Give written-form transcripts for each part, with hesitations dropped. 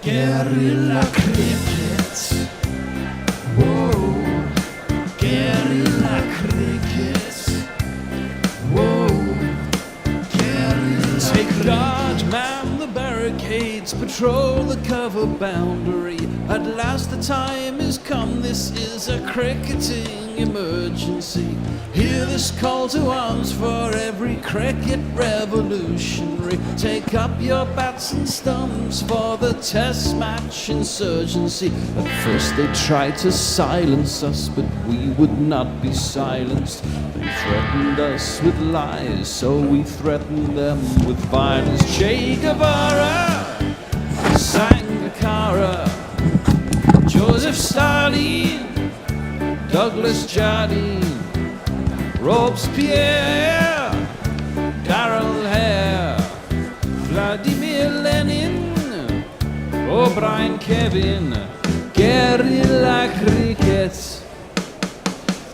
Guerrilla Cricket. Whoa. Guerrilla Cricket. Whoa. Guerrilla Take guard, man the barricades, patrol the cover boundary. At last the time is come, this is a cricketing emergency. Hear this call to arms for every cricket revolutionary. Take up your bats and stumps for the test match insurgency. At first they tried to silence us, but we would not be silenced. They threatened us with lies, so we threatened them with violence. Che Guevara, Sangakkara, Joseph Stalin, Douglas Jardine, Robespierre, Darrell Hare, Vladimir Lenin, O'Brien Kevin, Guerrilla Cricket.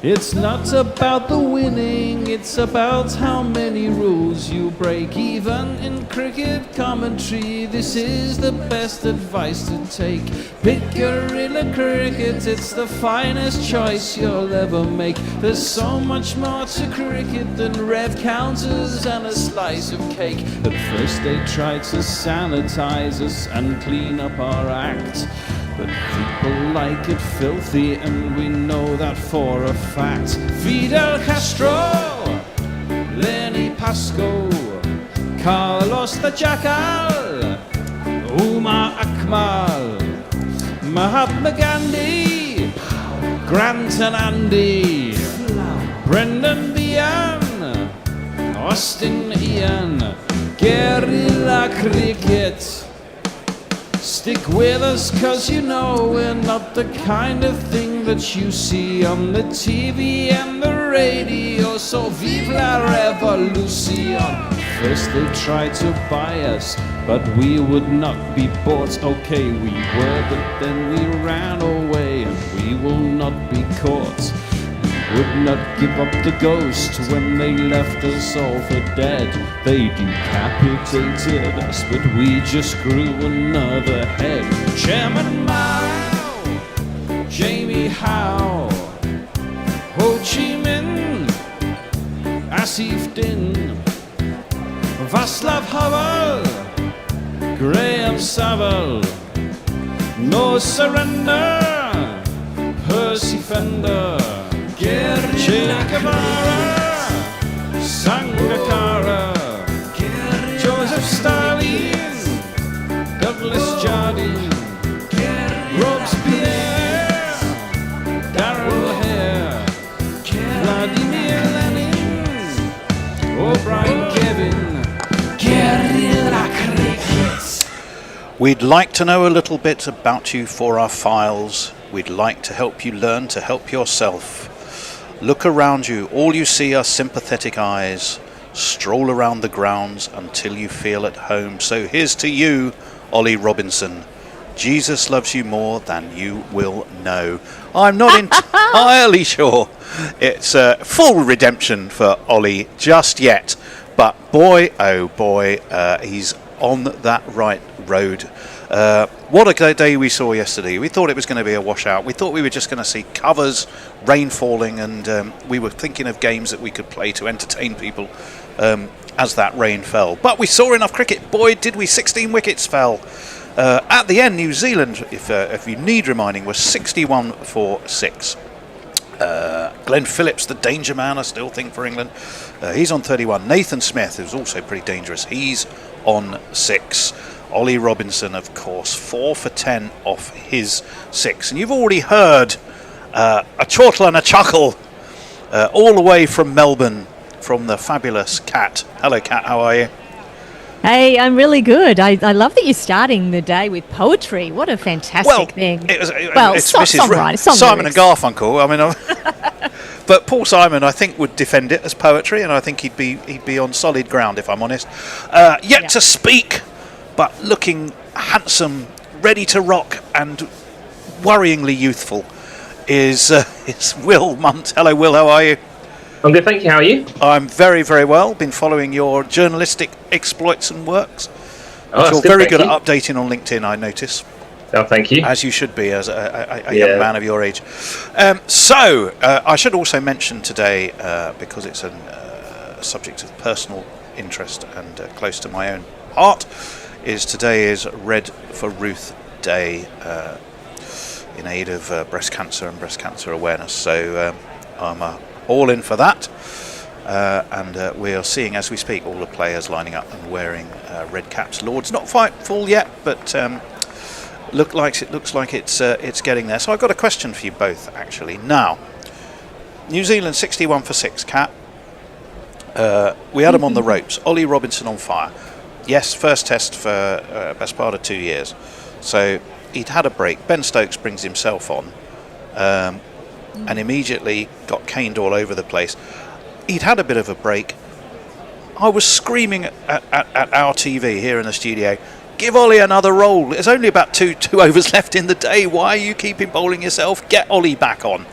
It's not about the winning, it's about how many rules you break. Even in cricket commentary, this is the best advice to take. Pick Guerrilla Cricket, it's the finest choice you'll ever make. There's so much more to cricket than rev counters and a slice of cake. At first they tried to sanitize us and clean up our act, but people like it filthy, and we know that for a fact. Fidel Castro, Lenny Pascoe, Carlos the Jackal, Umar Akmal, Mahatma Gandhi, Grant and Andy, Brendan Behan, Austin Ian, Guerrilla Cricket. Stick with us, cause you know we're not the kind of thing that you see on the TV and the radio. So vive la revolution. First they tried to buy us, but we would not be bought. Okay, we were, but then we ran away, and we will not be caught. Would not give up the ghost when they left us all for dead. They decapitated us, but we just grew another head. Chairman Mao, Jamie Howe, Ho Chi Minh, Asif Din, Václav Havel, Graham Saville, No Surrender, Percy Fender, Che Guevara, Sangakkara, Joseph Stalin, Douglas Jardine, Robespierre, Darrell Hare, Vladimir Lenin, O'Brien Kevin, Guerrilla Cricket. We'd like to know a little bit about you for our files. We'd like to help you learn to help yourself. Look around you, all you see are sympathetic eyes. Stroll around the grounds until you feel at home. So here's to you, Ollie Robinson. Jesus loves you more than you will know. I'm not entirely sure it's a full redemption for Ollie just yet, but boy, oh boy, he's on that right road. What a day we saw yesterday. We thought it was going to be a washout. We thought we were just going to see covers, rain falling, and we were thinking of games that we could play to entertain people as that rain fell. But we saw enough cricket. Boy, did we. 16 wickets fell. At the end, New Zealand, if you need reminding, was 61 for 6. Glenn Phillips, the danger man, I still think, for England. He's on 31. Nathan Smith, who's also pretty dangerous, he's on 6. Ollie Robinson, of course, 4 for 10 off his 6. And you've already heard a chortle and a chuckle all the way from Melbourne, from the fabulous Kat. Hello, Kat, how are you? Hey, I'm really good. I love that you're starting the day with poetry. What a fantastic thing. It's songwriting, Simon and Garfunkel. I mean, but Paul Simon, I think, would defend it as poetry, and I think he'd be on solid ground, if I'm honest. Yet to speak, but looking handsome, ready to rock, and worryingly youthful is Will Munt. Hello, Will. How are you? I'm good, thank you. How are you? I'm very, very well. Been following your journalistic exploits and works. Oh, You're good, very good you. at updating on LinkedIn, I notice. Oh, thank you. As you should be, as a young man of your age. So, I should also mention today, because it's a subject of personal interest and close to my own heart, today is Red for Ruth Day in aid of breast cancer and breast cancer awareness. So I'm all in for that. And we are seeing, as we speak, all the players lining up and wearing red caps. Lord's not quite full yet, but looks like it's getting there. So I've got a question for you both, actually. Now, New Zealand 61 for 6, Kat. We had them on the ropes. Ollie Robinson on fire. Yes, first test for best part of 2 years. So he'd had a break. Ben Stokes brings himself on and immediately got caned all over the place. He'd had a bit of a break. I was screaming at our TV here in the studio, give Ollie another roll. There's only about two overs left in the day. Why are you keeping bowling yourself? Get Ollie back on.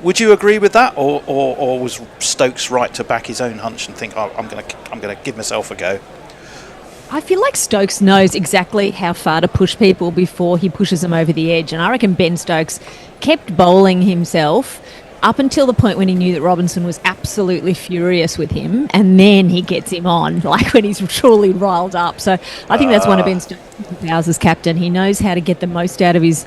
Would you agree with that, or was Stokes right to back his own hunch and think, I'm going to give myself a go? I feel like Stokes knows exactly how far to push people before he pushes them over the edge, and I reckon Ben Stokes kept bowling himself up until the point when he knew that Robinson was absolutely furious with him, and then he gets him on, like when he's truly riled up. So I think that's one of Ben Stokes' powers as captain. He knows how to get the most out of his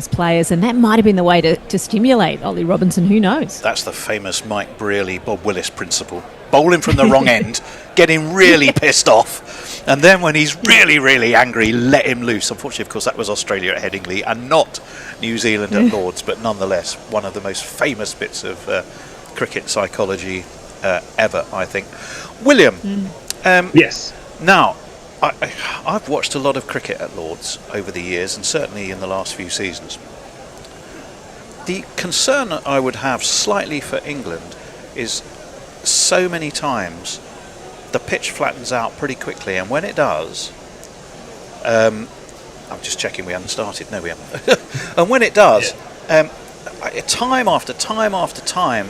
players, and that might have been the way to stimulate Ollie Robinson. Who knows? That's the famous Mike Brearley, Bob Willis principle. Bowling from the wrong end, getting really pissed off, and then when he's really, really angry, let him loose. Unfortunately, of course, that was Australia at Headingley and not New Zealand at Lords, but nonetheless, one of the most famous bits of cricket psychology ever, I think. William. Yes. Now, I've watched a lot of cricket at Lords over the years, and certainly in the last few seasons. The concern I would have slightly for England is so many times the pitch flattens out pretty quickly, and when it does, I'm just checking we haven't started. No, we haven't. And when it does, time after time after time,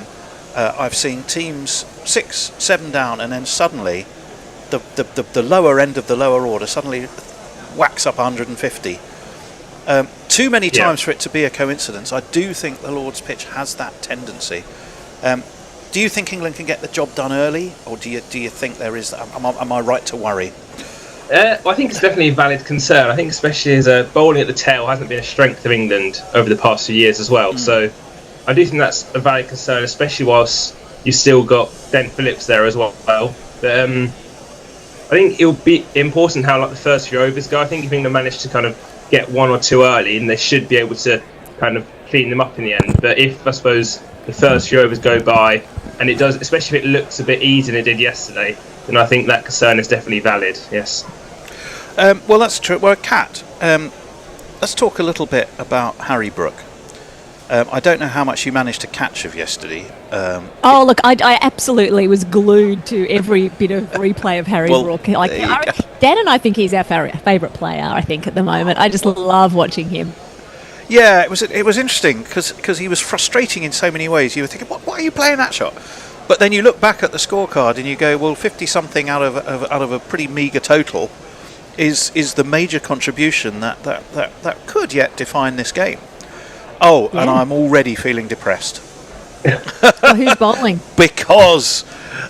I've seen teams 6, 7 down, and then suddenly the lower end of the lower order suddenly whacks up 150. Too many times for it to be a coincidence. I do think the Lord's pitch has that tendency. Do you think England can get the job done early, or do you think there is? Am I right to worry? Well, I think it's definitely a valid concern. I think especially as bowling at the tail hasn't been a strength of England over the past few years as well. So I do think that's a valid concern, especially whilst you've still got Ben Phillips there as well. But I think it'll be important how the first few overs go. I think if England manage to kind of get 1 or 2 early, and they should be able to kind of clean them up in the end. But if, I suppose, the first few overs go by, and it does, especially if it looks a bit easier than it did yesterday, then I think that concern is definitely valid, yes. Well, that's true. Well, Kat, let's talk a little bit about Harry Brook. I don't know how much you managed to catch of yesterday. Look, I absolutely was glued to every bit of replay of Harry Brook. Dan and I think he's our favourite player, I think, at the moment. I just love watching him. Yeah, it was interesting because he was frustrating in so many ways. You were thinking, why are you playing that shot? But then you look back at the scorecard and you go, well, 50-something out of a pretty meagre total is the major contribution that could yet define this game. Oh, yeah. And I'm already feeling depressed. Who's bowling? Because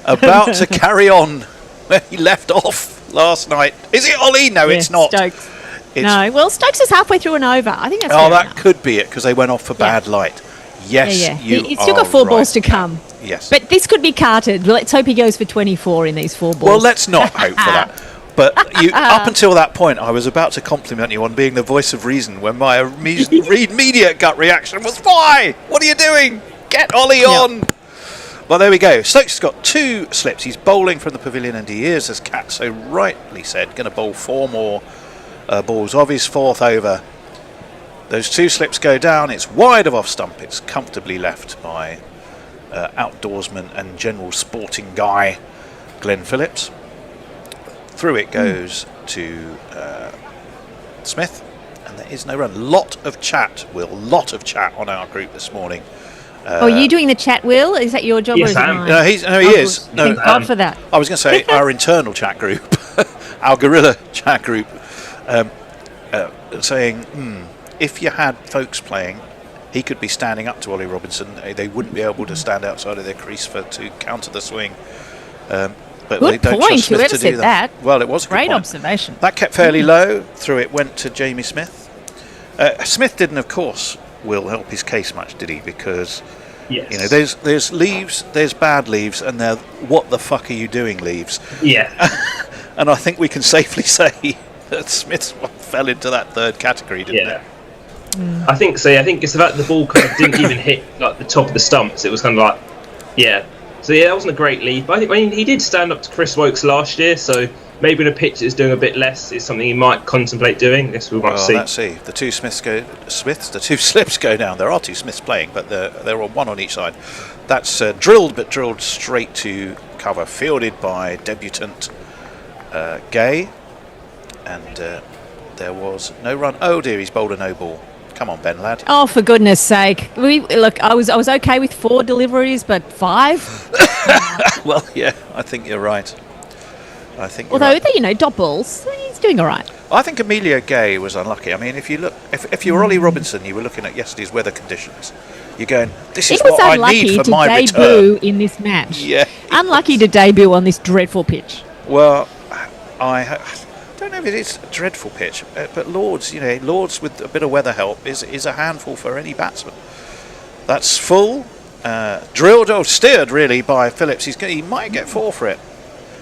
about to carry on where he left off last night. Is it Ollie? No, it's not. Stokes. Stokes is halfway through an over. I think that's that could be it, because they went off for bad light. Yes, he's still got 4 balls to come. Yes. But this could be carted. Let's hope he goes for 24 in these 4 balls. Well, let's not hope for that. But up until that point, I was about to compliment you on being the voice of reason when my immediate gut reaction was, why? What are you doing? Get Ollie on! Well, there we go. Stokes has got 2 slips. He's bowling from the pavilion, and he is, as Kat so rightly said, going to bowl 4 more balls of his 4th over. Those 2 slips go down. It's wide of off stump. It's comfortably left by outdoorsman and general sporting guy Glenn Phillips. Through it goes to Smith, and there is no run. Lot of chat on our group this morning. Are you doing the chat, Will? Is that your job? Yes, or is I am. No, he is. No, thank God for that. I was going to say our internal chat group, our Guerrilla chat group. saying, if you had folks playing, he could be standing up to Ollie Robinson. They wouldn't be able to stand outside of their crease to counter the swing. But Good they don't point. trust Smith Whoever to do said that. that. Well, it was a good Great point. observation. That kept fairly low. Through it went to Jamie Smith. Smith didn't, of course, will help his case much, did he? Because there's leaves, there's bad leaves, and there what the fuck are you doing leaves? Yeah. And I think we can safely say that Smith fell into that third category, didn't it? I think so. Yeah, I think it's about the ball kind of didn't even hit like the top of the stumps. It was kind of like, So that wasn't a great lead. But I mean, he did stand up to Chris Wokes last year, so maybe in a pitch that's doing a bit less is something he might contemplate doing. I guess we might see. Let's see. The two two slips go down. There are two Smiths playing, but they're on one on each side. That's drilled straight to cover, fielded by debutant Gay, and there was no run. Oh dear, he's bowled a no ball. Come on, Ben, lad. Oh, for goodness sake! I was okay with 4 deliveries, but 5. Well, yeah, I think you're right. Although dot balls, he's doing all right. I think Emilio Gay was unlucky. I mean, if you were Ollie Robinson, you were looking at yesterday's weather conditions. You're going, this is what I need for my return. Unlucky to debut in this match. Yeah, unlucky to debut on this dreadful pitch. Well, I don't know if it is a dreadful pitch, but Lords with a bit of weather help is a handful for any batsman. That's full, steered really by Phillips. He might get 4 for it.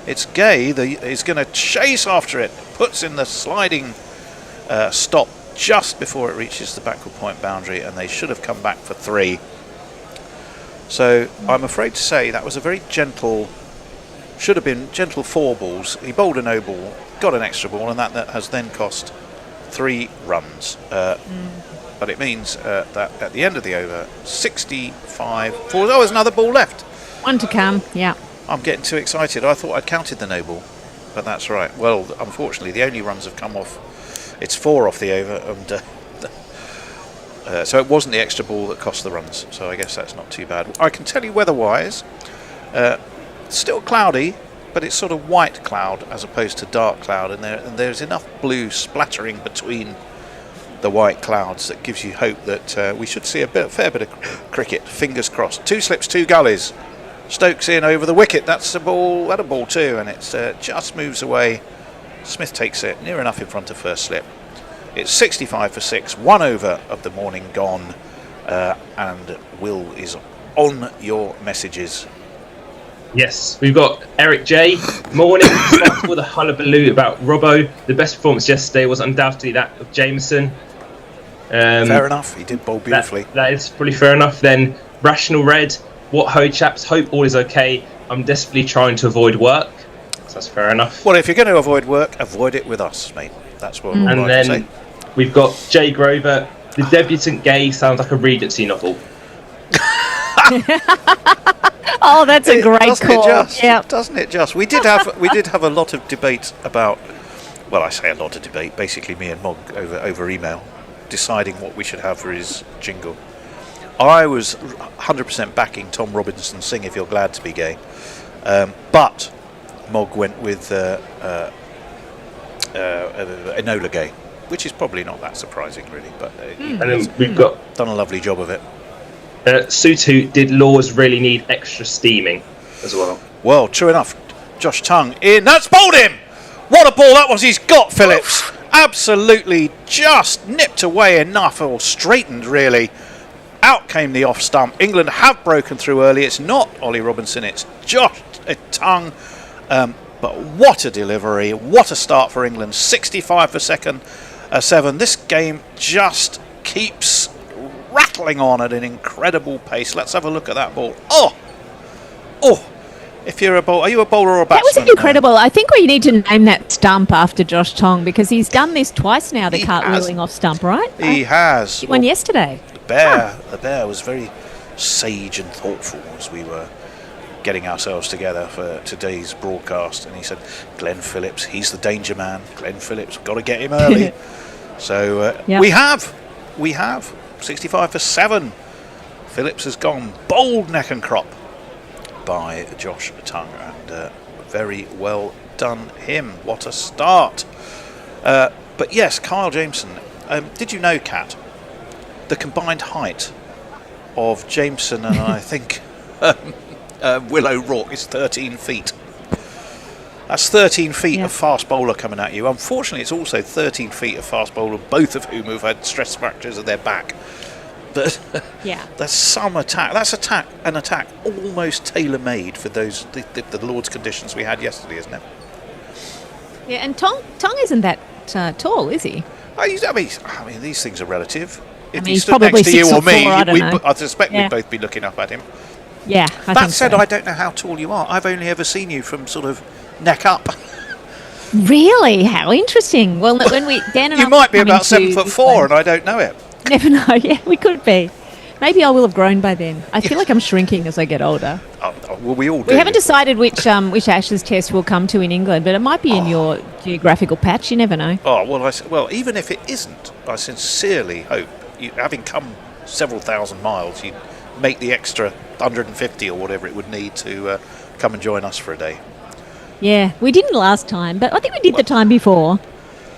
It's Gay he's going to chase after it, puts in the sliding stop just before it reaches the backward point boundary, and they should have come back for 3. So I'm afraid to say that was a very should have been gentle 4 balls. He bowled a no ball, got an extra ball, and that has then cost 3 runs. But it means that at the end of the over, 65 for. Oh, there's another ball left. 1 to come, yeah. I'm getting too excited. I thought I'd counted the no ball, but that's right. Well, unfortunately, the only runs have come off. It's 4 off the over, and so it wasn't the extra ball that cost the runs. So I guess that's not too bad. I can tell you weather-wise, still cloudy, but it's sort of white cloud as opposed to dark cloud, and there's enough blue splattering between the white clouds that gives you hope that we should see a fair bit of cricket. Fingers crossed. 2 slips, 2 gullies. Stokes in over the wicket. That's a ball too, and it just moves away. Smith takes it near enough in front of first slip. It's 65 for 6, 1 over of the morning gone, and Will is on your messages. Yes, we've got Eric J. Morning. Starts with a hullabaloo about Robbo. The best performance yesterday was undoubtedly that of Jameson. Fair enough. He did bowl beautifully. That is pretty fair enough. Then Rational Red. What ho, chaps? Hope all is okay. I'm desperately trying to avoid work. So that's fair enough. Well, if you're going to avoid work, avoid it with us, mate. That's what And I'd then say. we've got Jay Grover. The debutant Gay sounds like a Regency novel. Oh, that's a great call. Doesn't it just? We did have a lot of debate about. Well, I say a lot of debate. Basically, me and Mog over email, deciding what we should have for his jingle. I was 100% backing Tom Robinson Sing If You're Glad to Be Gay, but Mog went with Enola Gay, which is probably not that surprising, really. But And then we've got done a lovely job of it. Sutu. Did Laws really need extra steaming as well? Well, true enough. Josh Tongue in. That's bowled him. What a ball that was. He's got Phillips. Absolutely just nipped away enough, or straightened really. Out came the off stump. England have broken through early. It's not Ollie Robinson, it's Josh Tongue. But what a delivery. What a start for England. 65 for 7. This game just keeps rattling on at an incredible pace. Let's have a look at that ball. Oh! If you're a bowler, are you a bowler or a batsman? That was incredible. I think we need to name that stump after Josh Tongue, because he's done this twice now, the cartwheeling off stump, right? He has. He won yesterday. The bear was very sage and thoughtful as we were getting ourselves together for today's broadcast, and he said, Glenn Phillips, he's the danger man. Glenn Phillips, got to get him early. So we have 65 for 7. Phillips has gone bold neck and crop by Josh Tongue, and very well done him. What a start. But yes, Kyle Jameson, Did you know, Kat, the combined height of Jameson and I think Will O'Rourke is 13 feet. That's 13 feet of fast bowler coming at you. Unfortunately, it's also 13 feet of fast bowler, both of whom have had stress fractures of their back. But there's some attack. That's an attack almost tailor-made for the Lord's conditions we had yesterday, isn't it? Yeah, and Tong isn't that tall, is he? I mean, these things are relative. If he he's stood next probably to you 6 or or 4, me, I suspect we'd both be looking up at him. Yeah, I That think said, so. I don't know how tall you are. I've only ever seen you from sort of neck up. Really? How interesting. Well, when Dan and You I might be come about into 7'4", and I don't know it. Never know. Yeah, we could be. Maybe I will have grown by then. I feel like I'm shrinking as I get older. Well, we all do. We haven't decided which Ashes test we'll come to in England, but it might be in your geographical patch. You never know. Oh, well, even if it isn't, I sincerely hope, having come several thousand miles, you'd make the extra 150 or whatever it would need to come and join us for a day. Yeah, we didn't last time, but I think we did the time before.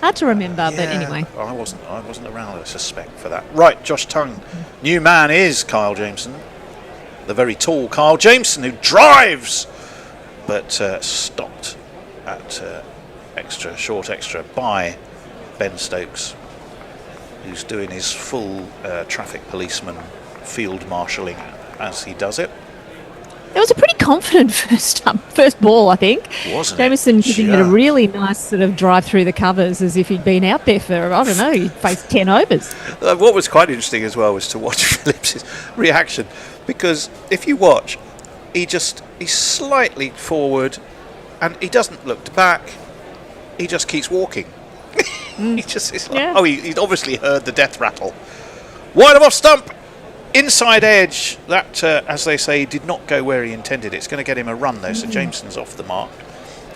Hard to remember, but anyway. I wasn't around, I suspect, for that. Right, Josh Tongue. New man is Kyle Jameson. The very tall Kyle Jameson, who drives, but stopped at short extra by Ben Stokes, who's doing his full traffic policeman field marshalling as he does it. It was a pretty confident first ball, I think. Wasn't Jameson it? giving it a really nice sort of drive through the covers as if he'd been out there for, I don't know, he faced 10 overs. What was quite interesting as well was to watch Phillips' reaction, because if you watch, he's slightly forward and he doesn't look back, he just keeps walking. He's obviously heard the death rattle. Wide of off stump! Inside edge, that, as they say, did not go where he intended. It's going to get him a run, though, so Jameson's off the mark.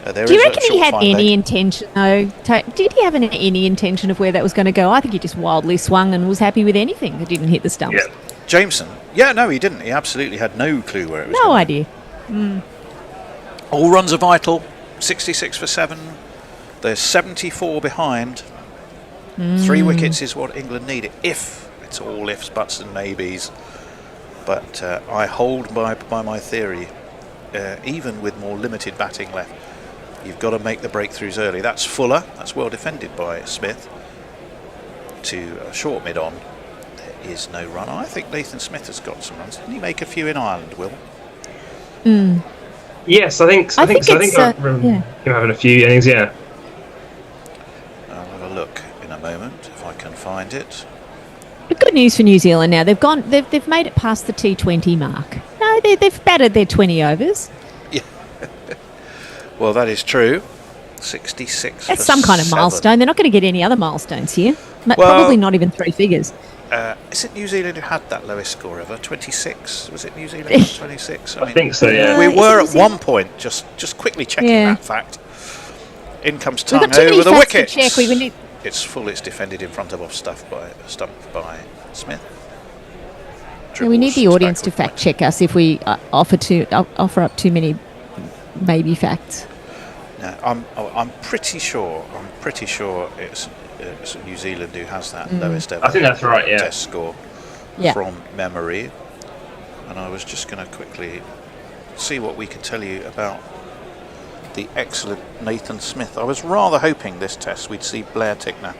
Do you reckon he had any intention, though? Did he have any intention of where that was going to go? I think he just wildly swung and was happy with anything that didn't hit the stumps. Yeah. Jameson? Yeah, no, he didn't. He absolutely had no clue where it was No going. idea. All runs are vital. 66 for 7. They're 74 behind. 3 wickets is what England need, if it's all ifs, buts and maybes. But I hold by my theory, even with more limited batting left, you've got to make the breakthroughs early. That's Fuller. That's well defended by Smith. To short mid-on, there is no run. I think Nathan Smith has got some runs. Didn't he make a few in Ireland, Will? Yes, I think so. I think I remember him having a few innings, yeah. I'll have a look in a moment if I can find it. Good news for New Zealand now. They've made it past the T20 mark. No, they've batted their 20 overs. Yeah. Well, that is true. 66 That's for some kind of 7. milestone. They're not going to get any other milestones here. Probably not even 3 figures. Is it New Zealand who had that lowest score ever? 26? Was it New Zealand at 26? I think so, yeah. We were at one point, just quickly checking that fact. In comes We've Tongue got too many over the facts to wicket. check. We need... It's full, it's defended in front of off stump by Smith. Yeah, we need the Dribbles audience to backward fact check us if we offer up too many maybe facts. No, I'm pretty sure it's New Zealand who has that lowest ever. I think that's right, yeah. Test score from memory. And I was just going to quickly see what we could tell you about the excellent Nathan Smith. I was rather hoping this test we'd see Blair Tickner,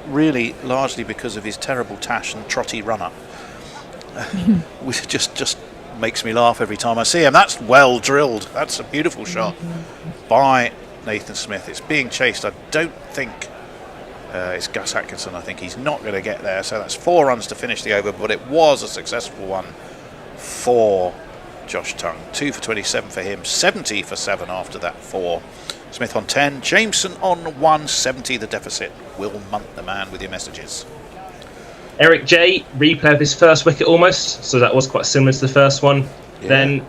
really largely because of his terrible tash and trotty run-up. Which just makes me laugh every time I see him. That's well drilled. That's a beautiful shot by Nathan Smith. It's being chased. I don't think it's Gus Atkinson. I think he's not going to get there. So that's 4 runs to finish the over, but it was a successful one for Josh Tongue. 2 for 27 for him, 70 for 7 after that 4. Smith on 10, Jameson on 170 the deficit. Will Munt, the man with your messages. Eric J, replay of his first wicket almost, so that was quite similar to the first one. Yeah. Then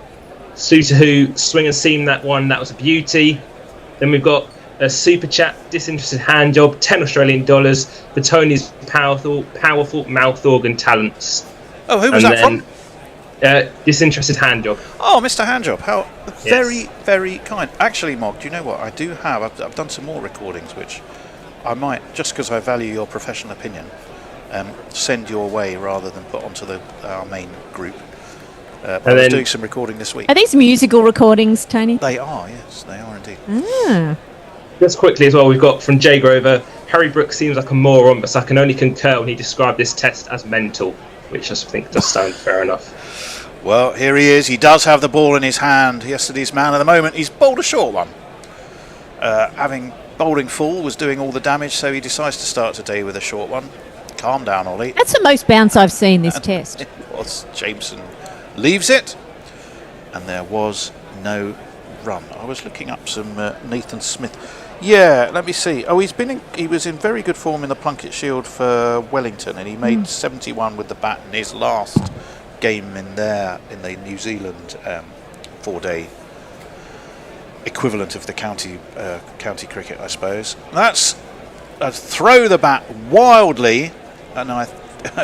Susahu, swing and seam that one, that was a beauty. Then we've got a super chat, disinterested hand job, $10 Australian for Tony's powerful mouth organ talents. Oh, who was that from? Disinterested hand job. Oh, Mr. Handjob, how very, very kind. Actually, Mog, do you know what? I do have. I've done some more recordings which I might, just because I value your professional opinion, send your way rather than put onto our main group. But I was doing some recording this week. Are these musical recordings, Tony? They are, yes, they are indeed. Ah. Just quickly as well, we've got from Jay Grover, Harry Brooks seems like a moron, but I can only concur when he described this test as mental, which I think does sound fair enough. Well, here he is. He does have the ball in his hand. Yesterday's man at the moment. He's bowled a short one. Having bowling full was doing all the damage, so he decides to start today with a short one. Calm down, Ollie. That's the most bounce I've seen this test. It was. Jameson leaves it, and there was no run. I was looking up some Nathan Smith. Yeah, let me see. Oh, he was in very good form in the Plunket Shield for Wellington, and he made 71 with the bat in his last game in the New Zealand 4-day equivalent of the county cricket, I suppose. That's a throw the bat wildly, and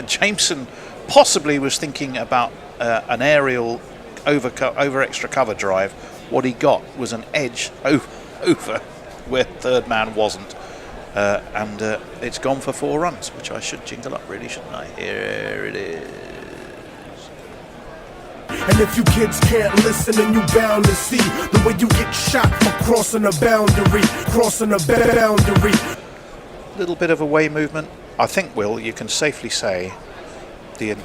Jameson possibly was thinking about an aerial over extra cover drive. What he got was an edge over where third man wasn't, and it's gone for 4 runs, which I should jingle up, really, shouldn't I? Here it is. And if you kids can't listen, then you bound to see the way you get shot for crossing a boundary. Little bit of away movement. I think, Will, you can safely say the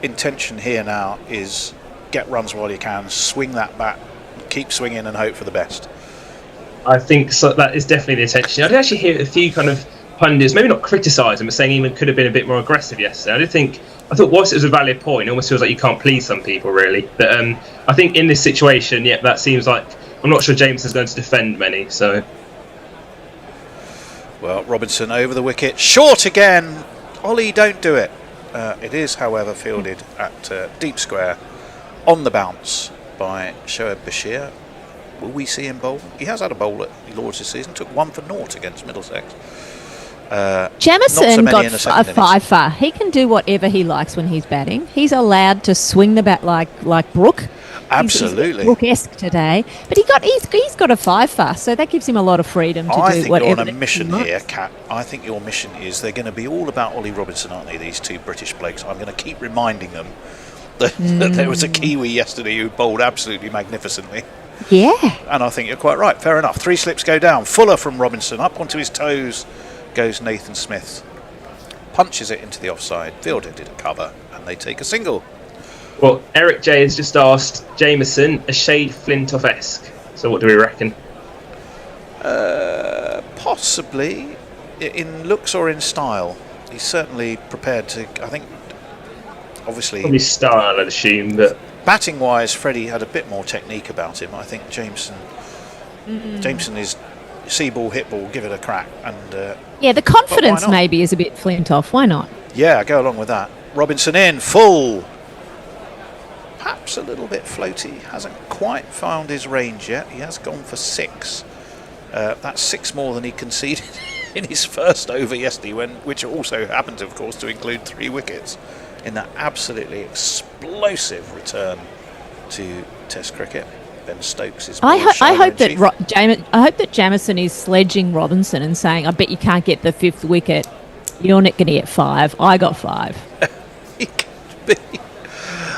intention here now is get runs while you can, swing that bat, keep swinging and hope for the best. I think so. That is definitely the intention. I did actually hear a few kind of pundits, maybe not criticising, but saying even could have been a bit more aggressive yesterday. I thought whilst it was a valid point, it almost feels like you can't please some people, really. But I think in this situation, that seems like, I'm not sure Jameson's going to defend many, so... Well, Robinson over the wicket, short again. Ollie, don't do it. It is, however, fielded at deep square on the bounce by Shoaib Bashir. Will we see him bowl? He has had a bowl at Lords this season. Took 1 for 0 against Middlesex. Jamison got a 5-fer. He can do whatever he likes when he's batting. He's allowed to swing the bat like Brooke. Absolutely. He's Brooke-esque today. But he's got a 5-fer, so that gives him a lot of freedom to do whatever. I think you're on a mission here, Kat. I think your mission is they're going to be all about Ollie Robinson, aren't they, these two British blokes? I'm going to keep reminding them that there was a Kiwi yesterday who bowled absolutely magnificently. Yeah. And I think you're quite right. Fair enough. 3 slips go down. Fuller from Robinson. Up onto his toes goes Nathan Smith. Punches it into the offside. Fielder did a cover. And they take a single. Well, Eric J has just asked Jameson, a shade Flintoff-esque. So what do we reckon? Possibly. In looks or in style. He's certainly prepared to... I think... Obviously... Probably style, I'd assume, but... Batting wise, Freddie had a bit more technique about him. I think Jameson is see ball, hit ball, give it a crack, and the confidence maybe is a bit Flintoff. Why not? Yeah, go along with that. Robinson in full, perhaps a little bit floaty. Hasn't quite found his range yet. He has gone for 6. That's 6 more than he conceded in his first over yesterday, which also happened, of course, to include 3 wickets. In that absolutely explosive return to Test cricket. Ben Stokes is. I hope that Jamison is sledging Robinson and saying, "I bet you can't get the 5th wicket. You're not going to get 5. I got 5." He could be.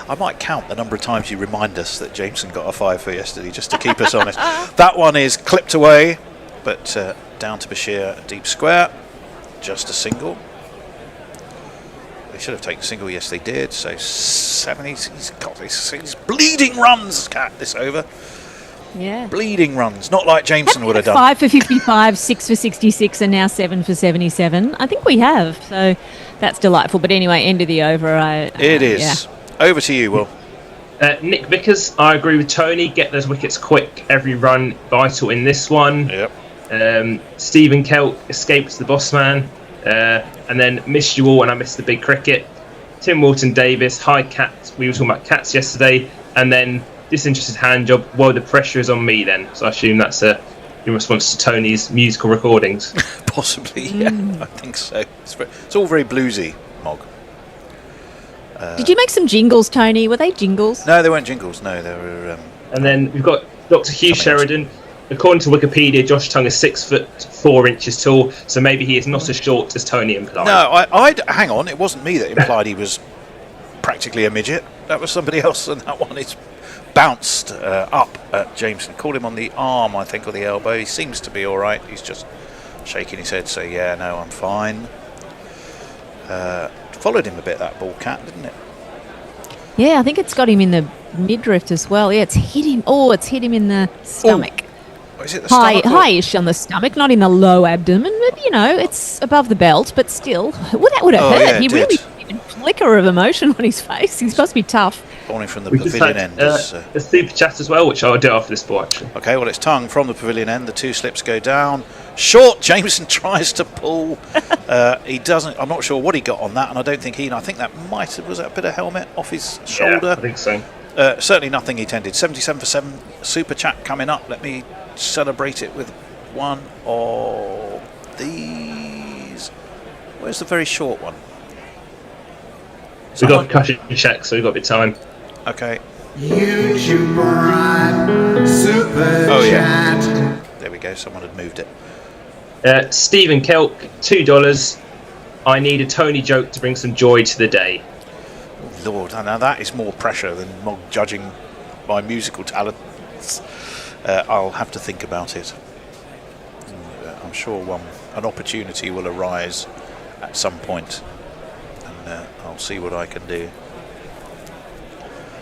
I might count the number of times you remind us that Jameson got a 5 for yesterday, just to keep us honest. That one is clipped away, but down to Bashir, deep square, just a single. They should have taken a single, yes they did. So 7, he's bleeding runs, Cat, this over. Yeah. Bleeding runs, not like Jameson would have done. 5 for 55, 6 for 66, and now 7 for 77. I think we have, so that's delightful. But anyway, end of the over. It is. Yeah. Over to you, Will. Nick Vickers, I agree with Tony. Get those wickets quick. Every run vital in this one. Yep. Stephen Kelt escapes the boss man. And then missed you all, and I missed the big cricket. Tim Walton Davis, hi Cats. We were talking about Cats yesterday, and then disinterested hand job. Well, the pressure is on me then, so I assume that's in response to Tony's musical recordings. Possibly, yeah, I think so. It's all very bluesy, Mog. Did you make some jingles, Tony? Were they jingles? No, they weren't jingles. No, they were. And then we've got Dr. Hugh Sheridan. according to Wikipedia, Josh Tongue is 6'4" tall, so maybe he is not as short as Tony implied. No, hang on. It wasn't me that implied he was practically a midget. That was somebody else, and that one is bounced up at Jameson. Called him on the arm, I think, or the elbow. He seems to be all right. He's just shaking his head, so yeah, no, I'm fine. Followed him a bit, that ball, Cat, didn't it? Yeah, I think it's got him in the midriff as well. Yeah, it's hit him. Oh, it's hit him in the stomach. Is it the stomach? High-ish on the stomach, not in the low abdomen. But, you know, it's above the belt, but still. Well, that would have hurt. Yeah, he it really did. did a flicker of emotion on his face. He's supposed to be tough. Morning from the We just pavilion had end. a super chat as well, which I'll do after this ball, actually. Okay, well, it's Tongue from the pavilion end. The two slips go down. Short, Jameson tries to pull. He doesn't. I'm not sure what he got on that, and I don't think I think that was that a bit of helmet off his shoulder. Yeah, I think so. Certainly nothing he tended. 77 for 7. Super chat coming up. Let me celebrate it with one of these. Where's the very short one? We've got a concussion check, so we've got a bit of time. Okay. YouTuber at Super yeah. Chat. There we go. Someone had moved it. Stephen Kelk, $2. I need a Tony joke to bring some joy to the day. Lord, now that is more pressure than judging my musical talents. I'll have to think about it. I'm sure an opportunity will arise at some point, and I'll see what I can do.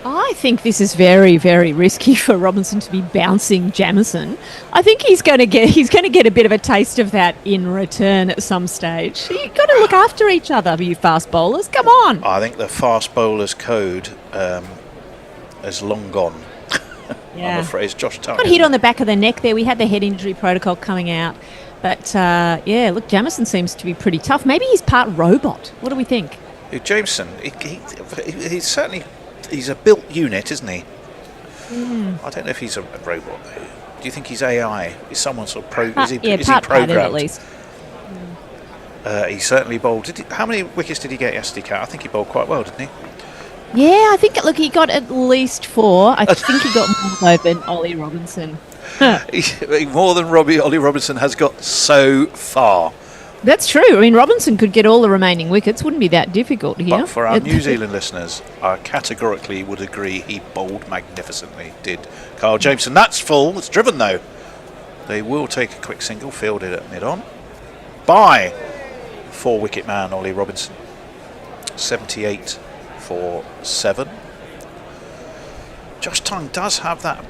I think this is very, very risky for Robinson to be bouncing Jamison. I think he's going to get a bit of a taste of that in return at some stage. You've got to look after each other, you fast bowlers. Come on. I think the fast bowlers code has long gone. Yeah. I'm afraid. Josh Tongue. Got hit on the back of the neck there. We had the head injury protocol coming out. But, yeah, look, Jamison seems to be pretty tough. Maybe he's part robot. What do we think? Jameson, he's certainly... He's a built unit, isn't he? I don't know if he's a robot, though. Do you think he's AI? Is someone sort of is he programmed? At least. He certainly bowled. How many wickets did he get yesterday, Kat? I think he bowled quite well, didn't he? Yeah, I think, look, he got at least 4. I think he got more though than Ollie Robinson. More than Ollie Robinson has got so far. That's true. I mean, Robinson could get all the remaining wickets. Wouldn't be that difficult here. But for our New Zealand listeners, I categorically would agree he bowled magnificently, did Kyle Jameson. That's full. It's driven, though. They will take a quick single, fielded at mid-on by 4-wicket man Ollie Robinson. 78 for 7. Josh Tongue does have that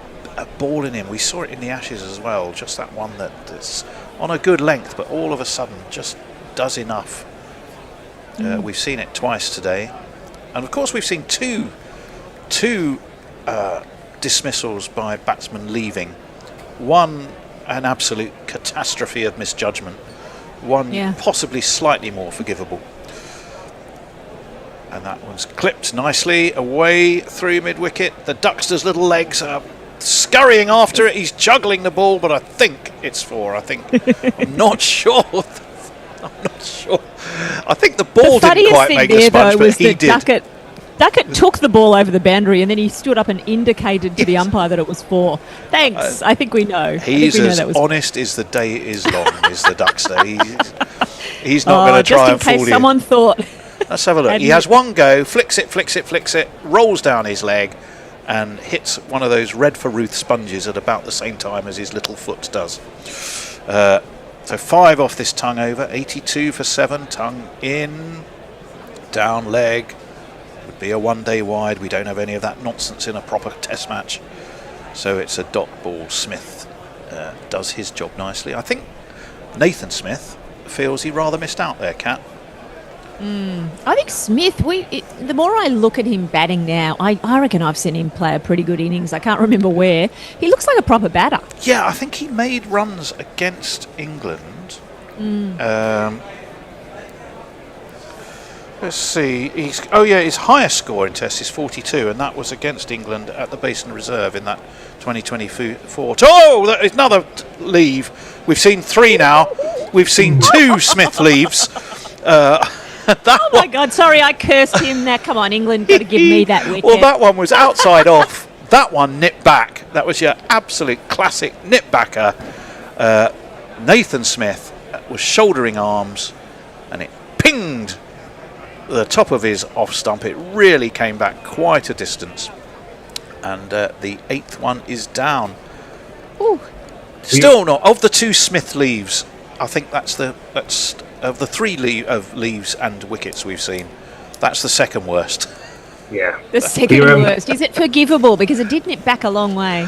ball in him. We saw it in the Ashes as well. Just that one that's on a good length, but all of a sudden just does enough. We've seen it twice today, and of course we've seen two dismissals by batsmen leaving. One an absolute catastrophe of misjudgment. One possibly slightly more forgivable. And that one's clipped nicely away through mid-wicket. The Duckster's little legs are scurrying after it. He's juggling the ball, but I think it's 4. I'm not sure. I think the ball didn't quite make the sponge, but he did. Duckett took the ball over the boundary and then he stood up and indicated to the umpire that it was 4. Thanks. I think we know. He's as honest as the day is long, is the Duckster. He's not going to try and fool you. Just in case someone thought. Let's have a look. He has one go, flicks it, rolls down his leg, and hits one of those Red for Ruth sponges at about the same time as his little foot does. So 5 off this Tongue over, 82 for 7. Tongue in, down leg. Would be a 1 day wide. We don't have any of that nonsense in a proper test match. So it's a dot ball. Smith does his job nicely. I think Nathan Smith feels he rather missed out there, Kat. I think Smith, the more I look at him batting now, I reckon I've seen him play a pretty good innings. I can't remember where. He looks like a proper batter. Yeah, I think he made runs against England. Let's see. His highest score in Tests is 42, and that was against England at the Basin Reserve in that 2024. Oh, that is another leave. We've seen 3 now. We've seen 2 Smith leaves. My God, sorry, I cursed him. Now, come on, England, got to give me that wicket. Well, that one was outside off. That one nipped back. That was your absolute classic nip backer. Nathan Smith was shouldering arms, and it pinged the top of his off stump. It really came back quite a distance, and the 8th one is down. Ooh. Still not of the 2 Smith leaves. I think that's of the 3 leaves and wickets we've seen. That's the second worst. Yeah. The second worst. Is it forgivable? Because it did nip back a long way.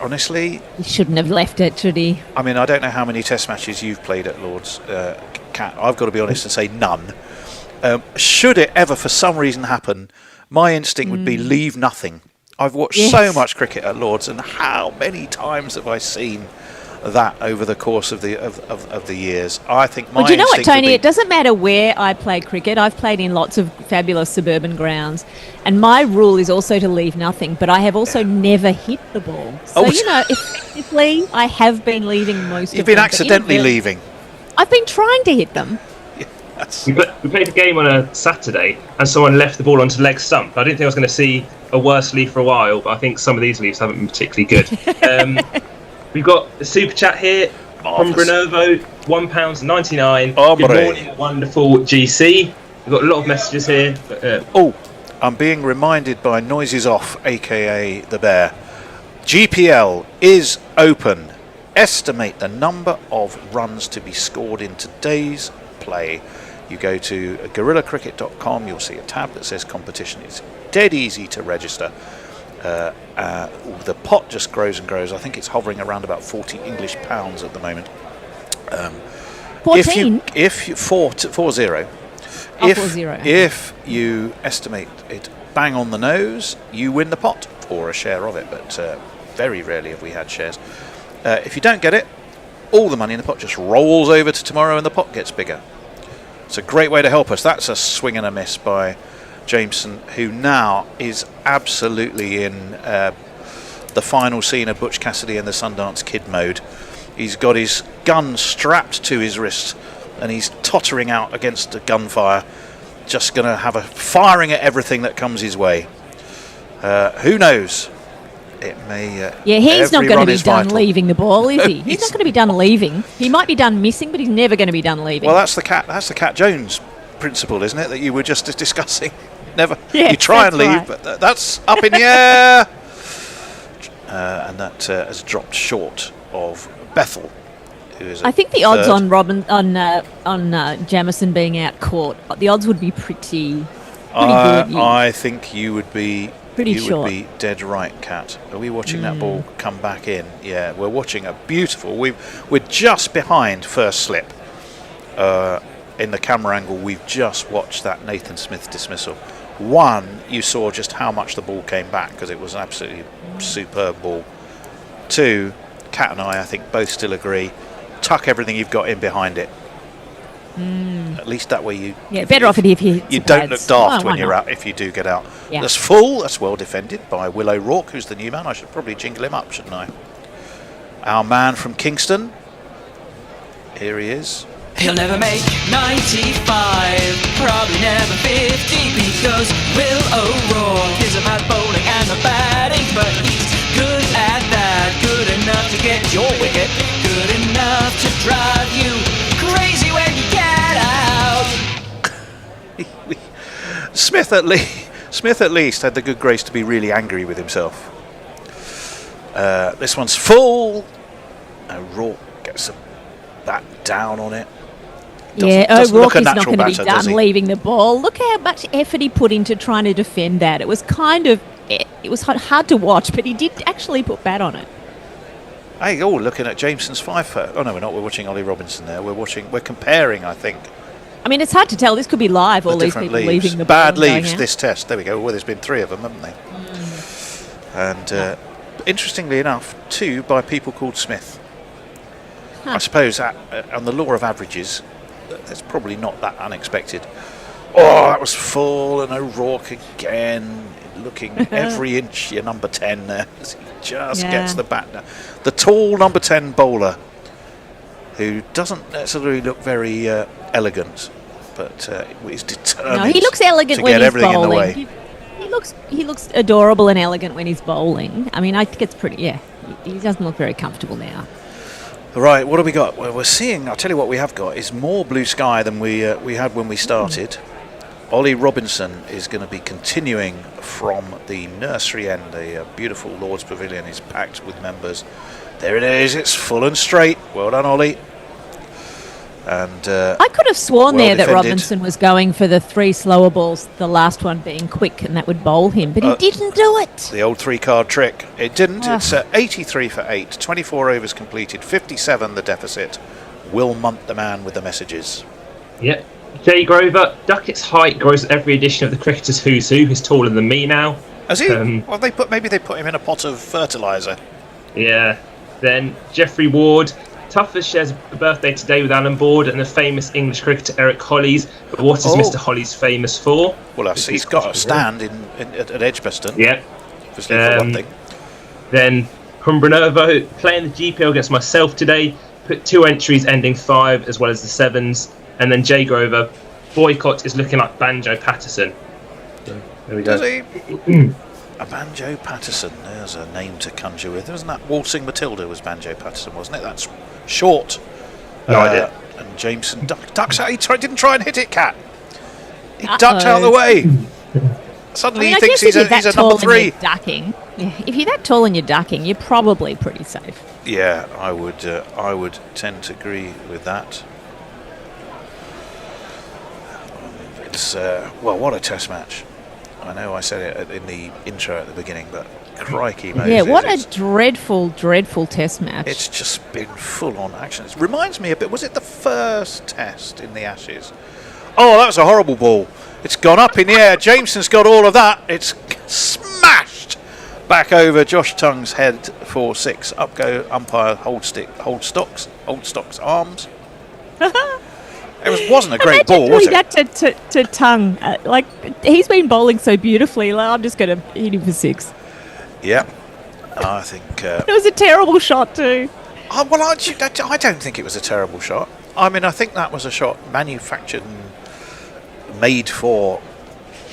Honestly, He shouldn't have left it, should he? I mean, I don't know how many Test matches you've played at Lord's, Kat. I've got to be honest and say none. Should it ever, for some reason, happen, my instinct would be leave nothing. I've watched so much cricket at Lord's, and how many times have I seen that over the course of the years? I think my Well, do you know what, instinct would Tony? be- It doesn't matter where I play cricket. I've played in lots of fabulous suburban grounds, and my rule is also to leave nothing, but I have also never hit the ball. So, Oh. effectively, I have been leaving most You've of been them, but accidentally really- leaving. I've been trying to hit them. That's, We played a game on a Saturday, and someone left the ball onto leg stump. I didn't think I was going to see a worse leave for a while, but I think some of these leaves haven't been particularly good. We've got a super chat here from Marvellous. Brenovo, £1.99. Oh, Good boy. morning, wonderful GC. We've got a lot of messages here. But, Oh, I'm being reminded by Noises Off, aka the Bear. GPL is open. Estimate the number of runs to be scored in today's play. You go to guerrillacricket.com, you'll see a tab that says competition. It's dead easy to register. The pot just grows and grows. I think it's hovering around about 40 English pounds at the moment. 14? If you 40. Oh, 40, okay. If you estimate it bang on the nose, you win the pot or a share of it. But very rarely have we had shares. If you don't get it, all the money in the pot just rolls over to tomorrow, and the pot gets bigger. It's a great way to help us. That's a swing and a miss by Jameson, who now is absolutely in the final scene of Butch Cassidy and the Sundance Kid mode. He's got his gun strapped to his wrist, and he's tottering out against the gunfire, just going to have a firing at everything that comes his way. Who knows? It may. Yeah, he's not every going run to be is done vital. leaving the ball, is he? He's He's- not going to be done leaving. He might be done missing, but he's never going to be done leaving. Well, that's the Cat Jones principle, isn't it? That you were just discussing. Never. Yes, you try and that's leave, right. but that's up in the air. And that has dropped short of Bethel, who is. I think the odds third. on Jamison being out caught, the odds would be pretty good. I think you would be. Pretty you short. would be dead right, Kat. Are we watching that ball come back in? Yeah, we're watching a beautiful. We're just behind first slip. In the camera angle, we've just watched that Nathan Smith dismissal. One, you saw just how much the ball came back because it was an absolutely superb ball. Two, Kat and I think both still agree. Tuck everything you've got in behind it. At least that way you. Better off it if you. You don't look daft why when you're not? out if you do get out. Yeah. That's full. That's well defended by Willow Rourke, who's the new man. I should probably jingle him up, shouldn't I? Our man from Kingston. Here he is. He'll never make 95, probably never 50, because Will O'Rourke is about bowling and the batting, but he's good at that, good enough to get your wicket, good enough to drive you crazy when you get out. Smith at least had the good grace to be really angry with himself. This one's full. O'Rourke gets a bat down on it. Doesn't look O'Rourke a is not natural going to be batter, does done he? leaving the ball. Look how much effort he put into trying to defend that. It was it was hard to watch, but he did actually put bat on it. Hey, looking at Jameson's 5 foot. Oh no, we're not. We're watching Ollie Robinson there. We're comparing, I think, I mean, it's hard to tell. This could be live. All the these different people leaves. leaving the ball. Bad and going leaves out. this test. There we go. Well, there's been 3 of them, haven't they? And interestingly enough, 2 by people called Smith. I suppose on the law of averages, that's probably not that unexpected. Oh, that was full, and O'Rourke again, looking every inch your number 10 there. As he just gets the bat down. The tall number 10 bowler, who doesn't necessarily look very elegant, but is determined No, he looks elegant to when get he's everything bowling. in the way. He looks adorable and elegant when he's bowling. I mean, I think it's pretty. Yeah, he doesn't look very comfortable now. Right, what have we got? Well, we're seeing. I'll tell you what we have got is more blue sky than we had when we started. Ollie Robinson is going to be continuing from the nursery end. The beautiful Lord's Pavilion is packed with members. There it is. It's full and straight. Well done, Ollie. And I could have sworn well there that defended. Robinson was going for the 3 slower balls, the last one being quick, and that would bowl him, but he didn't do it. The old 3-card trick. It didn't. It's 83 for 8, 24 overs completed, 57 the deficit. Will Munt the man with the messages. Yeah. Jay Grover, Duckett's height grows at every edition of the Cricketers Who's Who. He's taller than me now. Has he? Well, maybe they put him in a pot of fertiliser. Yeah. Then Geoffrey Ward. Tuffers shares a birthday today with Alan Board and the famous English cricketer Eric Hollies. But what is Mr. Hollies famous for? Well, he's got a stand at Edgbaston. Yeah. Obviously, for one thing. Then Humbranervo, playing the GPL against myself today, put 2 entries ending 5 as well as the 7s. And then Jay Grover, boycott is looking like Banjo Patterson. So, there we go. Does he? A Banjo Patterson, there's a name to conjure with. Wasn't that Waltzing Matilda was Banjo Patterson, wasn't it? That's short. No idea. And Jameson ducks out. He didn't try and hit it, Cat. He ducked out of the way. Suddenly he thinks he's a number 3. Ducking. Yeah, if you're that tall and you're ducking, you're probably pretty safe. Yeah, I would tend to agree with that. It's well, what a test match. I know I said it in the intro at the beginning, but crikey Moses. Yeah, what a dreadful, dreadful test match. It's just been full-on action. It reminds me a bit, was it the first test in the Ashes? Oh, that was a horrible ball. It's gone up in the air. Jameson's got all of that. It's smashed back over Josh Tongue's head for 6. Up go umpire Holdstock's arms. It wasn't a great ball, was it? Imagine doing that to Tongue. Like, he's been bowling so beautifully. Like, I'm just going to hit him for 6. Yeah. I think... it was a terrible shot too. Well, I don't think it was a terrible shot. I mean, I think that was a shot manufactured and made for...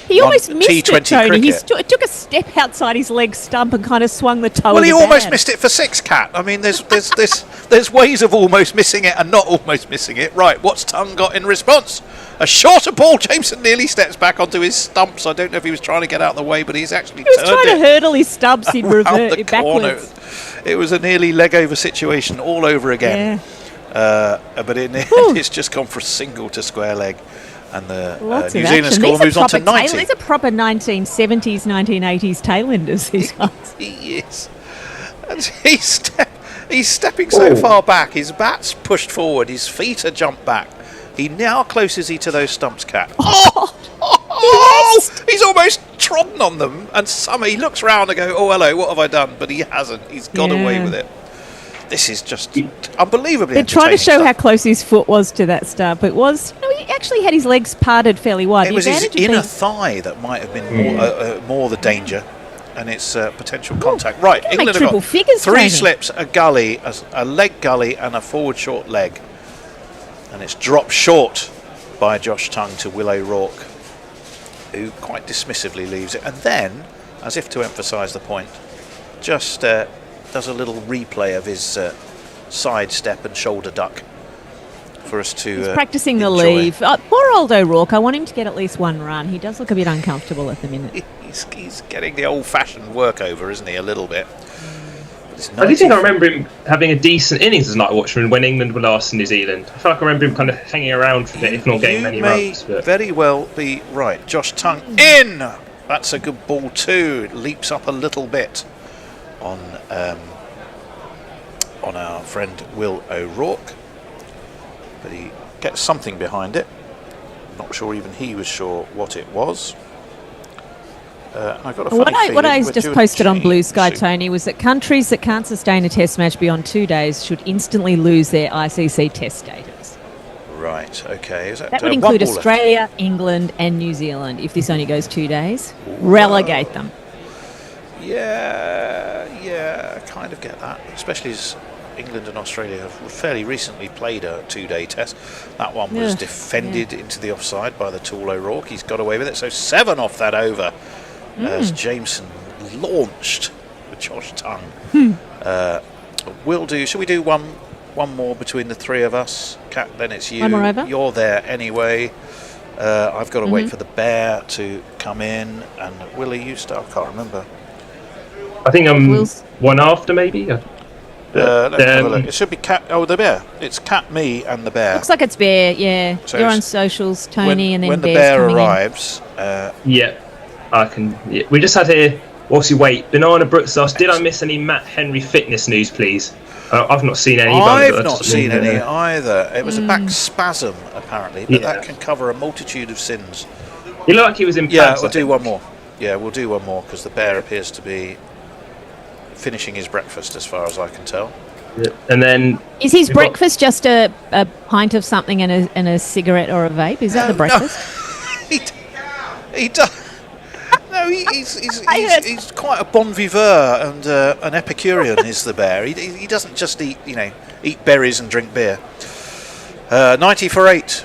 He almost missed T20 it, Tony. cricket. He took a step outside his leg stump and kind of swung the toe. Well, of he the almost bat. missed it for 6, Cat. I mean, there's ways of almost missing it and not almost missing it. Right, what's Tongue got in response? A shorter ball. Jameson nearly steps back onto his stumps. I don't know if he was trying to get out of the way, but he's actually turned trying to hurdle his stumps in reverse, backwards. It was a nearly leg over situation all over again. Yeah. But in the end, it's just gone for a single to square leg. And the New Zealand score moves on to 90. These are proper 1970s, 1980s tailenders, these guys. He is. And he's stepping so far back. His bat's pushed forward. His feet are jumped back. He now closes to those stumps, Cat. He's almost trodden on them. And he looks round and goes, oh, hello, what have I done? But he hasn't. He's got away with it. This is just unbelievably They're trying to show stuff. how close his foot was to that stump. It was, he actually had his legs parted fairly wide. It was his inner thigh that might have been more the danger, and its potential contact. Right, England have got 3 slips, a gully, a leg gully, and a forward short leg, and it's dropped short by Josh Tongue to Will O'Rourke, who quite dismissively leaves it, and then, as if to emphasise the point, just does a little replay of his side step and shoulder duck for us to He's practicing the enjoy. leave. Poor old O'Rourke. I want him to get at least 1 run. He does look a bit uncomfortable at the minute. He's getting the old-fashioned work over, isn't he, a little bit? I do think I remember him having a decent innings as a night watchman when England were last in New Zealand. I feel like I remember him kind of hanging around for a bit, if not getting many runs. You may very well be right. Josh Tongue in! That's a good ball too. It leaps up a little bit on our friend Will O'Rourke, but he gets something behind it. Not sure even he was sure what it was. I got a funny What I feeling just we're due a posted on Blue change Sky, soon. Tony, was that countries that can't sustain a test match beyond 2 days should instantly lose their ICC test status. Right, okay. Is That would include Australia, England and New Zealand if this only goes 2 days. Relegate them. Yeah, I kind of get that, especially as England and Australia have fairly recently played a 2-day test. That one was defended into the offside by the tall O'Rourke. He's got away with it, so 7 off that over as Jameson launched with Josh Tongue. We'll do. Shall we do one more between the three of us? Kat, then it's you. One more over. You're there anyway. I've got to wait for the bear to come in, and Willie, you start. I can't remember. I think I'm one after, maybe. Let's have a look. It should be Cat. Oh, the bear. It's Cat, me, and the bear. Looks like it's Bear, yeah. So You're on socials, Tony, and then when the Bear's bear coming arrives, Yeah, I can. Yeah. We just had here. Whilst you wait, Banana Brooks asked, "Did I miss any Matt Henry fitness news, please?" I've not seen any. I've not seen any either. It was a back spasm, apparently, but that can cover a multitude of sins. You look like he was in. Yeah, we'll do one more. Yeah, we'll do one more because the bear appears to be finishing his breakfast, as far as I can tell. Yeah. And then Is his breakfast just a pint of something and a cigarette or a vape? Is that the breakfast? He does. No, he's quite a bon viveur and an Epicurean. Is the bear? He doesn't just eat berries and drink beer. 90 for 8.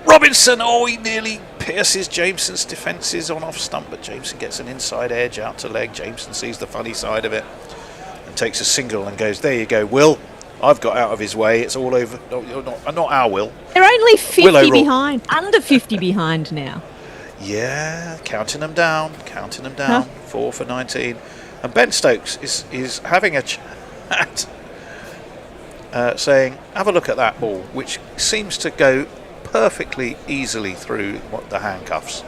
Robinson. Oh, he nearly pierces Jameson's defences on off stump, but Jameson gets an inside edge out to leg. Jameson sees the funny side of it and takes a single and goes, "There you go, Will. I've got out of his way. It's all over." No, not our Will. They're only 50 behind. Under 50 behind now. Yeah, counting them down. 4 for 19. And Ben Stokes is having a chat, saying, "Have a look at that ball," which seems to go perfectly easily through the handcuffs.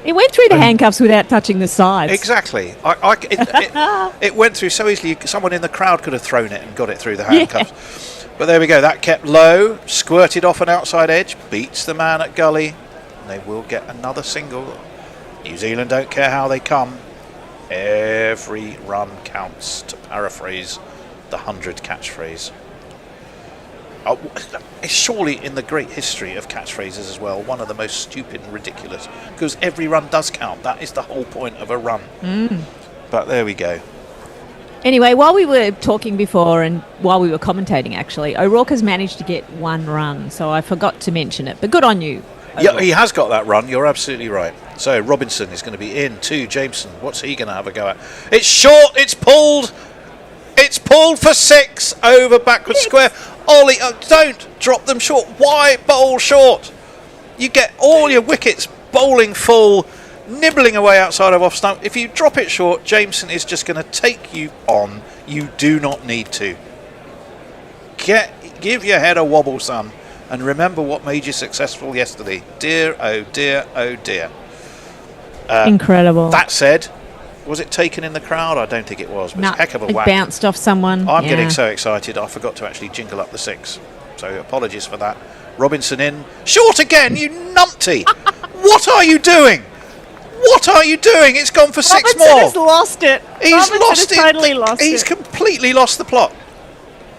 It went through the handcuffs without touching the sides. Exactly. It went through so easily, someone in the crowd could have thrown it and got it through the handcuffs. Yeah. But there we go. That kept low, squirted off an outside edge, beats the man at gully. And they will get another single. New Zealand don't care how they come. Every run counts, to paraphrase the 100 catchphrase. It's surely in the great history of catchphrases as well, one of the most stupid and ridiculous, because every run does count. That is the whole point of a run. But there we go. Anyway, while we were talking before and while we were commentating, actually, O'Rourke has managed to get one run, so I forgot to mention it. But good on you. Yeah, he has got that run. You're absolutely right. So Robinson is going to be in to Jameson. What's he going to have a go at? It's short. It's pulled. It's pulled for 6 over backward square. Ollie, don't drop them short. Why bowl short? You get all your wickets bowling full, nibbling away outside of off stump. If you drop it short, Jameson is just going to take you on. You do not need to. Give your head a wobble, son, and remember what made you successful yesterday. Dear, oh dear, oh dear. Incredible. That said, was it taken in the crowd? I don't think it was, but it's a heck of a whack. It bounced off someone. I'm getting so excited I forgot to actually jingle up the 6. So apologies for that. Robinson in. Short again, you numpty! What are you doing? What are you doing? It's gone for 6 more. Robinson has lost it. Totally lost it. He's completely lost the plot.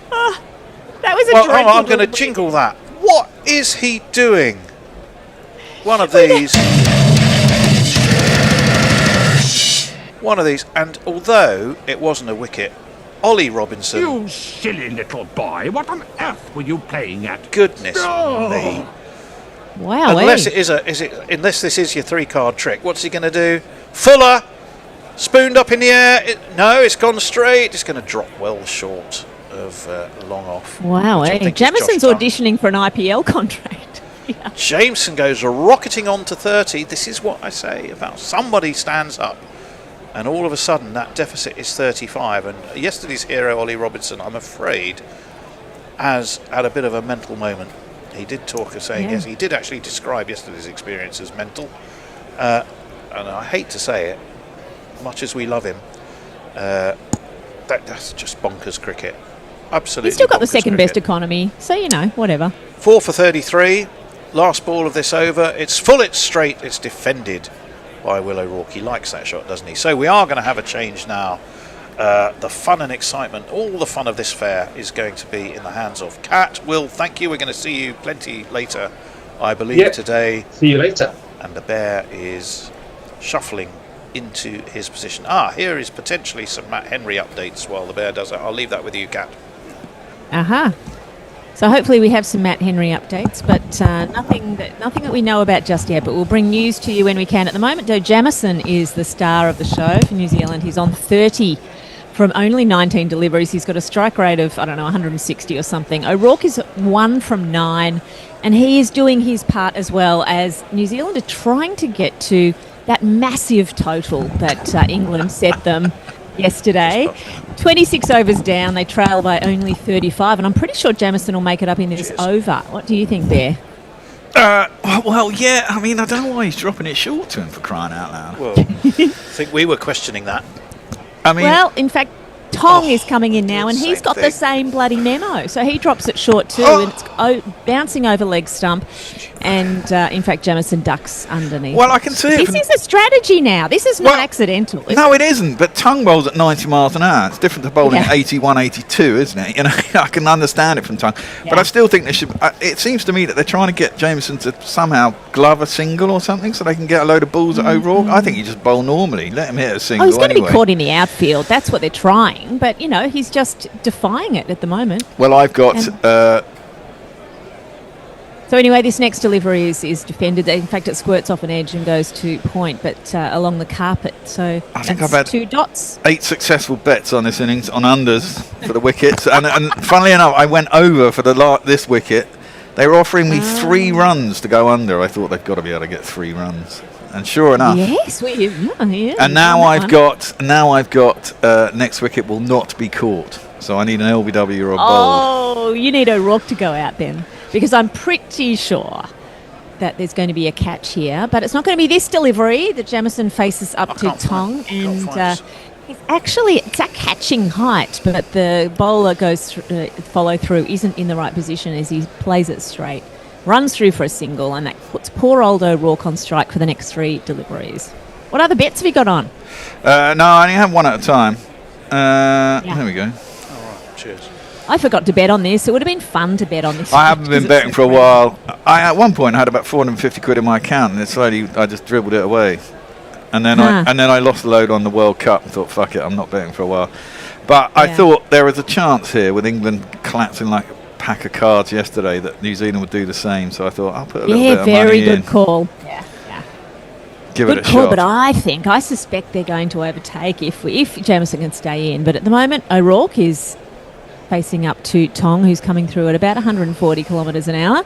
That was a dreadful I'm going to jingle that. What is he doing? One of these. One of these, and although it wasn't a wicket, Ollie Robinson. You silly little boy! What on earth were you playing at? Goodness me! Wow! Unless this is your 3-card trick, what's he going to do? Fuller, spooned up in the air. No, it's gone straight. It's going to drop well short of long off. Wow! Jamison's auditioning for an IPL contract. Yeah. Jameson goes rocketing on to 30. This is what I say about somebody stands up. And all of a sudden, that deficit is 35. And yesterday's hero, Ollie Robinson, I'm afraid, has had a bit of a mental moment. He did talk of saying, yes, he did actually describe yesterday's experience as mental. And I hate to say it, much as we love him, that's just bonkers cricket. Absolutely. He's still got the second cricket. best economy, so, whatever. 4 for 33. Last ball of this over. It's full, it's straight, it's defended by Will O'Rourke. He likes that shot, doesn't he? So we are going to have a change now. The fun and excitement, all the fun of this fair is going to be in the hands of Kat. Will, thank you. We're going to see you plenty later, I believe, today. See you later. And the bear is shuffling into his position. Here is potentially some Matt Henry updates while the bear does it. I'll leave that with you, Kat. So hopefully we have some Matt Henry updates, but nothing that we know about just yet. But we'll bring news to you when we can. At the moment, though, Jamieson is the star of the show for New Zealand. He's on 30 from only 19 deliveries. He's got a strike rate of, 160 or something. O'Rourke is 1 from 9, and he is doing his part as well as New Zealand are trying to get to that massive total that England set them yesterday. 26 overs down, they trail by only 35, and I'm pretty sure Jamieson will make it up in this over. What do you think, Bear? Well, yeah, I mean, I don't know why he's dropping it short to him, for crying out loud. Well, I think we were questioning that. I mean, Well, in fact, Tong is coming in now, and he's got the same bloody memo. So he drops it short too, and it's bouncing over leg stump. And in fact, Jamieson ducks underneath. well, I can see it. This is a strategy now. This is not accidental. No, it isn't. But Tongue bowls at 90 miles an hour. It's different to bowling at 81, 82, isn't it? You know, I can understand it from Tongue. But I still think they should. It seems to me that they're trying to get Jamieson to somehow glove a single or something so they can get a load of balls at O'Rourke. I think you just bowl normally. Let him hit a single. Oh, he's going to anyway. be caught in the outfield. That's what they're trying. But, he's just defying it at the moment. Well, I've got. So anyway, this next delivery is defended. In fact, it squirts off an edge and goes to point, but along the carpet. So I think that's I've had 2 dots. 8 successful bets on this innings on unders for the wickets, and funnily enough, I went over for this wicket. They were offering me 3 runs to go under. I thought they've got to be able to get 3 runs, and sure enough, Yes, And now I've got next wicket will not be caught, so I need an LBW or a bowl. Oh, you need O'Rourke to go out then, because I'm pretty sure that there's going to be a catch here, but it's not going to be this delivery that Jamieson faces up to Tong, and it's at catching height, but the bowler goes follow through, isn't in the right position as he plays it straight, runs through for a single, and that puts poor old O'Rourke on strike for the next 3 deliveries. What other bets have you got on? No, I only have one at a time. There we go. All right, cheers. I forgot to bet on this. It would have been fun to bet on this. I haven't been betting for a while. At one point I had about 450 quid in my account, and then slowly I just dribbled it away. And then I lost a load on the World Cup and thought, fuck it, I'm not betting for a while. But I thought there was a chance here with England collapsing like a pack of cards yesterday that New Zealand would do the same. So I thought I'll put a little bit of money in. Yeah, very good call. Yeah. Give it a Good call, shot. but I suspect they're going to overtake if Jamieson can stay in. But at the moment, O'Rourke is facing up to Tong, who's coming through at about 140 kilometres an hour,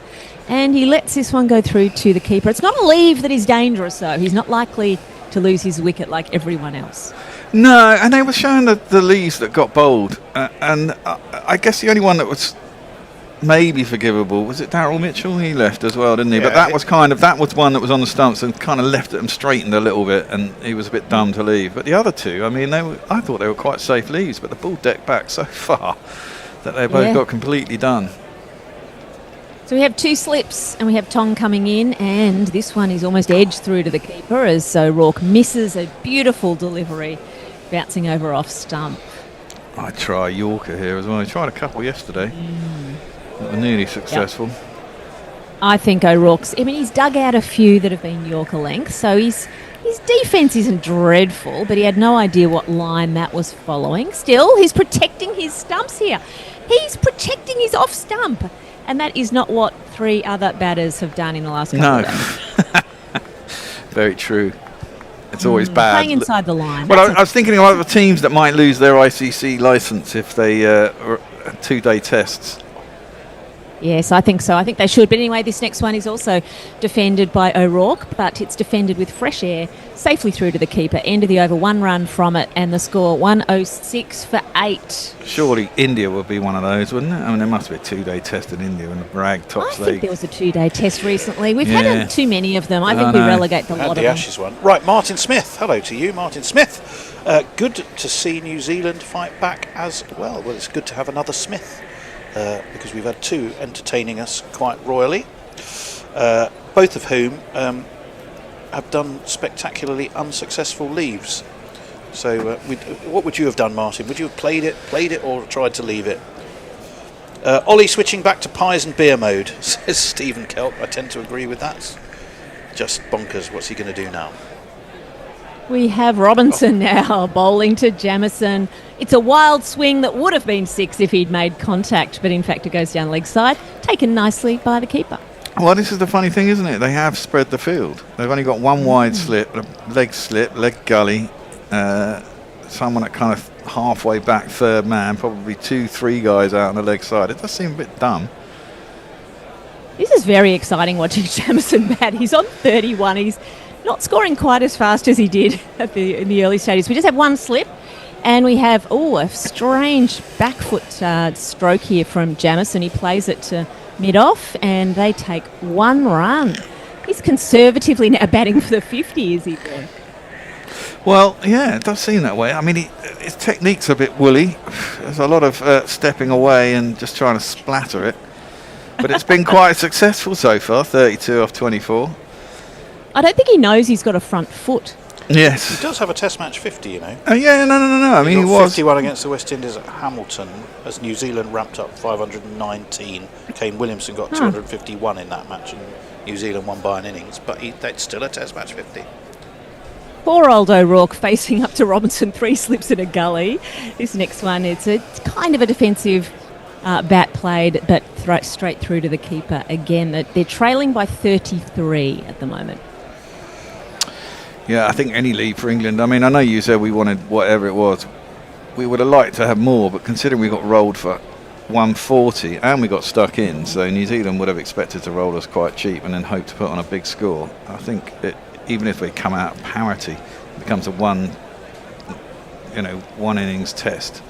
and he lets this one go through to the keeper. It's not a leave that is dangerous, though. He's not likely to lose his wicket like everyone else. No, and they were showing the leaves that got bowled, and I guess the only one that was maybe forgivable was it Daryl Mitchell. He left as well, didn't he? But that was one that was on the stumps and kind of left them straightened a little bit, and he was a bit dumb to leave. But the other 2, I mean, I thought they were quite safe leaves, but the ball decked back so far that they both got completely done. So we have 2 slips, and we have Tong coming in, and this one is almost edged through to the keeper as O'Rourke misses a beautiful delivery, bouncing over off stump. I try Yorker here as well. I tried a couple yesterday that were nearly successful. I think O'Rourke's... he's dug out a few that have been Yorker length, so his defence isn't dreadful, but he had no idea what line that was following. Still, he's protecting his stumps here. He's protecting his off stump, and that is not what 3 other batters have done in the last couple of days. Very true. It's always bad. Playing inside the line. Well, I was thinking of other teams that might lose their ICC licence if they 2-day tests. Yes, I think so. I think they should. But anyway, this next one is also defended by O'Rourke, but it's defended with fresh air, safely through to the keeper. End of the over, 1 run from it, and the score 106 for 8. Surely India would be one of those, wouldn't it? I mean, there must be a 2-day test in India and the rag tops I think there was a 2-day test recently. We've had too many of them. I think we relegate the lot of them. The Ashes one. Right, Martin Smith. Hello to you, Martin Smith. Good to see New Zealand fight back as well. Well, it's good to have another Smith. Because we've had 2 entertaining us quite royally, both of whom have done spectacularly unsuccessful leaves. So what would you have done, Martin? Would you have played it or tried to leave it? Ollie switching back to pies and beer mode, says Stephen Kelp. I tend to agree with that. Just bonkers. What's he going to do now? We have Robinson now bowling to Jamieson. It's a wild swing that would have been 6 if he'd made contact, but in fact it goes down leg side, taken nicely by the keeper. Well, this is the funny thing, isn't it? They have spread the field. They've only got one wide slip, leg gully, someone at kind of halfway back, third man, probably 2-3 guys out on the leg side. It does seem a bit dumb. This is very exciting watching Jamieson bat. He's on 31. He's not scoring quite as fast as he did in the early stages. We just have one slip, and we have a strange back foot stroke here from Jamieson. He plays it to mid-off, and they take 1 run. He's conservatively now batting for the 50, is he, Ben? Well, yeah, it does seem that way. I mean, his technique's a bit woolly. There's a lot of stepping away and just trying to splatter it. But it's been quite successful so far, 32 off 24. I don't think he knows he's got a front foot. Yes. He does have a Test match 50, you know. Yeah, no. I mean, he was 51 against the West Indies at Hamilton as New Zealand ramped up 519. Kane Williamson got 251 in that match, and New Zealand won by an innings. But that's still a Test match 50. Poor old O'Rourke facing up to Robinson, 3 slips in a gully. This next one, it's kind of a defensive bat played, but straight through to the keeper again. They're trailing by 33 at the moment. Yeah, I think any lead for England. I mean, I know you said we wanted whatever it was. We would have liked to have more, but considering we got rolled for 140 and we got stuck in, so New Zealand would have expected to roll us quite cheap and then hope to put on a big score. I think even if we come out parity, it becomes a one innings test.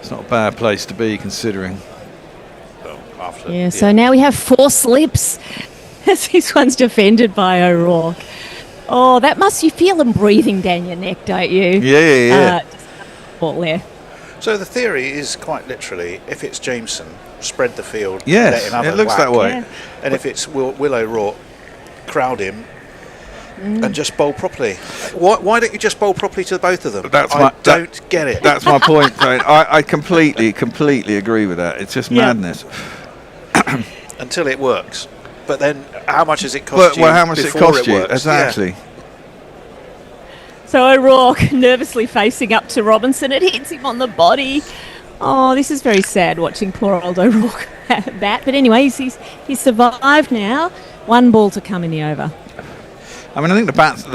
It's not a bad place to be considering. So now we have 4 slips as this one's defended by O'Rourke. Oh, you feel them breathing down your neck, don't you? Yeah. Ball there. So the theory is quite literally, if it's Jameson, spread the field. Yes, let him have it a looks whack. that way. Yeah. And if it's Will O'Rourke, crowd him and just bowl properly. Why don't you just bowl properly to both of them? I don't get it. That's my point. I completely agree with that. It's just madness. Until it works. But then, how much does it cost you? Well, how much does it cost you? Works? Exactly. Yeah. So O'Rourke nervously facing up to Robinson. It hits him on the body. Oh, this is very sad watching poor old O'Rourke bat. But anyway, he's survived now. 1 ball to come in the over. I mean, I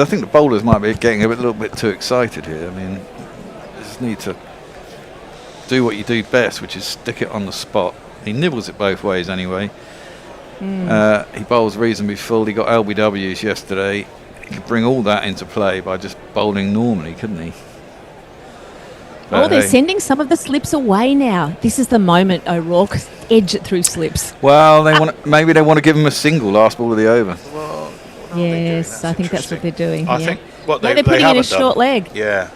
think the bowlers might be getting a little bit too excited here. I mean, you just need to do what you do best, which is stick it on the spot. He nibbles it both ways anyway. He bowls reasonably full. He got LBWs yesterday. He could bring all that into play by just bowling normally, couldn't he? But they're sending some of the slips away now. This is the moment O'Rourke edge it through slips. Well, maybe they want to give him a single last ball of the over. Well, yes, I think that's what they're doing. I think what they're putting in a short leg. Yeah.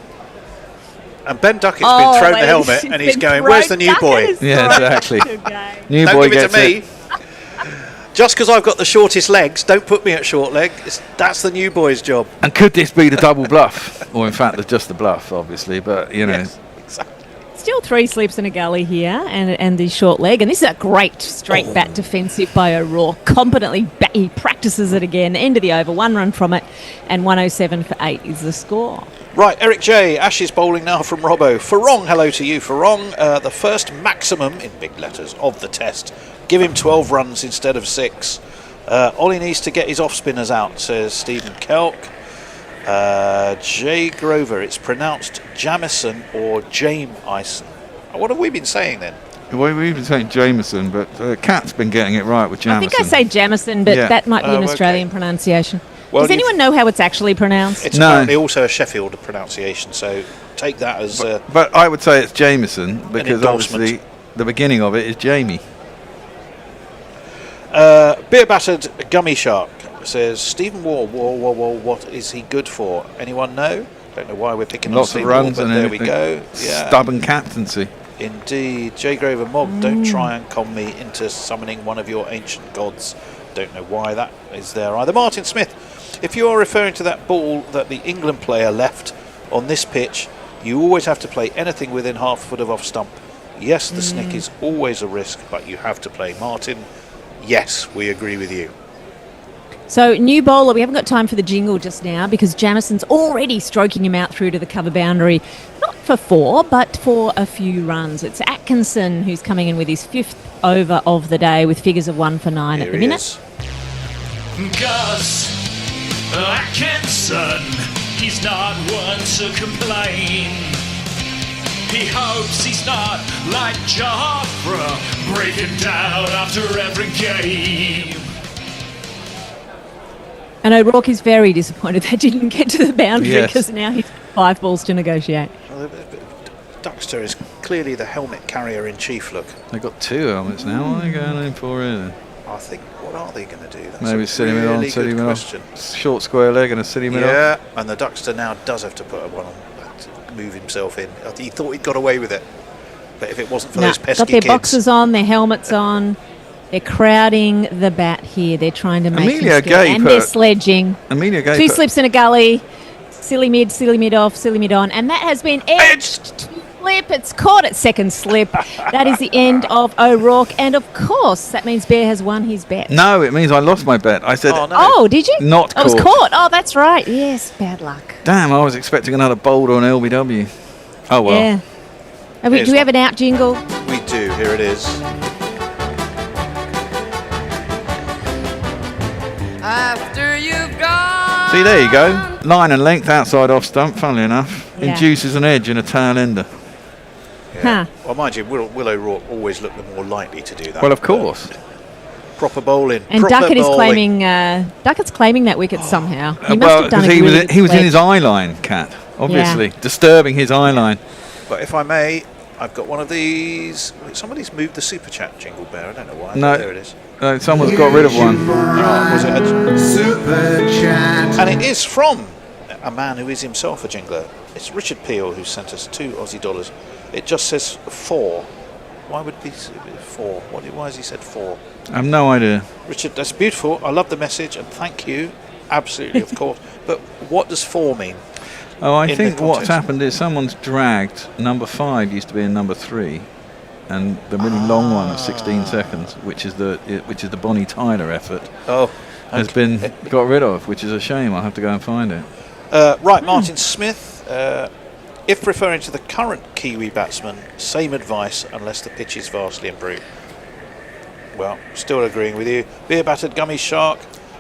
And Ben Duckett's been thrown the helmet, and he's going, "Where's the new boy?" Yeah, exactly. New don't boy give it gets to me. Just because I've got the shortest legs, don't put me at short leg. That's the new boy's job. And could this be the double bluff? Or in fact, just the bluff, obviously. But, Yes, exactly. Still 3 slips in a gully here and the short leg. And this is a great straight bat defensive by O'Rourke. Competently, he practices it again. End of the over, 1 run from it. And 107 for 8 is the score. Right, Eric J. Ashes bowling now from Robbo. Farong, hello to you, Farong. The first maximum, in big letters, of the test. Give him 12 runs instead of 6. Ollie needs to get his off-spinners out, says Stephen Kelk. Jay Grover, it's pronounced Jamison or Jameson. What have we been saying then? Well, we've been saying Jameson, but Kat's been getting it right with Jamison. I think I say Jamison, but that might be an Australian pronunciation. Well, does anyone know how it's actually pronounced? It's apparently also a Sheffield pronunciation, so take that as... But I would say it's Jameson, because obviously the beginning of it is Jamie. Beer battered gummy shark says Stephen Waugh, what is he good for? Anyone know? Don't know why we're picking lots on of runs, Waugh, but and there we go. Yeah. Stubborn captaincy. Indeed. J. Grover Mog, don't try and con me into summoning one of your ancient gods. Don't know why that is there either. Martin Smith, if you are referring to that ball that the England player left on this pitch, you always have to play anything within half foot of off stump. Yes, the snick is always a risk, but you have to play. Martin, yes, we agree with you. So, new bowler, we haven't got time for the jingle just now because Jamison's already stroking him out through to the cover boundary. Not for 4, but for a few runs. It's Atkinson who's coming in with his 5th over of the day with figures of 1 for 9 at the minute. Gus Atkinson, he's not one to complain. He hopes he's not like Jafra, breaking down after every game. And O'Rourke is very disappointed they didn't get to the boundary Yes. because now he's 5 balls to negotiate. Well, Duxter is clearly the helmet carrier in chief. Look, They've got 2 helmets now. What are they going in for here? I think, what are they going to do? That's Maybe a sit him in really on, sit good him in question. off. Short square leg and a sit him in off. Yeah, and the Duxter now does have to put one on to move himself in. He thought he'd got away with it, but if it wasn't for those pesky got their kids, boxes on, their helmets on. They're crowding the bat here. They're trying to make Amelia him scared. Gay And put- they're sledging. Amelia Gay 2 put- slips in a gully. Silly mid off, silly mid on. And that has been edged to slip. It's caught at second slip. That is the end of O'Rourke. And of course, that means Bear has won his bet. No, it means I lost my bet. I said, Oh, no. Oh, did you? Not I was caught. caught. Oh, that's right. Yes, bad luck. damn, I was expecting another boulder on LBW. Oh, well. Yeah. Here's Do we have one. an out jingle? we do. Here it is. After you've gone. See, there you go. Line and length outside off stump, funnily enough. Yeah. Induces an edge and a tail ender. Huh. Well, mind you, Will O'Rourke always looked the more likely to do that. Well, of course. Proper bowling. And proper Duckett is bowling. Duckett's claiming that wicket somehow. He must well, have done a because really he good was in leg. his eye line, Cat. Obviously. Disturbing his eye line. But if I may, I've got one of these. Somebody's moved the super chat jingle, Bear. I don't know why. No. There it is. Someone's got rid of one. Oh, was it Super chat. and it is from a man who is himself a jingler. It's Richard Peel who sent us 2 Aussie dollars. It just says 4. Why would it be 4? Why has he said 4? I have no idea. Richard, that's beautiful. I love the message and thank you. Absolutely, of course. But what does 4 mean? Oh, I In the think what's context. happened is someone's dragged number 5 used to be in number 3, and the really long one of 16 seconds, which is the Bonnie Tyler effort, Oh, has been got rid of, which is a shame. I'll have to go and find it. Right, Martin Smith. If referring to the current Kiwi batsman, same advice unless the pitch is vastly improved. Well, still agreeing with you. Beer battered gummy shark.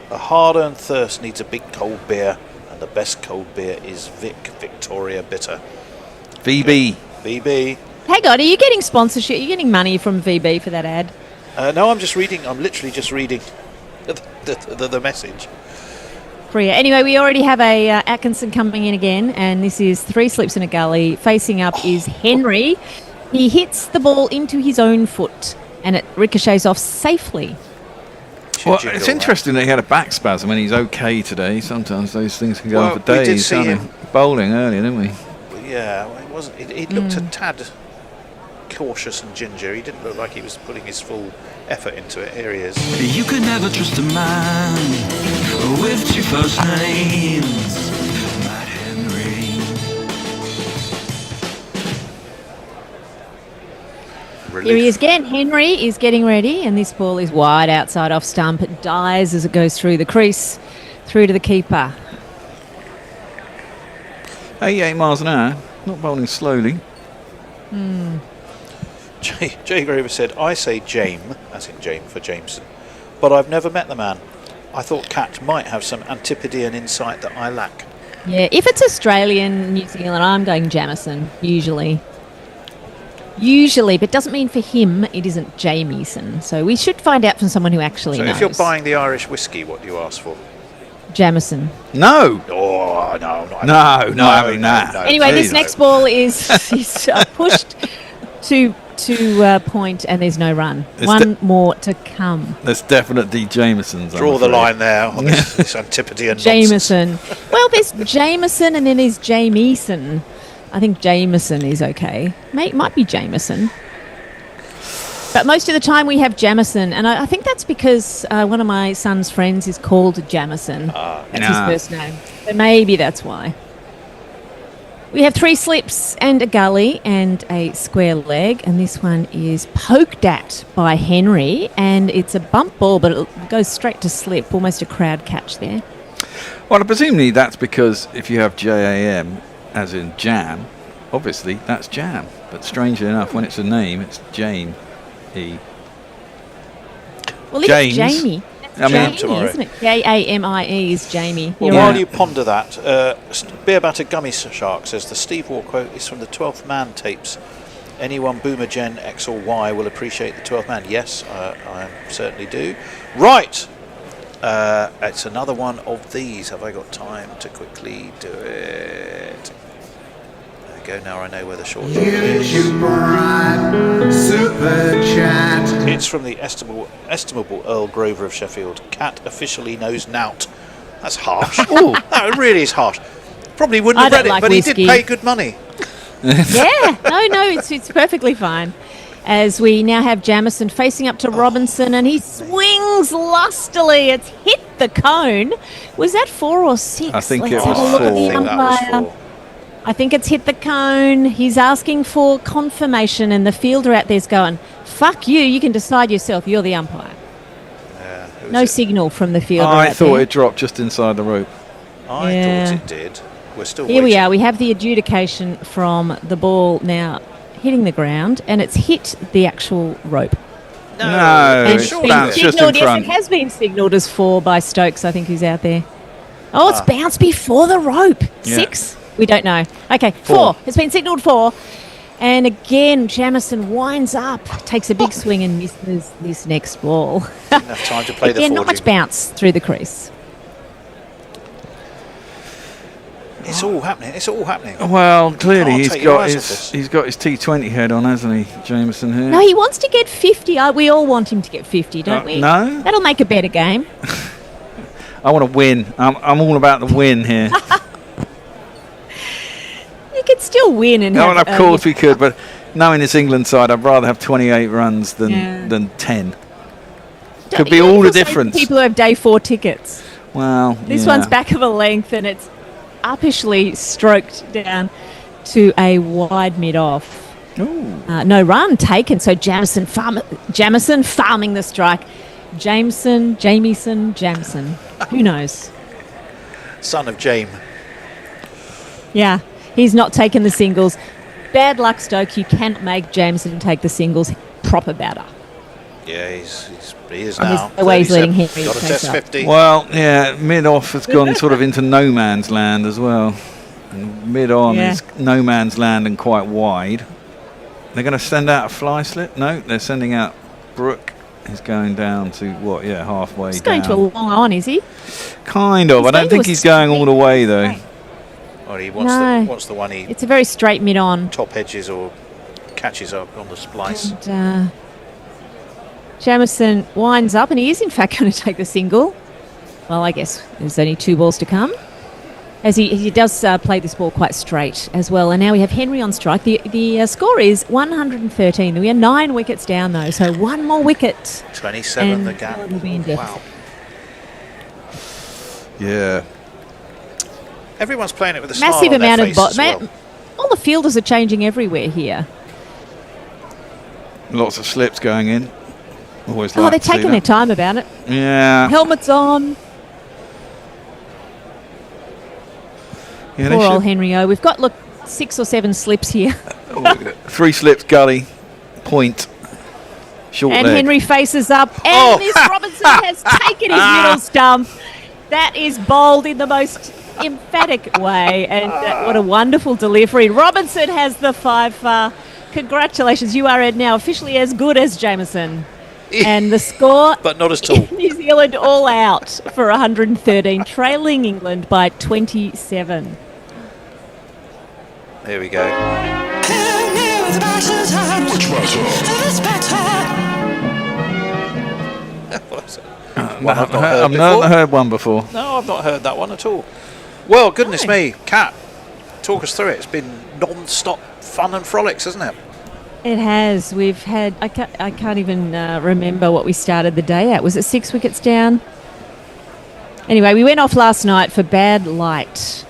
A hard-earned thirst needs a big cold beer, and the best cold beer is Victoria Bitter. VB. VB. Hang on, are you getting sponsorship? Are you getting money from VB for that ad? No, I'm just reading. I'm literally just reading the message. Priya. Anyway, we already have a Atkinson coming in again, and this is 3 slips in a gully. Facing up is Henry. He hits the ball into his own foot, and it ricochets off safely. Well, Jingle, it's right? interesting that he had a back spasm and he's okay today. Sometimes those things can go Well, on for we did days. see can't they? him- Bowling earlier, didn't we? Yeah, well, it wasn't. He looked a tad cautious and ginger. He didn't look like he was putting his full effort into it. Here he is. You can never trust a man with 2 first names. Matt Henry. Here he is again. Henry is getting ready, and this ball is wide outside off stump. It dies as it goes through the crease, through to the keeper. 88 miles an hour. Not bowling slowly. Jay Graver said, I say Jame, as in Jame for Jameson, but I've never met the man. I thought Cat might have some Antipodean insight that I lack. Yeah, if it's Australian, New Zealand, I'm going Jamison, usually. Usually, but doesn't mean for him it isn't Jamieson. So we should find out from someone who actually So knows. if you're buying the Irish whiskey, what do you ask for? Jamison. No! Oh, no, not No, having that. Anyway, this Jeez. next ball is pushed to point, and there's no run. It's One more to come. There's definitely Jameson's. Draw I'm the afraid. line there on this Antipodean nonsense. Jameson. Well, there's Jameson and then there's Jamieson. I think Jameson is okay. Might be Jameson. But most of the time we have Jamison, and I think that's because one of my son's friends is called Jamison. That's his first name. So maybe that's why. We have 3 slips and a gully and a square leg, and this one is poked at by Henry, and it's a bump ball, but it goes straight to slip, almost a crowd catch there. Well, presumably that's because if you have JAM, as in jam, obviously that's jam. But strangely enough, when it's a name, it's Jane E. Well, James. it's Jamie. I mean, Jamie, isn't it? Jamie is Jamie. Well, You're while right. you ponder that, Beer Batter Gummy Shark says the Steve Waugh quote is from the 12th Man tapes. Anyone Boomer Gen X or Y will appreciate the 12th Man. Yes, I certainly do. Right. It's another one of these. Have I got time to quickly do it? There we go. Now I know where the short drop is. Super chat. It's from the estimable Earl Grover of Sheffield. Cat officially knows nout. That's harsh. Oh, that really is harsh. Probably wouldn't have I read don't it, like but whiskey. he did pay good money. Yeah, no, it's perfectly fine. As we now have Jamison facing up to Robinson, and he swings lustily. It's hit the cone. Was that 4 or 6? I think Let's it have was a look at 4. the I think that was umpire. 4. I think it's hit the cone. He's asking for confirmation, and the fielder out there's going, "Fuck you! You can decide yourself. You're the umpire." Who No was it? signal from the fielder. I out thought there. it dropped just inside the rope. I Yeah. thought it did. We're still Here we waiting. are. We have the adjudication from the ball now hitting the ground, and it's hit the actual rope. No, And it's it's sure been bounced just in signalled. Yes, front. it has been signalled as 4 by Stokes. I think who's out there. Oh, it's Ah. bounced before the rope. Yeah. 6? We don't know. Okay, 4. It's been signalled 4. And again, Jamison winds up, takes a big swing and misses this next ball. Didn't have time to play the Again, not much forging. bounce through the crease. It's all happening. It's all happening. Well, clearly Can't he's take your got eyes his off this. he's got his T20 head on, hasn't he, Jameson here? No, he wants to get 50. We all want him to get 50, don't we? No, That'll make a better game. I want to win. I'm all about the win here. You could still win and No, have... of course we could, but knowing this England side, I'd rather have 28 runs than 10. Could be you all the feel sorry for difference. People who have day 4 tickets. Well, This yeah. one's back of a length, and it's uppishly stroked down to a wide mid-off. Ooh. No run taken, so Jamison farming the strike. Jamison. Who knows? Son of James. Yeah, he's not taken the singles. Bad luck, Stoke. You cannot make Jameson take the singles. Proper batter. Yeah, he is And now. this- the way he's letting 37. Henry Got a face test up. 50. Well, yeah, mid-off has gone sort of into no man's land as well. And mid-on Yeah. is no man's land and quite wide. They're going to send out a fly slip? No, they're sending out Brooke. He's going down to, what, halfway He's down. going to a long on, is he? Kind of. He's I don't going to think a he's going all the way, though. straight. Well, he wants, No. wants the one he It's a very straight mid-on. top edges or catches up on the splice. And, Jamison winds up, and he is in fact going to take the single. Well, I guess there's only 2 balls to come. As he does play this ball quite straight as well. And now we have Henry on strike. The score is 113. We are 9 wickets down, though, so 1 more wicket. 27 And the gap. it'll be in depth. Wow. Yeah. Everyone's playing it with a smile Massive on their amount of... face as well. All the fielders are changing everywhere here. Lots of slips going in. Always Oh, like they're to see taking their that. time about it. Yeah. Helmets on. Yeah, they Poor old should- Henry O. We've got, 6 or 7 slips here. 3 slips, gully, point, short And leg. Henry faces up, and Oh. Miss Robinson has taken his middle stump. That is bowled in the most emphatic way, and what a wonderful delivery. Robinson has the 5. Congratulations, you are now officially as good as Jameson. And the score, But not as tall. New Zealand all out for 113, trailing England by 27. Here we go. One I've not heard I've before. not heard one before. No, I've not heard that one at all. Well, goodness me, Kat, talk us through it. It's been non-stop fun and frolics, hasn't it? It has. We've had. I can't even remember what we started the day at. Was it 6 wickets down? Anyway, we went off last night for bad light.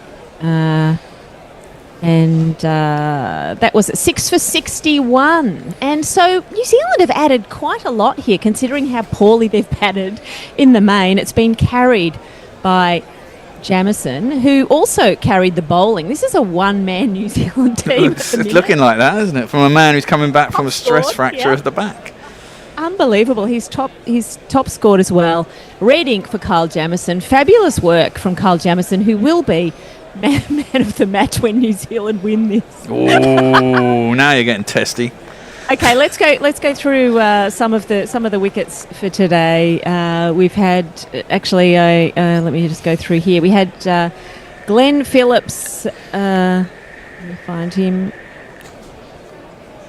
And that was at 6 for 61. And so New Zealand have added quite a lot here, considering how poorly they've batted in the main. It's been carried by Jamieson, who also carried the bowling. This is a one-man New Zealand team. It's looking like that, isn't it? From a man who's coming back from a stress fracture of the back. Unbelievable. He's top scored as well. Red ink for Kyle Jamieson. Fabulous work from Kyle Jamieson, who will be man of the match when New Zealand win this. Oh, now you're getting testy. Okay, let's go through some of the wickets for today. We've had let me just go through here. We had Glenn Phillips. Let me find him.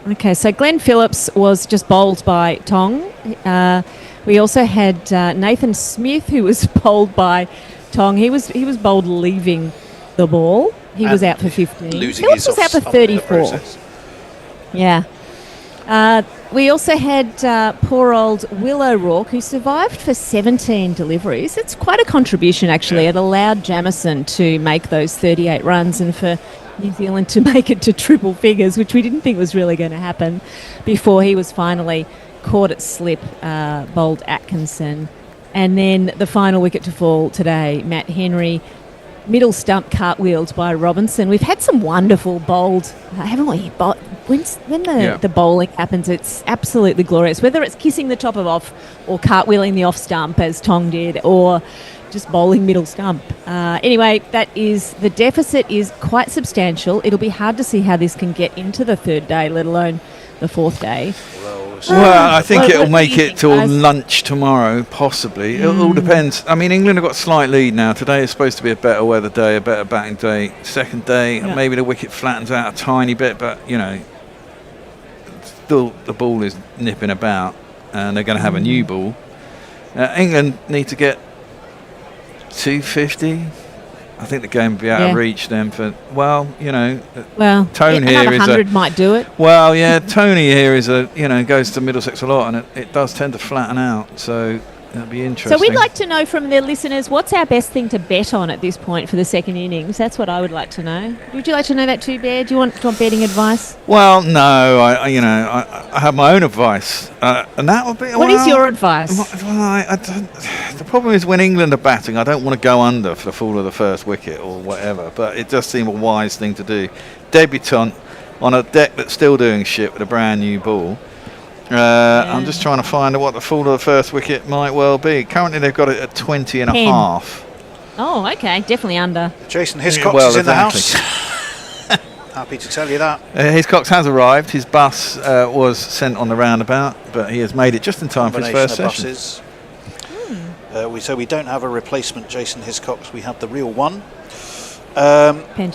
Okay, so Glenn Phillips was just bowled by Tong. We also had Nathan Smith, who was bowled by Tong. He was bowled leaving the ball. He was out for 15. Phillips was out for 34. Yeah. We also had poor old Will O'Rourke, who survived for 17 deliveries. It's quite a contribution, actually. It allowed Jamieson to make those 38 runs and for New Zealand to make it to triple figures, which we didn't think was really going to happen, before he was finally caught at slip, bowled Atkinson. And then the final wicket to fall today, Matt Henry, middle stump cartwheeled by Robinson. We've had some wonderful bowled, haven't we? When the bowling happens, it's absolutely glorious. Whether it's kissing the top of off or cartwheeling the off stump, as Tong did, or just bowling middle stump. Anyway, the deficit is quite substantial. It'll be hard to see how this can get into the third day, let alone the fourth day. Well, I think it'll make it till lunch tomorrow, possibly. It all depends. I mean, England have got a slight lead now. Today is supposed to be a better weather day, a better batting day. Second day, maybe the wicket flattens out a tiny bit, but, still the ball is nipping about, and they're going to have a new ball. England need to get 250. I think the game will be out of reach then for, Tone here is 100 might do it. Well, yeah, Tony here is goes to Middlesex a lot, and it does tend to flatten out, so it'll be interesting. So we'd like to know from the listeners, what's our best thing to bet on at this point for the second innings? That's what I would like to know. Would you like to know that too, Bear? Do you want betting advice? Well, no, I have my own advice, and that would be. What is your advice? The problem is when England are batting, I don't want to go under for the fall of the first wicket or whatever, but it does seem a wise thing to do. Debutant on a deck that's still doing shit with a brand new ball. I'm just trying to find what the fall of the first wicket might well be. Currently, they've got it at 20 and a half. Oh, okay, definitely under. Jason Hiscox is in the house. Happy to tell you that. Hiscox has arrived. His bus was sent on the roundabout, but he has made it just in time for his first session. So we don't have a replacement Jason Hiscox. We have the real one.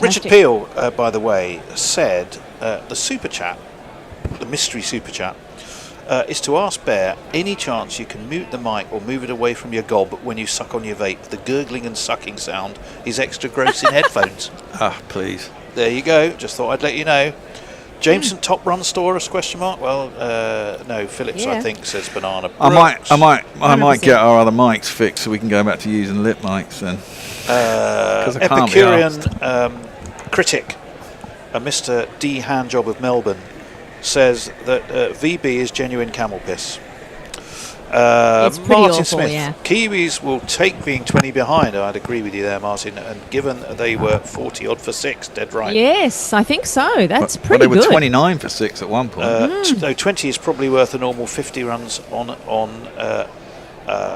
Richard Peel, by the way, said the super chat, the mystery super chat, is to ask Bear any chance you can mute the mic or move it away from your gob when you suck on your vape. The gurgling and sucking sound is extra gross in headphones. Please. There you go. Just thought I'd let you know. Jameson top run storers ? Well, no, Phillips I think says banana. Brooks. I might get our other mics fixed so we can go back to using lip mics then. Epicurean critic, a Mr. D Handjob of Melbourne, says that VB is genuine camel piss. It's pretty Martin awful, Smith, yeah. Kiwis will take being 20 behind. I'd agree with you there, Martin. And given they were 40 odd for 6, dead right. Yes, I think so. That's pretty good. They were good. 29 for 6 at one point. No, 20 is probably worth a normal 50 runs on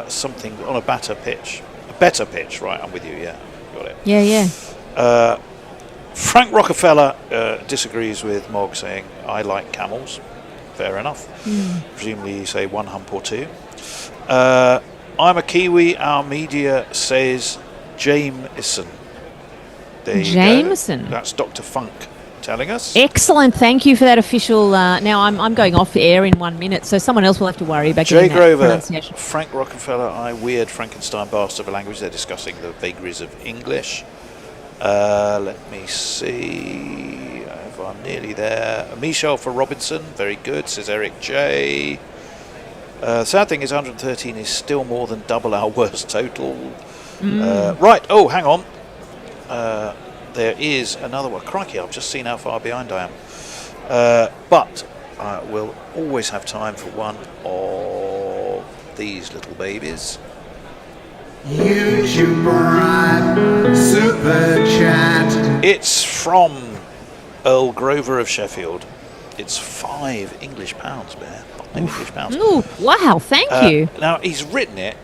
something on a better pitch. A better pitch, right? I'm with you. Yeah, got it. Yeah. Frank Rockefeller disagrees with Mog, saying, I like camels. Fair enough. Presumably you say one hump or two. I'm a Kiwi. Our media says Jameson. There you Jameson. go. That's Dr. Funk telling us. Excellent. Thank you for that official. Now I'm going off air in 1 minute, so someone else will have to worry about Jay getting Grover, that pronunciation. Frank Rockefeller, I weird Frankenstein bastard of a language. They're discussing the vagaries of English. Let me see if I'm nearly there. Michelle for Robinson, very good, says Eric J. Sad thing is 113 is still more than double our worst total. Right, hang on. there is another one. Crikey, I've just seen how far behind I am. But we'll always have time for one of these little babies. YouTuber Super Chat. It's from Earl Grover of Sheffield. It's £5 English, Bear. £5 English. Ooh, wow, thank you. Now, he's written it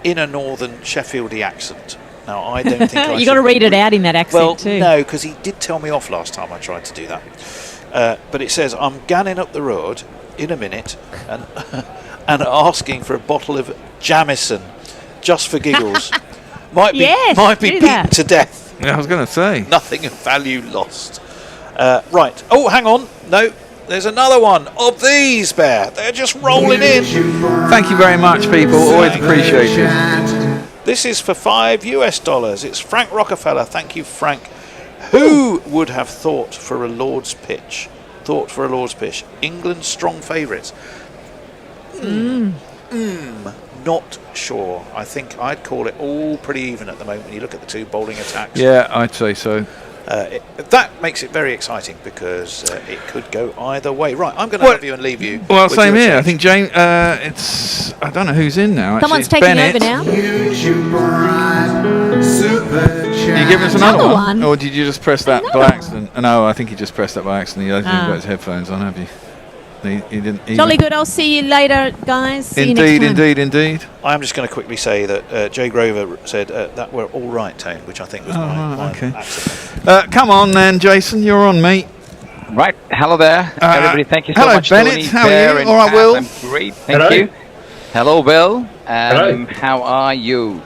in a northern Sheffieldy accent. Now, I don't think I you got to read it out in that accent too. No, because he did tell me off last time I tried to do that. But it says, I'm ganning up the road in a minute and and asking for a bottle of Jamison just for giggles. might be beaten to death. Yeah, I was going to say. Nothing of value lost. Right. Oh, hang on. No, there's another one of these, Bear. They're just rolling in. Thank you very much, people. Always appreciate it. This is for $5. It's Frank Rockefeller. Thank you, Frank. Who would have thought for a Lord's pitch? England's strong favourites. Not sure. I think I'd call it all pretty even at the moment when you look at the two bowling attacks. Yeah, I'd say so. That makes it very exciting because it could go either way. Right, I'm going to have you and leave you. Well, same here. I think James. It's. I don't know who's in now. Someone's actually. taking Bennett. over now. You give us another one, or did you just press that by accident? No, I think he just pressed that by accident. He hasn't got his headphones on, have you? He didn't. Jolly good. I'll see you later, guys. See you next time. Indeed. I'm just going to quickly say that Jay Grover said that we're all right tone, which I think was my okay. accent. Come on then, Jason. You're on, mate. Right. Hello there, everybody. Thank you so hello, much, Bennett. Tony. How are you? All right, Will. I'm great. Thank you. Hello, Will. Hello. How are you?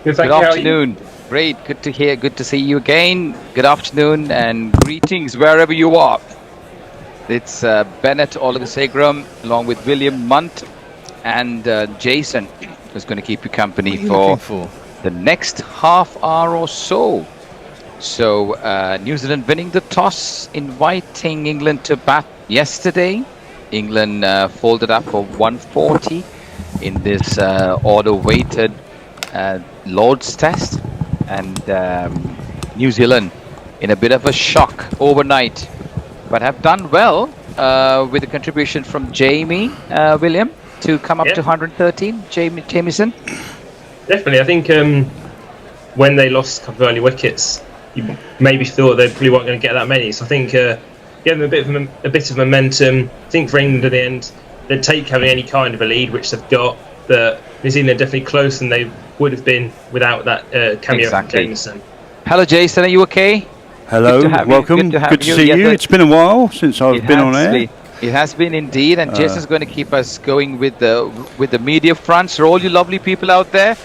Good afternoon. Great. Good to hear. Good to see you again. Good afternoon and greetings wherever you are. It's Bennett Olusegun along with William Munt and Jason who's going to keep you company for the next half hour or so. So New Zealand winning the toss, inviting England to bat yesterday. England folded up for 140 in this order-weighted Lord's Test, and New Zealand in a bit of a shock overnight, but have done well with the contribution from Jamie William to come up to 113. Jamieson. Definitely, I think when they lost a couple of early wickets, you maybe thought they probably weren't going to get that many. So I think gave them a bit of momentum. I think for England at the end, they'd take having any kind of a lead, which they've got. But New Zealand are definitely closer than they would have been without that cameo from Jameson. Hello, Jason. Are you okay? Hello, welcome. Good to see you. It's been a while since I've been on air. It has been indeed, and Jason's going to keep us going with the media front. So all you lovely people out there,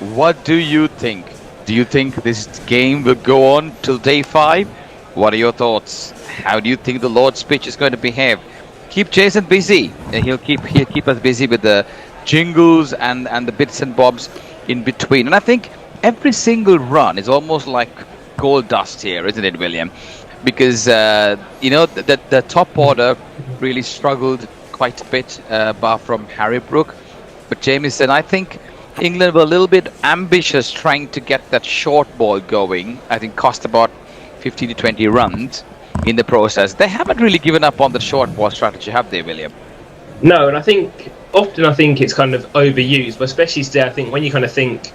what do you think? Do you think this game will go on till day 5? What are your thoughts? How do you think the Lord's pitch is going to behave? Keep Jason busy, and he'll keep us busy with the jingles and the bits and bobs in between. And I think every single run is almost like gold dust here, isn't it, William? Because the top order really struggled quite a bit, bar from Harry Brook. But Jamieson, I think England were a little bit ambitious trying to get that short ball going. I think cost about 15 to 20 runs in the process. They haven't really given up on the short ball strategy, have they, William? No, and I think it's kind of overused, but especially today, I think when you kind of think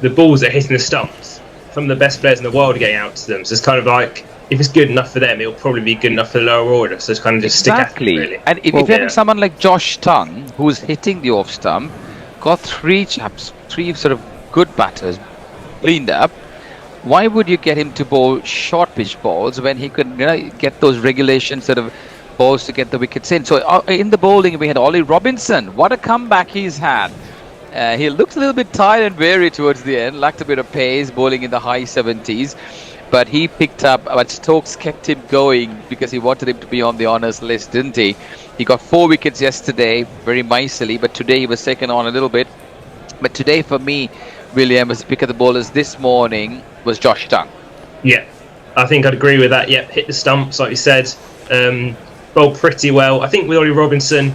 the balls that are hitting the stumps, some of the best players in the world are getting out to them. So it's kind of like, if it's good enough for them, it'll probably be good enough for the lower order. So it's kind of just stick at it, really. And if you have someone like Josh Tongue, who's hitting the off stump, got three sort of good batters cleaned up, why would you get him to bowl short pitch balls when he could get those regulation sort of balls to get the wickets in? So in the bowling, we had Ollie Robinson. What a comeback he's had. He looked a little bit tired and weary towards the end, lacked a bit of pace, bowling in the high 70s. But he picked up, but Stokes kept him going because he wanted him to be on the honours list, didn't he? He got 4 wickets yesterday, very micily, but today he was taken on a little bit. But today for me, William, as the pick of the bowlers this morning was Josh Tongue. Yeah, I think I'd agree with that. Yep, hit the stumps, like you said. Bowled pretty well. I think with Ollie Robinson,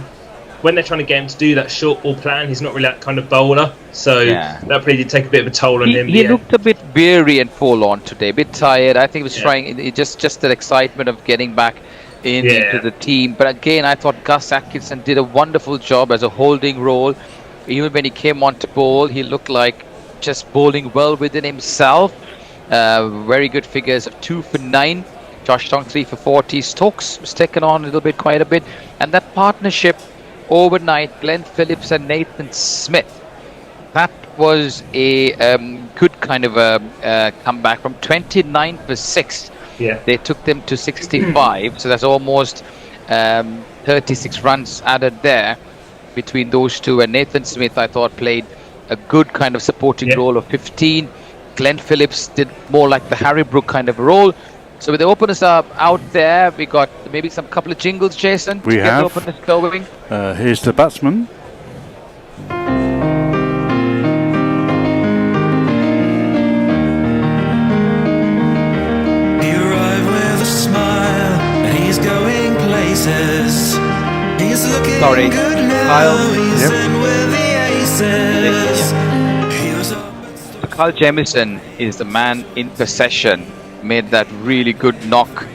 when they're trying to get him to do that short ball plan, he's not really that kind of bowler. So that probably did take a bit of a toll on him. He looked a bit weary and forlorn today, a bit tired. I think he was trying, just that excitement of getting back into the team. But again, I thought Gus Atkinson did a wonderful job as a holding role. Even when he came on to bowl, he looked like just bowling well within himself. Very good figures of 2 for 9. Josh Tong 3 for 40. Stokes was taken on quite a bit. And that partnership overnight, Glenn Phillips and Nathan Smith, that was a good kind of a comeback from 29 for 6. Yeah. They took them to 65. So that's almost 36 runs added there between those two. And Nathan Smith, I thought, played a good kind of supporting role of 15. Glenn Phillips did more like the Harry Brook kind of role. So with the openers out there, we got maybe some couple of jingles, Jason. We have. The openers going. Here's the batsman. He arrived with a smile, and he's going places. He's looking good now. He's in with the aces. Carl Jamieson is the man in possession. Made that really good knock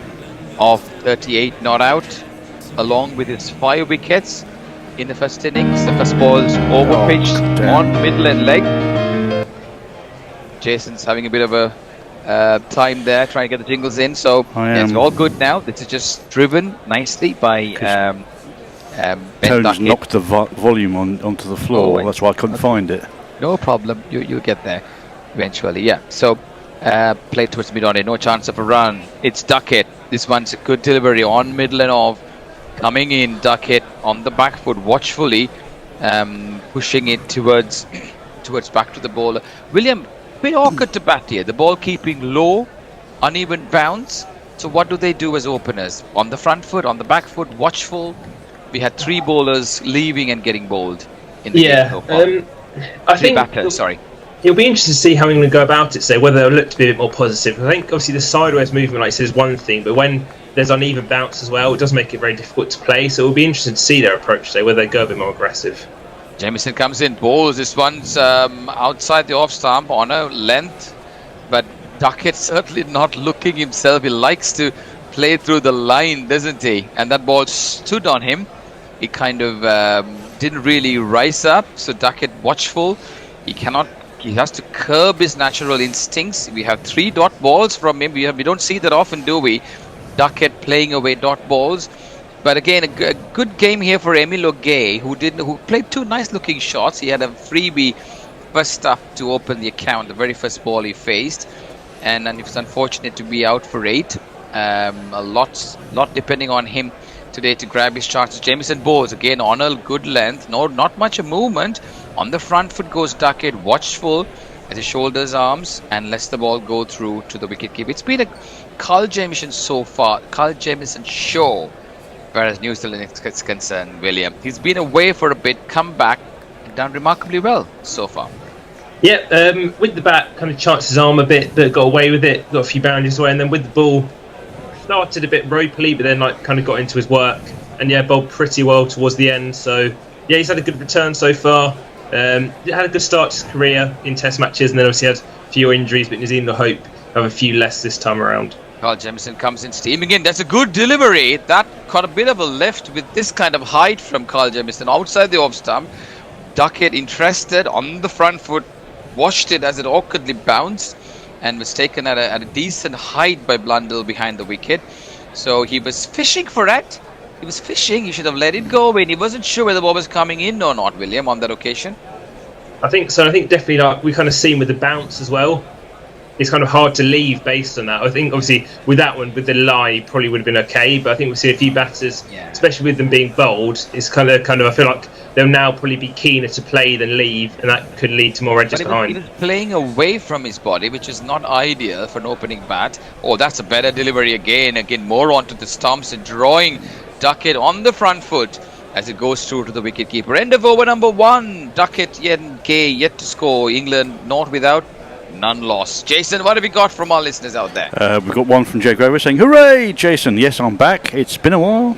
of 38 not out, along with his 5 wickets in the first innings. The first ball's over pitched on middle and leg. Jason's having a bit of a time there, trying to get the jingles in. So it's all good now. This is just driven nicely by Ben Tone's Duckett. knocked the volume onto the floor. That's why I couldn't find it. No problem. You'll get there eventually. Yeah. So played towards mid-on, no chance of a run. It's Duckett. This one's a good delivery on middle and off. Coming in, Duckett on the back foot, watchfully, pushing it towards back to the bowler. William, bit awkward to bat here. The ball keeping low, uneven bounce. So what do they do as openers? On the front foot, on the back foot, watchful. We had 3 bowlers leaving and getting bowled in the game so far. I think it'll be interesting to see how we're going to go about it, so whether they'll look to be a bit more positive. I think obviously the sideways movement, like I said, is one thing, but when there's uneven bounce as well, it does make it very difficult to play, so it'll be interesting to see their approach, so whether they go a bit more aggressive. Jamieson comes in, bowls. This one's outside the off stump on a length, but Duckett certainly not looking himself. He likes to play through the line, doesn't he? And that ball stood on him. He kind of didn't really rise up, so Duckett watchful. He has to curb his natural instincts. We have 3 dot balls from him. We don't see that often, do we? Duckett playing away dot balls. But again, a good game here for Emil O'Gay, who played 2 nice-looking shots. He had a freebie first up to open the account, the very first ball he faced, and he was unfortunate to be out for 8. A lot depending on him today to grab his chances. Jamieson bowls again on a good length. Not much of movement. On the front foot goes Duckett, watchful at his shoulders, arms, and lets the ball go through to the wicketkeeper. It's been a Carl Jamieson so far, Carl Jamieson show, whereas New Zealand is concerned, William. He's been away for a bit, come back, and done remarkably well so far. Yeah, with the bat, kind of chanced his arm a bit, but got away with it, got a few boundaries away, and then with the ball, started a bit ropely, but then kind of got into his work, and bowled pretty well towards the end. So he's had a good return so far. Had a good start to his career in Test matches, and then obviously had a few injuries, but New Zealand I hope have a few less this time around. Carl Jamieson comes in steaming in. That's a good delivery. That got a bit of a lift with this kind of height from Carl Jamieson outside the off stump. Duckett interested on the front foot, watched it as it awkwardly bounced, and was taken at a decent height by Blundell behind the wicket. So he was fishing for it. He was fishing. He should have let it go when he wasn't sure whether the ball was coming in or not, William, on that occasion. I think so. I think definitely we kind of seen with the bounce as well. It's kind of hard to leave based on that. I think obviously with that one, with the lie, probably would have been okay. But I think we'll see a few batters, especially with them being bowled. It's kind of. I feel like they'll now probably be keener to play than leave, and that could lead to more edges behind. He was playing away from his body, which is not ideal for an opening bat. Oh, that's a better delivery again. Again, more onto the stumps and drawing Duckett on the front foot as it goes through to the wicketkeeper. End of over number 1. Duckett yet to score. England not without, none lost. Jason, what have we got from our listeners out there? We've got one from Jay Grover saying, "Hooray, Jason! Yes, I'm back. It's been a while."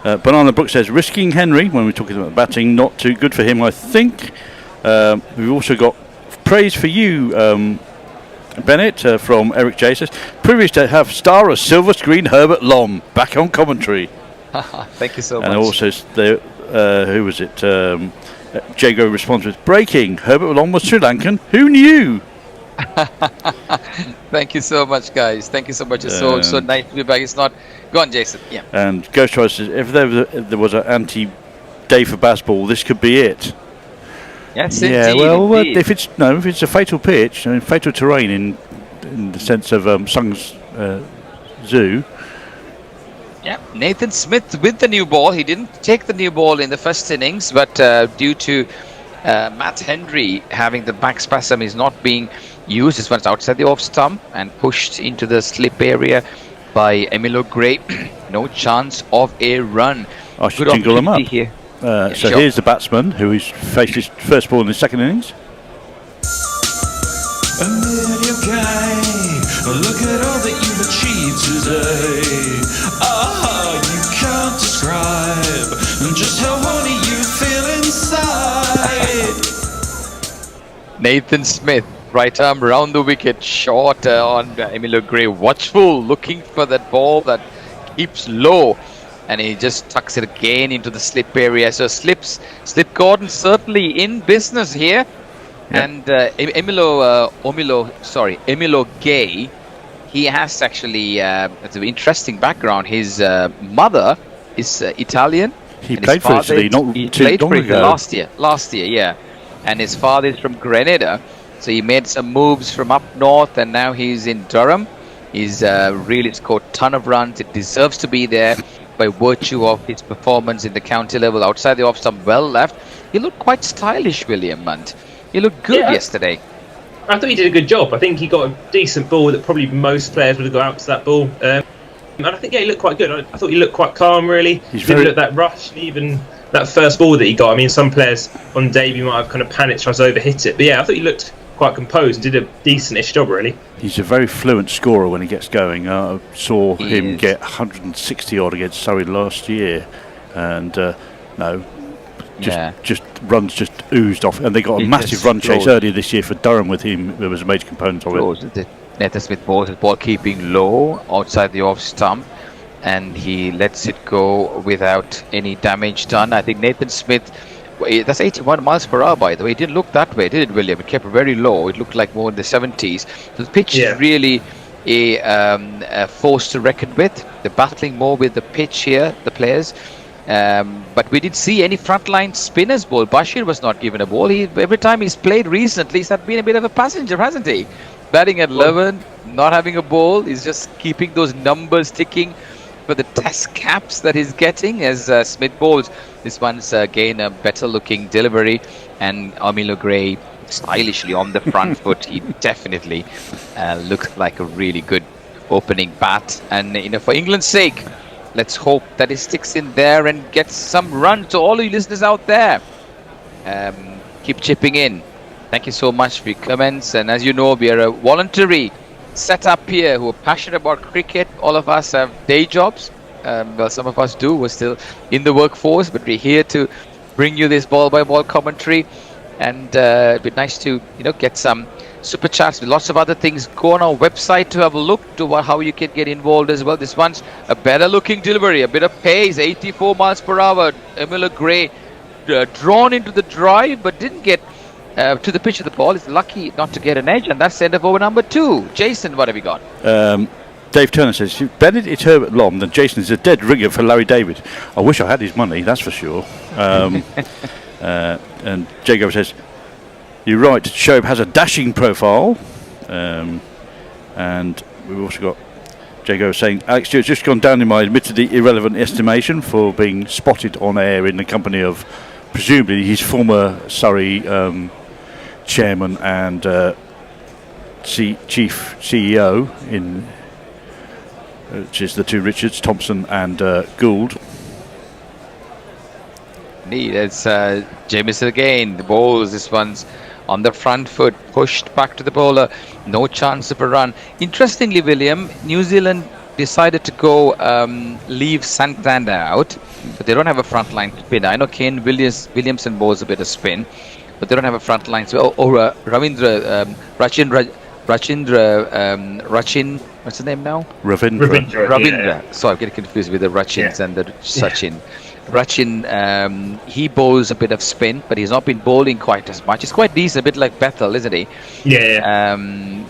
Banana Brook says, risking Henry, when we're talking about batting, not too good for him, I think. We've also got praise for you, Bennett, from Eric J. Says, privileged to have star of silver screen Herbert Lom back on commentary. Thank you so much. And also, who was it? Jago responds with, breaking, Herbert Lom was Sri Lankan. Who knew? Thank you so much, guys. Thank you so much. It's so nice to be back. It's not... Go on, Jason. Yeah. And Ghost Rider says, if there was an anti-day for baseball, this could be it. Yes, yeah, indeed, well, indeed. if it's a fatal pitch, I mean, fatal terrain in the sense of Sung's Zoo. Yeah, Nathan Smith with the new ball. He didn't take the new ball in the first innings, but due to Matt Henry having the back spasm, is not being used. This one's outside the off stump and pushed into the slip area by Emilio Gray. No chance of a run. I should jingle him up. Here. So here's the batsman who is faced his first ball in the second innings. Emilio Gray, look at all that you've achieved today. You can't describe just how horny you feel inside. Nathan Smith, right arm round the wicket, short on Emilio Gray, watchful, looking for that ball that keeps low, and he just tucks it again into the slip area. So Slip Gordon certainly in business here. Yep. And Emilio Gay, he has actually it's an interesting background. His mother is Italian. He played for Italy not too long ago. Last year, yeah. And his father is from Grenada, so he made some moves from up north, and now he's in Durham. He's really scored a ton of runs. It deserves to be there by virtue of his performance in the county level. Outside the off stump, well left. He looked quite stylish, William, and he looked good yesterday. I thought he did a good job. I think he got a decent ball that probably most players would have got out to that ball. And I think, he looked quite good. I thought he looked quite calm, really. He didn't look that rushed, even that first ball that he got. I mean, some players on debut might have kind of panicked, tries to overhit it. But yeah, I thought he looked quite composed and did a decent-ish job, really. He's a very fluent scorer when he gets going. I saw him get 160 odd against Surrey last year, and just runs just oozed off, and they got a massive run chase earlier this year for Durham with him. There was a major component of it. Nathan Smith balls his ball keeping low outside the off stump, and he lets it go without any damage done. I think Nathan Smith, that's 81 miles per hour, by the way. It didn't look that way, did it, William? It kept very low. It looked like more in the 70s. So the pitch is really a force to reckon with. They're battling more with the pitch here, the players. But we didn't see any frontline spinners bowl. Bashir was not given a ball. Every time he's played recently, he's been a bit of a passenger, hasn't he? Batting at 11, not having a ball. He's just keeping those numbers ticking for the test caps that he's getting as Smith bowls. This one's again a better looking delivery, and Emilio Gray stylishly on the front foot. He definitely looked like a really good opening bat, and for England's sake, let's hope that he sticks in there and gets some runs. To all you listeners out there, keep chipping in. Thank you so much for your comments. And as you know, we are a voluntary setup here who are passionate about cricket. All of us have day jobs. Well, some of us do. We're still in the workforce, but we're here to bring you this ball-by-ball commentary. And it'd be nice to get some super chats with lots of other things. Go on our website to have a look to how you can get involved as well. This one's a better looking delivery, a bit of pace, 84 miles per hour. Emilio Gray drawn into the drive, but didn't get to the pitch of the ball. He's lucky not to get an edge, and that's the end of over number 2. Jason, what have you got? Dave Turner says, if Bennett is Herbert Lom, then Jason is a dead ringer for Larry David. I wish I had his money, that's for sure. And Jago says, you're right, Shoaib has a dashing profile. And we've also got Jago saying, Alex Stewart's just gone down in my admittedly irrelevant estimation for being spotted on air in the company of presumably his former Surrey chairman and chief CEO, which is the two Richards, Thompson and Gould. Indeed, it's Jamieson again. The balls, this one's on the front foot, pushed back to the bowler. No chance of a run. Interestingly, William, New Zealand decided to go leave Santander out, but they don't have a frontline spinner. I know Kane Williamson bowls a bit of spin, but they don't have a frontline. So, Rachin, what's the name now? Ravindra. So I'm getting confused with the Rachins and the Sachin. Rachin, he bowls a bit of spin, but he's not been bowling quite as much. He's quite decent, a bit like Bethel, isn't he? Yeah.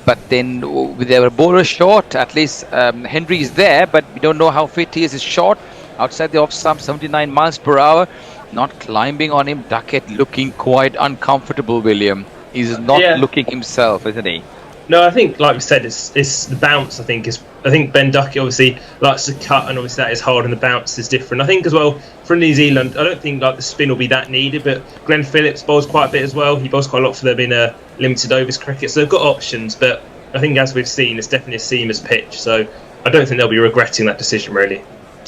But then with their bowler short, at least Henry is there, but we don't know how fit he is. He's short, outside the off stump, 79 miles per hour. Not climbing on him. Duckett looking quite uncomfortable, William. He's not looking himself, isn't he? No, I think, like we said, it's the bounce. I think Ben Duckett obviously likes to cut, and obviously that is hard, and the bounce is different. I think as well for New Zealand, I don't think like the spin will be that needed, but Glenn Phillips bowls quite a bit as well. He bowls quite a lot for them in a limited overs cricket, so they've got options. But I think as we've seen, it's definitely a seamer's pitch, so I don't think they'll be regretting that decision really.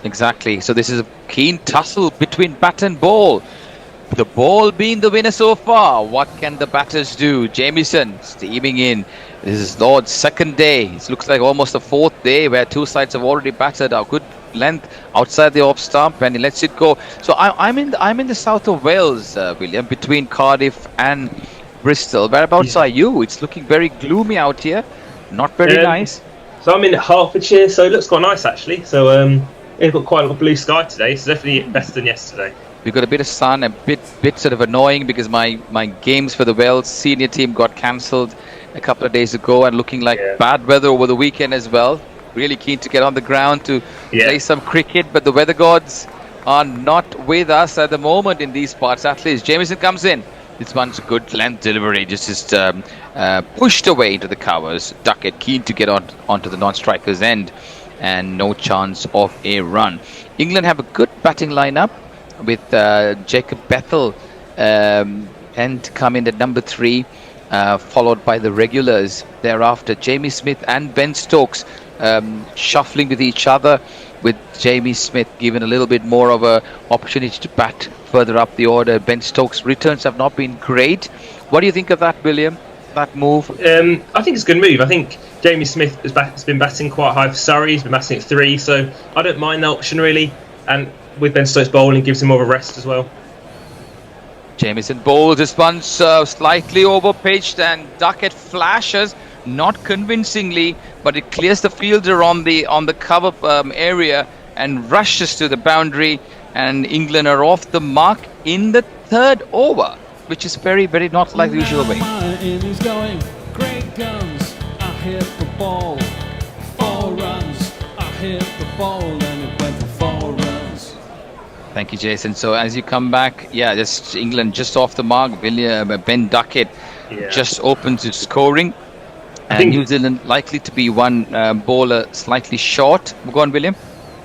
Exactly. So this is a keen tussle between bat and ball. The ball being the winner so far. What can the batters do? Jamieson steaming in. This is Lord's second day. It looks like almost the fourth day where two sides have already batted a good length outside the off stump, and he lets it go. So I'm in the south of Wales, William, between Cardiff and Bristol. Whereabouts are you? It's looking very gloomy out here. Not very nice. So I'm in Hertfordshire, so it looks quite nice actually. So we've got quite a lot of blue sky today, so definitely better than yesterday. We got a bit of sun, a bit sort of annoying because my games for the Wales senior team got cancelled a couple of days ago, and looking like bad weather over the weekend as well. Really keen to get on the ground to play some cricket, but the weather gods are not with us at the moment in these parts. At least Jamieson comes in. This one's a good length delivery, just pushed away into the covers. Duckett keen to get onto the non-striker's end, and no chance of a run. England have a good batting lineup with Jacob Bethel and come in at number 3, followed by the regulars thereafter. Jamie Smith and Ben Stokes shuffling with each other, with Jamie Smith given a little bit more of a opportunity to bat further up the order. Ben Stokes' returns have not been great. What do you think of that, William? That move? I think it's a good move. I think Jamie Smith has been batting quite high for Surrey. He's been batting at 3, so I don't mind that option really. And with Ben Stokes bowling, gives him more of a rest as well. Jamieson bowls this one slightly over pitched, and Duckett flashes, not convincingly, but it clears the fielder on the cover area and rushes to the boundary, and England are off the mark in the 3rd over, which is very, very not like the usual way. He's going great guns. I hit the ball 4 runs. I hit the ball and it went for 4 runs. Thank you, Jason. So as you come back, just England just off the mark. Ben Duckett just opens its scoring, and New Zealand likely to be one bowler slightly short. Go on, William.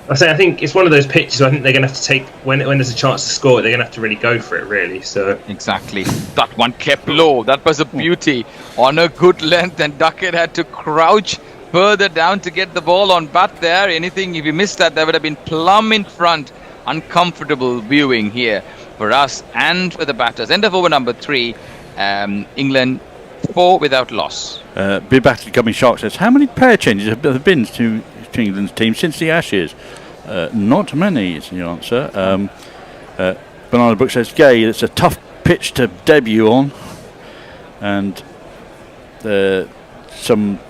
I think it's one of those pitches where I think they're going to have to take, when there's a chance to score, they're going to have to really go for it, really. So exactly. That one kept low. That was a beauty on a good length, and Duckett had to crouch further down to get the ball on bat there. If you missed that, would have been plumb in front. Uncomfortable viewing here for us and for the batters. End of over number 3. England 4 without loss. Big Battle Coming Shark says, how many player changes have there been to England's team since the Ashes? Not many is the answer. Banana Brook says, Gay, it's a tough pitch to debut on. And some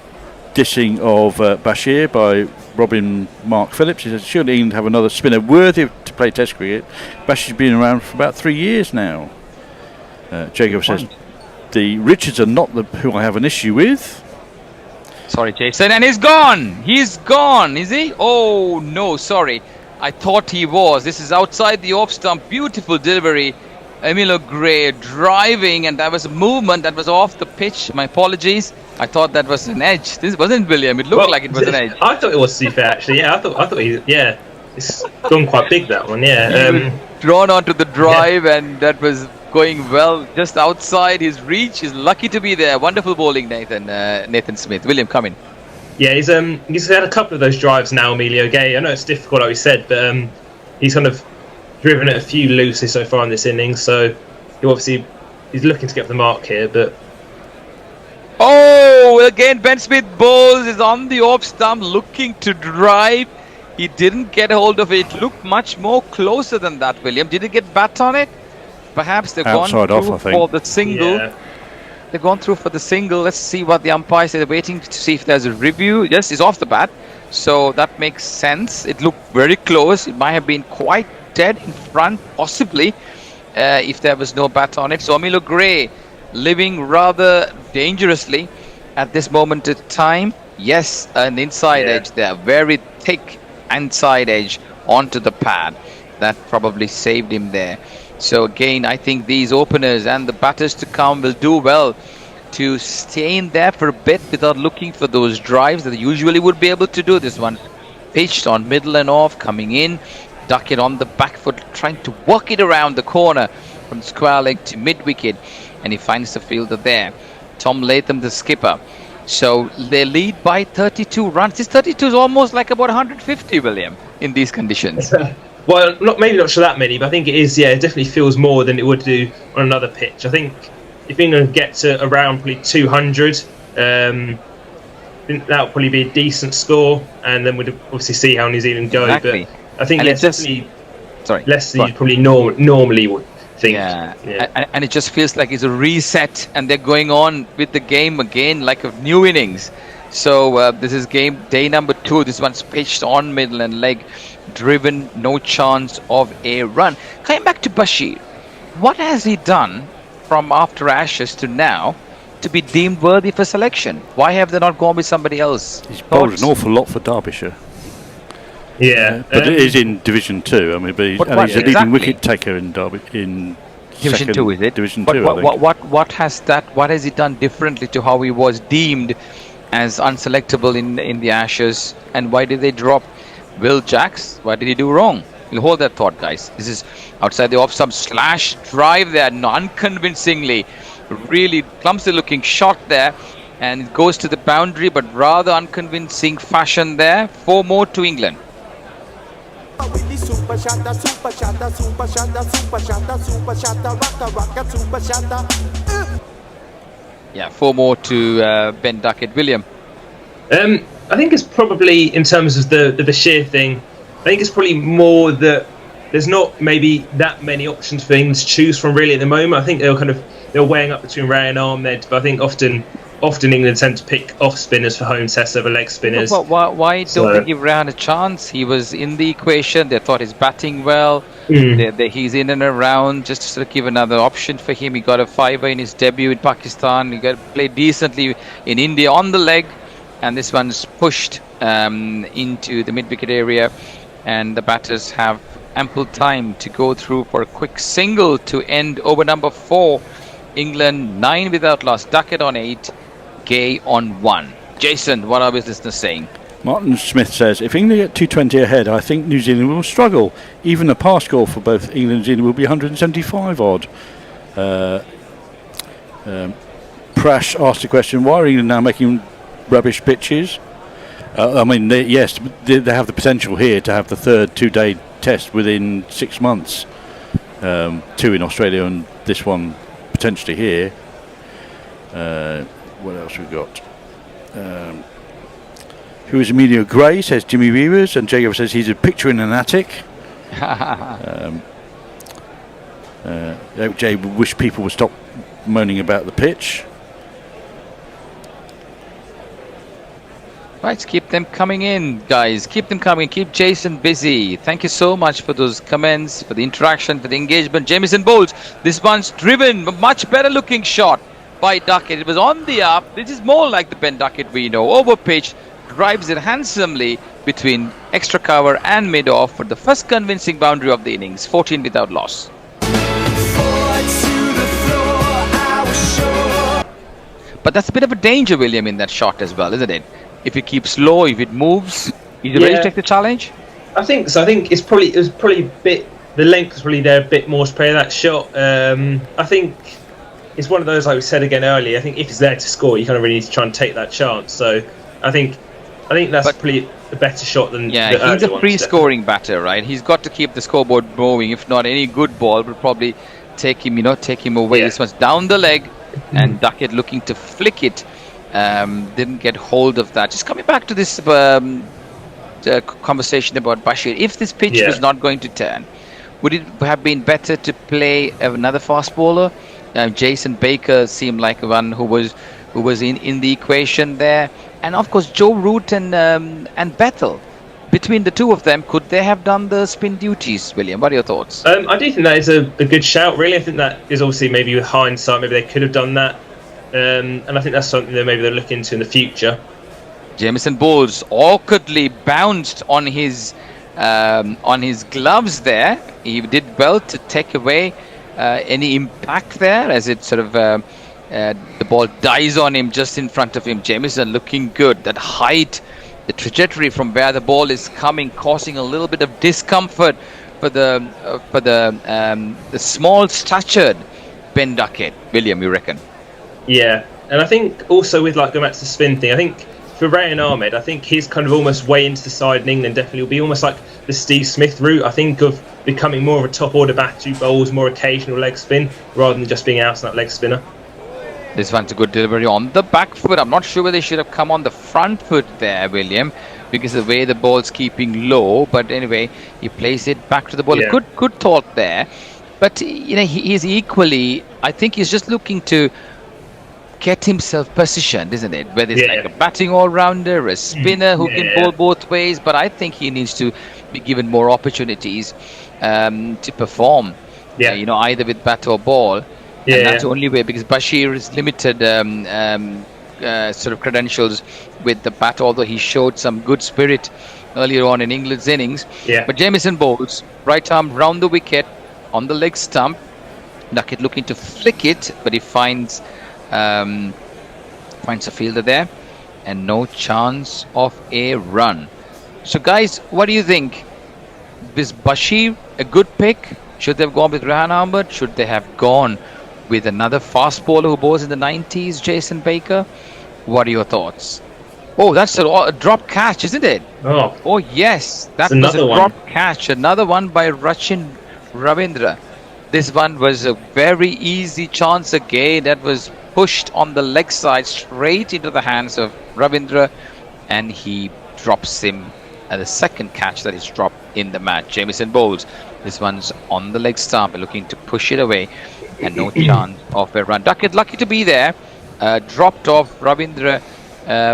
dissing of Bashir by Robin Mark Phillips. He says, surely England have another spinner worthy to play Test cricket. Bashir's been around for about 3 years now. Jacob says, the Richards are not who I have an issue with. Sorry, Jason, and he's gone. He's gone, is he? Oh no, sorry. I thought he was. This is outside the off stump. Beautiful delivery. Emilio Gray driving, and that was a movement that was off the pitch. My apologies. I thought that was an edge. This wasn't William. It looked like it was an edge. I thought it was, to be fair, actually. Yeah, I thought he. Yeah, it's gone quite big, that one. Yeah. Drawn onto the drive, and that was going well just outside his reach. He's lucky to be there. Wonderful bowling, Nathan Smith. William, come in. Yeah, he's had a couple of those drives now, Emilio Gay. I know it's difficult, like we said, but he's kind of driven it a few loosely so far in this innings. So he's looking to get the mark here, but. Oh, again. Ben Smith bowls, is on the off stump, looking to drive. He didn't get hold of it. It looked much more closer than that, William. Did he get bat on it? Perhaps they've Outside gone through off, I think. for the single. Yeah. They've gone through for the single. Let's see what the umpire said. They're waiting to see if there's a review. Yes, it's off the bat. So that makes sense. It looked very close. It might have been quite dead in front, possibly, if there was no bat on it. So Amilo Gray living rather dangerously at this moment in time. Yes, an inside edge there. Very thick inside edge onto the pad. That probably saved him there. So again, I think these openers and the batters to come will do well to stay in there for a bit without looking for those drives that they usually would be able to do. This one pitched on middle and off, coming in, duck it on the back foot, trying to work it around the corner from square leg to mid wicket, and he finds the fielder there. Tom Latham, the skipper. So they lead by 32 runs. This 32 is almost like about 150, William, in these conditions. Well, maybe not sure that many, but I think it is. Yeah, it definitely feels more than it would do on another pitch. I think if England get to around probably 200, I think that would probably be a decent score, and then we'd obviously see how New Zealand go. Exactly. But I think and it's definitely less than you probably normally would think. Yeah. And it just feels like it's a reset, and they're going on with the game again like a new innings. So this is game day number 2. This one's pitched on middle and leg, driven, no chance of a run. Coming back to Bashir, what has he done from after Ashes to now to be deemed worthy for selection? Why have they not gone with somebody else? He's bowled an awful lot for Derbyshire. Yeah, but it is in Division 2. I mean, but he's a leading wicket taker in Derby in Division 2, is it? Division But 2. I think. What has he done differently to how he was deemed as unselectable in the Ashes, and why did they drop Will Jacks? What did he do wrong? We'll hold that thought, guys. This is outside the off-stump, slash drive there, unconvincingly, really clumsy looking shot there, and it goes to the boundary, but rather unconvincing fashion there. 4 more to England. Yeah, 4 more to Ben Duckett. William? I think it's probably, in terms of the Bashir thing, I think it's probably more that there's not maybe that many options for England to choose from really at the moment. I think they're weighing up between Ray and Ahmed, but I think often England tend to pick off spinners for home tests over leg spinners. But why don't they give Ryan a chance? He was in the equation. They thought he's batting well. He's in and around. Just to sort of give another option for him. He got a 5-er in his debut in Pakistan. He got to play decently in India on the leg. And this one's pushed into the mid-wicket area. And the batters have ample time to go through for a quick single to end over number 4. England 9 without loss. Duckett on 8. Gay on 1. Jason, what are his listeners saying? Martin Smith says, if England get 220 ahead, I think New Zealand will struggle. Even the pass score for both England and New Zealand will be 175 odd. Prash asked the question, why are England now making rubbish pitches? I mean, they have the potential here to have the third 2-day test within 6 months. 2 in Australia and this one potentially here. What else we got? Who is Emilio Gray, says Jimmy Weavers, and Jacob says he's a picture in an attic. Jay would wish people would stop moaning about the pitch. Right, keep them coming in, guys. Keep them coming. Keep Jason busy. Thank you so much for those comments, for the interaction, for the engagement. Jamieson bowls. This one's driven. A much better looking shot by Duckett. It was on the up. This is more like the Ben Duckett we know. Over pitch. Drives it handsomely between extra cover and mid-off for the first convincing boundary of the innings. 14 without loss. But that's a bit of a danger, William, in that shot as well, isn't it? If it keeps low, if it moves, is it ready to take the challenge? I think so. I think it was probably a bit. The length was probably there a bit more to play that shot. I think it's one of those, like we said again earlier. I think if it's there to score, you kind of really need to try and take that chance. So I think that's probably a better shot than he's a free-scoring batter, right? He's got to keep the scoreboard moving. If not, any good ball will probably take him away. This one's down the leg, and Duckett looking to flick it didn't get hold of that. Just coming back to this conversation about Bashir, if this pitch was not going to turn, would it have been better to play another fast bowler? Jason Baker seemed like one who was in the equation there, and of course Joe Root and Bethel. Between the two of them, could they have done the spin duties, William? What are your thoughts? I do think that is a good shout, really. I think that is obviously maybe with hindsight, maybe they could have done that. And I think that's something that maybe they'll look into in the future. Jamison Bowles awkwardly bounced on his gloves there. He did well to take away any impact there, as it sort of the ball dies on him just in front of him. Jamison looking good. That height, the trajectory from where the ball is coming, causing a little bit of discomfort for the small statured Ben Duckett. William, you reckon? Yeah, and I think also with like going back to the spin thing, I think for Rayan Ahmed, I think his kind of almost way into the side in England definitely will be almost like the Steve Smith route. I think of becoming more of a top order batter who bowls more occasional leg spin rather than just being out on that leg spinner. This one's a good delivery on the back foot. I'm not sure whether they should have come on the front foot there, William, because the way the ball's keeping low. But anyway, he plays it back to the ball. Yeah. Good thought there. But he's equally, I think he's just looking to get himself positioned, isn't it? Whether it's like a batting all-rounder, a spinner who can bowl both ways, but I think he needs to be given more opportunities to perform, either with bat or ball. And that's the only way, because Bashir is limited sort of credentials with the bat, although he showed some good spirit earlier on in England's innings. But Jamison Bowles, right arm round the wicket on the leg stump. Duckett looking to flick it, but he finds a fielder there, and no chance of a run. So guys, what do you think? Is Bashir a good pick? Should they have gone with Rayan Ahmed? Should they have gone with another fast bowler who bowls in the 90s, Jason Baker? What are your thoughts? Oh, that's a drop catch, isn't it? Oh yes, that was a drop catch. Another one by Rachin Ravindra. This one was a very easy chance again. That was pushed on the leg side straight into the hands of Ravindra, and he drops him at the second catch that is dropped in the match. Jamison Bowles, this one's on the leg stump, looking to push it away, and no chance of a run. Duckett lucky to be there, dropped off Ravindra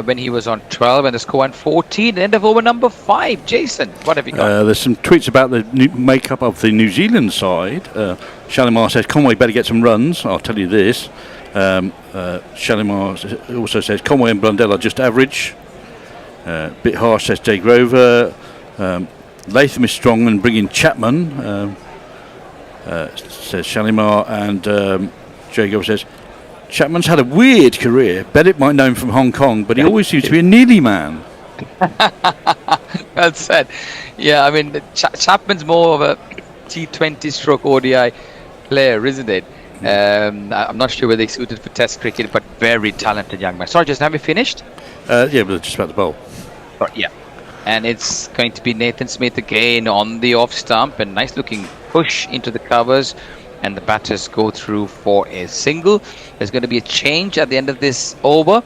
when he was on 12, and the score on 14. End of over number 5. Jason, what have you got? There's some tweets about the makeup of the New Zealand side. Shalimar says Conway better get some runs. I'll tell you this. Shalimar also says Conway and Blundell are just average. Bit harsh, says Jay Grover. Latham is strong and bringing Chapman, says Shalimar, and Jay Grover says Chapman's had a weird career. Bennett might know him from Hong Kong, but he always seems to be a nearly man. Well said. Yeah, I mean Chapman's more of a T20 stroke ODI player, isn't it? I'm not sure whether he's suited for Test cricket, but very talented young man. Sorry, Jason, have you finished? Yeah, but just about the bowl. Yeah. And it's going to be Nathan Smith again on the off stump, and nice looking push into the covers, and the batters go through for a single. There's going to be a change at the end of this over.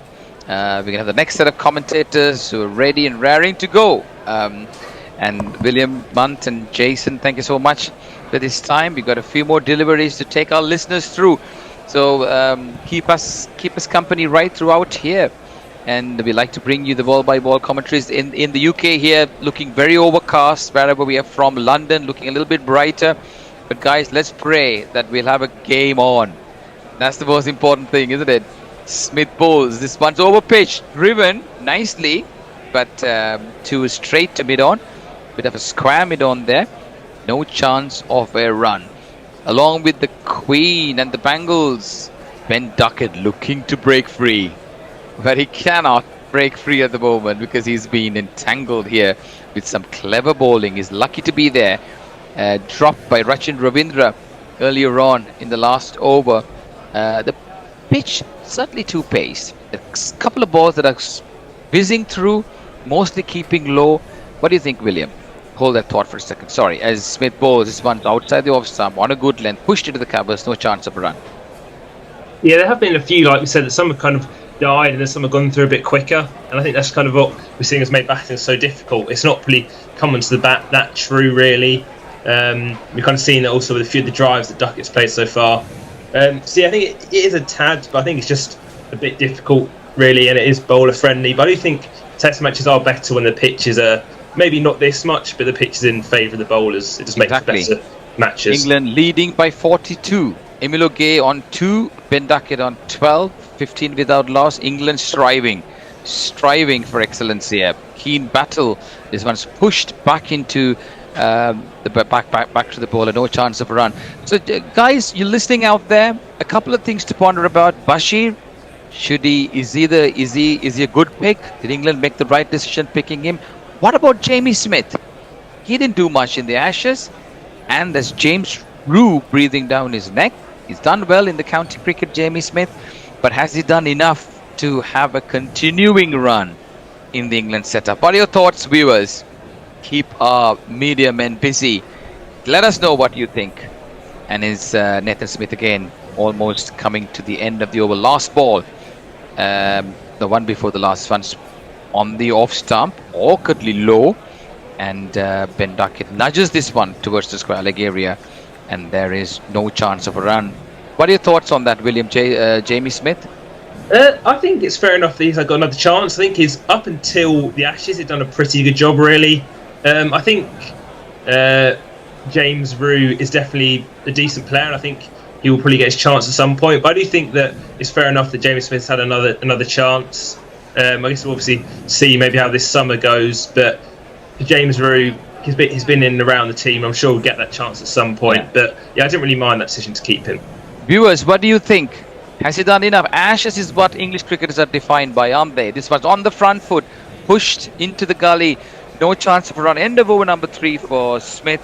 We're going to have the next set of commentators who are ready and raring to go. And William, Munt and Jason, thank you so much for this time. We've got a few more deliveries to take our listeners through. So keep us company right throughout here. And we like to bring you the ball-by-ball commentaries in the UK here, looking very overcast wherever we are from. London looking a little bit brighter. But guys, let's pray that we'll have a game on. That's the most important thing, isn't it? Smith bowls. This one's over pitch, driven nicely, but too straight to mid-on. Bit of a square mid-on there. No chance of a run. Along with the Queen and the Bangles, Ben Duckett looking to break free. But he cannot break free at the moment because he's been entangled here with some clever bowling. He's lucky to be there. Dropped by Rachin Ravindra earlier on in the last over. The pitch certainly too paced. A couple of balls that are whizzing through, mostly keeping low. What do you think, William? Hold that thought for a second. Sorry, as Smith bowls, this one's outside the off stump on a good length, pushed into the covers, no chance of a run. Yeah, there have been a few, like we said, that some have kind of died and then some have gone through a bit quicker. And I think that's kind of what we're seeing has made batting so difficult. It's not really coming to the bat that true, really. We've kind of seen that also with a few of the drives that Duckett's played so far. So yeah, I think it is a tad, but I think it's just a bit difficult, really, and it is bowler friendly. But I do think Test matches are better when the pitches are maybe not this much, but the pitch is in favour of the bowlers. It just makes better matches. England leading by 42. Emilio Gay on 2, Ben Duckett on 12, 15 without loss. England striving for excellence here. Keen battle. This one's pushed back into the back to the bowler. No chance of a run. So guys, you're listening out there. A couple of things to ponder about. Bashir, is he a good pick? Did England make the right decision picking him? What about Jamie Smith? He didn't do much in the Ashes, and there's James Rue breathing down his neck. He's done well in the county cricket, Jamie Smith, but has he done enough to have a continuing run in the England setup? What are your thoughts, viewers? Keep our media men busy. Let us know what you think. And is Nathan Smith again almost coming to the end of the over? Last ball, the one before the last one's on the off stump, awkwardly low, and Ben Duckett nudges this one towards the square leg area, and there is no chance of a run. What are your thoughts on that, William? Jamie Smith? I think it's fair enough that he's got another chance. I think he's up until the Ashes, he's done a pretty good job, really. I think James Rue is definitely a decent player, and I think he will probably get his chance at some point. But I do think that it's fair enough that Jamie Smith's had another chance. I guess we'll obviously see maybe how this summer goes, but James Rue, he's been in and around the team. I'm sure we'll get that chance at some point. Yeah. But yeah, I didn't really mind that decision to keep him. Viewers, what do you think? Has he done enough? Ashes is what English cricketers are defined by, aren't they? This was on the front foot, pushed into the gully, no chance of a run. End of over number 3 for Smith.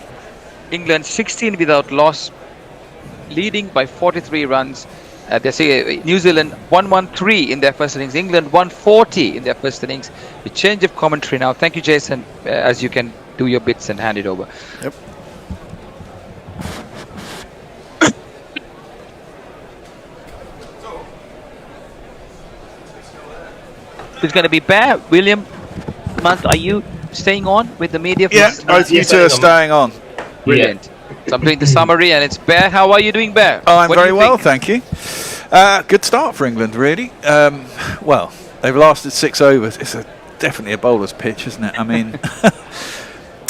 England 16 without loss, leading by 43 runs. They say New Zealand 113 in their first innings, England 140 in their first innings. A change of commentary now. Thank you, Jason, as you can do your bits and hand it over. Yep. Who's going to be Bear? William, Month, are you staying on with the media? Yeah, both you two are staying on. Brilliant. So I'm doing the summary, and it's Bear. How are you doing, Bear? I'm very well, thank you. Good start for England, really. Well, they've lasted 6 overs. It's definitely a bowler's pitch, isn't it? I mean,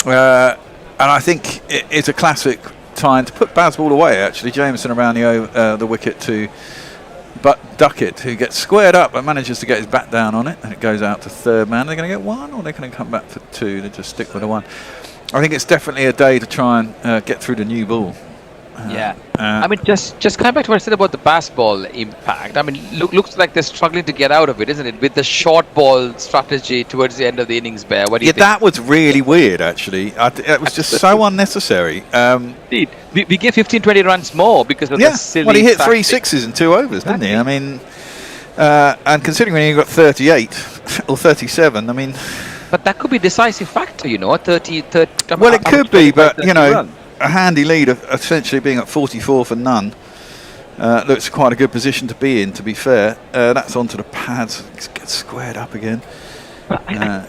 and I think it's a classic time to put Bazball away, actually. Jameson around the wicket to Duckett, who gets squared up but manages to get his bat down on it, and it goes out to third man. They're going to get 1, or they're going to come back for 2. They just stick with the 1. I think it's definitely a day to try and get through the new ball. I mean, just coming back to what I said about the Bazball impact. I mean, looks like they're struggling to get out of it, isn't it? With the short ball strategy towards the end of the innings, Bear. What do you think? That was really weird, actually. It was just so unnecessary. Indeed. We gave 15-20 runs more because of the silly well, he hit 3 sixes in 2 overs, didn't he? I mean, and considering when he got 38 or 37, I mean... But that could be a decisive factor, you know, 30 well, it could be, but, you know, a handy lead of essentially being at 44 for none looks quite a good position to be in, to be fair. That's onto the pads. Gets squared up again.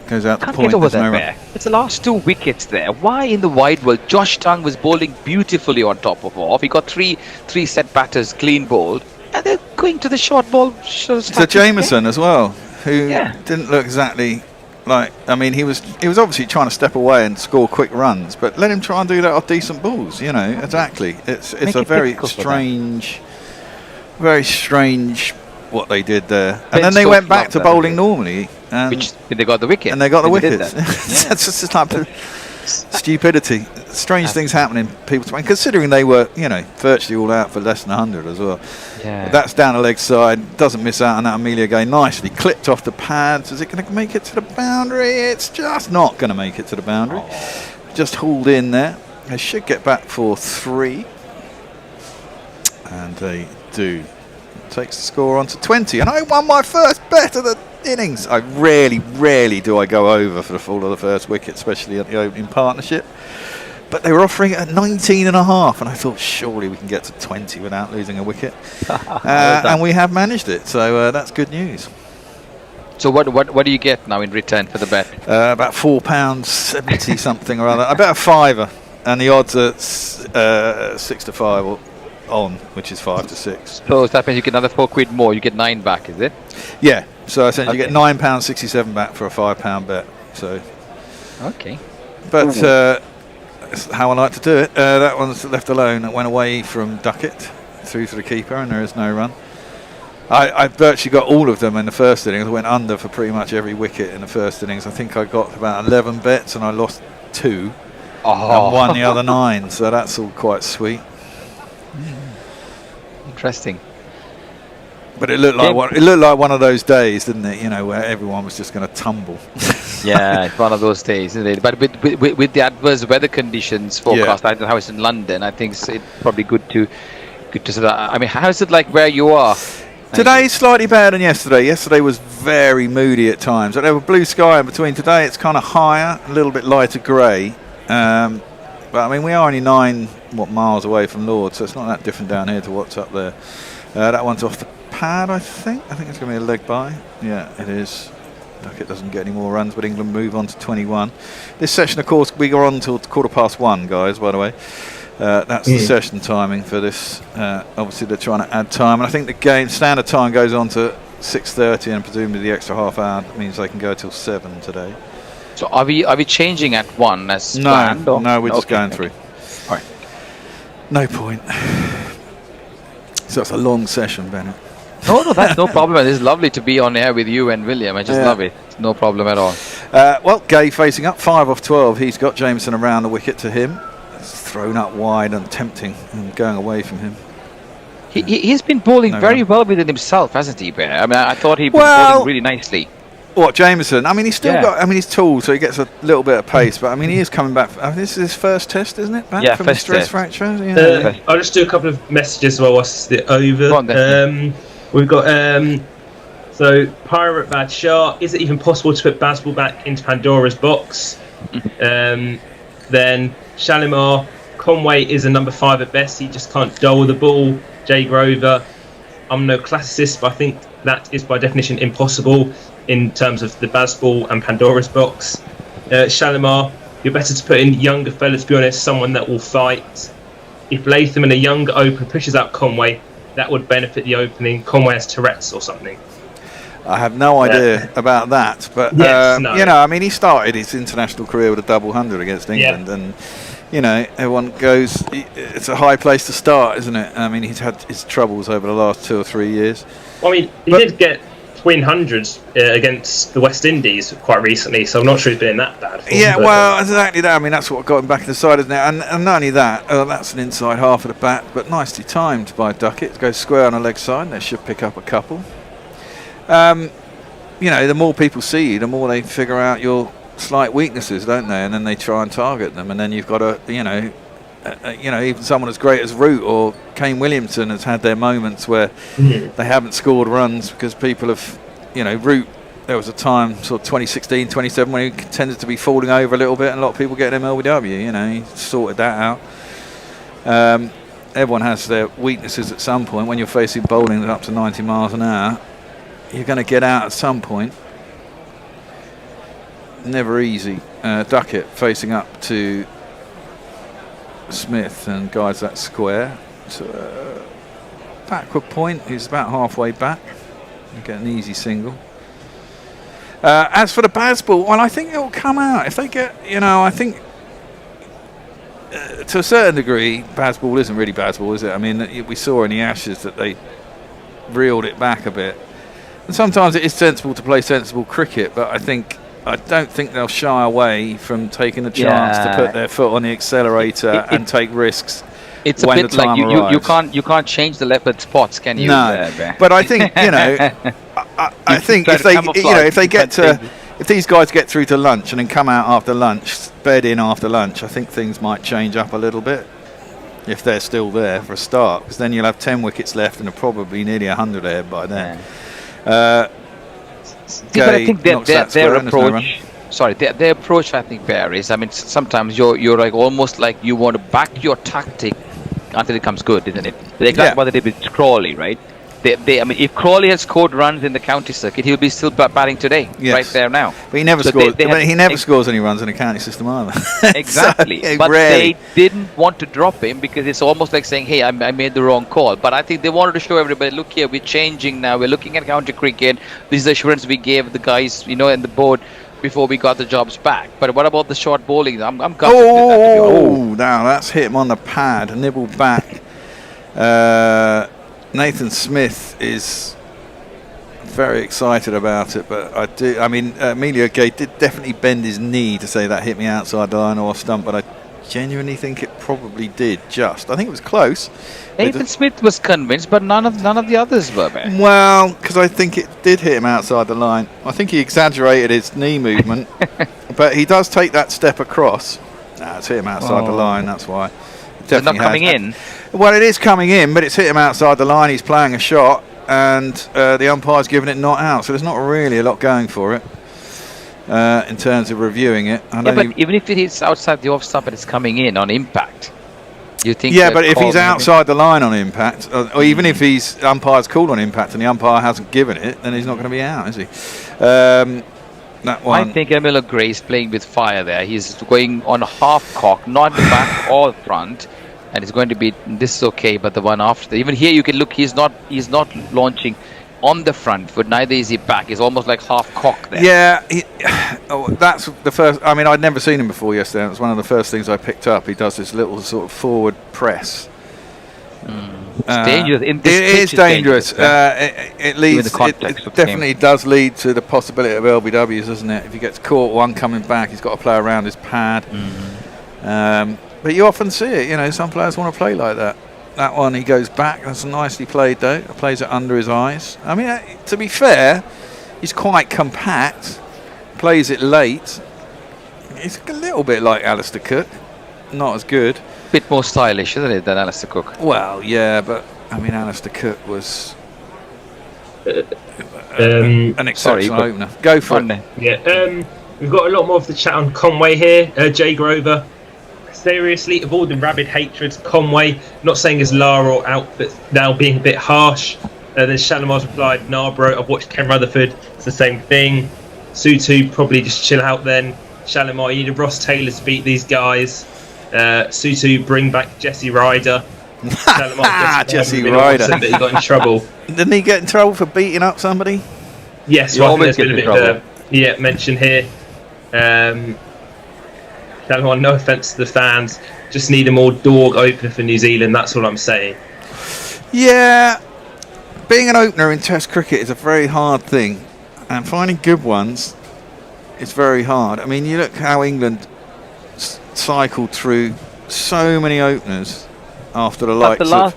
Goes out to point. Get over there. It's the last 2 wickets there. Why in the wide world? Josh Tongue was bowling beautifully on top of off. He got three set batters clean bowled. And they're going to the short ball. So Jameson as well, who didn't look exactly... I mean, he was obviously trying to step away and score quick runs, but let him try and do that off decent balls, you know. Exactly. It's a very strange what they did there. And then they went back to bowling normally. Which they got the wicket. And they got the wickets. That's just a type of stupidity. Strange things happening. People, considering they were, you know, virtually all out for less than 100 as well. Yeah. That's down the leg side. Doesn't miss out on that. Amelia Gay nicely clipped off the pads. Is it going to make it to the boundary? It's just not going to make it to the boundary. Just hauled in there. They should get back for 3. And they do. Takes the score on to 20. And I won my first bet of the innings. I rarely do I go over for the fall of the first wicket, especially at the opening partnership. But they were offering it at 19.5, and I thought surely we can get to 20 without losing a wicket. And we have managed it, so that's good news. So what do you get now in return for the bet? About £4.70 something or other. I bet a fiver, and the odds are 6 to 5 or on, which is 5 to 6. So that means you get another £4 more. You get 9 back, is it? Yeah. So essentially, you get £9.67 back for a £5 bet. So. Okay. But that's how I like to do it. That one's left alone. It went away from Duckett through to the keeper, and there is no run. I virtually got all of them in the first innings. I went under for pretty much every wicket in the first innings. I think I got about 11 bets, and I lost 2 and won the other 9. So that's all quite sweet. Interesting. But it looked like one of those days, didn't it? You know, where everyone was just going to tumble. Yeah, it's one of those days, isn't it? But with the adverse weather conditions forecast, I don't know how it's in London. I think it's probably good to sort of. I mean, how is it like where you are? Today's slightly better than yesterday. Yesterday was very moody at times. There was blue sky in between. Today it's kind of higher, a little bit lighter grey. But I mean, we are only 9 miles away from Lord's, so it's not that different down here to what's up there. That one's off the pad, I think. I think it's going to be a leg by. Yeah, it is. Duckett doesn't get any more runs, but England move on to 21. This session, of course, we go on until 1:15, guys, by the way. That's the session timing for this. Obviously, they're trying to add time, and I think the game standard time goes on to 6:30, and presumably the extra half hour means they can go till 7 today. So are we changing at 1 as planned? No, we're just going through. All right. No point. So it's a long session, Bennett. No, that's no problem. It's lovely to be on air with you and William. I just love it. No problem at all. Well, Gay facing up 5 off 12. He's got Jameson around the wicket to him. It's thrown up wide and tempting and going away from him. He's been bowling very well within himself, hasn't he, Bear? I mean, I thought he'd been bowling really nicely. What, Jameson? I mean, he's still got. I mean, he's tall, so he gets a little bit of pace. But I mean, he is coming back. This is his first test, isn't it? Back from the stress fracture. Yeah. I'll just do a couple of messages while whilst it's over. Go on, then. We've got so Pirate Bad Shah. Is it even possible to put Bazball back into Pandora's box? Then Shalimar. Conway is a number 5 at best. He just can't dole the ball. Jay Grover. I'm no classicist, but I think that is by definition impossible in terms of the Bazball and Pandora's box. Shalimar, you're better to put in younger fellas, to be honest, someone that will fight. If Latham and a younger opener pushes out Conway, that would benefit the opening. Conway has Tourette's or something. I have no idea about that, but you know, I mean, he started his international career with a double 100 against England, and you know, everyone goes. It's a high place to start, isn't it? I mean, he's had his troubles over the last 2 or 3 years. Well, I mean, he did get twin hundreds against the West Indies quite recently, so I'm not sure he's been in that bad form. Yeah, well, exactly that. I mean, that's what got him back in the side, isn't it? And not only that, that's an inside half of the bat, but nicely timed by Duckett. Goes square on the leg side, and they should pick up a couple. You know, the more people see you, the more they figure out your slight weaknesses, don't they? And then they try and target them, and then you've got a, you know, even someone as great as Root or Kane Williamson has had their moments where they haven't scored runs because people have, you know, Root, there was a time, sort of 2016, 2017, when he tended to be falling over a little bit and a lot of people getting him LBW, you know, he sorted that out. Everyone has their weaknesses at some point. When you're facing bowling up to 90 miles an hour, you're going to get out at some point. Never easy. Duckett facing up to Smith and guides that square. So, backward point, he's about halfway back. You get an easy single. As for the Bazball, well, I think it'll come out. If they get, you know, I think to a certain degree, Bazball isn't really Bazball, is it? I mean, we saw in the Ashes that they reeled it back a bit. And sometimes it is sensible to play sensible cricket, but I don't think they'll shy away from taking the chance to put their foot on the accelerator and take risks. It's a bit like you can't change the leopard spots, can you? No, but I think, you know, I think if these guys get through to lunch and then come out after lunch, bed in after lunch, I think things might change up a little bit if they're still there for a start, because then you'll have 10 wickets left and probably nearly 100 ahead by then. But I think their approach. Sorry, their approach, I think, varies. I mean, sometimes you're like almost like you want to back your tactic until it comes good, isn't it? Exactly what they did with Crawley, right? I mean, if Crawley had scored runs in the county circuit, he'll be still batting today, Yes. right there now. But he never So scores. they He never scores any runs in a county system either. Exactly. So, but rarely. they didn't want to drop him because it's almost like saying, hey, I made the wrong call. But I think they wanted to show everybody, look here, we're changing now. We're looking at county cricket. This is the assurance we gave the guys, and the board before we got the jobs back. But what about the short bowling? I'm gutted with that, to be honest. Now that's hit him on the pad, nibble back. Nathan Smith is very excited about it, but Emilio Gay did definitely bend his knee to say that hit me outside the line or off stump, but I genuinely think it probably did. I think it was close. Nathan Smith was convinced, but none of the others were, man. Well, because I think it did hit him outside the line. I think he exaggerated his knee movement, but he does take that step across. It's hit him outside the line, that's why. It's not coming in? Well, it is coming in, but it's hit him outside the line. He's playing a shot, and the umpire's given it not out, so there's not really a lot going for it in terms of reviewing it. But even if it is outside the off stump and it's coming in on impact, you think? Yeah, but if he's outside the line on impact, or even if he's umpire's called on impact and the umpire hasn't given it, then he's not going to be out, is he? That one. I think Emilio Gray is playing with fire there. He's going on a half cock, not the back or front, and it's going to be this is okay. But the one after, even here you can look, he's not launching on the front foot. Neither is he back. He's almost like half cock there. Yeah, that's the first. I mean, I'd never seen him before yesterday. It was one of the first things I picked up. He does this little sort of forward press. It's dangerous. It is dangerous. It leads. It definitely does lead to the possibility of LBWs, doesn't it? If he gets caught, one coming back, he's got to play around his pad. But you often see it. Some players want to play like that. That one, he goes back. That's nicely played, though. Plays it under his eyes. I mean, to be fair, he's quite compact. Plays it late. It's a little bit like Alistair Cook. Not as good. Bit more stylish, isn't it, than Alistair Cook? Well, yeah, but I mean, Alistair Cook was an exceptional opener. Go for it. Yeah, we've got a lot more of the chat on Conway here. Jay Grover. Seriously, of all the rabid hatreds, Conway, not saying his Lara out, but now being a bit harsh. Then Shalimar's replied, bro, I've watched Ken Rutherford, it's the same thing. Sutu, probably just chill out then. Shalimar, you need Ross Taylor to beat these guys. Sutu, bring back Jesse Ryder. Jesse Ryder. That he got in trouble. Didn't he get in trouble for beating up somebody? Yes, well, there's been a bit mentioned here. Shalimar, no offence to the fans, just need a more dog opener for New Zealand, that's all I'm saying. Yeah, being an opener in Test cricket is a very hard thing, and finding good ones is very hard. I mean, you look how England cycled through so many openers after the likes of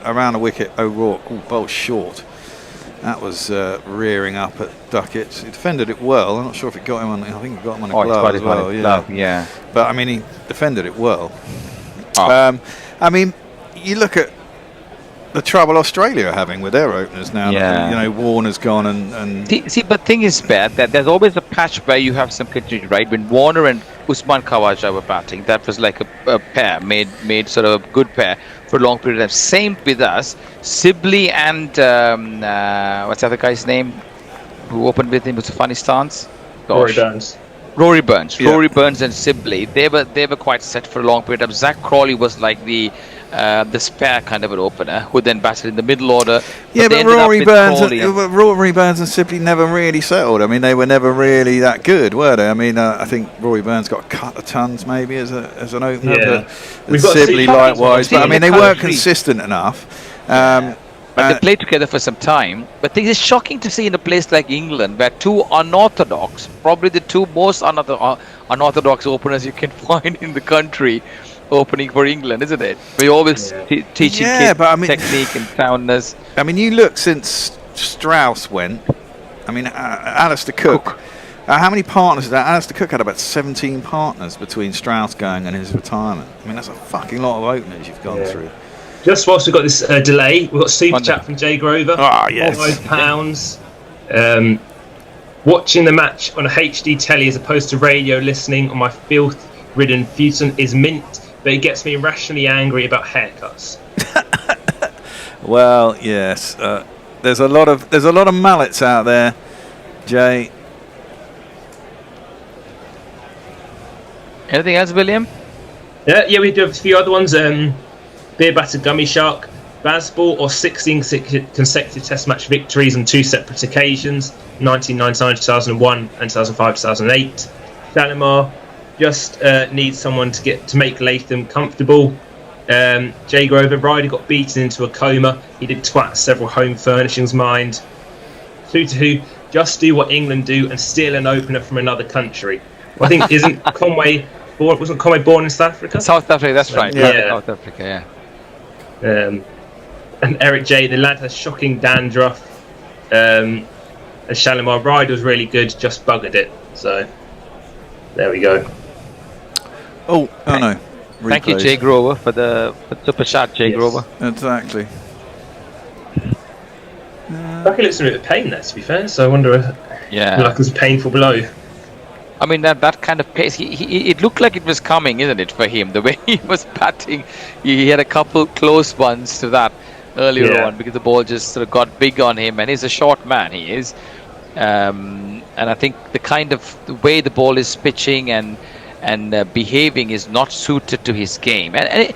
around the wicket. O'Rourke, bowled short. That was rearing up at Duckett. He defended it well. I'm not sure if it got him on. I think it got him on a glove as well. Yeah. But I mean, he defended it well. I mean, you look at the trouble Australia are having with their openers now. Yeah. Warner's gone and See, but thing is, bad that there's always a patch where you have some continuity, right? When Warner and Usman Khawaja were batting, that was like a pair, made sort of a good pair for a long period of time. Same with us, Sibley and what's the other guy's name who opened with him? Was a funny stance. Rory Burns. Rory Burns and Sibley. They were quite set for a long period of time. Zach Crawley was like the spare kind of an opener who then batted in the middle order. Yeah, but Rory Burns and Sibley never really settled. I mean, they were never really that good, were they? I mean, I think Rory Burns got a couple of tons maybe as an opener. Yeah. But Sibley likewise. But I mean, they weren't consistent enough. But they played together for some time. But it is shocking to see in a place like England where two unorthodox, probably the two most unorthodox openers you can find in the country, opening for England, isn't it? We always teaching kids technique and soundness. I mean, you look since Strauss went. I mean, Alistair Cook. How many partners is that? Alistair Cook had about 17 partners between Strauss going and his retirement. I mean, that's a fucking lot of openers you've gone through. Just whilst we've got this delay, we've got super chat from Jay Grover. Yes. £5. Watching the match on a HD telly as opposed to radio listening on my filth-ridden futon is mint, but it gets me irrationally angry about haircuts. Well, yes. There's a lot of mallets out there, Jay. Anything else, William? Yeah, we do have a few other ones. Beer battered gummy shark, Bazball, or 16 consecutive Test match victories on 2 separate occasions, 1999, 2001, and 2005, 2008. Shalimar just needs someone to make Latham comfortable. Jay Grover, Ryder got beaten into a coma. He did twat several home furnishings mind. Who just do what England do and steal an opener from another country. I think wasn't Conway born in South Africa? South Africa, that's right. Yeah. South Africa, And Eric J, the lad has shocking dandruff. And Shalimar, Ryder was really good, just buggered it. So there we go. Oh no. Thank you, Replays. Jay Grover, for the super chat, Jay Grover. Exactly. Bucky looks in a bit of pain there, to be fair. So I wonder if like it was a painful blow. I mean, that kind of pace, it looked like it was coming, isn't it, for him? The way he was batting, he had a couple close ones to that earlier on because the ball just sort of got big on him, and he's a short man, he is. And I think the way the ball is pitching and behaving is not suited to his game. And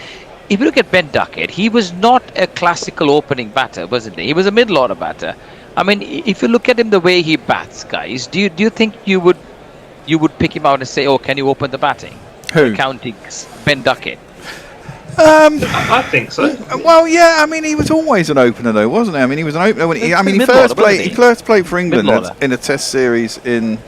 if you look at Ben Duckett, he was not a classical opening batter, wasn't he? He was a middle-order batter. I mean, if you look at him the way he bats, guys, do you think you would pick him out and say, "Oh, can you open the batting?" Who? Counting Ben Duckett. I think so. Well, yeah. I mean, he was always an opener, though, wasn't he? I mean, he was an opener when he first played for England in a Test series in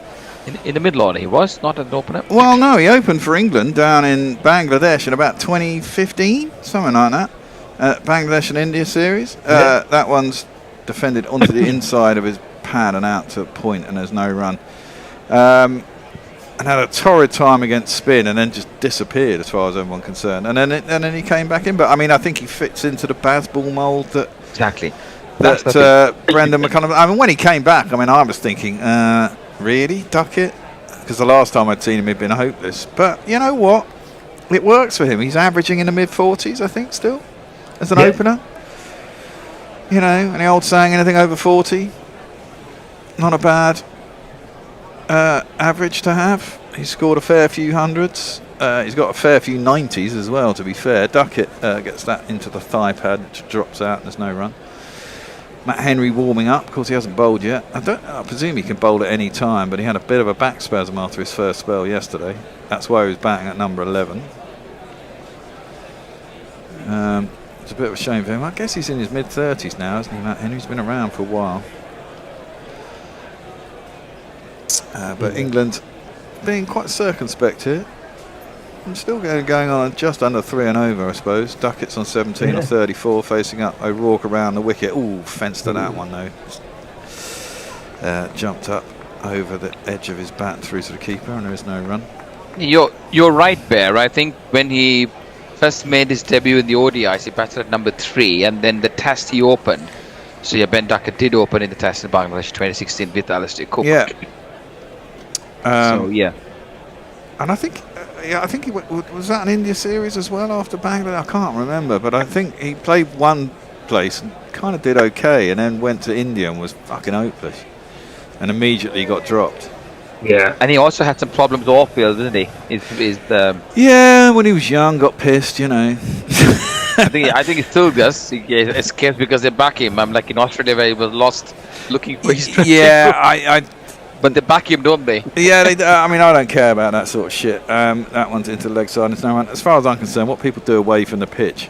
the middle order. He was not an opener. Well, no, he opened for England down in Bangladesh in about 2015, something like that. Bangladesh and India series. That one's defended onto the inside of his pad and out to point, and there's no run. And had a torrid time against spin, and then just disappeared as far as everyone concerned. And then he came back in. But I mean, I think he fits into the Bazball mould that Brendan McCullum. I mean, when he came back, I mean, I was thinking, really, Duckett? Because the last time I'd seen him, he'd been hopeless. But you know what? It works for him. He's averaging in the mid-40s, I think, still as an opener. You know, and the old saying, anything over 40, not a bad average to have. He's scored a fair few hundreds. He's got a fair few 90s as well, to be fair. Duckett gets that into the thigh pad, drops out, there's no run. Matt Henry warming up. Of course, he hasn't bowled yet. I presume he can bowl at any time, but he had a bit of a back spasm after his first spell yesterday. That's why he was batting at number 11. It's a bit of a shame for him. I guess he's in his mid-30s now, isn't he, Matt Henry? He's been around for a while. But England being quite circumspect here. I'm still going on just under 3 and over, I suppose. Duckett's on 17 or 34, facing up O'Rourke around the wicket. Ooh, fenced to that one though. Jumped up over the edge of his bat through to the keeper, and there is no run. You're right, Bear. I think when he first made his debut in the ODIs, he batted at number 3, and then the Test he opened. So yeah, Ben Duckett did open in the Test in Bangladesh 2016 with Alistair Cook. Yeah. And I think he was that an India series as well after Bangladesh. I can't remember, but I think he played one place and kind of did okay, and then went to India and was fucking hopeless, and immediately got dropped. Yeah, and he also had some problems off field, didn't he? Yeah, when he was young, got pissed, you know. I think he still does. He escapes because they back him. I'm like in Australia where he was lost looking for his Yeah, but they back him, don't they? Yeah, I mean, I don't care about that sort of shit. That one's into the leg side. It's no one. As far as I'm concerned, what people do away from the pitch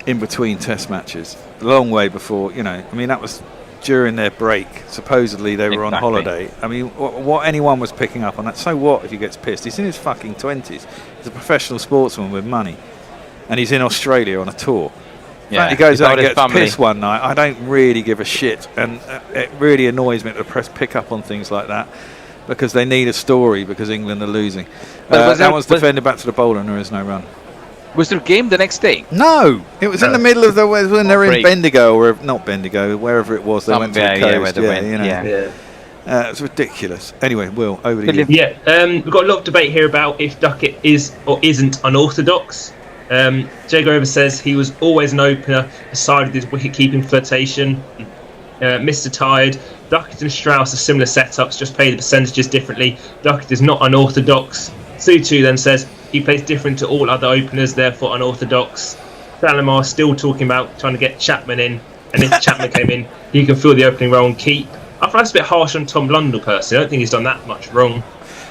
in between Test matches, a long way before, you know. I mean, that was during their break. Supposedly they were on holiday. I mean, what anyone was picking up on that. So what if he gets pissed? He's in his fucking 20s. He's a professional sportsman with money, and he's in Australia on a tour. Yeah, he goes out and gets pissed one night. I don't really give a shit, and it really annoys me that the press pick up on things like that because they need a story because England are losing. That one's defended back to the bowler and there is no run. Was there a game the next day? No, it was in the middle of when they were in Bendigo, or not Bendigo, wherever it was. They went to the coast. It was ridiculous. Anyway, Will, over to you. Yeah, we've got a lot of debate here about if Duckett is or isn't unorthodox. Jay Grover says he was always an opener, aside with his wicket-keeping flirtation. Mr. Tired, Duckett and Strauss are similar setups, just play the percentages differently. Duckett is not unorthodox. Sutu then says he plays different to all other openers, therefore unorthodox. Salamar still talking about trying to get Chapman in, and if Chapman came in, he can fill the opening role and keep. I find that's a bit harsh on Tom Blundell personally. I don't think he's done that much wrong.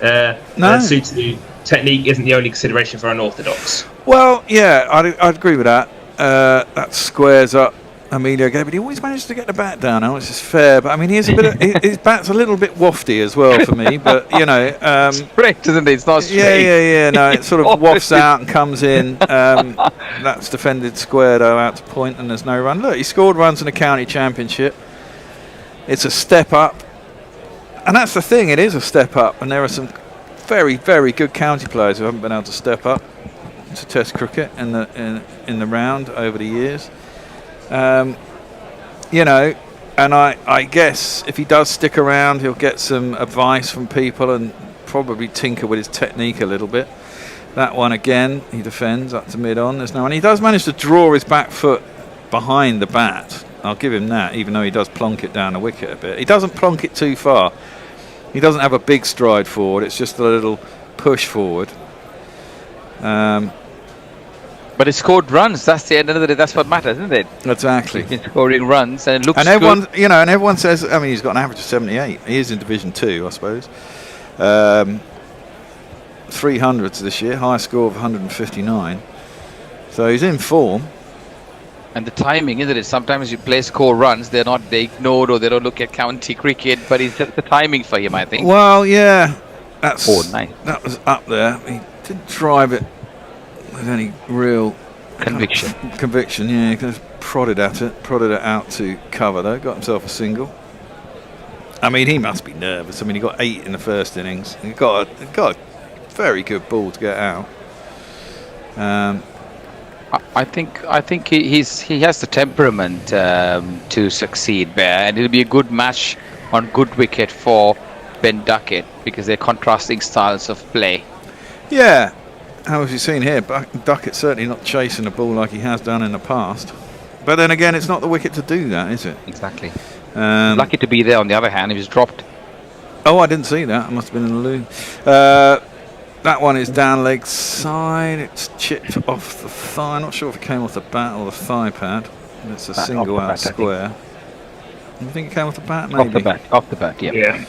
No. Sutu technique isn't the only consideration for unorthodox. Well, yeah, I'd agree with that. That squares up Emilio Gay, but he always manages to get the bat down now, which is fair. But I mean, he is a bit his bat's a little bit wafty as well for me. But you know, straight, isn't it? It's not straight. Yeah. No, it sort of wafts out and comes in. That's defended square though out to point, and there's no run. Look, he scored runs in the county championship. It's a step up, and that's the thing. It is a step up, and there are some very, very good county players who haven't been able to step up to Test cricket in the round over the years. You know, and I guess if he does stick around, he'll get some advice from people and probably tinker with his technique a little bit. That one again, he defends up to mid-on. There's no one. He does manage to draw his back foot behind the bat. I'll give him that, even though he does plonk it down the wicket a bit. He doesn't plonk it too far. He doesn't have a big stride forward. It's just a little push forward. But he scored runs. That's the end of the day. That's what matters, isn't it? Exactly. He's scoring runs, and it looks and everyone, good. You know, and everyone says. I mean, he's got an average of 78. He is in Division 2, I suppose. 300s this year, high score of 159. So he's in form. And the timing, isn't it? Sometimes you play score runs, they ignored or they don't look at county cricket, but it's just the timing for him, I think. Well, yeah, that's nice. That was up there. He didn't drive it with any real conviction. Yeah, he kind of prodded it out to cover though. Got himself a single. I mean, he must be nervous. I mean, he got 8 in the first innings. He got a very good ball to get out. I think he has the temperament to succeed there, and it'll be a good match on good wicket for Ben Duckett because they're contrasting styles of play. Yeah, how have you seen here? Duckett certainly not chasing the ball like he has done in the past. But then again, it's not the wicket to do that, is it? Exactly. Lucky to be there. On the other hand, he was dropped. Oh, I didn't see that. I must have been in the loo. That one is down leg side. It's chipped off the thigh. I'm not sure if it came off the bat or the thigh pad. It's a single out square. You think it came off the bat? Maybe. Off the bat. Yeah.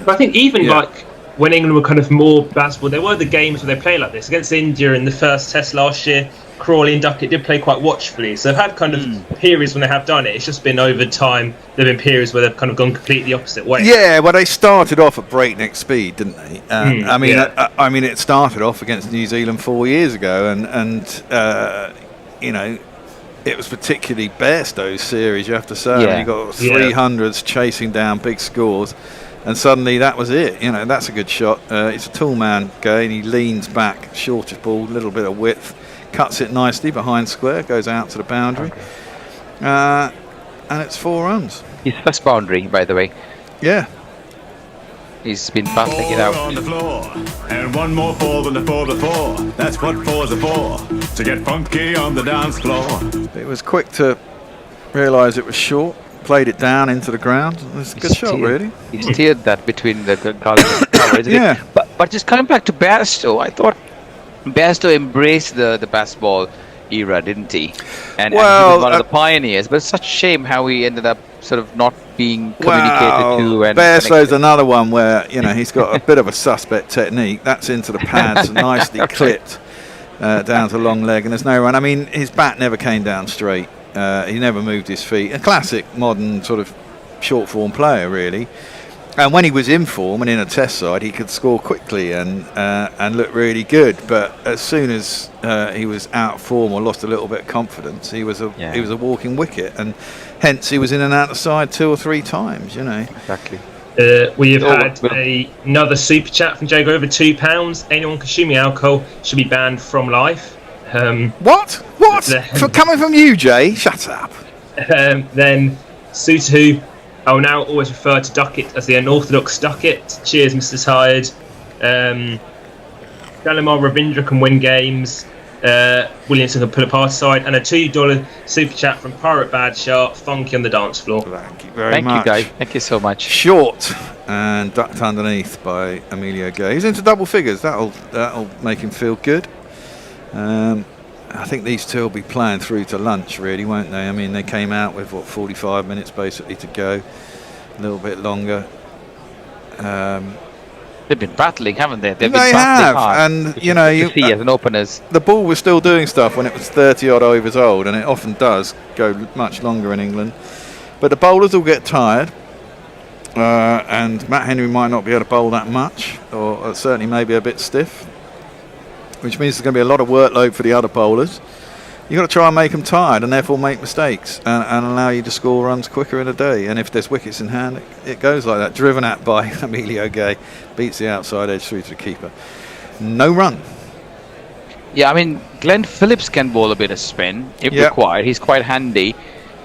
But I think even like when England were kind of more batsable, there were the games where they play like this. Against India in the first test last year, Crawley and Duckett did play quite watchfully. So they've had kind of periods when they have done it. It's just been over time. There have been periods where they've kind of gone completely opposite way. Yeah, well, they started off at breakneck speed, didn't they? I mean, it started off against New Zealand 4 years ago, and you know, it was particularly Bairstow's series, you have to say. Yeah. You got 300s chasing down big scores, and suddenly that was it. You know, that's a good shot. It's a tall man going. He leans back, shortish ball, little bit of width. Cuts it nicely behind square, goes out to the boundary, and it's 4 runs. His first boundary, by the way. Yeah. He's been busting it out. On the floor, and one more 4 than the 4 before. That's what 4s are for, to get funky on the dance floor. It was quick to realise it was short, played it down into the ground. It was a good shot, really. He steered that between the colours and the cover, isn't it? But just coming back to Bairstow, I thought Bairstow embraced the baseball era, didn't he? And he was one of the pioneers. But it's such a shame how he ended up sort of not being communicated to. And Bairstow's another one where, you know, he's got a bit of a suspect technique. That's into the pads, nicely clipped down to long leg, and there's no run. I mean, his bat never came down straight. He never moved his feet. A classic modern sort of short form player, really. And when he was in form and in a test side, he could score quickly and look really good. But as soon as he was out of form or lost a little bit of confidence, he was a walking wicket, and hence he was in and out of the side 2 or 3 times. You know. Exactly. We have had another super chat from Jay Grover, £2. Anyone consuming alcohol should be banned from life. What? Coming from you, Jay? Shut up. Then Sutu. I will now always refer to Duckett as the unorthodox Duckett. Cheers, Mr. Tired. Shalimar Ravindra can win games. Williamson can pull a pass aside, and a $2 super chat from Pirate Badshaw, funky on the dance floor. Thank you very Thank much. you, guys. Thank you so much. Short and ducked underneath by Emilio Gay. He's into double figures. That'll make him feel good. I think these two will be playing through to lunch, really, won't they? I mean, they came out with 45 minutes basically to go, a little bit longer. They've been battling, haven't they? They've They been have, battling hard. and you know, You see as an openers. the ball was still doing stuff when it was 30 odd overs old, and it often does go much longer in England. But the bowlers will get tired, and Matt Henry might not be able to bowl that much, or certainly maybe a bit stiff, which means there's going to be a lot of workload for the other bowlers. You've got to try and make them tired and therefore make mistakes and allow you to score runs quicker in a day. And if there's wickets in hand, it goes like that. Driven at by Emilio Gay, beats the outside edge through to the keeper. No run. Yeah, I mean, Glenn Phillips can bowl a bit of spin if required. He's quite handy,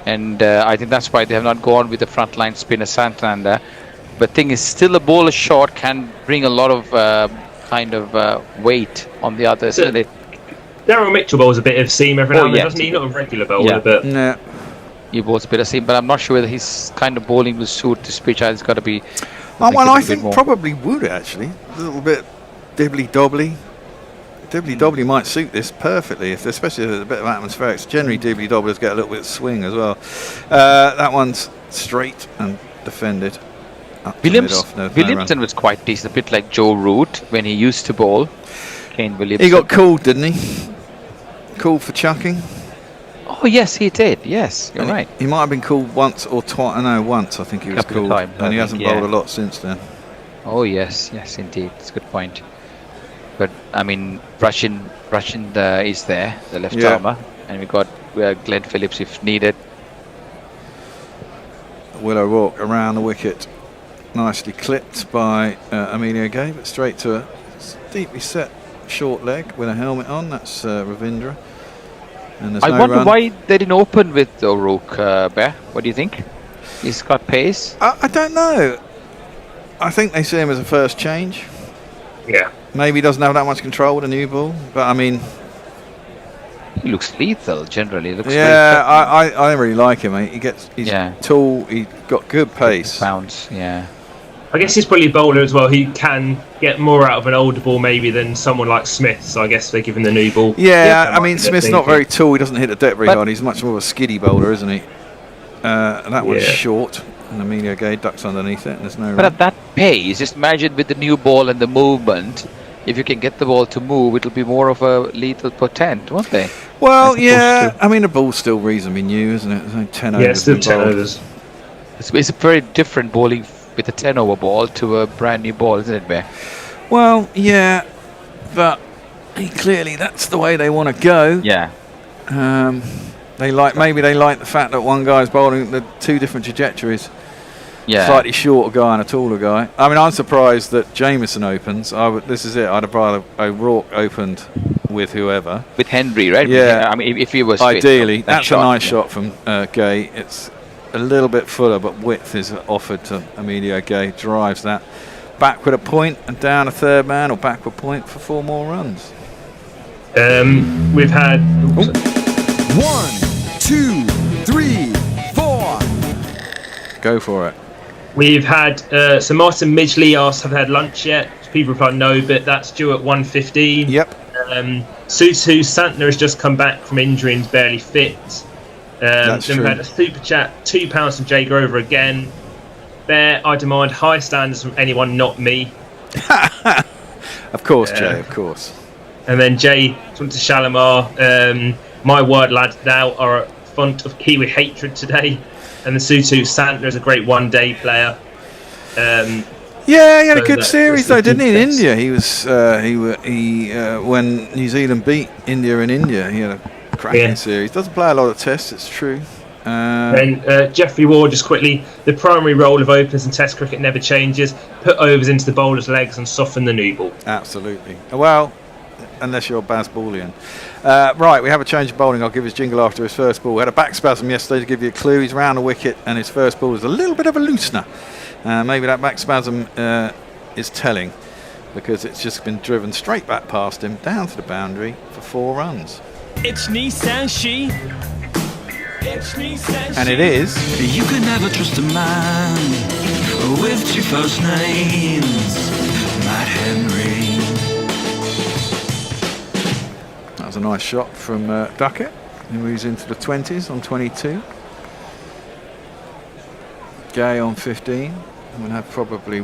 and I think that's why they have not gone with the frontline spinner Santander. But thing is, still a bowler short can bring a lot of weight on the others. So, Daryl Mitchell bowls a bit of seam every now and then, doesn't he? Not a regular bowler, but... Yeah. He bowls a bit of seam, but I'm not sure whether his kind of bowling will suit this pitch. It's got to be... I think probably would, actually. A little bit dibbly-dobbly. Dibbly-dobbly might suit this perfectly, especially if there's a bit of atmospherics. Generally, dibbly-dobblers get a little bit of swing as well. That one's straight and defended. Williamson was quite decent, a bit like Joe Root when he used to bowl. Kane Williamson. He got called, didn't he? Called for chucking. Oh yes, he did. Yes, you're right. He might have been called once or twice. No, once I think he was called, and he hasn't bowled a lot since then. Oh yes, indeed. That's a good point. But I mean, Russian is there, the left armour, and we got Glenn Phillips if needed. Will O'Rourke around the wicket, nicely clipped by Emilio Gay, but straight to a deeply set short leg with a helmet on. That's Ravindra. And I wonder why they didn't open with O'Rourke, Bear. What do you think? He's got pace. I don't know. I think they see him as a first change. Yeah. Maybe he doesn't have that much control with a new ball, but I mean, he looks lethal generally. I really like him. He's tall. He's got good pace. Bounce. Yeah. I guess he's probably a bowler as well. He can get more out of an older ball maybe than someone like Smith. So I guess they're giving the new ball. Yeah, I mean Smith's not very tall. He doesn't hit the deck very hard. He's much more of a skiddy bowler, isn't he? That one's short, and Emilio Gay ducks underneath it, and there's no run. But at that pace, just imagine with the new ball and the movement, if you can get the ball to move, it'll be more of a lethal potent, won't they? Well, yeah. I mean, the ball's still reasonably new, isn't it? There's only 10 overs. Yeah, it's still 10 overs. It's a very different bowling with a 10 over ball to a brand new ball, isn't it, Bear? Well, yeah, but clearly that's the way they want to go. Yeah. Maybe they like the fact that one guy's bowling the two different trajectories. Yeah. Slightly shorter guy and a taller guy. I mean, I'm surprised that Jamieson opens. This is it. I'd have rather O'Rourke opened with whoever. With Henry, right? Yeah. I mean, if he was ideally, fit, that's a nice shot from Gay. It's a little bit fuller, but width is offered to Emilio Gay. Drives that backward a point and down a third man, or backward point for 4 more runs. We've had 1, 2, 3, 4. Go for it. We've had so Martin Midgley asked, have they had lunch yet? People replied no, but that's due at 1:15. Yep. Sutu Santner has just come back from injury and is barely fit. That's then true. we had a super chat, £2 from Jay Grover again. There, I demand high standards from anyone, not me. Of course, Jay, of course. And then Jay went to Shalimar. My word, lads, thou are a font of Kiwi hatred today. And the Sutu Santner is a great one-day player. Yeah, he had a good series though, didn't he? In India, he was when New Zealand beat India in India, he had a cracking series. Doesn't play a lot of tests, it's true. Then Geoffrey Ward, just quickly, the primary role of openers in Test cricket never changes. Put overs into the bowler's legs and soften the new ball. Absolutely. Well, unless you're Baz Boulian. Right, we have a change of bowling. I'll give his jingle after his first ball. Had a back spasm yesterday to give you a clue. He's round the wicket and his first ball is a little bit of a loosener. Maybe that back spasm is telling. because it's just been driven straight back past him, down to the boundary for 4 runs. It's Nissan She. And it is. You can never trust a man with 2 first names. Matt Henry. That was a nice shot from Duckett. He moves into the 20s on 22. Gay on 15. We'll have probably,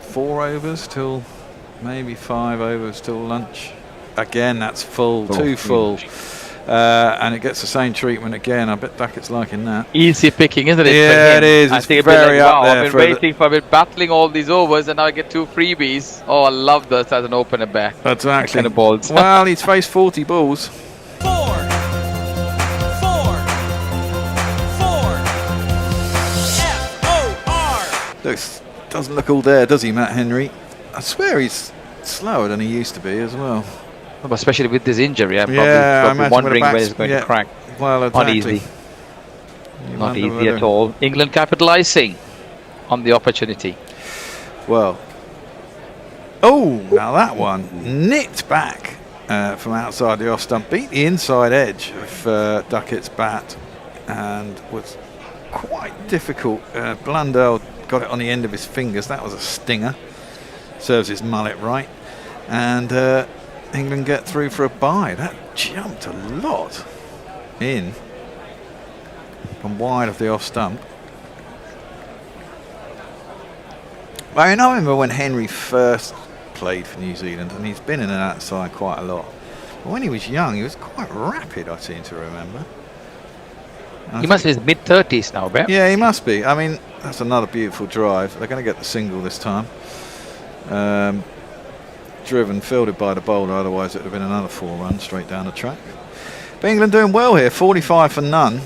4 overs till, maybe 5 overs till lunch. Again, that's full, 2 full. And it gets the same treatment again. I bet Duckett's liking that. Easy picking, isn't it? Yeah, it is. It's very up there. I've been waiting for a bit, battling all these overs, and now I get 2 freebies. Oh, I love this as an opener back. Exactly. Kind of balls. Well, he's faced 40 balls. 4. F-O-R. Doesn't look all there, does he, Matt Henry? I swear he's slower than he used to be as well. Especially with this injury, I'm probably wondering where he's going to crack. Well, exactly. Not easy. Not easy at all. England capitalising on the opportunity. Well, now that one nicked back from outside the off stump, beat the inside edge of Duckett's bat, and was quite difficult. Blundell got it on the end of his fingers. That was a stinger. Serves his mullet right, and England get through for a bye. That jumped a lot in from wide of the off stump. I remember when Henry first played for New Zealand, and he's been in and outside quite a lot. But when he was young, he was quite rapid, I seem to remember. He must be in his mid-30s now, Bear. Yeah, he must be. I mean, that's another beautiful drive. They're going to get the single this time. Driven, fielded by the bowler, otherwise it would have been another 4 runs straight down the track. But England doing well here, 45 for none.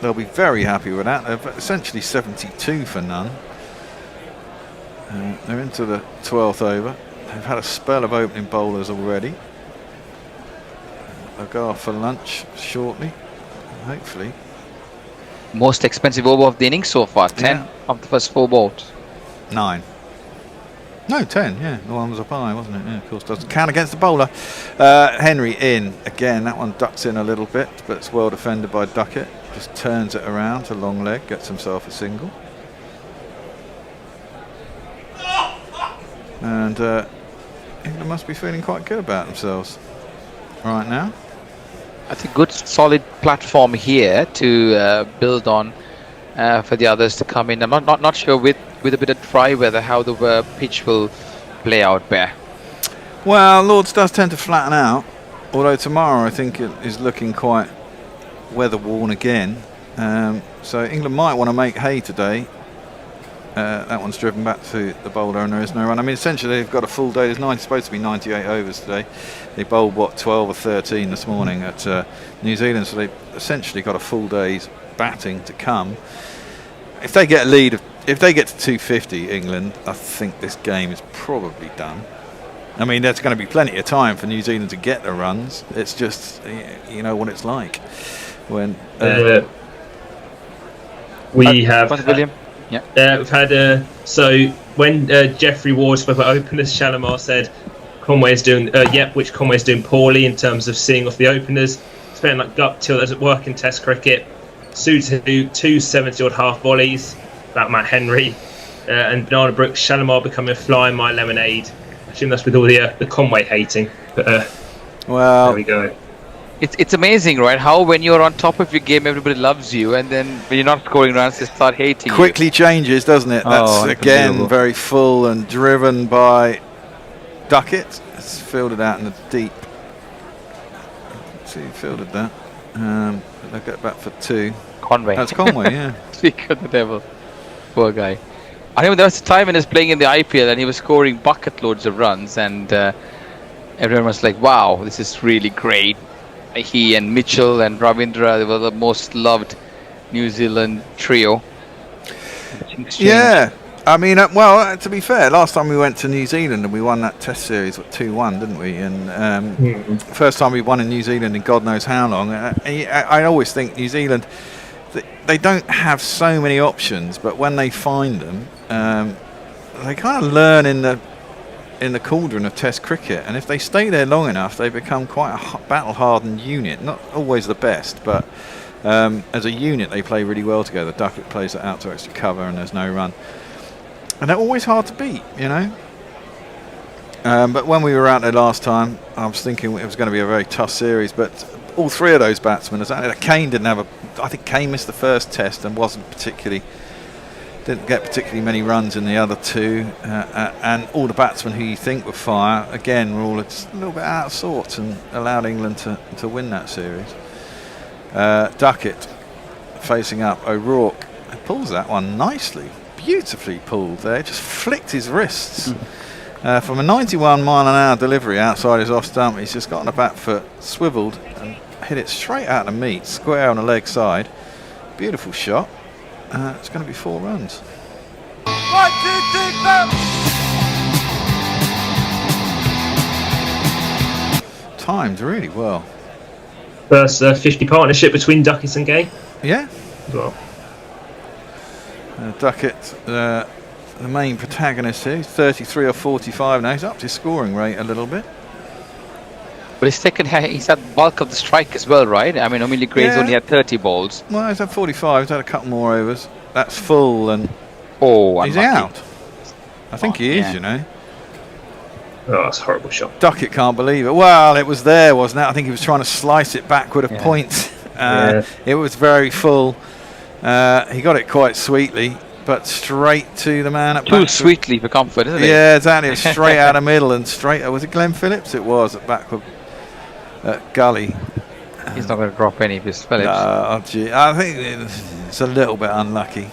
They'll be very happy with that. They're essentially 72 for none. They're into the 12th over. They've had a spell of opening bowlers already. They'll go off for lunch shortly, hopefully. Most expensive over of the innings so far, 10 of the first 4 balls. 9. No, 10, yeah. The one was up high, wasn't it? Yeah, of course. Doesn't count against the bowler. Henry in. Again, that one ducks in a little bit, but it's well defended by Duckett. Just turns it around to long leg, gets himself a single. And England must be feeling quite good about themselves right now. That's a good, solid platform here to build on for the others to come in. I'm not sure with a bit of dry weather how the pitch will play out there. Well, Lords does tend to flatten out, although tomorrow I think it is looking quite weather worn again. So England might want to make hay today. That one's driven back to the bowler and there is no run. I mean, essentially they've got a full day. There's supposed to be 98 overs today. They bowled 12 or 13 this morning at New Zealand, so they've essentially got a full day's batting to come. If they get a lead, if they get to 250, England, I think this game is probably done. I mean, there's going to be plenty of time for New Zealand to get the runs. It's just, you know what it's like when we have. William. Yeah. We've had so when Jeffrey Ward spoke about openers, Shalimar said Conway's doing which Conway's doing poorly in terms of seeing off the openers. Spending like gut till doesn't work in Test cricket. Suits to do 270-odd half volleys. About Matt Henry and Banana Brooks. Shalimar becoming a fly in my lemonade. I assume that's with all the Conway hating. But well, there we go. It's amazing, right? How when you're on top of your game, everybody loves you, and then when you're not scoring runs, they start hating you. Quickly changes, doesn't it? That's again very full and driven by Duckett. It's fielded out in the deep. Let's see who fielded that. They'll get back for 2. Conway. That's Conway, yeah. Speak of the devil. Poor guy. I remember there was a time when he was playing in the IPL and he was scoring bucket loads of runs, and everyone was like, wow, this is really great. He and Mitchell and Ravindra, they were the most loved New Zealand trio. Yeah, I mean, well, to be fair, last time we went to New Zealand and we won that Test series with 2-1, didn't we? And first time we won in New Zealand in God knows how long. I always think New Zealand, they don't have so many options, but when they find them, they kind of learn in the cauldron of Test cricket, and if they stay there long enough, they become quite a battle-hardened unit. Not always the best, but as a unit, they play really well together. Duckett plays it out to extra cover, and there's no run, and they're always hard to beat, you know. But when we were out there last time, I was thinking it was going to be a very tough series, but all three of those batsmen, Kane didn't have I think Kane missed the first test and didn't get particularly many runs in the other two, and all the batsmen who you think would fire, again, were all just a little bit out of sorts and allowed England to win that series. Duckett facing up, O'Rourke pulls that one nicely, beautifully pulled there, just flicked his wrists. From a 91 mile an hour delivery outside his off stump, he's just got on the back foot, swiveled and hit it straight out of the meat, square on the leg side. Beautiful shot. It's going to be 4 runs. 1, 2, 3, 4. Timed really well. First 50 partnership between Duckett and Gay. Yeah. As well. Duckett, the main protagonist here, he's 33 or 45 now. He's upped his scoring rate a little bit. But he's had bulk of the strike as well, right? I mean, normally Gray's only had 30 balls. Well, he's had 45. He's had a couple more overs. That's full, and he's unlucky. out. I think he is, you know. Oh, that's a horrible shot. Duckett can't believe it. Well, it was there, wasn't it? I think he was trying to slice it back with a point. It was very full. He got it quite sweetly, but straight to the man at back. Too sweetly for comfort, isn't it? Yeah, exactly. It was straight out of middle and straight. Was it Glenn Phillips? It was at backward gully. He's not going to drop any of his Phillips. I think it's a little bit unlucky.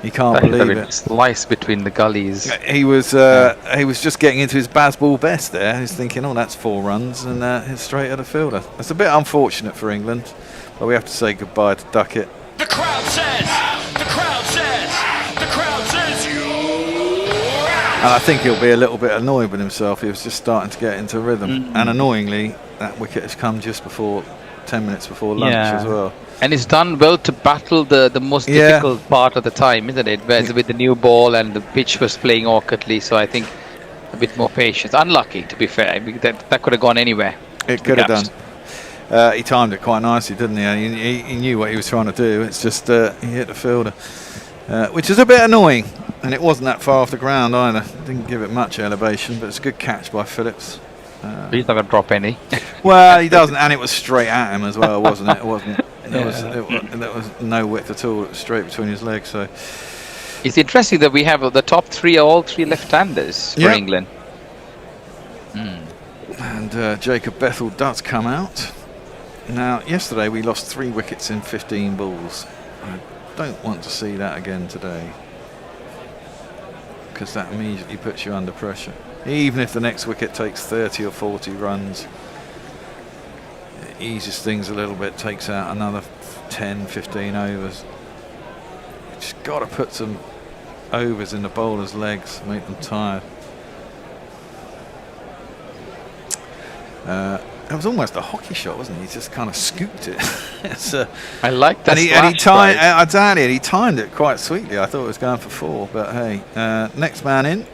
He can't believe it. Slice between the gullies. He was just getting into his Bazball best there. He's thinking, oh, that's 4 runs, and he's straight at the fielder. It's a bit unfortunate for England, but we have to say goodbye to Duckett. The crowd says, the crowd says, the crowd says you. And I think he'll be a little bit annoyed with himself. He was just starting to get into rhythm. And annoyingly, that wicket has come just before 10 minutes before lunch as well. And it's done well to battle the most difficult part of the time, isn't it? Whereas with the new ball and the pitch was playing awkwardly, so I think a bit more patience. Unlucky, to be fair. That could have gone anywhere. It could have done. He timed it quite nicely, didn't he? He knew what he was trying to do. It's just he hit the fielder, which is a bit annoying. And it wasn't that far off the ground either. Didn't give it much elevation, but it's a good catch by Phillips. He's not going to drop any. Well, he doesn't, and it was straight at him as well, wasn't it? It wasn't. There was no width at all. It was straight between his legs. So it's interesting that we have the top 3 are all 3 left-handers for England. And Jacob Bethell does come out. Now, yesterday we lost 3 wickets in 15 balls. I don't want to see that again today, because that immediately puts you under pressure. Even if the next wicket takes 30 or 40 runs, it eases things a little bit, takes out another 10, 15 overs. You've just got to put some overs in the bowler's legs, make them tired. It was almost a hockey shot, wasn't it? He just kind of scooped it. I like that. He timed it quite sweetly. I thought it was going for 4, but hey, next man in.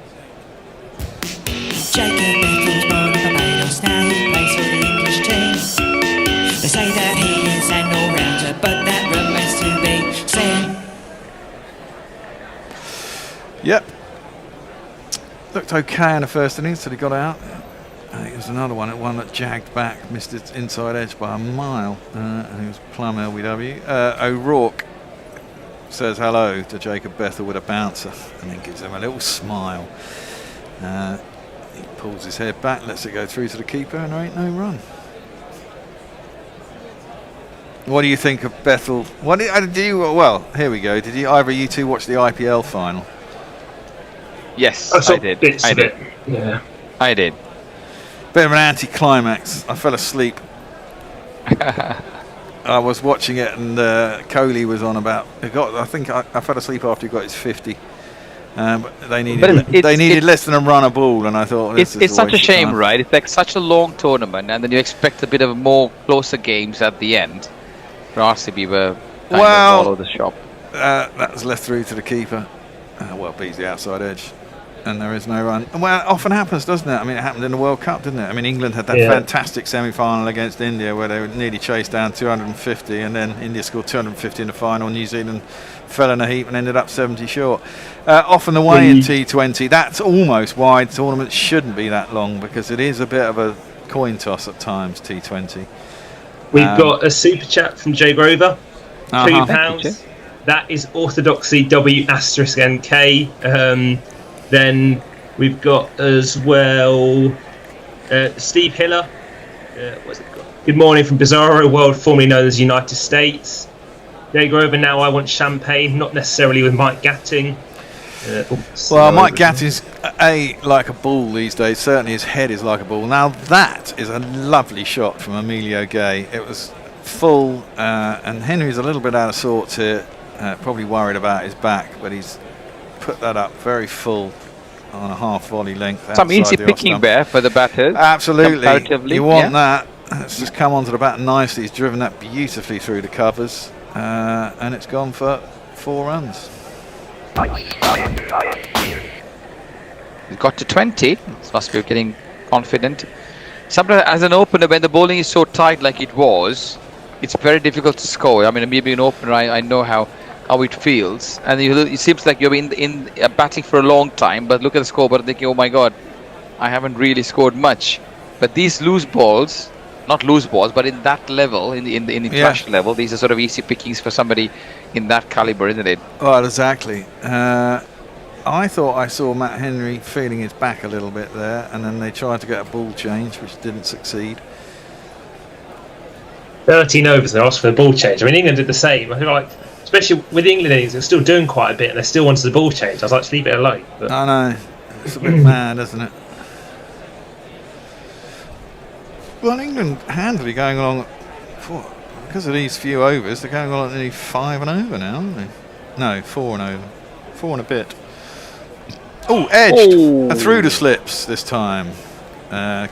Jacob Bethell's born in Barbados, now he plays for the English team. They say that he is an all-rounder, but that remains to be seen. Yep. Looked okay in the first innings till he got out. It was another one that jagged back, missed its inside edge by a mile, and he was plumb LBW. O'Rourke says hello to Jacob Bethell with a bouncer and then gives him a little smile. He pulls his head back, lets it go through to the keeper, and there ain't no run. What do you think of Bethell? Well, here we go. Did either of you two watch the IPL final? Yes, I did. Bits of it. Yeah, I did. Bit of an anti-climax. I fell asleep. I was watching it, and Kohli was on about. I think I fell asleep after he got his 50. But they needed less than a run a ball, and I thought it's such a shame, right? It's like such a long tournament, and then you expect a bit of more closer games at the end. RCB were kind of all over the shop. That was left through to the keeper. beats the outside edge. And there is no run. Well, it often happens, doesn't it? I mean, it happened in the World Cup, didn't it? I mean, England had that fantastic semi-final against India where they were nearly chased down 250, and then India scored 250 in the final. New Zealand fell in a heap and ended up 70 short. Often the way in T20, that's almost why tournaments shouldn't be that long, because it is a bit of a coin toss at times, T20. We've got a super chat from Joe Grover, £2. That is Orthodoxy W*NK. Then we've got as well Steve Hiller. What's it called? Good morning from Bizarro World, formerly known as United States. Jay Grover, now I want champagne, not necessarily with Mike Gatting. Mike Gatting's like a ball these days. Certainly his head is like a ball. Now that is a lovely shot from Emilio Gay. It was full, and Henry's a little bit out of sorts here. Probably worried about his back, but he's put that up very full on a half volley length. Some easy picking there for the batters. Absolutely. You want that. It's just come onto the bat nicely. He's driven that beautifully through the covers, and it's gone for 4 runs. He's got to 20. Must be getting confident. Sometimes as an opener, when the bowling is so tight like it was, it's very difficult to score. I mean, maybe an opener, I know how it feels, and it seems like you're in batting for a long time, but look at the scoreboard and thinking, oh my god, I haven't really scored much. But these loose balls, not loose balls, but in that level, in the international level, these are sort of easy pickings for somebody in that caliber, isn't it? Well, exactly. I thought I saw Matt Henry feeling his back a little bit there, and then they tried to get a ball change, which didn't succeed. 13 overs, they asked for the ball change. I mean, England did the same. I feel like, especially with England innings, they're still doing quite a bit, and they still wanted the ball change. I was like, just leave it alone. But I know. It's a bit mad, isn't it? Well, England handily going along, because of these few overs, they're going along at nearly 5 and over now, aren't they? No, 4 and over. 4 and a bit. Oh, edged! And through the slips this time.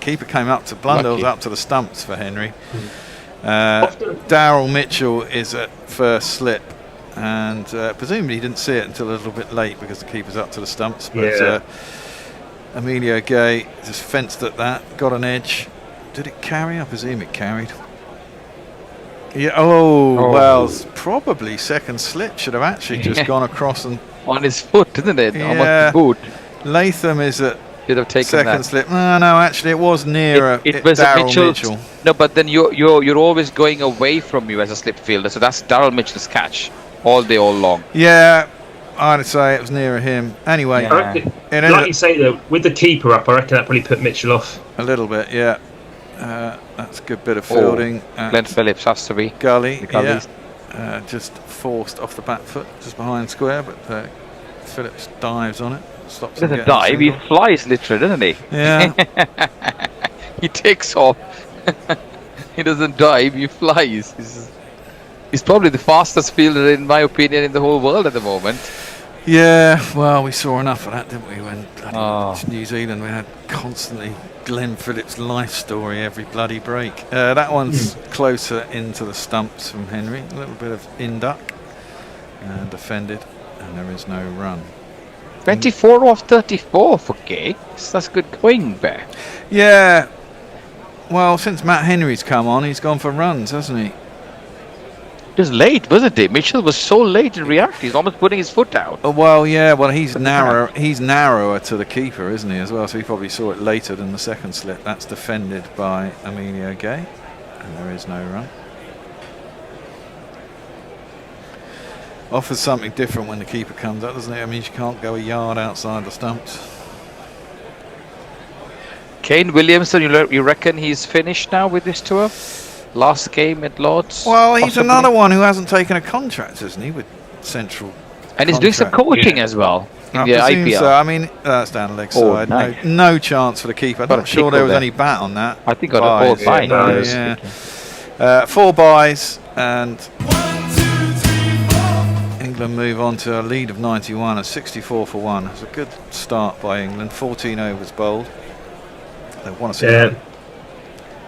Keeper came up to Blundell's up to the stumps for Henry. Darryl Mitchell is at first slip, and presumably he didn't see it until a little bit late because the keeper's up to the stumps. But Emilio Gay just fenced at that, got an edge. Did it carry? I presume it carried. Yeah. Well, probably second slip should have actually just gone across and on his foot, isn't it? Yeah. Boot. Latham is at should have taken second that. slip. No, actually, it was nearer. It was Darryl Mitchell. No, but then you're always going away from you as a slip fielder, so that's Darryl Mitchell's catch all day, all long. Yeah, I'd say it was nearer him. Anyway, I reckon, like you say though, with the keeper up, I reckon that probably put Mitchell off a little bit. Yeah, that's a good bit of fielding. Glenn Phillips has to be Gully. Just forced off the back foot, just behind square, but Phillips dives on it. Stops. He doesn't dive, he flies literally, doesn't he? Yeah. He takes off. He doesn't dive, he flies. He's probably the fastest fielder, in my opinion, in the whole world at the moment. Yeah, well, we saw enough of that, didn't we, when New Zealand, we had constantly Glenn Phillips' life story every bloody break. That one's closer into the stumps from Henry. A little bit of in-duck. Defended, and there is no run. 24 off 34 for Gay. That's good going there. Yeah. Well, since Matt Henry's come on, he's gone for runs, hasn't he? It was late, wasn't it? Mitchell was so late in reacting. He's almost putting his foot out. Well, yeah. Well, he's narrow. He's narrower to the keeper, isn't he, as well? So he probably saw it later than the second slip. That's defended by Emilio Gay, and there is no run. Offers something different when the keeper comes up, doesn't it? I mean, you can't go a yard outside the stumps. Kane Williamson, you reckon he's finished now with this tour? Last game at Lord's? Well, he's another one who hasn't taken a contract, isn't he, with Central? And he's doing some coaching as well in the IPL. So. I mean, that's down the leg side. Nice. No chance for the keeper. I'm not sure there was any bat on that. I think got a ball fine. Yeah. 4 byes and England move on to a lead of 91 at 64 for 1. It's a good start by England. 14 overs bowled. They want to see that.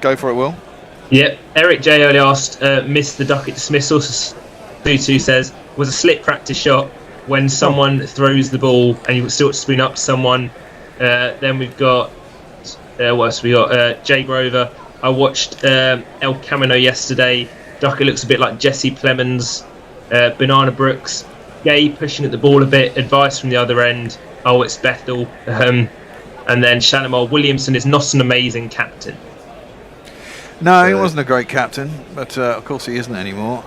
Go for it, Will. Yeah, Eric J earlier asked, missed the Duckett dismissal. 2-2 says, was a slip practice shot. when someone throws the ball and you still spin up someone. Then we've got what else we got? Jay Grover. I watched El Camino yesterday. Ducker looks a bit like Jesse Plemons. Banana Brooks. Gay pushing at the ball a bit. Advice from the other end. Oh, it's Bethel. And then Shalimar Williamson is not an amazing captain. No, he wasn't a great captain, but of course he isn't anymore.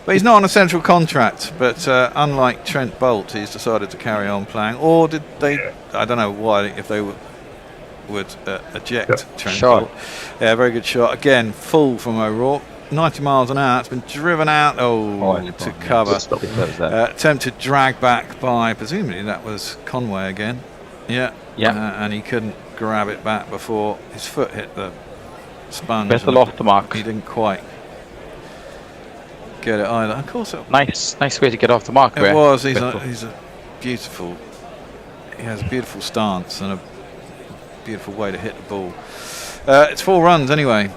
But he's not on a central contract. But unlike Trent Bolt, he's decided to carry on playing. Or did they? I don't know why. If they would eject Trent Bolt. Yeah, very good shot. Again, full from O'Rourke. 90 miles an hour. It's been driven out. To cover. Attempted drag back by, presumably that was Conway again. Yeah. And he couldn't grab it back before his foot hit the sponge. Bethel off the mark. He didn't quite get it either. Of course, nice way to get off the mark. It was. He's a beautiful. He has a beautiful stance and a beautiful way to hit the ball. It's 4 runs anyway.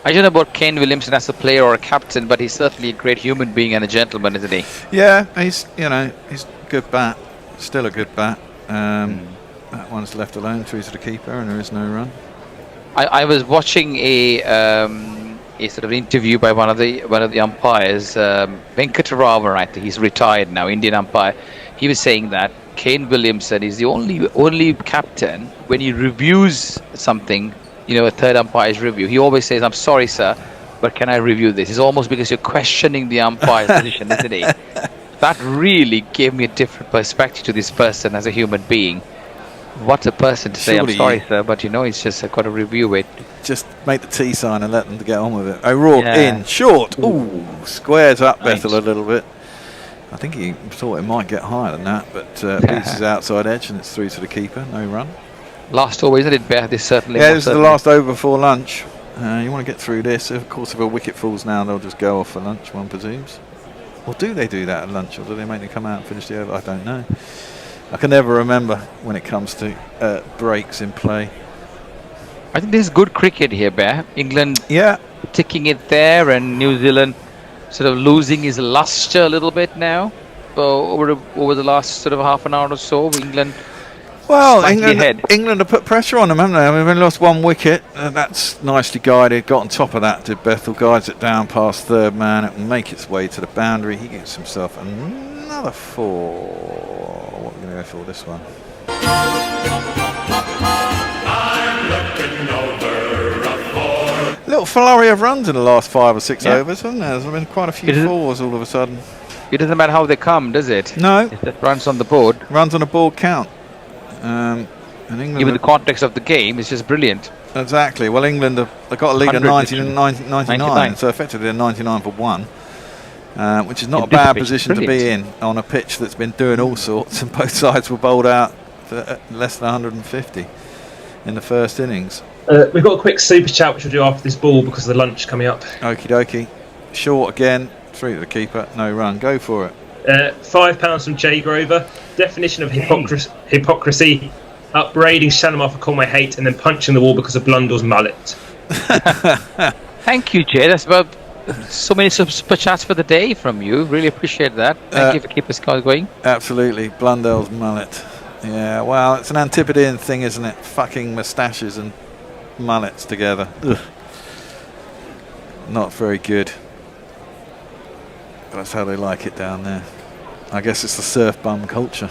I don't know about Kane Williamson as a player or a captain, but he's certainly a great human being and a gentleman, isn't he? Yeah, he's good bat, still a good bat. That one's left alone through to the keeper, and there is no run. I was watching a sort of interview by one of the umpires, Venkatarama. I think he's retired now, Indian umpire. He was saying that Kane Williamson is the only captain when he reviews something. A third umpire's review. He always says, "I'm sorry, sir, but can I review this?" It's almost because you're questioning the umpire's position, isn't he? That really gave me a different perspective to this person as a human being. What a person to say, "I'm sorry, sir, but it's just I've got to review it." Just make the T sign and let them get on with it. O'Rourke in, short. Ooh, squares up Bethel a little bit. I think he thought it might get higher than that, but beats his outside edge and it's through to the keeper. No run. Last over, isn't it, Bear? This certainly. Yeah, this is the last over before lunch. You want to get through this. Of course, if a wicket falls now, they'll just go off for lunch, one presumes. Or do they do that at lunch, or do they make them come out and finish the over? I don't know. I can never remember when it comes to breaks in play. I think this is good cricket here, Bear. England ticking it there, and New Zealand sort of losing his luster a little bit now. Over the last sort of half an hour or so, England. Well, England have put pressure on them, haven't they? I mean, they've only lost 1 wicket. That's nicely guided. Got on top of that, did Bethel. Guides it down past third man. It will make its way to the boundary. He gets himself another 4. What are we going to go for this one? I'm looking over a 4. Little flurry of runs in the last 5 or 6 overs, hasn't there? There's been quite a few 4s all of a sudden. It doesn't matter how they come, does it? No. It's just runs on the board. Runs on the board count. And England, even the context of the game is just brilliant. Exactly. Well, England they've got a lead of 99, so effectively they're 99 for 1, which is not a bad position to be in on a pitch that's been doing all sorts, and both sides were bowled out for less than 150 in the first innings. We've got a quick super chat which we'll do after this ball because of the lunch coming up. Okie dokie. Short again, through to the keeper, no run. Go for it. £5 from Jay Grover. Definition of hypocrisy: upbraiding Shalimar for Conway hate and then punching the wall because of Blundell's mullet. Thank you, Jay. That's about so many super chats for the day from you. Really appreciate that. Thank you for keeping us going. Absolutely. Blundell's mullet. Yeah, well, it's an Antipodean thing, isn't it? Fucking moustaches and mullets together. Ugh. Not very good. That's how they like it down there. I guess it's the surf bum culture.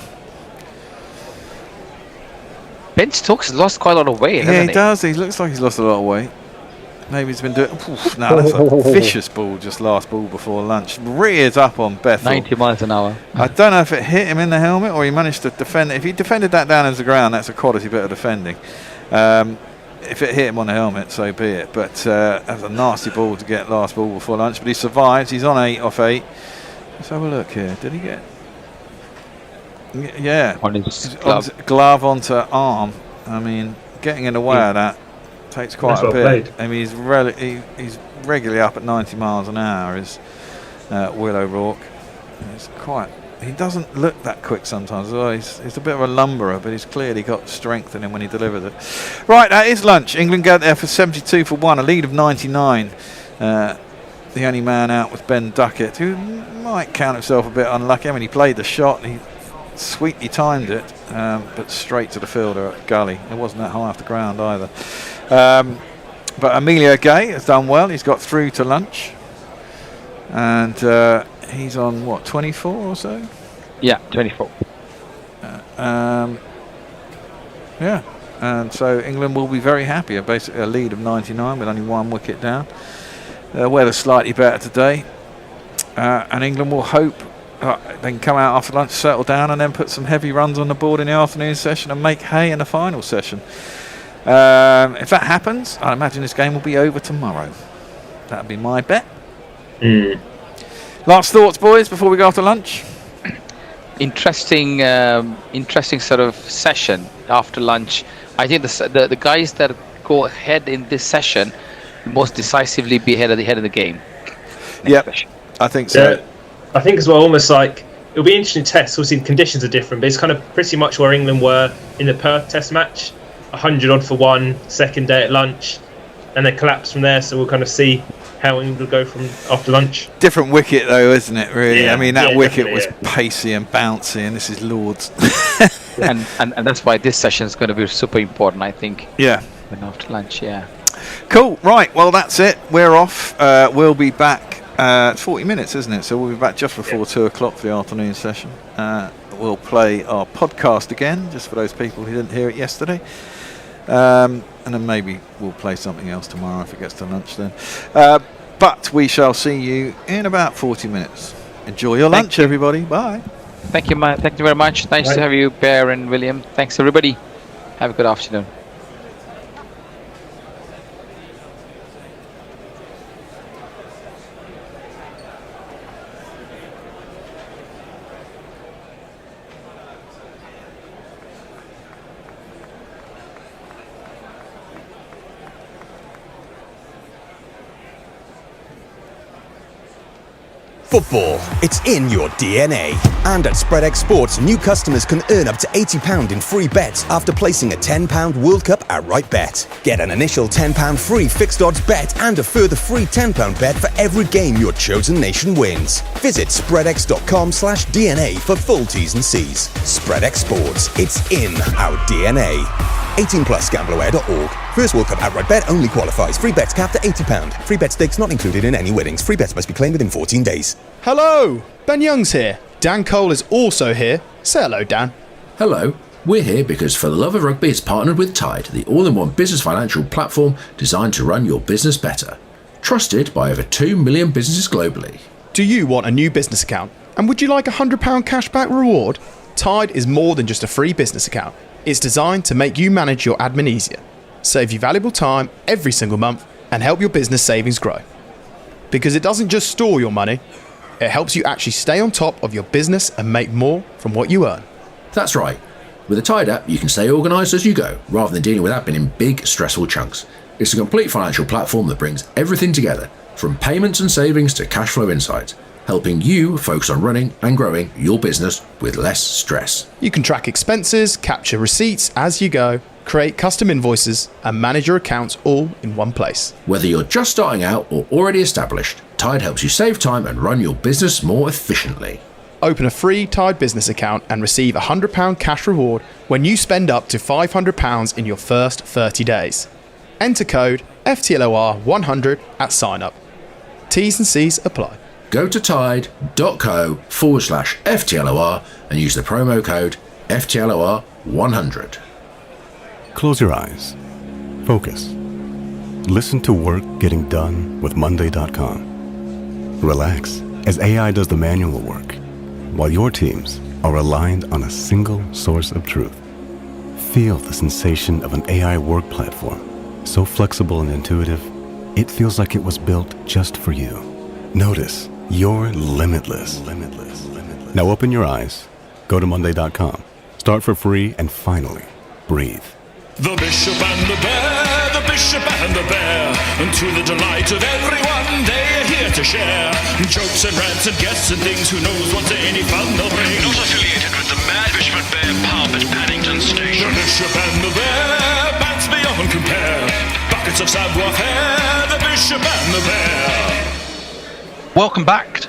Ben Stokes has lost quite a lot of weight, hasn't he? Yeah, he does. He looks like he's lost a lot of weight. Maybe he's been doing... No, that's a vicious ball, just last ball before lunch. Rears up on Bethel. 90 miles an hour. I don't know if it hit him in the helmet or he managed to defend it. If he defended that down as the ground, that's a quality bit of defending. If it hit him on the helmet, so be it. But that's a nasty ball to get last ball before lunch. But he survives. He's on 8 off 8. Let's have a look here. Did he get... Yeah. On his glove onto arm. I mean, getting in the way of that takes quite a bit. I mean, he's regularly up at 90 miles an hour, is Will O'Rourke. he doesn't look that quick sometimes. Well, he's a bit of a lumberer, but he's clearly got strength in him when he delivers it. Right, that is lunch. England got there for 72 for 1, a lead of 99. The only man out was Ben Duckett, who might count himself a bit unlucky. I mean, he played the shot and he sweetly timed it, but straight to the fielder at gully. It wasn't that high off the ground either. But Emilio Gay has done well. He's got through to lunch. And he's on, what, 24 or so? Yeah, 24. Yeah. And so England will be very happy. Basically a lead of 99 with only 1 wicket down. Weather's slightly better today. And England will hope they can come out after lunch, settle down, and then put some heavy runs on the board in the afternoon session and make hay in the final session. If that happens, I imagine this game will be over tomorrow. That would be my bet. Last thoughts, boys, before we go after lunch? Interesting sort of session after lunch. I think the guys that go ahead in this session most decisively be ahead of the game. Yep, I think so. Yeah, I think as well, almost like it'll be an interesting test. Obviously, the conditions are different, but it's kind of pretty much where England were in the Perth Test match, 100 odd for 1, second day at lunch, and they collapsed from there. So we'll kind of see how England will go from after lunch. Different wicket though, isn't it? Really, yeah, I mean that wicket was yeah. pacey and bouncy, and this is Lord's. and that's why this session is going to be super important, I think. Yeah. When after lunch, yeah. Cool. Right. Well, that's it. We're off. We'll be back. 40 minutes, isn't it? So we'll be back just before 2 o'clock for the afternoon session. We'll play our podcast again, just for those people who didn't hear it yesterday. And then maybe we'll play something else tomorrow if it gets to lunch then. But we shall see you in about 40 minutes. Enjoy your lunch, everybody. Bye. Thank you very much. Nice to have you, Bear and William. Thanks, everybody. Have a good afternoon. Football, it's in your DNA. And at SpreadX Sports, new customers can earn up to £80 in free bets after placing a £10 World Cup outright bet. Get an initial £10 free fixed odds bet and a further free £10 bet for every game your chosen nation wins. Visit spreadx.com/DNA for full T's and C's. SpreadX Sports, it's in our DNA. 18 plus gambleware.org. First World Cup outright bet only qualifies. Free bets capped at £80. Free bet stakes not included in any winnings. Free bets must be claimed within 14 days. Hello, Ben Young's here. Dan Cole is also here. Say hello, Dan. Hello. We're here because For the Love of Rugby is partnered with Tide, the all-in-one business financial platform designed to run your business better. Trusted by over 2 million businesses globally. Do you want a new business account? And would you like a £100 cashback reward? Tide is more than just a free business account. It's designed to make you manage your admin easier, save you valuable time every single month, and help your business savings grow. Because it doesn't just store your money, it helps you actually stay on top of your business and make more from what you earn. That's right. With the Tide app, you can stay organised as you go, rather than dealing with admin in big, stressful chunks. It's a complete financial platform that brings everything together, from payments and savings to cash flow insights, helping you focus on running and growing your business with less stress. You can track expenses, capture receipts as you go, create custom invoices, and manage your accounts all in one place. Whether you're just starting out or already established, Tide helps you save time and run your business more efficiently. Open a free Tide business account and receive a £100 cash reward when you spend up to £500 in your first 30 days. Enter code FTLOR100 at sign up. T's and C's apply. Go to tide.co/FTLOR and use the promo code FTLOR100. Close your eyes. Focus. Listen to work getting done with Monday.com. Relax as AI does the manual work, while your teams are aligned on a single source of truth. Feel the sensation of an AI work platform, so flexible and intuitive, it feels like it was built just for you. Notice you're limitless. Now open your eyes, go to Monday.com, start for free, and finally, breathe. The Bishop and the Bear, the Bishop and the Bear, and 2 To the delight of everyone, they're here to share jokes and rants and guests and things. Who knows what any fun they'll bring? Not affiliated with the Mad Bishop and Bear pub at Paddington Station. The Bishop and the Bear, bats beyond compare. Buckets of savoir-faire, the Bishop and the Bear. Welcome back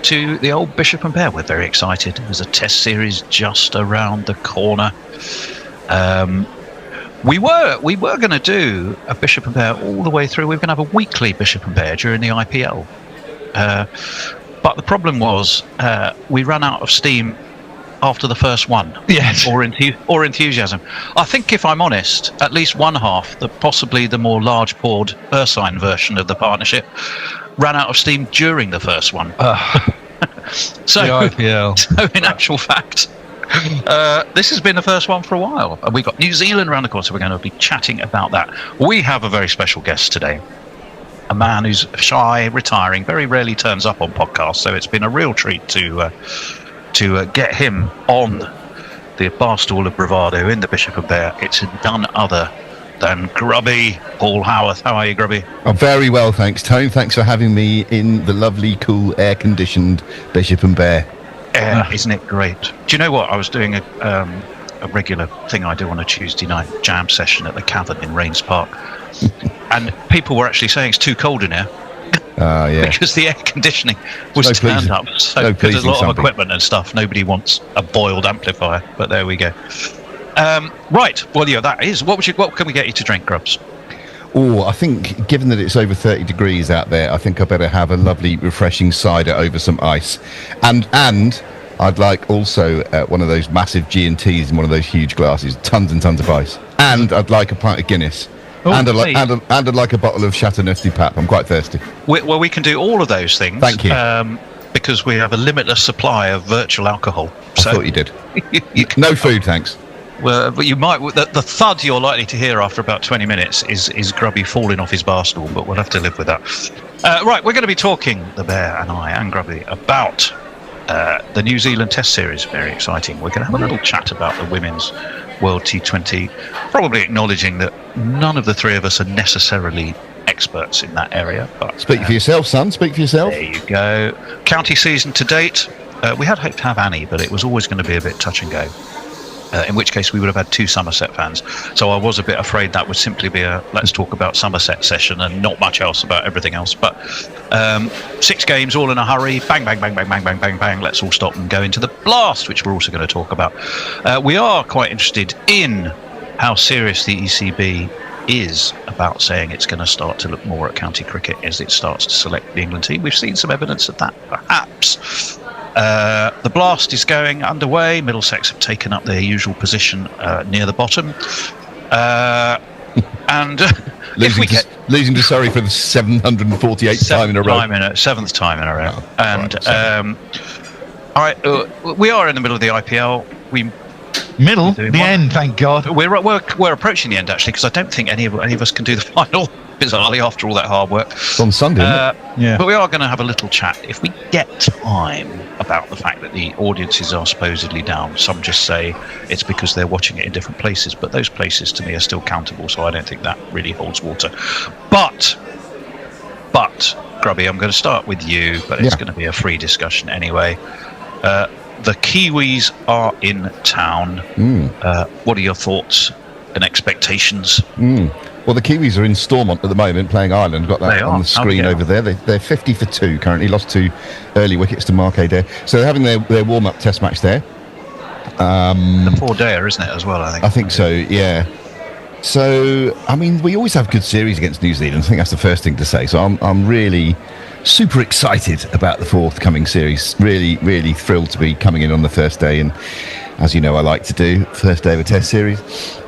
to the old Bishop and Bear. We're very excited. There's a test series just around the corner. We were going to do a Bishop and Bear all the way through. We were going to have a weekly Bishop and Bear during the IPL. But the problem was we ran out of steam after the first one. Yes. Or enthusiasm. I think, if I'm honest, at least one half, possibly the more large-poured Ursine version of the partnership, ran out of steam during the first one. So, the IPL. So in actual fact, this has been the first one for a while. We've got New Zealand around the corner, so we're going to be chatting about that. We have a very special guest today. A man who's shy, retiring, very rarely turns up on podcasts, so it's been a real treat to get him on the bar stool of bravado in the Bishop and Bear. It's none other than Grubby Paul Howarth. How are you, Grubby? I'm very well, thanks, Tone. Thanks for having me in the lovely, cool, air-conditioned Bishop and Bear. Isn't it great? Do you know what? I was doing a regular thing I do on a Tuesday night jam session at the Cavern in Rains Park, and people were actually saying it's too cold in here. Yeah. Because the air conditioning was turned up. So because there's a lot of equipment and stuff, nobody wants a boiled amplifier. But there we go. Right. Well, yeah, that is. What can we get you to drink, Grubs? Oh, I think, given that it's over 30 degrees out there, I think I better have a lovely, refreshing cider over some ice, and I'd like also one of those massive G&Ts in one of those huge glasses, tons and tons of ice, and I'd like a pint of Guinness. And I'd like a bottle of Chateauneuf du Pape. I'm quite thirsty. Well, we can do all of those things. Thank you. Because we have a limitless supply of virtual alcohol. I thought you did. No food, thanks. Well, but you might. The thud you're likely to hear after about 20 minutes is Grubby falling off his bar stool, but we'll have to live with that. Right, we're going to be talking, the Bear and I and Grubby, about the New Zealand Test Series. Very exciting. We're going to have a little chat about the Women's World T20, probably acknowledging that none of the three of us are necessarily experts in that area. But speak for yourself, son. Speak for yourself. There you go. County season to date. We had hoped to have Annie, but it was always going to be a bit touch and go. In which case we would have had two Somerset fans. So I was a bit afraid that would simply be a let's talk about Somerset session and not much else about everything else. But 6 games all in a hurry, bang, bang, bang, bang, bang, bang, bang, bang. Let's all stop and go into the blast, which we're also going to talk about. We are quite interested in how serious the ECB is about saying it's going to start to look more at county cricket as it starts to select the England team. We've seen some evidence of that, perhaps. The blast is going underway. Middlesex have taken up their usual position near the bottom, and losing to Surrey for the 748th time in a row. 7th time in a row. All right, we are in the middle of the IPL. The end, thank God. We're approaching the end, actually, because I don't think any of us can do the final, bizarrely, after all that hard work. It's on Sunday, isn't it? Yeah. But we are going to have a little chat, if we get time, about the fact that the audiences are supposedly down. Some just say it's because they're watching it in different places, but those places, to me, are still countable, so I don't think that really holds water. But, Grubby, I'm going to start with you, but it's going to be a free discussion anyway. The Kiwis are in town. What are your thoughts and expectations? Well, the Kiwis are in Stormont at the moment, playing Ireland. Got that on the screen over there. They're 50 for 2 currently. Lost 2 early wickets to Mark Adair. So they're having their warm-up test match there. The 4-dayer, isn't it, as well, I think? I think so, yeah. So, I mean, we always have good series against New Zealand. I think that's the first thing to say. So I'm really super excited about the forthcoming series. Really, really thrilled to be coming in on the first day. And as you know, I like to do first day of a test series.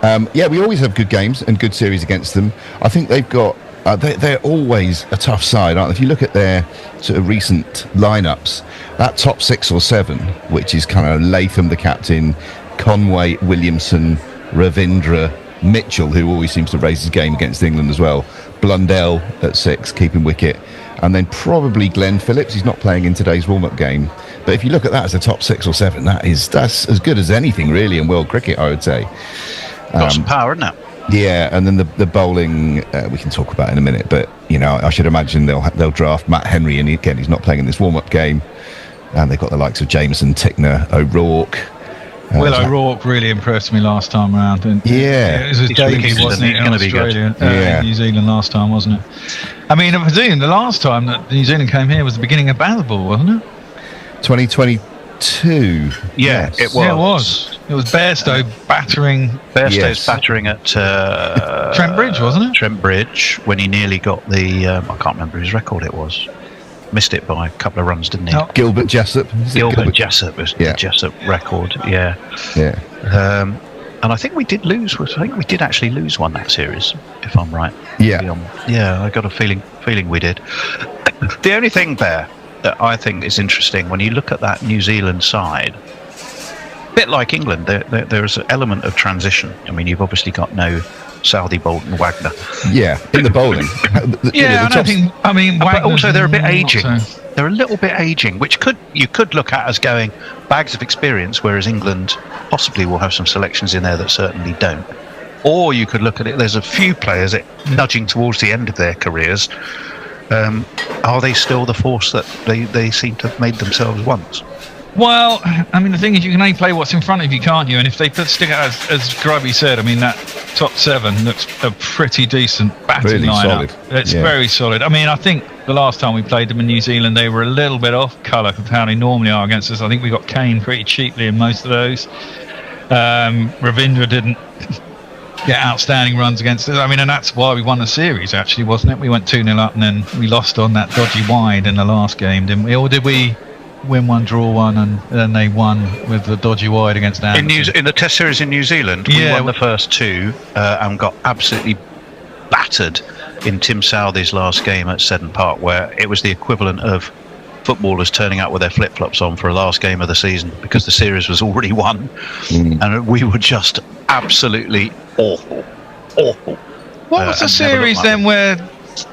We always have good games and good series against them. I think they've got they're always a tough side, aren't they? If you look at their sort of recent lineups, that top 6 or 7, which is kind of Latham, the captain, Conway, Williamson, Ravindra, Mitchell, who always seems to raise his game against England as well, Blundell at 6, keeping wicket, and then probably Glenn Phillips. He's not playing in today's warm-up game, but if you look at that as a top 6 or 7, that's as good as anything really in world cricket, I would say. Got some power, isn't it? Yeah, and then the bowling we can talk about in a minute, but I should imagine they'll draft Matt Henry, and again he's not playing in this warm-up game, and they've got the likes of Jameson, Tickner, O'Rourke. Will O'Rourke really impressed me last time around. Yeah, it was his debut, wasn't it? In Australia, in New Zealand last time, wasn't it? I mean, I presume the last time that New Zealand came here was the beginning of Battlerball, wasn't it? 2022. Yeah, it was. Yeah, it was. It was Bairstow battering. Bairstow's battering at Trent Bridge, wasn't it? Trent Bridge, when he nearly got the. I can't remember whose record it was. Missed it by a couple of runs, didn't he? Oh. Gilbert Jessup. Gilbert Jessup was the Jessup record. Yeah. And I think we did lose. I think we did actually lose one that series, if I'm right. Yeah. Yeah, I got a feeling we did. The only thing there that I think is interesting when you look at that New Zealand side, a bit like England, there's an element of transition. I mean, you've obviously got no Southey, Bolton, Wagner. Yeah, in the bowling. But also they're a bit aging. They're a little bit aging, which you could look at as going bags of experience, whereas England possibly will have some selections in there that certainly don't. Or you could look at it, there's a few players that nudging towards the end of their careers. Are they still the force that they seem to have made themselves once? Well, I mean, the thing is, you can only play what's in front of you, can't you? And if they stick out, as Grubby said, I mean, that top 7 looks a pretty decent batting really lineup. solid. It's very solid. I mean, I think the last time we played them in New Zealand, they were a little bit off colour of how they normally are against us. I think we got Kane pretty cheaply in most of those. Ravindra didn't get outstanding runs against us. I mean, and that's why we won the series, actually, wasn't it? We went 2-0 up and then we lost on that dodgy wide in the last game, didn't we? Or did we win one, draw one, and then they won with the dodgy wide against Anderson? In the Test series in New Zealand, we won the first 2 and got absolutely battered in Tim Southey's last game at Seddon Park, where it was the equivalent of footballers turning up with their flip-flops on for a last game of the season because the series was already won, and we were just absolutely awful. What was the series then where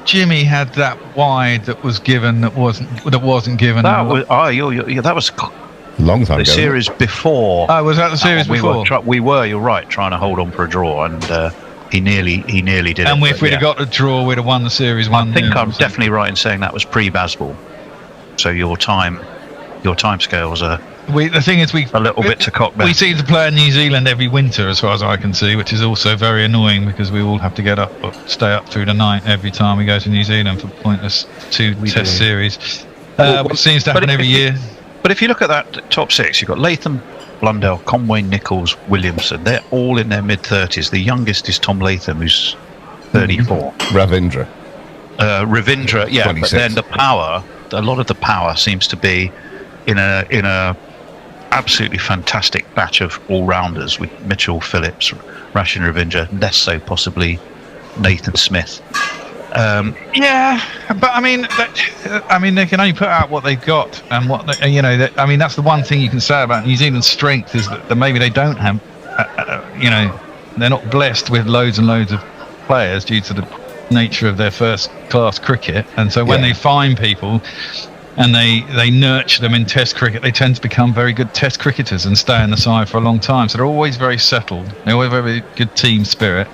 Jimmy had that wide that was given that wasn't given? That was that was a long time the ago. series before. Oh, was that the series before? We were. You're right. Trying to hold on for a draw, and he nearly did it. And if we'd have got a draw, we'd have won the series. I think I'm definitely right in saying that was pre-Bazball. So your time scales are. The thing is, a little bit to cock back. We seem to play in New Zealand every winter, as far as I can see, which is also very annoying because we all have to get up or stay up through the night every time we go to New Zealand for pointless Test series, which seems to happen every year. But if you look at that top 6, you've got Latham, Blundell, Conway, Nichols, Williamson. They're all in their mid-30s. The youngest is Tom Latham, who's 34. Ravindra, yeah, 26. but then a lot of the power seems to be in a absolutely fantastic batch of all-rounders with Mitchell, Phillips, Rashin Ravindra, less so possibly Nathan Smith. Yeah, but I mean, they can only put out what they've got, and that's the one thing you can say about New Zealand's strength is that maybe they don't have, they're not blessed with loads and loads of players due to the nature of their first-class cricket, and so when they find people and they nurture them in Test cricket, they tend to become very good Test cricketers and stay in the side for a long time. So they're always very settled. They always have a very good team spirit.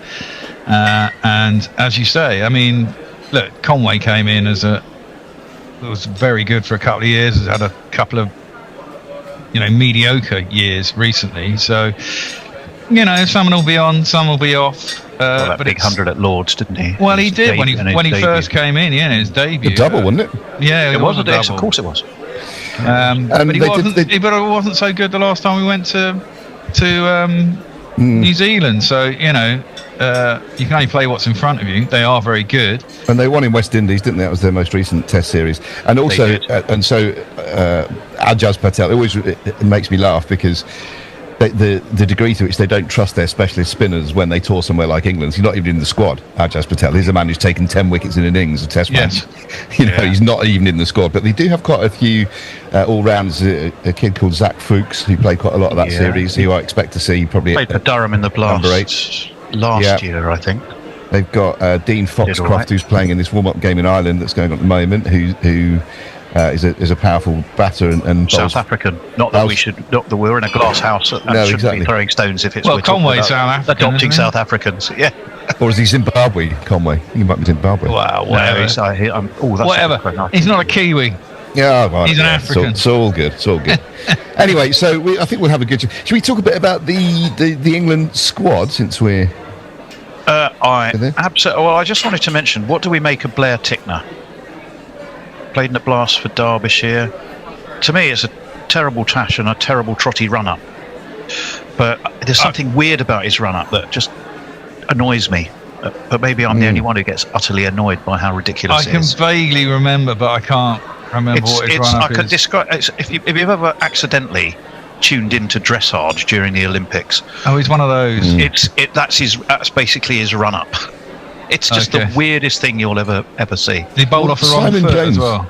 And as you say, I mean, look, Conway came in was very good for a couple of years. Has had a couple of mediocre years recently. So some will be on, some will be off. But big 100 at Lords, didn't he? Well, he did when he first came in. Yeah, his debut. The double, wasn't it? Yeah, it was a double. double. Of course, it was. But he wasn't so good the last time we went to New Zealand. So you can only play what's in front of you. They are very good. And they won in West Indies, didn't they? That was their most recent Test series. And also, Ajaz Patel. It makes me laugh because the degree to which they don't trust their specialist spinners when they tour somewhere like England. He's not even in the squad. Ajaz Patel. He's a man who's taken 10 wickets in an innings, a Test match. He's not even in the squad. But they do have quite a few all-rounders. A kid called Zach Fuchs, who played quite a lot of that series, who I expect to see probably played for Durham in the Blast last year, I think. They've got Dean Foxcroft, who's playing in this warm-up game in Ireland that's going on at the moment, who is a powerful batter and South African. Not that not that we're in a glass house and shouldn't be throwing stones if it's. Well, Conway's South African, adopting South Africans. Yeah. Or is he Zimbabwe, Conway? He might be Zimbabwe. Wow, whatever. Whatever. He's not a Kiwi. Yeah, right, he's an African. It's all good. It's all good. Anyway, so I think we'll have a good. Should we talk a bit about the England squad since we're? Absolutely. Well, I just wanted to mention, what do we make of Blair Tickner? Played in the Blast for Derbyshire. To me, it's a terrible tash and a terrible trotty run-up. But there's something weird about his run-up that just annoys me. But maybe I'm the only one who gets utterly annoyed by how ridiculous it is. I can vaguely remember, but I can't remember what his run-up is. Describe, if you've ever accidentally tuned into dressage during the Olympics. Oh, he's one of those. That's basically his run-up. It's just the weirdest thing you'll ever see. He bowled off the wrong foot as well.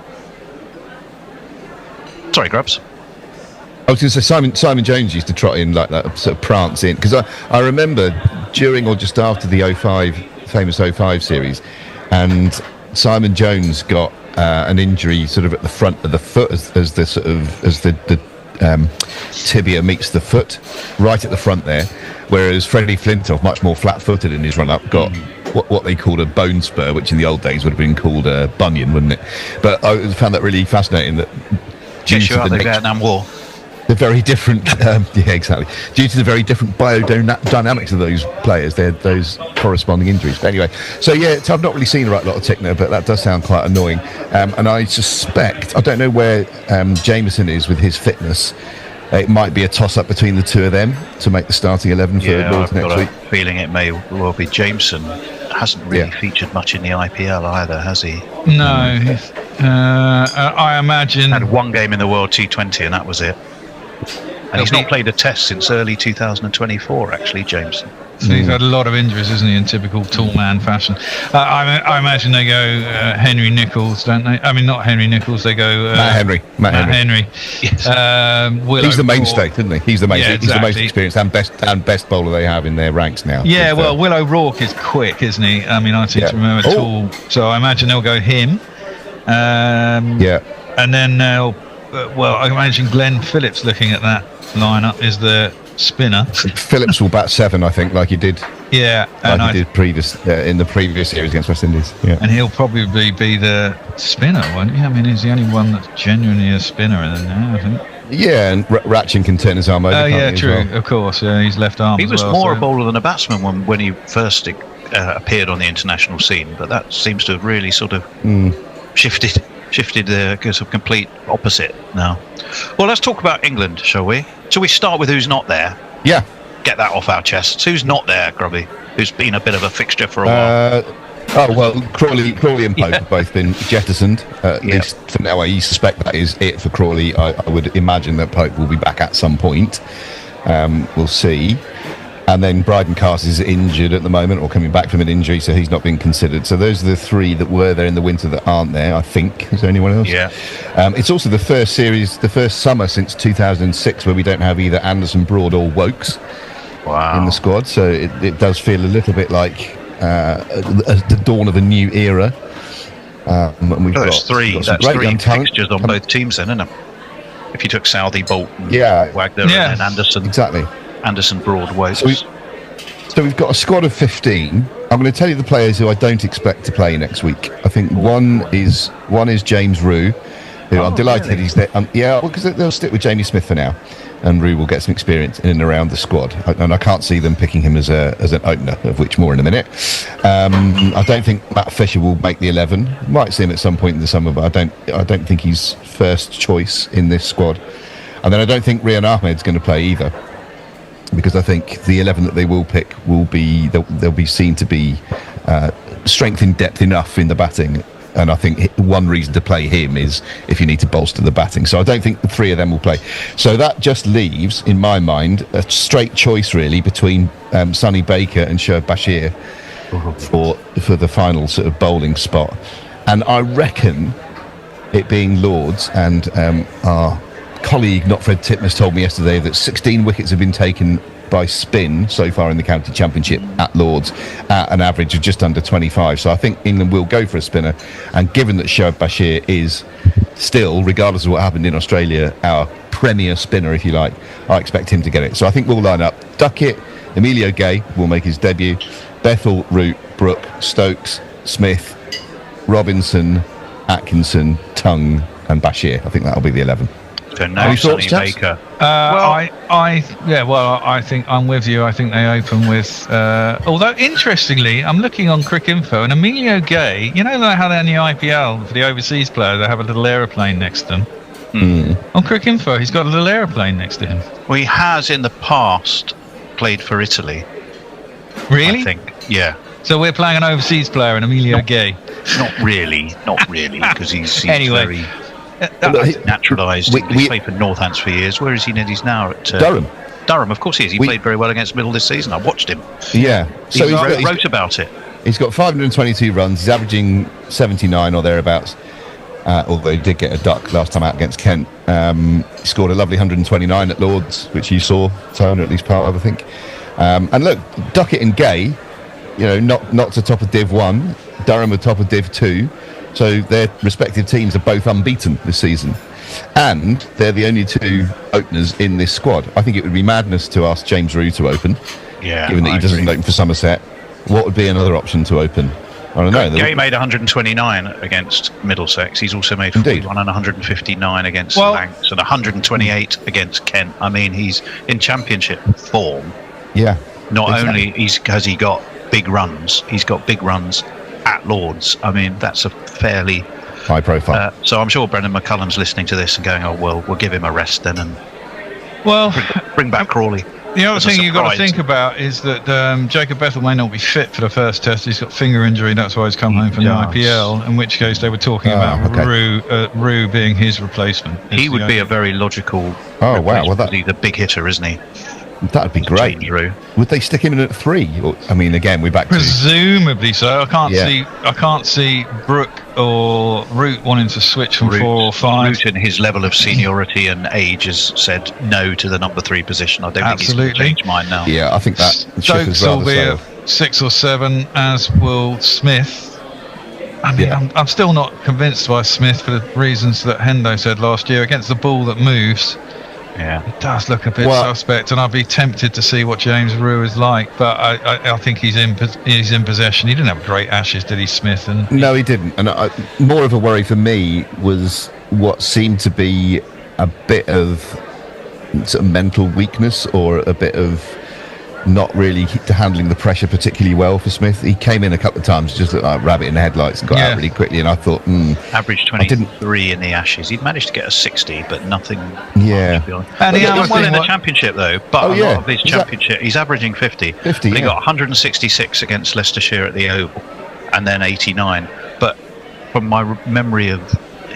Sorry, Grubs. I was going to say Simon Jones used to trot in like that, sort of prance in, because I remember during or just after the famous 05 series, and Simon Jones got an injury sort of at the front of the foot as the tibia meets the foot, right at the front there, whereas Freddie Flintoff, much more flat-footed in his run-up, got what they called a bone spur, which in the old days would have been called a bunion, wouldn't it? But I found that really fascinating that due to the Vietnam War. The very different, exactly. Due to the very different biodynamics of those players, they had those corresponding injuries. But anyway, so I've not really seen a right lot of Tickner, but that does sound quite annoying. And I suspect, I don't know where Jameson is with his fitness. It might be a toss-up between the two of them to make the starting 11 for Lords next week. I've got a feeling it may well be Jameson. Hasn't really featured much in the IPL either, has he? No. I imagine... Had one game in the World T20 and that was it. And he's not played a test since early 2024, actually, Jameson. So he's had a lot of injuries, isn't he, in typical tall man fashion. I imagine they go Henry Nichols, don't they? I mean, not Henry Nichols, they go... Matt Henry. Yes. He's the mainstay, isn't he? He's the mainstay. Yeah, exactly. He's the most experienced and best bowler they have in their ranks now. Yeah, well, Will O'Rourke is quick, isn't he? I mean, I seem to remember tall. So I imagine they'll go him. And then they'll... I imagine Glenn Phillips, looking at that lineup, is the spinner. Phillips will bat 7, I think, like he did. Yeah, like he did in the previous series against West Indies. Yeah, and he'll probably be the spinner, won't he? I mean, he's the only one that's genuinely a spinner in there now, I think. Yeah, and Ratchin can turn his arm over. Oh yeah, true. Of course, he's left arm. He was more a bowler than a batsman when he first appeared on the international scene, but that seems to have really sort of shifted the sort of complete opposite now. Well, let's talk about England, shall we? Shall we start with who's not there? Yeah. Get that off our chests. Who's not there, Grubby? Who's been a bit of a fixture for a while? Crawley and Pope have both been jettisoned. At least for now, I suspect that is it for Crawley. I would imagine that Pope will be back at some point. We'll see. And then Bryden Cast is injured at the moment, or coming back from an injury, so he's not being considered. So those are the 3 that were there in the winter that aren't there, I think. Is there anyone else? Yeah. It's also the first summer since 2006 where we don't have either Anderson, Broad or Wokes in the squad. So it does feel a little bit like the dawn of a new era. That's three fixtures on both teams then, isn't it? If you took Southey, Bolton, Wagner and then Anderson. Exactly. Anderson, Broad, Wokes. So we've got a squad of 15. I'm going to tell you the players who I don't expect to play next week. I think one is James Rue, who I'm delighted he's there. Because they'll stick with Jamie Smith for now, and Rue will get some experience in and around the squad. And I can't see them picking him as an opener, of which more in a minute. I don't think Matt Fisher will make the 11. Might see him at some point in the summer, but I don't think he's first choice in this squad. And then I don't think Rian Ahmed's going to play either, because I think the 11 that they will pick will be they'll be seen to be strength in depth enough in the batting, and I think one reason to play him is if you need to bolster the batting. So I don't think the 3 of them will play. So that just leaves, in my mind, a straight choice really between Sonny Baker and Shoaib Bashir for the final sort of bowling spot. And I reckon, it being Lords, and our colleague, not Fred Titmus, told me yesterday that 16 wickets have been taken by spin so far in the county championship at Lords at an average of just under 25. So I think England will go for a spinner, and given that Shoaib Bashir is still, regardless of what happened in Australia, our premier spinner, if you like, I expect him to get it. So I think we'll line up Duckett, Emilio Gay will make his debut, Bethel, Root, Brooke, Stokes, Smith, Robinson, Atkinson, Tongue and Bashir. I think that'll be the 11. So no Sonny Baker. I think I'm with you. I think they open with. Although interestingly, I'm looking on Crick Info, and Emilio Gay. You know how they're in the IPL for the overseas player, they have a little aeroplane next to them. On Crick Info, he's got a little aeroplane next to him. Well, he has in the past played for Italy. Really? I think. Yeah. So we're playing an overseas player, an Emilio Gay. Not really, because he's anyway. very naturalised. He played for Northants for years. Where is he? He's now at Durham. Durham, of course he is. He played very well against Middle this season. I watched him. Yeah. So he wrote about it. He's got 522 runs. He's averaging 79 or thereabouts. Although he did get a duck last time out against Kent. He scored a lovely 129 at Lords, which you saw, Tone, at least part of, I think. And look, Duckett and Gay, not to top of Div 1. Durham are top of Div 2. So their respective teams are both unbeaten this season. And they're the only two openers in this squad. I think it would be madness to ask James Rue to open, given that he doesn't open for Somerset. What would be another option to open? I don't know. Gay made 129 against Middlesex. He's also made 41 and 159 against Lancs and 128 against Kent. I mean, he's in championship form. Yeah. Not only has he got big runs, he's got big runs at Lords. I mean, that's a fairly high profile. So I'm sure Brendan McCullum's listening to this and going, "Oh well, we'll give him a rest then, and bring back Crawley." The other thing you've got to think about is that Jacob Bethel may not be fit for the first test. He's got finger injury. That's why he's come home from the IPL. In which case, they were talking about Rue being his replacement. He would be a very logical. Oh wow! Well, he's a big hitter, isn't he? That'd be great. Would they stick him in at 3? I mean, again, we're back presumably so. I can't see Brooke or Root wanting to switch from 4 or 5. Root, in his level of seniority and age, has said no to the number 3 position. I don't think he's going to change mine now. Yeah, I think that Stokes will be at 6 or 7, as will Smith. I mean, I'm still not convinced by Smith for the reasons that Hendo said last year. Against the ball that moves, it does look a bit suspect, and I'd be tempted to see what James Rue is like. But I think he's in possession. He didn't have great Ashes, did he, Smith? No, he didn't. And more of a worry for me was what seemed to be a bit of sort of mental weakness, or a bit of not really handling the pressure particularly well for Smith. He came in a couple of times, just looked like a rabbit in the headlights, and got out really quickly, and I thought average 23 in the Ashes. He'd managed to get a 60, but nothing. And he did well in the championship though, but a lot of his championship he's averaging 50. But he got 166 against Leicestershire at the Oval, and then 89. But from my memory of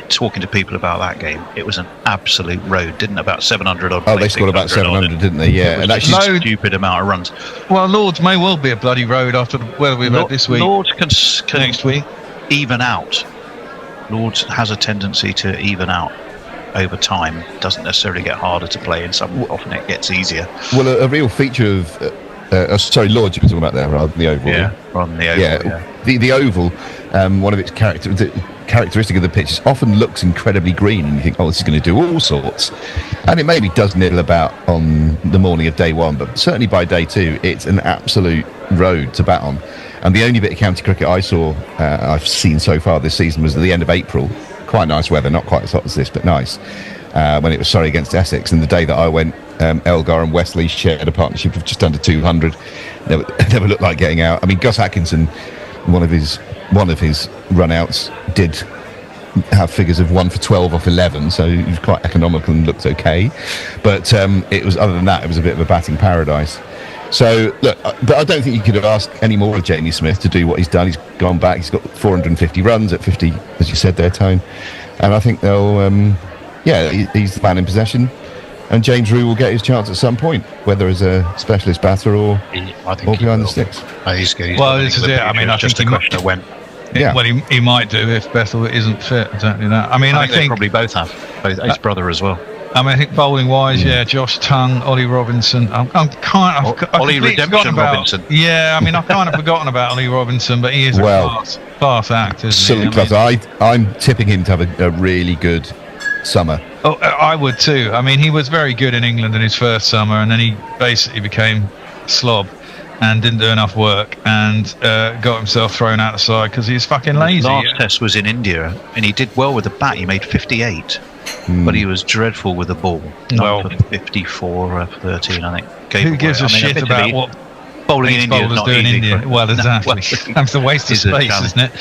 talking to people about that game, it was an absolute road, didn't it? About 700 odd. They scored about 700, didn't they? Yeah, and actually a stupid amount of runs. Well, Lords may well be a bloody road after the weather we've had this week. Lords can next week even out. Lords has a tendency to even out over time. Doesn't necessarily get harder to play, and often it gets easier. Well, a real feature of Lords you were talking about there, rather than the Oval. On the Oval. The Oval, one of its characteristic of the pitch often looks incredibly green, and you think, this is going to do all sorts, and it maybe does nibble about on the morning of day 1, but certainly by day 2 it's an absolute road to bat on. And the only bit of county cricket I've seen so far this season was at the end of April. Quite nice weather, not quite as hot as this, but nice, when it was Surrey against Essex. And the day that I went, Elgar and Wesley shared a partnership of just under 200. Never looked like getting out. I mean, Gus Atkinson, one of his run-outs did have figures of 1 for 12 off 11, so he was quite economical and looked okay. But it was, other than that, it was a bit of a batting paradise. So look, but I don't think you could have asked any more of Jamie Smith to do what he's done. He's gone back. He's got 450 runs at 50, as you said there, Tone. And I think they'll, he's the man in possession. And James Rue will get his chance at some point, whether as a specialist batter or behind the sticks. He's well, this is it. I mean, I just think a question of when. Well, he might do if Bethel isn't fit. Exactly that. I mean, I think they probably both have. His brother as well. I mean, I think bowling wise, Josh Tongue, Ollie Robinson. I've Ollie Redemption Robinson. Yeah, I mean, I've kind of forgotten about Ollie Robinson, but he is a class act, isn't he? Class. I'm tipping him to have a really good summer. Oh, I would too. I mean, he was very good in England in his first summer, and then he basically became a slob and didn't do enough work and got himself thrown out the side because he was fucking lazy. Last test was in India, and he did well with the bat. He made 58. But he was dreadful with the ball. Well, 54 or 13, I think. Who gives a shit about what bowling in India is not doing in easy? India? Well, exactly. That's a waste of space, isn't it?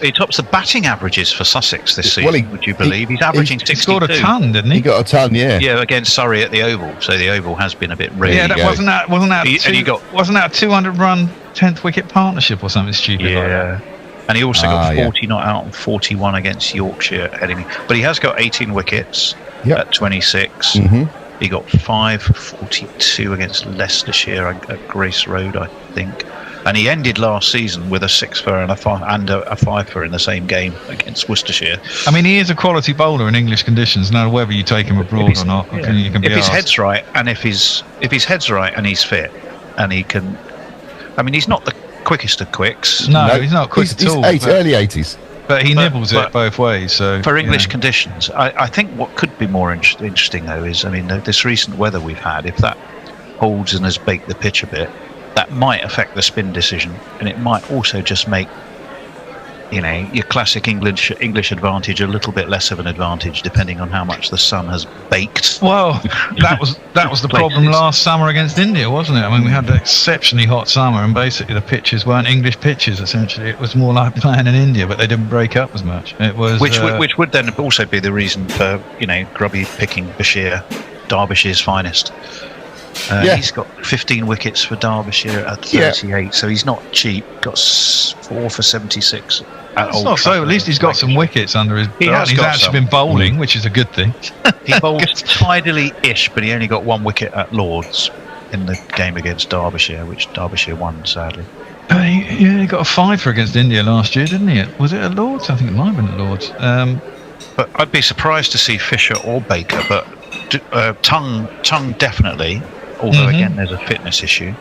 He tops the batting averages for Sussex this season. Would you believe he's averaging 62? He scored a ton, didn't he? He got a ton, yeah. Yeah, against Surrey at the Oval. So the Oval has been a bit rare. Yeah, wasn't that a 200-run 10th wicket partnership or something stupid like that? And he also got 40 not out and 41 against Yorkshire heading. But he has got 18 wickets at 26. He got 42 against Leicestershire at Grace Road, I think. And he ended last season with a 6-for and a 5-for in the same game against Worcestershire. I mean, he is a quality bowler in English conditions, no whether you take him abroad or not. You can be if his head's right, and if his head's right and he's fit, and he can. I mean, he's not the quickest of quicks. No, he's not quick at all. Early 80s. But he nibbles it both ways. So for English conditions, I think what could be more interesting though is, I mean, this recent weather we've had, if that holds and has baked the pitch a bit, that might affect the spin decision, and it might also just make, you know, your classic English advantage a little bit less of an advantage, depending on how much the sun has baked. Well, that was the problem last summer against India, wasn't it? I mean, we had an exceptionally hot summer, and basically the pitches weren't English pitches. Essentially, it was more like playing in India, but they didn't break up as much. It was which would then also be the reason for, you know, Grubby picking Bashir, Derbyshire's finest. He's got 15 wickets for Derbyshire at 38, so he's not cheap. Got 4 for 76. It's not so. At least he's got some wickets under his belt. He's actually been bowling, which is a good thing. He bowled tidily-ish, but he only got 1 wicket at Lords in the game against Derbyshire, which Derbyshire won, sadly. He got a 5-for against India last year, didn't he? Was it at Lords? I think it might have been at Lords. But I'd be surprised to see Fisher or Baker, but Tongue definitely. Although again, there's a fitness issue.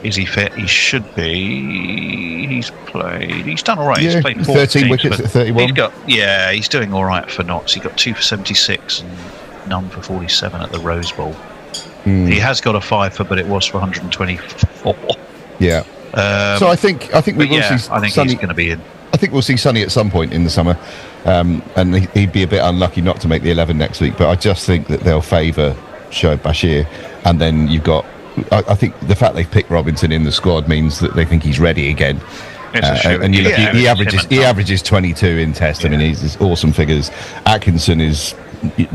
Is he fit? He should be. He's done all right. Yeah, he's played 13 wickets at 31. He's doing all right for Notts. He got 2 for 76 and none for 47 at the Rose Bowl. He has got a 5-for, but it was for 124. Yeah. So I think we will see. I think Sonny, he's going to be in. I think we'll see Sonny at some point in the summer, and he'd be a bit unlucky not to make the 11 next week. But I just think that they'll favour Shoaib Bashir, and then you've got. I think the fact they've picked Robinson in the squad means that they think he's ready again. And you look, he averages 22 in Test. I mean, he's awesome figures. Atkinson is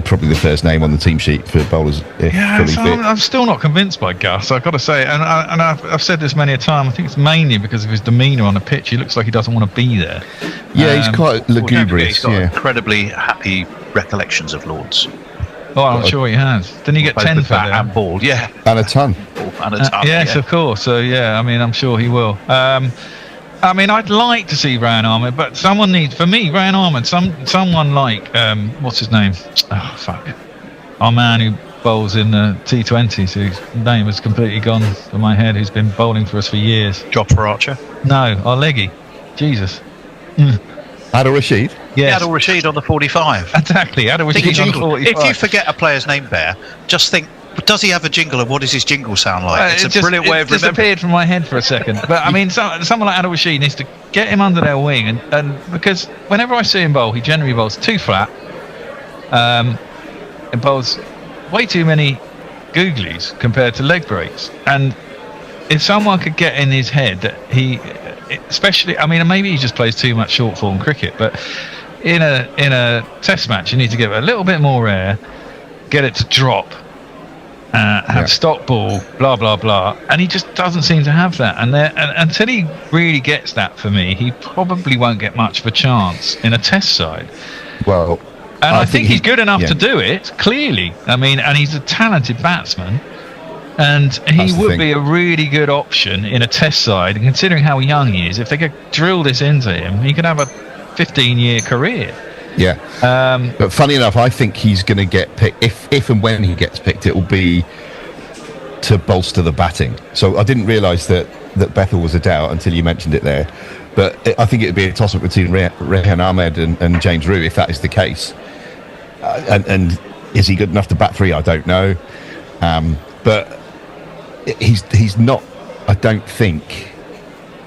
probably the first name on the team sheet for bowlers. I'm still not convinced by Gus, I've got to say, and I've said this many a time. I think it's mainly because of his demeanour on the pitch. He looks like he doesn't want to be there. Yeah, he's quite lugubrious. He's got incredibly happy recollections of Lords. Oh, I'm sure he has. Didn't he get 10 for that? And ball, yeah. And a ton. Yes, of course. So, yeah, I mean, I'm sure he will. I mean, I'd like to see Ryan Ahmed, but someone needs, for me, Ryan Ahmed, someone like, what's his name? Oh, fuck. Our man who bowls in the T20s, whose name has completely gone from my head, who's been bowling for us for years. Jofra Archer? No, our leggy. Jesus. Adil Rashid? Yes. Adil Rashid on the 45. Exactly, Adil Rashid on the 45. If you forget a player's name, Bear, just think, does he have a jingle, and what does his jingle sound like? It's a brilliant way of remembering. It disappeared from my head for a second. But I mean, someone like Adil Rashid needs to get him under their wing, and because whenever I see him bowl, he generally bowls too flat. It bowls way too many googlies compared to leg breaks. And if someone could get in his head that he, especially, I mean, maybe he just plays too much short form cricket, but in a test match, you need to give it a little bit more air, get it to drop. Have stop ball, blah blah blah, and he just doesn't seem to have that. And until he really gets that, for me, he probably won't get much of a chance in a Test side. Well, and I think he's good enough to do it. Clearly, I mean, and he's a talented batsman, and he would be a really good option in a Test side. And considering how young he is, if they could drill this into him, he could have a 15-year career. Yeah. But funny enough, I think he's going to get picked. If and when he gets picked, it will be to bolster the batting. So I didn't realise that Bethel was a doubt until you mentioned it there. But I think it would be a toss-up between Rehan Ahmed and James Root if that is the case. And is he good enough to bat 3? I don't know. But he's not, I don't think,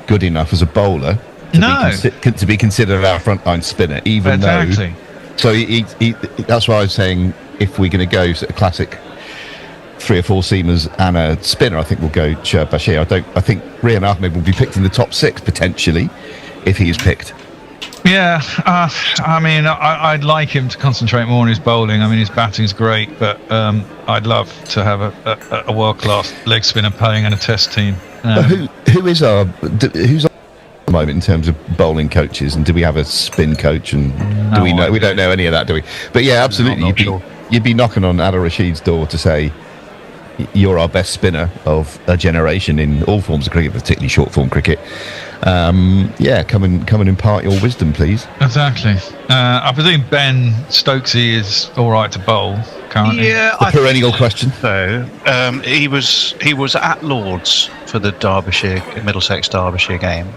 good enough as a bowler to be considered our frontline spinner, even though. So he that's why I was saying if we're going to go sort of classic 3 or 4 seamers and a spinner, I think we'll go Shoaib Bashir. I think Rehan Ahmed will be picked in the top 6 potentially if he is picked. Yeah, I mean, I'd like him to concentrate more on his bowling. I mean, his batting's great, but I'd love to have a world-class leg spinner playing in a Test team. But who's our at the moment in terms of bowling coaches, and do we have a spin coach? And do we know? We don't know any of that, do we? But yeah, absolutely. You'd be knocking on Adil Rashid's door to say you're our best spinner of a generation in all forms of cricket, particularly short form cricket. Yeah, come and impart your wisdom, please. Exactly. I presume Ben Stokesy is all right to bowl currently. Yeah, the perennial question. So he was at Lords for the Middlesex Derbyshire game,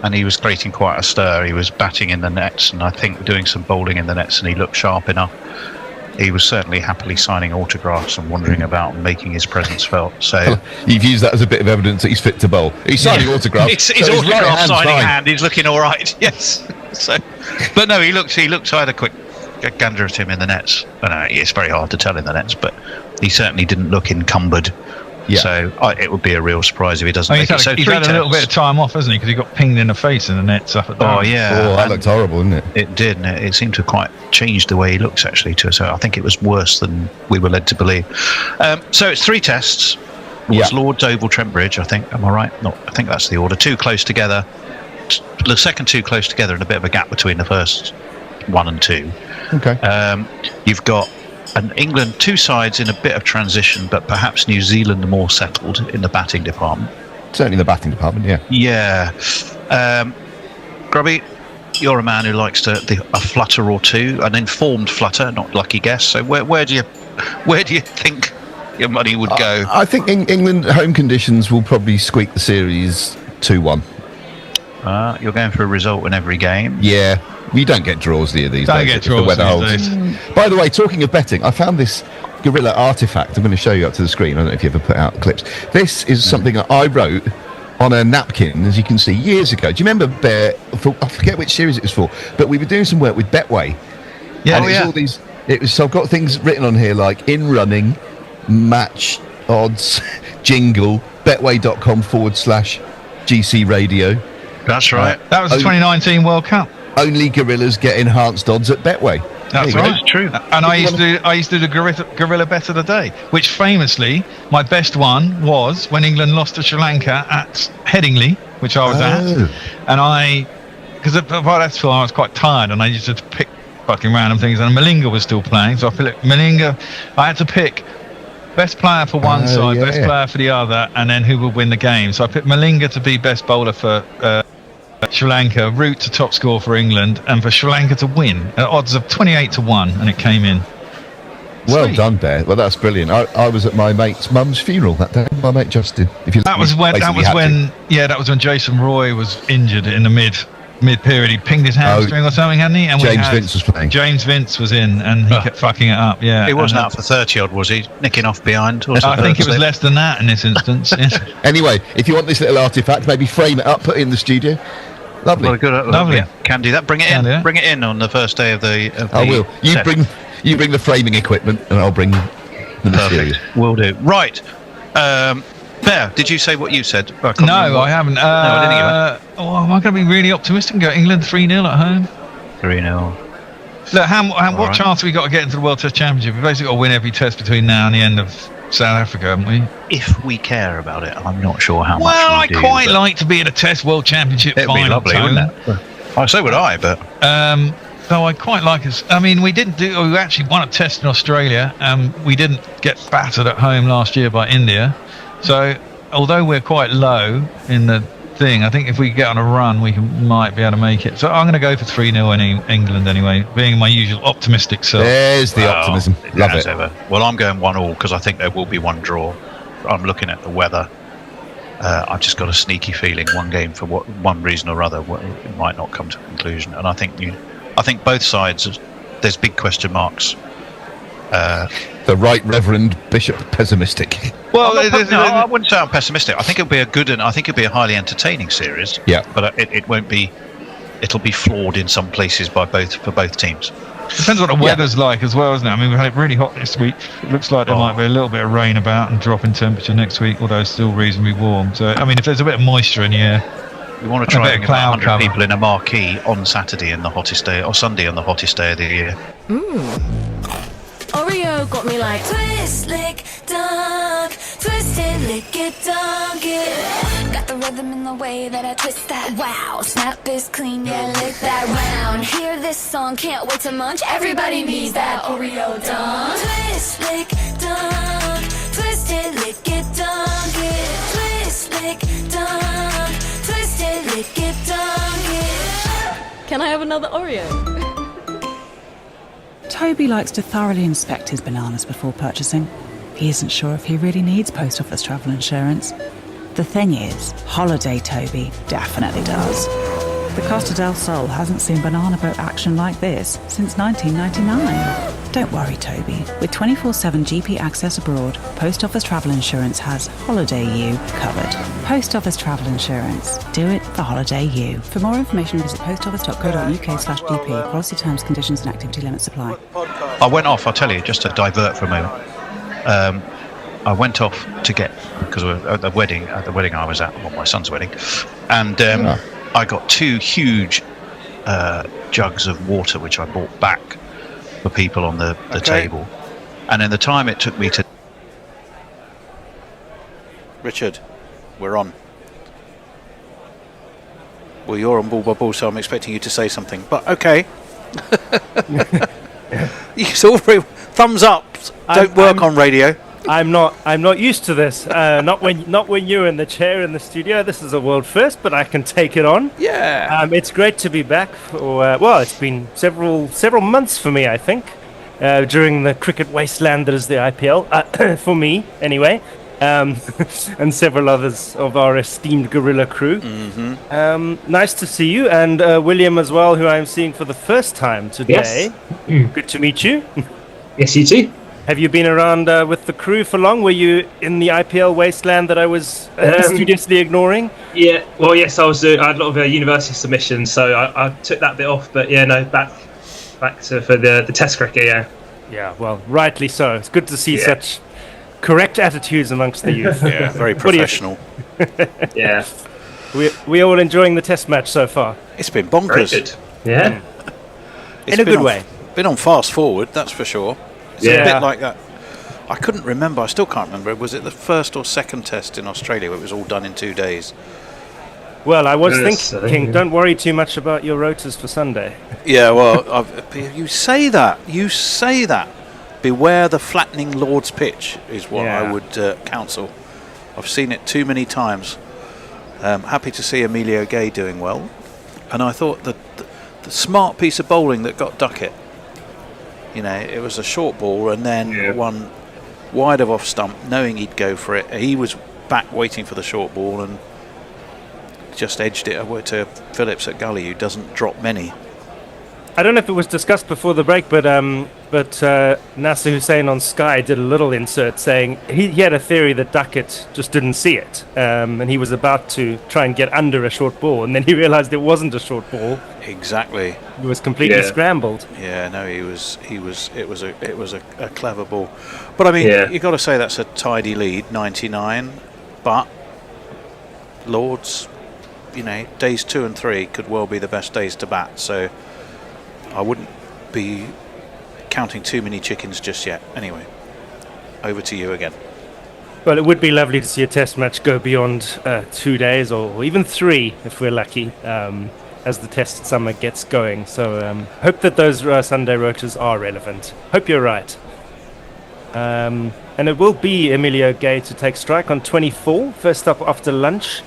and he was creating quite a stir. He was batting in the nets, and I think doing some bowling in the nets, and he looked sharp enough. He was certainly happily signing autographs and wandering about and making his presence felt. So you've used that as a bit of evidence that he's fit to bowl. He's signing autographs. His autograph signing hand. He's looking all right. Yes. So, but no, he looked. I had a quick gander at him in the nets. I know it's very hard to tell in the nets, but he certainly didn't look encumbered. Yeah. So it would be a real surprise if he doesn't make it. So he's had a little bit of time off, hasn't he? Because he got pinged in the face in the nets up at Durham. Oh yeah. Oh, that looked horrible, didn't it? It did. And it seemed to quite change the way he looks actually to us. So I think it was worse than we were led to believe. So it's 3 tests. It was Lords, Oval, Trent Bridge, I think. Am I right? No, I think that's the order. 2 close together. The second 2 close together, and a bit of a gap between the first 1 and 2. Okay. You've got England 2 sides in a bit of transition, but perhaps New Zealand more settled in the batting department. Certainly the batting department, yeah. Yeah. Grubby, you're a man who likes a flutter or 2, an informed flutter, not lucky guess. So where do you think your money would go? I think England home conditions will probably squeak the series 2-1. You're going for a result in every game. Yeah. You don't get draws these days. The weather holds. By the way, talking of betting, I found this Guerrilla artifact. I'm going to show you up to the screen. I don't know if you ever put out clips. This is something that I wrote on a napkin, as you can see, years ago. Do you remember, Bear? I forget which series it was for, but we were doing some work with Betway. Yeah, and all these. So I've got things written on here like in running, match odds, jingle, betway.com/GC radio. That's right. That was the 2019 World Cup. Only Gorillas get enhanced odds at Betway. That's right. That's true. And I used to do the Guerrilla Bet of the Day, which famously, my best one was when England lost to Sri Lanka at Headingley, which I was at. And because by that time I was quite tired, and I used to pick fucking random things, and Malinga was still playing, so I feel like Malinga, I had to pick best player for one side, best player for the other, and then who would win the game. So I picked Malinga to be best bowler for Sri Lanka, Root to top score for England, and for Sri Lanka to win at odds of 28-1, and it came in. Well done, Bear. Well, that's brilliant. I was at my mate's mum's funeral that day. My mate Justin. That was when Jason Roy was injured in the mid period. He pinged his hamstring or something, hadn't he? And James Vince was playing. James Vince was in, and he kept fucking it up. Yeah, he wasn't out for 30 odd, was he? Nicking off behind. I think it was less than that in this instance. Anyway, if you want this little artifact, maybe frame it up, put it in the studio. Lovely. Lovely. Can do that. Bring it in. Bring it in on the first day of the. I will. You bring the framing equipment, and I'll bring the material. Will do. Right. Bear, did you say what you said? No, I haven't. No, I didn't. Am I going to be really optimistic and go England 3-0 at home? 3-0. Look, what chance have we got to get into the World Test Championship? We've basically got to win every test between now and the end of South Africa, haven't we? If we care about it, I'm not sure how much. Well, I quite like to be in a Test World Championship final. It'd be lovely, wouldn't it? So would I, but. So I quite like us. I mean, we actually won a Test in Australia, and we didn't get battered at home last year by India. So, although we're quite low in the thing. I think if we get on a run, we might be able to make it. So I'm going to go for 3-0 in England anyway, being my usual optimistic self. There's the optimism. Love it. Well, I'm going 1-1 because I think there will be one draw. I'm looking at the weather. I've just got a sneaky feeling one game, for one reason or other, it might not come to a conclusion. And I think both sides, there's big question marks. The Right Reverend Bishop pessimistic. Well, I wouldn't say I'm pessimistic. I think it'll be a good, and I think it'll be a highly entertaining series. Yeah, but it won't be. It'll be flawed in some places for both teams. Depends what the weather's like as well, isn't it? I mean, we've had it really hot this week. It looks like there might be a little bit of rain about and drop in temperature next week, although it's still reasonably warm. So, I mean, if there's a bit of moisture in the air, we want to try and get 100 people in a marquee on Saturday in the hottest day, or Sunday on the hottest day of the year. Oreo got me like twist, lick, dunk, twist it, lick it, dunk it. Got the rhythm in the way that I twist that. Wow, snap is clean, yeah, lick that round. Hear this song, can't wait to munch. Everybody needs that Oreo dunk. Twist, lick, dunk, twist it, lick it, dunk it. Twist, lick, dunk, twist it, lick it, dunk it. Can I have another Oreo? Toby likes to thoroughly inspect his bananas before purchasing. He isn't sure if he really needs post office travel insurance. The thing is, Holiday Toby definitely does. The Costa del Sol hasn't seen banana boat action like this since 1999. Don't worry, Toby. With 24/7 GP access abroad, Post Office Travel Insurance has Holiday You covered. Post Office Travel Insurance. Do it for Holiday You. For more information, visit postoffice.co.uk/GP. Policy terms, conditions and activity limits apply. I went off, I'll tell you, just to divert for a moment. I went off to get, because at the wedding I was at, well, my son's wedding, and I got 2 huge jugs of water, which I brought back for people on the table. And in the time it took me to... Richard, we're on. Well, you're on ball, so I'm expecting you to say something. But okay. It's all very thumbs up. Don't work on radio. I'm not used to this. Not when you're in the chair in the studio. This is a world first, but I can take it on. Yeah. It's great to be back. It's been several months for me, I think, during the cricket wasteland that is the IPL. For me, anyway. And several others of our esteemed Guerrilla crew. Mm-hmm. Nice to see you, and William as well, who I'm seeing for the first time today. Yes. Good to meet you. Yes, you too. Have you been around with the crew for long? Were you in the IPL wasteland that I was studiously ignoring? Yeah, well, yes, I had a lot of university submissions, so I took that bit off. But yeah, no, back to for the Test cricket. Yeah. Yeah, well, rightly so. It's good to see such correct attitudes amongst the youth. Yeah, very professional. Yeah. We all enjoying the Test match so far? It's been bonkers. Very good. Yeah. In a good way. Been on fast forward, that's for sure. It's a bit like that. I couldn't remember. I still can't remember. Was it the first or second Test in Australia where it was all done in 2 days? Well, I was thinking, don't worry too much about your rotors for Sunday. Yeah, well, you say that. You say that. Beware the flattening Lord's pitch is what I would counsel. I've seen it too many times. Happy to see Emilio Gay doing well. And I thought that the smart piece of bowling that got Duckett, you know, it was a short ball and then one wide of off stump, knowing he'd go for it. He was back waiting for the short ball and just edged it over to Phillips at gully, who doesn't drop many. I don't know if it was discussed before the break, but Nasser Hussain on Sky did a little insert saying he had a theory that Duckett just didn't see it, and he was about to try and get under a short ball, and then he realised it wasn't a short ball. Exactly. He was completely scrambled. Yeah, no, it was a clever ball, but I mean, you got to say that's a tidy lead, 99. But Lords, you know, days 2 and 3 could well be the best days to bat. So I wouldn't be counting too many chickens just yet. Anyway, over to you again. Well, it would be lovely to see a Test match go beyond 2 days or even 3 if we're lucky, as the Test summer gets going. So hope that those Sunday rotors are relevant. Hope you're right. And it will be Emilio Gay to take strike on 24, first up after lunch.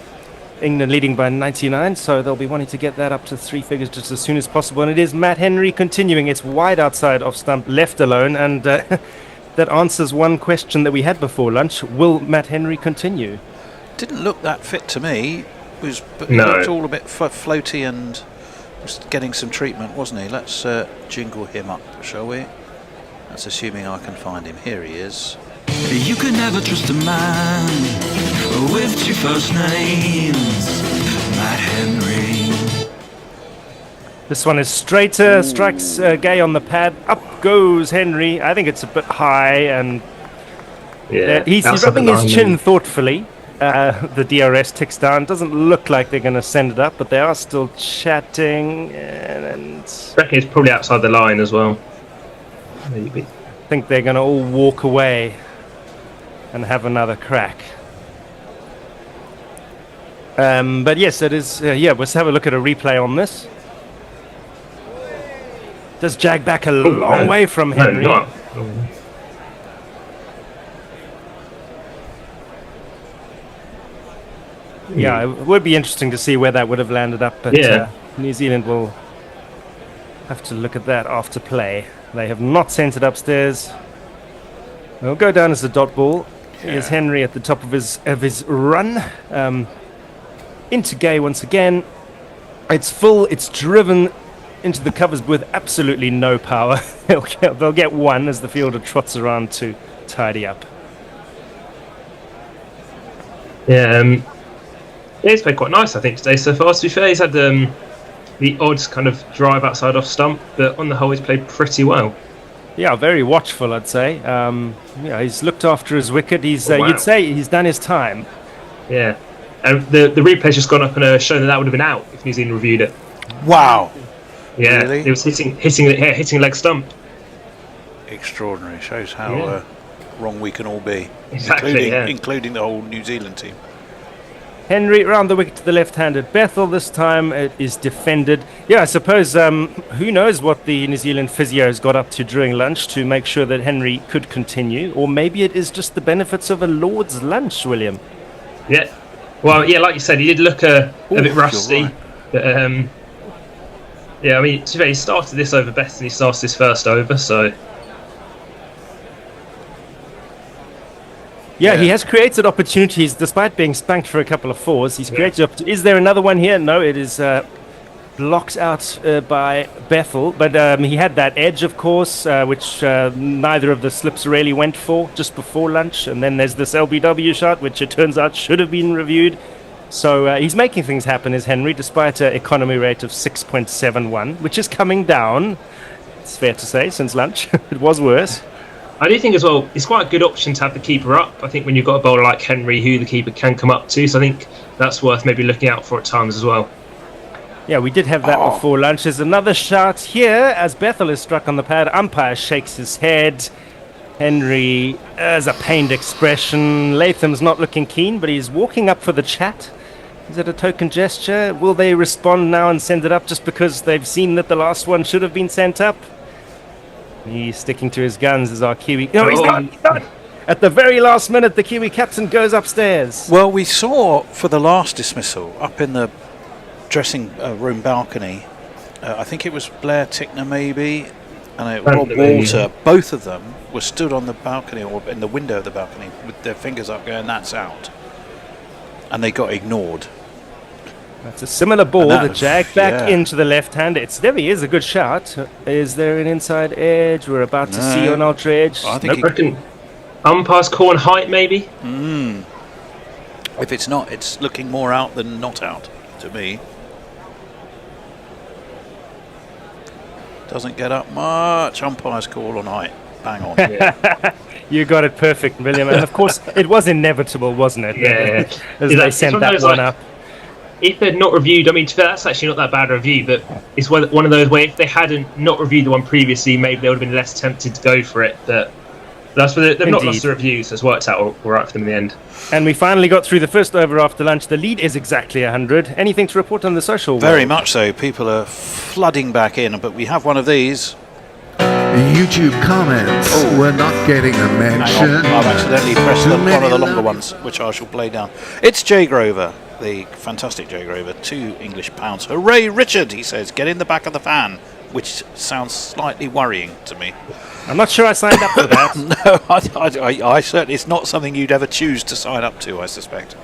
England leading by 99, so they'll be wanting to get that up to 3 figures just as soon as possible. And it is Matt Henry continuing. It's wide outside off stump, left alone, and that answers one question that we had before lunch. Will Matt Henry continue? Didn't look that fit to me. But No. he looked all a bit floaty and was getting some treatment, wasn't he? Let's jingle him up, shall we? That's assuming I can find him. Here he is. You can never trust a man with 2 first names. Matt Henry. This one is straighter, strikes Gay on the pad. Up goes Henry. I think it's a bit high, and he's rubbing his chin thoughtfully. The DRS ticks down. Doesn't look like they're going to send it up, but they are still chatting. And I reckon it's probably outside the line as well. Maybe. I think they're going to all walk away and have another crack. But yes, it is. Let's have a look at a replay on this. Does jag back a long way from Henry? No, not. Yeah, it would be interesting to see where that would have landed up, but New Zealand will have to look at that after play. They have not sent it upstairs. It'll go down as a dot ball. Here's Henry at the top of his run. Into Gay once again. It's full, it's driven into the covers with absolutely no power. They'll get one as the fielder trots around to tidy up. Yeah, he's played quite nice, I think, today so far. To be fair, he's had the odd kind of drive outside off stump, but on the whole, he's played pretty well. Yeah, very watchful, I'd say. He's looked after his wicket. You'd say he's done his time. Yeah, and the replay's just gone up and shown that would have been out if New Zealand reviewed it. Wow. Yeah, Really? it was hitting leg stump. Extraordinary. Shows how wrong we can all be, Exactly, including the whole New Zealand team. Henry round the wicket to the left-handed Bethel. This time it is defended. Yeah, I suppose who knows what the New Zealand physios got up to during lunch to make sure that Henry could continue, or maybe it is just the benefits of a Lord's lunch, William. Yeah, well, yeah, like you said, he did look a bit rusty. Right. But, yeah, I mean, to be fair, he started this over better than he started his first over, so. Yeah, he has created opportunities despite being spanked for a couple of fours. He's created Is there another one here? No, it is blocked out by Bethel. But he had that edge, of course, which neither of the slips really went for just before lunch. And then there's this LBW shot, which it turns out should have been reviewed. So he's making things happen, is Henry, despite an economy rate of 6.71, which is coming down, it's fair to say, since lunch. It was worse. I do think as well, it's quite a good option to have the keeper up. I think when you've got a bowler like Henry, who the keeper can come up to, so I think that's worth maybe looking out for at times as well. Yeah, we did have that before lunch. There's another shot here as Bethel is struck on the pad. Umpire shakes his head. Henry has a pained expression. Latham's not looking keen, but he's walking up for the chat. Is it a token gesture? Will they respond now and send it up just because they've seen that the last one should have been sent up? He's sticking to his guns as our Kiwi... No, he's not! He's not! At the very last minute, the Kiwi captain goes upstairs. Well, we saw for the last dismissal up in the dressing room balcony, I think it was Blair Tickner maybe, and Rob Walter, both of them were stood on the balcony or in the window of the balcony with their fingers up going, that's out. And they got ignored. That's a similar ball, the jag back into the left hand. There he is, a good shot. Is there an inside edge? We're about to see an ultra edge. I think reckon umpire's call on height, maybe? If it's not, it's looking more out than not out to me. Doesn't get up much. Umpire's call on height. Bang on. Yeah. You got it perfect, William. And of course, it was inevitable, wasn't it? Yeah. As they sent that one up. If they'd not reviewed, I mean, that's actually not that bad a review, but it's one of those where if they hadn't not reviewed the one previously, maybe they would have been less tempted to go for it. But that's where they've not lost the reviews, so it's worked out all right for them in the end. And we finally got through the first over after lunch. The lead is exactly 100. Anything to report on the social world? Very much so. People are flooding back in, but we have one of these. YouTube comments. We're not getting a mention. I've accidentally pressed Too one many of the longer ones, which I shall play down. It's Jay Grover, the fantastic Jay Grover, £2 Hooray, Richard, he says, get in the back of the fan, which sounds slightly worrying to me. I'm not sure I signed up for that. No, I certainly, it's not something you'd ever choose to sign up to, I suspect.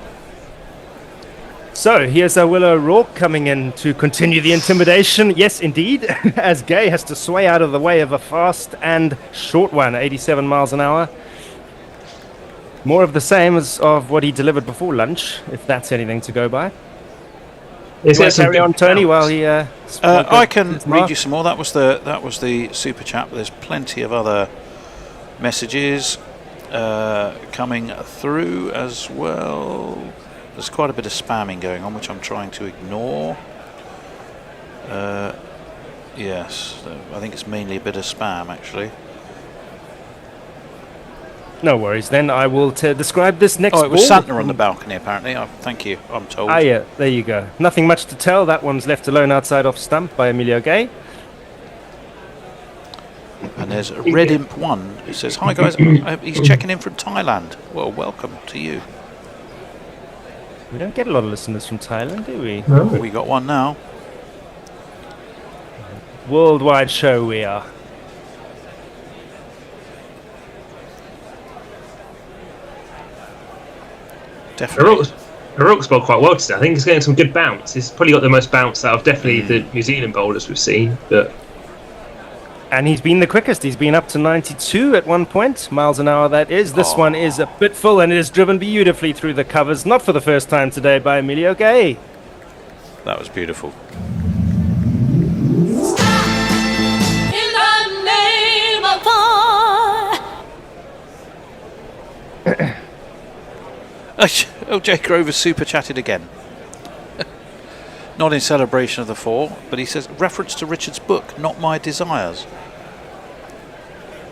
So here's Will O'Rourke coming in to continue the intimidation. Yes, indeed, as Gay has to sway out of the way of a fast and short one, 87 miles an hour. More of the same as of what he delivered before lunch, if that's anything to go by. Is there carry on, Tony, while he... I can read you some more. That was the super chat. There's plenty of other messages coming through as well. There's quite a bit of spamming going on, which I'm trying to ignore. Yes, I think it's mainly a bit of spam, actually. No worries, then I will describe this next it was ball. Santa on the balcony, apparently. Thank you, I'm told. Ah, yeah, there you go. Nothing much to tell. That one's left alone outside off stump by Emilio Gay. And there's Red Imp 1 who says, hi guys, he's checking in from Thailand. Well, welcome to you. We don't get a lot of listeners from Thailand, do we? No. We got one now. Worldwide show we are. Definitely. O'Rourke's bowled quite well today. I think he's getting some good bounce. He's probably got the most bounce out of definitely the New Zealand bowlers we've seen. And he's been the quickest. He's been up to 92 at one point, miles an hour that is. This one is a bit full and it is driven beautifully through the covers, not for the first time today by Emilio Gay. That was beautiful. In the name of Oh, Jay Grover super chatted again. Not in celebration of the 4, but he says, reference to Richard's book, Not My Desires.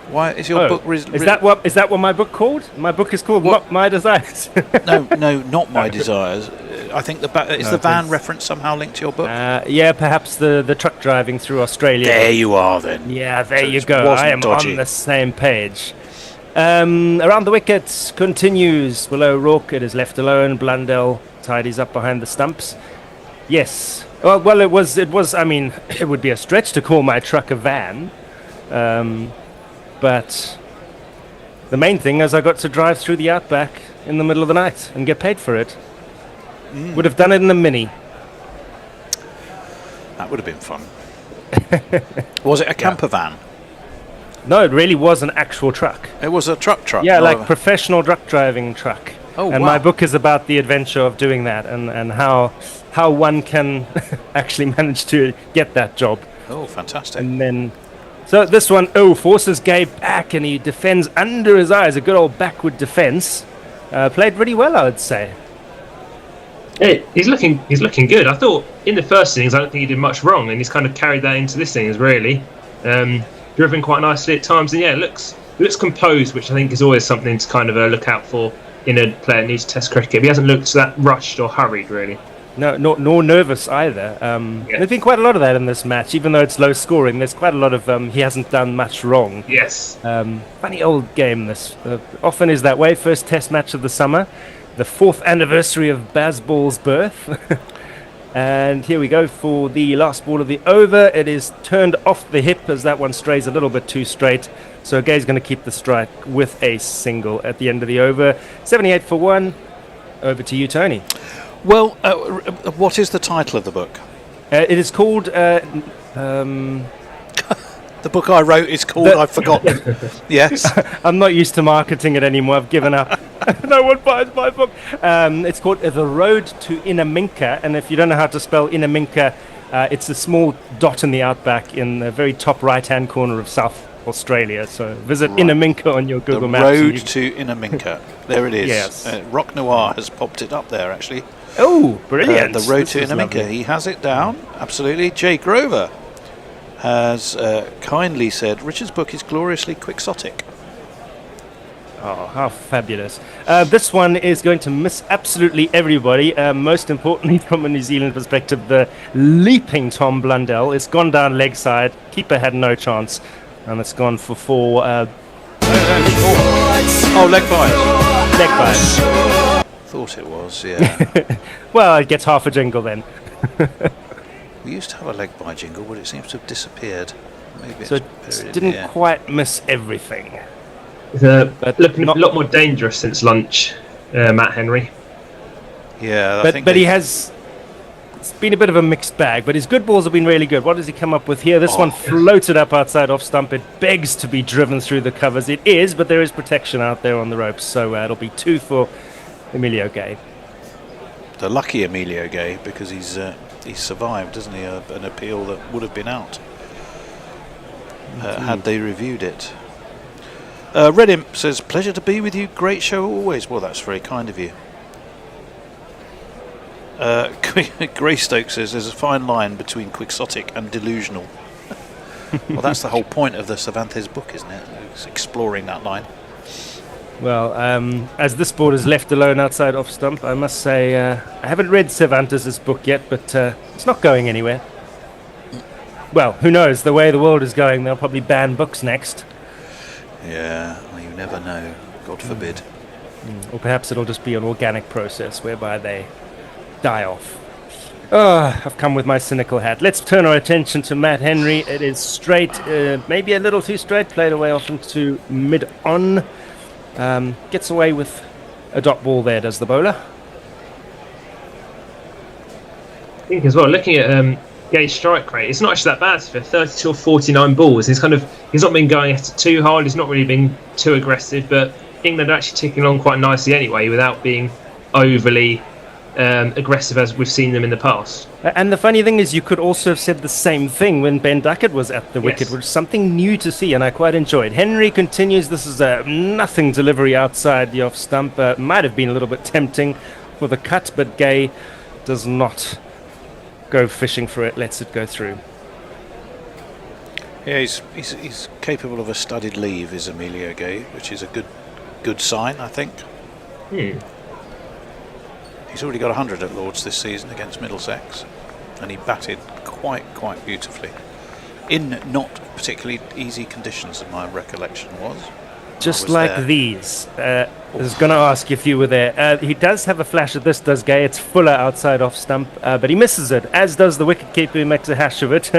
Why is your book... Is that what my book called? My book is called Not My Desires. No, not My Desires. I think is the van reference somehow linked to your book? Yeah, perhaps the truck driving through Australia. There you are then. Yeah, there So you it go. wasn't I am dodgy. on the same page. Around the wickets continues. Will O'Rourke, it is left alone. Blundell tidies up behind the stumps. Yes. Well, it was. I mean, it would be a stretch to call my truck a van, but the main thing is I got to drive through the outback in the middle of the night and get paid for it. Would have done it in a Mini. That would have been fun. Was it a camper van? No, it really was an actual truck. It was a truck. Yeah, like professional truck driving truck. Oh, and wow. my book is about the adventure of doing that and how one can actually manage to get that job. Oh, fantastic. And then, so this one, forces Gay back and he defends under his eyes. A good old backward defense. Played really well, I would say. Hey, he's looking good. I thought in the first innings I don't think he did much wrong, and he's kind of carried that into this innings really. Driven quite nicely at times, and yeah, it looks composed, which I think is always something to kind of look out for in a player who needs Test cricket. He hasn't looked that rushed or hurried really. No, nor nervous either. There's been quite a lot of that in this match, even though it's low scoring. There's quite a lot of he hasn't done much wrong. Yes. Funny old game. This often is that way. First Test match of the summer, the 4th anniversary of Bazball's birth. And here we go for the last ball of the over. It is turned off the hip as that one strays a little bit too straight. So Gay's going to keep the strike with a single at the end of the over. 78 for 1. Over to you, Tony. Well, what is the title of the book? It is called... The book I wrote is called... I've forgotten. Yes. I'm not used to marketing it anymore. I've given up. No one buys my book. It's called The Road to Inaminka. And if you don't know how to spell Inaminka, it's a small dot in the outback in the very top right-hand corner of South Australia. So visit Inaminka on your Google Maps. The Road to Inaminka. There it is. Yes. Rock Noir has popped it up there, actually. Oh, brilliant. The Road This to is Inaminka. lovely. He has it down. Absolutely. Jay Grover has kindly said, Richard's book is gloriously quixotic. Oh, how fabulous. This one is going to miss absolutely everybody. Most importantly, from a New Zealand perspective, the leaping Tom Blundell. It's gone down leg side. Keeper had no chance. And it's gone for 4. Leg bite. Leg bite. Thought it was, yeah. Well, it gets half a jingle then. We used to have a leg bye jingle, but it seems to have disappeared. Maybe So it's it buried in didn't here. quite miss everything. Looking a lot more dangerous since lunch, Matt Henry. Yeah, But he has. It's been a bit of a mixed bag, but his good balls have been really good. What does he come up with here? This one floated up outside off stump. It begs to be driven through the covers. It is, but there is protection out there on the ropes, so it'll be 2 for Emilio Gay. The lucky Emilio Gay, because he's survived, doesn't he? An appeal that would have been out had they reviewed it. Red Imp says, pleasure to be with you. Great show always. Well, that's very kind of you. Greystoke says there's a fine line between quixotic and delusional. Well, that's the whole point of the Cervantes book, isn't it? It's exploring that line. Well, as this board is left alone outside off stump, I must say I haven't read Cervantes' book yet, but it's not going anywhere. Well, who knows? The way the world is going, they'll probably ban books next. Yeah, well, you never know. God forbid. Or perhaps it'll just be an organic process whereby they die off. Oh, I've come with my cynical hat. Let's turn our attention to Matt Henry. It is straight, maybe a little too straight, played away off into mid-on. Gets away with a dot ball there, does the bowler. I think as well, looking at Gay's strike rate, it's not actually that bad for 32 or 49 balls. He's not been going at it too hard, he's not really been too aggressive, but England are actually ticking on quite nicely anyway without being overly aggressive as we've seen them in the past. And the funny thing is, you could also have said the same thing when Ben Duckett was at the wicket, which is something new to see, and I quite enjoyed. Henry continues. This is a nothing delivery outside the off stump. Might have been a little bit tempting for the cut, but Gay does not go fishing for it. Lets it go through. Yeah, he's capable of a studied leave, is Emilio Gay, which is a good sign, I think. He's already got 100 at Lords this season against Middlesex, and he batted quite beautifully in not particularly easy conditions, as my recollection was. Just like these. I was going to ask if you were there. He does have a flash of this, does Gay. It's Fuller outside off stump, but he misses it, as does the wicketkeeper who makes a hash of it.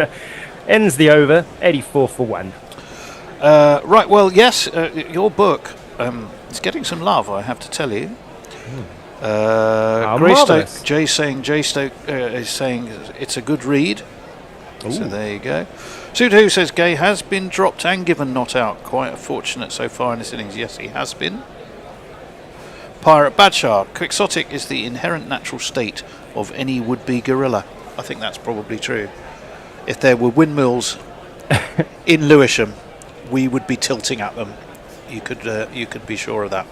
Ends the over, 84 for 1. Right, well, yes, your book is getting some love, I have to tell you. Greystoke, Jay Stoke is saying it's a good read. Ooh. So there you go. Sudo says Gay has been dropped and given not out. Quite fortunate so far in this innings. Yes, he has been. Pirate Badshah, quixotic is the inherent natural state of any would-be gorilla. I think that's probably true. If there were windmills in Lewisham, we would be tilting at them. You could be sure of that.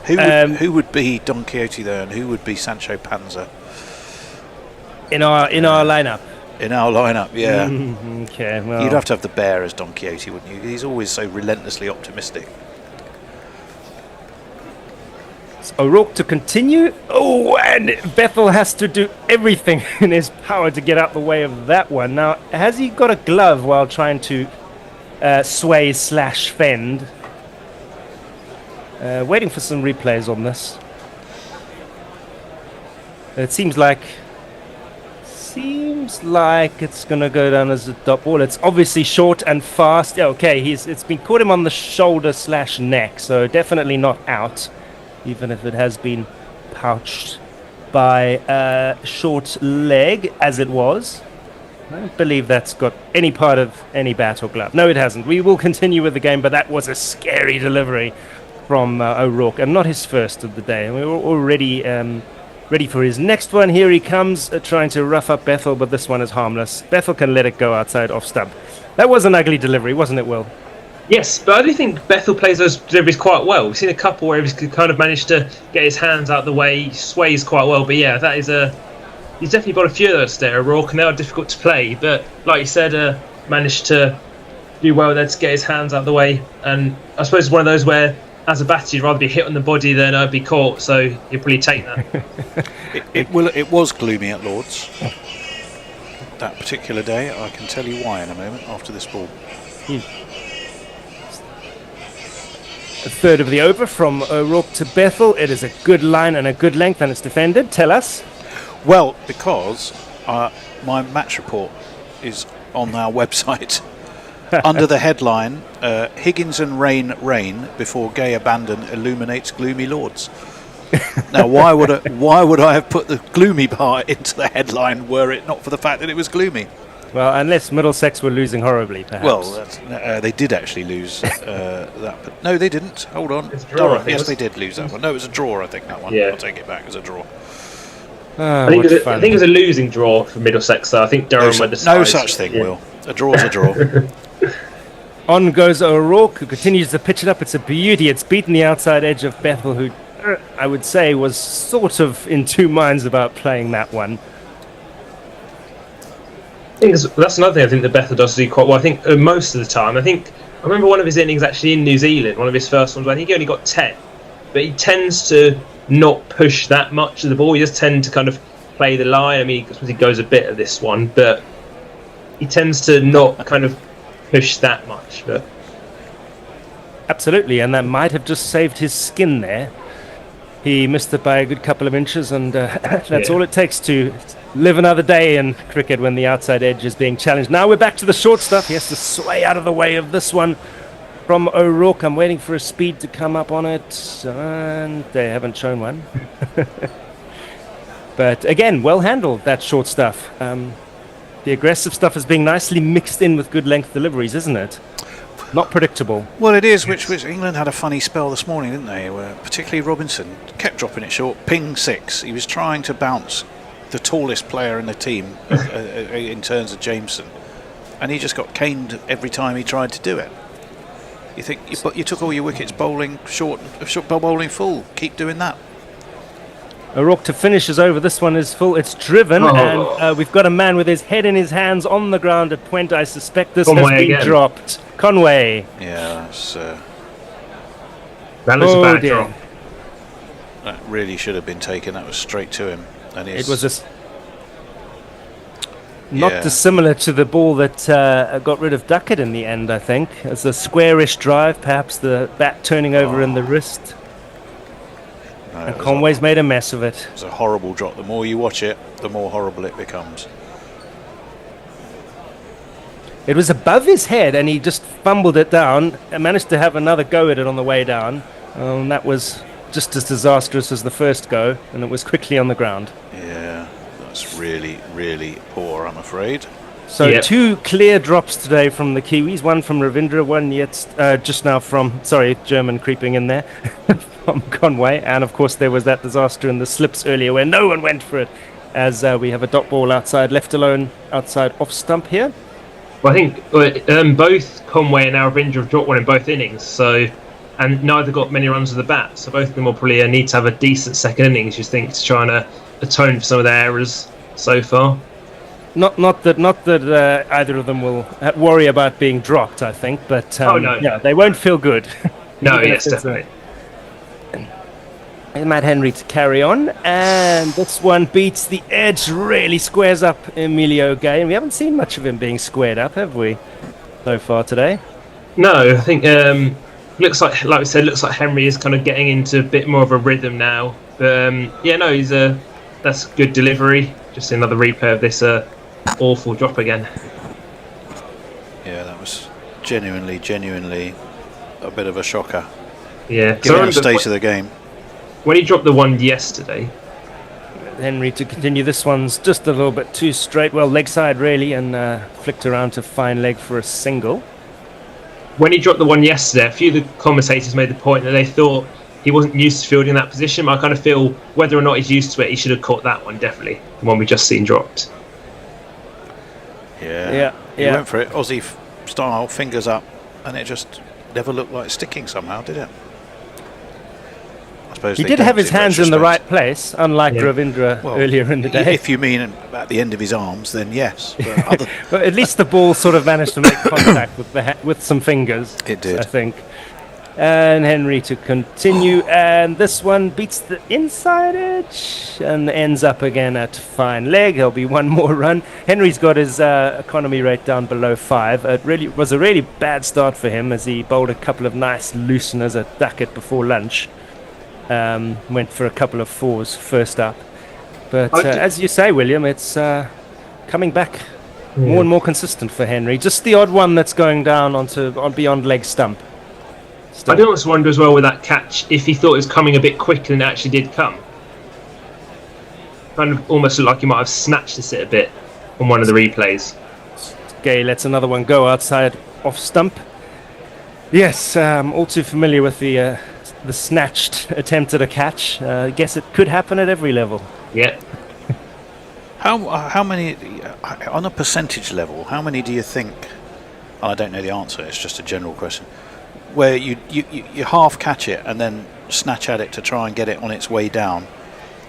Who would be Don Quixote though, and who would be Sancho Panza? In our lineup. In our lineup, yeah. Okay, well, you'd have to have the bear as Don Quixote, wouldn't you? He's always so relentlessly optimistic. It's O'Rourke to continue. Oh, and Bethel has to do everything in his power to get out the way of that one. Now, has he got a glove while trying to sway/fend? Waiting for some replays on this. It seems like it's gonna go down as a dot ball. It's obviously short and fast. Okay, it's been caught him on the shoulder/neck, so definitely not out, even if it has been pouched by a short leg, as it was. I don't believe that's got any part of any bat or glove. No, it hasn't. We will continue with the game, but that was a scary delivery from O'Rourke, and not his first of the day. We were already ready for his next one. Here he comes, trying to rough up Bethel, but this one is harmless. Bethel can let it go outside off stump. That was an ugly delivery, wasn't it, Will? Yes, but I do think Bethel plays those deliveries quite well. We've seen a couple where he's kind of managed to get his hands out the way, he sways quite well, but yeah, that is he's definitely got a few of those there, O'Rourke, and they are difficult to play, but like you said, managed to do well there to get his hands out the way, and I suppose it's one of those where as a batter, you'd rather be hit on the body than be caught, so you'd probably take that. It was gloomy at Lords. that particular day. I can tell you why in a moment after this ball. A third of the over from O'Rourke to Bethel. It is a good line and a good length, and it's defended. Tell us. Well, because my match report is on our website under the headline Higgins and Rain before Gay Abandon illuminates gloomy lords. Now, why would I have put the gloomy part into the headline were it not for the fact that it was gloomy? Well, unless Middlesex were losing horribly, perhaps. Well, they did actually lose that. But no, they didn't. Hold on. It's a draw, I think. Yes, they did lose that one. No, it was a draw, I think, that one. Yeah. I'll take it back as a draw. Ah, I think it was a losing draw for Middlesex, so I think Durham were decided. No such thing, Will. A draw's a draw. On goes O'Rourke, who continues to pitch it up. It's a beauty. It's beaten the outside edge of Bethel, who I would say was sort of in two minds about playing that one. I think that's another thing I think that Bethel does do quite well. I think most of the time, I remember one of his innings actually in New Zealand, one of his first ones, I think he only got 10, but he tends to not push that much of the ball. He just tends to kind of play the line. I mean, he goes a bit of this one, but he tends to not kind of push that much. But Absolutely, and that might have just saved his skin there. He missed it by a good couple of inches, and that's all it takes to live another day in cricket when the outside edge is being challenged. Now we're back to the short stuff. He has to sway out of the way of this one from O'Rourke. I'm waiting for a speed to come up on it, and they haven't shown one. But again, well handled, that short stuff. The aggressive stuff is being nicely mixed in with good length deliveries, isn't it? Not predictable. Well, it is, which England had a funny spell this morning, didn't they? Where particularly Robinson kept dropping it short. Ping 6. He was trying to bounce the tallest player in the team in terms of Jameson, and he just got caned every time he tried to do it. You think you took all your wickets bowling short, bowling full. Keep doing that. O'Rourke to finish is over. This one is full. It's driven, and we've got a man with his head in his hands on the ground at point. I suspect this has been dropped. Conway. Yeah, that was a bad drop. That really should have been taken. That was straight to him. And it was not dissimilar to the ball that got rid of Duckett in the end, I think. It's a squarish drive, perhaps the bat turning over in the wrist. No, and Conway's made a mess of it. It's a horrible drop. The more you watch it, the more horrible it becomes. It was above his head, and he just fumbled it down and managed to have another go at it on the way down. And that was just as disastrous as the first go, and it was quickly on the ground. Yeah, that's really, really poor, I'm afraid. So two clear drops today from the Kiwis, one from Ravindra, one yet just now from, German creeping in there, from Conway. And of course there was that disaster in the slips earlier where no one went for it, as we have a dot ball outside, left alone outside off stump here. Well, I think both Conway and Ravindra have dropped one in both innings, and neither got many runs with the bat, so both of them will probably need to have a decent second innings, you think, to try and atone for some of their errors so far. Not that either of them will worry about being dropped, I think, but they won't feel good. No, yes, definitely. Matt Henry to carry on, and this one beats the edge, really squares up Emilio Gay, and we haven't seen much of him being squared up, have we, so far today? No, I think looks like we said, looks like Henry is kind of getting into a bit more of a rhythm now. But that's good delivery. Just another replay of this awful drop again. Yeah, that was genuinely a bit of a shocker. Yeah, given the state of the game. When he dropped the one yesterday, Henry to continue. This one's just a little bit too straight. Well, leg side really, and flicked around to fine leg for a single. When he dropped the one yesterday, a few of the commentators made the point that they thought he wasn't used to fielding that position. But I kind of feel whether or not he's used to it, he should have caught that one, definitely. The one we just seen dropped. Yeah. He went for it, Aussie style, fingers up, and it just never looked like sticking somehow, did it? I suppose he did have his hands in the right place, unlike Ravindra earlier in the day. If you mean at the end of his arms, then yes. But but at least the ball sort of managed to make contact with some fingers. It did. I think. And Henry to continue, and this one beats the inside edge and ends up again at fine leg. There'll be one more run. Henry's got his economy rate down below 5. It really was a really bad start for him as he bowled a couple of nice looseners at Duckett before lunch. Went for a couple of 4s first up. But as you say, William, it's coming back more and more consistent for Henry. Just the odd one that's going down on beyond leg stump. I do also wonder as well with that catch if he thought it was coming a bit quicker than it actually did come. Kind of almost looked like he might have snatched this a bit on one of the replays. Gay lets another one go outside off stump. Yes, all too familiar with the snatched attempt at a catch. I guess it could happen at every level. Yeah. How many, on a percentage level, how many do you think, I don't know the answer, it's just a general question, where you half catch it and then snatch at it to try and get it on its way down,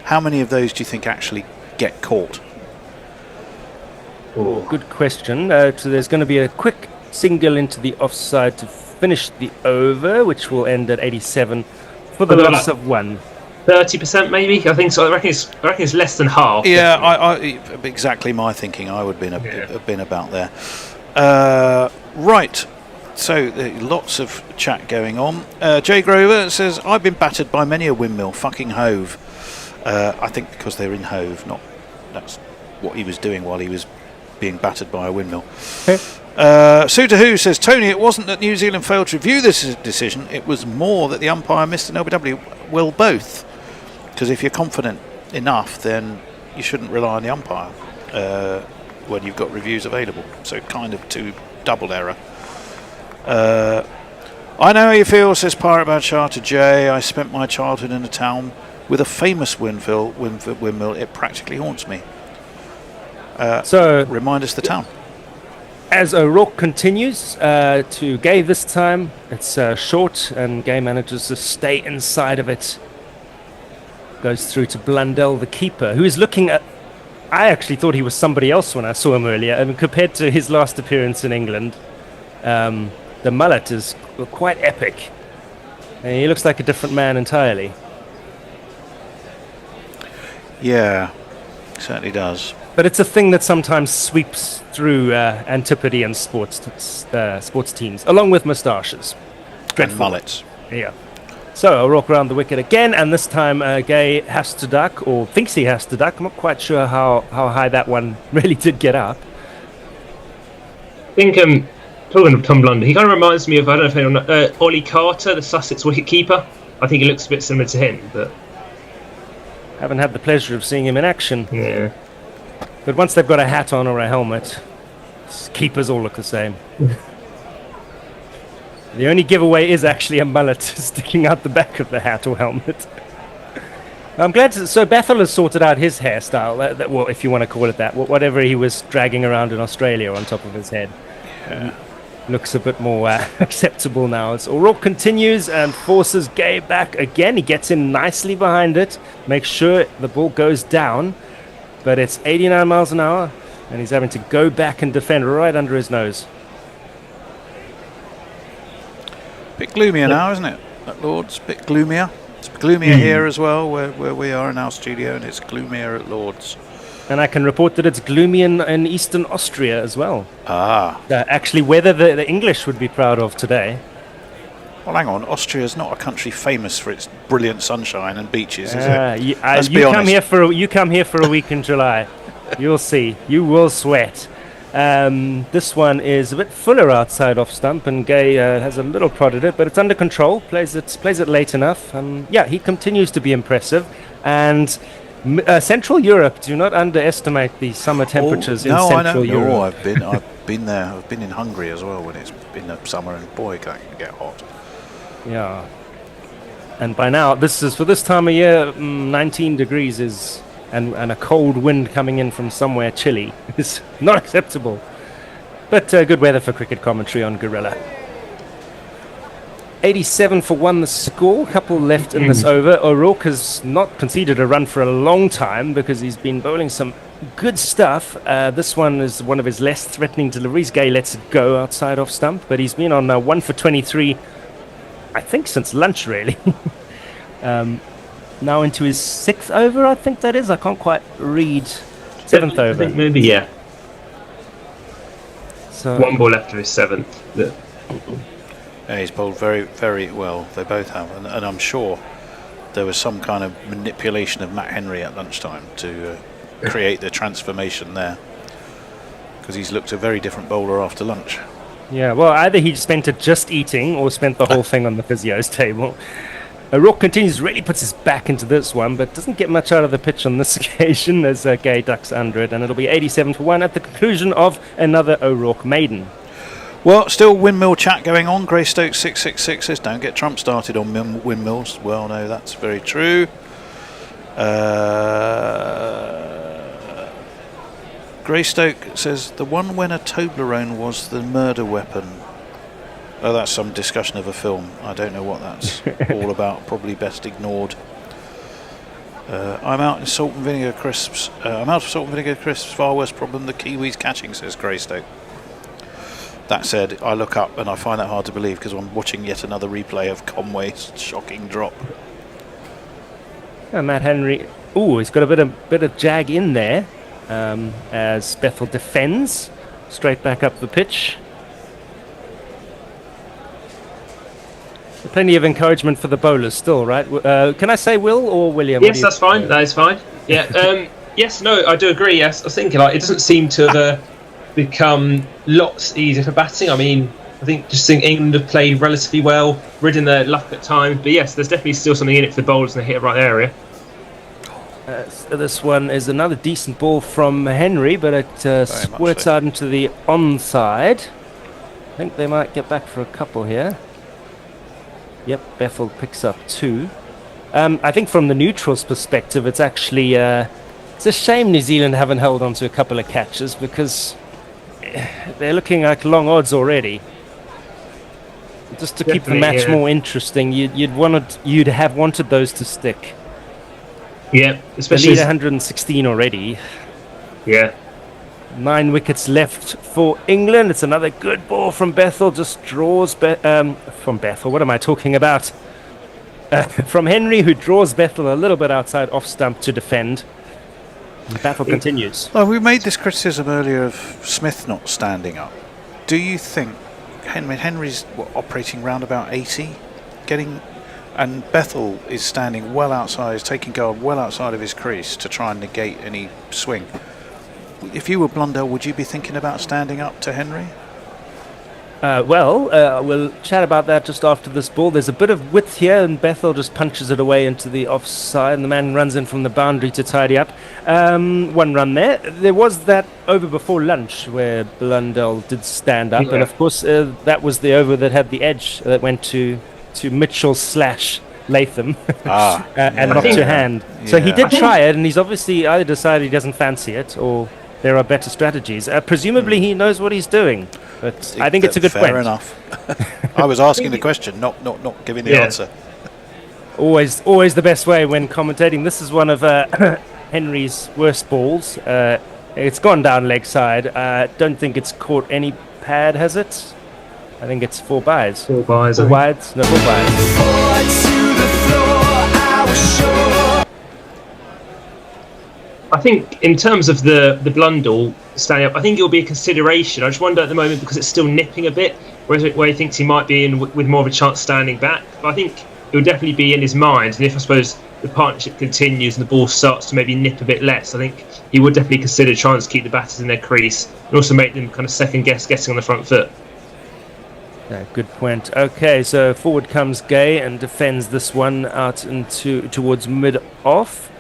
how many of those do you think actually get caught? Oh, good question. So there's going to be a quick single into the offside to finish the over, which will end at 87 for the loss of 1. 30% maybe? I think so. I reckon it's less than half. Yeah, I exactly my thinking. I would have been about there. Right. So lots of chat going on. Jay Grover says, I've been battered by many a windmill, fucking Hove. I think because they're in Hove, that's what he was doing while he was being battered by a windmill. Suter Who says, Tony, it wasn't that New Zealand failed to review this decision, it was more that the umpire missed an LBW. Well, both. Because if you're confident enough, then you shouldn't rely on the umpire when you've got reviews available. So kind of double error. I know how you feel, says Pirate Badshah to Jay. I spent my childhood in a town with a famous windmill. It practically haunts me. So remind us the town. As O'Rourke continues to Gay this time, it's short and Gay manages to stay inside of it. Goes through to Blundell, the keeper, who is looking at... I actually thought he was somebody else when I saw him earlier. I mean, compared to his last appearance in England, the mullet is quite epic. And he looks like a different man entirely. Yeah, certainly does. But it's a thing that sometimes sweeps through Antipodean sports teams, along with moustaches. And mullets. Yeah. So O'Rourke around the wicket again, and this time Gay has to duck, or thinks he has to duck. I'm not quite sure how high that one really did get up. I think, talking of Tom Blunder, he kind of reminds me of, I don't know if anyone Ollie Carter, the Sussex wicketkeeper. I think he looks a bit similar to him, but... Haven't had the pleasure of seeing him in action. Yeah. But once they've got a hat on or a helmet, keepers all look the same. The only giveaway is actually a mullet sticking out the back of the hat or helmet. I'm glad so Bethel has sorted out his hairstyle, well, if you want to call it that, whatever he was dragging around in Australia on top of his head. Yeah. Looks a bit more acceptable now. As O'Rourke continues and forces Gay back again. He gets in nicely behind it, makes sure the ball goes down, but it's 89 miles an hour, and he's having to go back and defend right under his nose. Bit gloomier now, isn't it, at Lord's? Bit gloomier. It's gloomier here as well, where we are in our studio, and it's gloomier at Lord's. And I can report that it's gloomy in eastern Austria as well. Ah. Actually, weather the English would be proud of today. Well, hang on. Austria's not a country famous for its brilliant sunshine and beaches, is it? Let's be honest. You come here for a week in July. You'll see. You will sweat. This one is a bit fuller outside off stump, and Gay has a little prod at it, but it's under control. Plays it late enough. He continues to be impressive. And Central Europe, do not underestimate the summer temperatures in Central Europe. No, I've been there. I've been in Hungary as well when it's been the summer, and boy, that can get hot. Yeah. And by now, for this time of year, 19 degrees is, and a cold wind coming in from somewhere chilly is not acceptable. But good weather for cricket commentary on Guerrilla. 87 for 1 the score, couple left in this over. O'Rourke has not conceded a run for a long time because he's been bowling some good stuff. This one is one of his less threatening deliveries. Gay lets it go outside off stump, but he's been on 1 for 23 I think since lunch, really. Now into his 6th over, I think that is. I can't quite read. 7th over. I think maybe, yeah. So 1 ball left of his 7th. Yeah, he's bowled very, very well. They both have. And I'm sure there was some kind of manipulation of Matt Henry at lunchtime to create the transformation there. Because he's looked a very different bowler after lunch. yeah, well, either he spent it just eating or spent the whole thing on the physio's table. O'Rourke continues, really puts his back into this one, but doesn't get much out of the pitch on this occasion as Gay ducks under it, and it'll be 87 for 1 at the conclusion of another O'Rourke maiden. Well, still windmill chat going on. Greystoke 666 says, don't get Trump started on windmills. Well, no, that's very true. Greystoke says, the one when a Toblerone was the murder weapon. Oh, that's some discussion of a film. I don't know what that's all about. Probably best ignored. I'm out in salt and vinegar crisps. I'm out of salt and vinegar crisps. Far worse problem the Kiwis catching, says Greystoke. That said, I look up and I find that hard to believe because I'm watching yet another replay of Conway's shocking drop. Matt Henry. Ooh, he's got a bit of jag in there as Bethel defends straight back up the pitch. Plenty of encouragement for the bowlers still, right? Can I say Will or William? Yes, that's fine. That is fine. Yeah. Yes, no, I do agree. Yes, I was thinking it doesn't seem to have become lots easier for batting. I mean, I think England have played relatively well, ridden their luck at times. But yes, there's definitely still something in it for the bowlers and they hit the right area. So this one is another decent ball from Henry, but it squirts out into the onside. I think they might get back for a couple here. Yep, Bethel picks up 2. I think from the neutrals' perspective, it's actually it's a shame New Zealand haven't held on to a couple of catches because they're looking like long odds already. Just to keep the match more interesting, you'd have wanted those to stick. Yeah, especially the lead 116 already. Yeah. 9 wickets left for England. It's another good ball from Bethel. Just draws from Bethel. What am I talking about? From Henry, who draws Bethel a little bit outside off stump to defend. The battle continues. Well, we made this criticism earlier of Smith not standing up. Do you think Henry's operating round about 80, and Bethel is standing well outside, is taking guard well outside of his crease to try and negate any swing? If you were Blundell, would you be thinking about standing up to Henry? We'll chat about that just after this ball. There's a bit of width here, and Bethel just punches it away into the offside, and the man runs in from the boundary to tidy up. 1 run there. There was that over before lunch where Blundell did stand up, and of course that was the over that had the edge that went to Mitchell / Latham and not to hand. Yeah. So he did try it, and he's obviously either decided he doesn't fancy it or there are better strategies. Presumably he knows what he's doing, but I think it's a good point. Fair enough. I was asking the question, not giving the answer. Always the best way when commentating. This is one of Henry's worst balls. It's gone down leg side. Don't think it's caught any pad, has it? I think it's 4 byes. 4 byes. 4 wides? No, 4 byes. I think in terms of the Blundell standing up, I think it'll be a consideration. I just wonder at the moment because it's still nipping a bit, where he thinks he might be in with more of a chance standing back. But I think it will definitely be in his mind. And if I suppose the partnership continues and the ball starts to maybe nip a bit less, I think he would definitely consider trying to keep the batters in their crease and also make them kind of second guess getting on the front foot. Yeah, good point. Okay, so forward comes Gay and defends this one out towards mid-off.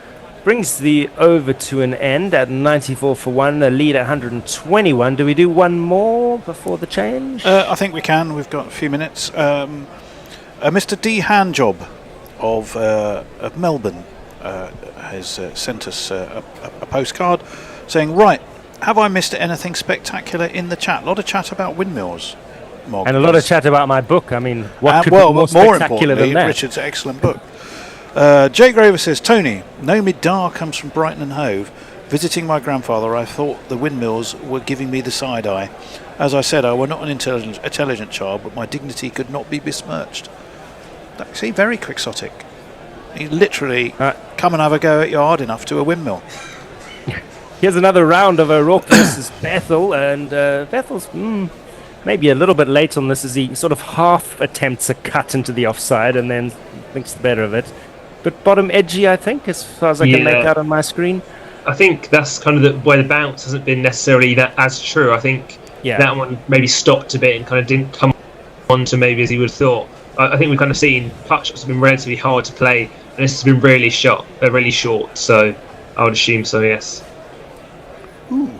Brings the over to an end at 94 for 1, the lead at 121. Do we do one more before the change? I think we can. We've got a few minutes. Mr. D. Handjob of Melbourne has sent us a postcard saying, right, have I missed anything spectacular in the chat? A lot of chat about windmills. Mog, and a lot of chat about my book. I mean, what could be more spectacular than that? Richard's excellent book. Jay Graver says, Tony, Nomid Dar comes from Brighton and Hove. Visiting my grandfather, I thought the windmills were giving me the side eye. As I said, I were not an intelligent child, but my dignity could not be besmirched. See, very quixotic. He literally come and have a go at you hard enough to a windmill. Here's another round of O'Rourke versus Bethel, and Bethel's maybe a little bit late on this as he sort of half attempts a cut into the offside and then thinks the better of it. But bottom edgy, I think, as far as I can make out on my screen. I think that's kind of where the bounce hasn't been necessarily that as true. I think that one maybe stopped a bit and kind of didn't come on to maybe as he would have thought. I think we've kind of seen putt shots have been relatively hard to play, and this has been really short. So I would assume so, yes. Ooh,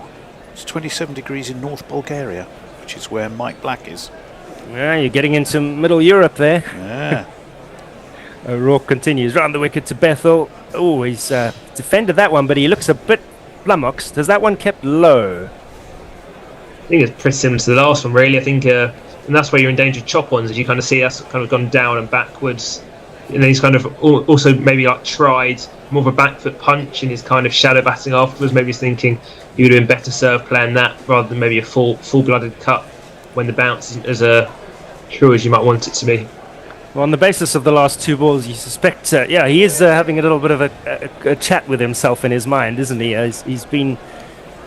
it's 27 degrees in North Bulgaria, which is where Mike Black is. Yeah, you're getting into Middle Europe there. Yeah. O'Rourke continues round the wicket to Bethel. Oh, he's defended that one, but he looks a bit flummoxed. Has that one kept low? I think it's pretty similar to the last one, really. I think, and that's where you're in danger of chop ones, as you kind of see that's kind of gone down and backwards. And then he's kind of also maybe like tried more of a back foot punch in his kind of shadow batting afterwards. Maybe he's thinking he would have been better serve playing that rather than maybe a full-blooded cut when the bounce isn't as true as you might want it to be. Well, on the basis of the last two balls, you suspect, he is having a little bit of a chat with himself in his mind, isn't he? He's been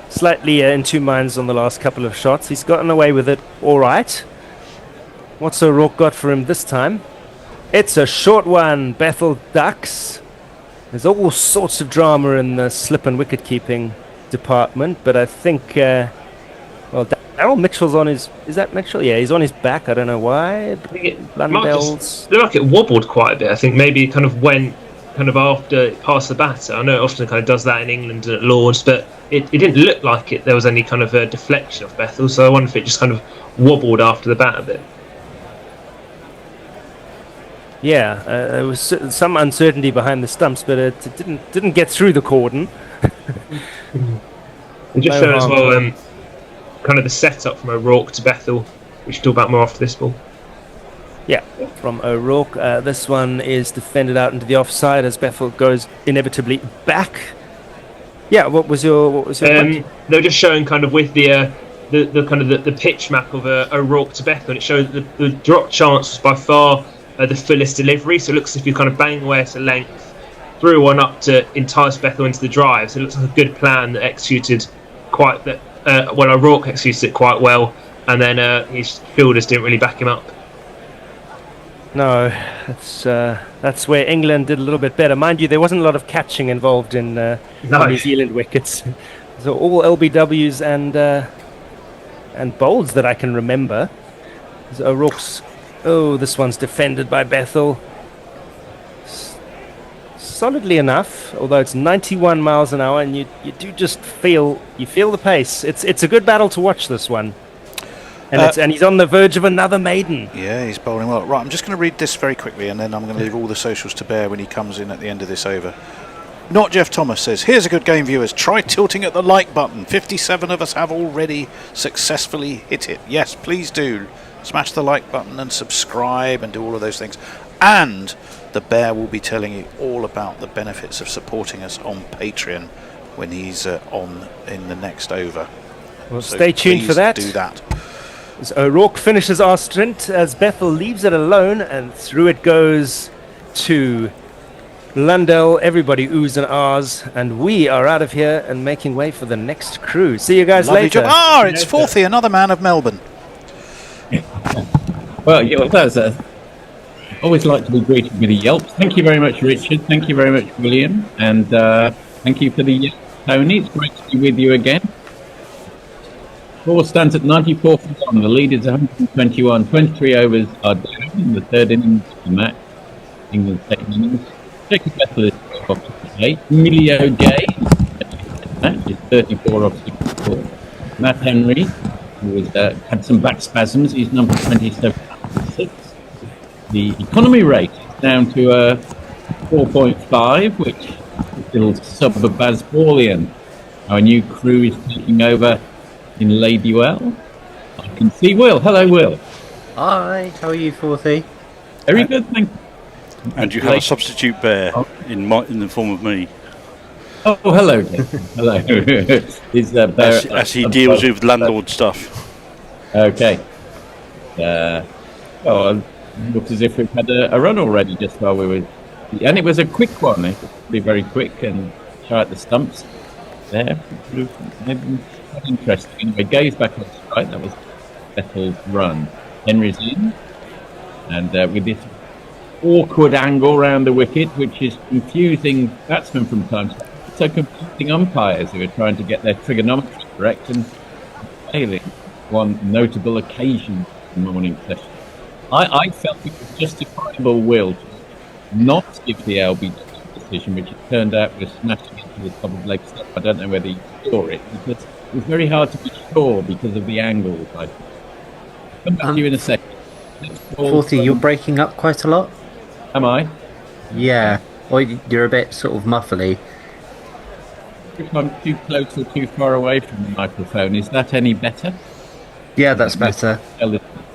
slightly in two minds on the last couple of shots. He's gotten away with it all right. What's O'Rourke got for him this time? It's a short one. Bethel ducks. There's all sorts of drama in the slip and wicket keeping department, but I think, Daryl Mitchell's on his... Is that Mitchell? Yeah, he's on his back. I don't know why. Blundell's... Looked like it wobbled quite a bit. I think maybe it kind of went kind of after it passed the batter. I know it often kind of does that in England and at Lords, but it didn't look like there was any kind of deflection of Bethel, so I wonder if it just kind of wobbled after the bat a bit. Yeah, there was some uncertainty behind the stumps, but it didn't get through the cordon. And just showing as well kind of the setup from O'Rourke to Bethel, which we'll talk about more after this ball. Yeah, from O'Rourke. This one is defended out into the offside as Bethel goes inevitably back. Yeah, what was your point? They were just showing kind of with the kind of the pitch map of O'Rourke to Bethel, and it showed that the drop chance was by far the fullest delivery. So it looks as if you kind of bang away to length, threw one up to entice Bethel into the drive. So it looks like a good plan that executed O'Rourke executed it quite well, and then his fielders didn't really back him up. No, that's where England did a little bit better. Mind you, there wasn't a lot of catching involved in New Zealand wickets. So all LBWs and bowls that I can remember. So O'Rourke's... Oh, this one's defended by Bethel. Solidly enough, although it's 91 miles an hour, and you do just feel the pace. It's a good battle to watch, this one. And he's on the verge of another maiden. Yeah, he's bowling well. Right, I'm just going to read this very quickly, and then I'm going to leave all the socials to bear when he comes in at the end of this over. Not Jeff Thomas says, here's a good game, viewers. Try tilting at the like button. 57 of us have already successfully hit it. Yes, please do. Smash the like button and subscribe and do all of those things. And the Bear will be telling you all about the benefits of supporting us on Patreon when he's on in the next over. Well, so stay tuned for that. Do that. As O'Rourke finishes our stint, as Bethel leaves it alone, and through it goes to Blundell. Everybody oohs and ahs, and we are out of here and making way for the next crew. See you guys later. Job. It's Forthy, another man of Melbourne. Well, that's always like to be greeted with a yelp. Thank you very much, Richard. Thank you very much, William, and thank you for the yelp, Tony. It's great to be with you again. Score stands at 94 for 1. The lead is 121. 23 overs are down in the third innings of the match. England's second innings. Second Bethel is off 68. Emilio Gay match is 34 off 64. Matt Henry, who has had some back spasms, he's number 27 off 6. The economy rate is down to 4.5, which is still sub of Baz Borlian. Our new crew is taking over in Ladywell. I can see Will. Hello, Will. Hi, how are you, Forthy? Very good, thank you. And you have a substitute bear in the form of me. Oh, hello. Hello. Is bear as he deals with landlord stuff. Okay. It looked as if we've had a run already just while we were... And it was a quick one. It was be very quick and try at the stumps there. Maybe quite interesting. Anyway, Gay's back on strike. That was Vettel's run. Henry's in. And with this awkward angle around the wicket, which is confusing batsmen from time to time. So confusing umpires who are trying to get their trigonometry correct and failing. One notable occasion in the morning session. I felt it was justifiable will to not give the LB decision, which it turned out was smashing into the top of leg step. I don't know whether you saw it, because it was very hard to be sure because of the angles. I'll come back to you in a second. Forty, you're breaking up quite a lot. Am I? Yeah. Or you're a bit sort of muffly. If I'm too close or too far away from the microphone, is that any better? Yeah, that's better.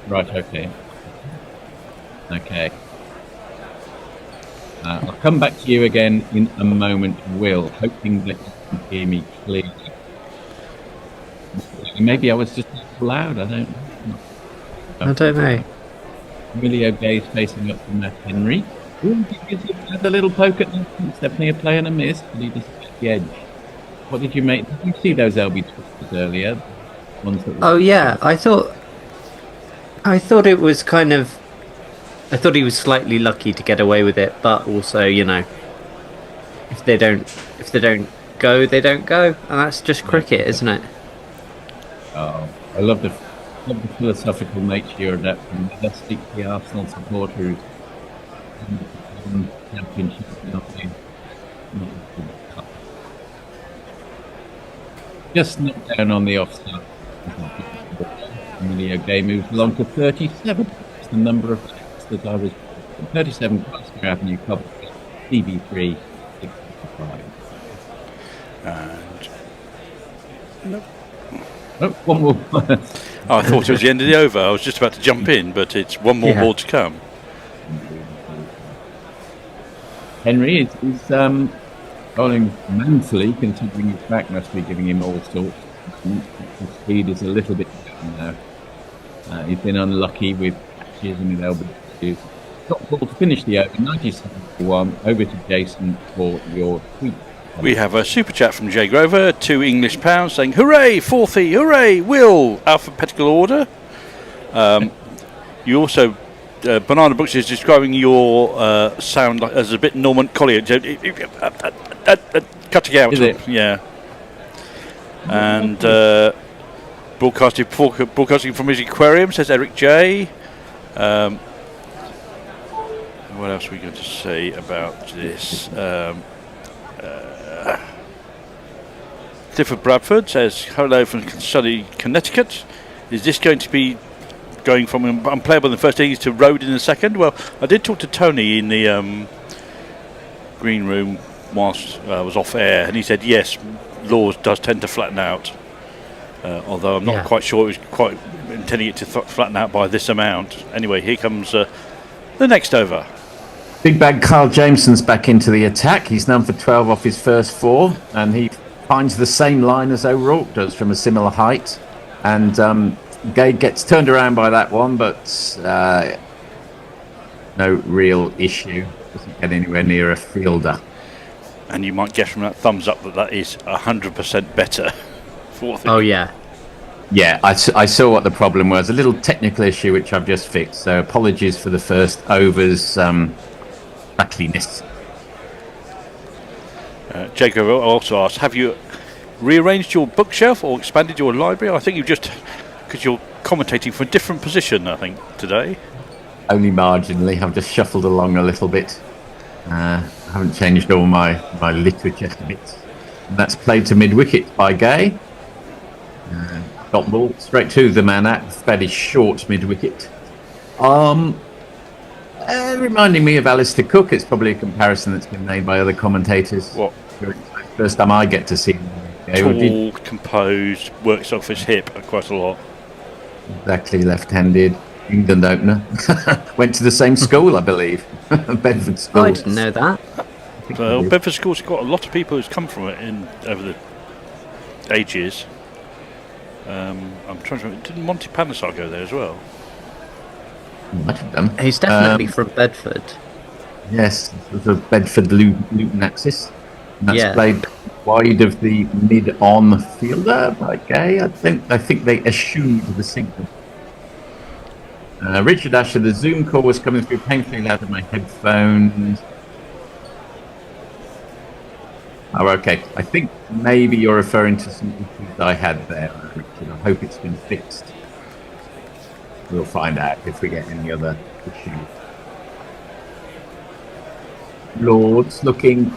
Right, okay. Okay. I'll come back to you again in a moment, Will, hoping that you can hear me clearly. Maybe I was just loud, I don't know. I don't know. Emilio Gay's facing up from Matt Henry. Ooh, he had a little poke at them. It's definitely a play and a miss, but he just hit the edge. What did you make? Did you see those LB twisters earlier? Ones that Oh yeah, I thought it was kind of... I thought he was slightly lucky to get away with it, but also, you know, if they don't go, they don't go, and that's just cricket, isn't it? Oh, I love the philosophical nature of that from let's speak to the Arsenal supporters. Championship, just knocked down on the offside. Emilio Gay moves along to 37. It's the number of hits that I was 37 Glasgow Avenue, Coventry, CB3 655. And nope. Nope, one more. I thought it was the end of the over. I was just about to jump in, but it's one more ball to come. Henry is bowling manfully, considering his back must be giving him all sorts. His speed is a little bit down now. He's been unlucky with catches and with elbow issues. Top ball to finish the over, 97-1. Over to Jason for your tweet. We have a super chat from Jay Grover, £2 English saying, "Hooray, Fourthie! Hooray, Will!" Alphabetical order. You also, Banana Books is describing your sound like, as a bit Norman Collier. Cutting out. Is it? Yeah. And broadcasting from his aquarium, says Eric J. What else are we going to say about this? Clifford Bradford says, "Hello from sunny Connecticut. Is this going to be going from unplayable in the first innings to road in the second?" Well, I did talk to Tony in the green room whilst I was off air, and he said yes, Laws does tend to flatten out. Although I'm not quite sure it was quite intending it to flatten out by this amount. Anyway, here comes the next over. Big bag Carl Jameson's back into the attack. He's none for 12 off his first 4, and he finds the same line as O'Rourke does from a similar height. And Gay gets turned around by that one, but no real issue. Doesn't get anywhere near a fielder. And you might guess from that thumbs up that is 100% better. Oh yeah. Yeah, I saw what the problem was. A little technical issue which I've just fixed. So apologies for the first over's backliness. Jacob also asked, have you rearranged your bookshelf or expanded your library? I think you've just, because you're commentating from a different position, I think, today. Only marginally. I've just shuffled along a little bit. I haven't changed all my literature bits. And that's played to mid-wicket by Gay. Got ball straight to the man at fairly short mid-wicket. Reminding me of Alistair Cook. It's probably a comparison that's been made by other commentators. What? First time I get to see him. Tall, composed, works off his hip quite a lot. Exactly, left-handed. England opener. Went to the same school, I believe. Bedford School. Oh, I didn't know that. Well, Bedford School's got a lot of people who's come from it over the ages. I'm trying to remember, didn't Monty Panesar go there as well? Might have done. He's definitely from Bedford. Yes, sort of Bedford Luton axis. And that's Yeah. played wide of the mid-on fielder by Gay. I think they eschewed the signal. Richard Asher, the Zoom call was coming through painfully loud in my headphones. Oh, okay. I think maybe you're referring to some issues I had there, Richard. I hope it's been fixed. We'll find out if we get any other issues. Lords looking,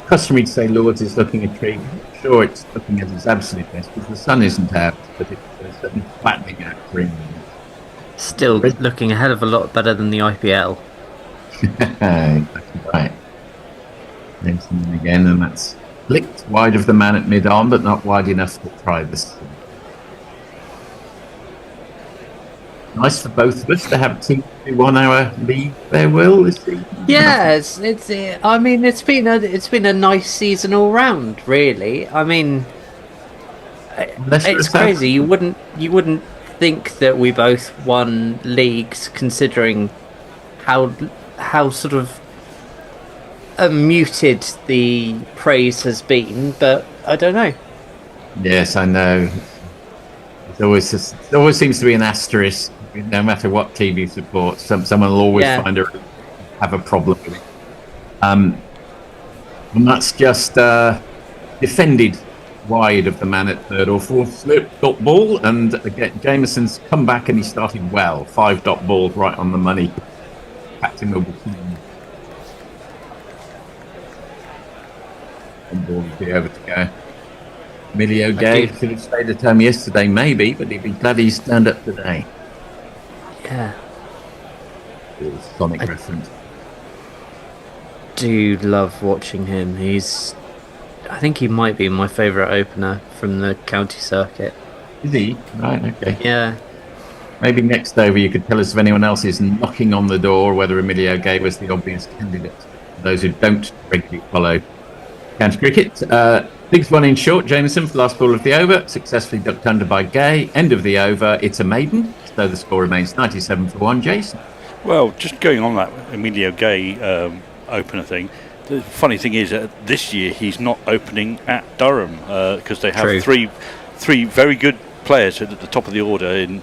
customary to say Lords is looking a treat. I'm sure it's looking at its absolute best because the sun isn't out, but it's certainly flattening out for England. Still looking a hell of a lot better than the IPL. Exactly right. There's something again, and that's flicked wide of the man at mid-on, but not wide enough to try this. Nice for both of us to have 2-1 hour lead there, Will, this season. Yeah, it's I mean, it's been a nice season all round, really. I mean, it's crazy. You wouldn't think that we both won leagues, considering how sort of muted the praise has been. But I don't know. Yes, I know. There always seems to be an asterisk. No matter what team you support, someone will always have a problem with it. And that's just defended wide of the man at third or fourth slip dot ball, and again Jameson's come back and he started well. 5 dot balls right on the money. Captain of the team. And ball would be over to go. Emilio Gay should have stayed at home yesterday, maybe, but he'd be glad he's turned up today. Yeah. Sonic reference. Do love watching him. I think he might be my favourite opener from the county circuit. Is he? Right, okay. Yeah. Maybe next over you could tell us if anyone else is knocking on the door, whether Emilio Gay was the obvious candidate. For those who don't regularly follow county cricket. Biggest one in short, Jameson for the last ball of the over, successfully ducked under by Gay. End of the over, it's a maiden, so the score remains 97 for 1. Jason? Well, just going on that Emilio Gay opener thing, the funny thing is that this year he's not opening at Durham because they have three very good players at the top of the order, in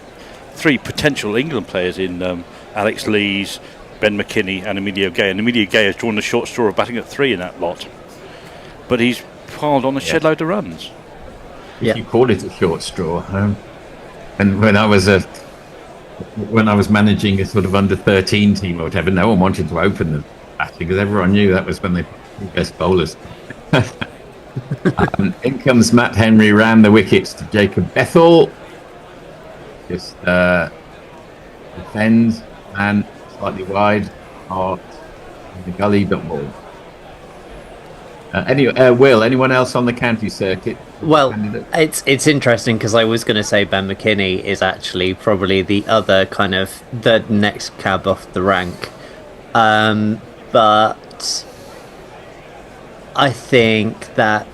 3 potential England players in Alex Lees, Ben McKinney and Emilio Gay. And Emilio Gay has drawn the short straw of batting at 3 in that lot. But he's piled on a shed load of runs. Yeah. You call it a short straw. And when I was managing a sort of under 13 team or whatever, no one wanted to open the batting because everyone knew that was when they put the best bowlers. In comes Matt Henry, round the wickets to Jacob Bethel. Just defends and slightly wide of the gully dot ball. Will, anyone else on the county circuit? Well, it's interesting because I was going to say Ben McKinney is actually probably the other kind of the next cab off the rank, but I think that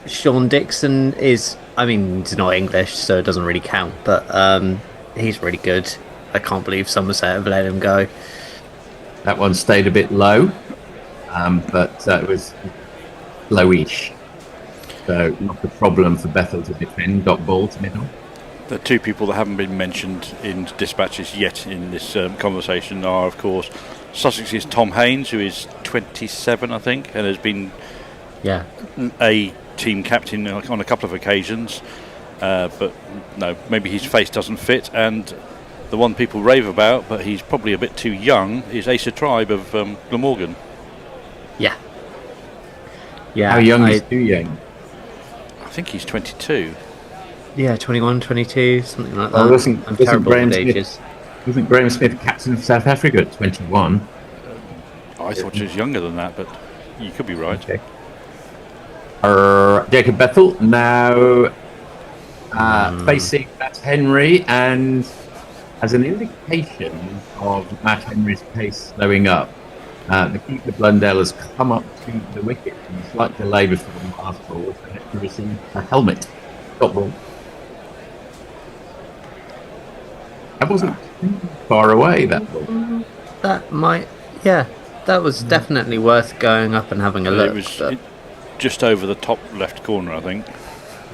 Sean Dixon is. I mean, he's not English, so it doesn't really count. But he's really good. I can't believe Somerset have let him go. That one stayed a bit low, but it was lowish. So not a problem for Bethel to defend. Dot ball to middle. The 2 people that haven't been mentioned in dispatches yet in this conversation are, of course, Sussex's Tom Haynes, who is 27, I think, and has been a team captain on a couple of occasions. But no, maybe his face doesn't fit. And the one people rave about, but he's probably a bit too young, is Asa Tribe of Glamorgan. Yeah. Yeah. How young is too young? I think he's 22. Yeah, 21, 22, something like that. Well, wasn't Graham Smith, wasn't Graham Smith captain of South Africa at 21? I thought he was younger than that, but you could be right. Okay. Jacob Bethel now facing Matt Henry, and as an indication of Matt Henry's pace slowing up, the keeper Blundell has come up to the wicket in a slight delay before the last ball to receive a helmet. Top ball. That wasn't far away, that ball. That might, yeah, that was definitely worth going up and having a look. It was just over the top left corner, I think.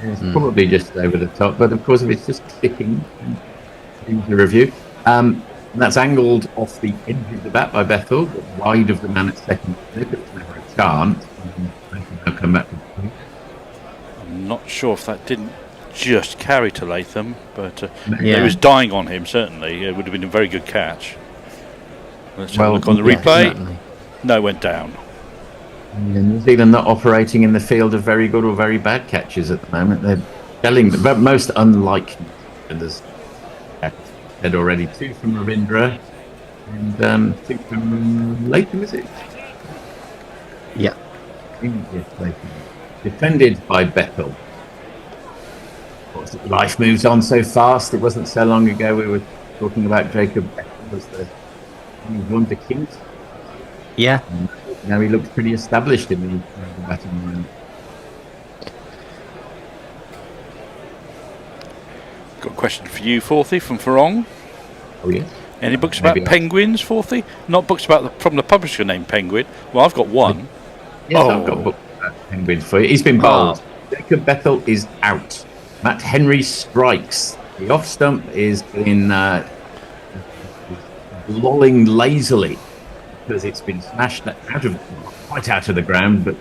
It's probably just over the top, but of course, if it's just clicking in the review, that's angled off the edge of the bat by Bethel, but wide of the man at second. It's never a chance. I'll come back. I'm not sure if that didn't just carry to Latham, but Yeah. it was dying on him, certainly. It would have been a very good catch. Let's have Well, a look on the yeah, replay. certainly. No, it went down. Yeah, New Zealand not operating in the field of very good or very bad catches at the moment. They're telling the most unlike New Zealanders. Had already 2 from Ravindra and 2 from Latham, is it? Yeah. Yes, Latham. Defended by Bethel. Life moves on so fast. It wasn't so long ago we were talking about Jacob Bethel as the wunderkind. Yeah. Now he looks pretty established in the batting line. Got a question for you, Forthy, from Farong. Oh, yes. Any books Maybe about penguins, Forthy? Not books about from the publisher named Penguin. Well, I've got one. Yes, I've got books about penguins for you. He's been bowled. Jacob Bethel is out. Matt Henry strikes. The off stump is in lolling lazily because it's been smashed quite out of the ground, but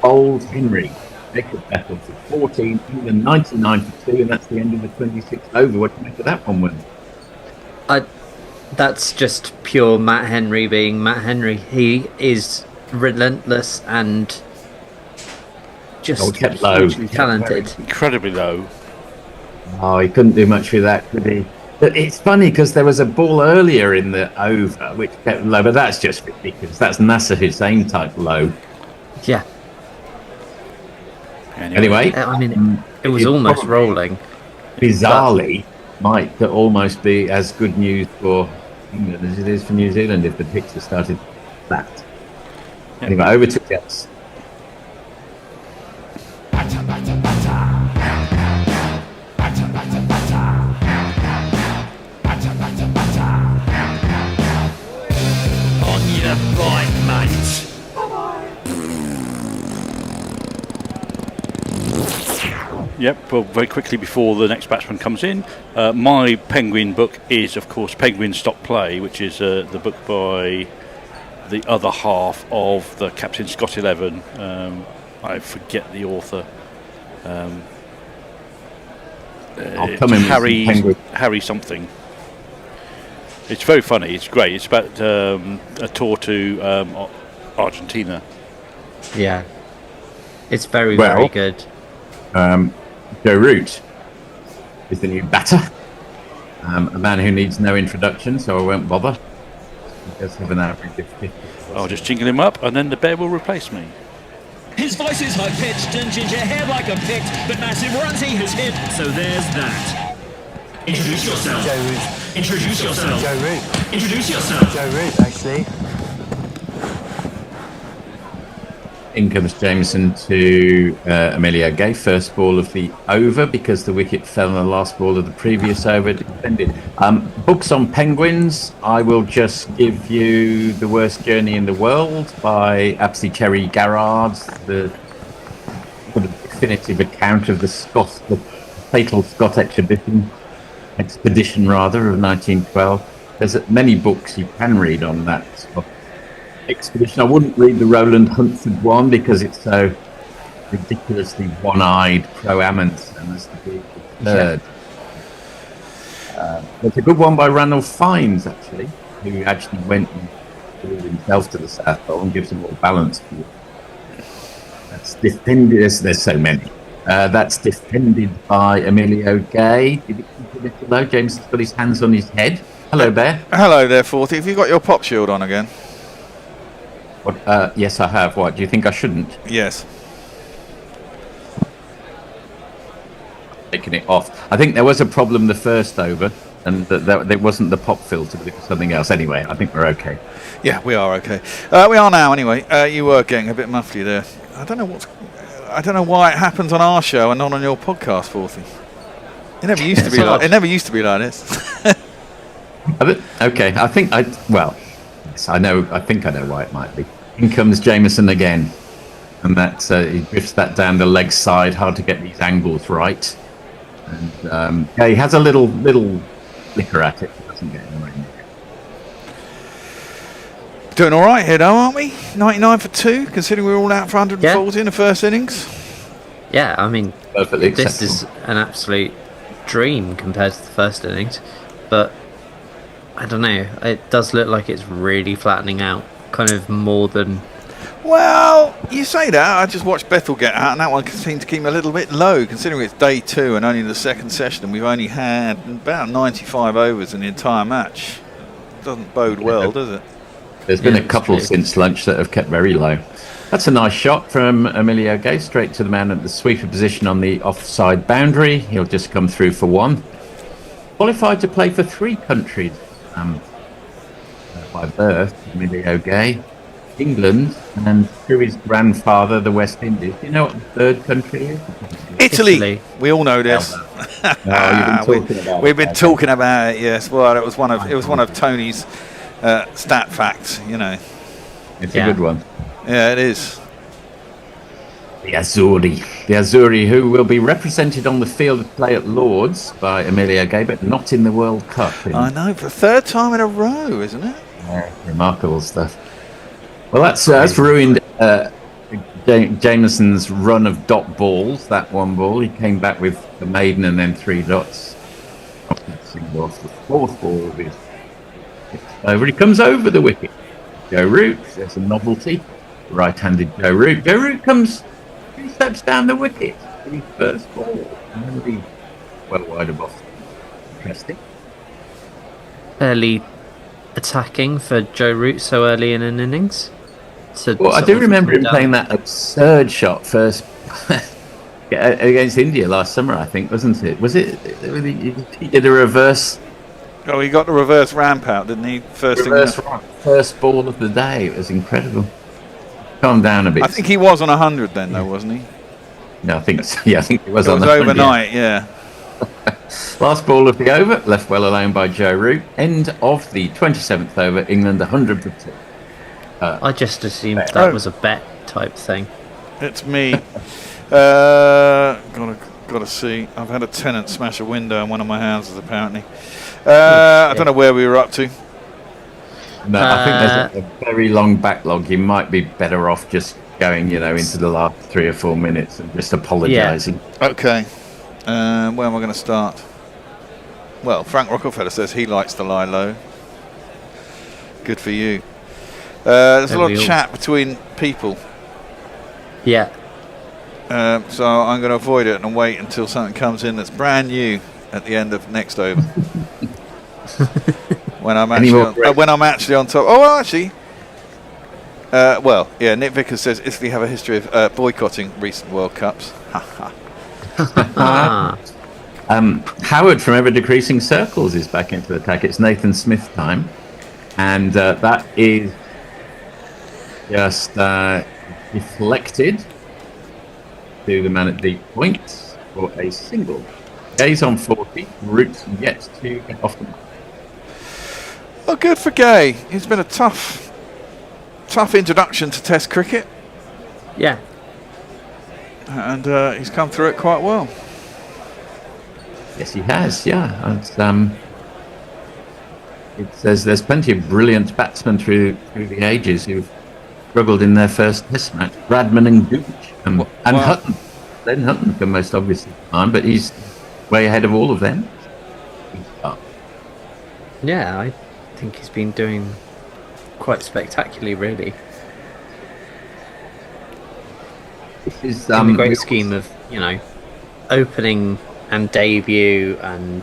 bowled Henry. Jacob Bethel for 14, England 99 for 2, and that's the end of the 26th over. What do you make of that one, Will? That's just pure Matt Henry being Matt Henry. He is relentless and just kept low. hugely talented. Incredibly low. Oh, he couldn't do much with that, could he? But it's funny because there was a ball earlier in the over which kept low, but that's just ridiculous. That's Nasser Hussain type low. Yeah. Anyway, I mean, it was almost rolling. Bizarrely, might almost be as good news for England as it is for New Zealand if the picture started flat. Anyway, over to Jets. On your right, mate. Yep, well, very quickly before the next batsman comes in, my Penguin book is, of course, Penguin Stop Play, which is the book by the other half of the Captain Scott 11. I forget the author. I'll come in with Harry something. It's very funny. It's great. It's about a tour to Argentina. Yeah. It's very, very good. Joe Root is the new batter. A man who needs no introduction, so I won't bother. He does have an average of 50. I'll just jingle him up, and then the bear will replace me. His voice is high-pitched and ginger hair like a picked, but massive runs he has hit, so there's that. Introduce yourself. Joe Root. Introduce yourself. Joe Root. Introduce yourself. Joe Root, actually. In comes Jameson to Emilio Gay, first ball of the over because the wicket fell on the last ball of the previous over. Defended. Books on penguins. I will just give you The Worst Journey in the World by Apsey Cherry Garrard, the sort of definitive account of the fatal Scott expedition rather of 1912. There's many books you can read on that expedition. I wouldn't read the Roland Huntford one because it's so ridiculously one-eyed pro Amundsen as to be third. There's a good one by Ranulph Fiennes actually, who actually went and flew himself to the South Pole and gives a more balanced view. That's defended. There's so many. That's defended by Emilio Gay. Did it keep a little low? James has got his hands on his head. Hello, Bear. Hello there, Forty. Have you got your pop shield on again? What, yes, I have. What? Do you think I shouldn't? Yes. Taking it off. I think there was a problem the first over, and that it wasn't the pop filter, but it was something else. Anyway, I think we're okay. Yeah, we are okay. We are now. Anyway, you were getting a bit muffly there. I don't know why it happens on our show and not on your podcast, Forty. It never used to be like. It never used to be like this. Okay, I think yes, I know. I think I know why it might be. In comes Jameson again, and that he drifts that down the leg side. Hard to get these angles right. And yeah, he has a little flicker at it. Doesn't get anywhere near. Doing all right here, though, aren't we? 99 for 2, considering we were all out for 140 in the first innings. Yeah, I mean, perfectly this is an absolute dream compared to the first innings, but I don't know. It does look like it's really flattening out, kind of more than. Well, you say that. I just watched Bethel get out, and that one seemed to keep a little bit low, considering it's day 2 and only the second session, and we've only had about 95 overs in the entire match. Doesn't bode well, does it? There's been a couple since lunch that have kept very low. That's a nice shot from Emilio Gay, straight to the man at the sweeper position on the offside boundary. He'll just come through for 1. Qualified to play for 3 countries by birth, Emilio Gay. England, and through his grandfather, the West Indies. Do you know what the third country is? Italy. We all know this. We've been talking about it. Yes. Well, it was one of Tony's stat facts. You know, it's a good one. Yeah, it is. The Azzurri, who will be represented on the field of play at Lords by Emilio Gay, but not in the World Cup. I know, for the 3rd time in a row, isn't it? Yeah, remarkable stuff. Well, that's ruined Jameson's run of dot balls. That one ball, he came back with the maiden and then 3 dots. Off the 4th ball of his over. He comes over the wicket. Joe Root, there's a novelty. Right-handed Joe Root. Joe Root comes 2 steps down the wicket for his first ball. And he's well wide of off. Interesting. Fairly attacking for Joe Root so early in an innings. Well, I do remember him playing that absurd shot first against India last summer, I think, wasn't it? Was it? He did a reverse. Oh, he got the reverse ramp out, didn't he? First ball of the day. It was incredible. Calm down a bit. I think he was on 100 then, though, wasn't he? No, I think so. Yeah, I think he was it on was 100, overnight, yeah. Last ball of the over, left well alone by Joe Root. End of the 27th over, England 100 for 2. I just assumed that was a bet type thing. It's me. Gotta see. I've had a tenant smash a window in one of my houses, apparently. I don't know where we were up to. No, I think there's a very long backlog. You might be better off just going, into the last 3 or 4 minutes and just apologising. Yeah. Okay. Where am I going to start? Well, Frank Rockefeller says he likes to lie low. Good for you. There's a lot of chat between people. Yeah. So I'm going to avoid it and wait until something comes in that's brand new at the end of next over. when I'm actually on top. Oh, well, actually. Nick Vickers says Italy have a history of boycotting recent World Cups. Howard from Ever Decreasing Circles is back into the attack. It's Nathan Smith time, and that is just deflected to the man at deep point for a single. Gay's on 40. Root's yet to get off the mark. Well, good for Gay. It's been a tough introduction to Test cricket. Yeah. And he's come through it quite well. Yes, he has. Yeah, it says there's plenty of brilliant batsmen through the ages who've struggled in their first Test match. Bradman and Gooch and Hutton. Then Hutton can most obviously on, but he's way ahead of all of them. Yeah, I think he's been doing quite spectacularly, really. This is in the great scheme of opening and debut and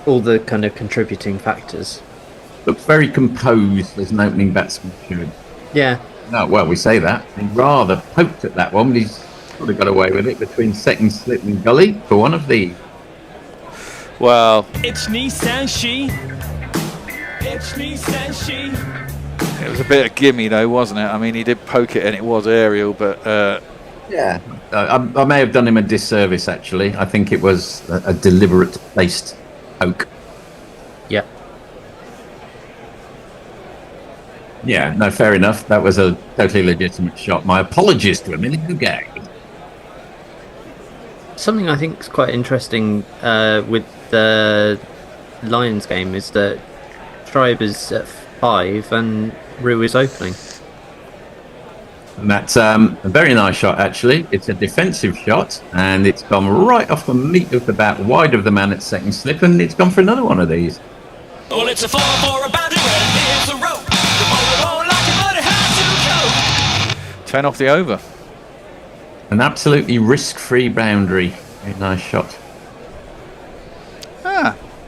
all the kind of contributing factors. Looks very composed as an opening batsman should. Yeah. No, well, we say that. He rather poked at that one, but he's sort of got away with it between second slip and gully for one of these. Well, it's Nissan She. It's Nissan She. It was a bit of gimme though, wasn't it? I mean, he did poke it and it was aerial, but yeah, I may have done him a disservice actually. I think it was a deliberate placed poke. Yeah. Yeah, no, fair enough. That was a totally legitimate shot. My apologies to him in the game. Something I think is quite interesting with the Lions game is that Tribe is at 5 and Rue is opening. And that's a very nice shot, actually. It's a defensive shot, and it's gone right off the meat of the bat, wide of the man at second slip, and it's gone for another one of these. Well, it's a 4 for a boundary, and here's the rope. The bowler won't like it, but it has to go. 10 off the over. An absolutely risk-free boundary. Very nice shot.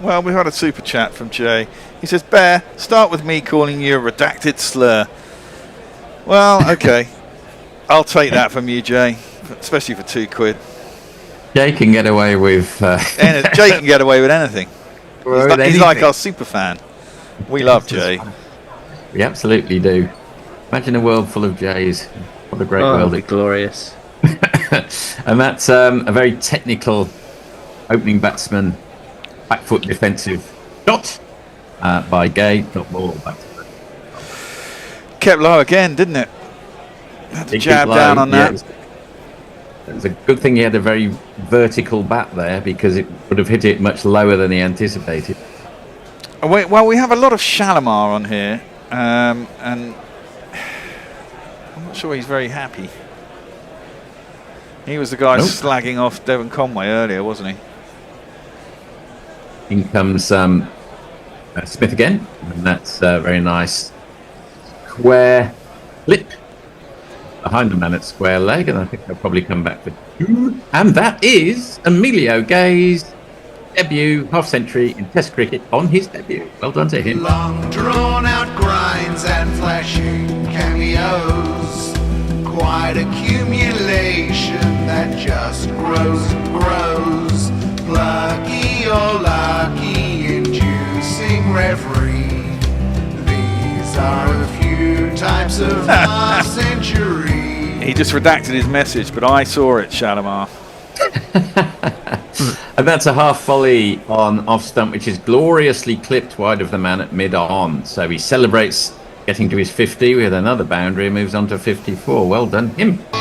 Well, we've had a super chat from Jay. He says, Bear, start with me calling you a redacted slur. Well, okay. I'll take that from you, Jay, especially for £2. Jay can get away with... Jay can get away with anything. He's like our super fan. We love Jay. We absolutely do. Imagine a world full of Jays. What a great world. It'd be glorious. And that's a very technical opening batsman, back foot defensive shot by Gay. Not ball back to the... Kept low again, didn't it? Had to jab down on that. It was a good thing he had a very vertical bat there, because it would have hit it much lower than he anticipated. Well, we have a lot of Shalimar on here, and I'm not sure he's very happy. He was the guy slagging off Devon Conway earlier, wasn't he? In comes Smith again, and that's a very nice square flip behind the man at square leg, and I think they'll probably come back for 2. And that is Emilio Gay's debut half-century in Test cricket on his debut. Well done to him. Long drawn-out grinds and flashing cameos, quite accumulation that just grows and grows. Plucky or lucky, inducing reverie. These are a few types of half-century. He just redacted his message, but I saw it, Shalimar. And that's a half volley on off stump, which is gloriously clipped wide of the man at mid-on. So he celebrates getting to his 50 with another boundary and moves on to 54. Well done, him. 1, 2, 3,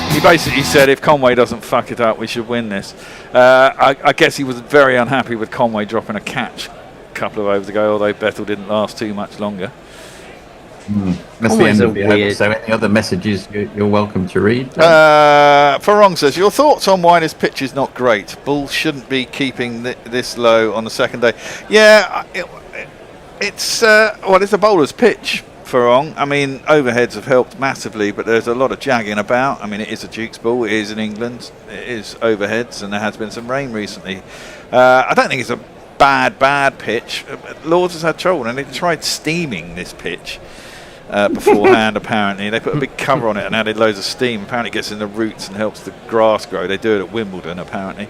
4. He basically said if Conway doesn't fuck it up, we should win this. I guess he was very unhappy with Conway dropping a catch a couple of overs ago, although Bethel didn't last too much longer. That's the end of the over. So any other messages you're welcome to read? Farong says, your thoughts on why this pitch is not great? Bulls shouldn't be keeping this low on the second day. Yeah, it's a bowler's pitch, Farong. I mean, overheads have helped massively, but there's a lot of jagging about. I mean, it is a Duke's ball. It is in England. It is overheads, and there has been some rain recently. I don't think it's a bad pitch. Lords has had trouble, and they tried steaming this pitch beforehand. Apparently they put a big cover on it and added loads of steam. Apparently it gets in the roots and helps the grass grow. They do it at Wimbledon apparently.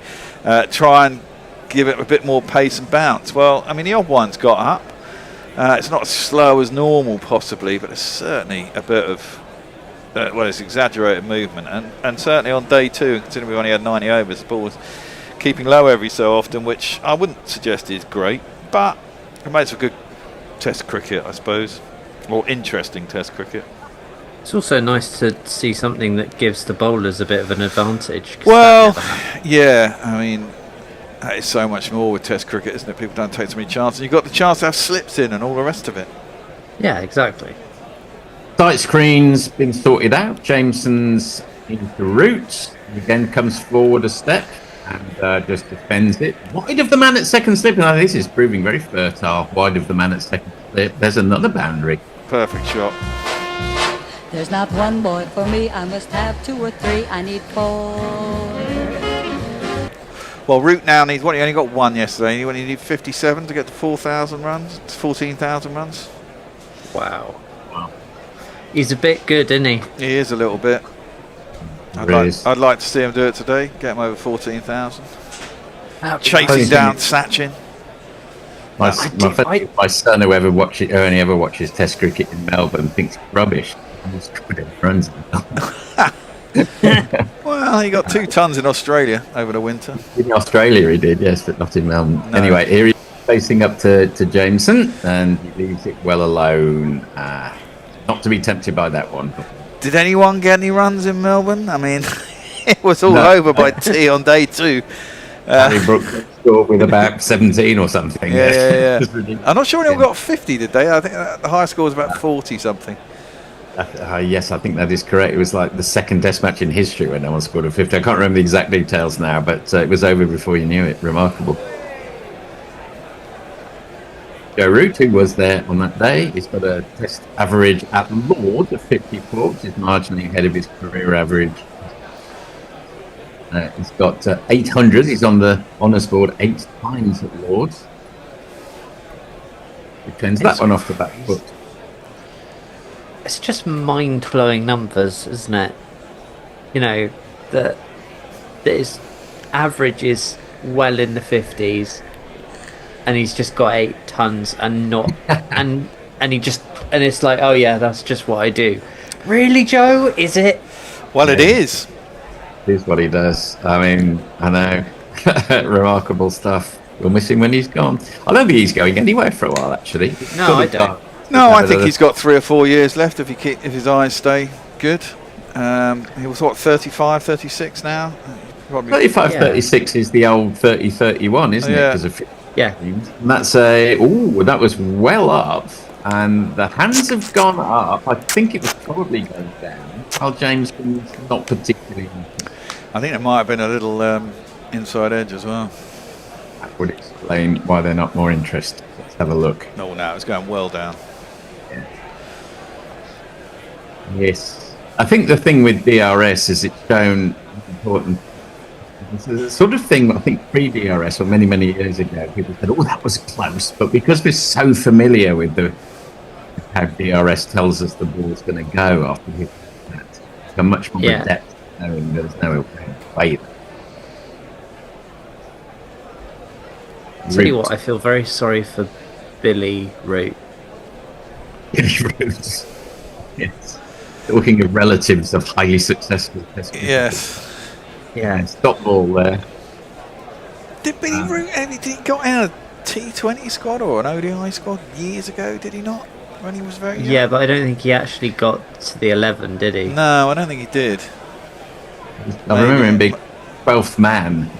Try and give it a bit more pace and bounce. Well, I mean, the odd one's got up. It's not as slow as normal possibly, but it's certainly a bit of it's exaggerated movement, and certainly on day 2, considering we've only had 90 overs, the ball was keeping low every so often, which I wouldn't suggest is great, but it makes for good Test cricket, I suppose. More interesting Test cricket. It's also nice to see something that gives the bowlers a bit of an advantage. Well, yeah, I mean, that is so much more with Test cricket, isn't it? People don't take so many chances. You've got the chance to have slips in and all the rest of it. Yeah, exactly. Sight screen's been sorted out. Jameson's into route. Again comes forward a step and just defends it. Wide of the man at second slip. Now this is proving very fertile. Wide of the man at second slip. There's another boundary. Perfect shot. There's not one boy for me, I must have 2 or 3, I need 4. Well, Root now needs, he only got 1 yesterday. He need 57 to get to 4,000 runs, 14,000 runs. Wow. He's a bit good, isn't he? He is a little bit. I'd like to see him do it today, get him over 14,000. Chasing down Sachin. My son, who only ever watches Test cricket in Melbourne, thinks it's rubbish. Runs. Well, he got 2 tons in Australia over the winter. In Australia he did, yes, but not in Melbourne. No. Anyway, here he's facing up to Jameson, and he leaves it well alone. Not to be tempted by that one. Did anyone get any runs in Melbourne? I mean, it was all No. over by tea on day 2. Harry Brooks scored with about 17 or something. Yeah. It's ridiculous. I'm not sure anyone got 50, did they? I think the highest score was about 40 something. Yes, I think that is correct. It was like the second test match in history when no one scored a 50. I can't remember the exact details now, but it was over before you knew it. Remarkable. Joe Root, who was there on that day, he's got a test average at Lords of 54, which is marginally ahead of his career average. He's got 800. He's on the honours board 8 times at Lords. He turns that one off the back foot. It's just mind-blowing numbers, isn't it? You know, that his average is well in the 50s, and he's just got 8 tons and not, and it's like, oh yeah, that's just what I do. Really, Joe? Is it? Well, it is. It is what he does. I mean, I know. Remarkable stuff. We'll miss him when he's gone. I don't think he's going anywhere for a while, actually. No, I don't. No, I think he's got 3 or 4 years left if his eyes stay good. He was, 35, 36 now? Probably. 35, 36 is the old 30, 31, isn't it? 'Cause of and that's that was well up, and the hands have gone up. I think it was probably going down. Carl James not particularly. I think there might have been a little inside edge as well. That would explain why they're not more interested. Let's have a look. No, it's going well down. Yes. I think the thing with DRS is it's shown important. It's the sort of thing, I think, pre-DRS or many, many years ago, people said, oh, that was close. But because we're so familiar with how DRS tells us the ball's going to go after we hit that, it's got much more depth knowing there's no way there. I'll tell you what, I feel very sorry for Billy Root. Billy Root. Yes. Talking of relatives of highly successful test cricket. Yes. Yeah, stop ball there. Did Billy Root got in a T20 squad or an ODI squad years ago, did he not? When he was very young? Yeah, but I don't think he actually got to the 11, did he? No, I don't think he did. I remember him being 12th man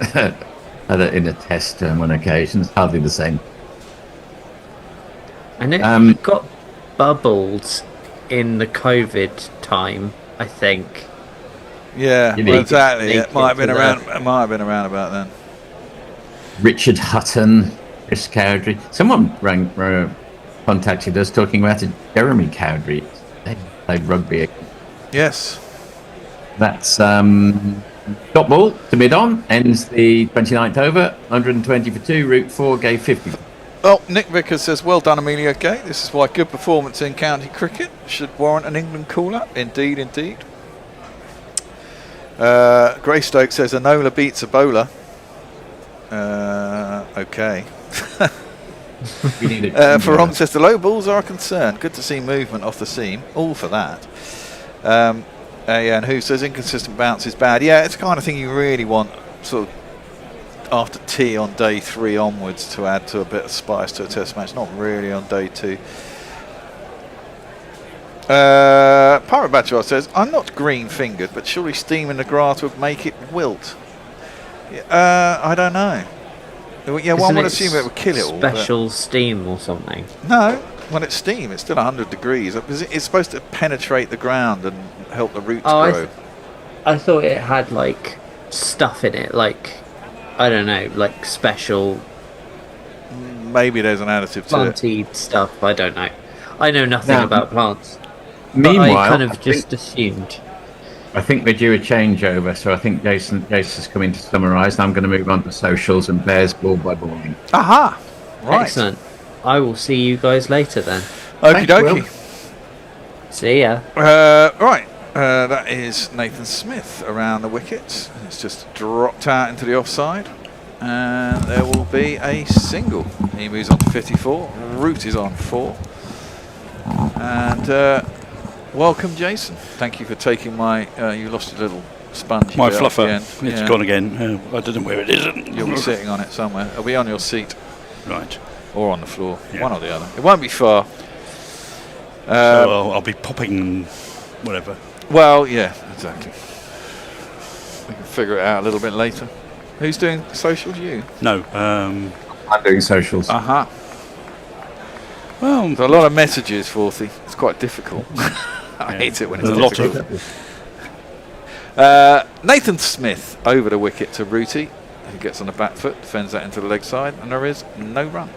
in a test on one occasion. It's hardly the same. I know he got bubbled in the COVID time, I think. Yeah, well, exactly. It might have been around. It might have been around about then. Richard Hutton, Chris Cowdrey. Someone contacted us talking about Jeremy Cowdrey. They played rugby. Yes. That's top ball to mid-on. Ends the 29th over. 120 for 2. Route 4 gave 50. Well, Nick Vickers says, well done, Amelia Gay. This is why good performance in county cricket should warrant an England call-up. Indeed, indeed. Greystoke says, Enola beats a bowler. Okay. Farong says, the low balls are a concern. Good to see movement off the seam. All for that. And who says, inconsistent bounce is bad. Yeah, it's the kind of thing you really want sort of after tea on day 3 onwards to add to a bit of spice to a test match. Not really on day 2. Pirate Bachelor says, I'm not green-fingered, but surely steam in the grass would make it wilt. I don't know. Yeah, one would assume it would kill it all. Special steam or something. No, when it's steam, it's still 100 degrees. It's supposed to penetrate the ground and help the roots grow. I thought it had, like, stuff in it, like, I don't know, like special... Maybe there's an additive to it. Planty stuff, I don't know. I know nothing about plants. Meanwhile, I kind of just assumed. I think we're due a changeover, so I think Jason's coming to summarise, and I'm going to move on to socials and Bears ball by balling. Aha! Right. Excellent. I will see you guys later then. Okie dokie. See ya. Right. That is Nathan Smith around the wickets. It's just dropped out into the offside. And there will be a single. He moves on to 54. Root is on 4. And Welcome, Jason. Thank you for taking my. You lost your little sponge. My bit off the fluffer. end. It's gone again. I don't know where it is. You'll be sitting on it somewhere. It'll be on your seat. Right. Or on the floor. Yeah. One or the other. It won't be far. So I'll be popping whatever. Well, yeah, exactly. We can figure it out a little bit later. Who's doing socials? You? No. I'm doing socials. Uh-huh. Well, there's a lot of messages, Forthy. It's quite difficult. I hate it when it's difficult. Nathan Smith over the wicket to Rooty, who gets on the back foot, defends that into the leg side, and there is no run.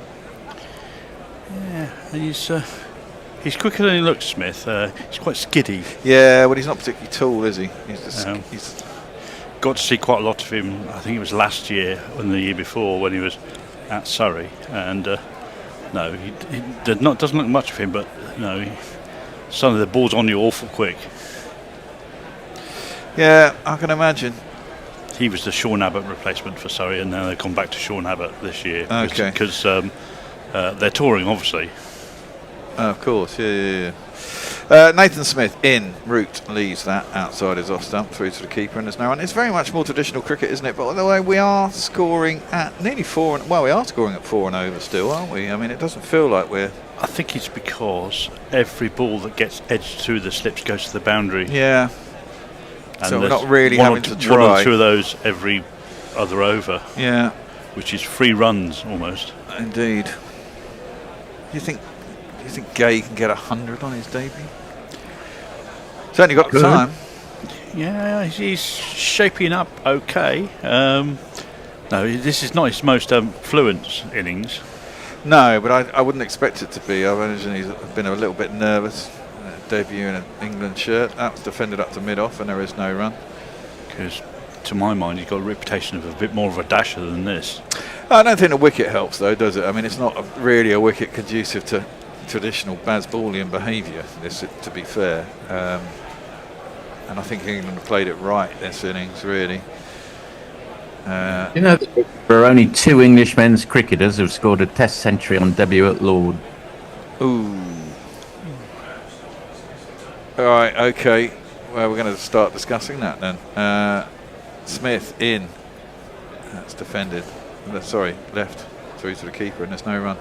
Yeah, he's quicker than he looks, Smith. He's quite skiddy. Yeah, well, he's not particularly tall, is he? He's just. He's got to see quite a lot of him. I think it was last year and the year before when he was at Surrey, and no, he doesn't look much of him, but no, some of the balls on you awful quick. Yeah, I can imagine. He was the Sean Abbott replacement for Surrey, and now they've gone back to Sean Abbott this year. Okay. Because they're touring, obviously. Of course, yeah. Nathan Smith in route leaves that outside his off stump through to the keeper, and there's no one. It's very much more traditional cricket, isn't it? But by the way, we are scoring at nearly 4. We are scoring at 4 and over still, aren't we? I mean, it doesn't feel like we're. I think it's because every ball that gets edged through the slips goes to the boundary. Yeah. And so we're not really having to try. 1 or 2 of those every other over. Yeah. Which is 3 runs almost. Indeed. Do you think Gay can get 100 on his debut? Certainly got the time. Yeah, he's shaping up okay. No, this is not his most fluent innings. No, but I wouldn't expect it to be. I imagine he's been a little bit nervous. Debut in an England shirt. That was defended up to mid-off, and there is no run. Because, to my mind, he's got a reputation of a bit more of a dasher than this. I don't think the wicket helps, though, does it? I mean, it's not really a wicket conducive to traditional Bazballian behaviour, to be fair. And I think England have played it right this innings, really. You know, there are only 2 English men's cricketers who've scored a Test century on debut at Lord. Ooh. All right, okay. Well, we're going to start discussing that then. Smith in. That's defended. Sorry, left through to the keeper, and there's no run.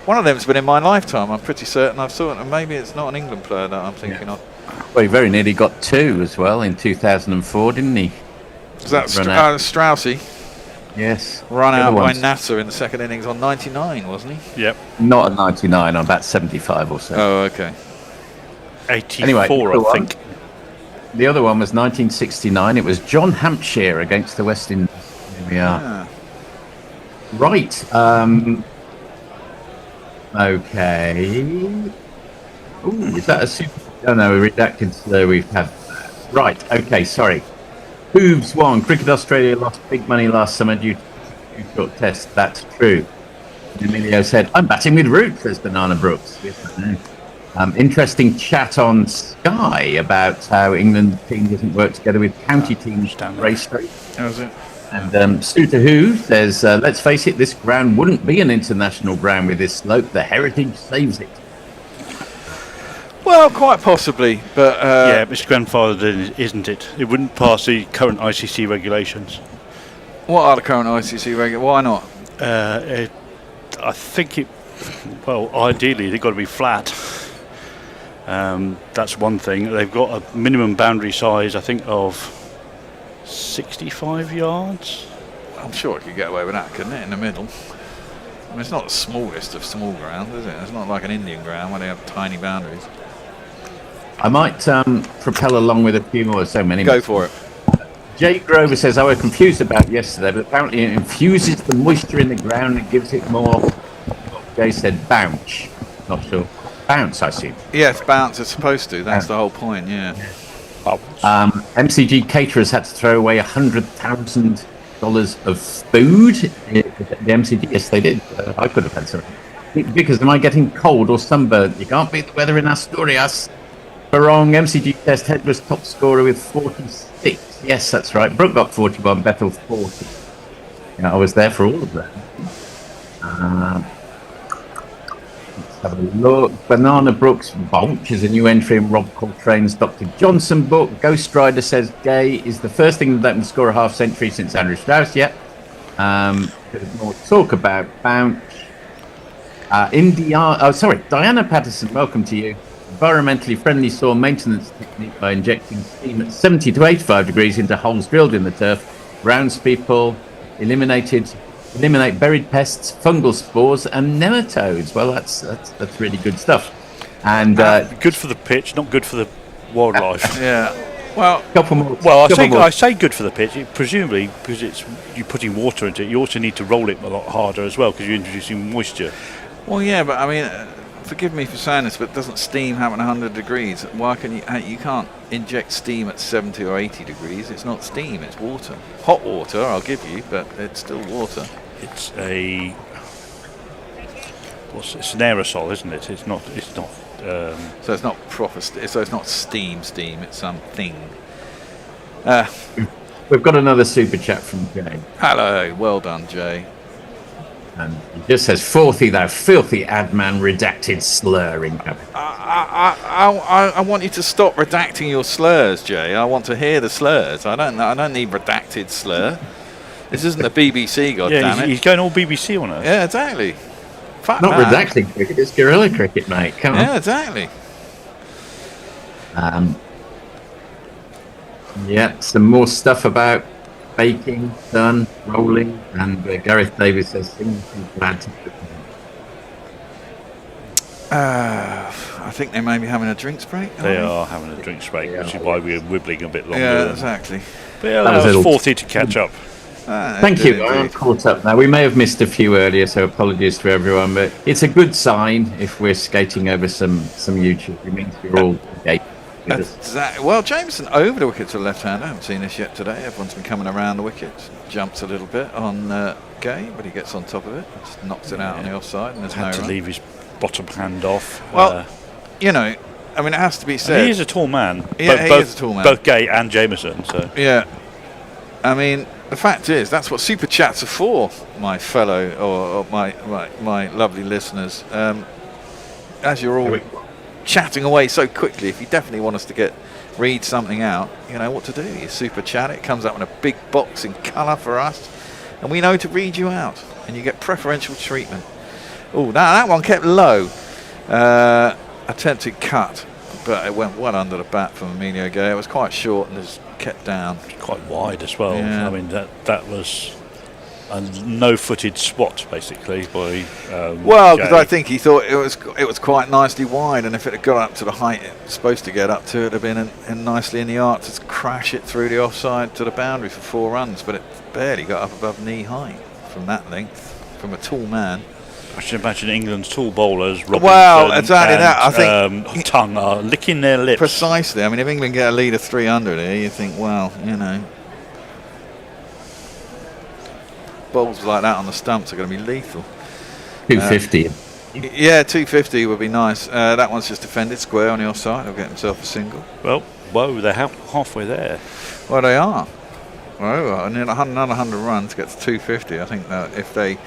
One of them's been in my lifetime. I'm pretty certain I've saw it, and maybe it's not an England player that I'm thinking of. Well, he very nearly got 2 as well in 2004, didn't he? Was that Straussy? Yes. Run out by Nasser in the second innings on 99, wasn't he? Yep. Not at 99, on about 75 or so. Oh, okay. 84, anyway, I think. The other one was 1969. It was John Hampshire against the West Indies. Here we are. Yeah. Right. Okay. Ooh, is that a super? Oh no, we redacted. So we've had. Right. Okay. Sorry. Hooves won. Cricket Australia lost big money last summer due to short tests. That's true. Emilio said, "I'm batting with Root," says Banana Brooks. Yes, I know. Interesting chat on Sky about how England team doesn't work together with county teams down race straight. How's it? And Suter Who says, let's face it, this ground wouldn't be an international ground with this slope. The heritage saves it. Well, quite possibly, but... yeah, it's grandfathered, isn't it? It wouldn't pass the current ICC regulations. What are the current ICC regulations? Why not? I think it... Well, ideally, they've got to be flat. That's one thing. They've got a minimum boundary size, I think, of 65 yards. I'm sure it could get away with that, couldn't it, in the middle? I mean, it's not the smallest of small grounds, is it? It's not like an Indian ground where they have tiny boundaries. I might propel along with a few more, so many. Go for it. Jay Grover says, I was confused about yesterday, but apparently it infuses the moisture in the ground and gives it more, Jay said, bounce. Not sure. Bounce, I see. Yes, bounce is supposed to. That's the whole point, yeah. MCG caterers had to throw away $100,000 of food. The MCG, yes, they did. I could have had some. Because am I getting cold or sunburned? You can't beat the weather in Asturias. Wrong. MCG Test Head was top scorer with 46. Yes, that's right. Brooke got 41, Bethel 40. Yeah, I was there for all of that. have a look. Banana Brooks Bonch is a new entry in Rob Coltrane's Dr. Johnson book. Ghost Rider says Gay is the first England that can score a half century since Andrew Strauss. Bit more talk about Bounce. Diana Patterson, welcome to you. Environmentally friendly soil maintenance technique by injecting steam at 70 to 85 degrees into holes drilled in the turf. Grounds people eliminate buried pests, fungal spores, and nematodes. Well, that's really good stuff. And good for the pitch, not good for the wildlife. Yeah. Well, couple more. Well, I say good for the pitch. Presumably, because you're putting water into it, you also need to roll it a lot harder as well because you're introducing moisture. Well, yeah, but I mean, forgive me for saying this, but doesn't steam happen at 100 degrees? Why can you can't inject steam at 70 or 80 degrees? It's not steam, it's water. Hot water, I'll give you, but it's still water. It's an aerosol, isn't it? It's not. So it's not proper. So it's not steam. It's something. We've got another super chat from Jay. Hello, well done, Jay. And he just says, "Filthy, thou filthy adman, redacted slur in capital." I want you to stop redacting your slurs, Jay. I want to hear the slurs. I don't need redacted slur. This isn't the BBC, goddammit. He's going all BBC on us. Yeah, exactly. Fuck Not that. redacting cricket, it's guerrilla cricket, mate. Come on. Yeah, exactly. Some more stuff about baking, done, rolling, and Gareth Davis says things glad to I think they may be having a drinks break. They are having a drinks break, which is why we're wibbling a bit longer. Yeah, exactly. But yeah, that was 40 to catch up. Thank you. I'm caught up now. We may have missed a few earlier, so apologies to everyone, but it's a good sign if we're skating over some YouTube. It means we're all engaged. Well, Jameson over the wicket to the left-hander. I haven't seen this yet today. Everyone's been coming around the wicket. Jumps a little bit on Gay, but he gets on top of it. Just knocks it out on the offside, and there's Had no to run. leave his bottom hand off. Well, I mean, it has to be said. He is a tall man. Yeah, he is a tall man. Both Gay and Jameson. So yeah, I mean, the fact is that's what super chats are for, my fellow or my lovely listeners. As you're all chatting away so quickly, if you definitely want us to read something out, you know what to do. You super chat it, comes up in a big box in colour for us, and we know to read you out, and you get preferential treatment. Oh, that one kept low. Attempted cut, but it went well under the bat from Emilio Gay. It was quite short and just kept down. Quite wide as well. Yeah. I mean, that was a no-footed swat basically by. Well, because Gay. I think he thought it was quite nicely wide, and if it had got up to the height it's supposed to get up to, it'd have been in nicely in the arc to crash it through the offside to the boundary for 4 runs, but it barely got up above knee height from that length from a tall man. I should imagine England's tall bowlers, Robinson well, exactly and, that. I think Tongue are licking their lips. Precisely. I mean, if England get a lead of 300 here, you think, well, bowls like that on the stumps are going to be lethal. 250. Yeah, 250 would be nice. That one's just defended square on the offside. He'll get himself a single. Well, whoa, they're halfway there. Well, they are. Well, and then another 100 runs to get to 250. I think that if they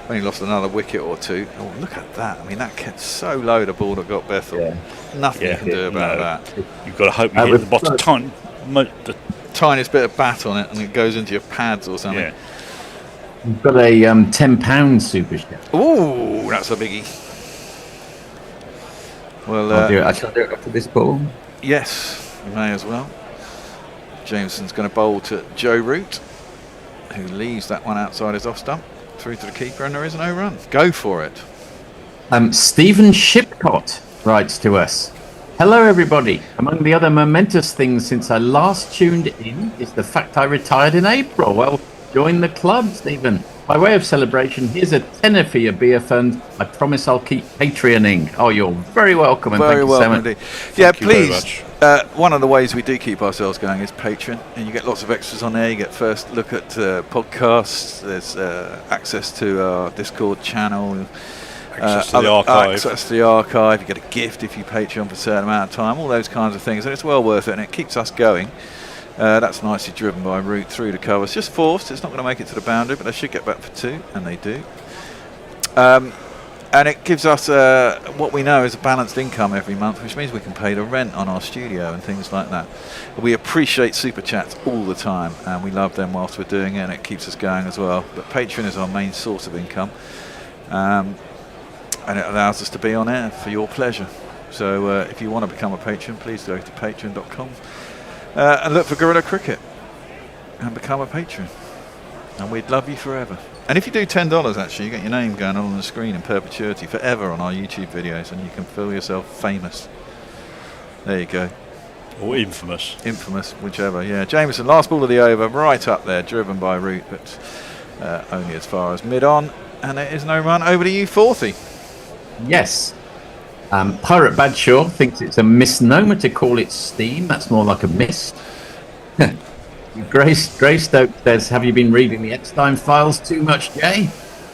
only lost another wicket or two. Oh, look at that. I mean, that kept so low, the ball that got Bethel. Yeah. Nothing you can do about that. You've got to hope you hit the bottom the tiniest bit of bat on it and it goes into your pads or something. Yeah. We've got a £10 super chat. Ooh, that's a biggie. Well, I shall do it after this ball. Yes, you may as well. Jameson's going to bowl to Joe Root, who leaves that one outside his off stump, through to the keeper, and there is no run. Go for it. Stephen Shipcott writes to us. Hello, everybody. Among the other momentous things since I last tuned in is the fact I retired in April. Well, join the club, Stephen. By way of celebration, here's a tenner for your beer fund. I promise I'll keep Patreoning. Oh, you're very welcome. And Very thank welcome you so much. indeed. Yeah, please. One of the ways we do keep ourselves going is Patreon, and you get lots of extras on there. You get first look at podcasts. There's access to our Discord channel. Access to the archive. Access to the archive. You get a gift if you Patreon for a certain amount of time. All those kinds of things, and it's well worth it, and it keeps us going. That's nicely driven by Root through the covers. Just forced. It's not going to make it to the boundary, but they should get back for 2, and they do. And it gives us what we know is a balanced income every month, which means we can pay the rent on our studio and things like that. We appreciate Super Chats all the time, and we love them whilst we're doing it, and it keeps us going as well. But Patreon is our main source of income, and it allows us to be on air for your pleasure. So if you want to become a patron, please go to patreon.com and look for Guerrilla Cricket and become a patron. And we'd love you forever. And if you do $10, actually, you get your name going on the screen in perpetuity forever on our YouTube videos, and you can feel yourself famous. There you go. Or infamous. Infamous, whichever, yeah. Jameson, last ball of the over, right up there, driven by Root, but only as far as mid-on. And there is no run. Over to you, 40. Yes. Pirate Badshaw thinks it's a misnomer to call it steam. That's more like a mist. Greystoke says, have you been reading the Epstein files too much, Jay?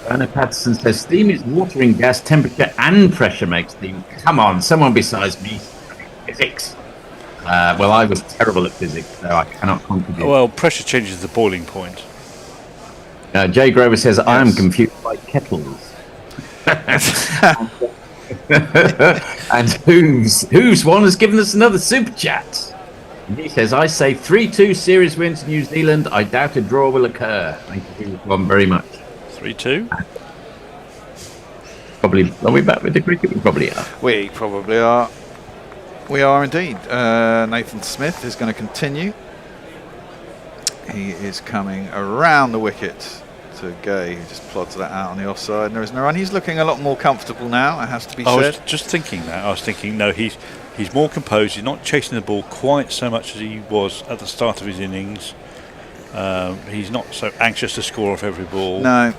Anna Patterson says, steam is water in gas, temperature and pressure makes steam. Come on, someone besides me. Physics. Well, I was terrible at physics, so I cannot contribute. Well, pressure changes the boiling point. Jay Grover says, yes. I am confused by kettles. And Hooves one has given us another super chat. He says, I say 3-2 series win to New Zealand. I doubt a draw will occur. Thank you one very much. 3-2? Probably. Are we back with the cricket? We probably are. We probably are. We are indeed. Nathan Smith is going to continue. He is coming around the wicket to Gay, who just plods that out on the offside. And there is no run. He's looking a lot more comfortable now, it has to be said. I was just thinking that. I was thinking, no, he's more composed. He's not chasing the ball quite so much as he was at the start of his innings. He's not so anxious to score off every ball. No.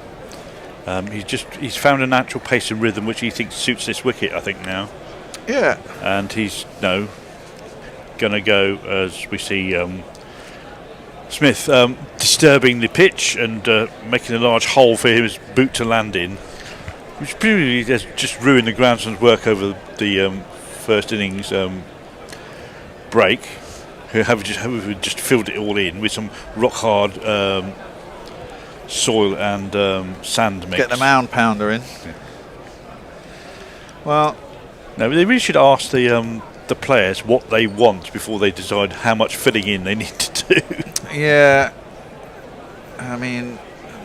He's found a natural pace and rhythm which he thinks suits this wicket, I think, now. Yeah. And he's going to go, as we see Smith disturbing the pitch and making a large hole for his boot to land in, which probably has just ruined the groundsman's work over the first innings break, who have just filled it all in with some rock hard soil and sand mix. Get the mound pounder in. Yeah. Well, no, they really should ask the players what they want before they decide how much filling in they need to do. Yeah, I mean,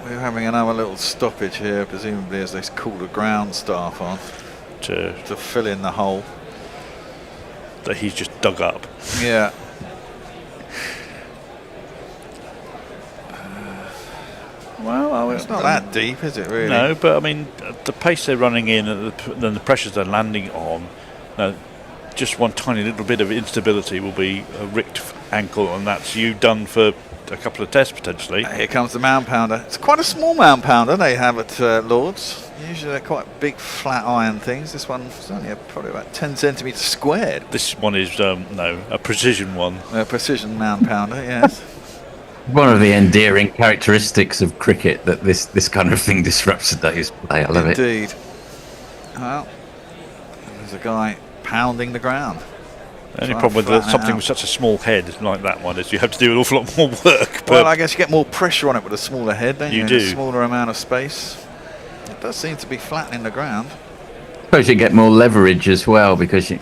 we're having another little stoppage here, presumably as they call the ground staff on to fill in the hole that he's just dug up. Yeah. Well, it's not that deep, is it, really? No, but I mean, the pace they're running in and the pressures they're landing on, just one tiny little bit of instability will be a ricked ankle, and that's you done for a couple of tests potentially. Here comes the mound pounder. It's quite a small mound pounder they have at Lord's. Usually they're quite big flat iron things. This one's only probably about 10 centimetres squared. This one is a precision one. A precision mound pounder, yes. One of the endearing characteristics of cricket, that this kind of thing disrupts a day's play. I love it. Indeed. Well, there's a guy pounding the ground. The only problem with something with such a small head like that one is you have to do an awful lot more work. But well, I guess you get more pressure on it with a smaller head, don't you? You do. A smaller amount of space. It does seem to be flattening the ground. I suppose you get more leverage as well because you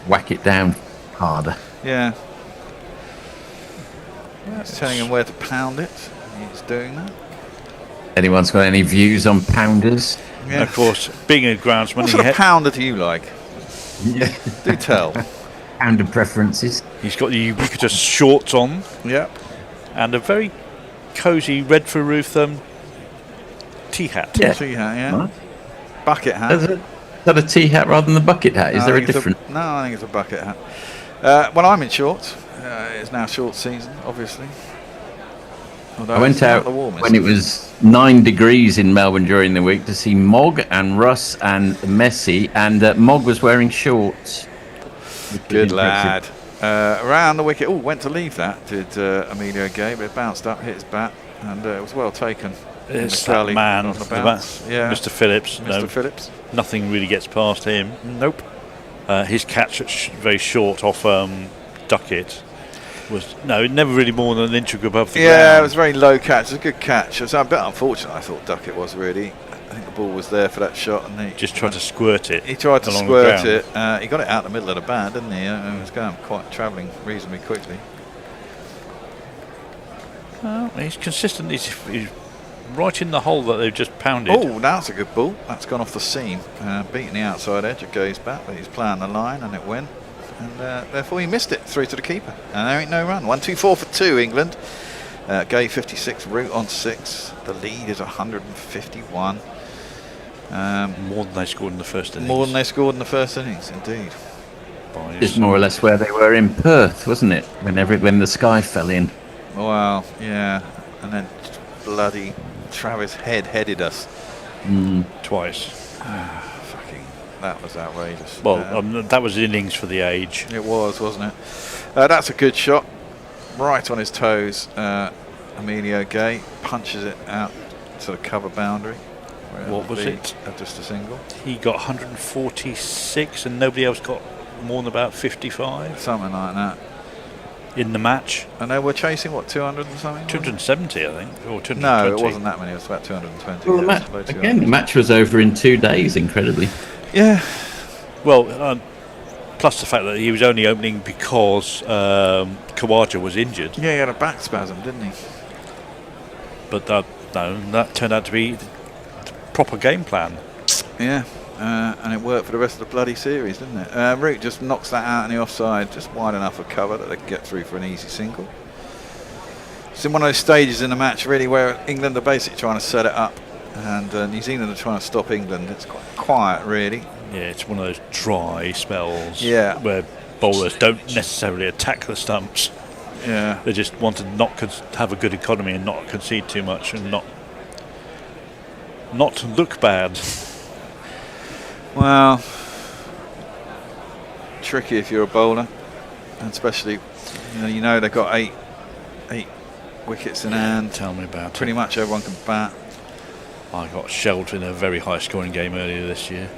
whack it down harder. Yeah. It's telling him where to pound it. He's doing that. Anyone's got any views on pounders? Yeah. Of course, being a groundsman, what sort of pounder do you like? Yeah. Do tell. Pounder preferences. He's got the ubiquitous shorts on. Yep. And a very cosy red for roof tea hat. Yeah. Tea hat, yeah. What? Bucket hat. Is that a tea hat rather than the bucket hat? Is there a difference? No, I think it's a bucket hat. Well, I'm in shorts. It's now short season, obviously. Although I went out when it was 9 degrees in Melbourne during the week to see Mogg and Russ and Messi, and Mogg was wearing shorts. Good lad. Around the wicket. Oh, went to leave that, did Emilio Gay, but it bounced up, hit his bat, and it was well taken. It's that man, on the bounce. Yeah. Mr. Phillips. Mr. Phillips. Nothing really gets past him. Nope. His catch very short off Duckett was never really more than an inch above the ground. Yeah, it was a very low catch. It was a good catch. It was a bit unfortunate, I thought Duckett was really. I think the ball was there for that shot, and he just tried to squirt it. He tried to along squirt the it. He got it out the middle of the bat, didn't he? It was going travelling reasonably quickly. Well, he's consistent. He's right in the hole that they've just pounded. Oh, that's a good ball. That's gone off the seam, beating the outside edge. It goes back, but he's playing the line, and it went. And therefore he missed it through to the keeper. And there ain't no run. 1-2-4 for 2, England. Gay 56, Root on 6. The lead is 151. More than they scored in the first innings. More than they scored in the first innings, indeed. It's more or less where they were in Perth, wasn't it? When the sky fell in. Wow, yeah. And then bloody Travis Head headed us. Twice. Fucking, that was outrageous. Well, that was innings for the age. It was, wasn't it? That's a good shot. Right on his toes. Emilio Gay punches it out to the cover boundary. What was it? Just a single. He got 146 and nobody else got more than about 55. Something like that. In the match. And they were chasing, what, 200 and something? 270, I think. Or 220. No, it wasn't that many. It was about 220. Well, the match was over in 2 days, incredibly. Yeah. Well, plus the fact that he was only opening because Khawaja was injured. Yeah, he had a back spasm, didn't he? But that turned out to be the proper game plan. Yeah, and it worked for the rest of the bloody series, didn't it? Root just knocks that out in the offside, just wide enough of cover that they can get through for an easy single. It's in one of those stages in the match, really, where England are basically trying to set it up, and New Zealand are trying to stop England. It's quite quiet, really. Yeah, it's one of those dry spells where bowlers don't necessarily attack the stumps. Yeah, they just want to not have a good economy and not concede too much and not look bad. Well, tricky if you're a bowler, and especially you know they've got eight wickets in hand. Tell me about Pretty much everyone can bat. I got shelled in a very high-scoring game earlier this year.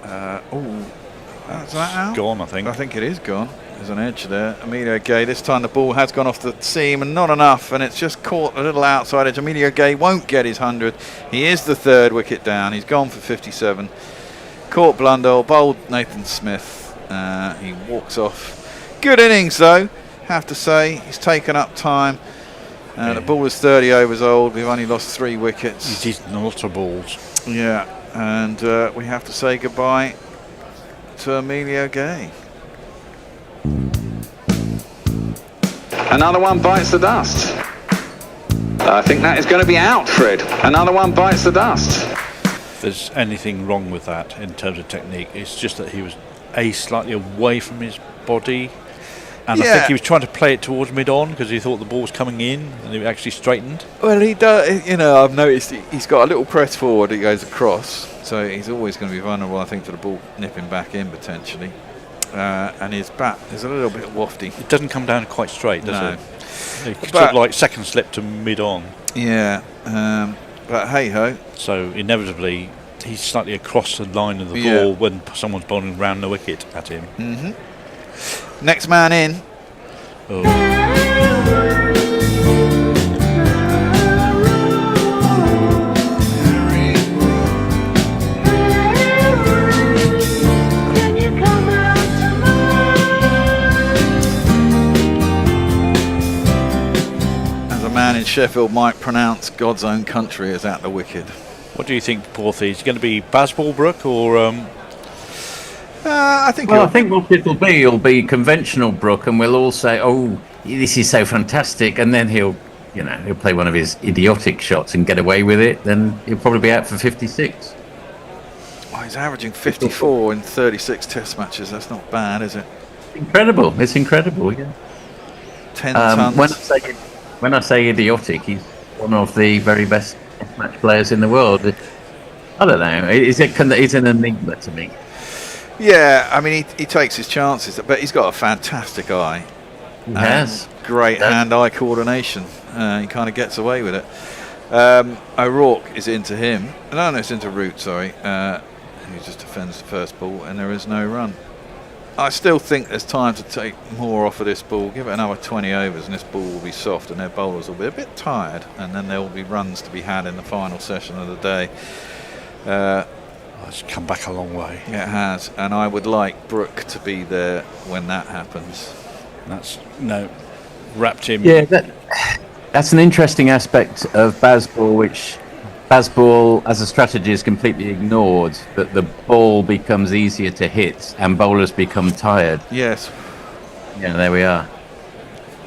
Is that out? Gone, I think. I think it is gone. There's an edge there. Emilio Gay, this time the ball has gone off the seam and not enough, and it's just caught a little outside edge. Emilio Gay won't get his 100. He is the 3rd wicket down. He's gone for 57. Caught Blundell, bowled Nathan Smith. He walks off. Good innings, though, have to say. He's taken up time. The ball is 30 overs old. We've only lost 3 wickets. He's eaten a lot of balls. Yeah, and we have to say goodbye to Emilio Gay. Another one bites the dust. I think that is going to be out, Fred. Another one bites the dust. If there's anything wrong with that in terms of technique, it's just that he was slightly away from his body, and I think he was trying to play it towards mid-on because he thought the ball was coming in and it actually straightened. Well, he does. I've noticed he's got a little press forward. He goes across, so he's always going to be vulnerable, I think, to the ball nipping back in potentially. And his bat is a little bit wafty. It doesn't come down quite straight, does it? It's But- sort of like second slip to mid-on. Yeah, but hey-ho. So inevitably, he's slightly across the line of the Yeah. ball when someone's bowling round the wicket at him. Mm-hmm. Next man in. In Sheffield might pronounce God's own country as at the wicket. What do you think, Porthy? Is it going to be Bazball Brook or? I think. Well, I think what it'll be conventional Brook, and we'll all say, "Oh, this is so fantastic," and then he'll play one of his idiotic shots and get away with it. Then he'll probably be out for 56. Oh, he's averaging 54 in 36 Test matches. That's not bad, is it? Incredible! It's incredible. Yeah. 10 tons. When I say idiotic, he's one of the very best match players in the world. I don't know. It's an enigma to me. Yeah, I mean, he takes his chances, but he's got a fantastic eye. He has. Great hand-eye coordination. He kind of gets away with it. O'Rourke is into him. No, it's into Root, sorry. He just defends the first ball, and there is no run. I still think there's time to take more off of this ball. Give it another 20 overs and this ball will be soft and their bowlers will be a bit tired, and then there will be runs to be had in the final session of the day. It's come back a long way. It has, and I would like Brook to be there when that happens. That's wrapped him. Yeah, that's an interesting aspect of Bazball, which Bazball as a strategy is completely ignored, that the ball becomes easier to hit and bowlers become tired. Yes. Yeah, there we are.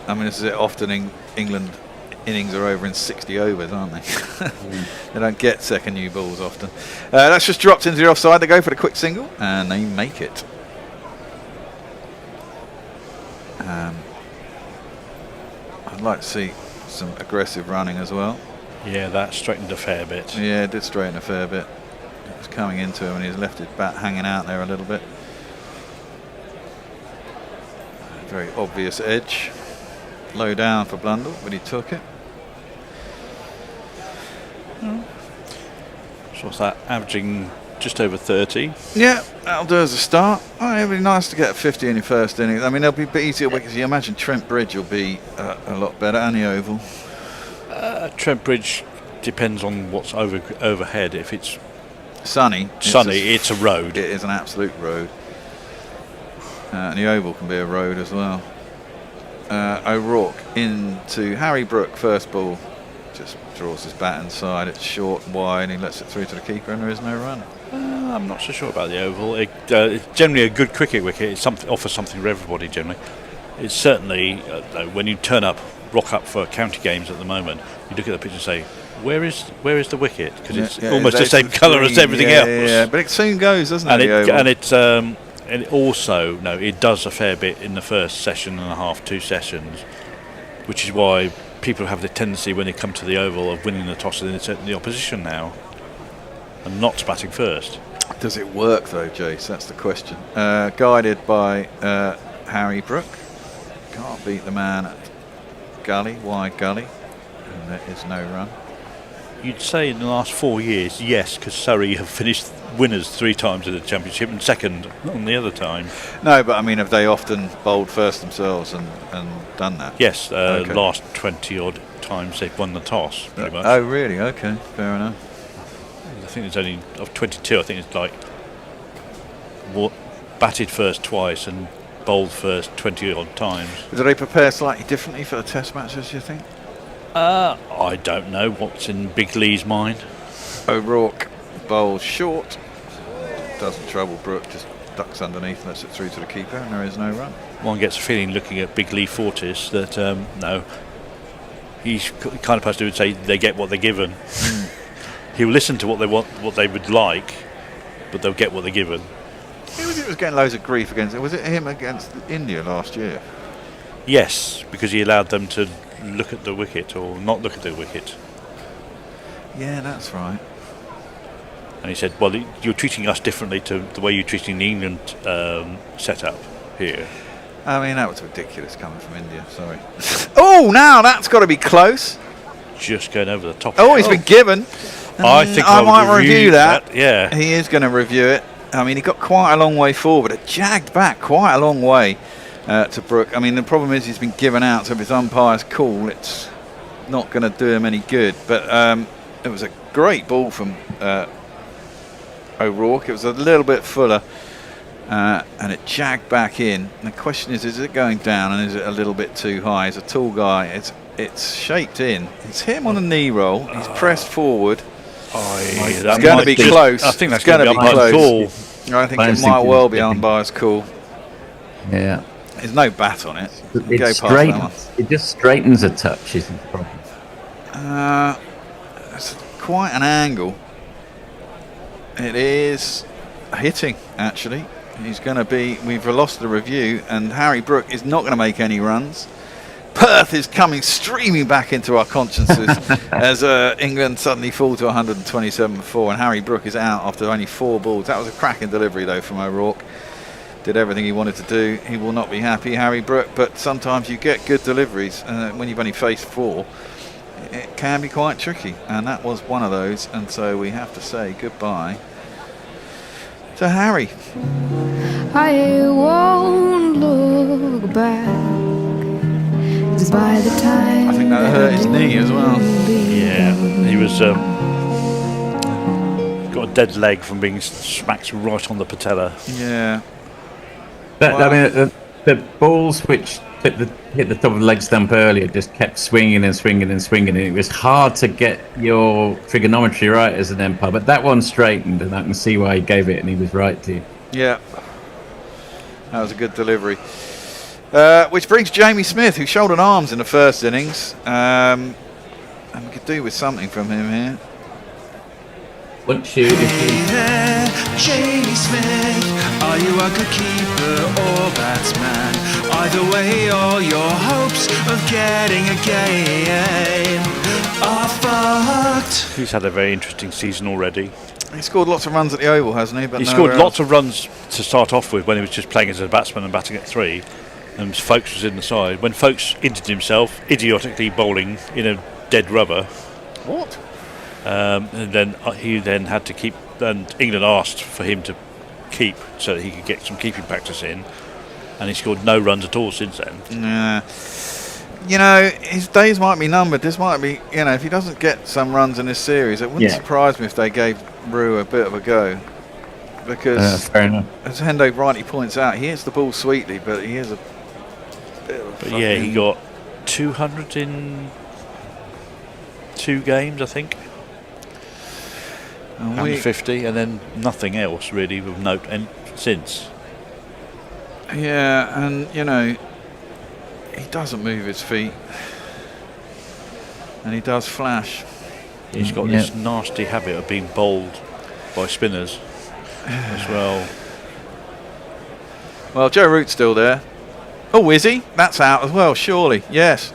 I mean, this is it. Often England innings are over in 60 overs, aren't they? They don't get second new balls often. That's just dropped into the offside. They go for the quick single and they make it. I'd like to see some aggressive running as well. Yeah, that straightened a fair bit. Yeah, it did straighten a fair bit. It was coming into him and he's left his bat hanging out there a little bit. Very obvious edge. Low down for Blundell, but he took it. So what's that, averaging just over 30? Yeah, that'll do as a start. Oh, it'd be nice to get 50 in your first innings. I mean, there'll be easier wickets. You imagine Trent Bridge will be a lot better, and the Oval. Trent Bridge depends on what's overhead. If it's sunny, it's a road. It is an absolute road. And the Oval can be a road as well. O'Rourke into Harry Brook, first ball. Just draws his bat inside. It's short and wide, and he lets it through to the keeper, and there is no run. I'm not so sure about the Oval. It's generally a good cricket wicket. It offers something for everybody. Generally, it's certainly when you rock up for county games at the moment, you look at the pitch and say, "Where is the wicket?" Because it's almost the same colour as everything else. Yeah, but it soon goes, doesn't it? And it also it does a fair bit in the first session and a half, 2 sessions, which is why people have the tendency when they come to the Oval of winning the toss and then the opposition now and not batting first. Does it work though, Jace? That's the question. Guided by Harry Brook. Can't beat the man at gully, wide gully, and there is no run. You'd say in the last 4 years, yes, because Surrey have finished winners 3 times in the Championship and second on the other time. No, but I mean, have they often bowled first themselves and done that? Yes, last 20 odd times they've won the toss, pretty much. Oh, really? Okay, fair enough. I think it's only of 22. I think it's like batted first twice and bowled first 20 odd times. Do they prepare slightly differently for the Test matches, you think? I don't know what's in Big Lee's mind. O'Rourke bowls short, doesn't trouble Brook, just ducks underneath, lets it through to the keeper, and there is no run. One gets a feeling looking at Big Lee Fortis that no, he's the kind of person who would say they get what they're given. He'll listen to what they want, what they would like, but they'll get what they're given. Who was it was getting loads of grief against? Was it him against India last year? Yes, because he allowed them to look at the wicket or not look at the wicket. Yeah, that's right. And he said, well, you're treating us differently to the way you're treating the England setup here. I mean, that was ridiculous coming from India, sorry. Oh, now that's got to be close. Just going over the top. Oh, he's been given. I think I might review that. Yeah. He is going to review it. I mean, he got quite a long way forward, but it jagged back quite a long way to Brook. I mean, the problem is he's been given out, so if his umpire's call, it's not going to do him any good. But it was a great ball from O'Rourke. It was a little bit fuller, and it jagged back in. And the question is it going down, and is it a little bit too high? He's a tall guy. It's shaped in. It's hit him on a knee roll. He's pressed forward. It's going to be close. I think that's going to be close. Call. I think it might well be umpire's call. Yeah. There's no bat on it. It just straightens a touch, isn't the problem? It's quite an angle. It is hitting, actually. He's going to be... We've lost the review, and Harry Brook is not going to make any runs. Perth is coming streaming back into our consciences as England suddenly fall to 127 for 4, and Harry Brook is out after only 4 balls. That was a cracking delivery, though, from O'Rourke. Did everything he wanted to do. He will not be happy, Harry Brook, but sometimes you get good deliveries, and when you've only faced 4, it can be quite tricky, and that was one of those, and so we have to say goodbye to Harry. I won't look back. 'Cause by the time I think that hurt his knee as well. Yeah, he was got a dead leg from being smacked right on the patella. Yeah. I mean, the balls which hit the top of the leg stump earlier just kept swinging and swinging and swinging, and it was hard to get your trigonometry right as an umpire. But that one straightened, and I can see why he gave it, and he was right to. Yeah. That was a good delivery. Which brings Jamie Smith, who shouldered arms in the first innings. And we could do with something from him here. Once you... Jamie Smith, are you a good keeper or batsman? Either way, all your hopes of getting a game are fucked. He's had a very interesting season already. He scored lots of runs at the Oval, hasn't he? But he scored lots of runs to start off with when he was just playing as a batsman and batting at 3. And Folkes was in the side. When Folkes injured himself, idiotically bowling in a dead rubber. What? And then he then had to keep, and England asked for him to keep so that he could get some keeping practice in, and he scored no runs at all since then. Yeah. You know, his days might be numbered. This might be, you know, if he doesn't get some runs in this series, it wouldn't surprise me if they gave Rue a bit of a go. Because, fair enough. As Hendo rightly points out, he hits the ball sweetly, but he is a bit of a... But yeah, he got 200 in 2 games, I think. 150, and then nothing else really of note since. Yeah, and you know, he doesn't move his feet, and he does flash. He's got this nasty habit of being bowled by spinners as well. Well, Joe Root's still there. Oh, is he? That's out as well, surely. Yes.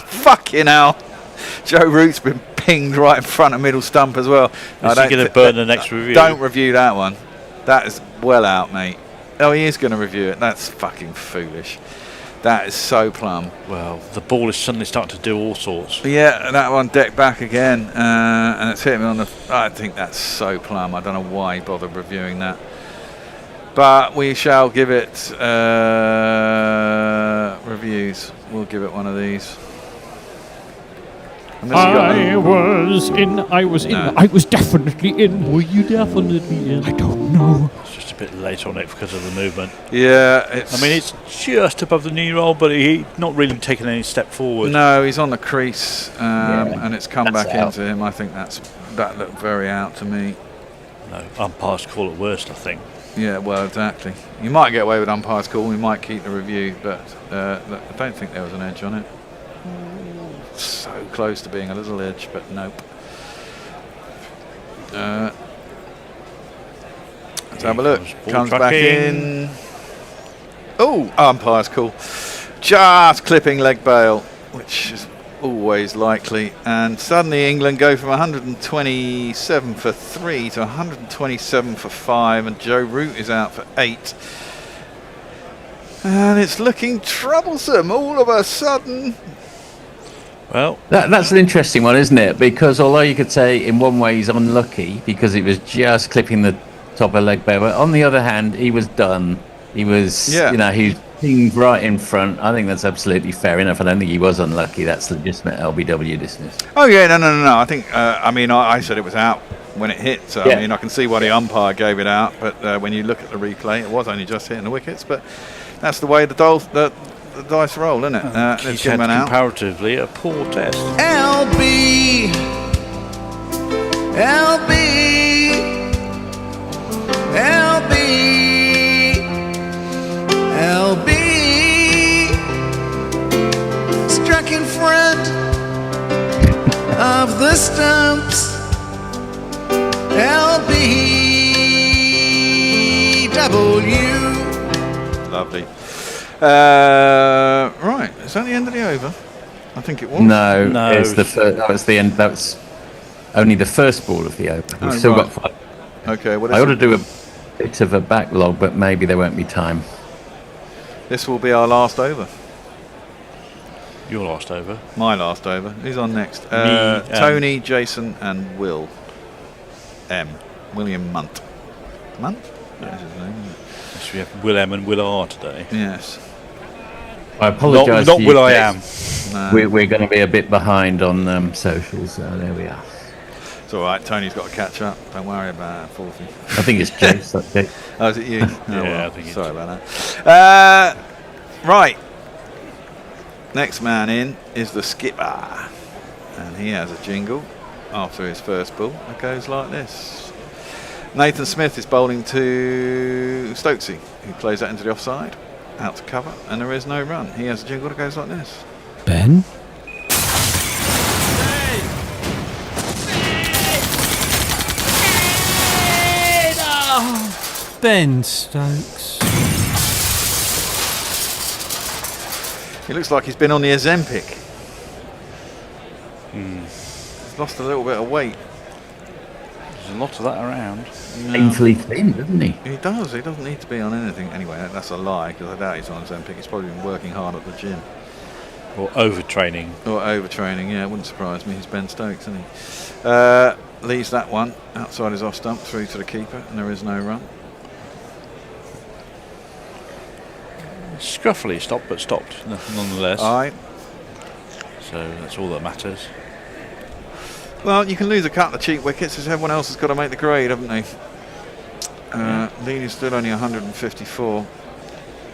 Fucking hell. Joe Root's been pinged right in front of middle stump as well. Is he going to burn the next review? Don't review that one. That is well out, mate. Oh, he is going to review it. That's fucking foolish. That is so plumb. Well, the ball is suddenly starting to do all sorts. Yeah, that one decked back again, and it's hit me on the... I think that's so plumb. I don't know why he bothered reviewing that. But we shall give it reviews. We'll give it one of these. I was definitely in. Were you definitely in? I don't know. It's just a bit late on it because of the movement. Yeah, I mean, it's just above the knee roll, but he's not really taking any step forward. No, he's on the crease, and it's come back into him. I think that looked very out to me. No, umpires call it worst, I think. Yeah, well, exactly. You might get away with umpire's call. We might keep the review, but I don't think there was an edge on it. So close to being a little edge, but nope. Let's have a look. Comes back in. Oh, umpire's call. Just clipping leg bail, which is always likely. And suddenly England go from 127 for 3 to 127 for 5, and Joe Root is out for 8. And it's looking troublesome all of a sudden. Well, that's an interesting one, isn't it? Because although you could say in one way he's unlucky because it was just clipping the top of leg bail, but on the other hand, he was done. He was, you know, he was pinged right in front. I think that's absolutely fair enough. I don't think he was unlucky. That's legitimate LBW dismiss. Oh yeah, no. I think, I mean, I said it was out when it hit. So I mean, I can see why the umpire gave it out. But when you look at the replay, it was only just hitting the wickets. But that's the way the dice roll, isn't it? He's had comparatively a poor test. LB, LB, LB, LB, struck in front of the stumps. LBW. Lovely. Right, is that the end of the over? I think it was. No, it's that was the end. That was only the first ball of the over. We've still got 5. Okay, well, I ought to do a bit of a backlog, but maybe there won't be time. This will be our last over. Your last over. My last over. Who's on next? Me, Tony, Jason, and Will. William Munt. That's his name, isn't it? Yes, we have Will M and Will R today. Yes. I apologise. Not Will I Am. No. We're going to be a bit behind on socials, so there we are. It's all right. Tony's got to catch up. Don't worry about it, Forthy. I think it's Jace. Okay. Oh, is it you? Oh, Yeah, I think sorry about that. Right. Next man in is the skipper, and he has a jingle after his first ball that goes like this. Nathan Smith is bowling to Stokesy, who plays that into the offside, out to cover, and there is no run. He has a jingle that goes like this. Ben? Ben Stokes. He looks like he's been on the Ozempic. He's lost a little bit of weight. There's a lot of that around. Painfully thin, doesn't he? He does. He doesn't need to be on anything. Anyway, that's a lie, because I doubt he's on Ozempic. He's probably been working hard at the gym. Or overtraining. Or overtraining, yeah. It wouldn't surprise me. He's Ben Stokes, isn't he? Leaves that one outside his off stump, through to the keeper, and there is no run. Scruffily stopped, but stopped nonetheless. Aye. So that's all that matters. Well, you can lose a couple of cheap wickets, as everyone else has got to make the grade, haven't they? Leading's still only 154.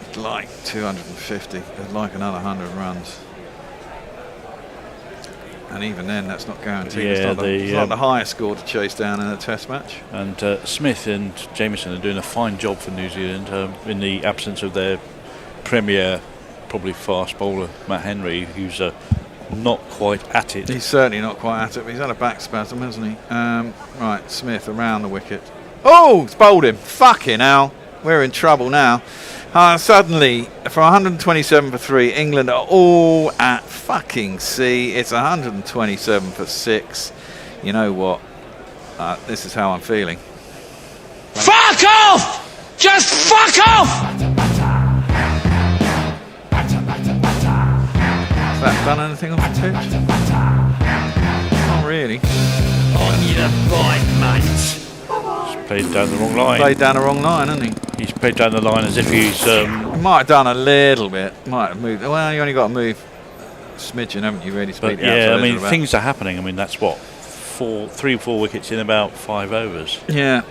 I'd like 250. I'd like another 100 runs. And even then, that's not guaranteed. Yeah, it's not the highest score to chase down in a test match. And Smith and Jamieson are doing a fine job for New Zealand in the absence of their premier, probably fast bowler, Matt Henry, who's not quite at it. He's certainly not quite at it, but he's had a back spasm, hasn't he? Right, Smith around the wicket. Oh, it's bowled him. Fucking hell. We're in trouble now. Suddenly, for 127 for 3, England are all at fucking sea. It's 127 for 6. You know what? This is how I'm feeling. Fuck off! Just fuck off! Has that done anything on the pitch? Not really. On your right, mate. He's played down the wrong line. Played down the wrong line, hasn't he? He's played down the line as if he's... He might have done a little bit. Might have moved. Well, you only got to move a smidgen, haven't you, really? But yeah, I mean, things are happening. I mean, that's what? 3 or 4 wickets in about 5 overs. Yeah.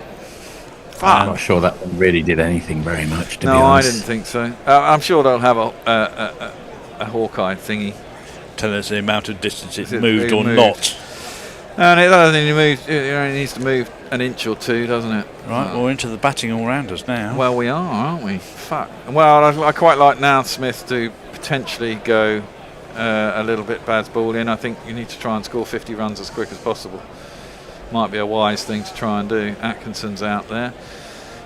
I'm not sure that really did anything very much, to be No, honest. I didn't think so. I'm sure they'll have a Hawkeye thingy. Tell us the amount of distance it's moved or not. And it doesn't need to move. It only needs to move an inch or two, doesn't it? Right, we're into the batting all-rounders now. Well, we are, aren't we? Fuck. Well, I quite like now Smith to potentially go a little bit bad ball in. I think you need to try and score 50 runs as quick as possible. Might be a wise thing to try and do. Atkinson's out there.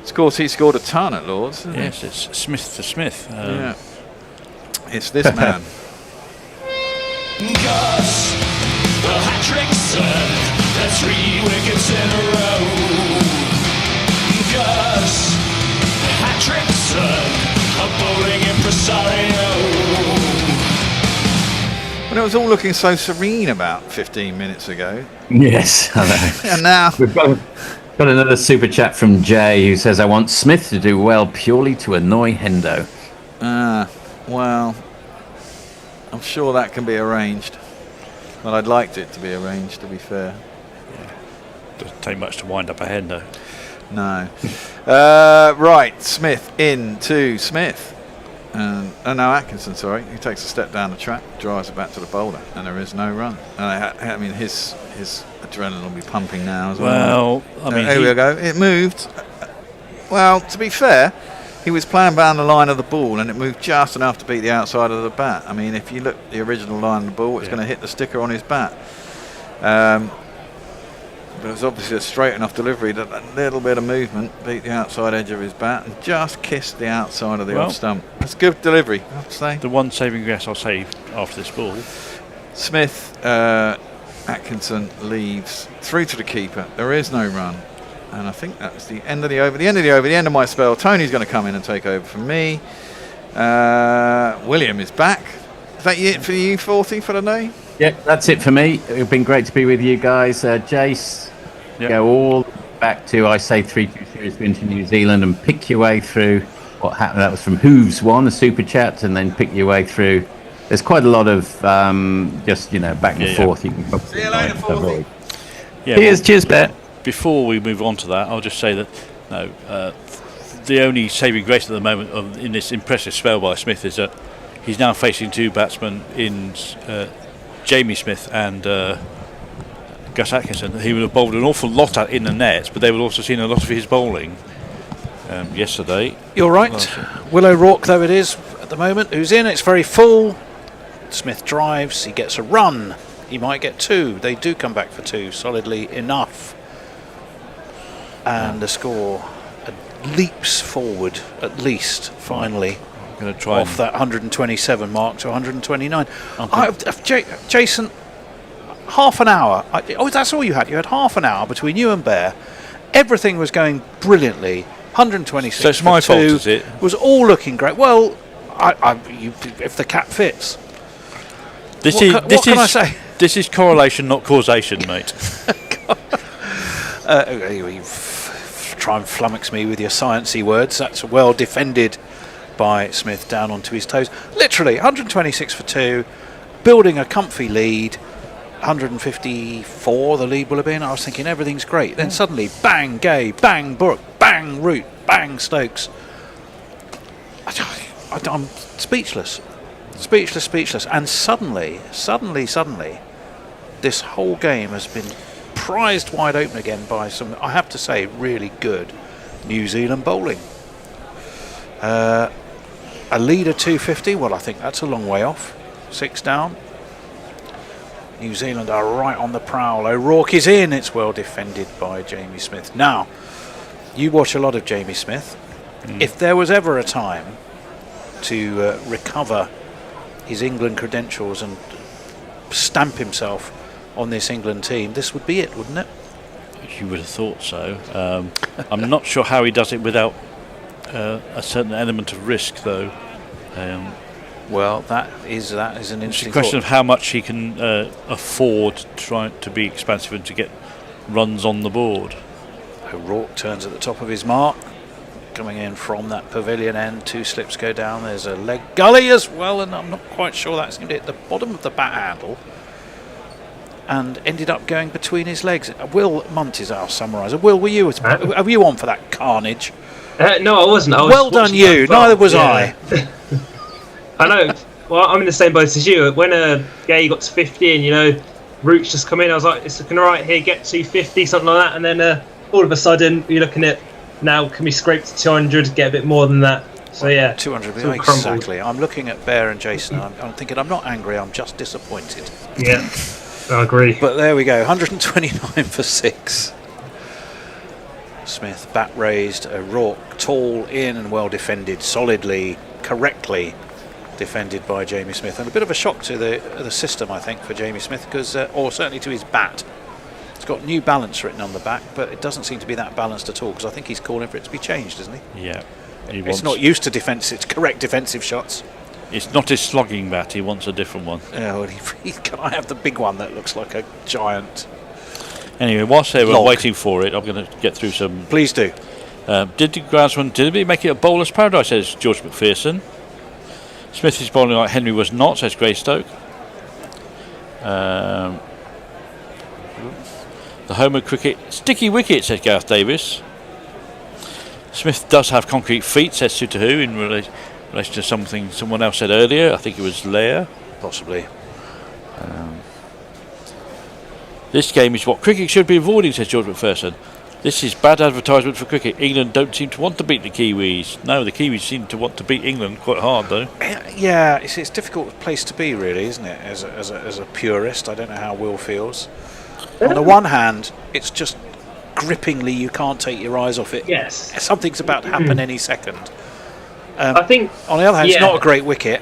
Of course, he scored a ton at Lords. Yes, it's Smith to Smith. Yeah. It's this man. Gus, the hat-trick son, that's 3 wickets in a row. Gus, hat-trick son, a bowling impresario. When it was all looking so serene about 15 minutes ago. Yes, I know. And now... We've got another super chat from Jay, who says, I want Smith to do well purely to annoy Hendo. Well, I'm sure that can be arranged. Well, I'd liked it to be arranged, to be fair. Doesn't take much to wind up a Hendo. No. Right, Smith into Smith. No, Atkinson, sorry. He takes a step down the track, drives it back to the bowler, and there is no run. I mean, his adrenaline will be pumping now as well. Well, I mean... Here we go. It moved. Well, to be fair, he was playing down the line of the ball, and it moved just enough to beat the outside of the bat. I mean, if you look at the original line of the ball, it's going to hit the sticker on his bat. But it was obviously a straight enough delivery that a little bit of movement beat the outside edge of his bat and just kissed the outside of the off stump. It's good delivery, I have to say. The one saving grace I'll say after this ball. Smith, Atkinson leaves through to the keeper. There is no run. And I think that's the end of the over. The end of my spell. Tony's going to come in and take over from me. William is back. Is that it for you, 40 for the day? Yep, that's it for me. It's been great to be with you guys. Jace, Yep. go back to, I say, 3-2 series win to New Zealand and pick your way through what happened. That was from Hooves one, a super chat, and then pick your way through. There's quite a lot of just, back and forth. You can probably See you later, Forthy. Cheers, Bet. Before we move on to that, I'll just say that the only saving grace at the moment in this impressive spell by Smith is that he's now facing two batsmen in Jamie Smith and Gus Atkinson. He would have bowled an awful lot in the nets, but they would also seen a lot of his bowling yesterday. You're right. Will O'Rourke, though it is at the moment, who's in. It's very full. Smith drives. He gets a run. He might get two. They do come back for two, solidly enough. And the score leaps forward, at least, finally. I'm going to try off that 127 mark to 129. Jason, half an hour. That's all you had. You had half an hour between you and Bear. Everything was going brilliantly. 126 so it's my for two. Fault, is it? Was all looking great. Well, if the cap fits. What can I say? This is correlation, not causation, mate. You try and flummox me with your sciencey words. That's well defended by Smith down onto his toes. Literally, 126 for two, building a comfy lead. 154 the lead will have been. I was thinking everything's great. Then suddenly, bang Gay, bang Brook, bang Root, bang Stokes. I'm speechless. Speechless. And suddenly, this whole game has been prized wide open again by some, I have to say, really good New Zealand bowling. A lead of 250, well, I think that's a long way off. 6 down. New Zealand are right on the prowl. O'Rourke is in. It's well defended by Jamie Smith. Now, you watch a lot of Jamie Smith. If there was ever a time to recover his England credentials and stamp himself on this England team, this would be it, wouldn't it? You would have thought so. I'm not sure how he does it without a certain element of risk, though. Well, that is an interesting It's a question thought. of how much he can afford trying to be expansive and to get runs on the board. O'Rourke turns at the top of his mark, coming in from that pavilion end. 2 slips go down. There's a leg gully as well, and I'm not quite sure that's going to hit the bottom of the bat handle and ended up going between his legs. Will Munt is our summariser. Will, were you on for that carnage? No, I wasn't. I was well done, you. Neither was I. I know. Well, I'm in the same boat as you. When Gay got to 50 and, Root's just come in, I was like, it's looking right here, get 250, something like that. And then all of a sudden, you're looking at, now can we scrape to 200, get a bit more than that? So, yeah. 200, exactly. I'm looking at Bear and Jason. I'm thinking, I'm not angry, I'm just disappointed. Yeah, I agree. But there we go, 129 for 6. Smith, bat raised, O'Rourke, tall, in and well defended, solidly, correctly defended by Jamie Smith, and a bit of a shock to the system, I think, for Jamie Smith, because or certainly to his bat. It's got new balance written on the back, but it doesn't seem to be that balanced at all, because I think he's calling for it to be changed, isn't he? Yeah. It's not used to correct defensive shots. It's not his slogging bat, he wants a different one. Oh, well, can I have the big one that looks like a giant? Anyway, whilst they were waiting for it, I'm going to get through some. Please do. Did the groundsman make it a bowler's paradise, says George McPherson. Smith is bowling like Henry was not, says Greystoke. The Homer cricket sticky wicket, says Gareth Davis. Smith does have concrete feet, says Sutahu, in relation to something someone else said earlier. I think it was Leia. Possibly. This game is what cricket should be avoiding, says George McPherson. This is bad advertisement for cricket. England don't seem to want to beat the Kiwis. No, the Kiwis seem to want to beat England quite hard, though. Yeah, it's a difficult place to be, really, isn't it? As a purist, I don't know how Will feels. On the one hand, it's just grippingly, you can't take your eyes off it. Yes. Something's about to happen any second. I think. On the other hand, it's not a great wicket.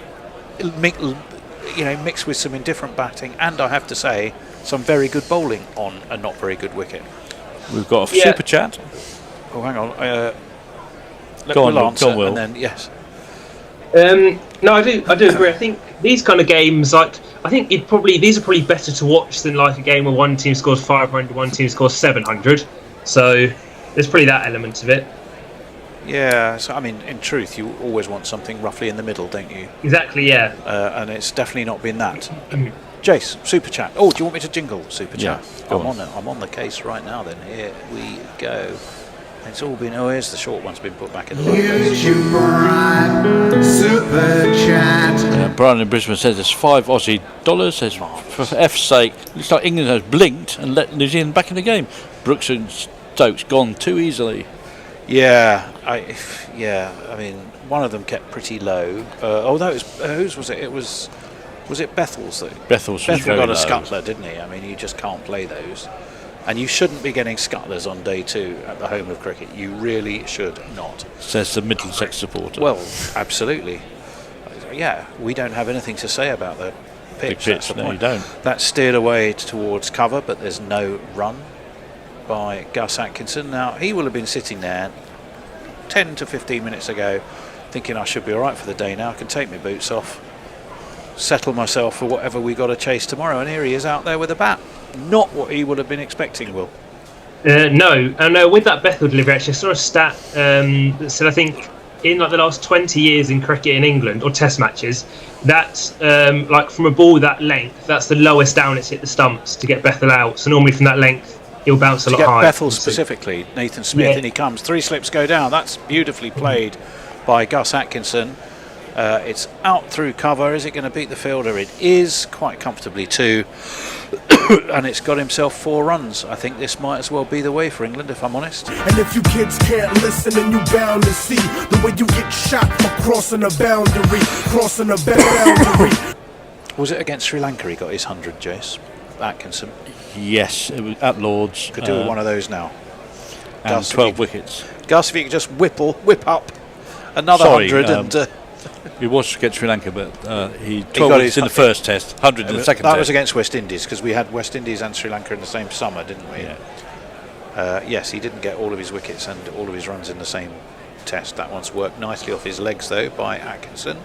Mixed with some indifferent batting, and I have to say, some very good bowling on a not very good wicket. We've got a super chat. Oh, hang on. Go on, Will answer, Will. and then yes. No, I do agree. I think these kind of games, I think these are probably better to watch than like a game where one team scores 500, one team scores 700. So there's probably that element of it. Yeah, so I mean, in truth, you always want something roughly in the middle, don't you? Exactly, yeah. And it's definitely not been that. Jace, super chat. Oh, do you want me to jingle super chat? Yeah, go on. I'm on the case right now. Then here we go. It's all been. Oh, here's the short one's been put back in the box. Super chat. Brian in Brisbane says there's $5 Says for F's sake, looks like England has blinked and let New Zealand back in the game. Brooks and Stokes gone too easily. Yeah, I mean, one of them kept pretty low. Although it was whose was it? It was it Bethel's though? Bethel's was Bethel very got a low. scuttler, didn't he? I mean, you just can't play those, and you shouldn't be getting scuttlers on day 2 at the home of cricket. You really should not. Says the Middlesex supporter. Well, absolutely. Yeah, we don't have anything to say about the pitch. That's the no, point. you don't. That's steered away towards cover, but there's no run by Gus Atkinson. Now, he will have been sitting there 10 to 15 minutes ago thinking I should be all right for the day now. I can take my boots off, settle myself for whatever we got to chase tomorrow, and here he is out there with a bat. Not what he would have been expecting, Will. No, with that Bethel delivery, actually, I saw a stat that said I think in like the last 20 years in cricket in England, or test matches, that's like from a ball that length, that's the lowest down it's hit the stumps to get Bethel out. So normally from that length, he'll bounce a lot higher. To get Bethel specifically, Nathan Smith, Yeah. and he comes. 3 slips go down. That's beautifully played by Gus Atkinson. It's out through cover. Is it going to beat the fielder? It is, quite comfortably too. And it's got himself 4 runs. I think this might as well be the way for England, if I'm honest. And if you kids can't listen, then you bound to see the way you get shot for crossing a boundary, crossing a boundary. Was it against Sri Lanka he got his 100, Jace? Atkinson? Yes, it was at Lords. Could do one of those now. And Gus, 12 wickets. Gus, if you could just whip up another 100 and... It was against Sri Lanka, but he 12 got wickets his in the first test, 100 in the second that test. was against West Indies, because we had West Indies and Sri Lanka in the same summer, didn't we? Yeah. Yes, he didn't get all of his wickets and all of his runs in the same test. That one's worked nicely off his legs, though, by Atkinson.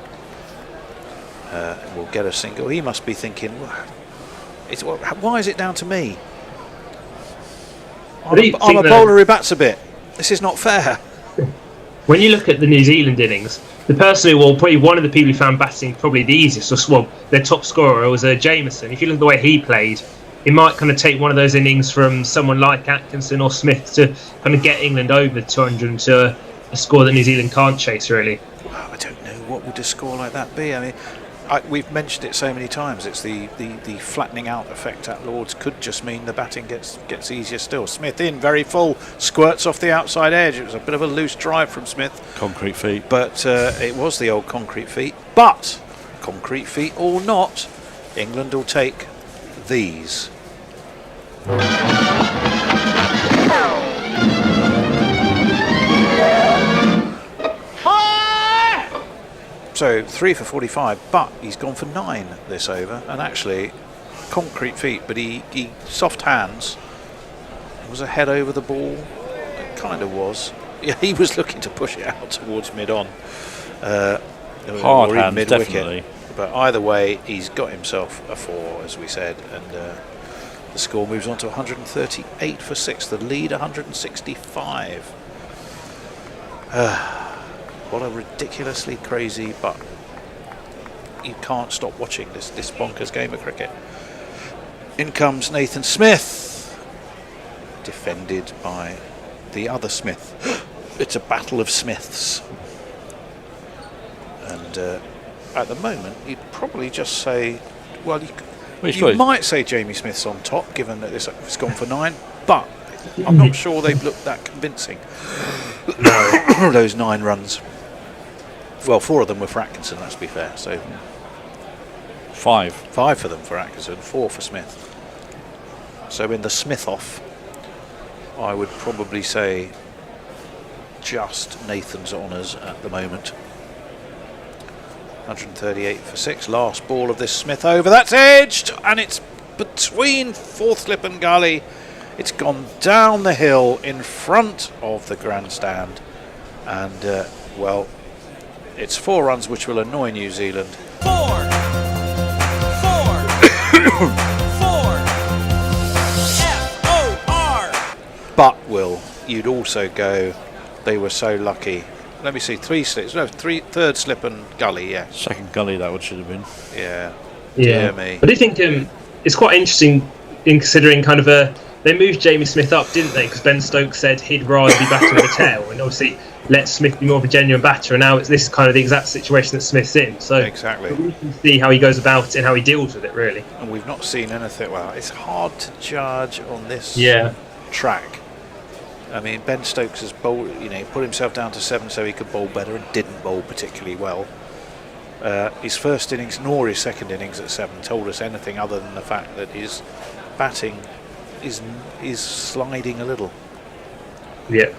Will get a single. He must be thinking, why is it down to me? I'm a bowler who bats a bit. This is not fair. When you look at the New Zealand innings, the person who, well, probably one of the people who found batting probably the easiest, or their top scorer was Jameson. If you look at the way he played, it might kind of take one of those innings from someone like Atkinson or Smith to kind of get England over 200 to a score that New Zealand can't chase, really. Well, I don't know, what would a score like that be? I mean, we've mentioned it so many times. It's the flattening out effect at Lords could just mean the batting gets easier still. Smith in, very full, squirts off the outside edge. It was a bit of a loose drive from Smith. Concrete feet. But it was the old concrete feet. But, concrete feet or not, England will take these. So 3 for 45, but he's gone for 9 this over, and actually concrete feet, but he soft hands. Was a head over the ball. It kind of was. Yeah, he was looking to push it out towards mid-on. Hard or hands, mid-wicket. definitely. But either way, he's got himself a 4, as we said, and the score moves on to 138 for 6. The lead 165. What a ridiculously crazy, but you can't stop watching this bonkers game of cricket. In comes Nathan Smith, defended by the other Smith. It's a battle of Smiths. And at the moment, you'd probably just say, well, you might say Jamie Smith's on top, given that it's gone for 9, but I'm not sure they've looked that convincing. Those 9 runs. Well, 4 of them were for Atkinson, let's be fair. So 5 for them for Atkinson, 4 for Smith. So in the Smith-off, I would probably say just Nathan's honours at the moment. 138 for 6. Last ball of this Smith over. That's edged, and it's between fourth slip and gully. It's gone down the hill in front of the grandstand, and well, it's 4 runs which will annoy New Zealand. 4 F-O-R. But will, you'd also go, they were so lucky. Let me see, 3 slips, no, third slip and gully, yeah. Second gully, that would should have been. Yeah. Yeah. Dear me. I do think it's quite interesting in considering kind of they moved Jamie Smith up, didn't they? Because Ben Stokes said he'd rather be batting with the tail, and obviously let Smith be more of a genuine batter. And now this is kind of the exact situation that Smith's in. So exactly, we can see how he goes about it and how he deals with it, really. And we've not seen anything. Well, it's hard to judge on this track. I mean, Ben Stokes has bowled. He put himself down to 7 so he could bowl better, and didn't bowl particularly well. His first innings nor his second innings at 7 told us anything other than the fact that his batting is sliding a little. Yeah.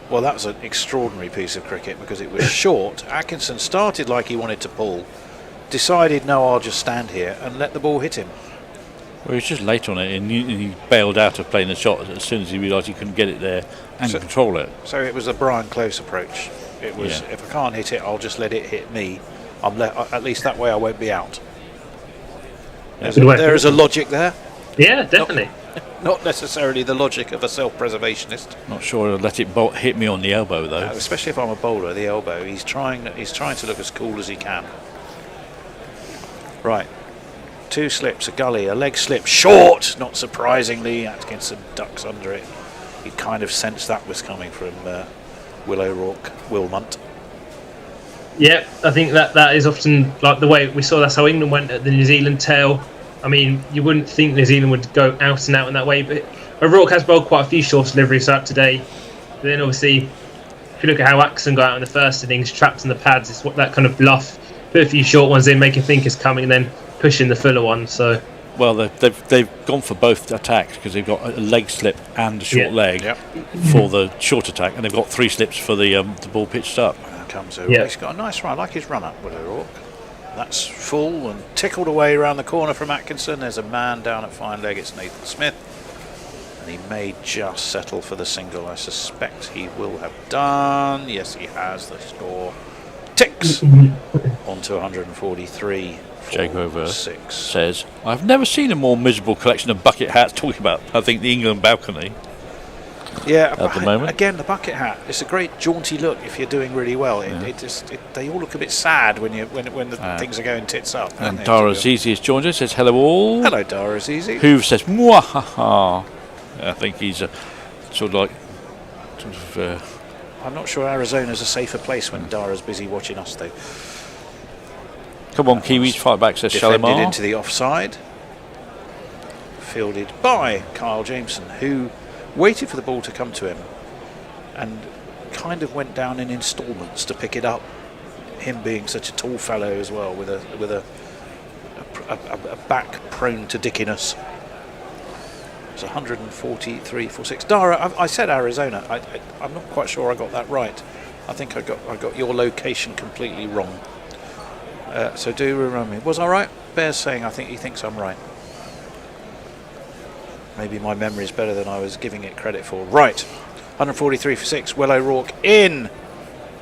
Well, that was an extraordinary piece of cricket because it was short. Atkinson started like he wanted to pull, decided no, I'll just stand here and let the ball hit him. Well, he was just late on it, and he bailed out of playing the shot as soon as he realised he couldn't get it there and control it. So it was a Brian Close approach. It was, if I can't hit it, I'll just let it hit me. At least that way I won't be out. There is a logic there. Yeah, definitely. Not necessarily the logic of a self-preservationist. Not sure I'll let it hit me on the elbow though. No, especially if I'm a bowler, the elbow. He's trying to look as cool as he can. Right, 2 slips, a gully, a leg slip, short. Not surprisingly, Atkinson ducks under it. He kind of sensed that was coming from Will O'Rourke, Wilmot. Yeah, I think that is often like the way we saw. That's how England went at the New Zealand tail. I mean, you wouldn't think New Zealand would go out and out in that way, but O'Rourke has bowled quite a few short deliveries throughout today. But then obviously, if you look at how Atkinson got out in the first innings, trapped in the pads, it's what that kind of bluff, put a few short ones in, make you think it's coming, and then pushing the fuller one. So, well, they've gone for both attacks because they've got a leg slip and a short leg for the short attack, and they've got 3 slips for the ball pitched up. Comes O'Rourke. He's got a nice run. I like his run up with O'Rourke. That's full and tickled away around the corner from Atkinson. There's a man down at fine leg. It's Nathan Smith, and he may just settle for the single. I suspect he will have done. Yes, he has. The score ticks on to 143. Jake Over says, I've never seen a more miserable collection of bucket hats talking about, I think, the England balcony. Yeah, at the moment. Again, the bucket hat. It's a great jaunty look if you're doing really well. They all look a bit sad when the things are going tits up. And Dara Azizi has joined us. Says hello all. Hello, Dara Azizi. Who says mwahaha? I think he's I'm not sure Arizona's a safer place when Dara's busy watching us, though. Come on, Kiwis, fight back, says Defended Shalimar. Into the offside. Fielded by Kyle Jameson, who waited for the ball to come to him and kind of went down in instalments to pick it up. Him being such a tall fellow as well, with a back prone to dickiness. It's 143.46. Dara, I said Arizona. I'm not quite sure I got that right. I think I got your location completely wrong. So do remind me. Was I right? Bear's saying I think he thinks I'm right. Maybe my memory is better than I was giving it credit for. Right, 143 for 6. Will O'Rourke in.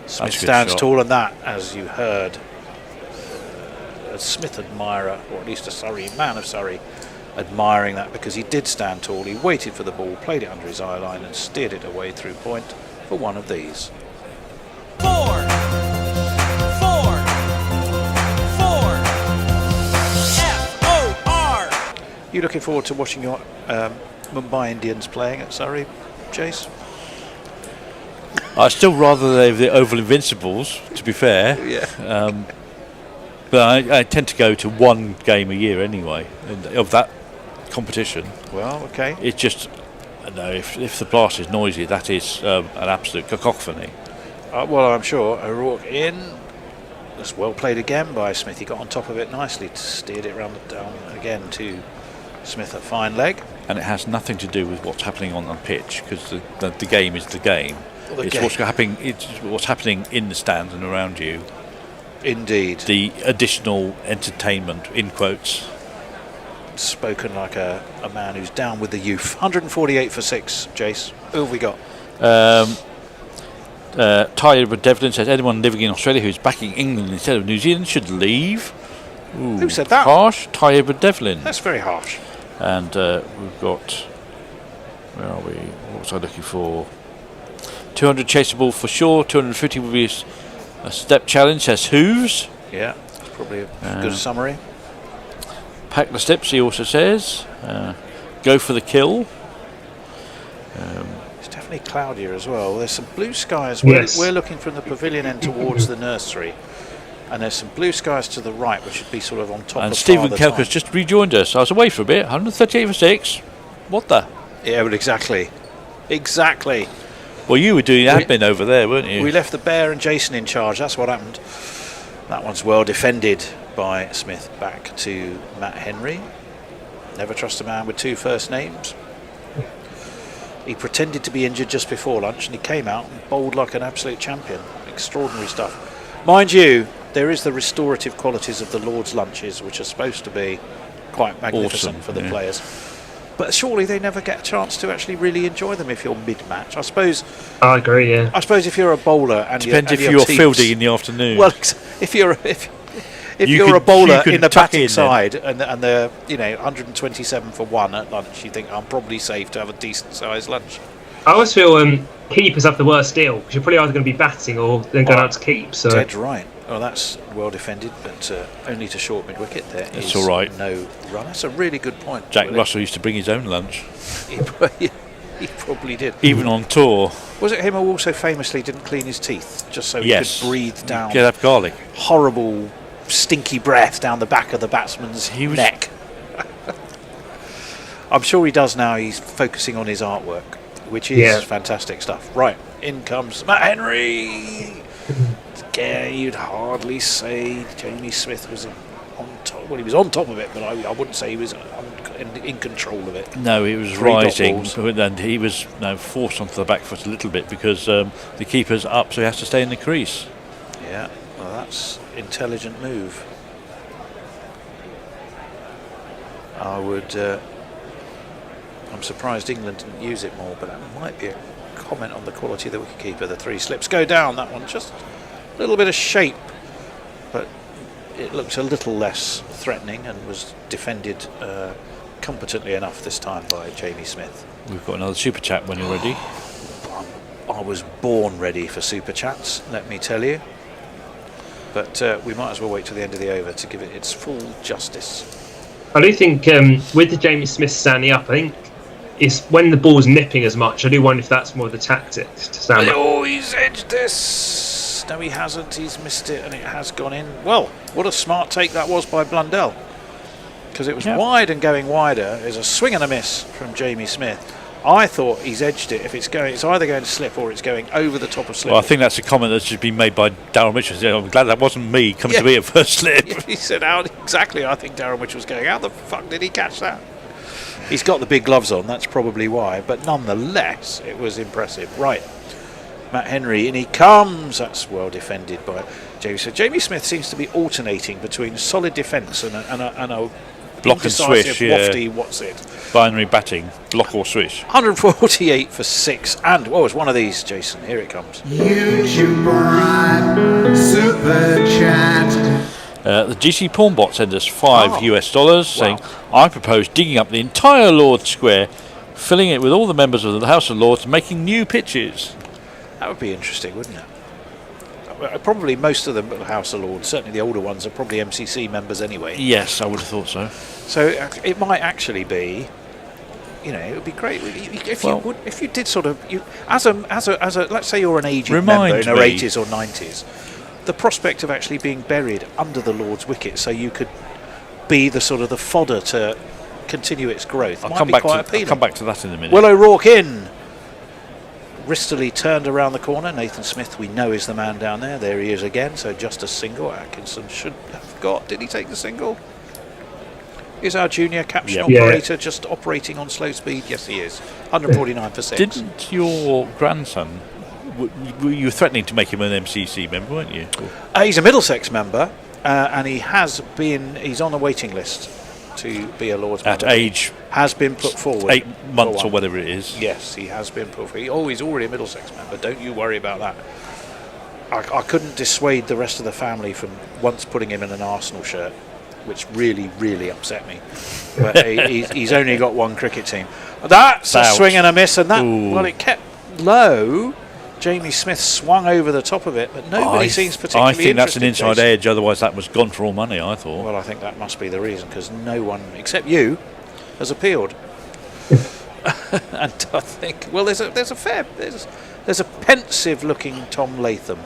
Smith stands tall on that, as you heard. A Smith admirer, or at least a Surrey man of Surrey, admiring that because he did stand tall. He waited for the ball, played it under his eye line, and steered it away through point for one of these. 4. You looking forward to watching your Mumbai Indians playing at Surrey, Jace? I still rather they have the Oval Invincibles, to be fair. Yeah. But I tend to go to one game a year anyway of that competition. Well, okay. It's just, no, if the blast is noisy, that is an absolute cacophony. Well, I'm sure. O'Rourke in. That's well played again by Smith. He got on top of it nicely, steered it round down again to Smith at fine leg. And it has nothing to do with what's happening on the pitch, because the game is the game. Well, It's what's happening in the stands and around you. Indeed. The additional entertainment, in quotes. Spoken like a man who's down with the youth. 148 for 6, Jace. Who have we got? Tyler Devlin says anyone living in Australia who's backing England instead of New Zealand should leave. Ooh, who said that? Harsh. Tyler Devlin. That's very harsh. And we've got, where are we? What was I looking for? 200 chaseable for sure. 250 will be a step challenge, says Hooves. Yeah, that's probably a good summary. Pack the steps, he also says. Go for the kill. It's definitely cloudier as well. There's some blue skies. Yes. We're looking from the pavilion end towards the nursery. And there's some blue skies to the right, which should be sort of on top And of Stephen Father Kelker's Time. just rejoined us. I was away for a bit. 138 for 6. What the? Yeah, well, exactly. Exactly. Well, you were doing admin over there, weren't you? We left the Bear and Jason in charge. That's what happened. That one's well defended by Smith. Back to Matt Henry. Never trust a man with two first names. He pretended to be injured just before lunch, and he came out and bowled like an absolute champion. Extraordinary stuff. Mind you, there is the restorative qualities of the Lord's lunches, which are supposed to be quite magnificent Awesome, for the yeah. players. But surely they never get a chance to actually really enjoy them if you're mid-match. I suppose. I agree. Yeah. I suppose if you're a bowler and Depends and if your you're team's- fielding in the afternoon. Well, if you're You a could- bowler you could in the tuck batting in then. side and they're 127 for 1 at lunch, you think I'm probably safe to have a decent sized lunch. I always feel keepers have the worst deal because you're probably either going to be batting or then going out to keep. So Dead right. Well, that's well defended, but only to short mid wicket. There That's is all right. no run. That's a really good point. Jack Willie. Russell used to bring his own lunch, He probably did. even on tour. Was it him who also famously didn't clean his teeth just so Yes. he could breathe down Get up garlic. horrible, stinky breath down the back of the batsman's neck? I'm sure he does now. He's focusing on his artwork, which is fantastic stuff. Right, in comes Matt Henry. Again, you'd hardly say Jamie Smith was on top. Well, he was on top of it, but I wouldn't say he was in control of it. No, he was 3 dot rising, balls. and he was forced onto the back foot a little bit because the keeper's up, so he has to stay in the crease. Yeah, well, that's intelligent move. I'm surprised England didn't use it more, but that might be a comment on the quality of the wicketkeeper. The 3 slips go down. That one just a little bit of shape, but it looked a little less threatening and was defended competently enough this time by Jamie Smith. We've got another super chat when you're ready. I was born ready for super chats, let me tell you. But we might as well wait till the end of the over to give it its full justice. I do think with the Jamie Smith standing up, I think it's when the ball's nipping as much. I do wonder if that's more of the tactic to stand up. Oh, he's edged this. No, he hasn't. He's missed it, and it has gone in. Well, what a smart take that was by Blundell, because it was wide and going wider. There's a swing and a miss from Jamie Smith. I thought he's edged it. If it's either going to slip or it's going over the top of slip. Well, I think that's a comment that's just been made by Darryl Mitchell. I'm glad that wasn't me coming to me at first slip. Yeah, he said, "How exactly?" I think Darren Mitchell was going. How the fuck did he catch that? He's got the big gloves on. That's probably why. But nonetheless, it was impressive. Right, Matt Henry, in he comes. That's well defended by Jamie. So Jamie Smith seems to be alternating between solid defence and a Block and swish, wafty, what's it? Binary batting, block or swish. 148 for 6, and it's one of these, Jason. Here it comes. YouTube Ride Super Chat. The GC Pawnbot sent us $5 saying, I propose digging up the entire Lord's Square, filling it with all the members of the House of Lords, making new pitches. That would be interesting, wouldn't it? Probably most of the House of Lords, certainly the older ones, are probably MCC members anyway. Yes, I would have thought so. So it might actually be, it would be great if you did sort of as a let's say you're an aged member in your 80s or 90s, the prospect of actually being buried under the Lord's wicket, so you could be the sort of the fodder to continue its growth. I'll come back to that in a minute. Will O'Rourke in. Wristily turned around the corner. Nathan Smith, we know, is the man down there. There he is again. So just a single. Atkinson should have got. Did he take the single? Is our junior caption operator just operating on slow speed? Yes, he is. 149 for 6. Didn't your grandson? You were threatening to make him an MCC member, weren't you? He's a Middlesex member, and he's on a waiting list to be a Lord's member. At age has been put forward 8 months or whatever it is. Yes, he has been put forward. He's already a Middlesex member. Don't you worry about that. I couldn't dissuade the rest of the family from once putting him in an Arsenal shirt, which really, really upset me. But he's only got one cricket team. That's a swing and a miss, and that it kept low. Jamie Smith swung over the top of it, but nobody seems particularly I think that's an interested, inside Jason. edge, otherwise that was gone for all money, I thought. Well, I think that must be the reason, because no one, except you, has appealed. And I think, well, there's a pensive-looking Tom Latham.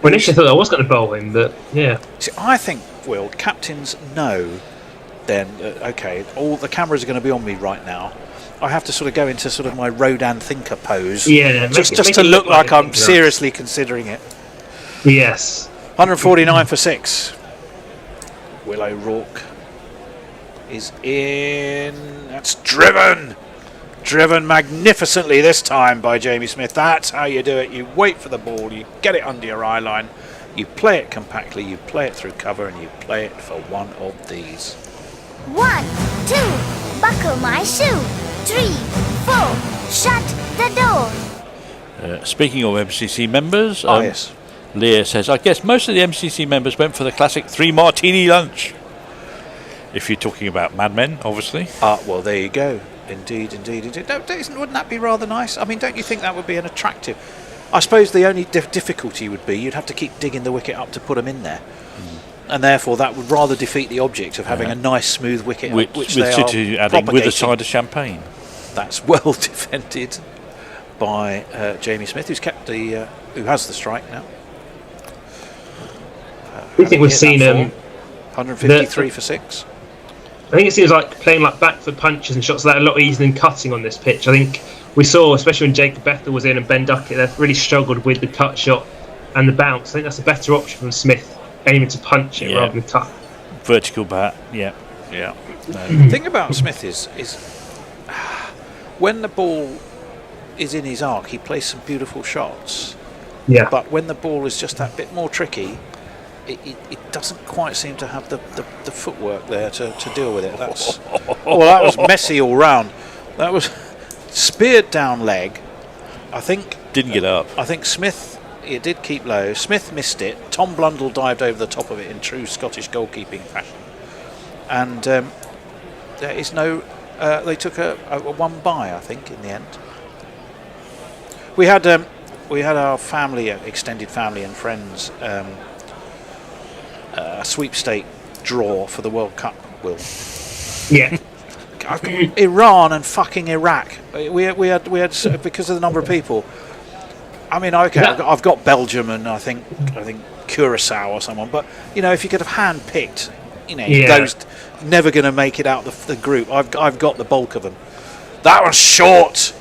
Well, initially I thought I was going to bowl him, but yeah. See, I think, Will, captains know then, okay, all the cameras are going to be on me right now. I have to sort of go into sort of my Rodin thinker pose. Yeah, just to look like I'm seriously considering it. Yes. 149 for 6. Will O'Rourke is in. That's driven. Driven magnificently this time by Jamie Smith. That's how you do it. You wait for the ball, you get it under your eye line, you play it compactly, you play it through cover, and you play it for one of these. 1, 2, buckle my shoe. 3, 4, shut the door. Speaking of MCC members, yes. Leah says, I guess most of the MCC members went for the classic 3 martini lunch. If you're talking about Mad Men, obviously. Well, there you go. Indeed. Wouldn't that be rather nice? I mean, don't you think that would be an attractive... I suppose the only difficulty would be you'd have to keep digging the wicket up to put them in there. And therefore that would rather defeat the object of having a nice smooth wicket, which they are adding with a side of champagne. That's well defended by Jamie Smith, who's kept the who has the strike now. I think we've seen 153 for 6. I think it seems like playing like back foot punches and shots like that a lot easier than cutting on this pitch. I think we saw, especially when Jacob Bethel was in and Ben Duckett, they've really struggled with the cut shot and the bounce. I think that's a better option from Smith, aiming to punch it rather than cut. Vertical bat, yeah. The thing about Smith is when the ball is in his arc, he plays some beautiful shots. Yeah. But when the ball is just that bit more tricky, it doesn't quite seem to have the footwork there to deal with it. That's that was messy all round. That was speared down leg. I think didn't get up. I think Smith, it did keep low. Smith missed it. Tom Blundell dived over the top of it in true Scottish goalkeeping fashion. And there is no. They took a one by, I think, in the end. We had our family, extended family and friends. Sweepstake draw for the World Cup, Will. Yeah. Iran and fucking Iraq. We had because of the number of people. I mean, okay, I've got Belgium and I think Curacao or someone, but if you could have hand-picked, those never going to make it out the group. I've got the bulk of them. That was short.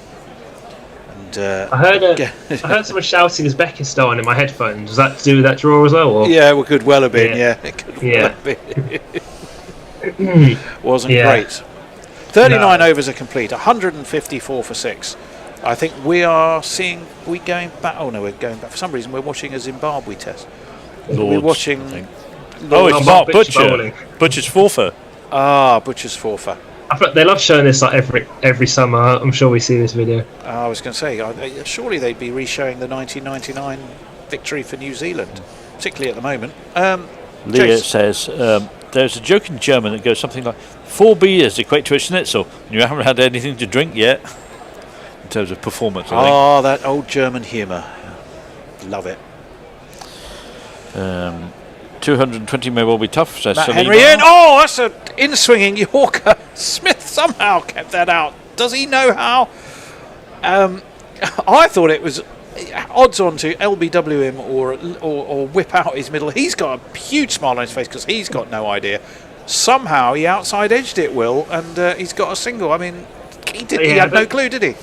I heard someone shouting Uzbekistan in my headphones. Was that to do with that draw as well? Or? Yeah, well, could well have been. Yeah, it could well have been. Wasn't great. 39 overs are complete. 154 for 6. I think we are seeing. We going back? Oh no, we're going back. For some reason, we're watching a Zimbabwe test. we're watching. It's Mark Butcher. Butcher's forfeit. Butcher's forfeit. They love showing this like every summer. I'm sure we see this video. I was going to say, surely they'd be re-showing the 1999 victory for New Zealand, particularly at the moment. Leah says, there's a joke in German that goes something like, 4 beers equate to a schnitzel, and you haven't had anything to drink yet, in terms of performance, I think. That old German humour. Love it. 220 may well be tough, says Matt Salima. Henry in. Oh, that's an in-swinging Yorker. Smith somehow kept that out. Does he know how? I thought it was odds on to LBW him or whip out his middle. He's got a huge smile on his face because he's got no idea. Somehow he outside edged it, Will, and he's got a single. I mean, he had no clue, did he?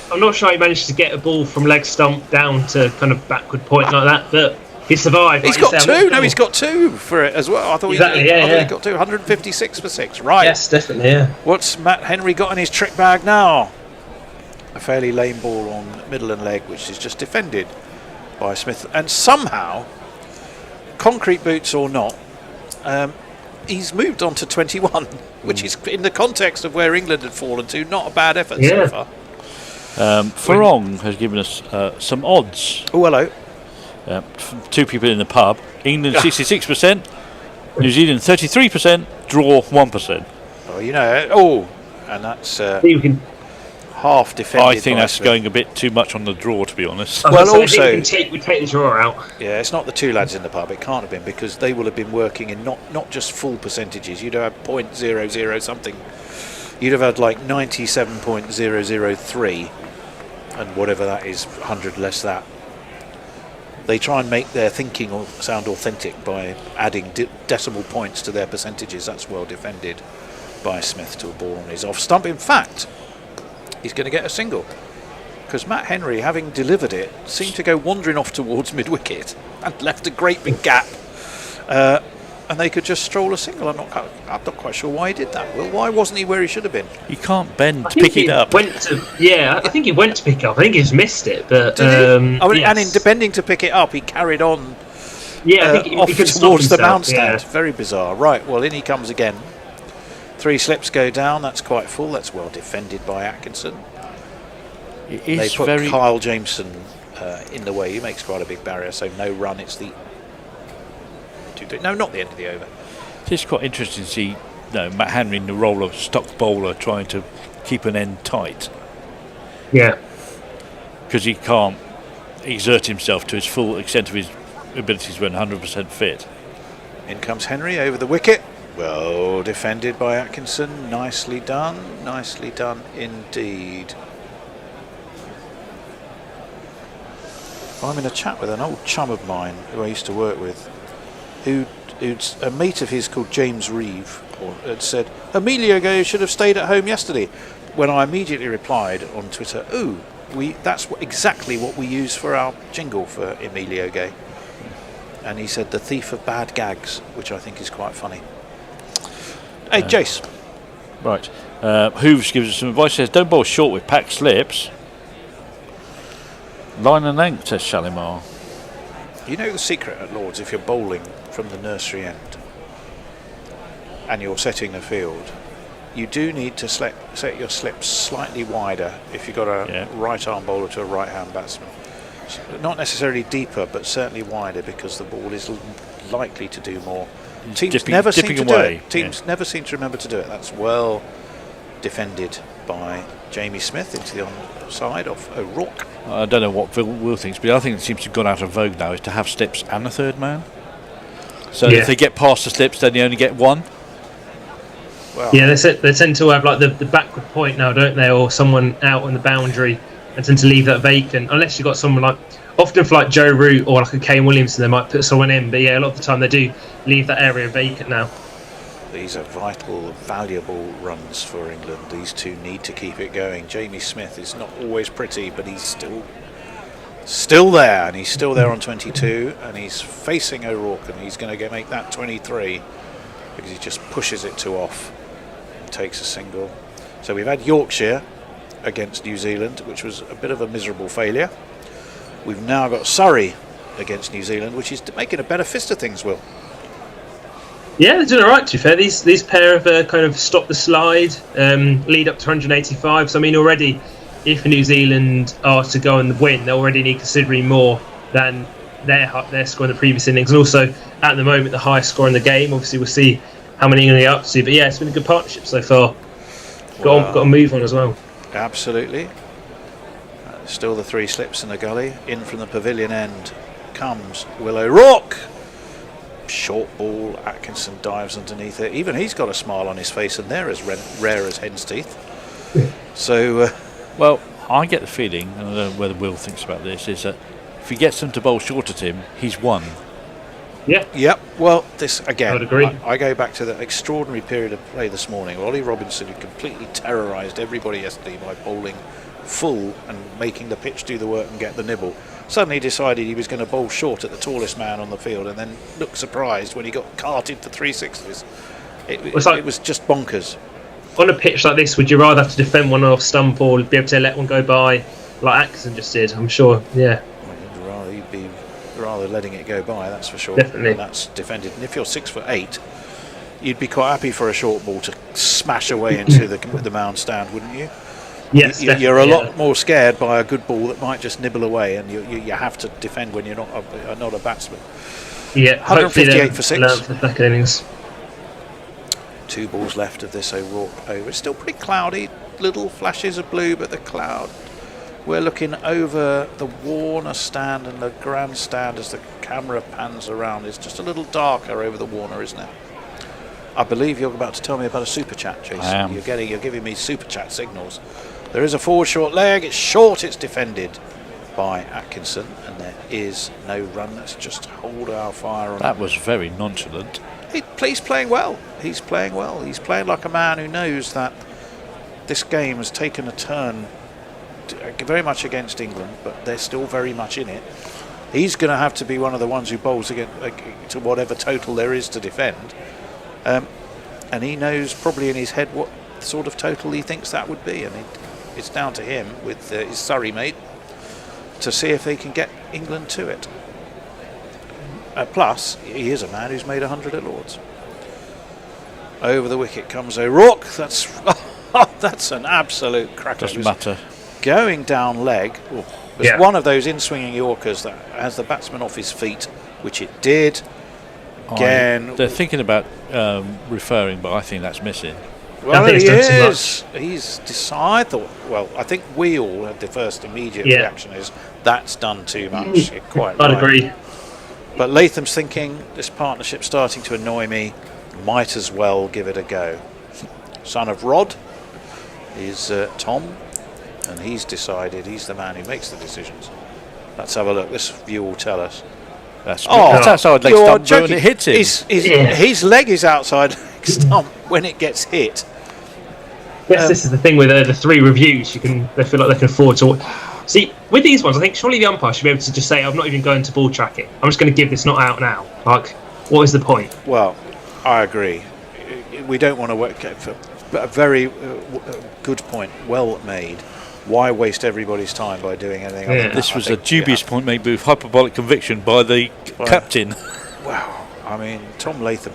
I'm not sure he managed to get a ball from leg stump down to kind of backward point like that, but he survived. He's got 2. No, he's got 2 for it as well. I thought he got 2. 156 for 6. Right. Yes, definitely. Yeah. What's Matt Henry got in his trick bag now? A fairly lame ball on middle and leg, which is just defended by Smith. And somehow, concrete boots or not, he's moved on to 21, which is in the context of where England had fallen to, not a bad effort so far. Farong has given us some odds. Oh, hello. 2 people in the pub. England 66%, New Zealand 33%, draw 1%. Oh, and that's. half defended. I think by that's Smith. going a bit too much on the draw, to be honest. Well, also we take the draw out. Yeah, it's not the two lads in the pub. It can't have been, because they will have been working in not just full percentages. You'd have 0.00 something. You'd have had like 97.003, and whatever that is, 100 less that. They try and make their thinking sound authentic by adding decimal points to their percentages. That's well defended by Smith to a ball on his off stump. In fact, he's going to get a single, because Matt Henry, having delivered it, seemed to go wandering off towards mid-wicket and left a great big gap. And they could just stroll a single. I'm not quite sure why he did that. Well, why wasn't he where he should have been? He can't bend to pick it up. I think he went to pick up. I think he just missed it. But and in bending to pick it up, he carried on. Yeah, I think off he could towards the mound yeah. stand. Very bizarre. Right. Well, in he comes again. 3 slips go down. That's quite full. That's well defended by Atkinson. They put Kyle Jameson in the way. He makes quite a big barrier. So no run. It's the no, not the end of the over. It's quite interesting to see Matt Henry in the role of stock bowler trying to keep an end tight. Yeah. Because he can't exert himself to his full extent of his abilities when 100% fit. In comes Henry over the wicket. Well defended by Atkinson. Nicely done. Nicely done indeed. I'm in a chat with an old chum of mine who I used to work with, who's a mate of his called James Reeve, had said, Emilio Gay should have stayed at home yesterday. When I immediately replied on Twitter, that's exactly what we use for our jingle for Emilio Gay. And he said, the thief of bad gags, which I think is quite funny. Hey, Jace. Right. Hooves gives us some advice. Says, don't bowl short with packed slips. Line and length, says Shalimar. You know the secret at Lords, if you're bowling from the nursery end and you're setting the field, you do need to set your slips slightly wider if you've got a right arm bowler to a right hand batsman. Not necessarily deeper, but certainly wider, because the ball is likely to do more. Teams never seem to do it. Teams never seem to remember to do it. That's well defended by Jamie Smith into the onside of O'Rourke. I don't know what Will thinks, but I think it seems to have gone out of vogue now is to have slips and a third man. So if they get past the slips, then you only get one. Well, yeah, they tend to have like the backward point now, don't they? Or someone out on the boundary and tend to leave that vacant. Unless you've got someone like, often for like Joe Root or like a Kane Williamson, they might put someone in. But yeah, a lot of the time they do leave that area vacant now. These are vital, valuable runs for England. These two need to keep it going. Jamie Smith is not always pretty, but he's still there, and he's still there on 22, and he's facing O'Rourke, and he's going to make that 23 because he just pushes it to off and takes a single. So we've had Yorkshire against New Zealand, which was a bit of a miserable failure. We've now got Surrey against New Zealand, which is making a better fist of things, Will. Yeah, they're doing all right, to be fair. These pair have kind of stopped the slide, lead up to 185. So, I mean, already, if New Zealand are to go and win, they already need considerably more than their score in the previous innings. And also, at the moment, the highest score in the game. Obviously, we'll see how many England are up to. But yeah, it's been a good partnership so far. Got to move on as well. Absolutely. Still the 3 slips in the gully. In from the pavilion end comes Will O'Rourke. Short ball, Atkinson dives underneath it. Even he's got a smile on his face, and they're as rare as hen's teeth. So, well, I get the feeling, I don't know whether Will thinks about this, is that if he gets them to bowl short at him, he's won. Yeah. Yep. Well, this again, I would agree. I go back to the extraordinary period of play this morning. Ollie Robinson, who completely terrorised everybody yesterday by bowling full and making the pitch do the work and get the nibble, suddenly decided he was going to bowl short at the tallest man on the field, and then looked surprised when he got carted for 360s. It was just bonkers. On a pitch like this, would you rather have to defend one off stump or be able to let one go by like Atkinson just did? I'm sure, yeah. You'd be rather letting it go by, that's for sure. Definitely. And that's defended. And if you're 6'8", you'd be quite happy for a short ball to smash away into the mound stand, wouldn't you? Yes, you're a lot more scared by a good ball that might just nibble away, and you have to defend when you're not a batsman. Yeah, 158 for 6. For innings. 2 balls left of this O'Rourke over. It's still pretty cloudy. little flashes of blue, but the cloud. We're looking over the Warner stand and the grandstand as the camera pans around. It's just a little darker over the Warner, isn't it? I believe you're about to tell me about a super chat, Jason. I am. You're giving me super chat signals. There is a forward short leg. It's short. It's defended by Atkinson, and there is no run. Let's just hold our fire on. That was very nonchalant. He's playing well. He's playing well. He's playing like a man who knows that this game has taken a turn very much against England, but they're still very much in it. He's going to have to be one of the ones who bowls to whatever total there is to defend. And he knows probably in his head what sort of total he thinks that would be. And it's down to him with his Surrey mate to see if they can get England to it. Plus, he is a man who's made 100 at Lords. Over the wicket comes O'Rourke. That's an absolute cracker. Doesn't matter. Going down leg was one of those in-swinging Yorkers that has the batsman off his feet, which it did. Again, they're thinking about referring, but I think that's missing. Well, he is. He's decided. I think we all had the first immediate reaction is that's done too much. Quite. I'd agree. But Latham's thinking this partnership's starting to annoy me. Might as well give it a go. Son of Rod is Tom, and he's decided. He's the man who makes the decisions. Let's have a look. This view will tell us. That's outside leg stump when it hits him. His leg is outside leg stump when it gets hit. Yes, this is the thing with the 3 reviews. They feel like they can afford to. See, with these ones, I think surely the umpire should be able to just say, "I'm not even going to ball track it. I'm just going to give this not out now." Like, what is the point? Well, I agree. We don't want to work for a very good point. Well made. Why waste everybody's time by doing anything? Yeah. This was a dubious point made with hyperbolic conviction by the captain. Wow. I mean, Tom Latham.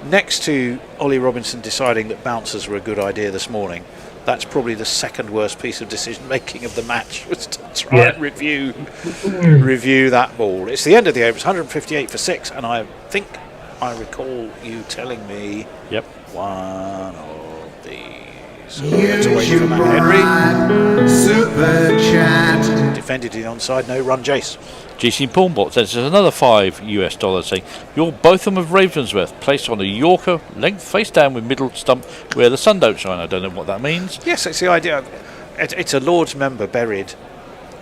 Next to Ollie Robinson deciding that bouncers were a good idea this morning, that's probably the second worst piece of decision making of the match, was to try and review that ball. It's the end of the over. It's 158 for 6, and I think I recall you telling me one of these. Henry. Super chat. Defended it onside, no run, Jace. GC Pawnbot says there's another $5 saying you're Botham of Ravensworth, placed on a Yorker, length face down with middle stump where the sun don't shine. I don't know what that means. Yes, it's the idea. It's a Lord's member buried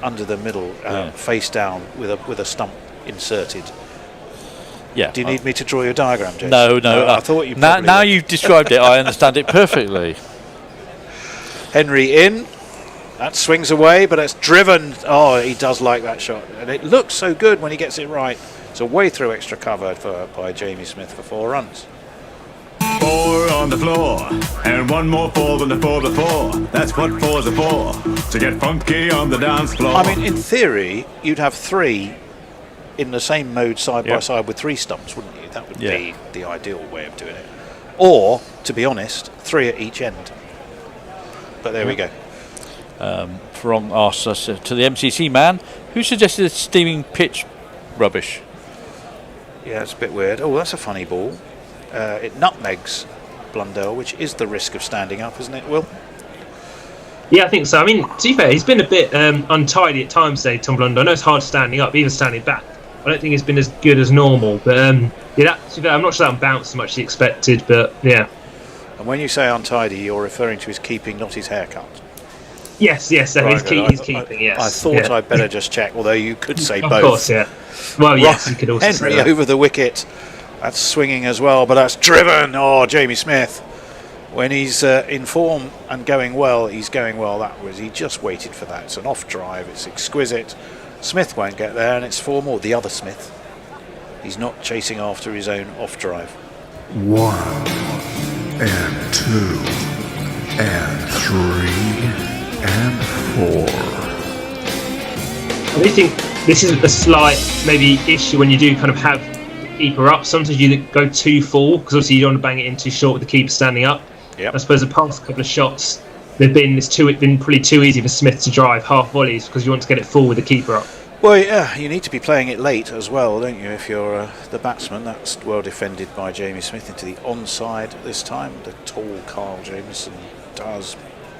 under the middle, face down with a stump inserted. Yeah. Do you need me to draw your diagram, Jason? No. I thought you. Now you've described it, I understand it perfectly. Henry in. That swings away, but it's driven. Oh, he does like that shot. And it looks so good when he gets it right. It's a way through extra cover by Jamie Smith for 4 runs. 4 on the floor, and 1 more 4 than the 4 before. That's what 4s are for, to get funky on the dance floor. I mean, in theory, you'd have 3 in the same mode side by side with 3 stumps, wouldn't you? That would be the ideal way of doing it. Or, to be honest, 3 at each end. But there we go. Frong asks us to the MCC man, who suggested steaming pitch rubbish? Yeah, it's a bit weird. Oh, that's a funny ball. It nutmegs Blundell, which is the risk of standing up, isn't it, Will? Yeah, I think so. I mean, to be fair, he's been a bit untidy at times today, Tom Blundell. I know it's hard standing up, even standing back. I don't think it's been as good as normal. But I'm not sure that bounced as much as he expected, but yeah. And when you say untidy, you're referring to his keeping, not his haircut. Yes, right, he's keeping, yes. I thought I'd better just check, although you could say both. Of course, yeah. Well, yes, you could also say Henry that. over the wicket. That's swinging as well, but that's driven. Oh, Jamie Smith. When he's in form and going well, he's going well. He just waited for that. It's an off drive. It's exquisite. Smith won't get there, and it's 4 more. The other Smith. He's not chasing after his own off drive. 1 and 2 and 3 and 4. I do think this is a slight maybe issue when you do kind of have the keeper up. Sometimes you go too full because obviously you don't want to bang it in too short with the keeper standing up. Yep. I suppose the past couple of shots it's been pretty too easy for Smith to drive half volleys because you want to get it full with the keeper up. Well, yeah, you need to be playing it late as well, don't you, if you're the batsman. That's well defended by Jamie Smith into the onside this time. The tall Carl Jameson does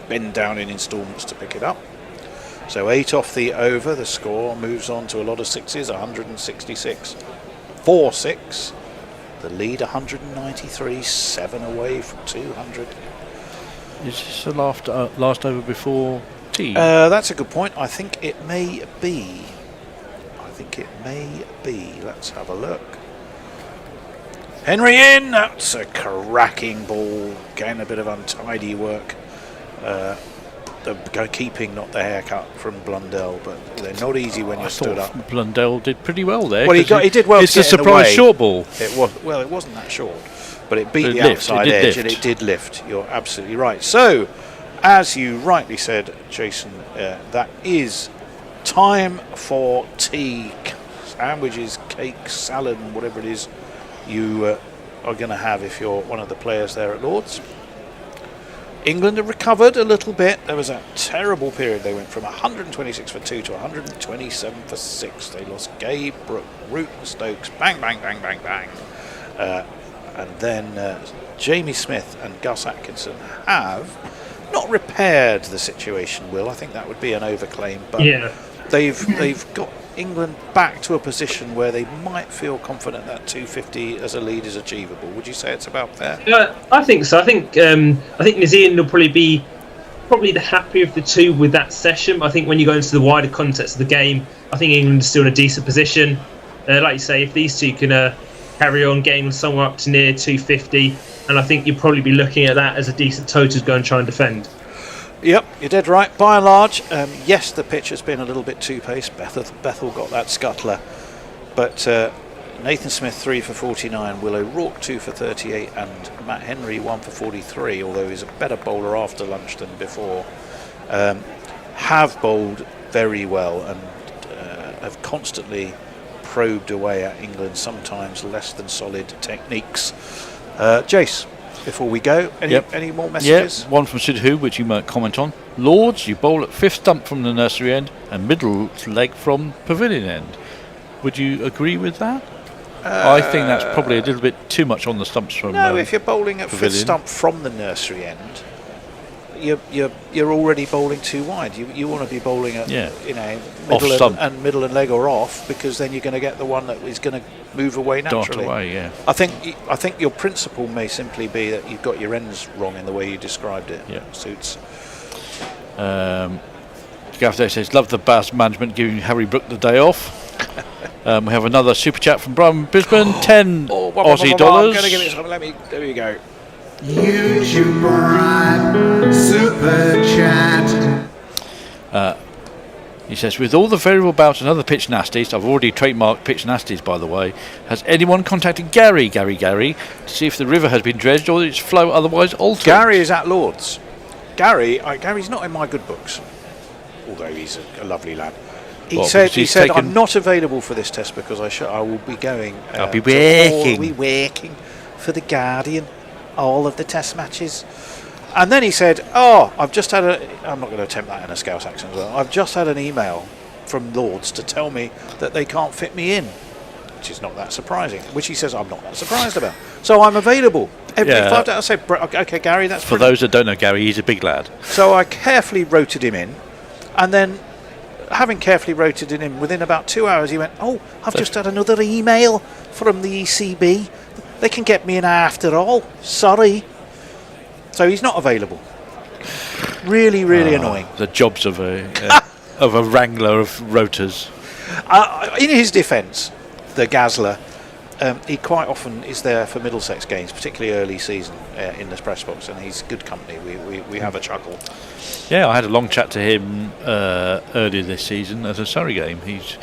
bend down in instalments to pick it up. So 8 off the over, the score moves on to a lot of sixes, 166, 4-6. The lead 193, 7 away from 200. Is this the last over before tea? That's a good point. I think it may be. Let's have a look. Henry in. That's a cracking ball. Again, a bit of untidy work. The keeping, not the haircut from Blundell, but they're not easy when you're stood up. Blundell did pretty well there. Well, he did well. It's to a get in the surprise way. short ball. It wasn't that short, but it beat But it the lift, outside it did edge, lift. and it did lift. You're absolutely right. So, as you rightly said, Jason, that is time for tea, sandwiches, cake, salad, whatever it is you are going to have if you're one of the players there at Lord's. England have recovered a little bit. There was a terrible period. They went from 126 for 2 to 127 for 6. They lost Gabe, Brooke, Root and Stokes. Bang, bang, bang, bang, bang. And then Jamie Smith and Gus Atkinson have not repaired the situation, Will. I think that would be an overclaim. But they've got England back to a position where they might feel confident that 250 as a lead is achievable. Would you say it's about there? I think so. I think New Zealand will probably be the happier of the two with that session. I think when you go into the wider context of the game, I think England is still in a decent position. Like you say, if these two can carry on getting somewhere up to near 250, and I think you'll probably be looking at that as a decent total to go and try and defend. Yep, you're dead right. By and large, yes, the pitch has been a little bit too paced. Bethel got that scuttler. But Nathan Smith 3 for 49, Will O'Rourke 2 for 38, and Matt Henry 1 for 43, although he's a better bowler after lunch than before, have bowled very well and have constantly probed away at England, sometimes less than solid techniques. Jace, before we go, any more messages? One from Sidhu, which you might comment on. Lords, you bowl at 5th stump from the nursery end and middle leg from pavilion end. Would you agree with that? I think that's probably a little bit too much on the stumps from No, if you're bowling at pavilion. 5th stump from the nursery end, you're already bowling too wide. You want to be bowling at middle and leg or off, because then you're going to get the one that is going to move away naturally. Dart away, yeah. I think your principle may simply be that you've got your ends wrong in the way you described it. Yeah. Suits. Gav says, love the Bass management giving Harry Brook the day off. We have another super chat from Brian Brisbane, 10 Aussie dollars. I'm going to give it some. There we go. YouTube Brian, super chat. He says, with all the variable bouts and other pitch nasties, I've already trademarked pitch nasties, by the way, has anyone contacted Gary, to see if the river has been dredged or its flow otherwise altered? Gary is at Lord's. Gary's not in my good books, although he's a lovely lad. He said I'm not available for this test because I will be going. I'll be working. I'll be working for the Guardian, all of the test matches. And then he said, I've just had I'm not going to attempt that in a Scouse accent as well. I've just had an email from Lords to tell me that they can't fit me in, which is not that surprising, which he says I'm not that surprised about. So I'm available. Every 5 days I said, okay, Gary, that's for those that don't know Gary, he's a big lad. So I carefully rotated him in, and then having carefully rotated him, within about 2 hours he went, I've just had another email from the ECB. They can get me in after all. Sorry. So he's not available. Really, really annoying. The jobs of a wrangler of rotors. In his defence, the Gazler, he quite often is there for Middlesex games, particularly early season in the press box, and he's good company. We have a chuckle. Yeah, I had a long chat to him earlier this season at a Surrey game. He's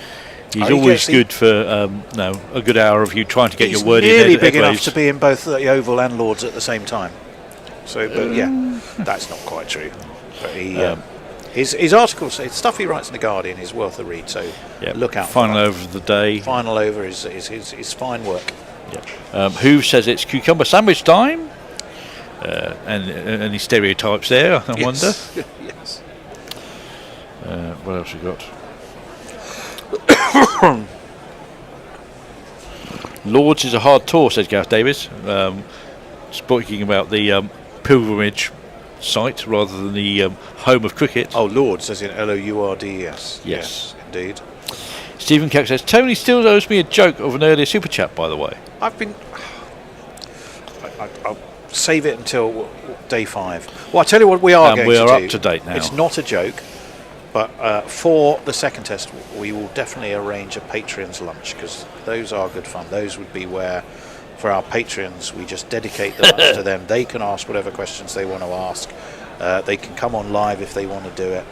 always good for a good hour of you trying to get your word in. He's nearly big enough to be in both the Oval and Lords at the same time. So, but yeah, that's not quite true. But his articles, stuff he writes in the Guardian, is worth a read. So look out. Final over of the day. Final over is fine work. Yeah. Who says it's cucumber sandwich time? And any stereotypes there? I wonder. Yes. What else we got? Lords is a hard tour, says Gareth Davis. Speaking about the pilgrimage site rather than the home of cricket. Oh, Lords, as in Lourdes. Yes. Indeed. Stephen Keck says, Tony still owes me a joke of an earlier super chat, by the way. I'll save it until day 5. Well, I'll tell you what we are going to do. We are up to date now. It's not a joke, but for the second test, we will definitely arrange a Patreon's lunch, because those are good fun. Those would be where, for our Patreons, we just dedicate the lunch to them. They can ask whatever questions they want to ask. They can come on live if they want to do it.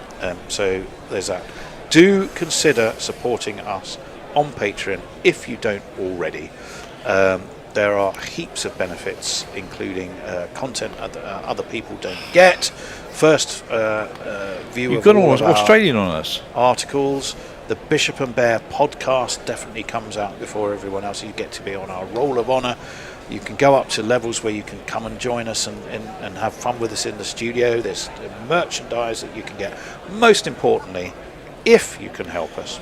So there's that. Do consider supporting us on Patreon if you don't already. There are heaps of benefits, including content other people don't get. First view You've of got all all of our Australian on us. articles. The Bishop and Bear podcast definitely comes out before everyone else. You get to be on our Roll of Honour. You can go up to levels where you can come and join us and have fun with us in the studio. There's merchandise that you can get. Most importantly, if you can help us,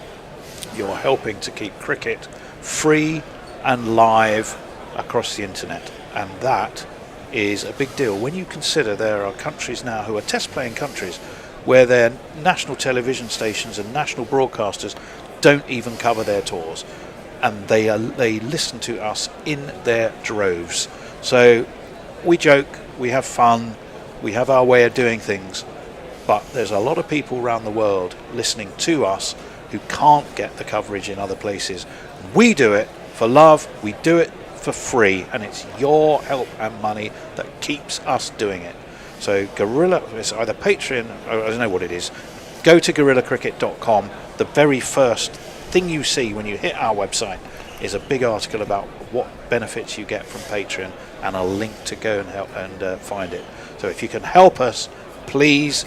you're helping to keep cricket free and live across the internet, and that is a big deal when you consider there are countries now who are test playing countries where their national television stations and national broadcasters don't even cover their tours, and they listen to us in their droves. So we joke, we have fun, we have our way of doing things, but there's a lot of people around the world listening to us who can't get the coverage in other places. We do it for love, we do it for free, and it's your help and money that keeps us doing it. So Guerrilla, it's either Patreon, I don't know what it is, go to guerillacricket.com. The very first thing you see when you hit our website is a big article about what benefits you get from Patreon and a link to go and help and find it. So if you can help us, please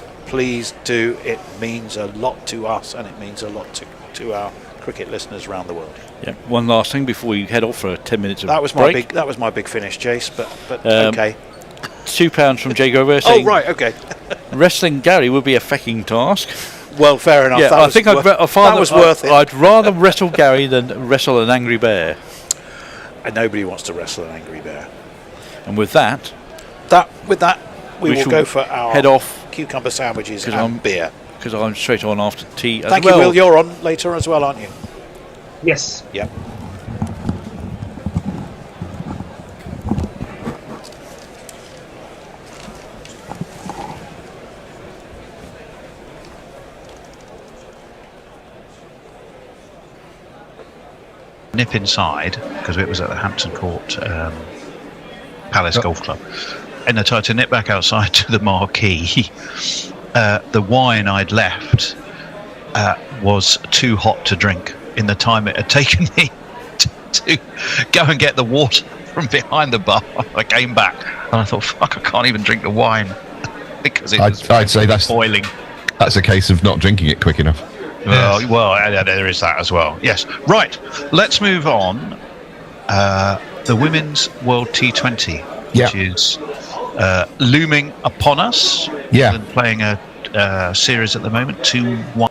do. It means a lot to us, and it means a lot to our cricket listeners around the world. Yeah. One last thing before we head off for 10 minutes of that was break. That was my big finish, Jace. But okay. £2 from Jay Grover. Oh right, okay. Wrestling Gary would be a fecking task. Well, fair enough. Yeah, that I was think that was worth it. I'd rather wrestle Gary than wrestle an angry bear. And nobody wants to wrestle an angry bear. And with that, we will go for our head off cucumber sandwiches and beer. Because I'm straight on after tea. Thank you, Will. You're on later as well, aren't you? Yes. Yep. Nip inside, because it was at the Hampton Court Palace Golf Club, and I tried to nip back outside to the marquee. The wine I'd left was too hot to drink in the time it had taken me to go and get the water from behind the bar. I came back and I thought, fuck, I can't even drink the wine because I'd say that's boiling. That's a case of not drinking it quick enough. Well, there is that as well. Yes. Right. Let's move on. The Women's World T20, which is looming upon us. Yeah. And playing a series at the moment, 2-1.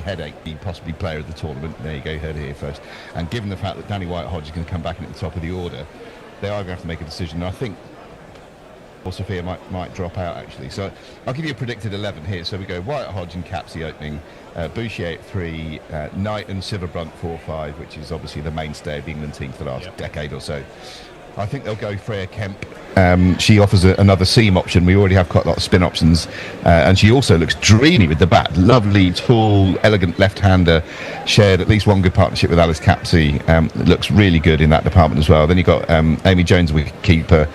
headache, be possibly player of the tournament. There you go, heard it here first. And given the fact that Danny White-Hodge is going to come back in at the top of the order, they are going to have to make a decision. And I think Sophia might drop out, actually. So I'll give you a predicted 11 here. So we go White-Hodge and Capsey opening, Bouchier at 3, Knight and Silverbrunt 4-5, which is obviously the mainstay of the England team for the last decade or so. I think they'll go Freya Kemp. She offers another seam option. We already have quite a lot of spin options. And she also looks dreamy with the bat. Lovely, tall, elegant left-hander. Shared at least one good partnership with Alice Capsey. Looks really good in that department as well. Then you've got Amy Jones, wicket-keeper.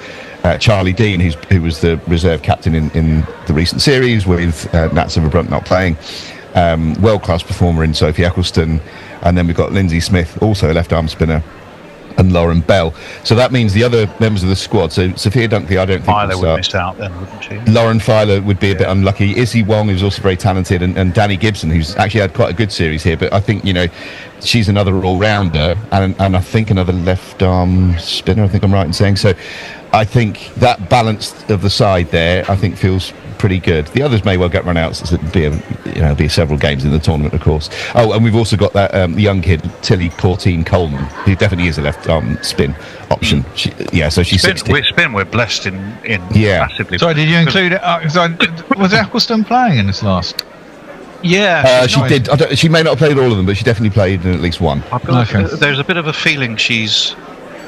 Charlie Dean, who was the reserve captain in the recent series with Nat Silverbrunt not playing. World-class performer in Sophie Eccleston. And then we've got Lindsay Smith, also a left-arm spinner, and Lauren Bell. So that means the other members of the squad, so Sophia Dunkley, I don't think Filer would have missed out then, wouldn't she? Lauren Filer would be a bit unlucky. Izzy Wong, who's also very talented, and Danny Gibson, who's actually had quite a good series here, but I think, she's another all-rounder, and I think another left-arm spinner, I think I'm right in saying. So I think that balance of the side there, I think, feels pretty good. The others may well get run out, so it'll be several games in the tournament, of course. Oh, and we've also got that young kid, Tilly Courtine Coleman, who definitely is a left-arm spin option. So she's 16. We're blessed in massively. Sorry, did you include it? Was Eccleston playing in this last? Yeah, she did. She may not have played all of them, but she definitely played in at least one. There's a bit of a feeling she's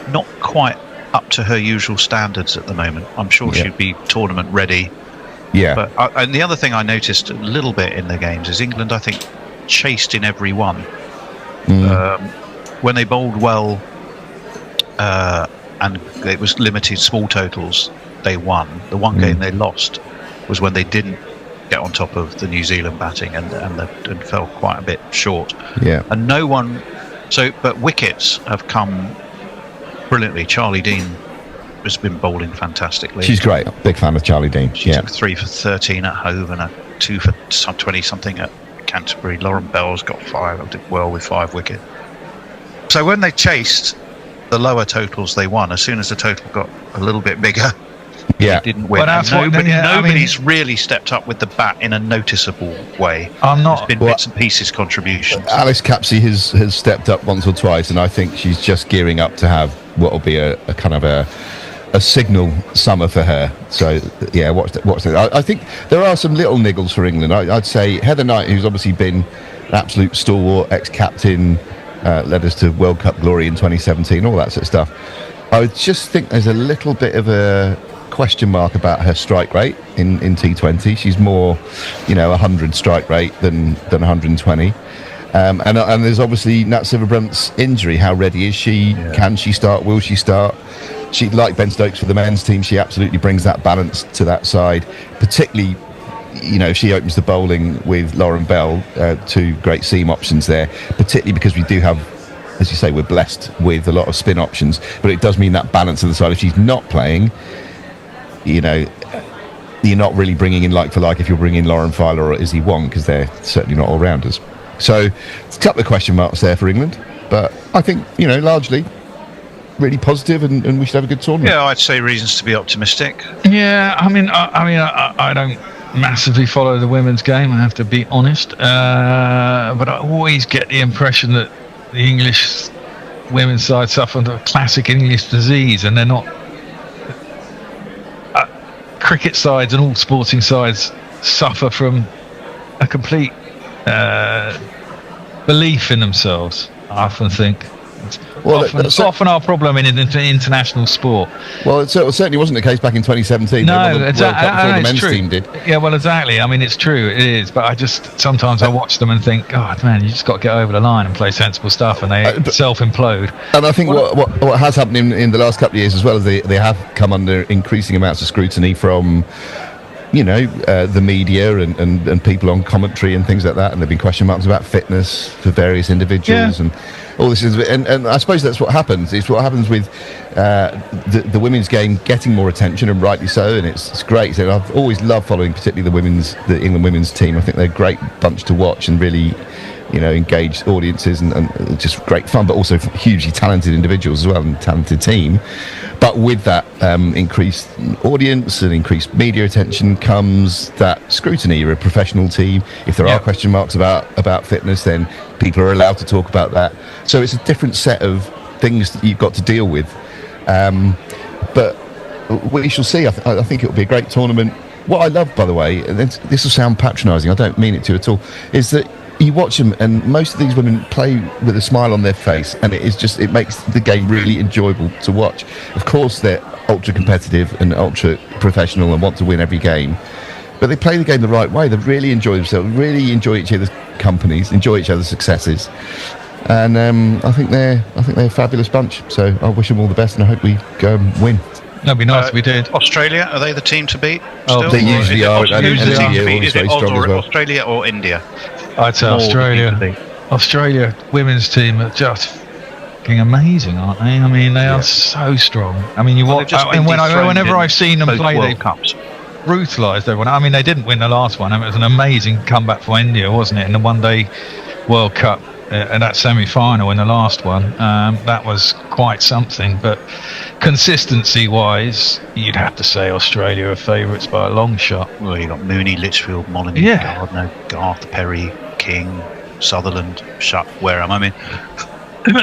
not quite up to her usual standards at the moment. I'm sure she'd be tournament ready. Yeah. But and the other thing I noticed a little bit in the games is England, I think, chased in every one. When they bowled well, and it was limited small totals, they won. The one game they lost was when they didn't get on top of the New Zealand batting and fell quite a bit short. Yeah. And no one. But wickets have come brilliantly. Charlie Dean has been bowling fantastically. She's great. Big fan of Charlie Dean. She took 3 for 13 at home and a 2 for 20 something at Canterbury. Lauren Bell's got 5. I did well with 5 wickets. So when they chased the lower totals, they won. As soon as the total got a little bit bigger, they didn't win. Nobody's really stepped up with the bat in a noticeable way. There's been bits and pieces contributions. Alice Capsey has stepped up once or twice, and I think she's just gearing up to have what will be a kind of a signal summer for her. So watch that. I think there are some little niggles for England. I'd say Heather Knight, who's obviously been an absolute stalwart, ex-captain, led us to World Cup glory in 2017, all that sort of stuff. I just think there's a little bit of a question mark about her strike rate in T20. She's more 100 strike rate than 120. And there's obviously Nat Silverbrunt's injury. How ready is she? Can she start? Will she start? She, like Ben Stokes for the men's team, she absolutely brings that balance to that side. Particularly, if she opens the bowling with Lauren Bell, 2 great seam options there. Particularly because we do have, as you say, we're blessed with a lot of spin options. But it does mean that balance of the side. If she's not playing, you're not really bringing in like for like if you're bringing Lauren Filer or Izzy Wong, because they're certainly not all rounders. So it's a couple of question marks there for England, but I think largely really positive, and we should have a good tournament. Yeah, I'd say reasons to be optimistic. Yeah, I don't massively follow the women's game, I have to be honest, but I always get the impression that the English women's side suffer from a classic English disease, and they're not. Cricket sides and all sporting sides suffer from a complete belief in themselves, I often think. It's often our problem in international sport. Well, it certainly wasn't the case back in 2017. No, exactly. The men's team did. Yeah, well, exactly. It's true. It is. But I just sometimes I watch them and think, God, man, you just got to get over the line and play sensible stuff, and they self-implode. And I think what has happened in the last couple of years as well is they have come under increasing amounts of scrutiny from the media and people on commentary and things like that, and there've been question marks about fitness for various individuals and all this is, and I suppose that's what happens. It's what happens with the women's game getting more attention, and rightly so, and it's great. So I've always loved following particularly the England women's team. I think they're a great bunch to watch and really engaged audiences and just great fun, but also hugely talented individuals as well, and talented team. But with that increased audience and increased media attention comes that scrutiny. You're a professional team. If there are question marks about fitness, then people are allowed to talk about that. So it's a different set of things that you've got to deal with. But we shall see. I think it will be a great tournament. What I love, by the way, and this will sound patronising, I don't mean it to at all, is that you watch them and most of these women play with a smile on their face, and it makes the game really enjoyable to watch. Of course, they're ultra competitive and ultra professional and want to win every game, but they play the game the right way. They really enjoy themselves, really enjoy each other's companies, enjoy each other's successes, and I think they're a fabulous bunch. So I wish them all the best, and I hope we go and win. That'd be nice if we did. Australia, are they the team to beat? Oh, they usually are. Who's the team to beat? Is it Oz or Australia or India? I'd say Australia. Australia women's team are just fucking amazing, aren't they? I mean, they are so strong. I mean, whenever I've seen them play, they've brutalised everyone. I mean, they didn't win the last one. I mean, it was an amazing comeback for India, wasn't it? In the one-day World Cup, and that semi-final in the last one, that was quite something. But consistency-wise, you'd have to say Australia are favourites by a long shot. Well, you got Mooney, Litchfield, Molyneux, Gardner, Garth, Perry, King, Sutherland, Wareham. I mean,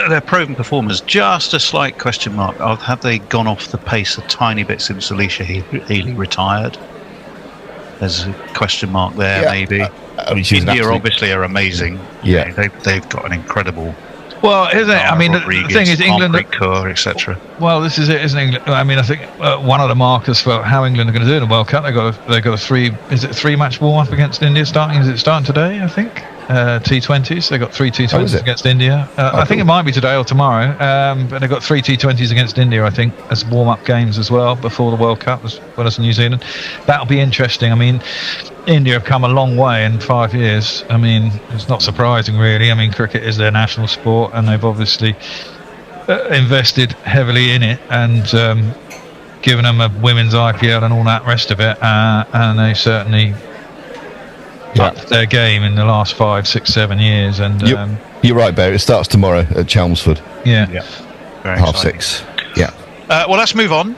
they're proven performers. Just a slight question mark: have they gone off the pace a tiny bit since Alicia Healy retired? There's a question mark there, maybe. India obviously are amazing. Yeah, they've got an incredible. Well, isn't it? I mean, the thing is, England, etc. Well, this is it, isn't England? I mean, I think one of the markers for how England are going to do in the World Cup, they got a three-match warm-up against India starting. Is it starting today? I think T20s. They got 3 T20s against India. I think it might be today or tomorrow. But they got 3 T20s against India, I think, as warm-up games as well before the World Cup, as well as New Zealand. That'll be interesting. I mean, India have come a long way in 5 years. I mean, it's not surprising, really. I mean, cricket is their national sport, and they've obviously invested heavily in it and given them a women's IPL and all that rest of it. And they certainly upped their game in the last 5, 6, 7 years. And you're right, Bear. It starts tomorrow at Chelmsford. Yeah. Very 6:30. Yeah. Well, let's move on.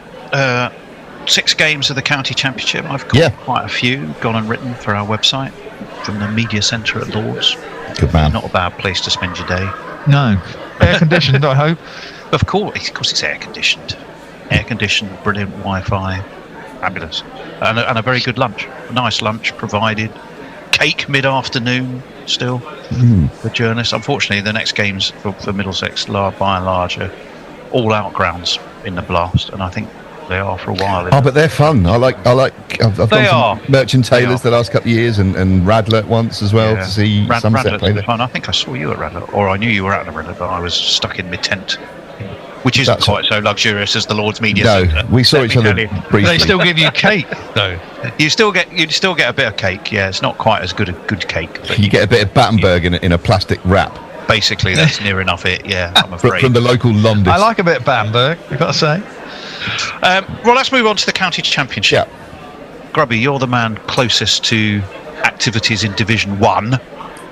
6 games of the county championship. I've got quite a few gone and written for our website from the media centre at Lords. Good man. Not a bad place to spend your day. No, air conditioned. I hope. Of course, it's air conditioned. Air conditioned, brilliant Wi-Fi, fabulous, and a very good lunch. A nice lunch provided. Cake mid-afternoon still for journalists. Unfortunately, the next games for Middlesex, by and large, are all-out grounds in the Blast, and I think they are for a while. Oh, but they're fun. I've gone to Merchant Taylors the last couple of years and Radlett once as well to see Somerset play there. Fun. I think I saw you at Radlett, or I knew you were at Radlett, but I was stuck in my tent, which isn't quite so luxurious as the Lord's Media Centre. We saw each other briefly. They still give you cake, though. You still get a bit of cake. Yeah, it's not quite as good cake. But you get a bit of Battenberg in a plastic wrap. Basically, that's near enough it. Yeah, I'm afraid. From the local Londis. I like a bit of Battenberg, I've got to say. Well, let's move on to the county championship. Grubby, you're the man closest to activities in Division 1.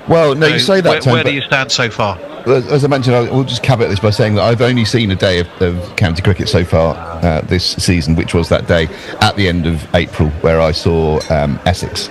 Well, no, you say that. Where do you stand so far? As I mentioned, I will just caveat this by saying that I've only seen a day of county cricket so far this season, which was that day at the end of April, where I saw Essex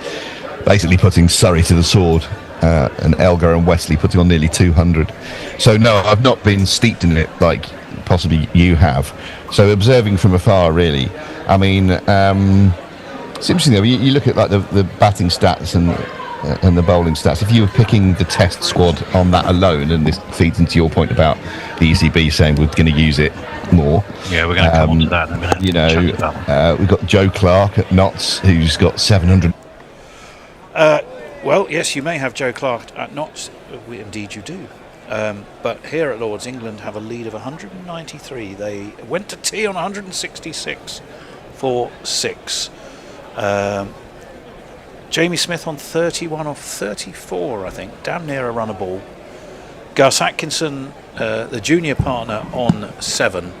basically putting Surrey to the sword, and Elgar and Wesley putting on nearly 200. So no, I've not been steeped in it like possibly you have. So observing from afar, really. I mean, it's interesting though. You look at like the batting stats and the bowling stats. If you were picking the test squad on that alone, and this feeds into your point about the ECB saying we're going to use it more. Yeah, we're going to come on to that in a minute. You know, we've got Joe Clark at Notts, who's got 700. Well, yes, you may have Joe Clark at Notts. Indeed, you do. But here at Lords, England have a lead of 193. They went to tea on 166 for 6. Jamie Smith on 31 off 34, I think. Damn near a run a ball. Gus Atkinson, the junior partner, on 7.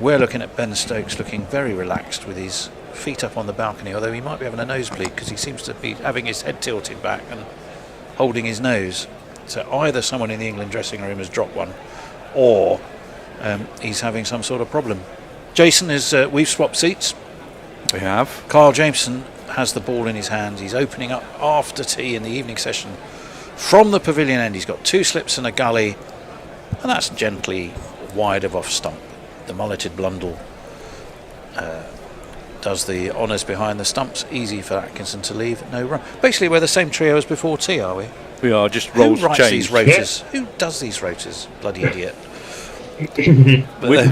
We're looking at Ben Stokes looking very relaxed with his feet up on the balcony, although he might be having a nosebleed because he seems to be having his head tilted back and holding his nose. So either someone in the England dressing room has dropped one, or he's having some sort of problem. Jason, we've swapped seats. We have. Kyle Jameson has the ball in his hands. He's opening up after tea in the evening session from the pavilion end. He's got 2 slips and a gully, and that's gently wide of off stump. The mulleted Blundell does the honours behind the stumps. Easy for Atkinson to leave. No run. Basically, we're the same trio as before tea, are we? We are, just rolls Who writes changed. these rotors? Yeah. Who does these rotors? Bloody idiot.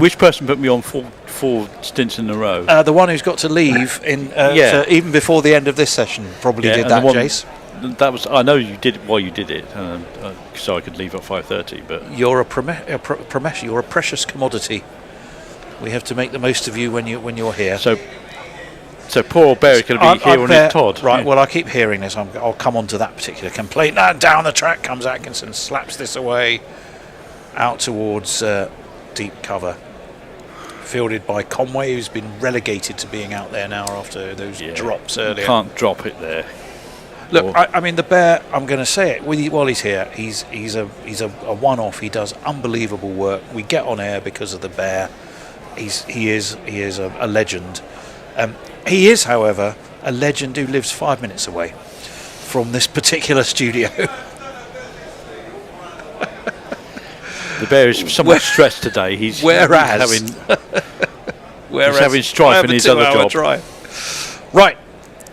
Which person put me on four stints in a row? The one who's got to leave even before the end of this session probably did that, Jace. That was, I know you did why you did it, so I could leave at 5:30. But you're you're a precious commodity. We have to make the most of you when you're here. So poor old Bear is going to be here on his Todd. Right, well, I keep hearing this. I'll come on to that particular complaint. Now, down the track comes Atkinson, slaps this away, out towards deep cover. Fielded by Conway, who's been relegated to being out there now after those drops earlier. Can't drop it there. Look, I mean, the Bear, I'm going to say it, while he's here, he's a one-off. He does unbelievable work. We get on air because of the Bear. He is a legend. He is, however, a legend who lives 5 minutes away from this particular studio. The Bear is somewhat stressed today. He's having strife in his other job. Drive. Right,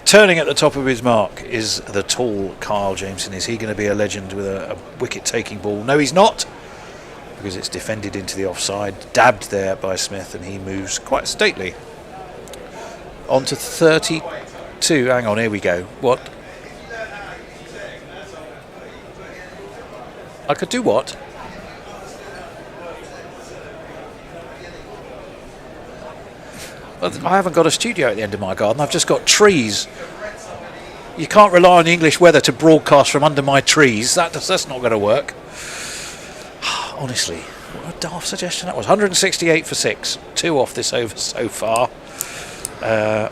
turning at the top of his mark is the tall Kyle Jameson. Is he going to be a legend with a wicket-taking ball? No, he's not, because it's defended into the offside, dabbed there by Smith, and he moves quite stately. On to 32. Hang on, here we go. What? I could do what? I haven't got a studio at the end of my garden. I've just got trees. You can't rely on the English weather to broadcast from under my trees. That's not going to work. Honestly, what a daft suggestion that was. 168 for 6. 2 off this over so far. Well,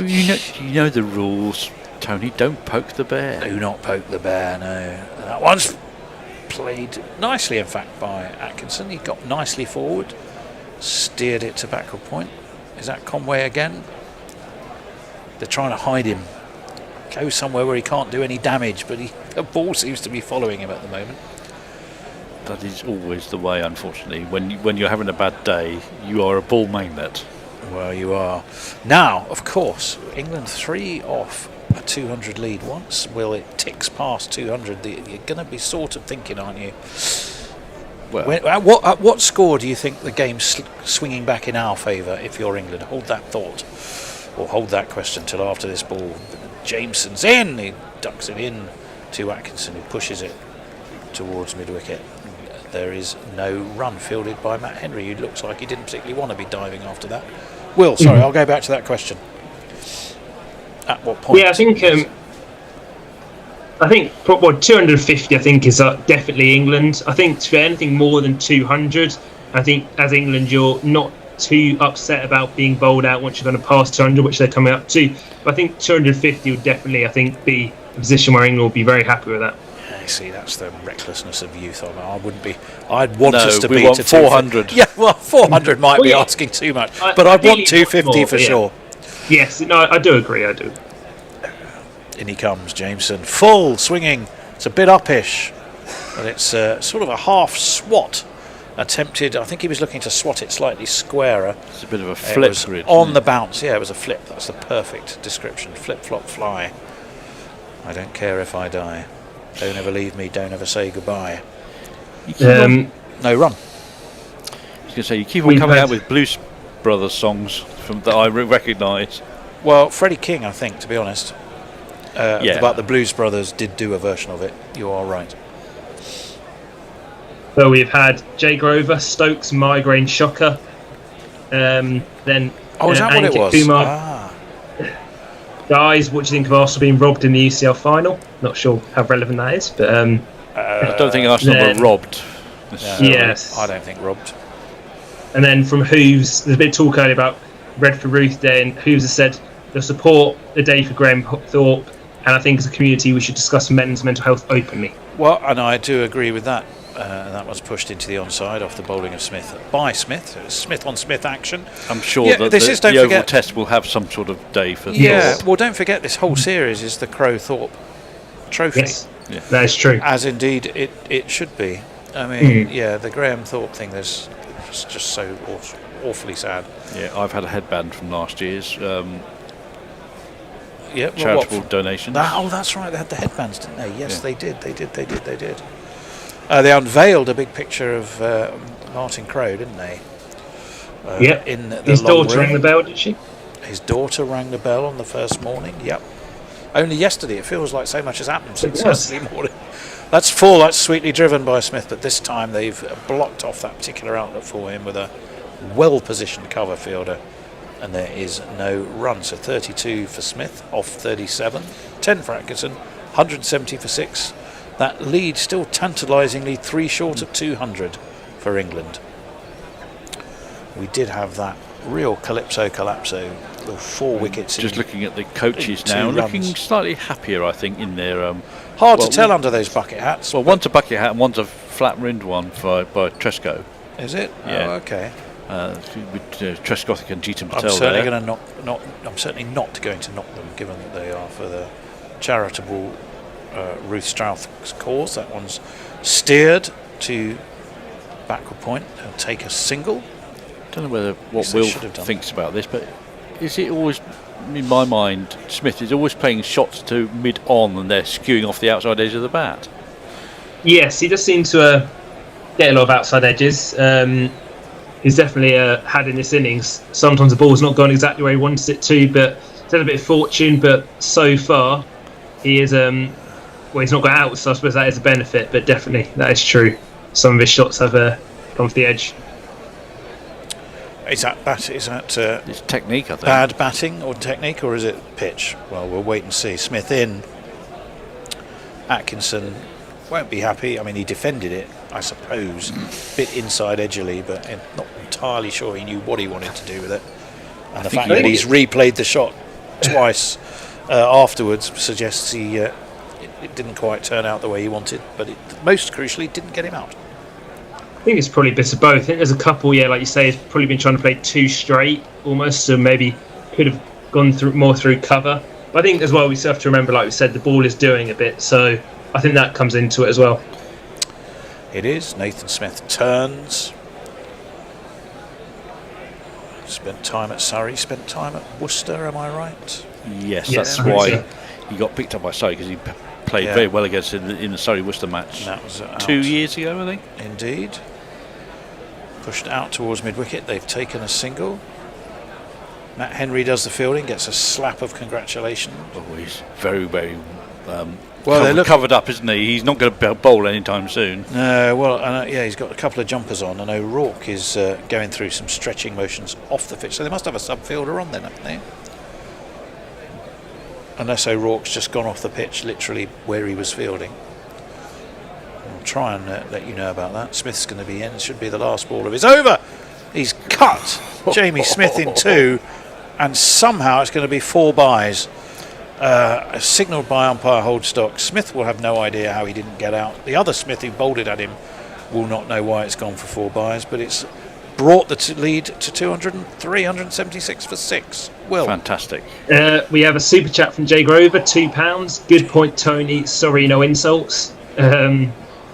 you know the rules, Tony. Don't poke the Bear. Do not poke the Bear. No, that one's played nicely, in fact, by Atkinson. He got nicely forward, steered it to backward point. Is that Conway again? They're trying to hide him. Go somewhere where he can't do any damage, but the ball seems to be following him at the moment. That is always the way, unfortunately. When you're having a bad day, you are a ball magnet. Well, you are. Now, of course, England 3 off a 200 lead. Once it ticks past 200, you're going to be sort of thinking, aren't you? Well, at what score do you think the game's swinging back in our favour if you're England? Hold that thought, or hold that question till after this ball. Jameson's in. He ducks it in to Atkinson, who pushes it towards mid-wicket. There is no run, fielded by Matt Henry, who looks like he didn't particularly want to be diving after that. Will, sorry, I'll go back to that question. At what point? Yeah, I think 250. I think is definitely England. I think for anything more than 200, I think as England you're not too upset about being bowled out once you're going to pass 200, which they're coming up to. But I think 250 would definitely, I think, be a position where England will be very happy with that. See, that's the recklessness of youth. I wouldn't be. I'd want us to be want to 400. Yeah, well, 400 might be asking too much, but I'd want 250 for sure. Yes, no, I do agree. I do. In he comes, Jameson, full swinging. It's a bit uppish, but it's sort of a half swat attempted. I think he was looking to swat it slightly squarer. It's a bit of a flip grid on the bounce. Yeah, it was a flip. That's the perfect description. Flip, flop, fly. I don't care if I die. Don't ever leave me, don't ever say goodbye. No run. I was going to say, you keep on coming out with Blues Brothers songs that I recognise. Well, Freddie King, I think, to be honest. But the Blues Brothers did do a version of it. You are right. So we've had Jay Grover, Stokes, Migraine Shocker. Then is that what it was? Kumar. Guys, what do you think of Arsenal being robbed in the UCL final? Not sure how relevant that is, but I don't think Arsenal were robbed. Yes, I don't think robbed. And then from Hooves, there's a bit of talk earlier about Red for Ruth Day, and Hooves has said they'll support the day for Graham Thorpe and I think as a community we should discuss men's mental health openly. Well, and I do agree with that. That was pushed into the onside off the bowling of Smith by Smith. It was Smith on Smith action. I'm sure that this is, don't the forget, Oval Test will have some sort of day for Thorpe. Well, don't forget this whole series is the Crow-Thorpe Trophy. Yes, that is true. As indeed it should be. I mean, the Graham Thorpe thing, it's just so awfully sad. Yeah, I've had a headband from last year's charitable donations. That's right. They had the headbands, didn't they? Yes, they did. They did. They unveiled a big picture of Martin Crowe, didn't they? In the his daughter room. rang the bell, did she? His daughter rang the bell on the first morning. Yep. Only yesterday. It feels like so much has happened since yesterday morning. That's full. That's sweetly driven by Smith, but this time they've blocked off that particular outlet for him with a well-positioned cover fielder, and there is no run. So 32 for Smith off 37, 10 for Atkinson, 170 for 6. That lead still tantalisingly 3 short of 200 for England. We did have that real calypso with 4 wickets. Just looking at the coaches now, looking slightly happier, I think, in their. Hard to tell under those bucket hats. Well, one's a bucket hat and one's a flat-rimmed one by Tresco. Is it? Yeah. Oh, okay. With Trescothick and Jeetam I'm Patel certainly there. going to I'm certainly not going to knock them, given that they are for the charitable Ruth Strauth's cause. That one's steered to backward point and take a single. Don't know what Will thinks about this, but is it always, in my mind, Smith is always playing shots to mid-on and they're skewing off the outside edge of the bat? Yes, he does seem to get a lot of outside edges. He's definitely had in this innings. Sometimes the ball's not gone exactly where he wanted it to, but he's had a bit of fortune. But so far, he is he's not got out, so I suppose that is a benefit. But definitely, that is true. Some of his shots have gone for the edge. Is that it's technique, I think. Bad batting or technique, or is it pitch? Well, we'll wait and see. Smith in. Atkinson won't be happy. I mean, he defended it, I suppose, a bit inside edgily, but I'm not entirely sure he knew what he wanted to do with it. And the fact that he's replayed the shot twice afterwards suggests it didn't quite turn out the way he wanted, but most crucially, didn't get him out. I think it's probably a bit of both. I think there's a couple, like you say, he's probably been trying to play 2 straight almost, so maybe could have gone through cover. But I think as well we still have to remember, like we said, the ball is doing a bit, so I think that comes into it as well. It is. Nathan Smith turns. Spent time at Surrey, spent time at Worcester, am I right? Yes, that's why he got picked up by Surrey, because he played very well against in the Surrey-Worcester match. That was 2 years ago, I think. Indeed. Pushed out towards mid-wicket. They've taken a single. Matt Henry does the fielding, gets a slap of congratulations. Oh, he's very, very they're covered up, isn't he? He's not going to bowl anytime soon. No, he's got a couple of jumpers on, and O'Rourke is going through some stretching motions off the pitch. So they must have a sub-fielder on then, haven't they? Unless O'Rourke's just gone off the pitch, literally where he was fielding. I'll try and let you know about that. Smith's going to be in. It should be the last ball of his over. He's cut Jamie Smith in 2, and somehow it's going to be 4 byes. Signalled by umpire Holdstock. Smith will have no idea how he didn't get out. The other Smith who bowled it at him will not know why it's gone for 4 byes, but it's brought the lead to 203, 176 for 6. Will. Fantastic. We have a super chat from Jay Grover, £2. Good point, Tony. Sorry, no insults. I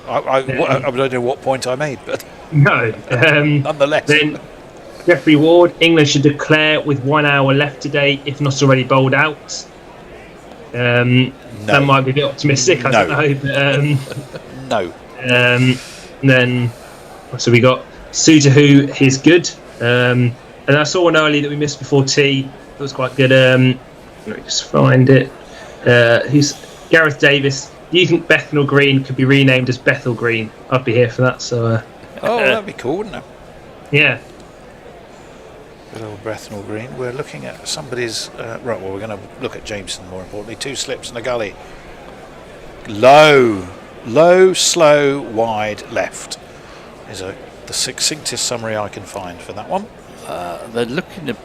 don't know what point I made, but no. Nonetheless. Then Jeffrey Ward, England should declare with 1 hour left today, if not already bowled out. That might be a bit optimistic, I don't know. But, no. Then, so we got Sudahu, he's good. And I saw one earlier that we missed before tea. It was quite good. Let me just find it. Who's Gareth Davis? Do you think Bethnal Green could be renamed as Bethel Green? I'd be here for that. So. That'd be cool, wouldn't it? Yeah. Good old Bethnal Green. We're looking at somebody's... we're going to look at Jameson more importantly. 2 slips in the gully. Low, slow, wide, left. Is the succinctest summary I can find for that one. They're looking at...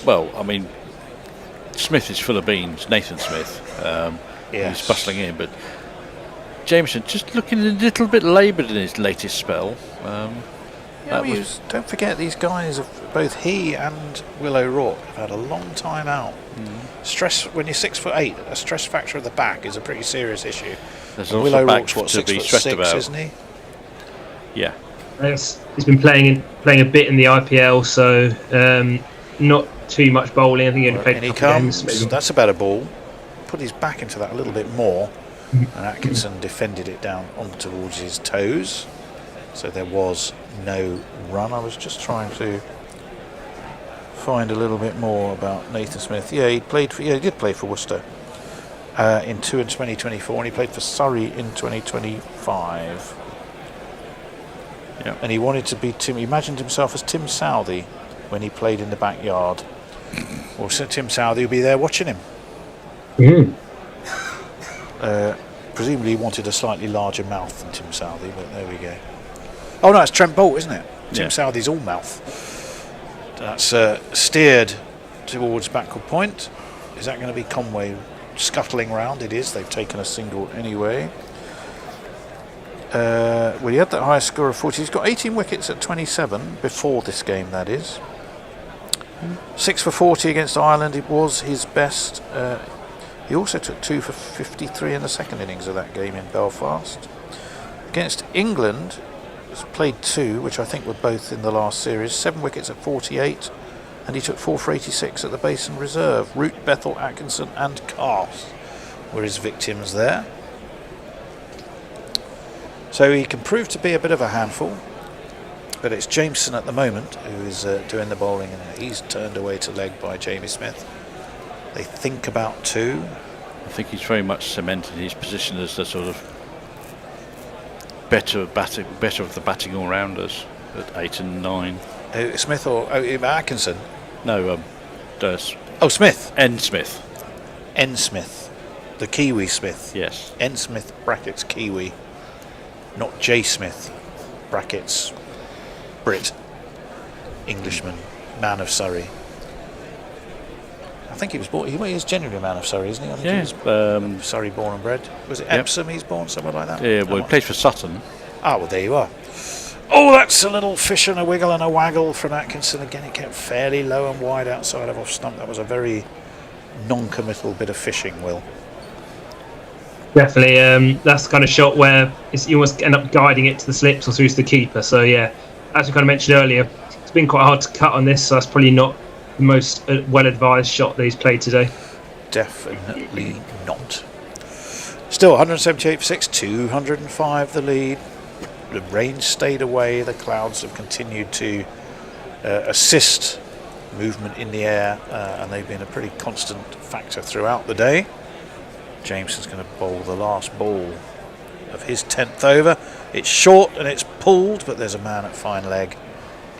Well, I mean... Smith is full of beans, Nathan Smith. Yes. He's bustling in, but Jameson just looking a little bit laboured in his latest spell. Don't forget, these guys, both he and Will O'Rourke, have had a long time out. Stress, when you're 6'8", a stress factor at the back is a pretty serious issue. There's and also Will O'Rourke's back what, to be stressed 6'6", about, isn't he? Yeah. Yes, he's been playing a bit in the IPL, so not too much bowling. I think he only played And a he couple of comes. games. Maybe. That's a better ball. Put his back into that a little bit more, and Atkinson defended it down on towards his toes. So there was no run. I was just trying to find a little bit more about Nathan Smith. Yeah, he did play for Worcester in 2024, and he played for Surrey in 2025. Yeah. And he wanted to be Tim. He imagined himself as Tim Southey when he played in the backyard. Or Tim Southey would be there watching him. Presumably he wanted a slightly larger mouth than Tim Southey, but there we go. Oh no, it's Trent Bolt, isn't it? Tim Southey's all mouth. That's steered towards backward point. Is that going to be Conway scuttling round? It is. They've taken a single anyway. Well, he had that highest score of 40. He's got 18 wickets at 27 before this game, that is. 6 for 40 against Ireland. It was his best. He also took 2 for 53 in the second innings of that game in Belfast. Against England, he's played 2, which I think were both in the last series. 7 wickets at 48, and he took 4 for 86 at the Basin Reserve. Root, Bethel, Atkinson and Cast were his victims there. So he can prove to be a bit of a handful, but it's Jameson at the moment who is doing the bowling, and he's turned away to leg by Jamie Smith. They think about 2. I think he's very much cemented his position as the sort of better of the batting all-rounders at 8 and 9. Smith or Atkinson? No, Smith. N. Smith. N. Smith. The Kiwi Smith. Yes. N. Smith brackets Kiwi. Not J. Smith brackets Brit. Englishman. Man of Surrey. I think he was born. He is genuinely a man of Surrey, isn't he? I think he was Surrey born and bred. Was it Epsom he's born, somewhere like that? Yeah, well, he plays for Sutton. Ah, well, there you are. Oh, that's a little fish and a wiggle and a waggle from Atkinson. Again, it kept fairly low and wide outside of off stump. That was a very non-committal bit of fishing, Will. Definitely, that's the kind of shot where you almost end up guiding it to the slips or through to the keeper. So yeah, as we kind of mentioned earlier, it's been quite hard to cut on this, so that's probably not the most well-advised shot that he's played today. Definitely not. Still 178 for 6, 205 the lead. The rain stayed away. The clouds have continued to assist movement in the air, and they've been a pretty constant factor throughout the day. Jameson's going to bowl the last ball of his 10th over. It's short and it's pulled, but there's a man at fine leg.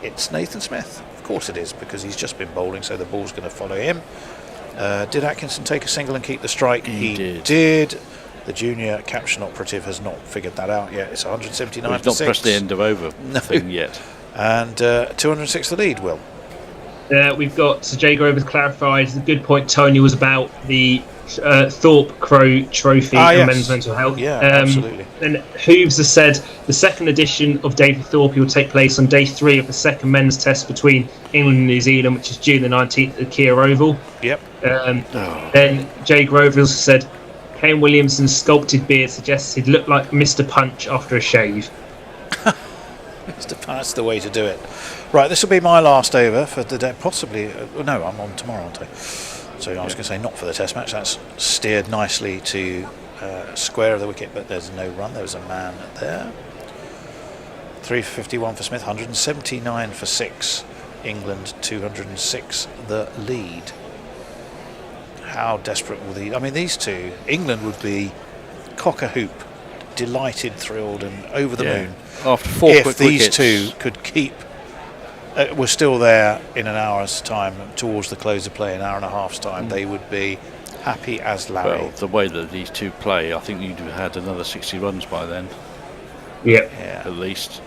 It's Nathan Smith. Of course it is, because he's just been bowling, so the ball's going to follow him. Did Atkinson take a single and keep the strike? He did. The junior caption operative has not figured that out yet. It's 179 for 6. He's not pressed the end of over thing yet. And 206 the lead, Will. We've got Sir Jay Grover's clarified the good point Tony was about the Thorpe Crow Trophy and men's mental health. Yeah, absolutely. And Hooves has said the second edition of David Thorpe will take place on day 3 of the second men's test between England and New Zealand, which is June the 19th at the Kia Oval. Yep. Then Jay Grover also said Kane Williamson's sculpted beard suggests he'd look like Mr. Punch after a shave. Mr. Punch, that's the way to do it. Right, this will be my last over for the day. Possibly, no, I'm on tomorrow, aren't I? So I was going to say not for the test match. That's steered nicely to square of the wicket, but there's no run. There was a man there. 3 for 51 for Smith, 179 for 6. England 206 the lead. How desperate will these? I mean, these two, England would be cock a hoop, delighted, thrilled, and over the moon after 4 if quick these wickets. two could keep. We're still there in an hour's time towards the close of play, an hour and a half's time. They would be happy as Larry. Well, the way that these two play, I think you'd have had another 60 runs by then. Yeah. At least.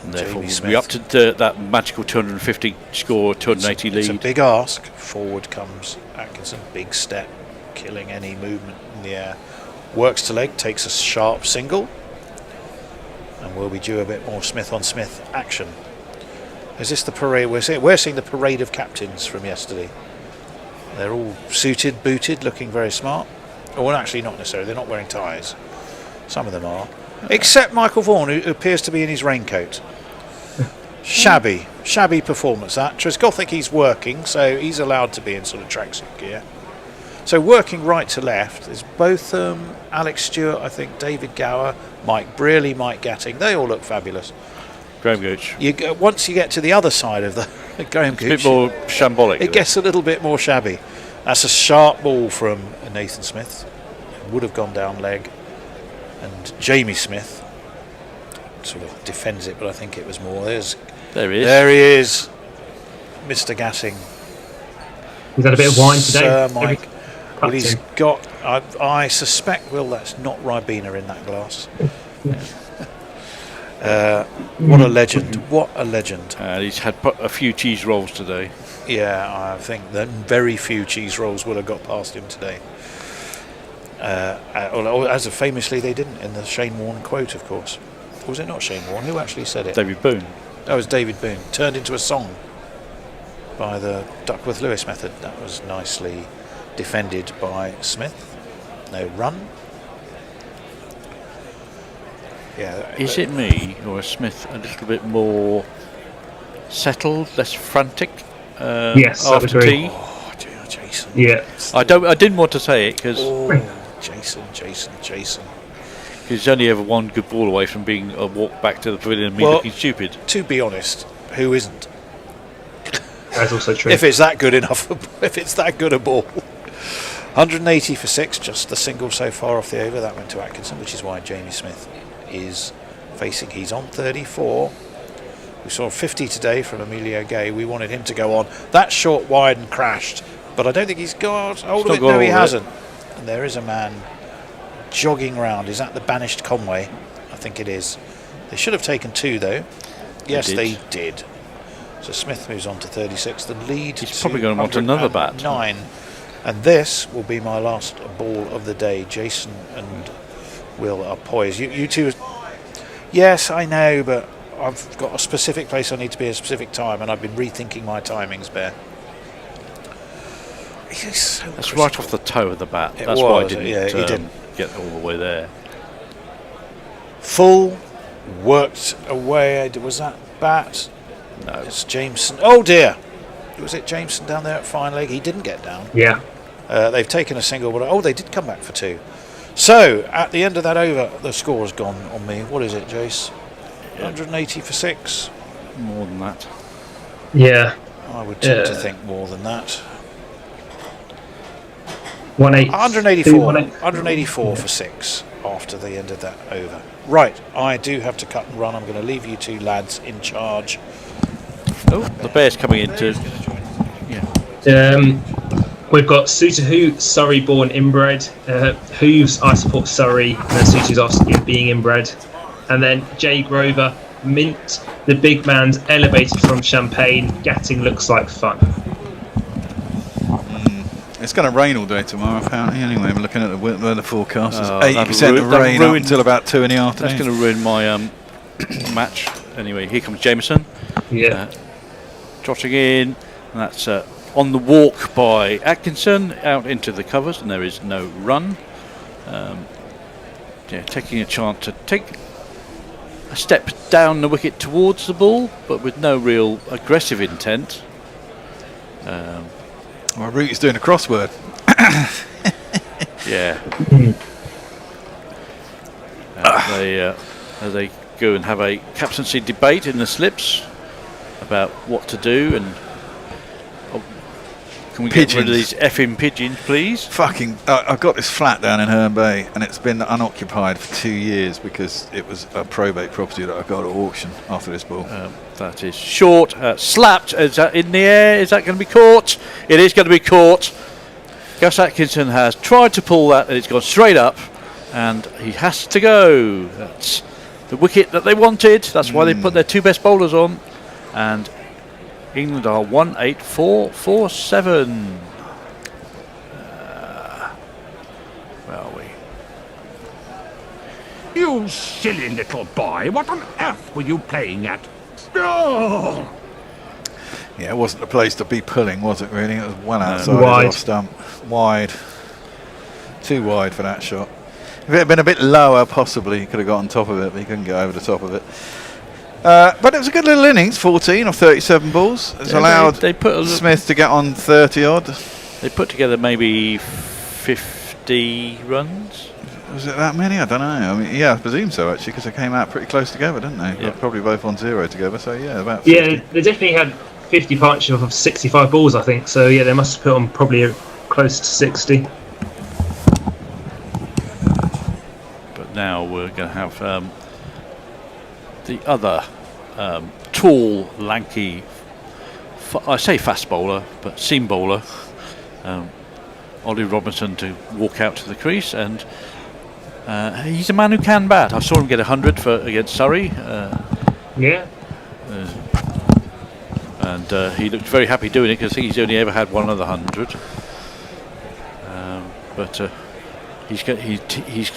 And therefore, Jamie we'll be up to that magical 250 score, 280 lead. It's a big ask. Forward comes Atkinson, big step, killing any movement in the air. Works to leg, takes a sharp single, and will be due a bit more Smith on Smith action. Is this the parade? We're seeing the parade of captains from yesterday. They're all suited, booted, looking very smart. Oh, well, actually, not necessarily. They're not wearing ties. Some of them are, except Michael Vaughan, who appears to be in his raincoat. Shabby performance. That Tresgothic, he's working, so he's allowed to be in sort of tracksuit gear. So working right to left is both Alex Stewart, I think, David Gower, Mike Brearley, Mike Gatting. They all look fabulous. Graham Gooch. Once you get to the other side of the Graham Gooch, a bit more shambolic. It gets a little bit more shabby. That's a sharp ball from Nathan Smith. It would have gone down leg. And Jamie Smith sort of defends it, but I think it was more. There he is. Mr. Gatting. He's had a bit of wine today. Sir Mike. Well, he's got. I suspect, Will, that's not Ribena in that glass. What a legend! What a legend! He's had a few cheese rolls today. Yeah, I think that very few cheese rolls will have got past him today. As famously they didn't in the Shane Warne quote, of course. Or was it not Shane Warne? Who actually said it? David Boone. That was David Boone. Turned into a song by the Duckworth-Lewis method. That was nicely defended by Smith. No run. Yeah. Is it me or is Smith a little bit more settled, less frantic? Yes, after tea. Oh, dear, Jason. Yeah. I didn't want to say it because. Jason. Because he's only ever one good ball away from being a walk back to the pavilion and me looking stupid. To be honest, who isn't? That's also true. If it's that good enough, if it's that good a ball. 180 for 6, just the single so far off the over. That went to Atkinson, which is why Jamie Smith is facing. He's on 34. We saw 50 today from Emilio Gay. We wanted him to go on. That short wide and crashed, but I don't think he's got hold of it. No, he hasn't. And there is a man jogging round. Is that the banished Conway? I think it is. They should have taken 2 though. Yes, they did. So Smith moves on to 36. The lead. He's probably going to want another bat. 9. And this will be my last ball of the day. Jason and Will are poised. You two. Yes, I know, but I've got a specific place I need to be at a specific time, and I've been rethinking my timings, Bear. That's right off the toe of the bat. That's why I didn't get all the way there. Full, worked away. Was that bat? No. It's Jameson. Oh dear. Was it Jameson down there at fine leg? He didn't get down. Yeah. They've taken a single, but they did come back for 2. So at the end of that over, the score has gone on me. What is it, Jace? 180 for 6. More than that. Yeah. I would tend to think more than that. 184 for 6 after the end of that over. Right, I do have to cut and run. I'm going to leave you two lads in charge. Oh, the Bear's coming into. We've got Suter Who, Surrey-born inbred. Who's I support Surrey, and then Suter's asking being inbred. And then Jay Grover, Mint. The big man's elevated from Champagne. Gatting looks like fun. It's going to rain all day tomorrow, apparently. Anyway, I'm looking at the weather forecast. There's 80% of rain up until about 2 in the afternoon. That's going to ruin my match. Anyway, here comes Jameson. Yeah. Trotting in, and that's on the walk by Atkinson out into the covers, and there is no run. Taking a chance to take a step down the wicket towards the ball, but with no real aggressive intent. My route is doing a crossword. Yeah. They go and have a captaincy debate in the slips about what to do, and can we get rid of these effing pigeons, please? I've got this flat down in Herne Bay, and it's been unoccupied for 2 years because it was a probate property that I got at auction after this ball. That is short, slapped. Is that in the air? Is that going to be caught? It is going to be caught. Gus Atkinson has tried to pull that, and it's gone straight up, and he has to go. That's the wicket that they wanted. That's why they put their 2 best bowlers on. And England are 18447. Where are we? You silly little boy, what on earth were you playing at? Oh! Yeah, it wasn't the place to be pulling, was it really? It was well outside Wide. the off stump. Wide. Too wide for that shot. If it had been a bit lower, possibly he could have got on top of it, but he couldn't get over the top of it. But it was a good little innings, 14 of 37 balls. It's allowed they put Smith to get on 30 odd. They put together maybe 50 runs. Was it that many? I don't know. I mean, yeah, I presume so actually, because they came out pretty close together, didn't they? Yeah. Probably both on 0 together. So yeah, about 50. Yeah, they definitely had 50 partnership of 65 balls, I think. So yeah, they must have put on probably close to 60. But now we're going to have the other tall, lanky, I say fast bowler, but seam bowler, Ollie Robinson, to walk out to the crease, and he's a man who can bat. I saw him get 100 against Surrey. Yeah. And he looked very happy doing it, because he's only ever had one other 100. But his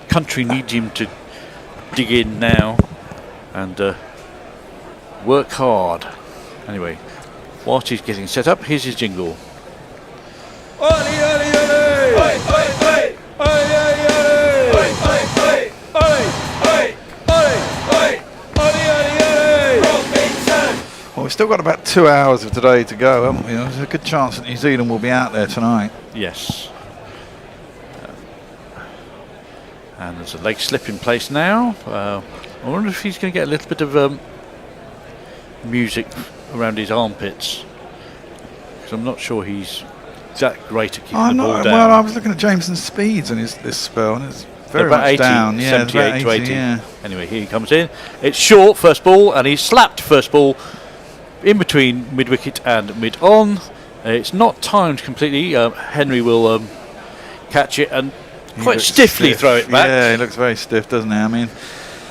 country needs him to dig in now and work hard. Anyway, whilst he's getting set up, here's his jingle. Well, we've still got about 2 hours of today to go, haven't we? There's a good chance that New Zealand will be out there tonight. Yes. And there's a leg slip in place now. I wonder if he's going to get a little bit of music around his armpits, because I'm not sure he's that great at keeping the ball down. Well, I was looking at Jameson's speeds in this spell, and it's very about much 80, down. Yeah, 78 about to 80. Yeah. Anyway, here he comes in. It's short, first ball, and he's slapped first ball in between mid-wicket and mid-on. It's not timed completely. Henry will catch it and quite stiffly throw it back. Yeah, he looks very stiff, doesn't he? I mean,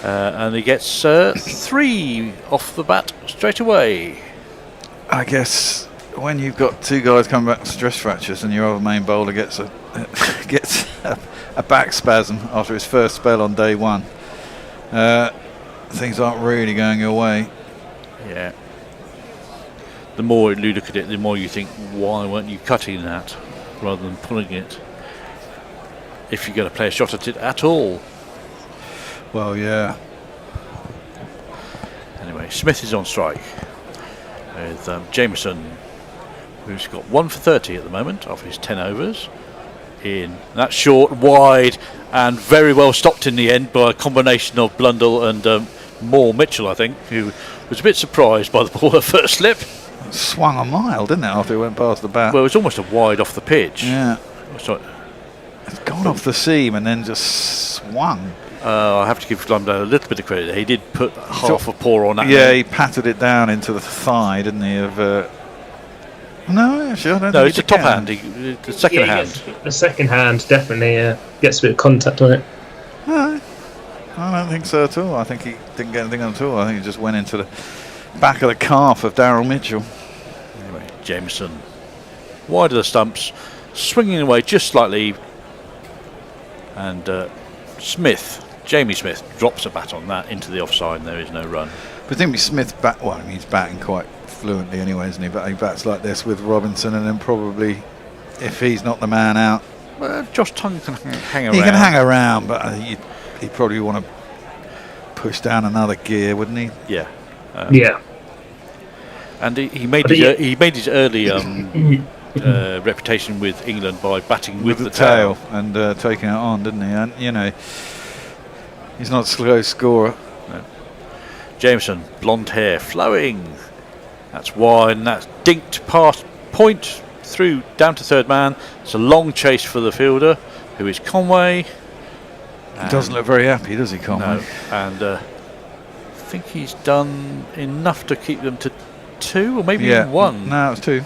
and he gets 3 off the bat straight away. I guess when you've got 2 guys coming back with stress fractures and your other main bowler gets a back spasm after his first spell on day 1, things aren't really going your way. Yeah. The more you look at it, the more you think, why weren't you cutting that rather than pulling it, if you're going to play a shot at it at all? Well, yeah. Anyway, Smith is on strike with Jameson, who's got 1 for 30 at the moment of his 10 overs. In that's short, wide, and very well stopped in the end by a combination of Blundell and Moore Mitchell, I think, who was a bit surprised by the ball at first slip. It swung a mile, didn't it, after it went past the bat? Well, it was almost a wide off the pitch. Yeah. So, it's gone off the seam and then just swung. I have to give Blundell a little bit of credit. He did put half a paw on that. Yeah, he patted it down into the thigh, didn't he? No, actually, I don't think it's a top hand. The second hand. The second hand definitely gets a bit of contact on it. No, I don't think so at all. I think he didn't get anything at all. I think he just went into the back of the calf of Daryl Mitchell. Anyway, Jameson wide of the stumps, swinging away just slightly, and Jamie Smith drops a bat on that into the offside, and there is no run. Presumably Smith he's batting quite fluently anyway, isn't he? But he bats like this with Robinson, and then probably, if he's not the man out, Josh Tongue can hang around. He can hang around, but he'd probably want to push down another gear, wouldn't he? Yeah. Yeah. And he made his early reputation with England by batting with the tail and taking it on, didn't he? And he's not a slow scorer. No. Jameson, blonde hair flowing. That's wide, and that's dinked past point through down to third man. It's a long chase for the fielder, who is Conway. He doesn't look very happy, does he, Conway? No. And I think he's done enough to keep them to 2 or maybe even 1. No, it was 2.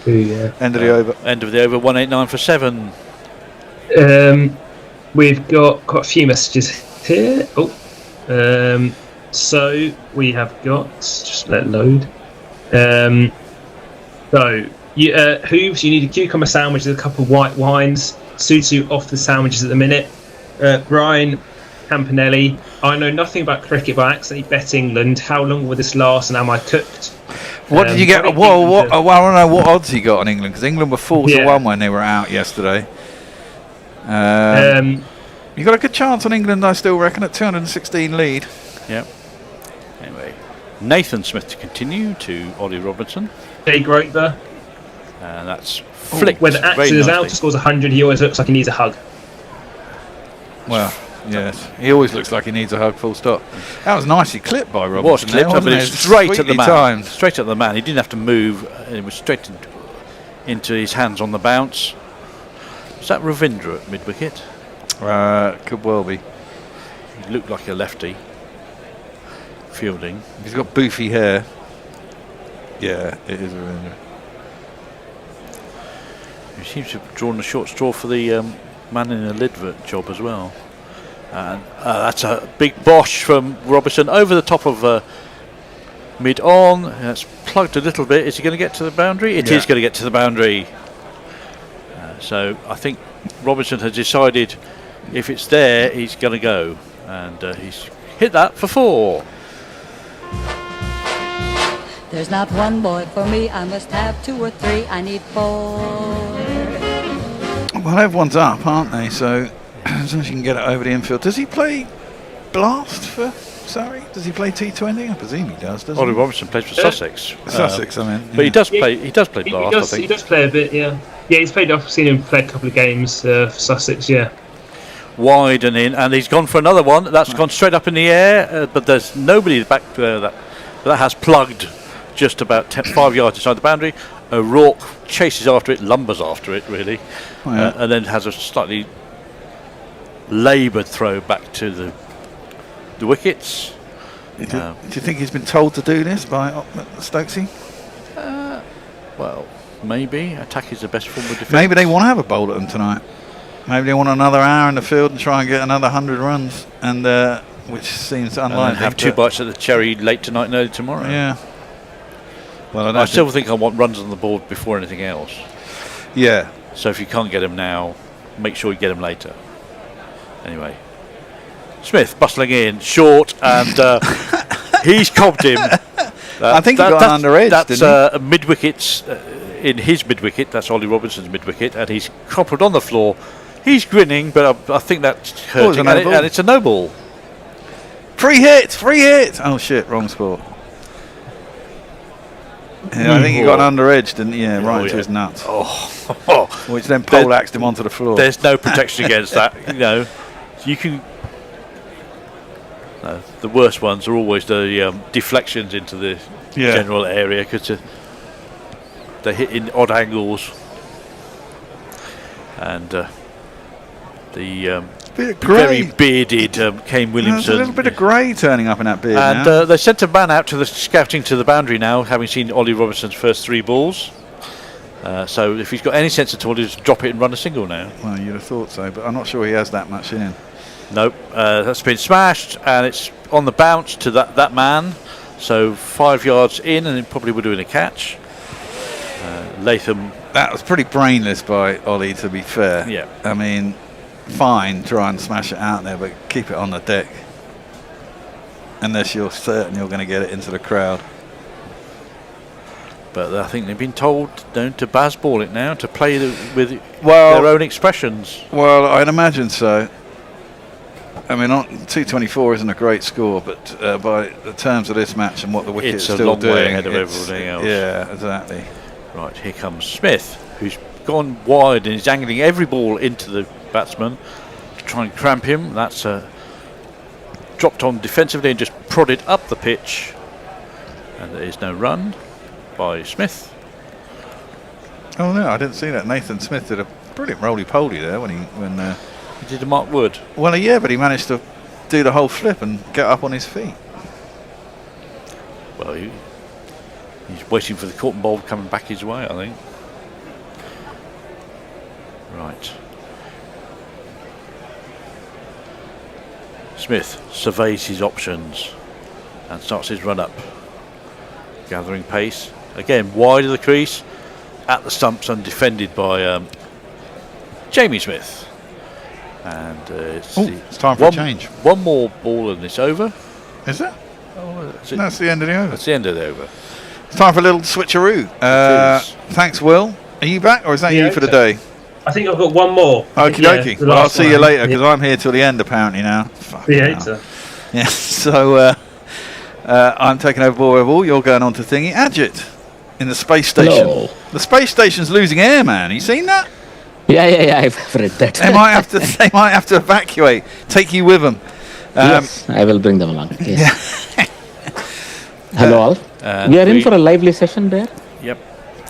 2, yeah. End of the over. End of the over, 189 for 7. We've got quite a few messages here. Oh, So we have got, just let it load. Hooves, you need a cucumber sandwich with a couple of white wines. Sutu off the sandwiches at the minute. Brian Campanelli, I know nothing about cricket, but I accidentally bet England. How long will this last, and am I cooked? What did you get? Well, I want to know what odds he got on England, because England were 4-1 when they were out yesterday. You got a good chance on England, I still reckon, at 216 lead. Yep. Anyway, Nathan Smith to continue to Ollie Robertson. Jay Groper. And that's flicked. When Axel is out, scores 100, he always looks like he needs a hug. Well, yes, he always looks like he needs a hug. Full stop. That was nicely clipped by Robertson. Was clipped, but it's straight at the man. Timed. Straight at the man. He didn't have to move. It was straight into his hands on the bounce. Was that Ravindra at mid wicket? Could well be. He looked like a lefty. Fielding. He's got boofy hair. Yeah, it is Ravindra. He seems to have drawn a short straw for the man in a Lidvert job as well. And that's a big bosh from Robertson over the top of mid on. That's plugged a little bit. Is he going to get to the boundary? It is going to get to the boundary. So I think Robertson has decided if it's there, he's going to go. And he's hit that for 4. There's not one boy for me, I must have 2 or 3, I need 4. Well, everyone's up, aren't they? So as long as you can get it over the infield. Does he play Blast for Surrey? Does he play T20? I presume he does, doesn't Ollie he? Robertson plays for Sussex. Sussex, I mean. But he does play. He does play Blast. I think He does play a bit, yeah. Yeah, he's played. I've seen him play a couple of games for Sussex. Yeah. Wide and in, and he's gone for another one. That's gone straight up in the air, but there's nobody back there that has plugged just about 5 yards inside the boundary. O'Rourke chases after it, lumbers after it really, and then has a slightly laboured throw back to the wickets. Do you think he's been told to do this by Stokesy? Well, maybe attack is the best form of defence. Maybe they want to have a bowl at them tonight. Maybe they want another hour in the field and try and get another 100 runs, and which seems unlikely. And have 2 bites at the cherry late tonight and early tomorrow. Yeah. Well, I still think I want runs on the board before anything else. Yeah. So if you can't get them now, make sure you get them later. Anyway, Smith bustling in, short, and he's cobbed him. I think he got under edge. That's mid-wickets in his mid-wicket. That's Ollie Robertson's mid-wicket, and he's crumpled on the floor. He's grinning, but I think that's hurting, and it's a no ball. Free hit! Oh shit, wrong score. Yeah, I think he got under edge, didn't he? Yeah, right into his nuts. Which then poleaxed him onto the floor. There's no protection against that. You can. The worst ones are always the deflections into the general area because they hit in odd angles, and the very bearded Kane Williamson. There's a little bit of grey turning up in that beard and now. they sent a man out to the scouting to the boundary now, having seen Ollie Robertson's first 3 balls. So if he's got any sense at all, he'll just drop it and run a single now. Well, you'd have thought so, but I'm not sure he has that much in him. Nope, that's been smashed, and it's on the bounce to that man. So 5 yards in, and it probably would have been a catch. Latham. That was pretty brainless by Ollie, to be fair. Yeah. I mean, fine, try and smash it out there, but keep it on the deck. Unless you're certain you're going to get it into the crowd. But I think they've been told to baseball it now, to play with their own expressions. Well, I'd imagine so. I mean, 224 isn't a great score, but by the terms of this match and what the wicket's it's a still long doing, way ahead of everything else. Yeah, exactly. Right, here comes Smith, who's gone wide and is angling every ball into the batsman to try and cramp him. That's dropped on defensively and just prodded up the pitch, and there is no run by Smith. Oh no, I didn't see that. Nathan Smith did a brilliant roly-poly there when he did a Mark Wood. Well, yeah, but he managed to do the whole flip and get up on his feet. Well, he's waiting for the caught and bowled coming back his way, I think. Right. Smith surveys his options and starts his run up, gathering pace. Again, wide of the crease, at the stumps and defended by Jamie Smith. And it's time for a change. One more ball in this over. Is it? That's the end of the over. That's the end of the over. It's time for a little switcheroo. Thanks, Will. Are you back, or is that you for the day? I think I've got one more. Okie dokie. Well, I'll see you later, because I'm here till the end, apparently, now. Yeah, so I'm taking over Boreal. You're going on to Thingy. Adjit in the space station. Hello. The space station's losing air, man. You seen that? Yeah, I've read that. They might have to evacuate. Take you with them. Yes, I will bring them along. Yes. Hello all. We are in for a lively session there. Yep.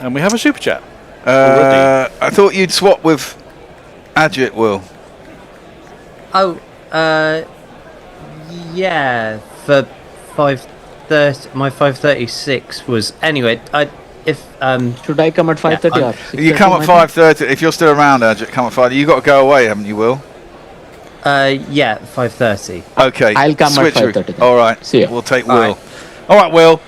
And we have a super chat. I thought you'd swap with Adjit, Will. Oh, yeah. For 5:30, my 5:36 was anyway. Should I come at 5:30 or 6:30? You come at 5:30. If you're still around, Adjit, come at 5:30. You got to go away, haven't you, Will? Yeah, 5:30. Okay. I'll come Switcheroo. at 5:30. All right. See ya. We'll take All Will. right. All right, Will.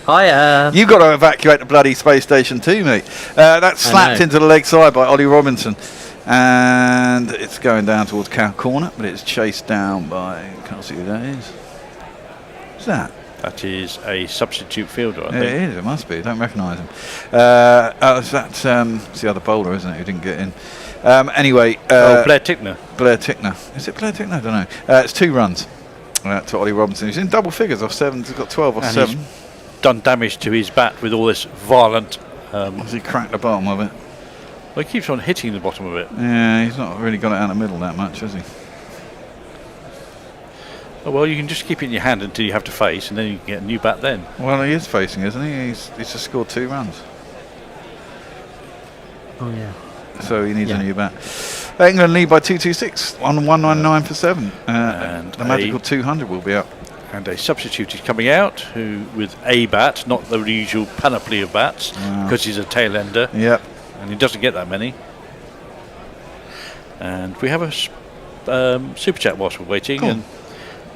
Hiya. You've got to evacuate the bloody space station too, mate. That's slapped into the leg side by Ollie Robinson. And it's going down towards Cow Corner, but it's chased down by... Can't see who that is. Who's that? That is a substitute fielder, I Yeah, think. it is. It must be. I don't recognise him. That's it's the other bowler, isn't it, who didn't get in. Anyway... Blair Tickner. Blair Tickner. Is it Blair Tickner? I don't know. It's 2 runs to Ollie Robinson. He's in double figures off 7. He's got 12 off And 7. he's done damage to his bat with all this violent... Has he cracked the bottom of it? Well, he keeps on hitting the bottom of it. Yeah, he's not really got it out the middle that much, has he? Oh, well, you can just keep it in your hand until you have to face, and then you can get a new bat then. Well, he is facing, isn't he? He's just scored 2 runs. Oh, yeah. So he needs a new bat. England lead by 226 on 199 for 7. And the magical 200 will be up. And a substitute is coming out who with a bat, not the usual panoply of bats, because he's a tail ender. Yep. And he doesn't get that many. And we have a super chat whilst we're waiting. Cool. And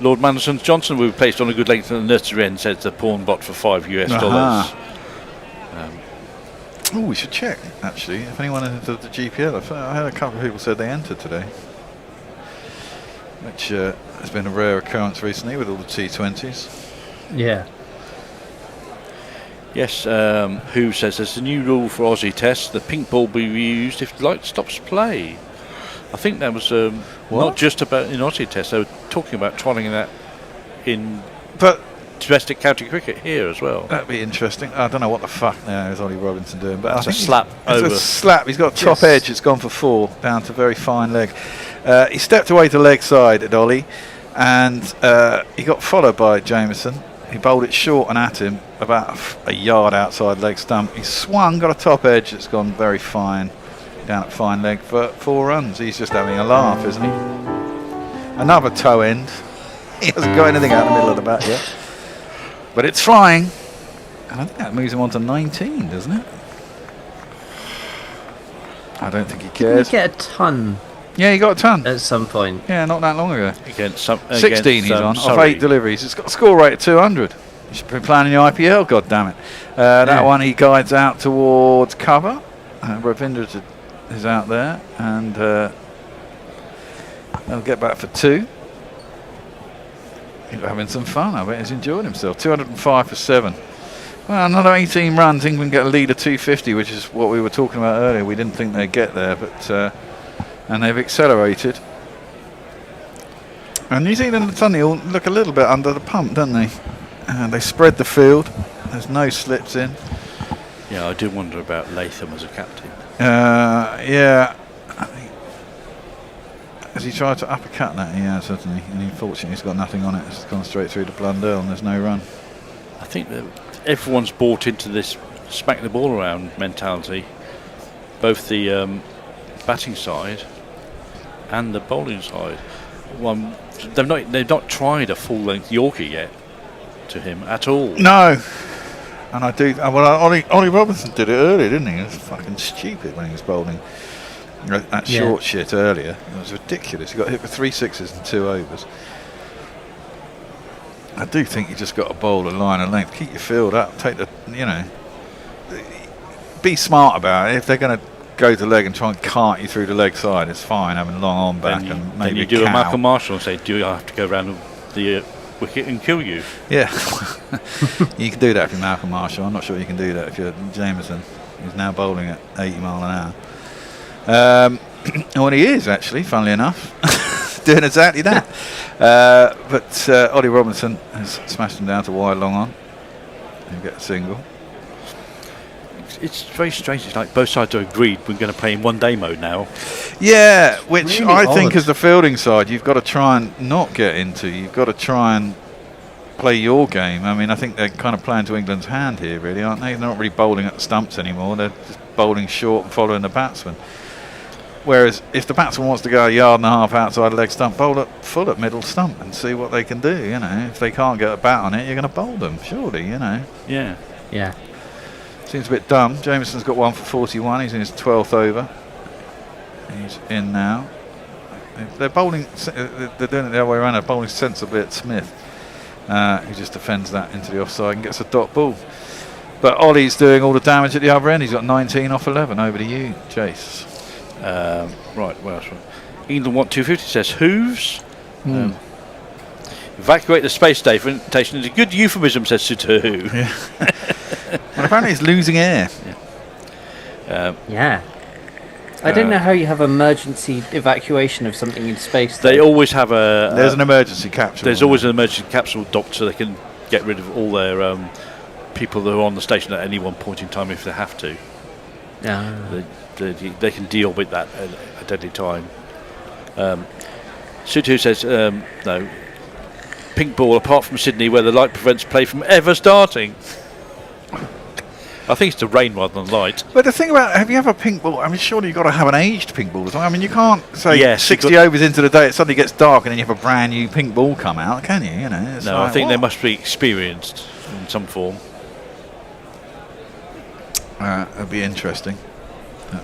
Lord Manderson Johnson will be placed on a good length at the nursery end, says the pawn bot for $5 US. Oh, we should check, actually, if anyone entered the GPL. I had a couple of people said they entered today, which has been a rare occurrence recently with all the T20s. Yeah. Yes, who says there's a new rule for Aussie tests. The pink ball will be used if light stops play. I think that was not just about in Aussie tests. They were talking about trialling that in domestic county cricket here as well. That'd be interesting. I don't know what the fuck now is Ollie Robinson doing, but That's I a think slap over. It's a slap. He's got top edge. It's gone for 4 down to very fine leg. He stepped away to leg side at Ollie, and he got followed by Jameson. He bowled it short and at him, about a yard outside leg stump. He swung, got a top edge. It's gone very fine down at fine leg for 4 runs. He's just having a laugh, isn't he? Another toe end. He hasn't got anything out in the middle of the bat yet. But it's flying. And I think that moves him on to 19, doesn't it? I don't think he cares. Didn't he get a ton? Yeah, he got a ton. At some point. Yeah, not that long ago. Against 16 he's on, off 8 deliveries. It's got a score rate of 200. You should be playing in the IPL, goddammit. That one he guides out towards cover. Ravindra is out there. And they'll get back for 2. He's having some fun. I bet he's enjoying himself. 205 for 7. Well, another 18 runs. England get a lead of 250, which is what we were talking about earlier. We didn't think they'd get there, but and they've accelerated. And New Zealand suddenly all look a little bit under the pump, don't they? And they spread the field. There's no slips in. Yeah, I do wonder about Latham as a captain. Yeah. Has he tried to uppercut that? He has, hasn't he? And unfortunately he's got nothing on it. It's gone straight through to Blundell and there's no run. I think that everyone's bought into this smack the ball around mentality. Both the batting side and the bowling side. They've not tried a full length Yorkie yet to him at all. No. And I do. Well, Ollie Robinson did it earlier, didn't he? It was fucking stupid when he was bowling that short shit earlier. It was ridiculous. He got hit for 3 sixes and 2 overs. I do think you just got to bowl a line of length. Keep your field up. Take the, be smart about it. If they're going to go to leg and try and cart you through the leg side, it's fine having long on back and maybe you do a Malcolm Marshall and say, do I have to go around the wicket and kill you? Yeah. You can do that if you're Malcolm Marshall. I'm not sure you can do that if you're Jameson, who's now bowling at 80 mile an hour. Well, he is actually, funnily enough, doing exactly that. But Ollie Robinson has smashed him down to wide long on and get a single. It's very strange. It's like both sides are agreed we're going to play in one-day mode now. Yeah, which really I think odd. as the fielding side, you've got to try and not get into. You've got to try and play your game. I mean, I think they're kind of playing to England's hand here, really, aren't they? They're not really bowling at the stumps anymore. They're just bowling short and following the batsman. Whereas if the batsman wants to go a yard and a half outside the leg stump, bowl it full at middle stump and see what they can do. If they can't get a bat on it, you're going to bowl them, surely. Yeah. Yeah. Seems a bit dumb. Jameson's got one for 41. He's in his 12th over. He's in now. They're bowling. They're doing it the other way around. They're bowling sensibly at Smith, who just defends that into the offside and gets a dot ball. But Ollie's doing all the damage at the other end. He's got 19 off 11. Over to you, Chase. Right. Well, England want 250. Says hooves. Evacuate the space station is a good euphemism, says Sutu. Yeah. Well, apparently it's losing air. Yeah. I don't know how you have emergency evacuation of something in space. They always have a... There's an emergency capsule. There's always an emergency capsule docked so they can get rid of all their people that are on the station at any one point in time if they have to. Yeah. They can deal with that at any time. Sutu says, no, pink ball apart from Sydney where the light prevents play from ever starting. I think it's the rain rather than light. But the thing about, have you ever pink ball? I mean, surely you've got to have an aged pink ball. I mean, you can't say 60 overs into the day, it suddenly gets dark and then you have a brand new pink ball come out, can you? It's no, like, I think they what? must be experienced in some form. It'd be interesting.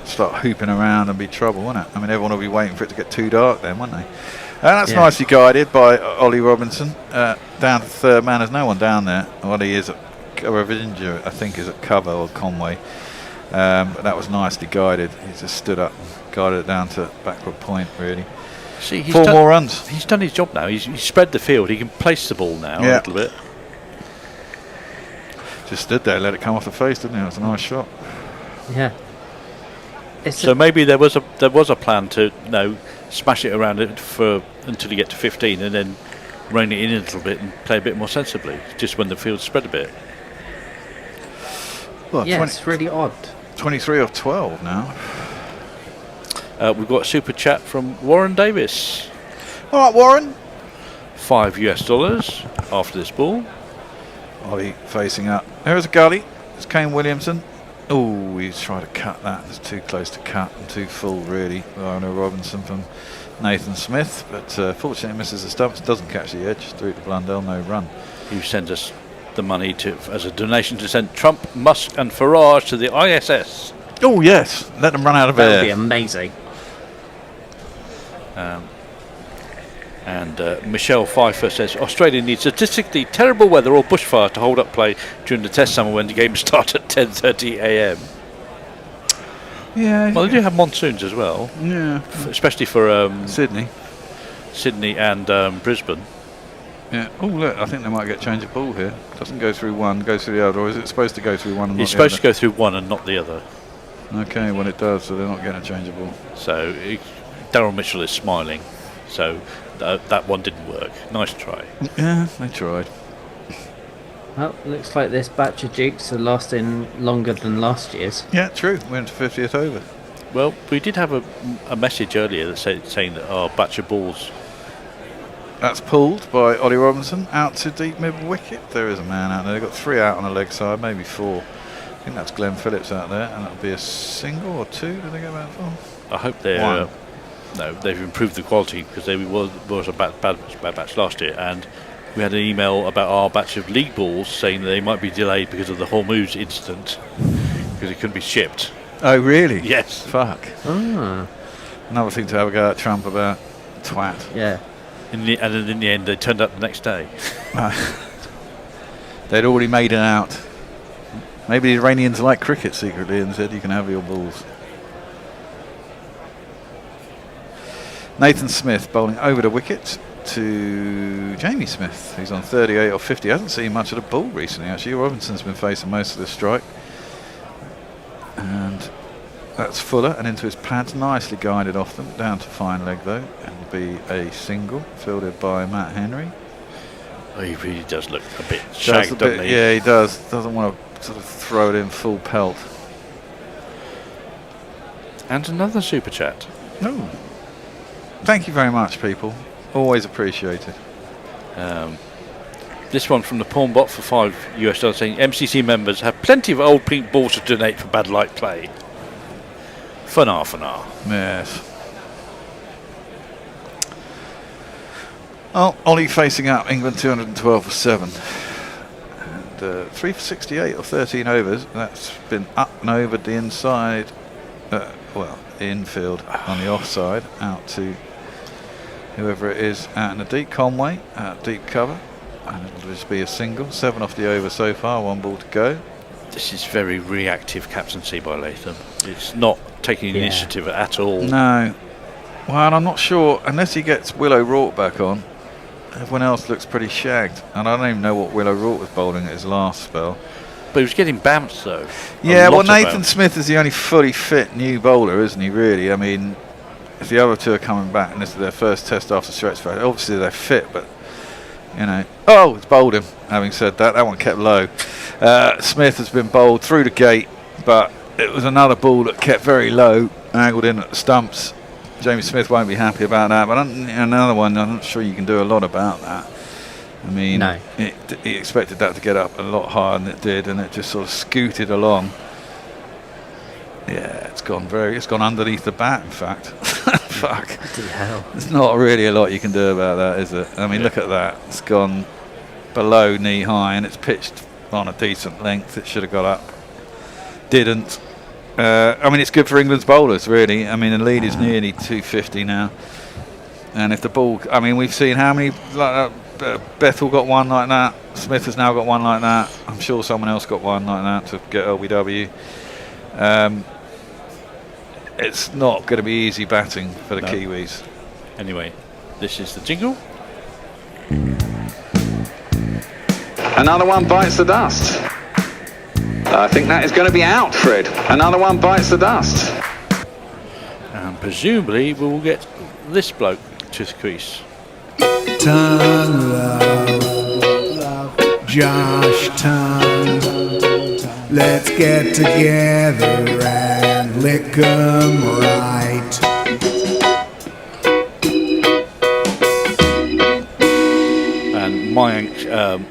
Start hooping around and be trouble, wouldn't it? I mean, everyone will be waiting for it to get too dark then, won't they? That's nicely guided by Ollie Robinson. Down to third man, there's no one down there. Ollie is at Ravinger, I think, is at cover or Conway. But that was nicely guided. He just stood up and guided it down to backward point, really. See, Four more runs. He's done his job now. He's spread the field. He can place the ball now a little bit. Just stood there, let it come off the face, didn't he? It was a nice shot. Yeah. So maybe there was a plan to smash it around it until you get to 15 and then rein it in a little bit and play a bit more sensibly, just when the field's spread a bit. Well, yeah, it's really odd. 23 off 12 now. We've got a super chat from Warren Davis. All right, Warren. $5 after this ball. Ollie facing up. There's a gully. It's Kane Williamson. Oh, he's trying to cut that. It's too close to cut and too full, really. Lionel Robinson from Nathan Smith. But fortunately, misses the stumps. Doesn't catch the edge. Through to Blundell, no run. Who sends us the money as a donation to send Trump, Musk, and Farage to the ISS? Oh, yes. Let them run out of air. That would be amazing. And Michelle Pfeiffer says Australia needs statistically terrible weather or bushfire to hold up play during the Test summer when the games start at 10:30 a.m. Yeah. Well, they do have monsoons as well. Yeah. Especially for Sydney and Brisbane. Yeah. Oh, look, I think they might get change of ball here. Doesn't go through one, goes through the other, or is it supposed to go through one and not It's the supposed other? to go through one and not the other. Okay, well it does, so they're not getting a change of ball. So Daryl Mitchell is smiling. So that one didn't work. Nice try. Yeah, they tried. Well, looks like this batch of Dukes are lasting longer than last year's. Yeah, true. Went to 50th over. Well, we did have a message earlier that saying that our batch of balls. That's pulled by Ollie Robinson out to deep mid wicket. There is a man out there. They've got 3 out on the leg side, maybe 4. I think that's Glenn Phillips out there, and that'll be a single or 2. Did they go back for? I hope they're. No, they've improved the quality because they was a bad batch last year, and we had an email about our batch of league balls saying that they might be delayed because of the Hormuz incident because it couldn't be shipped. Oh, really? Yes. Fuck. Ah. Another thing to have a go at Trump about. Twat. Yeah. And then in the end, they turned up the next day. They'd already made it out. Maybe the Iranians like cricket secretly and said, you can have your balls. Nathan Smith bowling over the wicket to Jamie Smith, who's on 38 or 50. Hasn't seen much of the ball recently, actually. Robinson's been facing most of the strike. And that's Fuller, and into his pads, nicely guided off them, down to fine leg though, and be a single, fielded by Matt Henry. Oh, he really does look a bit shagged, doesn't he? Yeah, he does. Doesn't want to sort of throw it in full pelt. And another super chat. Oh. Thank you very much, people. Always appreciated. This one from the Pawn Bot for $5 saying MCC members have plenty of old pink balls to donate for bad light play. Fanar. Yes. Oh, Ollie facing up. England 212 for 7. And 3 for 68 or 13 overs. That's been up and over the inside. The infield on the offside. Out to whoever it is out in the deep. Conway, deep cover. And it'll just be a single. 7 off the over so far. 1 ball to go. This is very reactive captaincy by Latham. It's not taking initiative at all. No. Well, I'm not sure. Unless he gets Will O'Rourke back on, everyone else looks pretty shagged. And I don't even know what Will O'Rourke was bowling at his last spell. But he was getting bounced, though. Yeah, well, Nathan Smith is the only fully fit new bowler, isn't he, really? I mean, if the other two are coming back and this is their first test after stretch failure, obviously they're fit, but, you know. Oh, it's bowled him, having said that. That one kept low. Smith has been bowled through the gate, but it was another ball that kept very low, angled in at the stumps. Jamie Smith won't be happy about that, but another one, I'm not sure you can do a lot about that. I mean, no. He expected that to get up a lot higher than it did, and it just sort of scooted along. Yeah, it's gone underneath the bat, in fact. Fuck. Bloody hell. There's not really a lot you can do about that, is it? I mean, look at that. It's gone below knee high, and it's pitched on a decent length. It should have got up. Didn't. I mean, it's good for England's bowlers, really. I mean, the lead is nearly 250 now. And if the ball... I mean, we've seen how many... Bethel got one like that. Smith has now got one like that. I'm sure someone else got one like that to get LBW. It's not going to be easy batting for the Kiwis. Anyway, this is the jingle. Another one bites the dust. I think that is going to be out, Fred. Another one bites the dust. And presumably we will get this bloke to the crease. Tongue love, Josh Tongue. Let's get together and lick 'em right. And Mayank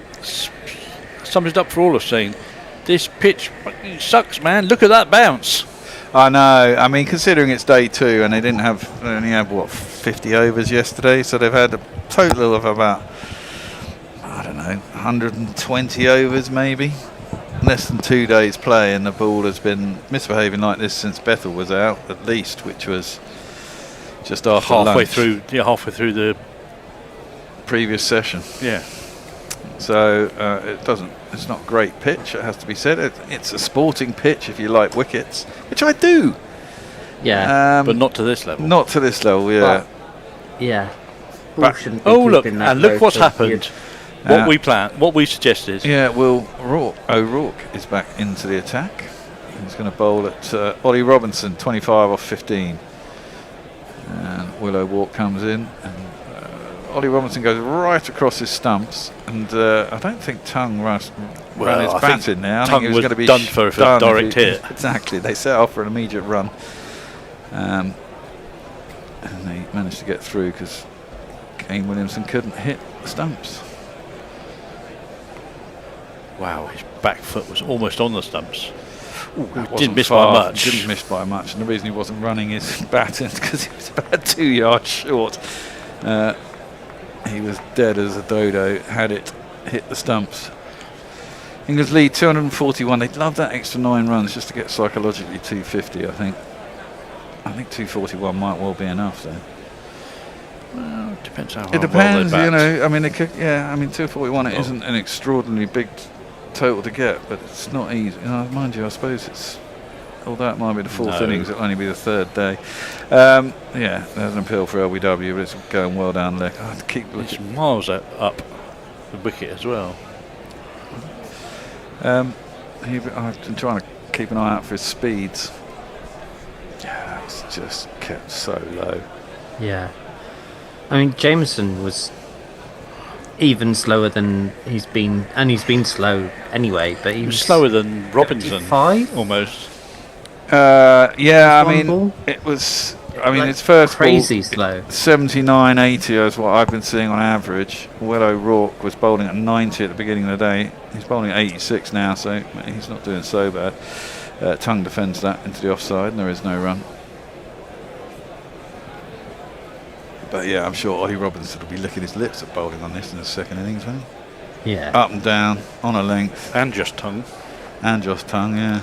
sums it up for all of saying, this pitch fucking sucks, man. Look at that bounce. I know. I mean, considering it's day 2 and they only had what, 50 overs yesterday, so they've had a total of about, I don't know, 120 overs maybe. Less than 2 days play, and the ball has been misbehaving like this since Bethel was out, at least, which was just after halfway lunch. Halfway through the previous session. Yeah. So it's not a great pitch, it has to be said. It's a sporting pitch if you like wickets, which I do. Yeah. But not to this level. Not to this level, yeah. Yeah. Look, and look what's happened. What we suggest is... Yeah, O'Rourke is back into the attack. He's going to bowl at Ollie Robinson, 25 off 15. And Will O'Rourke comes in, and Ollie Robinson goes right across his stumps, and I don't think Tongue ran his bat in there. I think he was going to be done for a direct hit. Exactly, they set off for an immediate run. And they managed to get through because Kane Williamson couldn't hit the stumps. Wow, his back foot was almost on the stumps. Didn't miss by much. Didn't miss by much, and the reason he wasn't running his bat in because he was about 2 yards short. He was dead as a dodo had it hit the stumps. England's lead 241. They'd love that extra 9 runs just to get psychologically 250. I think 241 might well be enough though. Well, it depends how It well depends, they you bat. know. I mean, 241. It isn't an extraordinarily big total to get, but it's not easy. Mind you, I suppose it's. Although it might be the fourth innings, it'll only be the third day. Yeah, there's an appeal for LBW, but it's going well down leg. I have to keep looking. It's miles up the wicket as well. I've been trying to keep an eye out for his speeds. Yeah, it's just kept so low. Yeah. I mean, Jameson was even slower than he's been, and he's been slow anyway, but he was slower than Robinson. 5? Almost. Yeah, I mean, it was. I mean, it's first crazy ball, slow. 79-80 is what I've been seeing on average. Will O'Rourke was bowling at 90 at the beginning of the day. He's bowling at 86 now, so he's not doing so bad. Tongue defends that into the offside, and there is no run. But yeah, I'm sure Ollie Robinson will be licking his lips at bowling on this in the second innings, won't he? Yeah. Up and down, on a length. And just tongue. Yeah.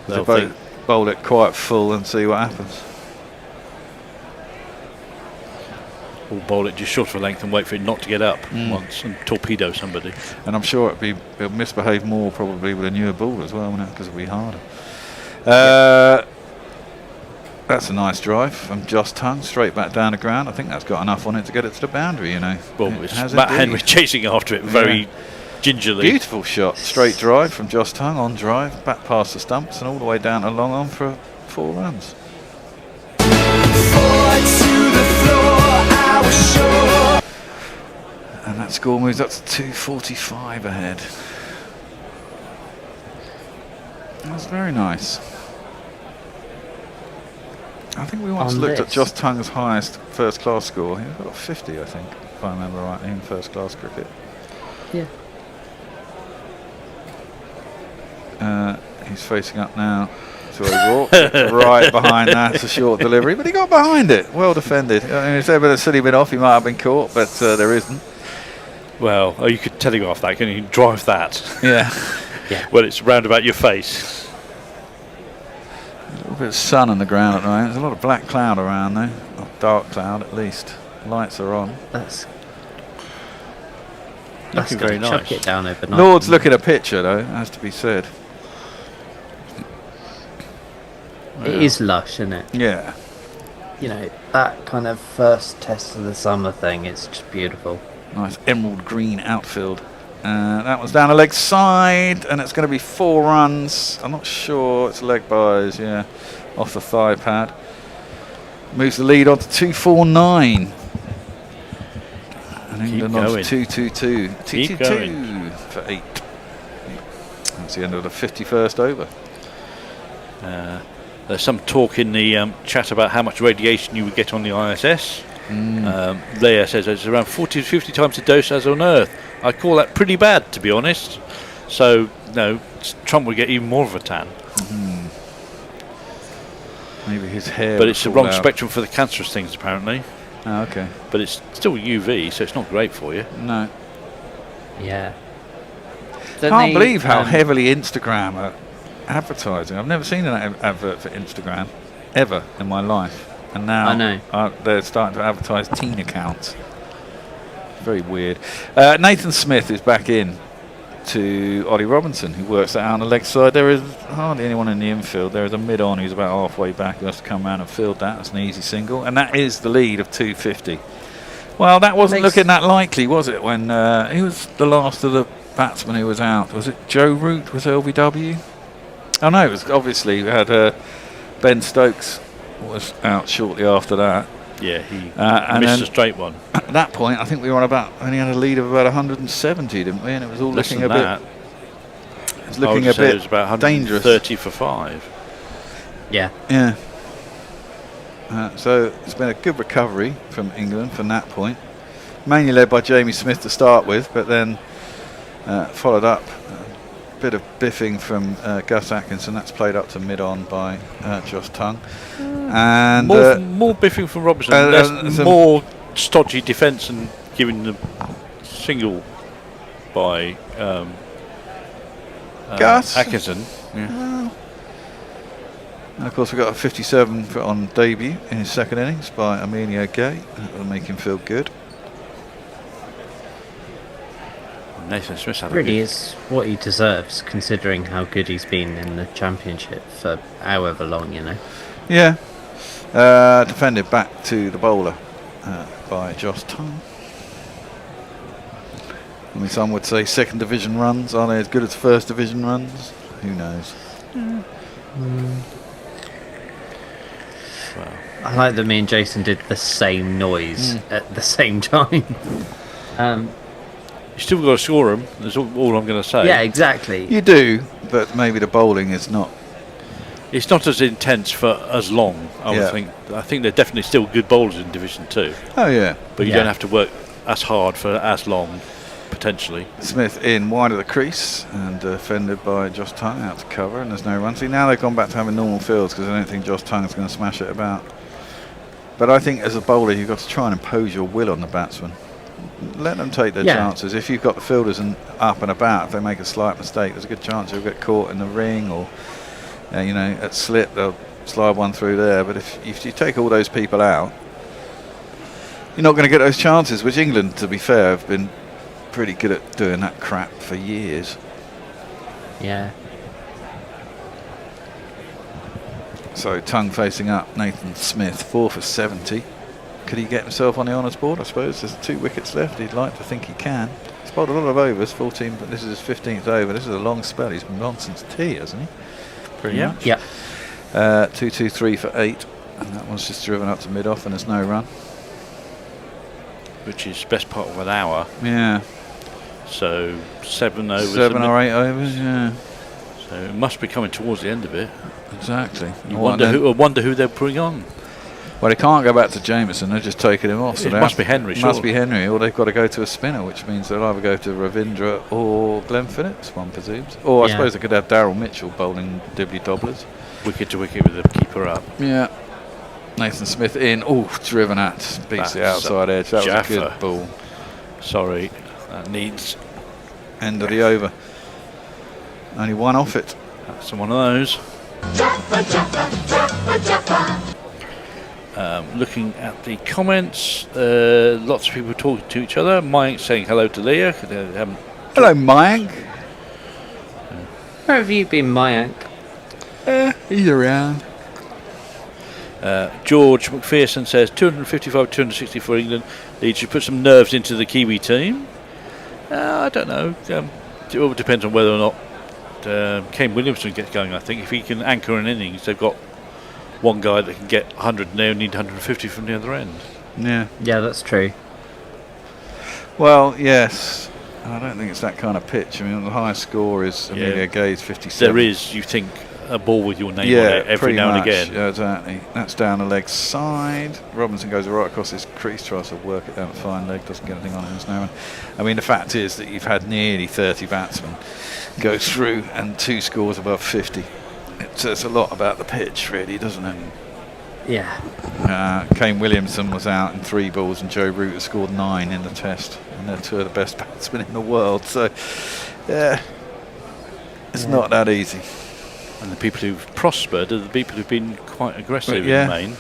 They'll bowl it quite full and see what happens. Or bowl it just short of a length and wait for it not to get up once and torpedo somebody. And I'm sure it'll misbehave more probably with a newer ball as well, because it'll be harder. That's a nice drive from Josh Tongue, straight back down the ground. I think that's got enough on it to get it to the boundary, you know. Well, it's Matt Henry chasing after it very gingerly. Beautiful shot, straight drive from Josh Tongue, on drive, back past the stumps and all the way down to long on for 4 runs. And that score moves up to 245 ahead. That's very nice. I think we once looked at Josh Tongue's highest first class score. He got 50, I think, if I remember rightly, in first class cricket. Yeah. He's facing up now to O'Rourke. Right behind that. It's a short delivery, but he got behind it. Well defended. I mean, if there had been off, he might have been caught, but there isn't. Well, you could telegraph that, can you? Drive that. Yeah. Well, it's round about your face. A little bit of sun on the ground at the moment. There's a lot of black cloud around though. Or dark cloud at least. Lights are on. That's looking very nice. Chuck it down overnight. Lord's looking at a picture though, has to be said. It is lush, isn't it? Yeah. You know, that kind of first test of the summer thing, it's just beautiful. Nice emerald green outfield. That one's down the leg side, and it's going to be 4 runs. I'm not sure. It's leg byes, yeah, off the thigh pad. Moves the lead on to 249. And England on 222. 222 for 8. That's the end of the 51st over. There's some talk in the chat about how much radiation you would get on the ISS. Leia says it's around 40 to 50 times the dose as on Earth. I call that pretty bad, to be honest. So, no, Trump would get even more of a tan. Maybe his hair. But it's the wrong spectrum for the cancerous things, apparently. Oh, okay. But it's still UV, so it's not great for you. No. Yeah. Can't believe how heavily Instagram are advertising. I've never seen an advert for Instagram ever in my life, and now I know. They're starting to advertise teen accounts. Very weird. Nathan Smith is back in to Ollie Robinson, who works that out on the leg side. There is hardly anyone in the infield. There is a mid-on who's about halfway back who has to come around and field that. That's an easy single, and that is the lead of 250. Well, that wasn't looking that likely, was it, when he was the last of the batsmen who was out? Was it Joe Root was LBW? Oh no, it was obviously we had Ben Stokes was out shortly after that. Yeah, he missed missed a straight one. At that point, I think we were only had a lead of about 170, didn't we? And it was all looking a bit. It was looking a bit it was about dangerous. 130 for 5. Yeah. Yeah. So it's been a good recovery from England from that point. Mainly led by Jamie Smith to start with, but then followed up. Bit of biffing from Gus Atkinson. That's played up to mid-on by Josh Tongue. And more biffing from Robertson. There's more stodgy defence and giving the single by Gus Atkinson. Yeah. And of course, we got a 57 on debut in his second innings by Emilio Gay. That will make him feel good. Nathan Smith really is what he deserves, considering how good he's been in the championship for however long, you know. Yeah. Defended back to the bowler by Josh Tongue. I mean, some would say second division runs. Are they as good as first division runs? Who knows? Well, I like that me and Jason did the same noise at the same time. You still got to score them. That's all I'm going to say. Yeah, exactly. You do, but maybe the bowling is not. It's not as intense for as long. I would think. I think they're definitely still good bowlers in Division 2. Oh yeah, but you don't have to work as hard for as long, potentially. Smith in wide of the crease and defended by Josh Tongue out to cover, and there's no run. See, now they've gone back to having normal fields because I don't think Josh Tongue is going to smash it about. But I think as a bowler, you've got to try and impose your will on the batsman. Let them take their chances. If you've got the fielders up and about, if they make a slight mistake, there's a good chance you'll get caught in the ring, or at slip they'll slide one through there. But if you take all those people out, you're not going to get those chances. Which England, to be fair, have been pretty good at doing that crap for years. Yeah. So Tongue facing up Nathan Smith, 4 for 70. Could he get himself on the honours board? I suppose there's 2 wickets left. He'd like to think he can. He's bowled a lot of overs, 14, but this is his 15th over. This is a long spell. He's been on since tea, hasn't he? Pretty much. Yeah. 2-2-3 for 8, and that one's just driven up to mid-off, and there's no run. Which is best part of an hour. Yeah. So 7 overs. 7 or 8 overs, yeah. So it must be coming towards the end of it. Exactly. I wonder who they're putting on. Well, they can't go back to Jameson. They're just taking him off. So it must be Henry. Must be Henry, or they've got to go to a spinner, which means they'll either go to Ravindra or Glenn Phillips, one presumes. Or I suppose they could have Darryl Mitchell bowling dibbly dobblers. Wicket to wicket with the keeper up. Yeah. Nathan Smith in. Oh, driven at. Beats the outside edge. That was a good ball. Sorry, that needs end of the over. Only one off it. That's one of those. Looking at the comments, lots of people talking to each other. Mike saying hello to Leah. Hello, Mayank. Where have you been, Mayank? He's around. George McPherson says 255, 260 for England. They should put some nerves into the Kiwi team. I don't know. It all depends on whether or not Kane Williamson gets going. I think if he can anchor an innings, they've got one guy that can get 100 now, need 150 from the other end. Yeah. Yeah, that's true. Well, yes. I don't think it's that kind of pitch. I mean, the highest score is Amelia Gay's 57. There is, you think, a ball with your name on it every now and again. Yeah, exactly. That's down the leg side. Robinson goes right across his crease, tries to work it down the fine leg, doesn't get anything on him. There's no one. I mean, the fact is that you've had nearly 30 batsmen go through and 2 scores above 50. It says a lot about the pitch, really, doesn't it? Yeah. Kane Williamson was out in 3 balls, and Joe Root has scored 9 in the test, and they're 2 of the best batsmen in the world. So, yeah, it's not that easy. And the people who've prospered are the people who've been quite aggressive in the main.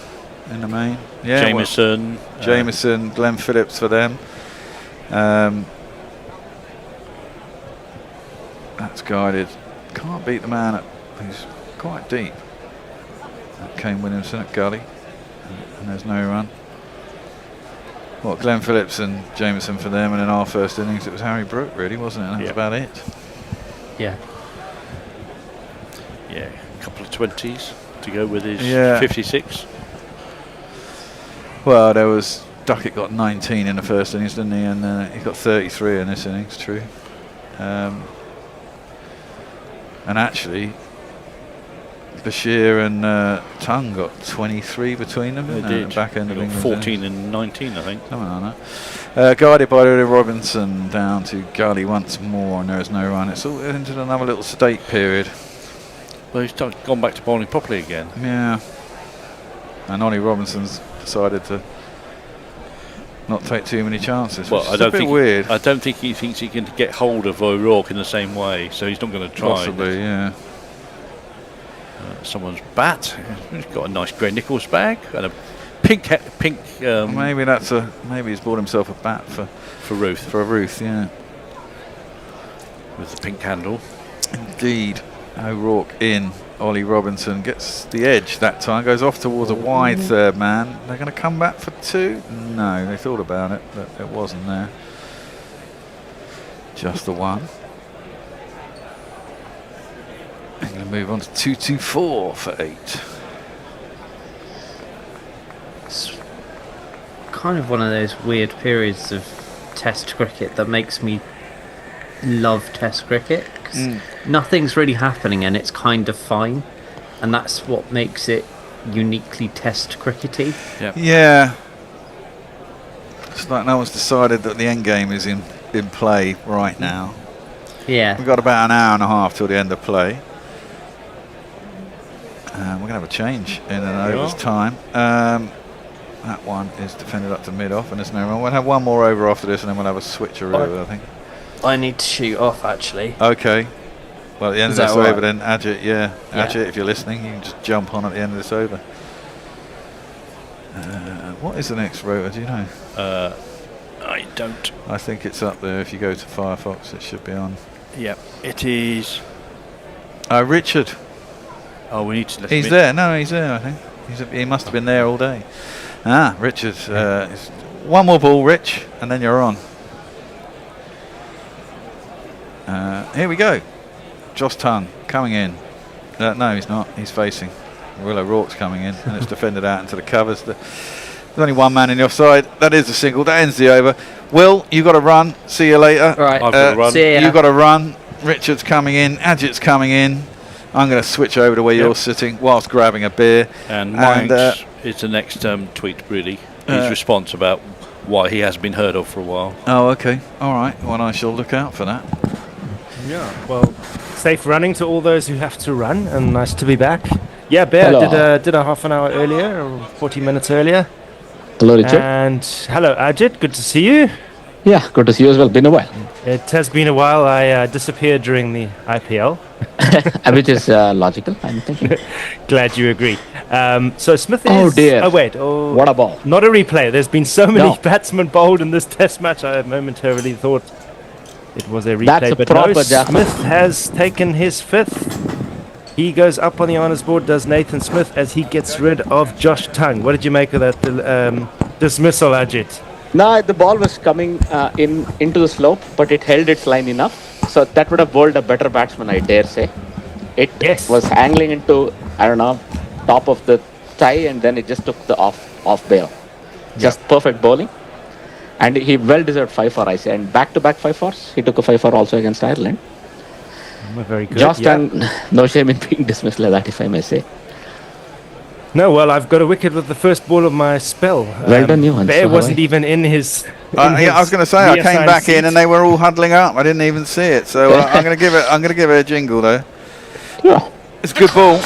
In the main, yeah. Jameson, Jameson, Glenn Phillips for them. That's guided. Can't beat the man who's quite deep. Kane Williamson at gully, and there's no run. Well, Glenn Phillips and Jameson for them, and in our first innings it was Harry Brook, really, wasn't it? That was about it. Yeah. Yeah, a couple of 20s to go with his 56. Well, there was Duckett got 19 in the first innings, didn't he? And he got 33 in this innings. True. And actually, Bashir and Tongue got 23 between them. They did. Back end of England. 14 and 19, I think. Something like that. Guided by Willie Robinson down to gully once more, and there is no run. It's all into another little state period. Well, he's gone back to bowling properly again. Yeah. And Ollie Robinson's decided to not take too many chances. Well, I don't think weird. I don't think he thinks he can get hold of O'Rourke in the same way, so he's not going to try. Possibly, yeah. someone's bat. He's got a nice Grey Nichols bag and a pink. Maybe he's bought himself a bat for Ruth. For Ruth, yeah. With the pink handle. Indeed. O'Rourke in. Ollie Robinson gets the edge that time, goes off towards a wide third man. They're going to come back for 2? No, they thought about it, but it wasn't there. Just the 1. I'm going to move on to 2-2-4 for 8. It's kind of one of those weird periods of Test cricket that makes me love Test cricket, because nothing's really happening and it's kind of fine, and that's what makes it uniquely Test crickety. Yeah. It's like no one's decided that the end game is in play right now. Yeah. We've got about an hour and a half till the end of play. We're going to have a change in an over's time. That one is defended up to mid-off, and there's no one. We'll have one more over after this, and then we'll have a switcheroo, I think. I need to shoot off, actually. Okay. Well, at the end Is of this that all over, right? then Ajit, Ajit, if you're listening, you can just jump on at the end of this over. What is the next rotor? Do you know? I don't. I think it's up there. If you go to Firefox, it should be on. Yep, it is. Richard. Oh, we need to. He's there. No, he's there. I think he must have been there all day. Richard. One more ball, Rich, and then you're on. Here we go. Joss Tongue coming in. No, he's not. He's facing. Will O'Rourke's coming in, and it's defended out into the covers. There's only one man in the offside. That is a single. That ends the over. Will, you got to run. See you later. Right. I've got to run. See ya. You got to run. Richard's coming in. Ajit's coming in. I'm going to switch over to where you're sitting whilst grabbing a beer. And Mike is the next tweet, really. His response about why he hasn't been heard of for a while. Oh, okay. All right. Well, I shall look out for that. Yeah, well, safe running to all those who have to run, and nice to be back. Yeah, Bear did a half an hour earlier, or 40 minutes earlier. Hello, Richard. And hello, Ajit. Good to see you. Yeah, good to see you as well. Been a while. It has been a while. I disappeared during the IPL. Which is logical, I'm thinking. Glad you agree. So Smith is... Oh, dear. Oh, wait. Oh, what a ball. Not a replay. There's been so many batsmen bowled in this test match, I momentarily thought it was a replay. That's a but proper no, Jasmine. Smith has taken his 5th. He goes up on the honours board, does Nathan Smith, as he gets rid of Josh Tongue. What did you make of that dismissal, Ajit? No, the ball was coming into the slope, but it held its line enough. So that would have bowled a better batsman, I dare say. It was angling into, I don't know, top of the tie, and then it just took the off bail. Just perfect bowling. And he well deserved 5-4, I say. And back-to-back 5-4s. He took a 5-4 also against Ireland. Very good. Josh Tongue, no shame in being dismissed like that, if I may say. No, well, I've got a wicket with the first ball of my spell. Well done, you. Bear wasn't even in his. I was going to say, I came back in and they were all huddling up. I didn't even see it, so I'm going to give it. I'm going to give it a jingle though. Yeah, it's a good ball.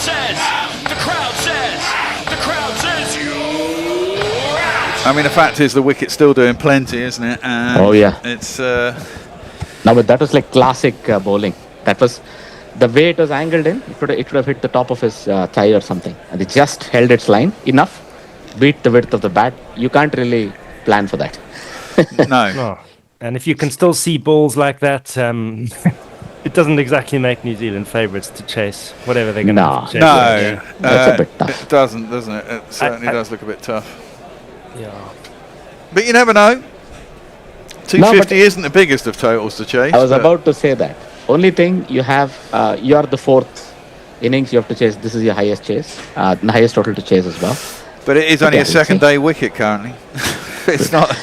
I mean, the fact is, the wicket's still doing plenty, isn't it? Oh yeah. It's. No, but that was like classic bowling. That was the way it was angled in. It would have hit the top of his thigh or something, and it just held its line enough. Beat the width of the bat. You can't really plan for that. No. And if you can still see balls like that, it doesn't exactly make New Zealand favourites to chase whatever they're going to chase. No, that's a bit tough. It doesn't it? It certainly does look a bit tough. Yeah. But you never know. 250 isn't the biggest of totals to chase. I was about to say that. Only thing you have, you are the 4th innings you have to chase. This is your highest chase, the highest total to chase as well. But it is only a second-day wicket currently. It's not.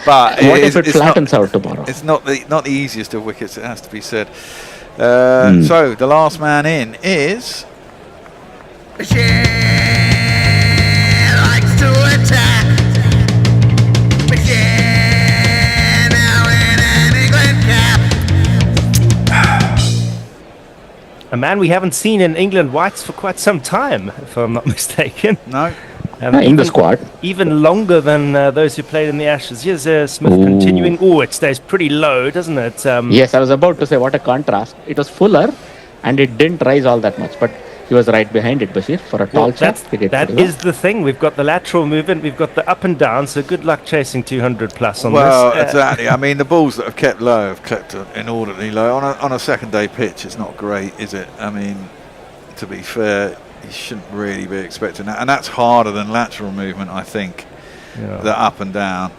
But what if it flattens out tomorrow? It's not the easiest of wickets. It has to be said. So the last man in is. Michelle likes to attack. Michelle now in an England cap. A man we haven't seen in England whites for quite some time, if I'm not mistaken. No. In the squad. Even longer than those who played in the Ashes. Here's Smith continuing. Oh, it stays pretty low, doesn't it? Yes, I was about to say what a contrast. It was fuller and it didn't rise all that much. But he was right behind it, Bashir. For a tall chap, he did that pretty well. is the thing. We've got the lateral movement, we've got the up and down. So good luck chasing 200 plus on Well, this. exactly. I mean, the balls that have kept low have kept inordinately low. On a second day pitch, it's not great, is it? I mean, to be fair, you shouldn't really be expecting that. And that's harder than lateral movement, I think. Yeah. The up and down.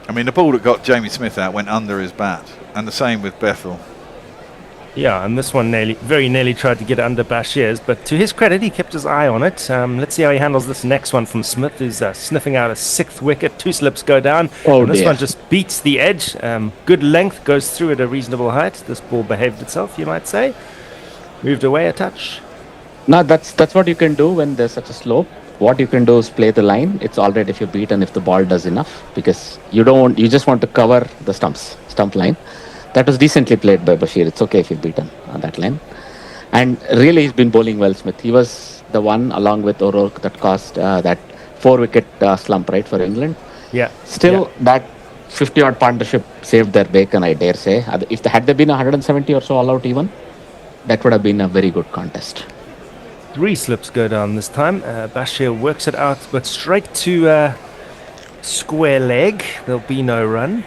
I mean, the ball that got Jamie Smith out went under his bat. And the same with Bethel. Yeah, and this one very nearly tried to get under Bashir's, but to his credit, he kept his eye on it. Let's see how he handles this next one from Smith, who's sniffing out a 6th wicket. 2 slips go down, and this one just beats the edge. Good length, goes through at a reasonable height. This ball behaved itself, you might say. Moved away a touch. No, that's what you can do when there's such a slope. What you can do is play the line. It's all right if you beat and if the ball does enough, because you just want to cover the stump line. That was decently played by Bashir. It's okay if you're beaten on that line. And really, he's been bowling well, Smith. He was the one, along with O'Rourke, that caused that 4-wicket slump, right, for England. Yeah. Still, that 50-odd partnership saved their bacon, I dare say. If there had been 170 or so all out even, that would have been a very good contest. 3 slips go down this time. Bashir works it out, but straight to square leg. There'll be no run.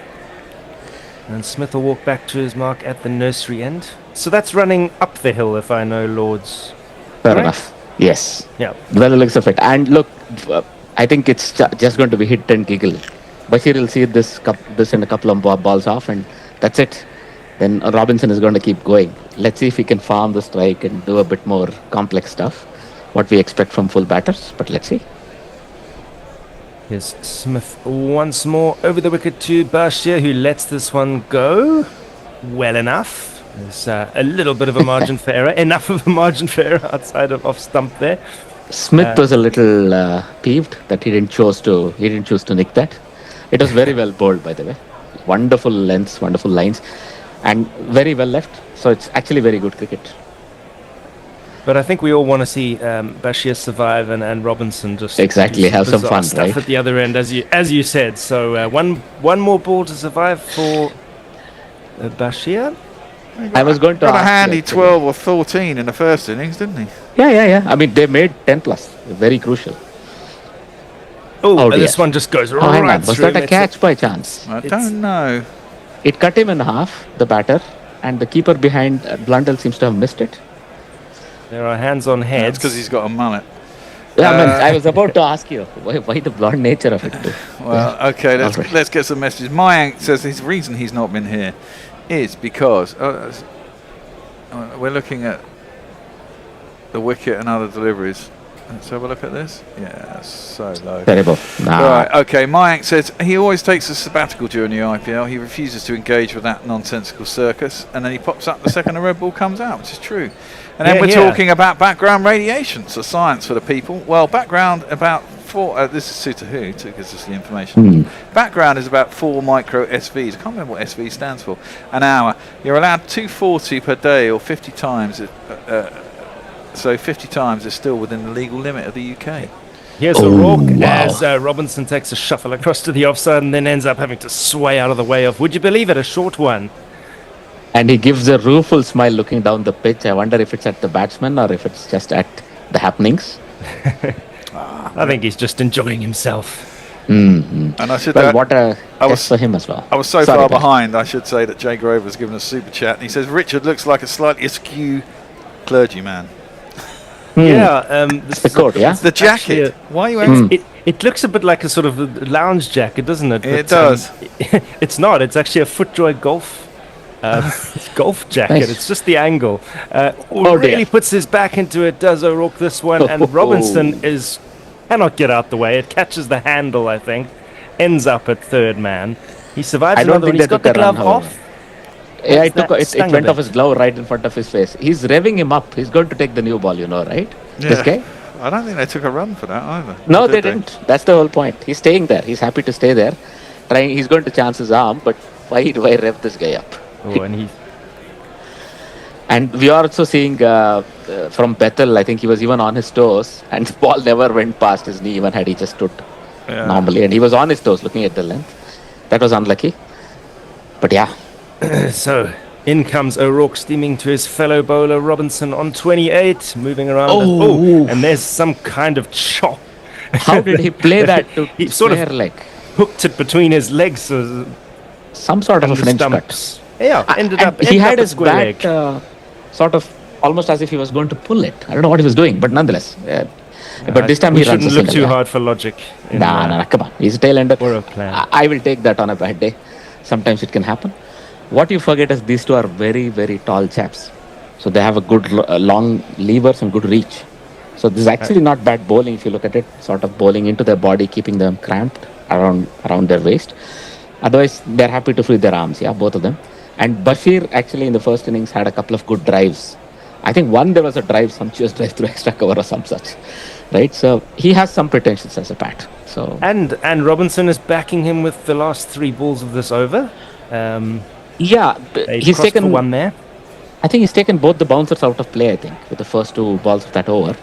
And Smith will walk back to his mark at the nursery end. So that's running up the hill, if I know Lord's. Fair enough. Yes. Yeah. Well, the looks of it. And look, I think it's just going to be hit and giggle. Bashir will see this and a couple of balls off, and that's it. Then Robinson is going to keep going. Let's see if he can farm the strike and do a bit more complex stuff. What we expect from full batters, but let's see. Here's Smith once more over the wicket to Bashir, who lets this one go well enough. There's a little bit of a margin for error, enough of a margin for error outside of off stump there. Smith was a little peeved that he didn't choose to nick that. It was very well bowled, by the way. Wonderful lengths, wonderful lines, and very well left. So it's actually very good cricket. But I think we all want to see Bashir survive and Robinson just exactly have some fun, stuff right? At the other end, as you said. So one more ball to survive for Bashir. I was going to got a ask handy you, 12 or 14 in the first innings, didn't he? Yeah. I mean, they made 10 plus. Very crucial. Oh, this one just goes right hang on. Was through. that a catch by chance? I don't know. It cut him in half, the batter, and the keeper behind Blundell seems to have missed it. There are hands on heads. That's because he's got a mullet. Yeah, I was about to ask you why the blonde nature of it too. Well, okay, let's get some messages. Mayank says his reason he's not been here is because we're looking at the wicket and other deliveries. Let's have a look at this. Yeah, so low. Terrible. Right, okay. Mayank says he always takes a sabbatical during the IPL. He refuses to engage with that nonsensical circus, and then he pops up the second the red ball comes out, which is true. And then we're talking about background radiation, so science for the people. Well, background about 4. This is Sutahu to gives us the information. Background is about 4 micro SVs. I can't remember what SV stands for. An hour. You're allowed 240 per day, or 50 times. So 50 times is still within the legal limit of the UK. Here's O'Rourke as Robinson takes a shuffle across to the offside and then ends up having to sway out of the way of, would you believe it, a short one. And he gives a rueful smile looking down the pitch. I wonder if it's at the batsman or if it's just at the happenings. I think he's just enjoying himself. And I should what a test for him as well. I was so far behind, I should say that Jay Grover's given us a super chat, and he says Richard looks like a slightly askew clergyman. Yeah, it's the coat, yeah? It's the jacket. Why are you wearing it looks a bit like a sort of lounge jacket, doesn't it? It does. It's not. It's actually a FootJoy golf jacket. Nice. It's just the angle. Really puts his back into it, does O'Rourke this one, and Robinson cannot get out the way. It catches the handle, I think. Ends up at third man. He survives another one. He's got the glove off. Yeah, it went off his glove right in front of his face. He's revving him up. He's going to take the new ball, right? Yeah. This guy? I don't think they took a run for that either. No, they didn't. That's the whole point. He's staying there. He's happy to stay there. He's going to chance his arm, but why rev this guy up? And we are also seeing from Bethel, I think he was even on his toes, and the ball never went past his knee, even had he just stood normally. And he was on his toes looking at the length. That was unlucky. But yeah. So In comes O'Rourke, steaming to his fellow bowler Robinson on 28, moving around. And there's some kind of chop. How did he play that to he sort of hooked it between his legs. Some sort of a French cut. Yeah, ended up. He had his bat sort of almost as if he was going to pull it. I don't know what he was doing, but nonetheless. But this time we he runs. Shouldn't look too hard for logic. Nah, come on. He's a tail-ender. Or a plan. I will take that on a bad day. Sometimes it can happen. What you forget is these two are very, very tall chaps. So they have a good long levers and good reach. So this is actually not bad bowling if you look at it. Sort of bowling into their body, keeping them cramped around their waist. Otherwise, they're happy to free their arms, both of them. And Bashir actually in the first innings had a couple of good drives. I think there was a sumptuous drive through extra cover or some such. Right? So he has some pretensions as a bat. So And Robinson is backing him with the last 3 balls of this over. He's taken one there. I think he's taken both the bouncers out of play, I think, with the first 2 balls of that over.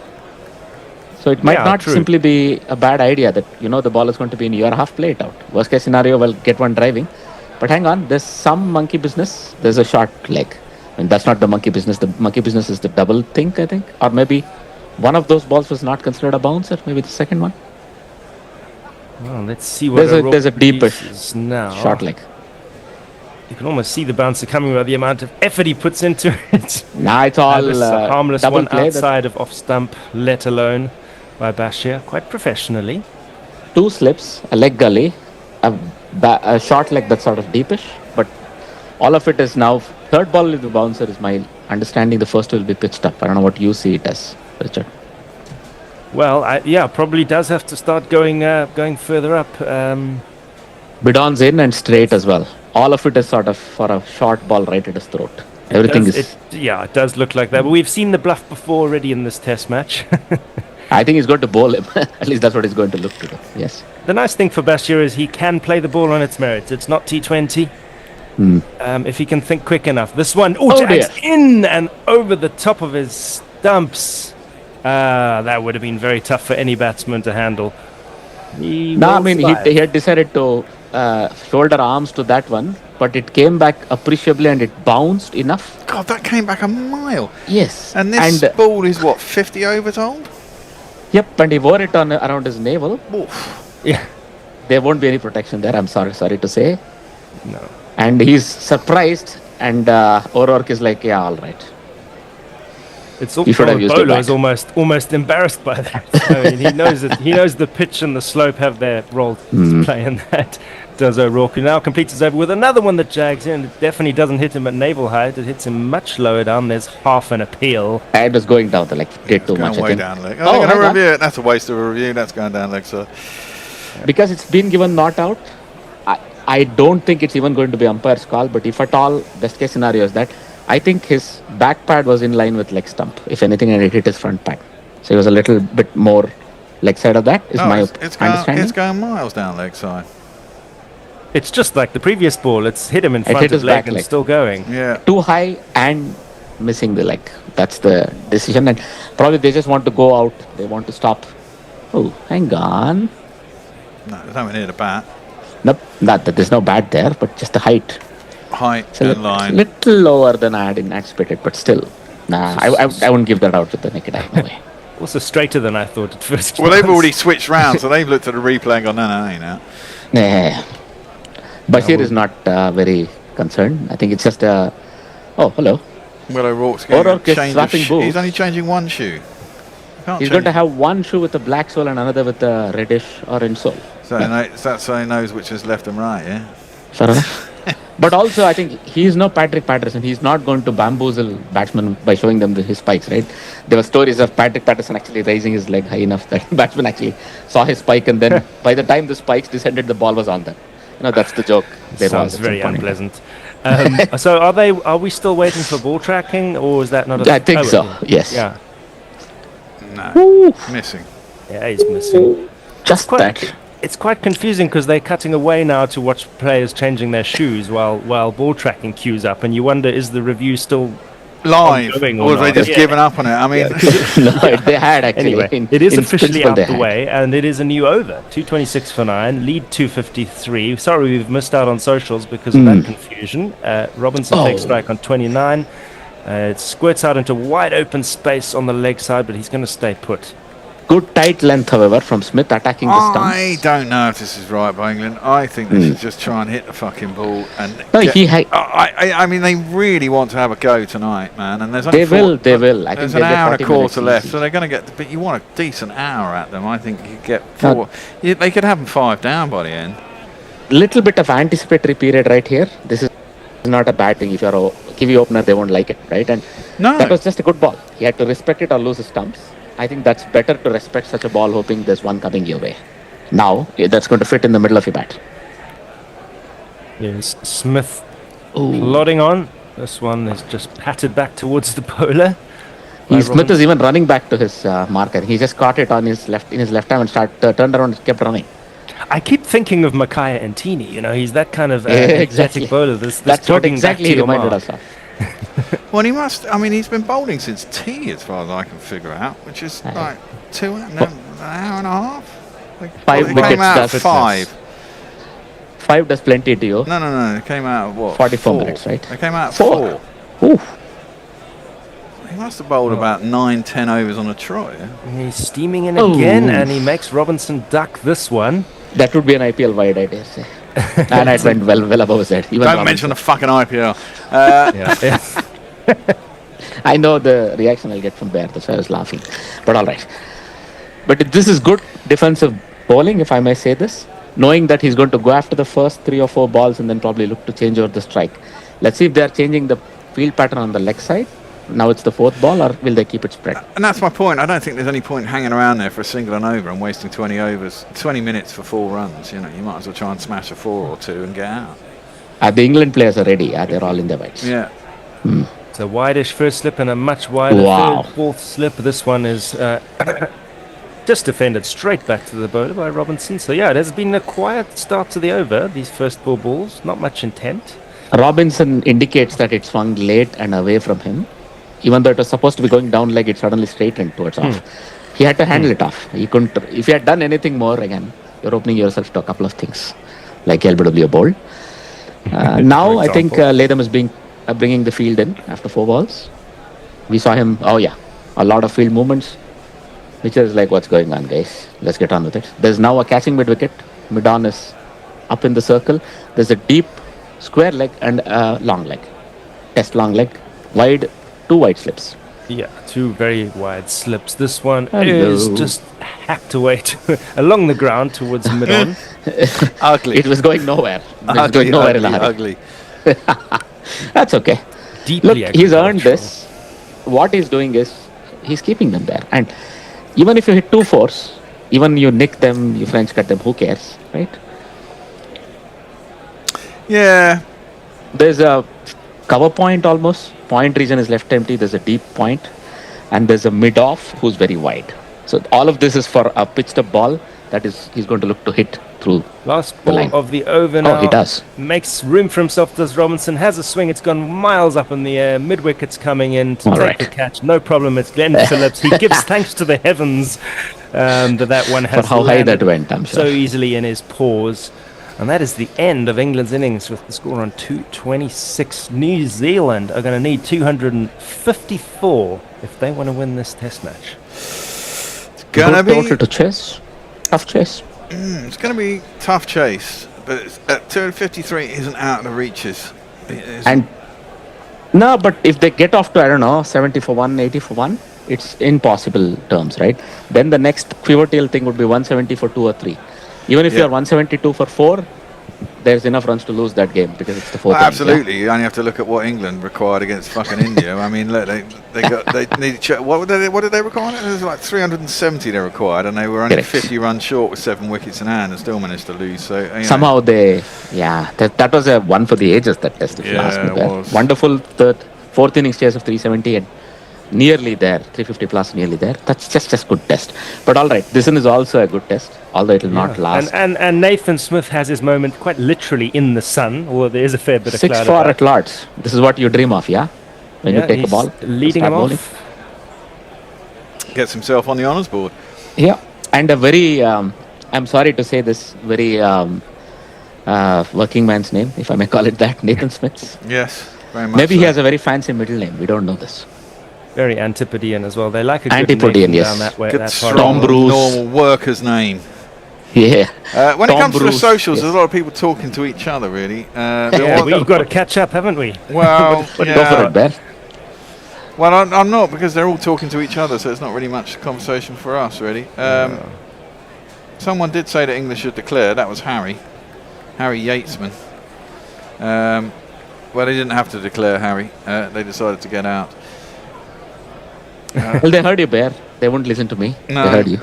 So it might not simply be a bad idea that, the ball is going to be in your half, play it out. Worst case scenario, well, get one driving. But hang on, there's some monkey business. There's a short leg. And that's not the monkey business. The monkey business is the double think, I think. Or maybe one of those balls was not considered a bouncer. Maybe the second one. Well, let's see what there's a deepish now. Short leg. You can almost see the bouncer coming by the amount of effort he puts into it. Nah, it's all a harmless double one play outside of off stump, let alone by Bashir, quite professionally. 2 slips, a leg gully, a short leg that's sort of deepish, but all of it is now third ball with the bouncer is my understanding. The first will be pitched up. I don't know what you see it as, Richard. Well, probably does have to start going further up. Bidon's in and straight as well. All of it is sort of for a short ball right at his throat. Everything is. It does look like that. But we've seen the bluff before already in this Test match. I think he's going to bowl him. At least that's what he's going to look to do. Yes. The nice thing for Bashir is he can play the ball on its merits. It's not T20. If he can think quick enough. This one, jags in and over the top of his stumps. That would have been very tough for any batsman to handle. He had decided to shoulder arms to that one, but it came back appreciably and it bounced enough. God, that came back a mile. Yes. And this ball is what, 50 overs old? Yep, and he wore it around his navel. Oof. Yeah. There won't be any protection there, I'm sorry to say. No. And he's surprised, and O'Rourke is like, yeah, all right. It's also Bowler is almost embarrassed by that. I mean, he knows the pitch and the slope have their role to play in that. Does O'Rourke, who now completes his over with another one that jags in. It definitely doesn't hit him at navel height. It hits him much lower down. There's half an appeal. And it's going down the leg. Did too much. Way down leg. Oh, they're going to review it. That's a waste of a review. That's going down leg. So because it's been given not out, I don't think it's even going to be umpire's call. But if at all, best case scenario is that I think his back pad was in line with leg stump, if anything, and it hit his front pad. So he was a little bit more leg side of that, is my understanding. It's going miles down leg side. It's just like the previous ball. It's hit him in front of leg and still going. Yeah. Too high and missing the leg. That's the decision. And probably they just want to go out. They want to stop. Oh, hang on. No, there's nowhere near the bat. Nope, there's no bat there, but just the height. Height and line. Little lower than I had anticipated, but still. Nah, I wouldn't give that out with the naked eye. No way. Also straighter than I thought at first. Well, they've already switched round, so they've looked at the replay and gone, no, ain't out. Yeah. Bashir is not very concerned. I think it's just oh, hello. Well, O'Rourke's he's only changing one shoe. He's going to have one shoe with a black sole and another with a reddish orange sole. So that's so he knows which is left and right, yeah? Fair enough. But also, I think he's no Patrick Patterson. He's not going to bamboozle batsmen by showing them his spikes, right? There were stories of Patrick Patterson actually raising his leg high enough that batsman actually saw his spike, and then by the time the spikes descended, the ball was on them. That's the joke. Sounds very unpleasant. So are we still waiting for ball tracking, or is that not I think so, yes. Yeah. No. Missing. Yeah, he's missing. Just that. It's quite confusing because they're cutting away now to watch players changing their shoes while ball tracking queues up, and you wonder, is the review still live, ongoing or have they not. just given up on it? I mean, No, they had actually. Anyway, it is officially principle out they the had. way, and it is a new over. 226 for 9, lead 253. Sorry, we've missed out on socials because of that confusion. Robinson takes strike on 29. It squirts out into wide open space on the leg side, but he's going to stay put. Good tight length, however, from Smith attacking the stumps. I don't know if this is right by England. I think they should just try and hit the fucking ball. And No, I mean, they really want to have a go tonight, man. And there's only They will. I think there's they'll an get hour and 40 a quarter minutes left, easy. so they're going to get. But you want a decent hour at them. I think you could get 4. They could have them 5 down by the end. Little bit of anticipatory period right here. This is not a bad thing. If you're a Kiwi opener, they won't like it, right? And that was just a good ball. He had to respect it or lose his stumps. I think that's better to respect such a ball, hoping there's one coming your way. Now, that's going to fit in the middle of your bat. Yes, Smith plodding on. This one is just patted back towards the bowler. Smith is even running back to his marker. He just caught it on his left arm and turned around and kept running. I keep thinking of Makaya Antini. You know, he's that kind of exactly. athletic bowler. This That's what jogging exactly back he to your reminded mark. us of. Well, he must. I mean, he's been bowling since tea, as far as I can figure out, which is like an hour and a half. Like, 5 it wickets came out does at 5. 5 does plenty to you. No. It came out at what? 44 4. minutes, right? It came out at 4. 4. Oof. He must have bowled about 9-10 overs on a trot. Yeah? He's steaming in again, and he makes Robinson duck this one. That would be an IPL wide, I dare say. And it went well above his head. Even Don't mention the fucking IPL. I know the reaction I'll get from there. That's why I was laughing. But all right. But this is good defensive bowling, if I may say this. Knowing that he's going to go after the first 3 or 4 balls and then probably look to change over the strike. Let's see if they're changing the field pattern on the leg side. Now it's the 4th ball, or will they keep it spread? And that's my point. I don't think there's any point hanging around there for a single and over and wasting 20 minutes for 4 runs. You know, you might as well try and smash a 4 or 2 and get out. The England players are ready. They're all in their whites. Yeah. It's a wideish first slip and a much wider third, 4th slip. This one is just defended straight back to the bowler by Robinson. So yeah, it has been a quiet start to the over. These first 4 balls, not much intent. Robinson indicates that it swung late and away from him. Even though it was supposed to be going down leg, it suddenly straightened towards off. He had to handle it off. He couldn't. If he had done anything more, again, you're opening yourself to a couple of things, like LBW bowl. Now I think Latham is bringing the field in after 4 balls. We saw him. A lot of field movements, which is like, what's going on, guys? Let's get on with it. There's now a catching mid wicket. Mid-on is up in the circle. There's a deep square leg and a long leg. Test long leg, wide. 2 wide slips. Yeah, 2 very wide slips. This one is just hacked away along the ground towards mid-on. Ugly. It was going nowhere. Ugly. That's okay. Deeply Look, he's earned this. What he's doing is he's keeping them there. And even if you hit 2 4s, even you nick them, you French cut them, who cares, right? Yeah. There's a cover point almost. Point region is left empty. There's a deep point, and there's a mid-off who's very wide. So all of this is for a pitched up ball that is he's going to look to hit through. Last ball of the over now. He does. Makes room for himself. Does Robinson has a swing? It's gone miles up in the air. Mid wicket's coming in to take the catch. No problem. It's Glenn Phillips. He gives thanks to the heavens that one has. For how high that went, I'm sure. So easily in his paws. And that is the end of England's innings with the score on 226. New Zealand are going to need 254 if they want to win this test match. It's going to be total to chase. Tough chase. It's going to be tough chase, but at 253 isn't out of the reaches. And no, but if they get off to, I don't know, 70 for 1, 80 for 1, it's in possible terms, right? Then the next pivotal thing would be 170 for 2 or 3. Even if you're 172 for 4, there's enough runs to lose that game because it's the 4th. Absolutely, you only have to look at what England required against fucking India. I mean, look, they needed what did they require? It was like 370 they required, and they were only 50 runs short with 7 wickets in hand, and still managed to lose. So somehow that was a one for the ages, that test. If you ask me, was. Wonderful 4th innings chase of 370 and nearly there, 350 plus, nearly there. That's just good test. But all right, this one is also a good test, although it will not last. And Nathan Smith has his moment quite literally in the sun, although there is a fair bit of 6 cloud. 4 at Lords. This is what you dream of, yeah? when you take a ball. Leading him off. Gets himself on the honours board. Yeah, and a very, I'm sorry to say this, very working man's name, if I may call it that, Nathan Smith. Yes, very much. Maybe so. he has a very fancy middle name. We don't know this. Very Antipodean as well. They like a good Antipodean, name yes. down that way. Good, that strong, Tom Bruce. normal worker's name. Yeah. When Tom it comes to Bruce, the socials, yes. there's a lot of people talking to each other, really. We've got to catch up, haven't we? Well, But go for it, Ben. Well, I'm not, because they're all talking to each other, so it's not really much conversation for us, really. Someone did say that England should declare. That was Harry Yatesman. Well, they didn't have to declare, Harry. They decided to get out. Well, they heard you, Bear. They won't listen to me. No. They heard you.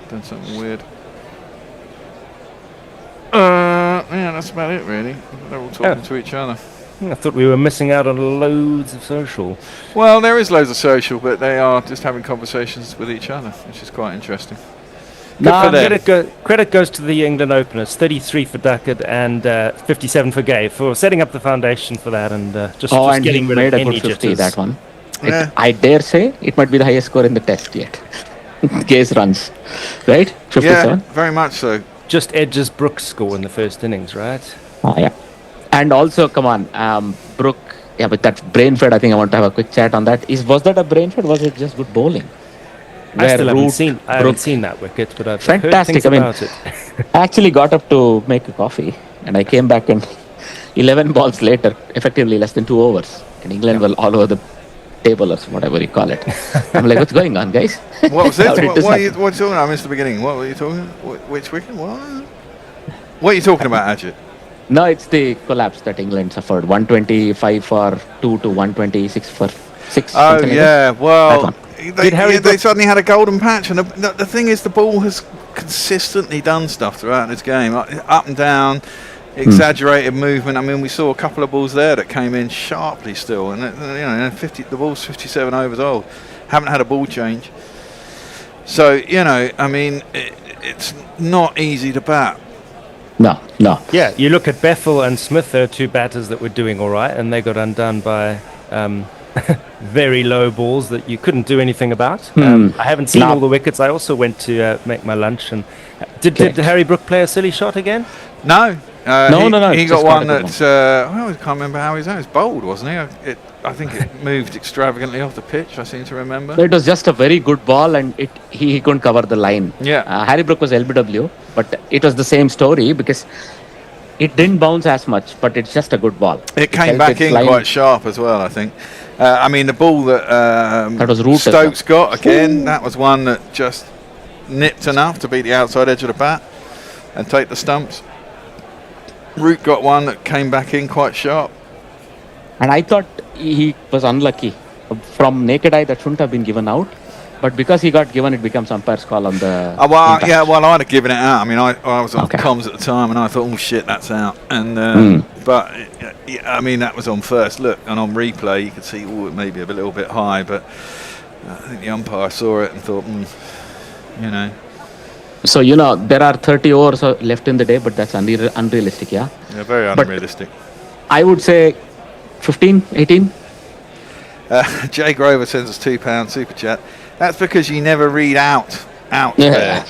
Done something weird. Yeah, that's about it, really. They're all talking to each other. I thought we were missing out on loads of social. Well, there is loads of social, but they are just having conversations with each other, which is quite interesting. Good for them. Credit goes to the England openers, 33 for Duckett and 57 for Gay, for setting up the foundation for that and just and getting he rid made of a any good 50, jitters. that one. Yeah. I dare say it might be the highest score in the test yet. Gay's runs, right? 57? Yeah, very much so. Just edges Brooks' score in the first innings, right? Oh, yeah. And also, come on, Brooke, yeah, with that brain fed, I think I want to have a quick chat on that. Was that a brain fed or was it just good bowling? I still haven't seen that wicket, but I've heard Fantastic. things about it. I actually got up to make a coffee and I came back and 11 balls later, effectively less than 2 overs. And England were all over the table or whatever you call it. I'm like, what's going on, guys? What was it? What are you talking about? I missed the beginning. What were you talking about? Which wicket? What are you talking about, Ajit? No, it's the collapse that England suffered. 125 for 2 to 126 for 6. Oh, yeah. Well, Harry they suddenly had a golden patch. And the thing is, the ball has consistently done stuff throughout this game. Up and down, exaggerated movement. I mean, we saw a couple of balls there that came in sharply still. And, the ball's 57 overs old. Haven't had a ball change. So, I mean, it's not easy to bat. No. Yeah, you look at Bethel and Smith, they're two batters that were doing all right, and they got undone by very low balls that you couldn't do anything about. I haven't seen all the wickets. I also went to make my lunch. And did Harry Brook play a silly shot again? No. No. He got one that, I can't remember how he was. It was bowled, wasn't he? I think it moved extravagantly off the pitch, I seem to remember. So it was just a very good ball and he couldn't cover the line. Yeah. Harry Brook was LBW, but it was the same story because it didn't bounce as much, but it's just a good ball. It came back in quite sharp as well, I think. I mean, the ball that was Stokes got, again, that was one that just nipped enough to beat the outside edge of the bat and take the stumps. Root got one that came back in quite sharp. And I thought he was unlucky. From naked eye, that shouldn't have been given out. But because he got given, it becomes umpire's call on the... I'd have given it out. I mean, I was on comms at the time and I thought, oh shit, that's out. And But, I mean, that was on first look. And on replay, you could see, it may be a little bit high. But I think the umpire saw it and thought, So, there are 30 overs left in the day, but that's unrealistic, yeah? Yeah, very unrealistic. I would say 15, 18. Jay Grover sends us £2 super chat. That's because you never read out there.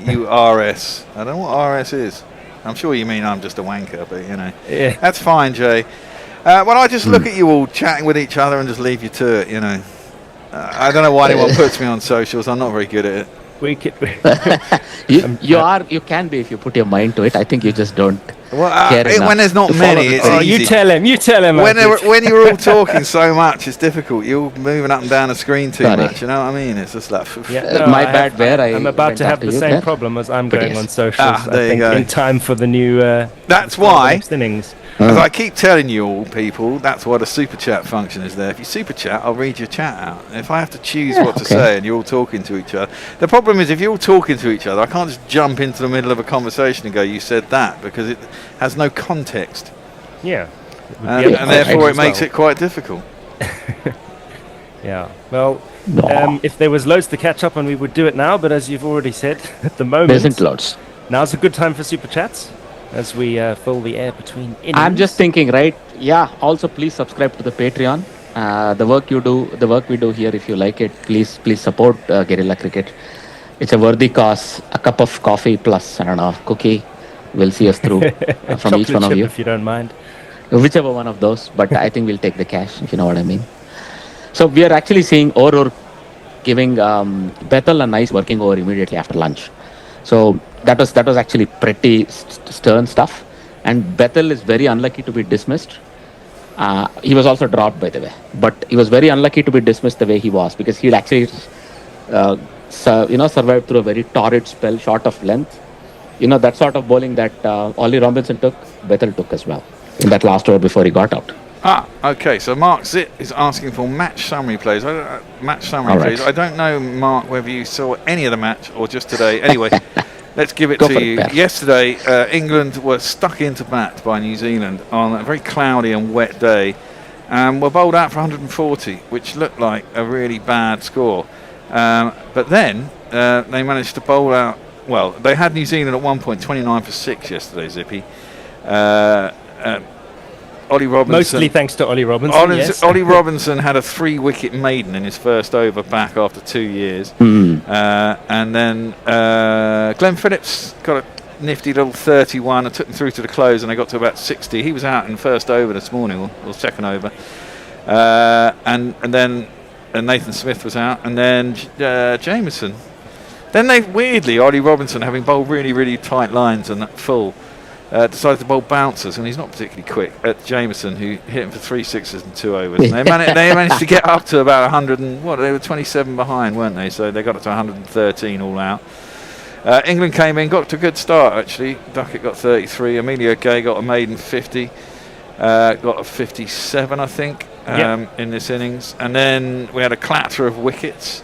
You RS. I don't know what RS is. I'm sure you mean I'm just a wanker, but Yeah. That's fine, Jay. Well, I just look at you all chatting with each other and just leave you to it. I don't know why anyone puts me on socials. I'm not very good at it. We could. You can be if you put your mind to it. I think you just don't. When there's not many, it's easy. You tell him. When you're all talking so much, it's difficult. You're moving up and down the screen too much. You know what I mean? It's just like. My bad, Bear. I'm about to have the same problem as I'm going on socials. There you go. In time for the new. That's why. Next innings. As I keep telling you all, people, that's why the super chat function is there. If you super chat, I'll read your chat out. If I have to choose what to say and you're all talking to each other, the problem is if you're all talking to each other, I can't just jump into the middle of a conversation and go, "You said that," because it has no context. Yeah. And therefore it makes it quite difficult. Yeah. Well, if there was loads to catch up on, we would do it now. But as you've already said, at the moment, there isn't loads. Now's a good time for super chats. as we fill the air between innings. I'm just thinking, right? Yeah. Also, please subscribe to the Patreon. The work we do here. If you like it, please support Guerrilla Cricket. It's a worthy cause. A cup of coffee plus, I don't know, cookie will see us through from each one of you. If you don't mind. Whichever one of those, but I think we'll take the cash, if you know what I mean. So we are actually seeing Orur giving Bethel a nice working over immediately after lunch. So that was actually pretty stern stuff. And Bethel is very unlucky to be dismissed. He was also dropped, by the way. But he was very unlucky to be dismissed the way he was, because he'd actually survived through a very torrid spell, short of length. That sort of bowling that Ollie Robinson took, Bethel took as well in that last over before he got out. Okay. So Mark Zitt is asking for match summary plays. Please. I don't know, Mark, whether you saw any of the match or just today. Anyway, let's give it to you. Yesterday, England were stuck into bat by New Zealand on a very cloudy and wet day, and were bowled out for 140, which looked like a really bad score. But then they managed to bowl out. Well, they had New Zealand at one point 29 for 6 yesterday, Zippy. Ollie Robinson. Mostly thanks to Ollie Robinson. Yes. Ollie Robinson had a 3-wicket maiden in his first over back after 2 years. And then Glenn Phillips got a nifty little 31 and took them through to the close, and they got to about 60. He was out in the first over this morning, or second over. And then Nathan Smith was out, and then Jameson. Then weirdly, Ollie Robinson, having bowled really, really tight lines and full, decided to bowl bouncers, and he's not particularly quick, at Jameson, who hit him for 3 sixes and 2 overs. And they managed to get up to about 100 and they were 27 behind, weren't they? So they got up to 113 all out. England came in, got to a good start actually. Duckett got 33, Emilio Gay got a maiden 50, got a 57 I think in this innings, and then we had a clatter of wickets.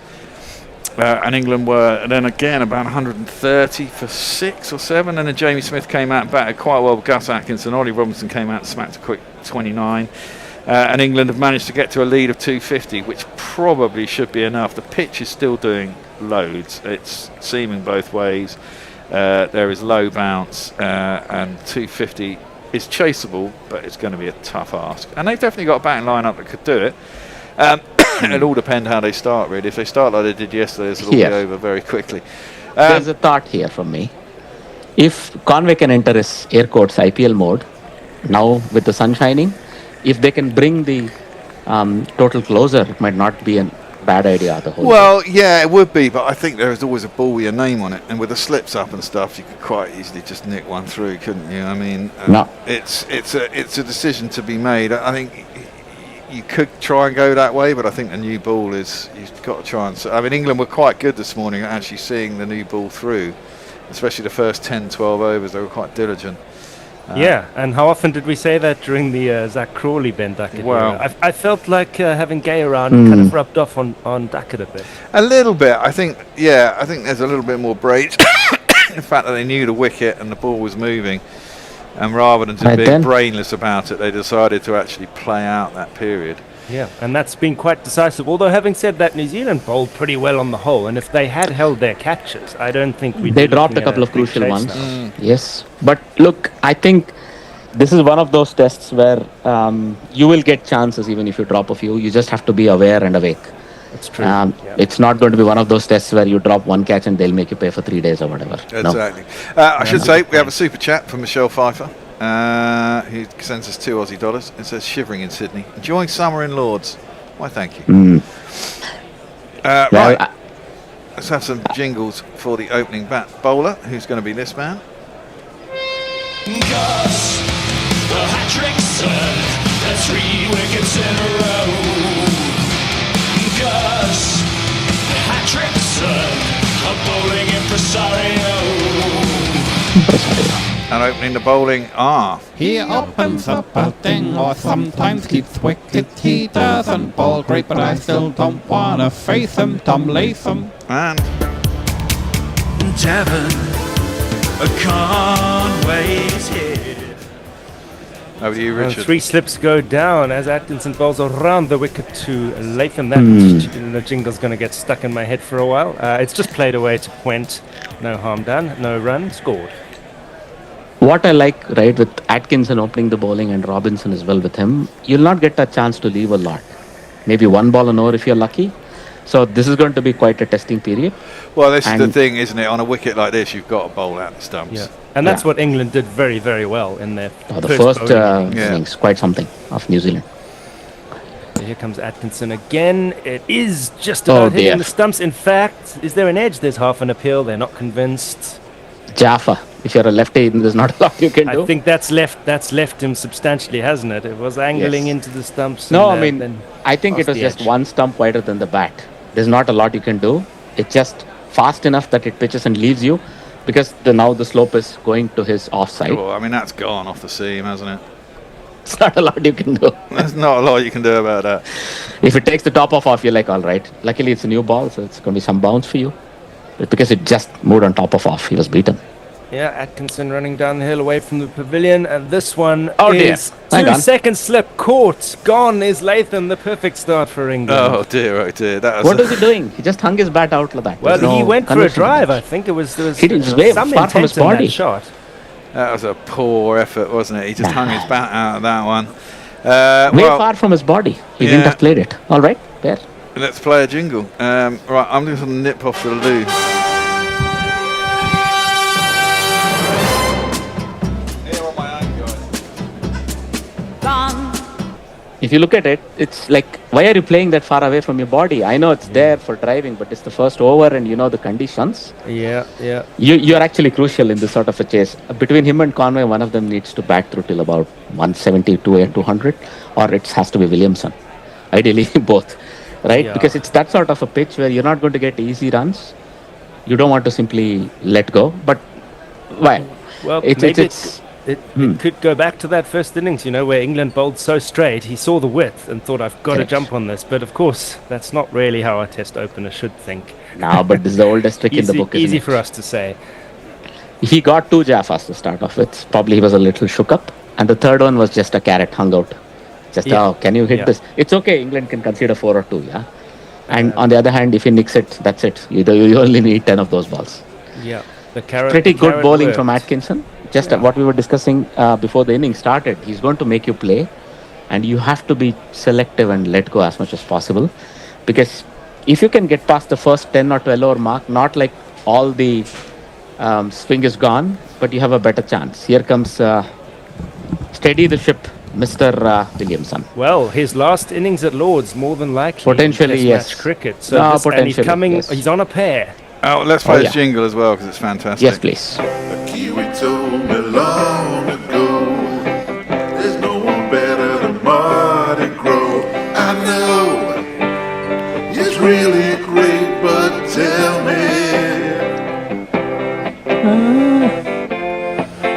And England were then again about 130 for 6 or 7, and then Jamie Smith came out and batted quite well with Gus Atkinson. Ollie Robinson came out and smacked a quick 29, and England have managed to get to a lead of 250, which probably should be enough. The pitch is still doing loads. It's seaming both ways. There is low bounce, and 250 is chaseable, but it's going to be a tough ask. And they've definitely got a batting line-up that could do it. It'll all depend how they start, really. If they start like they did yesterday, it'll all be over very quickly. There's a thought here from me. If Conway can enter his air quotes IPL mode, now with the sun shining, if they can bring the total closer, it might not be a bad idea. Yeah, it would be, but I think there is always a ball with your name on it, and with the slips up and stuff, you could quite easily just nick one through, couldn't you? I mean, it's a decision to be made. I think you could try and go that way, but I think the new ball you've got to try and... I mean, England were quite good this morning at actually seeing the new ball through, especially the first 10, 12 overs. They were quite diligent. And how often did we say that during the Zach Crawley Ben Duckett era? I felt like having Gay around kind of rubbed off on Duckett a bit. A little bit. I think there's a little bit more brains. The fact that they knew the wicket and the ball was moving, and rather than just being brainless about it, they decided to actually play out that period. Yeah, and that's been quite decisive. Although, having said that, New Zealand bowled pretty well on the whole, and if they had held their catches, I don't think they dropped a couple of crucial ones. Yes, but look, I think this is one of those tests where you will get chances even if you drop a few. You just have to be aware and awake. That's true. It's not going to be one of those tests where you drop one catch and they'll make you pay for 3 days or whatever. Exactly. I should say we have a super chat from Michelle Pfeiffer, who sends us $2 It says, shivering in Sydney, enjoying summer in Lords. Why, thank you. Right, let's have some jingles for the opening bat bowler, who's going to be this man. Gus, the hat-trick served, that's 3 wickets in a row. Gus, the hat-trick served, a bowling impresario. And opening the bowling, He opens up batting or sometimes keeps wicket. He doesn't bowl great, but I still don't wanna face him. Tom Latham. And Devon, Conway's hit. Over to you, Richard. 3 slips go down as Atkinson bowls around the wicket to Latham. That jingle's going to get stuck in my head for a while. It's just played away to Quent. No harm done. No run scored. What I like, right, with Atkinson opening the bowling and Robinson as well with him, you'll not get a chance to leave a lot. Maybe one ball an over if you're lucky. So this is going to be quite a testing period. Well, this is the thing, isn't it? On a wicket like this, you've got to bowl out the stumps. Yeah. And that's what England did very, very well in their the first innings, quite something of New Zealand. Here comes Atkinson again. It is just about hitting the stumps. In fact, is there an edge? There's half an appeal. They're not convinced. Jaffa. If you're a lefty, there's not a lot you can do. I think that's left him substantially, hasn't it? It was angling into the stumps. No, I mean, I think it was just one stump wider than the bat. There's not a lot you can do. It's just fast enough that it pitches and leaves you, because now the slope is going to his offside. Well, I mean, that's gone off the seam, hasn't it? It's not a lot you can do. There's not a lot you can do about that. If it takes the top off, you're like, all right. Luckily, it's a new ball, so it's going to be some bounce for you. But because it just moved on top of off, he was beaten. Yeah, Atkinson running down the hill away from the pavilion, and this one is 2-second slip caught. Gone is Latham, the perfect start for England. Oh dear, That was what was he doing? He just hung his bat out like that. Well, he went for a drive. I think it was. There was he didn't wave some far from his intent in body. that shot. That was a poor effort, wasn't it? He just hung his bat out of that one. Way far from his body. He didn't have played it. All right, there. Let's play a jingle. Right, I'm just going to nip off to the loo. If you look at it, it's like, why are you playing that far away from your body? I know it's there for driving, but it's the first over and you know the conditions. Yeah. You're actually crucial in this sort of a chase. Between him and Conway, one of them needs to bat through till about 170, 200, or it has to be Williamson. Ideally, both, right? Yeah. Because it's that sort of a pitch where you're not going to get easy runs. You don't want to simply let go, but why? Well, it could go back to that first innings, where England bowled so straight. He saw the width and thought, I've got to jump on this. But of course, that's not really how a test opener should think. No, but this is the oldest trick in the book, isn't Easy it? for us to say. He got 2 Jaffas to start off with. Probably he was a little shook up. And the third one was just a carrot hung out. Just, can you hit this? It's okay, England can concede a 4 or 2, yeah? And on the other hand, if he nicks it, that's it. You only need 10 of those balls. Yeah, the carrot. Pretty good bowling from Atkinson. Just what we were discussing before the inning started. He's going to make you play, and you have to be selective and let go as much as possible. Because if you can get past the first 10 or 12 over mark, not like all the swing is gone, but you have a better chance. Here comes steady the ship, Mr. Williamson. Well, his last innings at Lord's, more than likely. Potentially, in Test match cricket. So and he's coming. Yes. He's on a pair. Oh, let's play this jingle as well because it's fantastic. Yes, please. Kiwi told me long ago, there's no one better than Marty Crow. I know it's really great, but tell me,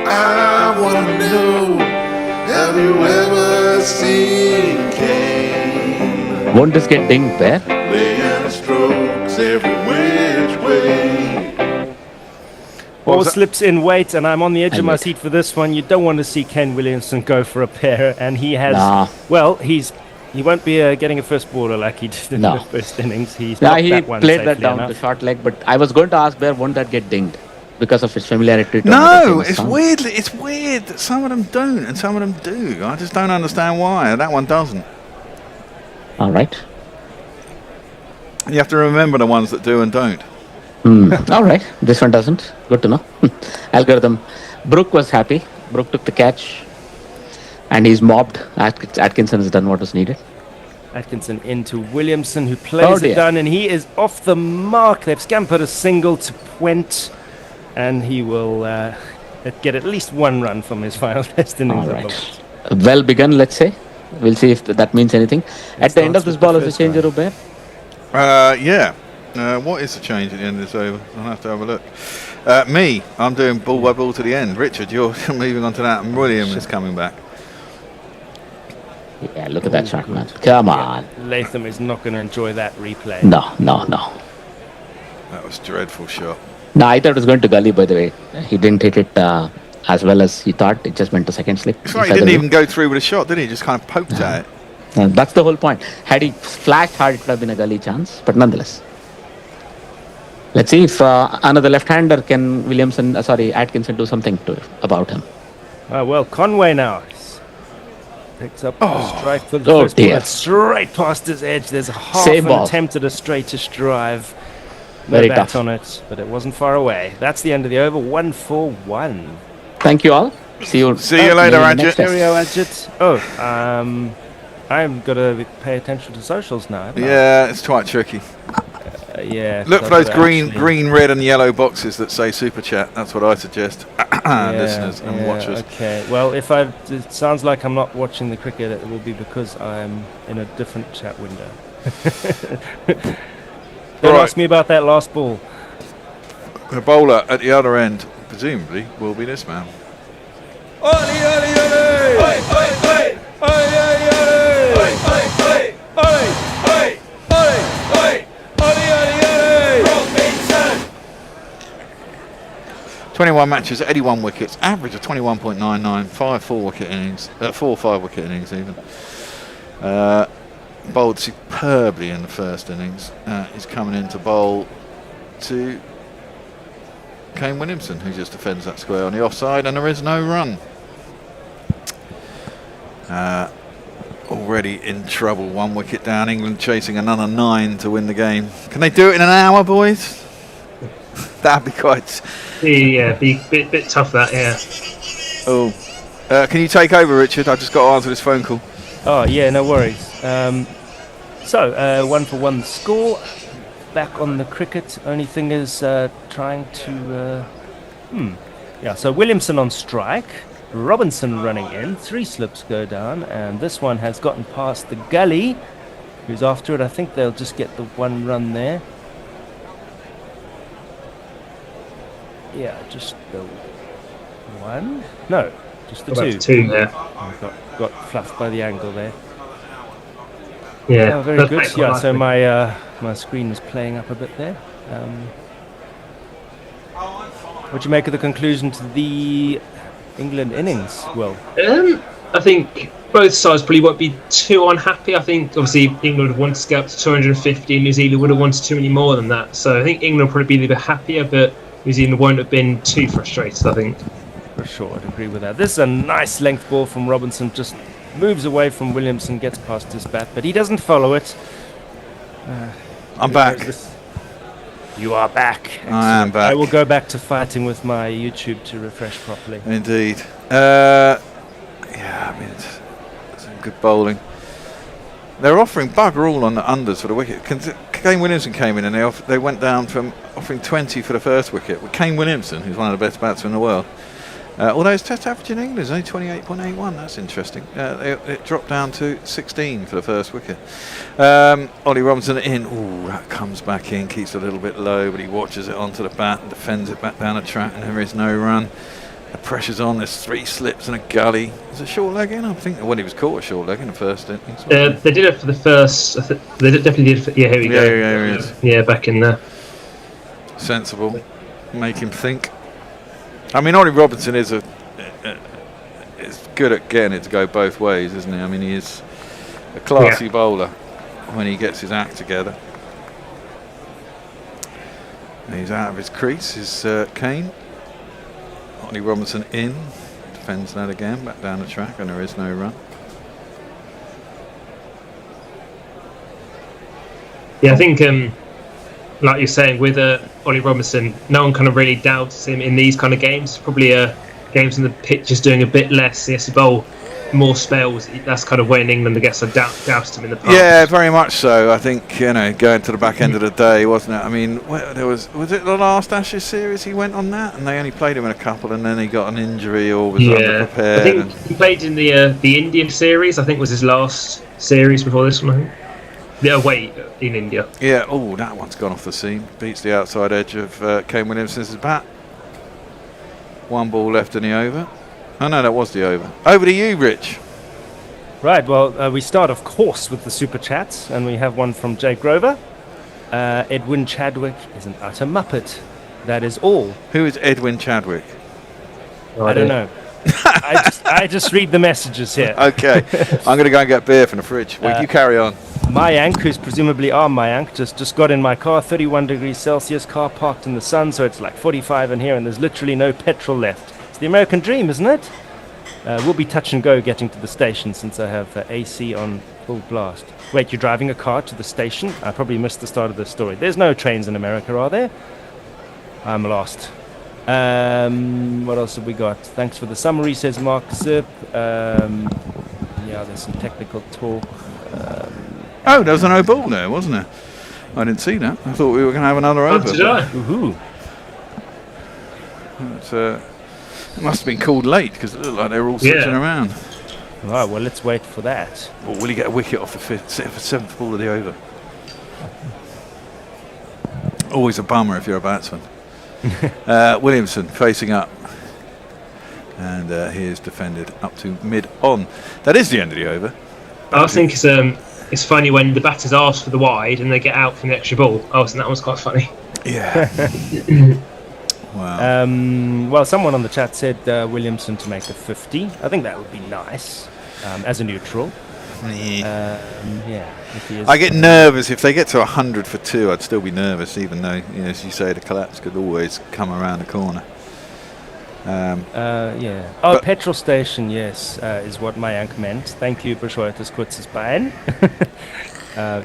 I wanna know, have you ever seen Kane? Won't this get dinged there? Laying strokes every which way. Ball slips in weight, and I'm on the edge of my seat for this one. You don't want to see Ken Williamson go for a pair, and he has. Well, he won't be getting a first baller like he did in the first innings. He played that down the short leg, but I was going to ask Bear, won't that get dinged because of his familiarity? No, it's weird. It's weird that some of them don't and some of them do. I just don't understand why. That one doesn't. All right. You have to remember the ones that do and don't. All right. This one doesn't. Good to know. Algorithm. Brook was happy. Brook took the catch. And he's mobbed. Atkinson has done what was needed. Atkinson into Williamson, who plays it down, and he is off the mark. They've scampered a single to Puent, and he will get at least one run from his final test innings. All right. Well begun, let's say. We'll see if that means anything. At the end of this ball, is a change, Robert? Yeah. What is the change at the end of this over? I'll have to have a look. I'm doing ball by ball to the end. Richard, you're moving on to that, and William is coming back. Yeah, look at that shot, man. Come on. Latham is not going to enjoy that replay. No. That was a dreadful shot. No, I thought it was going to gully, by the way. He didn't hit it as well as he thought. It just went to second slip. It's right, he didn't even go through with a shot, did he? Just kind of poked at it. That's the whole point. Had he flashed hard, it would have been a gully chance, but nonetheless. Let's see if another left-hander can Atkinson do something about him. Well, Conway now picks up a strike for the first ball. That's straight past his edge. There's a half Same ball. attempt at a straightish drive. Very bat tough on it, but it wasn't far away. That's the end of the over. 1-4-1. Thank you all. See you later, Ajit. Cheerio, Ajit. I'm gonna pay attention to socials now. Yeah, it's quite tricky. Yeah. Look for those green, red, and yellow boxes that say Super Chat. That's what I suggest, listeners and watchers. Okay. Well, it sounds like I'm not watching the cricket, it will be because I'm in a different chat window. Don't ask me about that last ball. The bowler at the other end, presumably, will be this man. Oi, 21 matches, 81 wickets, average of 21.99, 5 4-wicket innings, 4 5-wicket innings even. Bowled superbly in the first innings. He's coming in to bowl to Kane Williamson, who just defends that square on the offside, and there is no run. Already in trouble, 1 wicket down. England chasing another 9 to win the game. Can they do it in an hour, boys? That'd be quite. Yeah, be a bit tough that. Yeah. Oh, can you take over, Richard? I've just got to answer this phone call. Oh yeah, no worries. So 1-1 score. Back on the cricket. Only thing is trying to. Yeah. So Williamson on strike. Robinson running in. 3 slips go down, and this one has gotten past the gully. Who's after it? I think they'll just get the 1 run there. Yeah, just the 1. No, just the 2. 2 there. Got fluffed by the angle there. Yeah, oh, very good. Yeah, so my screen is playing up a bit there. What do you make of the conclusion to the England innings? Well, I think both sides probably won't be too unhappy. I think obviously England would want to get up to 250, and New Zealand would have wanted too many more than that. So I think England will probably be a bit happier, but New Zealand won't have been too frustrated, I think. For sure, I'd agree with that. This is a nice length ball from Robinson, just moves away from Williamson, gets past his bat, but he doesn't follow it. I'm back. You are back. Excellent. I am back. I will go back to fighting with my YouTube to refresh properly. Indeed. Yeah, I mean, it's some good bowling. They're offering bugger all on the unders for the wicket. Kane Williamson came in and they went down from offering 20 for the first wicket with Kane Williamson, who's one of the best batsmen in the world. Although his test average in England is only 28.81, that's interesting. It dropped down to 16 for the first wicket. Ollie Robinson in, that comes back in, keeps it a little bit low, but he watches it onto the bat and defends it back down the track, and there is no run. The pressure's on, there's 3 slips and a gully. Is it short leg in? I think he was caught a short leg in the first innings. They did it for the first. They definitely did. Yeah, here we go. Yeah, here he is. Yeah, back in there. Sensible. Make him think. I mean, Ollie Robinson is good at getting it to go both ways, isn't he? I mean, he is a classy bowler when he gets his act together. And he's out of his crease, is Kane. Ollie Robinson in, defends that again, back down the track, and there is no run. Yeah, I think, like you're saying, with Ollie Robinson, no one kind of really doubts him in these kind of games. Probably games in the pitch is doing a bit less. Yes, he bowl more spells. That's kind of when England, I guess, have doused him in the past. Yeah, very much so. I think, going to the back end of the day, wasn't it? I mean, was it the last Ashes series he went on that, and they only played him in a couple, and then he got an injury or was underprepared. I think he played in the Indian series. I think was his last series before this one. I think. Yeah, away in India. Yeah. Oh, that one's gone off the seam. Beats the outside edge of Kane Williamson's bat. 1 ball left in the over. Oh no, that was the over. Over to you, Rich. Right, well, we start, of course, with the Super Chats, and we have one from Jake Grover. Edwin Chadwick is an utter muppet. That is all. Who is Edwin Chadwick? I don't know. I just read the messages here. Okay, I'm going to go and get beer from the fridge. Well, you carry on. Mayank, who's presumably our Mayank, just got in my car, 31 degrees Celsius, car parked in the sun, so it's like 45 in here, and there's literally no petrol left. It's the American dream, isn't it? We'll be touch and go getting to the station since I have AC on full blast. Wait, you're driving a car to the station? I probably missed the start of the story. There's no trains in America, are there? I'm lost. What else have we got? Thanks for the summary, says Mark Zip. Yeah, there's some technical talk. Oh, there was an O-ball there, wasn't there? I didn't see that. I thought we were going to have another over. Did I? Woohoo. It must have been called late because it looked like they were all switching around. Right, well, let's wait for that. Or will he get a wicket off the seventh ball of the over? Always a bummer if you're a batsman. Williamson facing up. And he is defended up to mid-on. That is the end of the over. I think it's funny when the batters ask for the wide and they get out from the extra ball. Oh, so that was quite funny. Yeah. Wow. Well, someone on the chat said Williamson to make a 50. I think that would be nice as a neutral. If he is. I get nervous if they get to 100 for 2. I'd still be nervous, even though, as you say, the collapse could always come around the corner. Oh, petrol station, yes, is what Mayank meant. Thank you, bescheuertes kurzes Bein.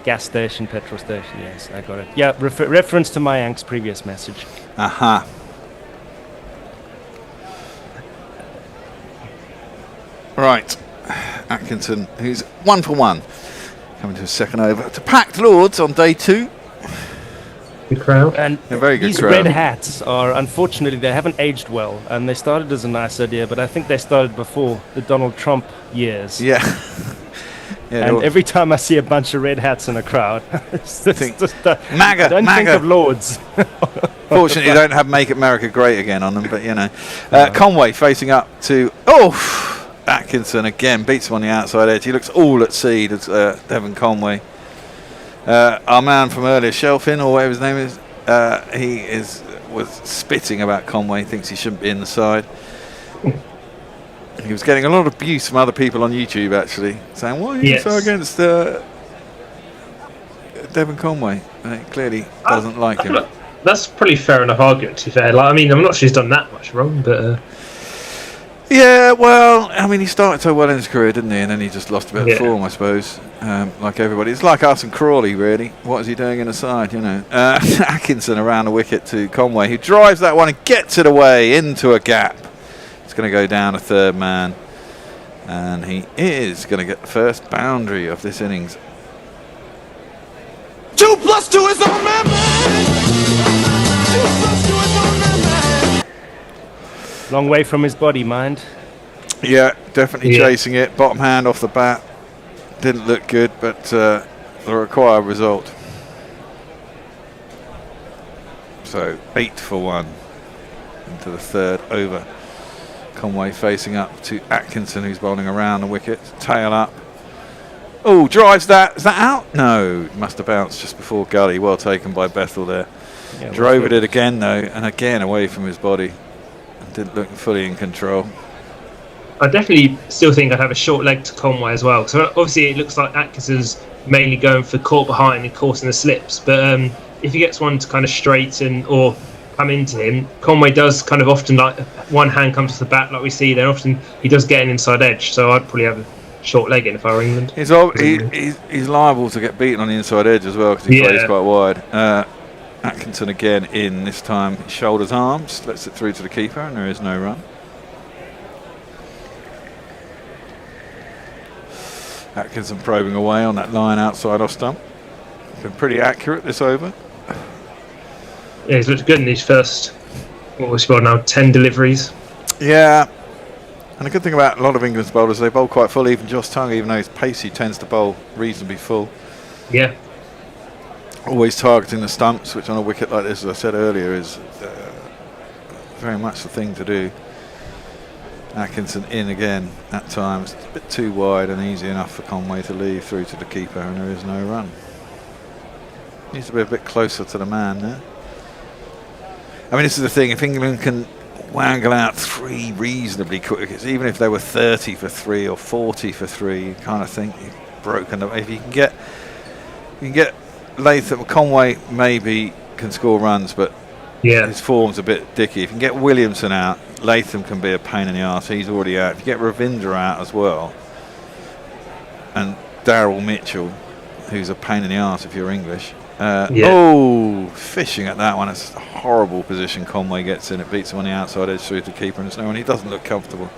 Gas station, petrol station, yes, I got it. Yeah, reference to Mayank's previous message. Aha. Right, Atkinson, who's 1 for 1, coming to his second over. To packed Lords on day 2. Good crowd. And a very good these crowd. red hats are, unfortunately, they haven't aged well. And they started as a nice idea, but I think they started before the Donald Trump years. Yeah. And every time I see a bunch of red hats in a crowd, it's just MAGA, don't think of Lords. Fortunately, you don't have Make America Great Again on them, but you know. Conway facing up to Atkinson again, beats him on the outside edge. He looks all at sea, does Devon Conway. Our man from earlier, Shelfin, or whatever his name is, was spitting about Conway, thinks he shouldn't be in the side. He was getting a lot of abuse from other people on YouTube, actually, saying, why are you so against Devon Conway? He clearly doesn't like him. That's pretty fair enough argument, to be fair. Like, I mean, I'm not sure he's done that much wrong, but... Yeah, well, I mean, he started so well in his career, didn't he? And then he just lost a bit of form, I suppose, like everybody. It's like us and Crawley, really. What is he doing in the side, you know? Atkinson around the wicket to Conway, who drives that one and gets it away into a gap. It's going to go down a third man. And he is going to get the first boundary of this innings. 2 + 2 is on man. 2 + 2 is on man. Long way from his body, mind. Yeah, definitely chasing it. Bottom hand off the bat. Didn't look good, but the required result. So 8 for 1 into the third over. Conway facing up to Atkinson, who's bowling around the wicket. Tail up. Oh, drives that. Is that out? No, must have bounced just before gully. Well taken by Bethel there. Yeah, Drove it again, though, and again away from his body. Didn't look fully in control. I definitely still think I'd have a short leg to Conway as well. So obviously it looks like Atkinson's mainly going for caught behind and coursing the slips. But if he gets one to kind of straighten or come into him, Conway does kind of often, like, one hand comes to the bat like we see. Then often he does get an inside edge. So I'd probably have a short leg in if I were England. He's liable to get beaten on the inside edge as well because he plays quite wide. Atkinson again in, this time shoulders arms, lets it through to the keeper, and there is no run. Atkinson probing away on that line outside off stump. Been pretty accurate this over. Yeah, he's looked good in these first, what was he now, 10 deliveries. Yeah, and the good thing about a lot of England's bowlers, they bowl quite full. Even Josh Tongue, even though he's pacey, tends to bowl reasonably full. Yeah. Always targeting the stumps, which on a wicket like this, as I said earlier, is very much the thing to do. Atkinson in again at times. It's a bit too wide and easy enough for Conway to leave through to the keeper, and there is no run. Needs to be a bit closer to the man there. I mean, this is the thing. If England can wangle out 3 reasonably quick, even if they were 30 for 3 or 40 for 3, you kind of think you've broken them. If you can get You can get Latham, Conway maybe can score runs, but his form's a bit dicky. If you can get Williamson out, Latham can be a pain in the arse. He's already out. If you get Ravindra out as well, and Daryl Mitchell, who's a pain in the arse if you're English. Oh, fishing at that one. It's a horrible position Conway gets in. It beats him on the outside edge through the keeper, and he doesn't look comfortable.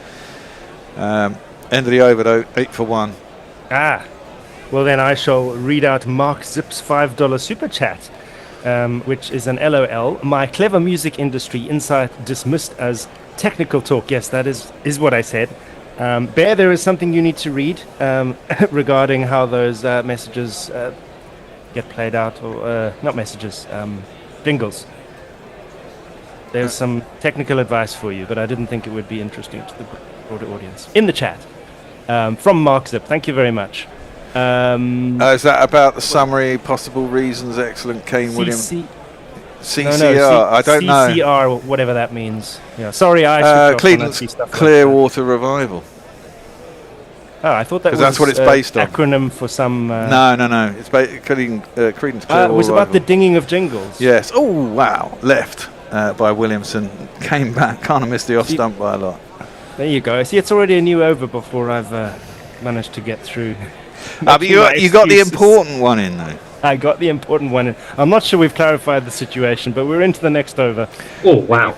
End of the over though, 8 for 1. Well then I shall read out Mark Zip's $5 super chat, which is an LOL. My clever music industry insight dismissed as technical talk. Yes, that is what I said. Bear, there is something you need to read regarding how those messages get played out, or not messages, jingles. There's some technical advice for you, but I didn't think it would be interesting to the broader audience. In the chat, from Mark Zip. Thank you very much. Is that about the summary, possible reasons, excellent Kane Williams? CCR, I don't know. CCR, whatever that means. Yeah, sorry, I Cleveland's Clearwater Revival. Oh, I thought that was that's what it's based on. Acronym for some. No. It's Creedence Clearwater. It was about the dinging of jingles. Yes. Oh wow, left by Williamson, came back. Kind of missed the off stump by a lot. There you go. See, it's already a new over before I've managed to get through. But you got the important one in though. I got the important one in. I'm not sure we've clarified the situation, but we're into the next over. Oh wow.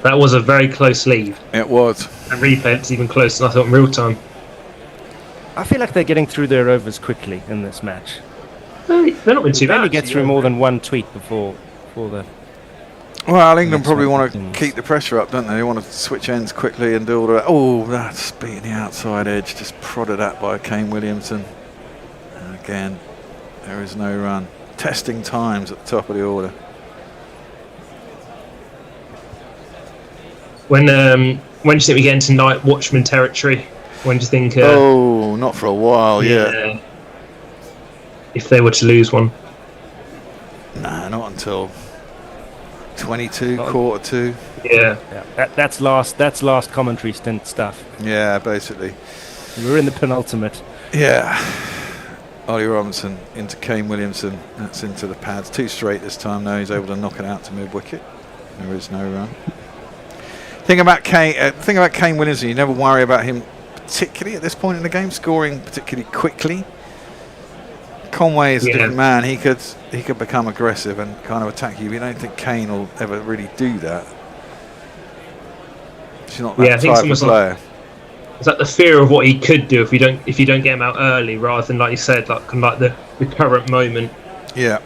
That was a very close lead. It was. And replay, it's even closer than I thought in real time. I feel like they're getting through their overs quickly in this match. They're not been too bad. They only get through more than one tweet before the. Well, England probably want to keep the pressure up, don't they? They want to switch ends quickly and do all that. Oh, that's beating the outside edge, just prodded at by Kane Williamson. And again, there is no run. Testing times at the top of the order. When do you think we get into night watchman territory? When do you think? Not for a while, yeah. If they were to lose one. Nah, not until 22, quarter to. Yeah. That's last commentary stint stuff. Yeah, basically. We're in the penultimate. Yeah. Ollie Robinson into Kane Williamson. That's into the pads. 2 straight this time. Now he's able to knock it out to mid wicket. There is no run. Thing about Kane Williamson, you never worry about him particularly at this point in the game, scoring particularly quickly. Conway is a different man. He could become aggressive and kind of attack you. We don't think Kane will ever really do that. He's not that type of player. It's like the fear of what he could do if you don't get him out early, rather than, like you said, like the current moment. Yeah.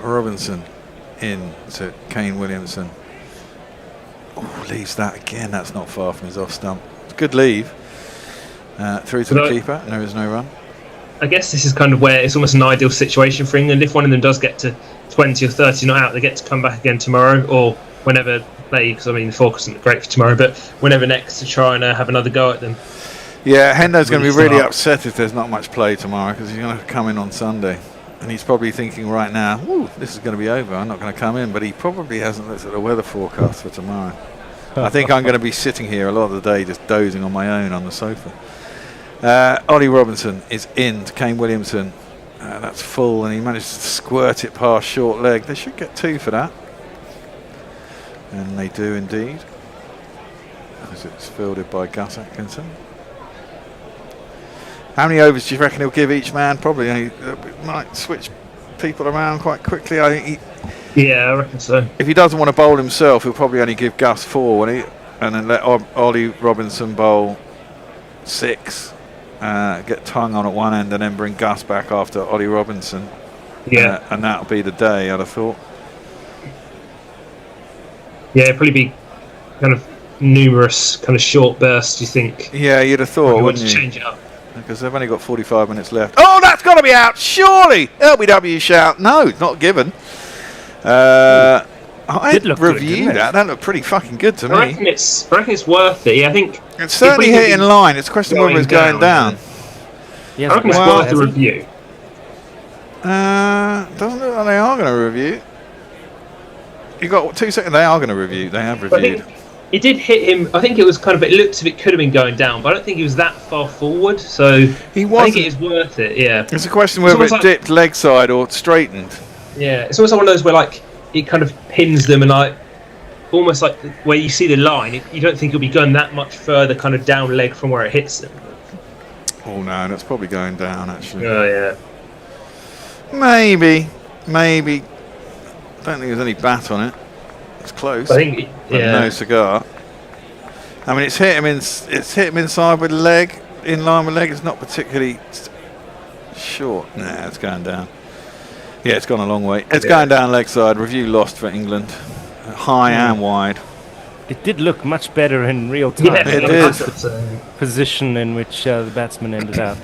Robinson in to Kane Williamson. Oh, leaves that again. That's not far from his off stump. It's a good leave. Through to the keeper. There is no run. I guess this is kind of where it's almost an ideal situation for England. If one of them does get to 20 or 30 not out, they get to come back again tomorrow or whenever they. Because I mean, the forecast isn't great for tomorrow, but whenever next to try and have another go at them. Yeah, Hendo's going to be really upset if there's not much play tomorrow because he's going to come in on Sunday. And he's probably thinking right now, "Ooh, this is going to be over. I'm not going to come in." But he probably hasn't looked at the weather forecast for tomorrow. I think I'm going to be sitting here a lot of the day just dozing on my own on the sofa. Ollie Robinson is in to Kane Williamson. That's full, and he managed to squirt it past short leg. They should get 2 for that. And they do indeed. As it's fielded by Gus Atkinson. How many overs do you reckon he'll give each man? Probably he might switch people around quite quickly. I think I reckon so. If he doesn't want to bowl himself, he'll probably only give Gus 4, won't he? And then let Ollie Robinson bowl 6. Get Tongue on at one end and then bring Gus back after Ollie Robinson. Yeah. And that'll be the day, I'd have thought. Yeah, it'd probably be kind of numerous kind of short bursts, do you think? Yeah, you'd have thought, wouldn't you? Change it up. Because they've only got 45 minutes left. Oh, that's got to be out, surely! LBW shout. No, it's not given. I'd review that. That looked pretty fucking good to me. I reckon it's worth it. Yeah, I think it's certainly hit in line. It's a question whether it's going down. Yeah, I reckon it's worth the review. Doesn't look like they are going to review. You got 2 seconds. They are going to review. They have reviewed. it did hit him. I think it was kind of. It looked as if it could have been going down, but I don't think he was that far forward. So he I think it is worth it. Yeah. It's a question whether it dipped leg side or straightened. Yeah, it's almost like one of those where like it kind of pins them and like almost like where you see the line, you don't think it'll be going that much further, kind of down leg from where it hits them. Oh no, that's probably going down actually. Oh yeah. Maybe. Don't think there's any bat on it. It's close. I think, but no cigar. I mean, it's hit him inside with leg, in line with leg. It's not particularly short. Nah, it's going down. Yeah, it's gone a long way. It's going down leg side. Review lost for England. High and wide. It did look much better in real time. Yeah, it did. The position in which the batsman ended up.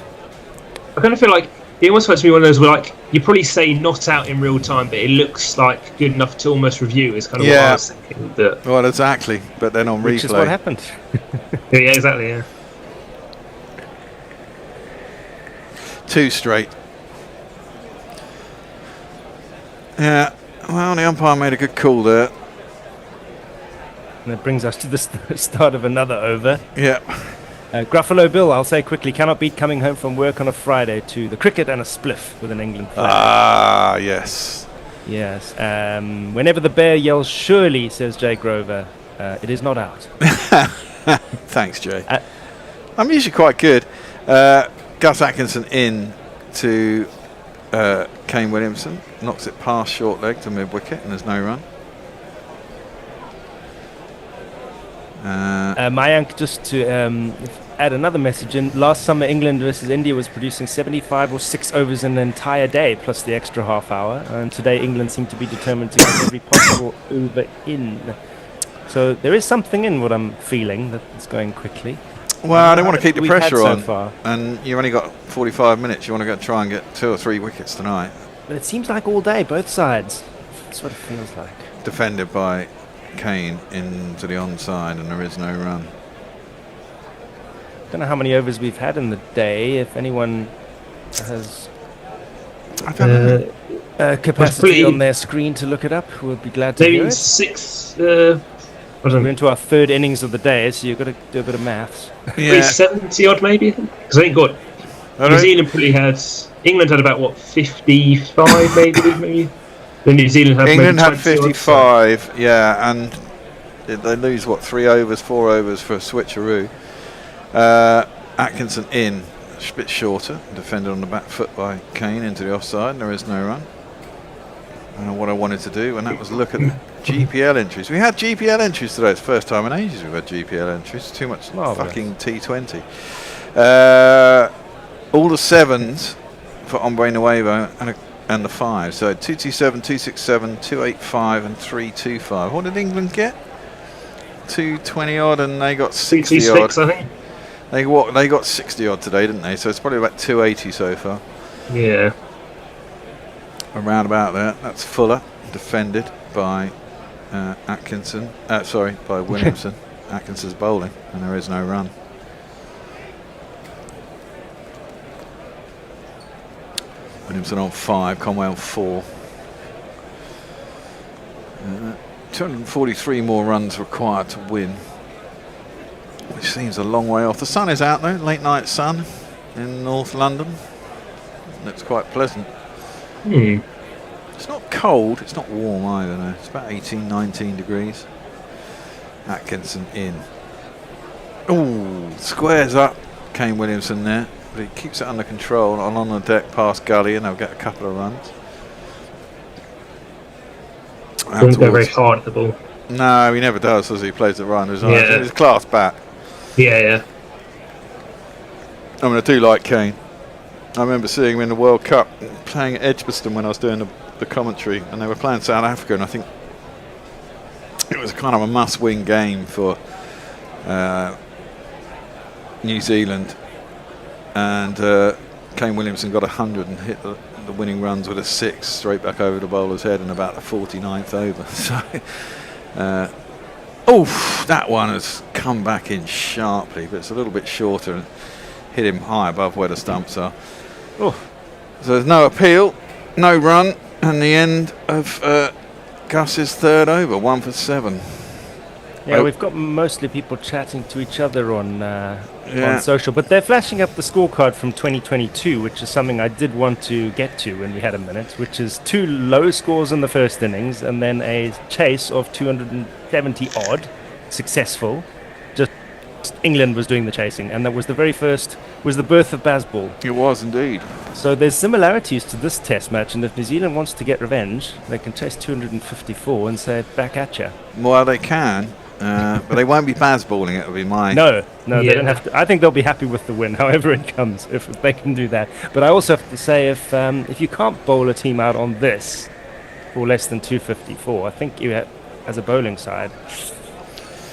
I kind of feel like it almost makes me one of those where like you probably say not out in real time, but it looks like good enough to almost review. Is kind of what I was thinking. But well, exactly. But then on replay, which is what happened. yeah, exactly. Yeah. 2 straight. Yeah. Well, the umpire made a good call there. And that brings us to the start of another over. Yeah. Gruffalo Bill, I'll say quickly, cannot beat coming home from work on a Friday to the cricket and a spliff with an England flag. Ah, yes. Yes. Whenever the bear yells, surely, says Jay Grover, it is not out. Thanks, Jay. I'm usually quite good. Gus Atkinson in to Kane Williamson. Knocks it past short leg to mid wicket and there's no run. Mayank, just to add another message in, last summer England versus India was producing 75 or 6 overs in an entire day plus the extra half hour, and today England seem to be determined to get every possible over in. So there is something in what I'm feeling that it's going quickly. Well, I don't want to keep the pressure on, far. And you've only got 45 minutes. You want to go try and get 2 or 3 wickets tonight. But it seems like all day, both sides. That's what it feels like. Defended by Kane into the onside, and there is no run. Don't know how many overs we've had in the day. If anyone has capacity on their screen to look it up, we'll be glad to maybe hear it. 6. We're into our 3rd innings of the day, so you've got to do a bit of maths. Yeah. 70 odd maybe, because I think what New Zealand probably had. England had about what 55 maybe. The New Zealand had England maybe had 55, yeah, and they lose what 3 overs, 4 overs for a switcheroo. Atkinson in, a bit shorter, defended on the back foot by Kane into the offside, and there is no run. I don't know what I wanted to do, and that was look at the GPL entries. We had GPL entries today. It's the first time in ages we've had GPL entries. Too much fucking T20. All the 7s for Hombre Nuevo and the 5. So 227, 267, 285 and 325. What did England get? 220 odd, and they got 60 odd. I think. They got 60 odd today, didn't they? So it's probably about 280 so far. Yeah. Around about there. That's Fuller, defended by Atkinson. By Williamson. Atkinson's bowling, and there is no run. Williamson on 5, Conway on 4. 243 more runs required to win, which seems a long way off. The sun is out though, late night sun in North London. Looks quite pleasant. It's not cold, it's not warm either, no. It's about 18, 19 degrees. Atkinson in. Ooh, squares up Kane Williamson there, but he keeps it under control and on the deck past Gully, and they'll get a couple of runs. Doesn't go very hard at the ball. No, he never does as he plays the run. He's a class bat. Yeah. I mean, I do like Kane. I remember seeing him in the World Cup playing at Edgbaston when I was doing the commentary, and they were playing South Africa, and I think it was kind of a must-win game for New Zealand, and Kane Williamson got 100 and hit the winning runs with a 6 straight back over the bowler's head in about the 49th over. So, that one has come back in sharply, but it's a little bit shorter and hit him high above where the stumps are. So there's no appeal, no run, and the end of Gus's 3rd over, 1 for 7. Yeah, we've got mostly people chatting to each other on social, but they're flashing up the scorecard from 2022, which is something I did want to get to when we had a minute, which is 2 low scores in the first innings and then a chase of 270 odd, successful. Just England was doing the chasing, and that was the very first, was the birth of Bazball. It was indeed. So there's similarities to this test match, and if New Zealand wants to get revenge, they can chase 254 and say, back at you. Well, they can. But they won't be Bazballing, it'll be my... No, they don't have to. I think they'll be happy with the win, however it comes, if they can do that. But I also have to say, if you can't bowl a team out on this for less than 254, I think you have, as a bowling side,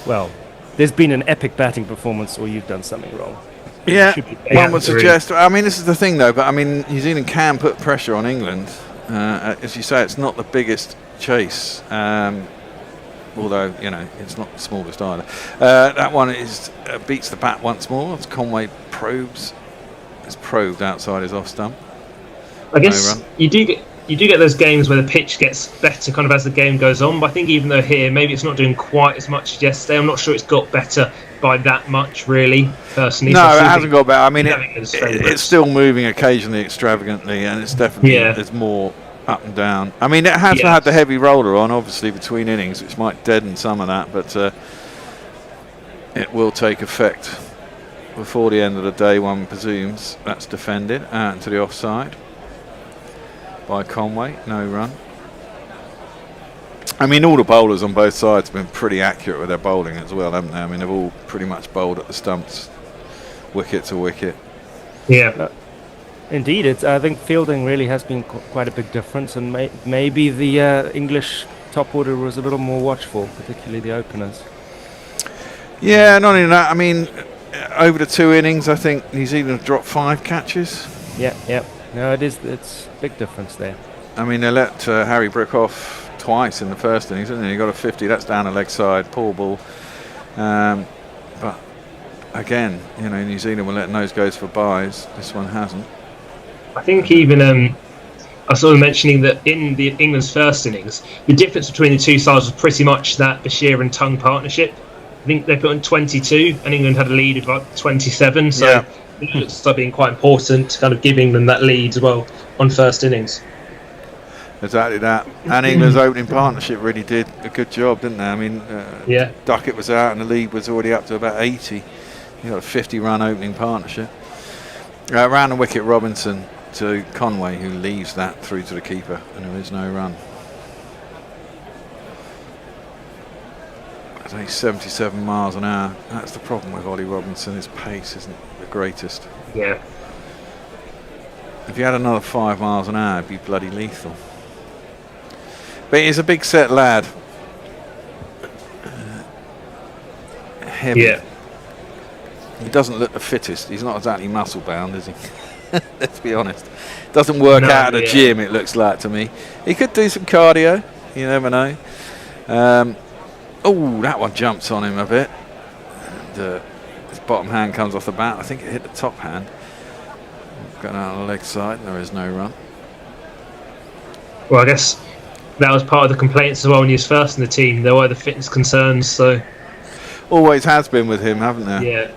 well, there's been an epic batting performance or you've done something wrong. Yeah, one would suggest... I mean, this is the thing, though, but I mean, New Zealand can put pressure on England. As you say, it's not the biggest chase. Although, it's not the smallest either. That one is beats the bat once more. It's Conway it's probed outside his off stump. I guess you do get those games where the pitch gets better kind of as the game goes on, but I think even though here maybe it's not doing quite as much as yesterday, I'm not sure it's got better by that much, really, personally. No, it hasn't got better. I mean, it's still moving occasionally extravagantly, and it's definitely there's more up and down. I mean, it has had the heavy roller on, obviously, between innings, which might deaden some of that, but it will take effect before the end of the day, one presumes. That's defended out into the offside by Conway. No run. I mean, all the bowlers on both sides have been pretty accurate with their bowling as well, haven't they? I mean, they've all pretty much bowled at the stumps, wicket to wicket. Yeah. Indeed, I think fielding really has been quite a big difference, and maybe the English top order was a little more watchful, particularly the openers. Yeah, not only that, I mean, over the 2 innings, I think New Zealand have dropped 5 catches. Yeah. No, it's a big difference there. I mean, they let Harry Brook off twice in the first innings, didn't they? He got a 50, that's down the leg side, poor ball. But again, New Zealand were letting those go for byes. This one hasn't. I think even I was sort of mentioning that in the England's first innings, the difference between the two sides was pretty much that Bashir and Tongue partnership. I think they put on 22, and England had a lead of about 27. So it looks like being quite important, kind of giving them that lead as well on first innings. Exactly that. And England's opening partnership really did a good job, didn't they? I mean, Duckett was out, and the lead was already up to about 80. You got a 50-run opening partnership. Around the wicket, Robinson to Conway, who leaves that through to the keeper, and there is no run. I think 77 miles an hour. That's the problem with Ollie Robinson. His pace isn't the greatest. Yeah. If you had another 5 miles an hour, it'd be bloody lethal. But he's a big set lad. Heavy. Yeah. He doesn't look the fittest. He's not exactly muscle bound, is he? Let's be honest. Doesn't work out at the gym, it looks like to me. He could do some cardio. You never know. Oh, that one jumps on him a bit. And his bottom hand comes off the bat. I think it hit the top hand. Going out on the leg side, and there is no run. Well, I guess that was part of the complaints as well when he was first in the team. There were the fitness concerns, so... Always has been with him, haven't there? Yeah.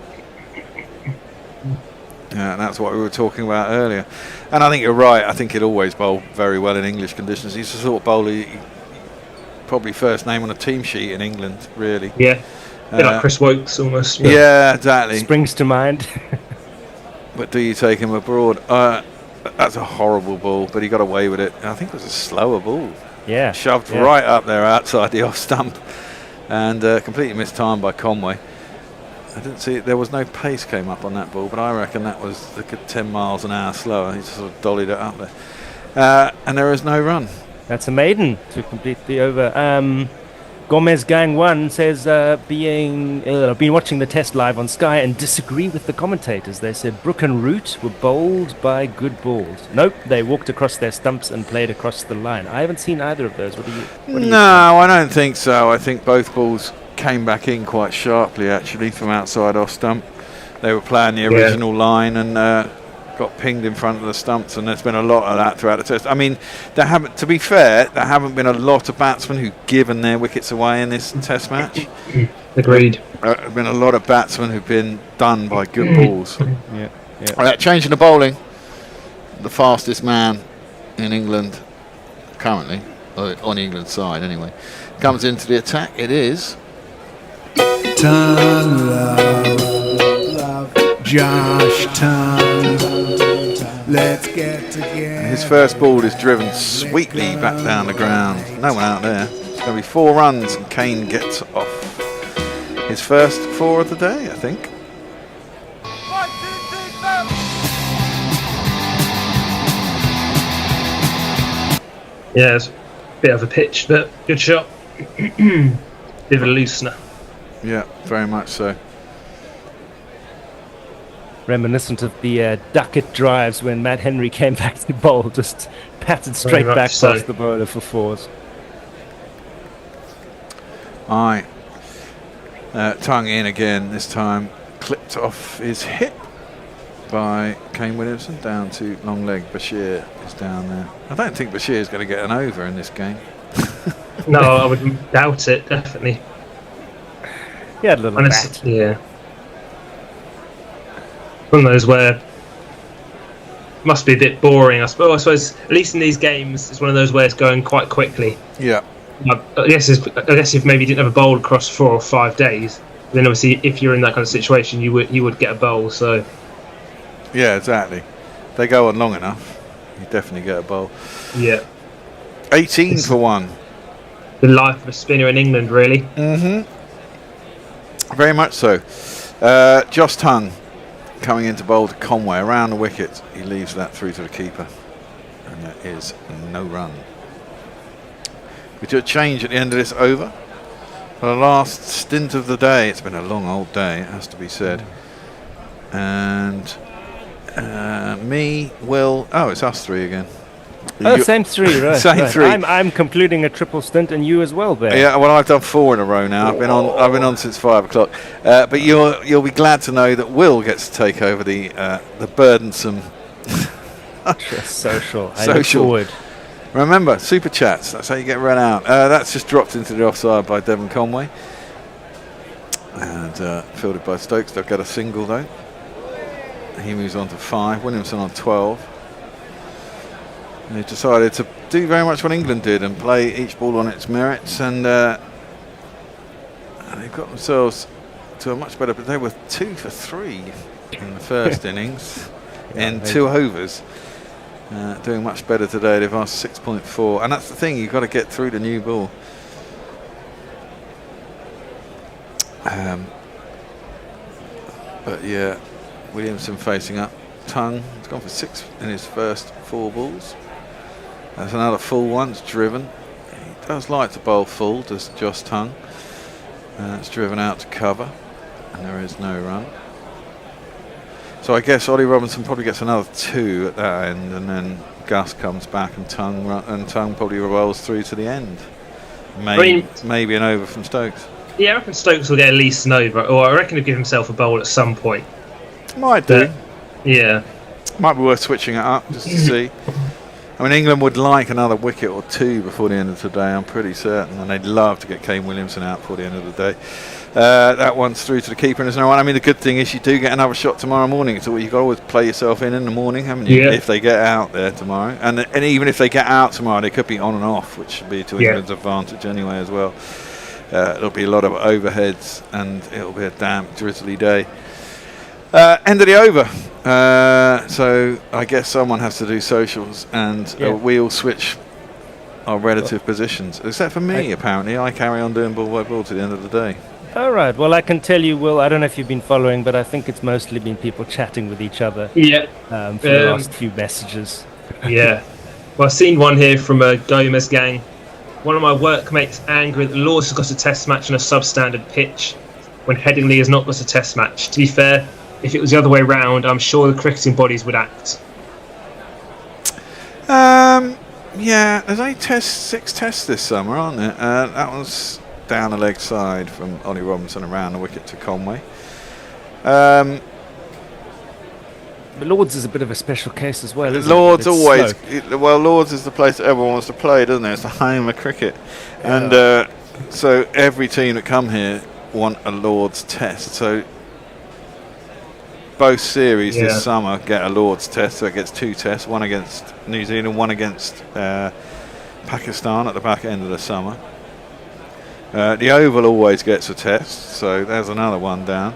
Yeah, and that's what we were talking about earlier. And I think you're right. I think he'd always bowl very well in English conditions. He's the sort of bowler probably first name on a team sheet in England, really. Yeah. A bit like Chris Wokes almost. Yeah, exactly. Springs to mind. But do you take him abroad? That's a horrible ball, but he got away with it. I think it was a slower ball. Yeah. Shoved right up there outside the off stump, and completely mistimed by Conway. I didn't see it. There was no pace came up on that ball, but I reckon that was 10 miles an hour slower. He just sort of dollied it up there. And there is no run. That's a maiden to complete the over. Gomez Gang 1 says, I've been watching the test live on Sky and disagree with the commentators. They said Brook and Root were bowled by good balls. Nope, they walked across their stumps and played across the line. I haven't seen either of those. What do you think? I don't think so. I think both balls came back in quite sharply, actually, from outside off stump. They were playing the original line, and got pinged in front of the stumps, and there's been a lot of that throughout the test. I mean, to be fair, there haven't been a lot of batsmen who've given their wickets away in this test match. Agreed. There have been a lot of batsmen who've been done by good balls. Yeah. Changing the bowling. The fastest man in England currently, on England's side anyway, comes into the attack. It is Tongue love, Josh Tongue. Let's get together. His first ball is driven sweetly back down the ground. No one out there. It's going to be 4 runs, and Kane gets off. His first 4 of the day, I think. Yeah, it's a bit of a pitch, but good shot. Bit of a loosener. Yeah, very much so. Reminiscent of the Duckett drives when Matt Henry came back to bowl, just patted straight back past the bowler for 4s. Aye. Tongue in again this time. Clipped off his hip by Kane Williamson down to long leg. Bashir is down there. I don't think Bashir is going to get an over in this game. No, I would doubt it, definitely. He had a little bat. Yeah. One of those where must be a bit boring. I suppose at least in these games, it's one of those where it's going quite quickly. Yeah. I guess if maybe you didn't have a bowl across 4 or 5 days, then obviously if you're in that kind of situation, you would get a bowl. So. Yeah, exactly. They go on long enough, you definitely get a bowl. Yeah. 18 for 1. The life of a spinner in England, really. Very much so. Josh Tongue coming into bowl to Conway around the wicket. He leaves that through to the keeper, and there is no run. We do a change at the end of this over. For the last stint of the day, it's been a long old day, it has to be said. And it's us 3 again. Same 3, right? Same 3. I'm concluding a triple stint, and you as well, Bear. Yeah, well, I've done 4 in a row now. I've been on since 5 o'clock. But you'll be glad to know that Will gets to take over the burdensome social. I look forward. Remember, super chats. That's how you get run out. That's just dropped into the offside by Devon Conway, and fielded by Stokes. They'll get a single though. He moves on to 5. Williamson on 12. And they decided to do very much what England did and play each ball on its merits, and they've got themselves to a much better. But they were 2 for 3 in the first innings in 2 overs. Doing much better today. They've asked 6.4, and that's the thing. You've got to get through the new ball. But yeah, Williamson facing up. Tongue has gone for 6 in his first 4 balls. That's another full one. It's driven. He does like to bowl full, does Josh Tongue. It's driven out to cover, and there is no run. So I guess Ollie Robinson probably gets another 2 at that end, and then Gus comes back, and Tongue probably rolls through to the end. Maybe an over from Stokes. Yeah, I reckon Stokes will get at least an over, or I reckon he'll give himself a bowl at some point. Might do. Yeah. Might be worth switching it up just to see. I mean, England would like another wicket or 2 before the end of today, I'm pretty certain, and they'd love to get Kane Williamson out before the end of the day. That one's through to the keeper, and there's no one. I mean, the good thing is you do get another shot tomorrow morning, so you've got to always play yourself in the morning, haven't you? Yeah. If they get out there tomorrow, and even if they get out tomorrow, they could be on and off, which should be to England's advantage anyway as well. There'll be a lot of overheads, and it'll be a damp, drizzly day. End of the over. So I guess someone has to do socials, and we all switch our relative positions, except for me. Apparently, I carry on doing ball by ball to the end of the day. All right. Well, I can tell you, Will, I don't know if you've been following, but I think it's mostly been people chatting with each other. Yeah. For the last few messages. Yeah. Well, I've seen one here from a Gomez gang. One of my workmates angry that Lords has got a test match on a substandard pitch when Headingley has not got a test match. To be fair, if it was the other way round, I'm sure the cricketing bodies would act. Yeah, there's only 6 tests this summer, aren't there? That was down the leg side from Ollie Robinson around the wicket to Conway. But Lords is a bit of a special case as well, isn't Lords it? It's always. slow. Well, Lords is the place that everyone wants to play, doesn't it? It's the home of cricket, and so every team that come here want a Lords Test. So both series this summer get a Lords Test. So it gets 2 tests: one against New Zealand, one against Pakistan at the back end of the summer. The Oval always gets a test, so there's another one down.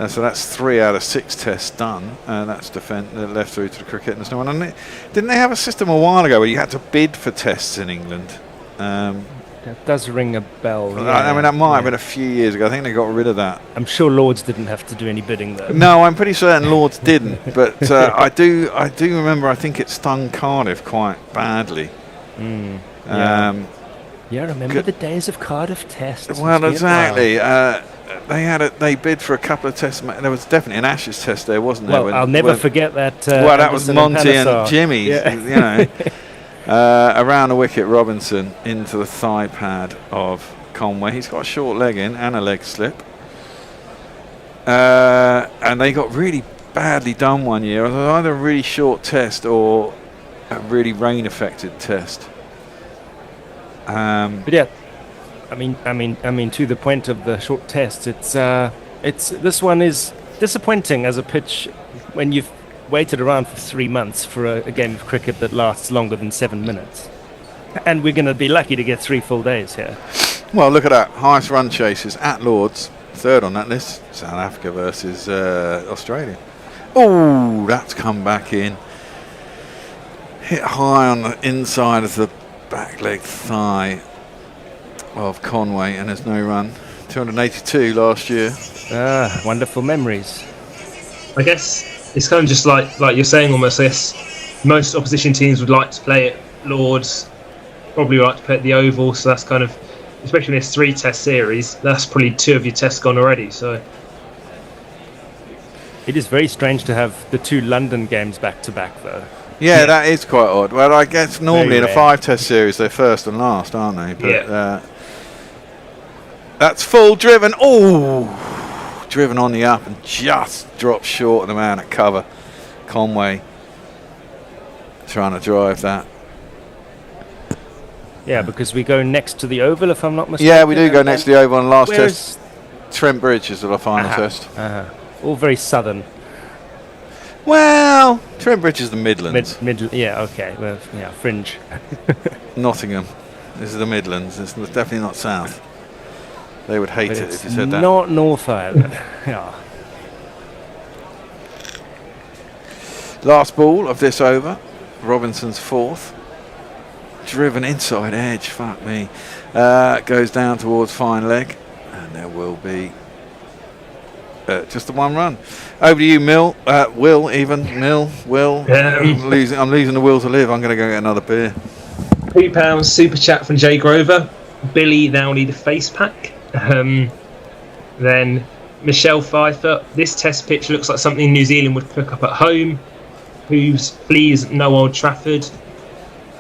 So that's 3 out of 6 tests done, and that's left through to the cricket. And so on. And didn't they have a system a while ago where you had to bid for tests in England? That does ring a bell. I mean, that might have been a few years ago. I think they got rid of that. I'm sure Lords didn't have to do any bidding though. No, I'm pretty certain Lords didn't, but I do remember. I think it stung Cardiff quite badly. Remember the days of Cardiff tests. Well, exactly. They bid for a couple of tests. There was definitely an Ashes test there, wasn't there? Well, I'll never forget that. Well, that was Anderson Monty and Panesar. Jimmy. Yeah. You know, around the wicket, Robinson into the thigh pad of Conway. He's got a short leg in and a leg slip. And they got really badly done one year. It was either a really short test or a really rain-affected test. But yeah, I mean, to the point of the short test, it's this one is disappointing as a pitch when you've waited around for 3 months for a game of cricket that lasts longer than 7 minutes, and we're going to be lucky to get 3 full days here. Well, look at that. Highest run chases at Lords. 3rd on that list. South Africa versus Australia. Oh, that's come back in. Hit high on the inside of the back leg thigh of Conway, and there's no run. 282 last year. Wonderful memories. I guess it's kind of just like you're saying almost. I guess most opposition teams would like to play at Lords, probably like to play at the Oval. So that's kind of, especially in this 3 test series, that's probably 2 of your tests gone already. So it is very strange to have the 2 London games back to back, though. Yeah, that is quite odd. Well, I guess normally in a 5-test series they're first and last, aren't they? But that's full driven. Oh, driven on the up and just dropped short of the man at cover. Conway trying to drive that. Yeah, because we go next to the Oval, if I'm not mistaken. Yeah, we do go next to the Oval on last test. Trent Bridge is the final test. All very southern. Well, Trent Bridge is the Midlands. Yeah, okay. Well, yeah, fringe. Nottingham. This is the Midlands. It's definitely not south. They would hate it if you said that. Not North either. Yeah. Last ball of this over. Robinson's 4th. Driven inside edge. Fuck me. Goes down towards fine leg. And there will be just the 1 run. Over to you, Will. Will. I'm losing the will to live. I'm going to go get another beer. £2 super chat from Jay Grover. Billy now need a face pack. Then Michelle Pfeiffer. This test pitch looks like something New Zealand would cook up at home. Hooves, please, no Old Trafford.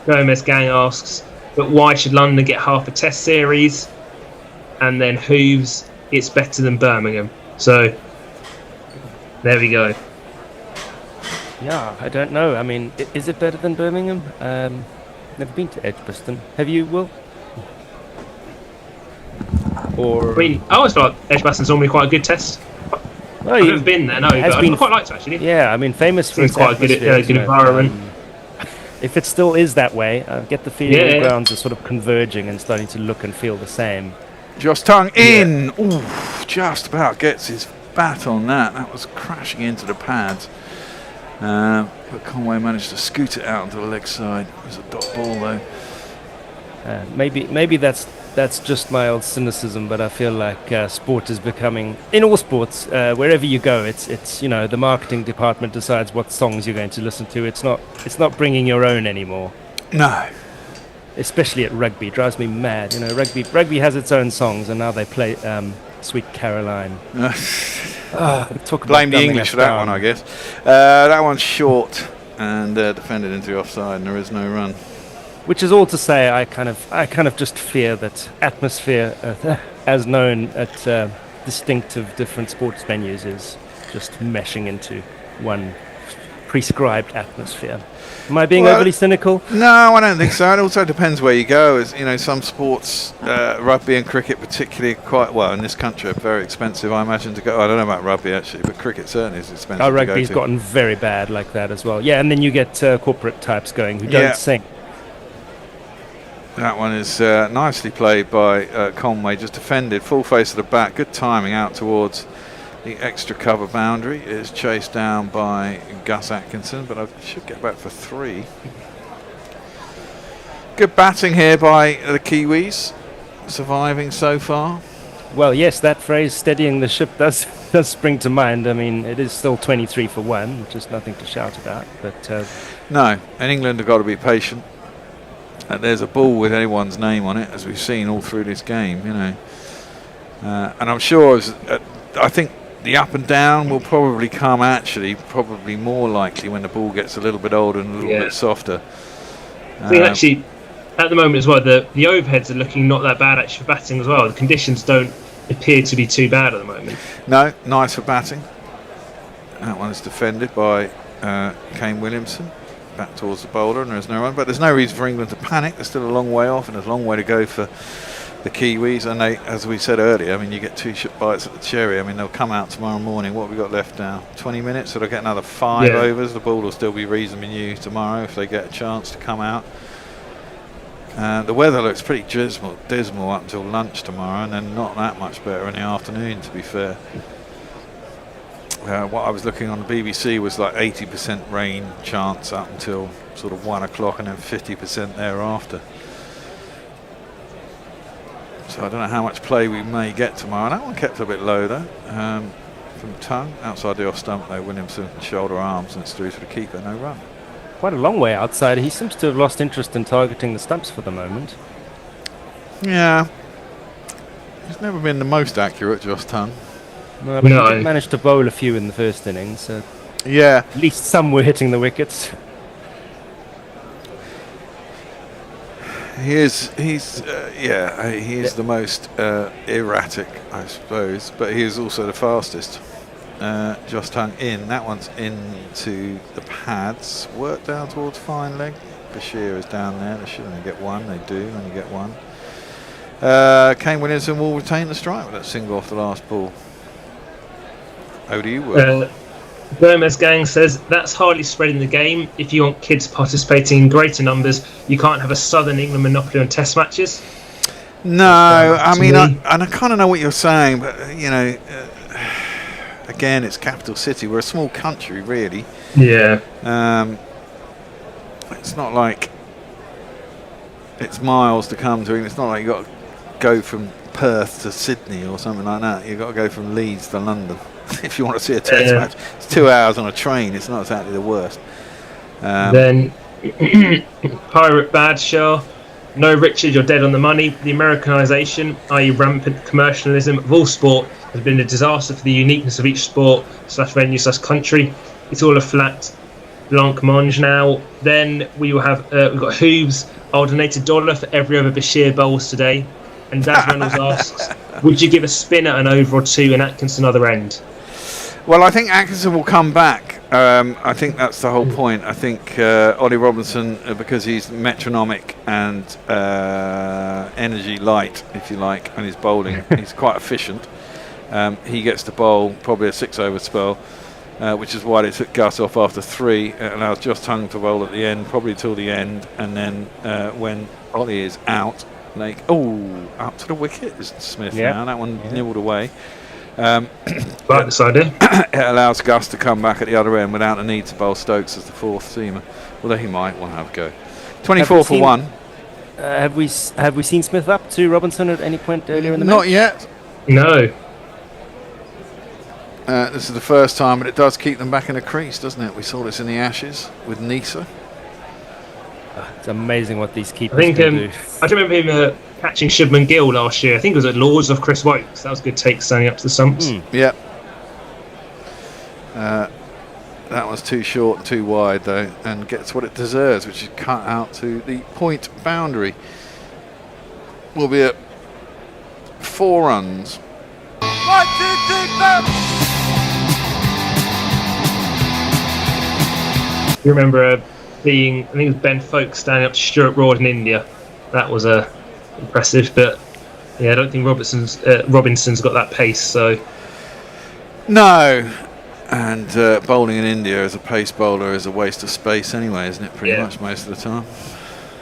Gomez Gang asks, but why should London get half a test series? And then Hooves, it's better than Birmingham. So there we go. Yeah, I don't know. I mean, is it better than Birmingham? Never been to Edgbaston. Have you, Will? Or I mean, I always feel like Edgbaston's normally quite a good test. Well, I've never been there, no, but I quite liked it actually. Yeah, I mean, famous for its quite a good environment. If it still is that way, I get the feeling the grounds are sort of converging and starting to look and feel the same. Josh Tongue in. Ooh, just about gets his bat on that. That was crashing into the pads. But Conway managed to scoot it out onto the leg side. It was a dot ball though. Maybe that's just my old cynicism, but I feel like sport is becoming, in all sports, wherever you go, it's the marketing department decides what songs you're going to listen to. It's not bringing your own anymore. No. Especially at rugby, it drives me mad. Rugby has its own songs, and now they play Sweet Caroline. Blame the English for that one, I guess. That one's short and defended into the offside, and there is no run. Which is all to say, I kind of just fear that atmosphere, as known at distinctive different sports venues, is just meshing into one prescribed atmosphere. Am I being overly cynical? No, I don't think so. It also depends where you go. As you know, some sports, rugby and cricket particularly, quite well in this country are very expensive. I imagine to go. I don't know about rugby actually, but cricket certainly is expensive. Our rugby's gotten very bad like that as well. Yeah, and then you get corporate types going who don't sing. That one is nicely played by Conway, just defended, full face of the bat, good timing out towards the extra cover boundary. Is chased down by Gus Atkinson, but I should get back for 3. Good batting here by the Kiwis, surviving so far. Well, yes, that phrase, steadying the ship, does spring to mind. I mean, it is still 23 for 1, which is nothing to shout about. But no, and England have got to be patient. There's a ball with anyone's name on it, as we've seen all through this game, you know. And I'm sure, I think the up and down will probably come probably more likely when the ball gets a little bit older and a little bit softer. I think actually, at the moment as well, the overheads are looking not that bad actually for batting as well. The conditions don't appear to be too bad at the moment. No, nice for batting. That one is defended by Kane Williamson. Back towards the bowler, and there's no run. But there's no reason for England to panic. They're still a long way off, and there's a long way to go for the Kiwis. And they, as we said earlier, I mean, you get 2 bites at the cherry. I mean, they'll come out tomorrow morning. What have we got left now? 20 minutes, so they'll get another 5 overs. The ball will still be reasonably new tomorrow if they get a chance to come out. The weather looks pretty dismal up until lunch tomorrow, and then not that much better in the afternoon, to be fair. What I was looking on the BBC was like 80% rain chance up until sort of 1 o'clock, and then 50% thereafter. So I don't know how much play we may get tomorrow. That one kept a bit low though. From Tongue, outside the off stump though, Williamson shoulder arms, and it's through to the keeper, no run. Quite a long way outside. He seems to have lost interest in targeting the stumps for the moment. Yeah. He's never been the most accurate, Josh Tongue. Well, but he did manage to bowl a few in the first innings, so yeah, at least some were hitting the wickets. He is the most erratic, I suppose, but he is also the fastest. Josh Tongue in. That one's into the pads. Work down towards fine leg. Bashir is down there. They should only get 1. They do only get 1. Kane Williamson will retain the strike with that single off the last ball. Over to you, Will. Gomez Gang says, that's hardly spreading the game. If you want kids participating in greater numbers, you can't have a Southern England monopoly on test matches. No, I mean, I kind of know what you're saying, but, you know, again, it's capital city. We're a small country, really. Yeah. It's not like it's miles to come to. It's not like you've got to go from Perth to Sydney or something like that. You've got to go from Leeds to London. If you want to see a test match, it's 2 hours on a train. It's not exactly the worst. Then Pirate Badshaw, no Richard, you're dead on the money. The Americanisation, i.e. rampant commercialism of all sport, has been a disaster for the uniqueness of each sport / venue / country. It's all a flat blancmange now. Then we will have we've got Hooves. I'll donate $1 for every over Bashir bowls today. And Daz Reynolds asks, would you give a spinner an over or 2 and Atkinson other end? Well, I think Atkinson will come back. I think that's the whole point. I think Ollie Robinson, because he's metronomic and energy light, if you like, and his bowling, he's quite efficient. He gets to bowl probably a 6-over spell, which is why they took Gus off after 3. It allows Josh Tongue to bowl at the end, probably till the end, and then when Ollie is out, like, up to the wicket is Smith now. That one nibbled away. Right this idea. It allows Gus to come back at the other end without the need to bowl Stokes as the 4th seamer. Although he might want to have a go. 24 for 1. Have we seen Smith up to Robinson at any point earlier in the match? Not yet. No. This is the first time, but it does keep them back in the crease, doesn't it? We saw this in the Ashes with Nisa. It's amazing what these keepers can do. I remember him catching Shubman Gill last year. I think it was at Lords of Chris Wokes. That was a good take standing up to the stumps. Yeah. That was too short and too wide though, and gets what it deserves, which is cut out to the point boundary. We'll be at 4 runs. 1, 2, 3, 4. You remember I think it was Ben Folkes standing up to Stuart Broad in India. That was impressive, but yeah, I don't think Robinson's got that pace. So no, and bowling in India as a pace bowler is a waste of space anyway, isn't it? Pretty much most of the time.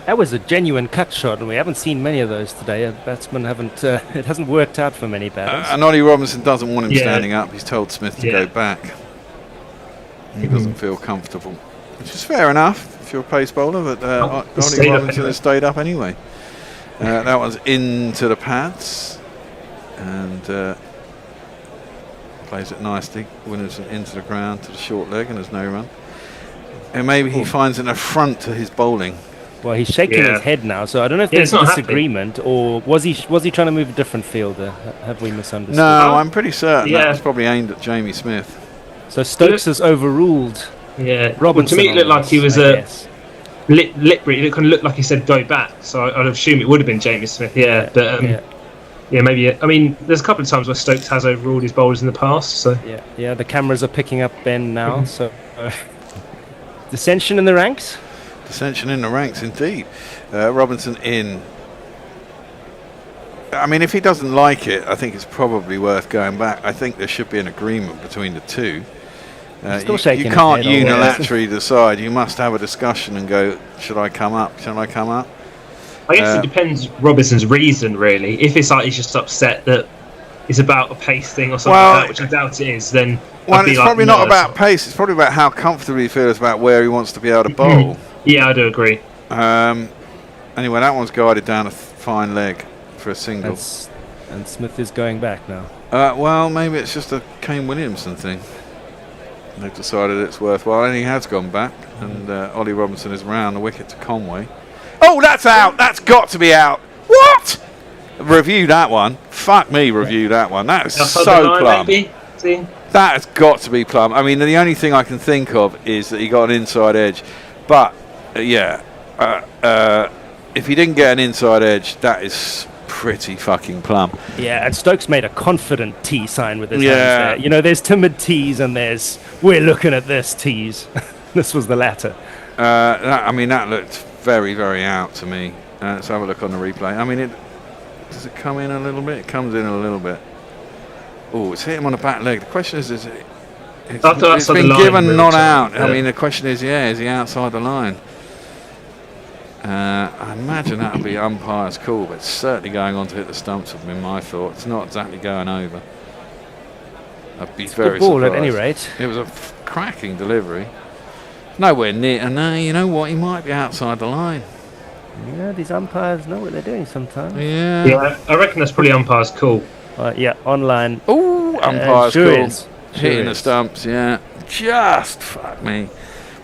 That was a genuine cut shot, and we haven't seen many of those today. Batsmen haven't. It hasn't worked out for many batters. And Ollie Robinson doesn't want him standing up. He's told Smith to go back. He doesn't feel comfortable, which is fair enough if you're a pace bowler. But Ollie Robinson has stayed up anyway. That one's into the pads, and plays it nicely. Winners into the ground to the short leg, and there's no run. And maybe he finds an affront to his bowling. Well, he's shaking his head now, so I don't know if there's a disagreement, or was he trying to move a different fielder? Have we misunderstood? No, I'm pretty certain that was probably aimed at Jamie Smith. So Stokes has overruled. Yeah, Robinson. Well, to me, it looked like he was lip read. It kind of looked like he said go back, so I'd assume it would have been Jamie Smith. Yeah, but maybe. I mean, there's a couple of times where Stokes has overruled his bowlers in the past. So yeah, the cameras are picking up Ben now. So dissension in the ranks. Dissension in the ranks, indeed. Robinson in. I mean, if he doesn't like it, I think it's probably worth going back. I think there should be an agreement between the two. You can't unilaterally decide. You must have a discussion and go, should I come up? Should I come up? I guess it depends Robinson's reason, really. If it's like he's just upset that it's about a pace thing or something like that, which I doubt it is, then it's probably not about pace. It's probably about how comfortable he feels about where he wants to be able to bowl. Yeah, I do agree. Anyway, that one's guided down a fine leg for a single. And Smith is going back now. Well, maybe it's just a Kane Williamson thing. They've decided it's worthwhile, and he has gone back. And Ollie Robinson is round the wicket to Conway. Oh, that's out! That's got to be out! What? Review that one. Fuck me, review that one. That is so plum. That has got to be plum. I mean, the only thing I can think of is that he got an inside edge. But, if he didn't get an inside edge, that is pretty fucking plum. Yeah, and Stokes made a confident T sign with his hands there. You know, there's timid T's and there's we're looking at this T's. This was the latter. That looked very, very out to me. Let's have a look on the replay. I mean, does it come in a little bit? It comes in a little bit. Oh, it's hit him on the back leg. The question is it's been given really not out. Yeah. I mean, the question is he outside the line? I imagine that would be umpire's call, but it's certainly going on to hit the stumps would be my thought. It's not exactly going over. I'd be very good ball surprised. At any rate. It was a cracking delivery. Nowhere near. And now you know what? He might be outside the line. Yeah, these umpires know what they're doing sometimes. Yeah, I reckon that's probably umpire's call. Online. Oh, umpire's call. Hitting the stumps, Just fuck me.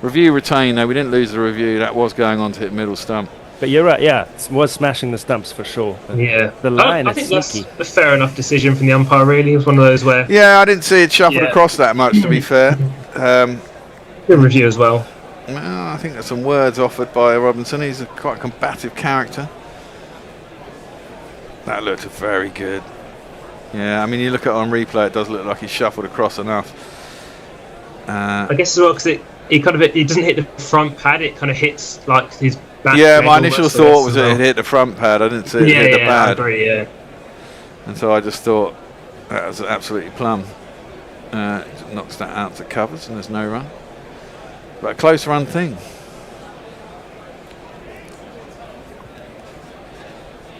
Review retained, though. We didn't lose the review. That was going on to hit middle stump. But you're right, it was smashing the stumps for sure. The line I is think sneaky. That's a fair enough decision from the umpire, really. It was one of those where... Yeah, I didn't see it shuffled across that much, to be fair. Good review as well. Well, I think there's some words offered by Robinson. He's quite a combative character. That looked very good. Yeah, I mean, you look at it on replay, it does look like he's shuffled across enough. I guess as well, because it doesn't hit the front pad, it kind of hits like his back. Yeah, my initial thought was that it hit the front pad. I didn't see it hit the pad. I agree, And so I just thought that was absolutely plum. Knocks that out to covers, and there's no run. But a close run thing.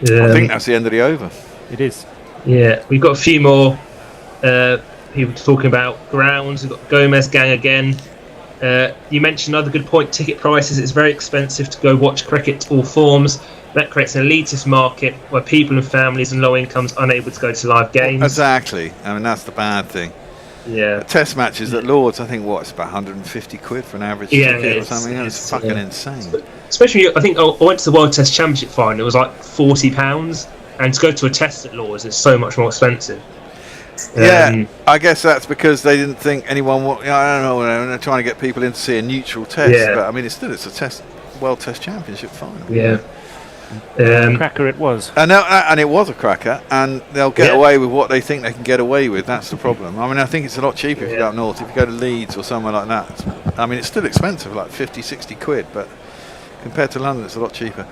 I think that's the end of the over. It is. Yeah, we've got a few more people talking about grounds. We've got Gomez gang again. You mentioned another good point, ticket prices. It's very expensive to go watch cricket, all forms. That creates an elitist market where people and families and low incomes are unable to go to live games. Exactly. I mean, that's the bad thing. Yeah. Test matches at Lords, I think, it's about 150 quid for an average ticket or something. It's fucking insane. Especially, I think I went to the World Test Championship final. It was like £40, and to go to a test at Lords is so much more expensive. I guess that's because they didn't think anyone. I don't know. They're trying to get people in to see a neutral test, but I mean, it's a World Test Championship final. Yeah. Cracker it was. And it was a cracker, and they'll get away with what they think they can get away with. That's the problem. I mean, I think it's a lot cheaper if you go up north. If you go to Leeds or somewhere like that, it's I mean, it's still expensive, like 50, 60 quid, but compared to London, it's a lot cheaper.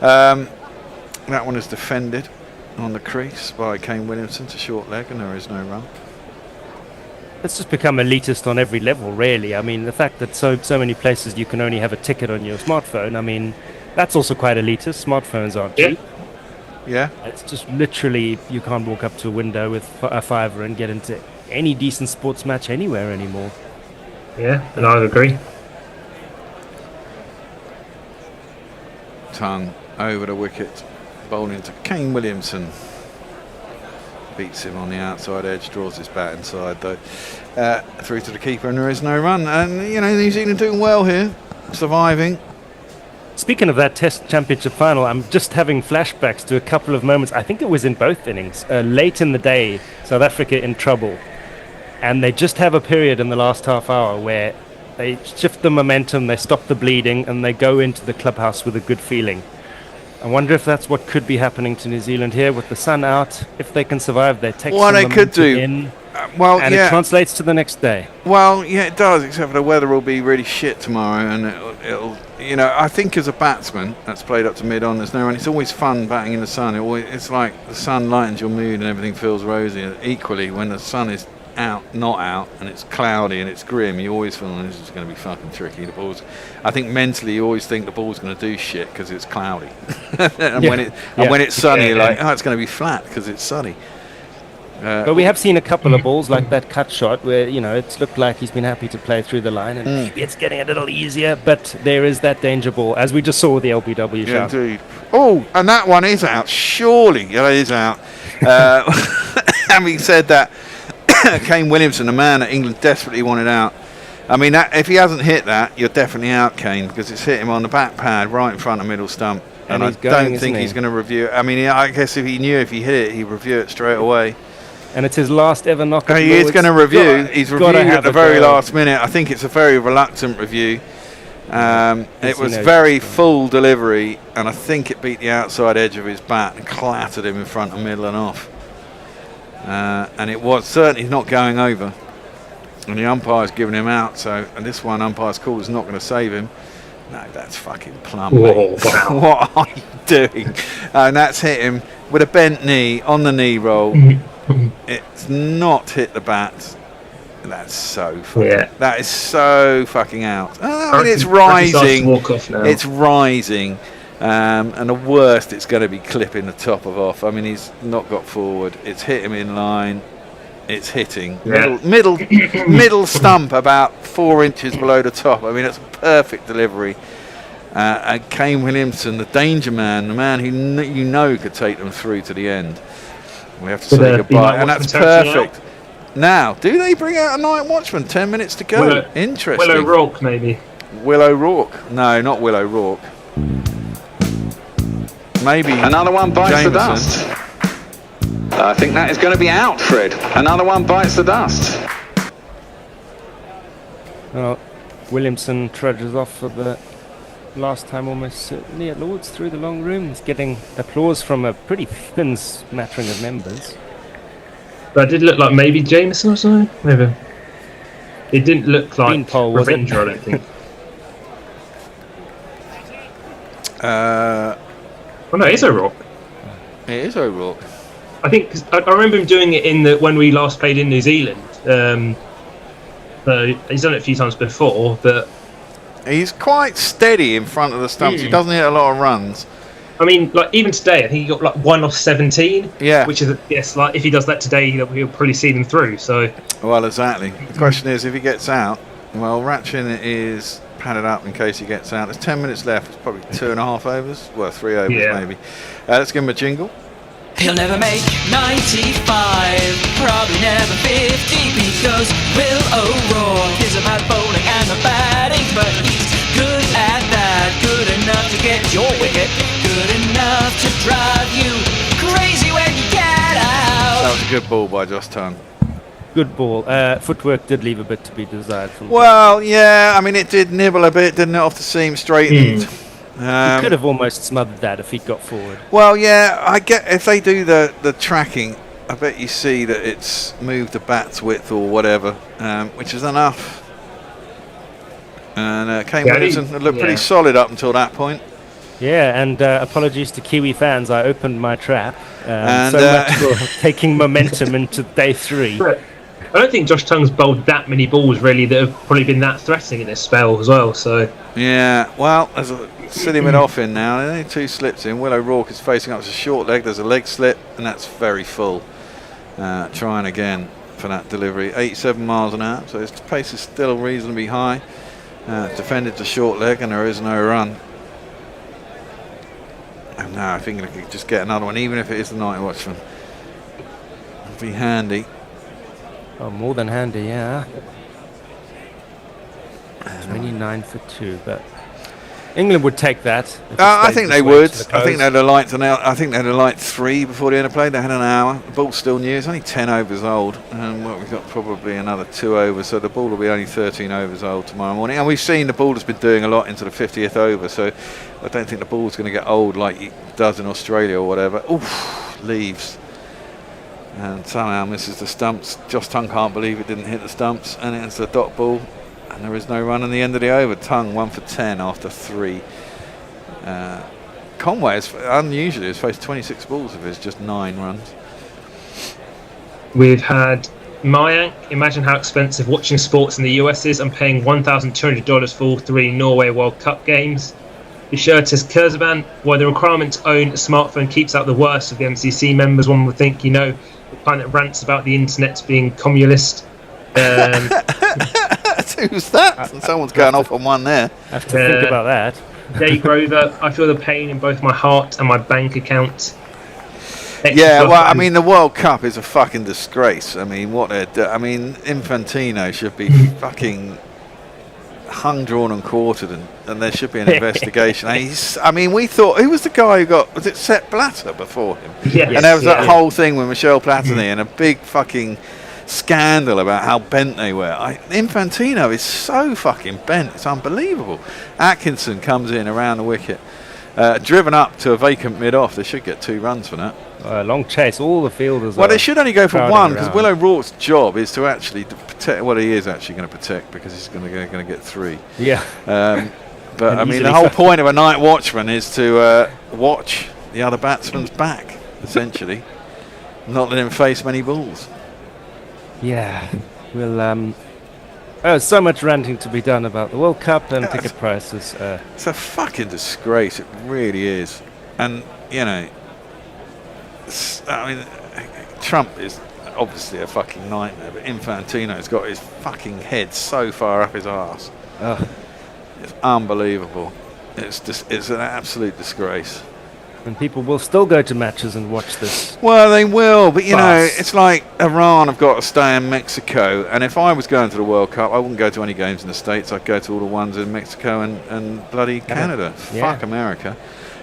That one is defended on the crease by Kane Williamson to short leg, and there is no run. It's just become elitist on every level, really. I mean, the fact that so many places you can only have a ticket on your smartphone, I mean, that's also quite elitist. Smartphones aren't cheap. Yeah. It's just literally, you can't walk up to a window with a fiver and get into any decent sports match anywhere anymore. Yeah, and I agree. Tongue over the wicket, bowling to Kane Williamson. Beats him on the outside edge, draws his bat inside though. Through to the keeper, and there is no run. And, you know, New Zealand doing well here, surviving. Speaking of that Test Championship final, I'm just having flashbacks to a couple of moments. I think it was in both innings. Late in the day, South Africa in trouble. And they just have a period in the last half hour where they shift the momentum, they stop the bleeding, and they go into the clubhouse with a good feeling. I wonder if that's what could be happening to New Zealand here with the sun out. If they can survive, they take What some they could do, in, and it translates to the next day. Well, yeah, it does, except for the weather will be really shit tomorrow, and it'll you know, I think as a batsman that's played up to mid-on, there's no run. It's always fun batting in the sun. It's like the sun lightens your mood and everything feels rosy. Equally, when the sun is out, not out, and it's cloudy and it's grim, you always feel this is going to be fucking tricky. The ball's, I think mentally you always think the ball's going to do shit because it's cloudy, and when it's sunny, you're like, oh, it's going to be flat because it's sunny. But we have seen a couple of balls like that cut shot where, you know, it's looked like he's been happy to play through the line, and maybe it's getting a little easier, but there is that danger ball, as we just saw with the LBW shot. Indeed. Oh, and that one is out. Surely it is out. Having said that, Kane Williamson, the man that England desperately wanted out. I mean, if he hasn't hit that, you're definitely out, Kane, because it's hit him on the back pad right in front of middle stump. And I don't think he's going to review it. I mean, I guess if he knew if he hit it, he'd review it straight away. And it's his last ever knock. He is going to review. He's reviewed at the very last minute. I think it's a very reluctant review. It was very full delivery, and I think it beat the outside edge of his bat and clattered him in front of middle and off. And it was certainly not going over. And the umpire's given him out, and this one umpire's call is not going to save him. No, that's fucking plumb. Whoa, wow. What are you doing? And that's hit him with a bent knee on the knee roll. It's not hit the bat. That's so fucking, that is so fucking out. I mean, it's rising. It's rising. And the worst, it's going to be clipping the top of off. I mean, he's not got forward. It's hit him in line. It's hitting middle stump about 4 inches below the top. I mean, it's a perfect delivery. And Kane Williamson, the danger man, the man who you know could take them through to the end. We have to say goodbye, and that's perfect. Now, do they bring out a night watchman? 10 minutes to go. Interesting. Will O'Rourke, maybe. Will O'Rourke? No, not Will O'Rourke. Maybe another one bites Jameson. The dust. I think that is going to be out, Fred. Another one bites the dust. Well, Williamson trudges off for the last time almost certainly at Lord's through the long room. He's getting applause from a pretty thin smattering of members. That did look like maybe Jameson or something. Maybe. It didn't look like Ravinder, I don't think. Oh no, it's O'Rourke. It is O'Rourke. I think I remember him doing it when we last played in New Zealand. So he's done it a few times before, but he's quite steady in front of the stumps. He doesn't hit a lot of runs. I mean, like even today, I think he got like 1 off 17. Yeah, which is like if he does that today, he'll probably see them through. So well, exactly. The question is, if he gets out, well, Ratchin is padded up in case he gets out. There's 10 minutes left. It's probably 2.5 overs. Well, 3 overs maybe. Let's give him a jingle. He'll never make 95, probably never 50, because Will O'Rourke is about bowling and the batting, but he's good at that, good enough to get your wicket, good enough to drive you crazy when you get out. That was a good ball by Josh Tunn. Good ball. Footwork did leave a bit to be desired. From well, yeah, I mean, it did nibble a bit, didn't it, off the seam, straightened. He could have almost smothered that if he'd got forward. Well, yeah, I get if they do the tracking, I bet you see that it's moved the bat's width or whatever, which is enough. And Kane Williamson looked pretty solid up until that point. Yeah, and apologies to Kiwi fans, I opened my trap. So much for taking momentum into day 3. But I don't think Josh Tongue's bowled that many balls really that have probably been that threatening in this spell as well. So yeah, well, there's a silly bit off in now. There's only 2 slips in. Will O'Rourke is facing up to a short leg. There's a leg slip, and that's very full. Trying again for that delivery. 87 miles an hour, so his pace is still reasonably high. Defended to short leg, and there is no run. And now I think I could just get another one, even if it is the Night Watchman. It'd be handy. Oh, more than handy, yeah. 29 for 2, but England would take that. I think they would. I think they'd have liked I think they'd have liked 3 before the end of play. They had an hour. The ball's still new. It's only 10 overs old, and we've got probably another 2 overs. So the ball will be only 13 overs old tomorrow morning. And we've seen the ball has been doing a lot into the 50th over. So I don't think the ball's going to get old like it does in Australia or whatever. Oof, leaves. And somehow misses the stumps. Josh Tongue can't believe it didn't hit the stumps, and it's a dot ball, and there is no run in the end of the over. Tongue 1 for 10 after 3. Conway has unusually has faced 26 balls of his, just 9 runs. We've had Mayank. Imagine how expensive watching sports in the US is. I'm paying $1,200 for all 3 Norway World Cup games. Bishir says Kurzban, while the requirement to own a smartphone keeps out the worst of the MCC members, one would think, the kind that rants about the internet being communist. Who's that? Someone's going off on one there. I have to think about that. Jay Grover, I feel the pain in both my heart and my bank account. Yeah, well, I mean, the World Cup is a fucking disgrace. I mean, what they're Infantino should be fucking hung, drawn and quartered, and there should be an investigation. We thought, who was the guy who was it Sepp Blatter before him? Yes, and there was that whole thing with Michel Platini and a big fucking scandal about how bent they were. Infantino is so fucking bent, it's unbelievable. Atkinson comes in around the wicket, driven up to a vacant mid-off. They should get 2 runs for that. Long chase, all the fielders. Well, they should only go for 1 because Will O'Rourke's job is to actually protect. Well, he is actually going to protect because he's going to get 3. Yeah. But I mean, the whole point of a night watchman is to watch the other batsman's back, essentially, not let him face many balls. Yeah. We'll. So much ranting to be done about the World Cup and ticket prices. It's a fucking disgrace. It really is. And Trump is obviously a fucking nightmare, but Infantino's got his fucking head so far up his arse. It's unbelievable. It's an absolute disgrace. And people will still go to matches and watch this. Well, they will, but it's like Iran have got to stay in Mexico, and if I was going to the World Cup, I wouldn't go to any games in the States. I'd go to all the ones in Mexico and bloody Canada. Yeah. Fuck America.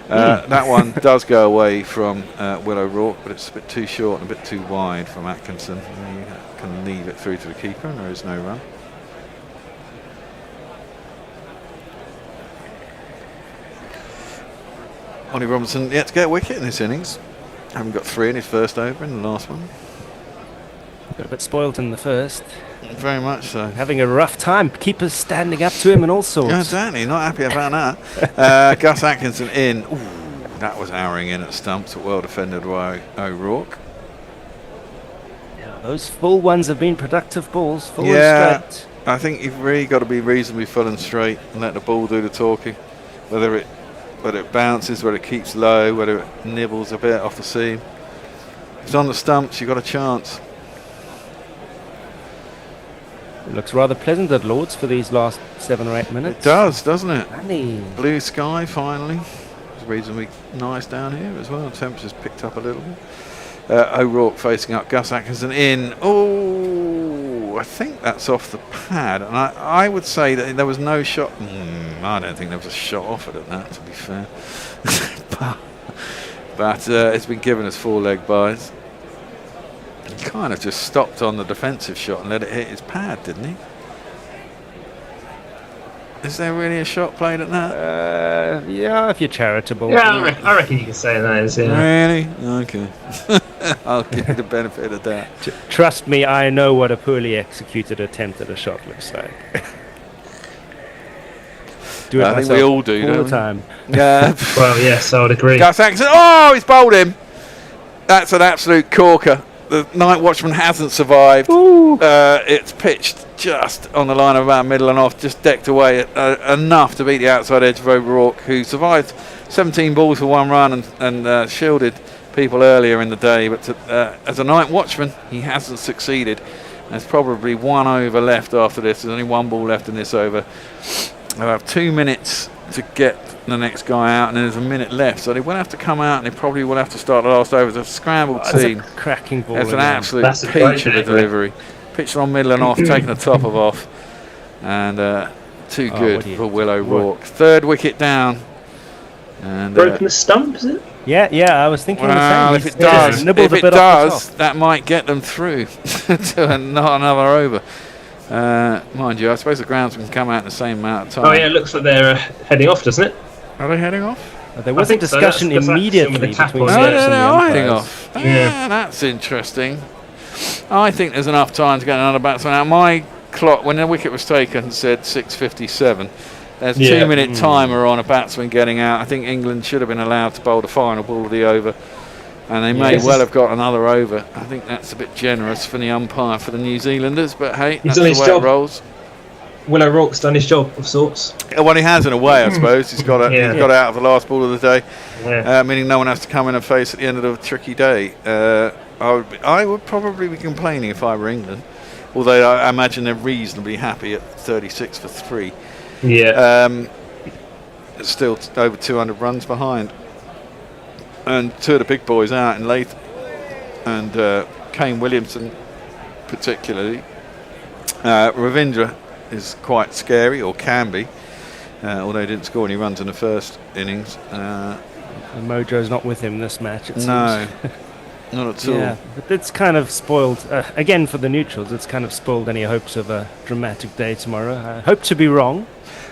That one does go away from Will O'Rourke, but it's a bit too short and a bit too wide from Atkinson. You can leave it through to the keeper, and there is no run. Ollie Robinson yet to get a wicket in this innings. Haven't got 3 in his first over in the last one. Got a bit spoilt in the first. Very much so. Having a rough time. Keepers standing up to him and all sorts. Yeah, exactly. Not happy about that. Gus Atkinson in. Ooh, that was arrowing in at stumps. Well defended by O'Rourke. Yeah, those full ones have been productive balls. Full yeah, and straight. I think you've really got to be reasonably full and straight and let the ball do the talking. Whether it bounces, whether it keeps low, whether it nibbles a bit off the seam. If it's on the stumps, you've got a chance. It looks rather pleasant at Lord's for these last 7 or 8 minutes. It does, doesn't it? Funny. Blue sky finally. It's reasonably nice down here as well. The temperature's picked up a little bit. O'Rourke facing up, Gus Atkinson in. Oh, I think that's off the pad. And I would say that there was no shot. I don't think there was a shot offered at that, to be fair. but it's been given as 4-leg byes. He kind of just stopped on the defensive shot and let it hit his pad, didn't he? Is there really a shot played at that? Yeah, if you're charitable. Yeah, I reckon you can say that is, yeah. Really? Okay. I'll give you the benefit of that. Trust me, I know what a poorly executed attempt at a shot looks like. Do it I think myself we all do, all don't the we? time. Well, yes, I would agree. Gus Atkinson. Oh, he's bowled him. That's an absolute corker. The night watchman hasn't survived. It's pitched just on the line of about middle and off, just decked away enough to beat the outside edge of O'Rourke, who survived 17 balls for 1 run and shielded people earlier in the day. But as a night watchman, he hasn't succeeded. There's probably 1 over left after this. There's only 1 ball left in this over. They'll have 2 minutes to get the next guy out, and there's a minute left, so they will have to come out, and they probably will have to start the last over. It's a scrambled team. That's a cracking ball. It's an absolute peach of a delivery. Pitched on middle and off, taking the top of off, and too good for Will O'Rourke. 3rd wicket down. And broken the stump, is it? Yeah, I was thinking well, the same. if it does, that might get them through to not another over. Mind you, I suppose the groundsmen can come out in the same amount of time. Oh yeah, it looks like they're heading off, doesn't it? Are they heading off? There was a discussion immediately between heading off. Yeah, that's interesting. I think there's enough time to get another batsman out. My clock, when the wicket was taken, said 6:57. There's a 2-minute timer on a batsman getting out. I think England should have been allowed to bowl the final ball of the over, and they may well have got another over. I think that's a bit generous for the umpire for the New Zealanders, but hey, that's the way it rolls. Will O'Rourke's done his job of sorts. Well, he has in a way, I suppose. He's got out of the last ball of the day, meaning no one has to come in and face at the end of a tricky day. I would probably be complaining if I were England, although I imagine they're reasonably happy at 36 for 3. Yeah. It's still over 200 runs behind, and 2 of the big boys out in Latham and Kane Williamson particularly. Ravindra is quite scary, or can be, although he didn't score any runs in the first innings. The mojo's not with him this match, it seems. No, not at all. Yeah, but it's kind of spoiled, again for the neutrals, it's kind of spoiled any hopes of a dramatic day tomorrow. I hope to be wrong.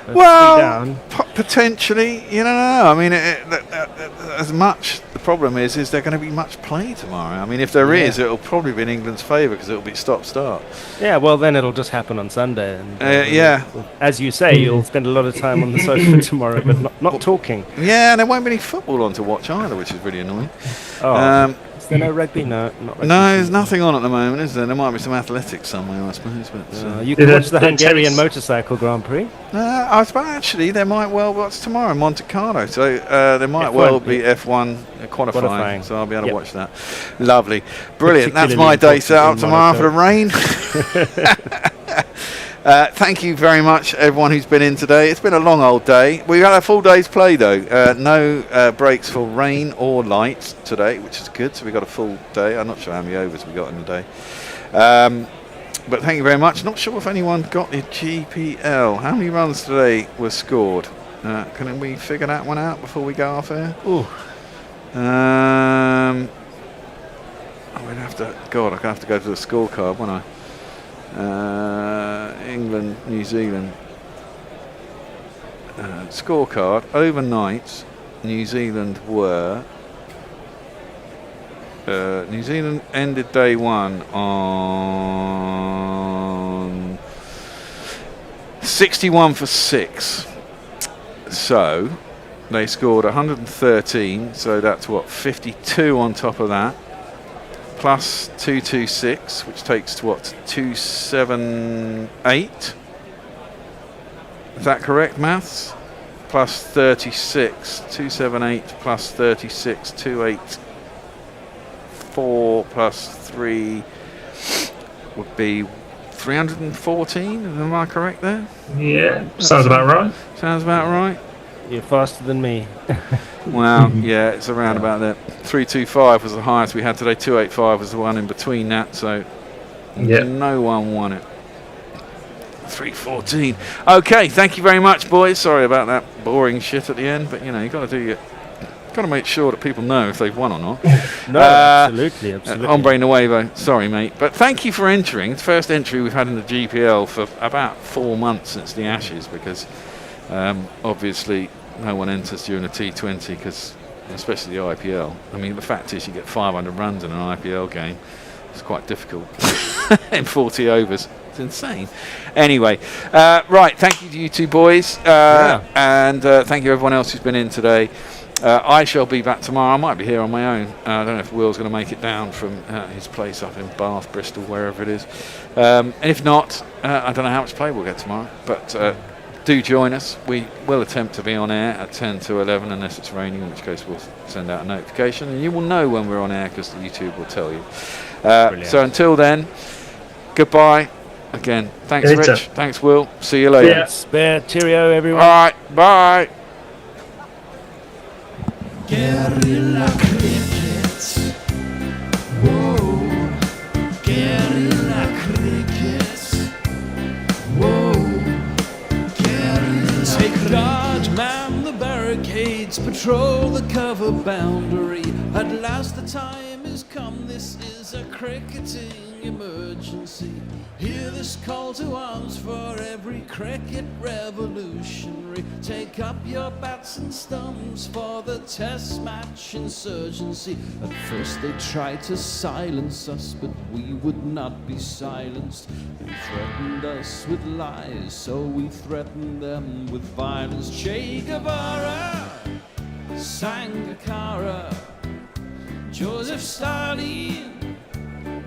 Well, potentially, you don't know. I mean, as much, the problem is there going to be much play tomorrow? I mean, if there is, it'll probably be in England's favour because it'll be stop-start. Yeah, well, then it'll just happen on Sunday. And, yeah. As you say, you'll spend a lot of time on the sofa tomorrow, but not talking. Yeah, and there won't be any football on to watch either, which is really annoying. Is there no rugby? No, not rugby. No, there's nothing on at the moment, is there? There might be some athletics somewhere, I suppose. But you can watch the Hungarian Motorcycle Grand Prix. I suppose actually there might well. What's tomorrow? Monte Carlo. So there might well be F1 qualifying. So I'll be able to watch that. Lovely, brilliant. That's my day set up tomorrow for the rain. Thank you very much, everyone who's been in today. It's been a long old day. We've had a full day's play, though. No breaks for rain or light today, which is good. So we've got a full day. I'm not sure how many overs we got in the day. But thank you very much. Not sure if anyone got the GPL. How many runs today were scored? Can we figure that one out before we go off air? I'm going to have to... God, I'm going to have to go to the scorecard, won't I? England, New Zealand scorecard. Overnight, New Zealand were New Zealand ended day 1 on 61 for 6, so they scored 113, so that's what, 52 on top of that, plus 226, which takes to what, 278? Is that correct, maths? Plus 36, 278 plus 36, 284 plus 3 would be 314. Am I correct there? Yeah, sounds about right. Sounds about right. You're faster than me. Wow, yeah, it's around about that. 325 was the highest we had today. 285 was the one in between that, so no one won it. 314. Okay, thank you very much, boys. Sorry about that boring shit at the end, but you know, you got to make sure that people know if they've won or not. No, absolutely. Hombre Nuevo, sorry, mate. But thank you for entering. It's the first entry we've had in the GPL for about 4 months since the Ashes, because obviously no one enters during a T20, because especially the IPL. I mean, the fact is you get 500 runs in an IPL game. It's quite difficult in 40 overs. It's insane. Anyway, right, thank you to you two boys. And thank you everyone else who's been in today. I shall be back tomorrow. I might be here on my own. I don't know if Will's going to make it down from his place up in Bath, Bristol, wherever it is. And if not, I don't know how much play we'll get tomorrow. But do join us. We will attempt to be on air at 10 to 11 unless it's raining, in which case we'll send out a notification. And you will know when we're on air because YouTube will tell you. So until then, goodbye. Again, thanks Rich. Thanks Will. See you later. Yeah. Spare. Cheerio everyone. All right. Bye. Guerrilla Cricket. Whoa. Guerrilla Cricket. Whoa. Guerrilla. Take guard, man the barricades, patrol the cover boundary. At last the time has come. This is a cricketing emergency. Hear this call to arms for every cricket revolutionary. Take up your bats and stumps for the test match insurgency. At first they tried to silence us, but we would not be silenced. They threatened us with lies, so we threatened them with violence. Che Guevara, Sangakkara, Joseph Stalin,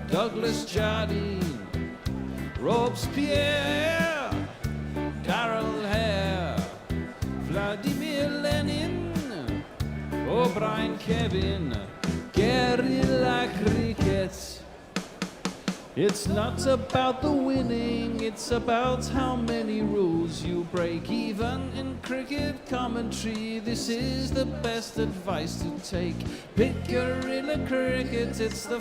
Douglas Jardine, Robespierre, Darrell Hare, Vladimir Lenin, O'Brien Kevin, Guerrilla Cricket. It's not about the winning, it's about how many rules you break. Even in cricket commentary, this is the best advice to take. Pick Guerrilla Cricket, it's the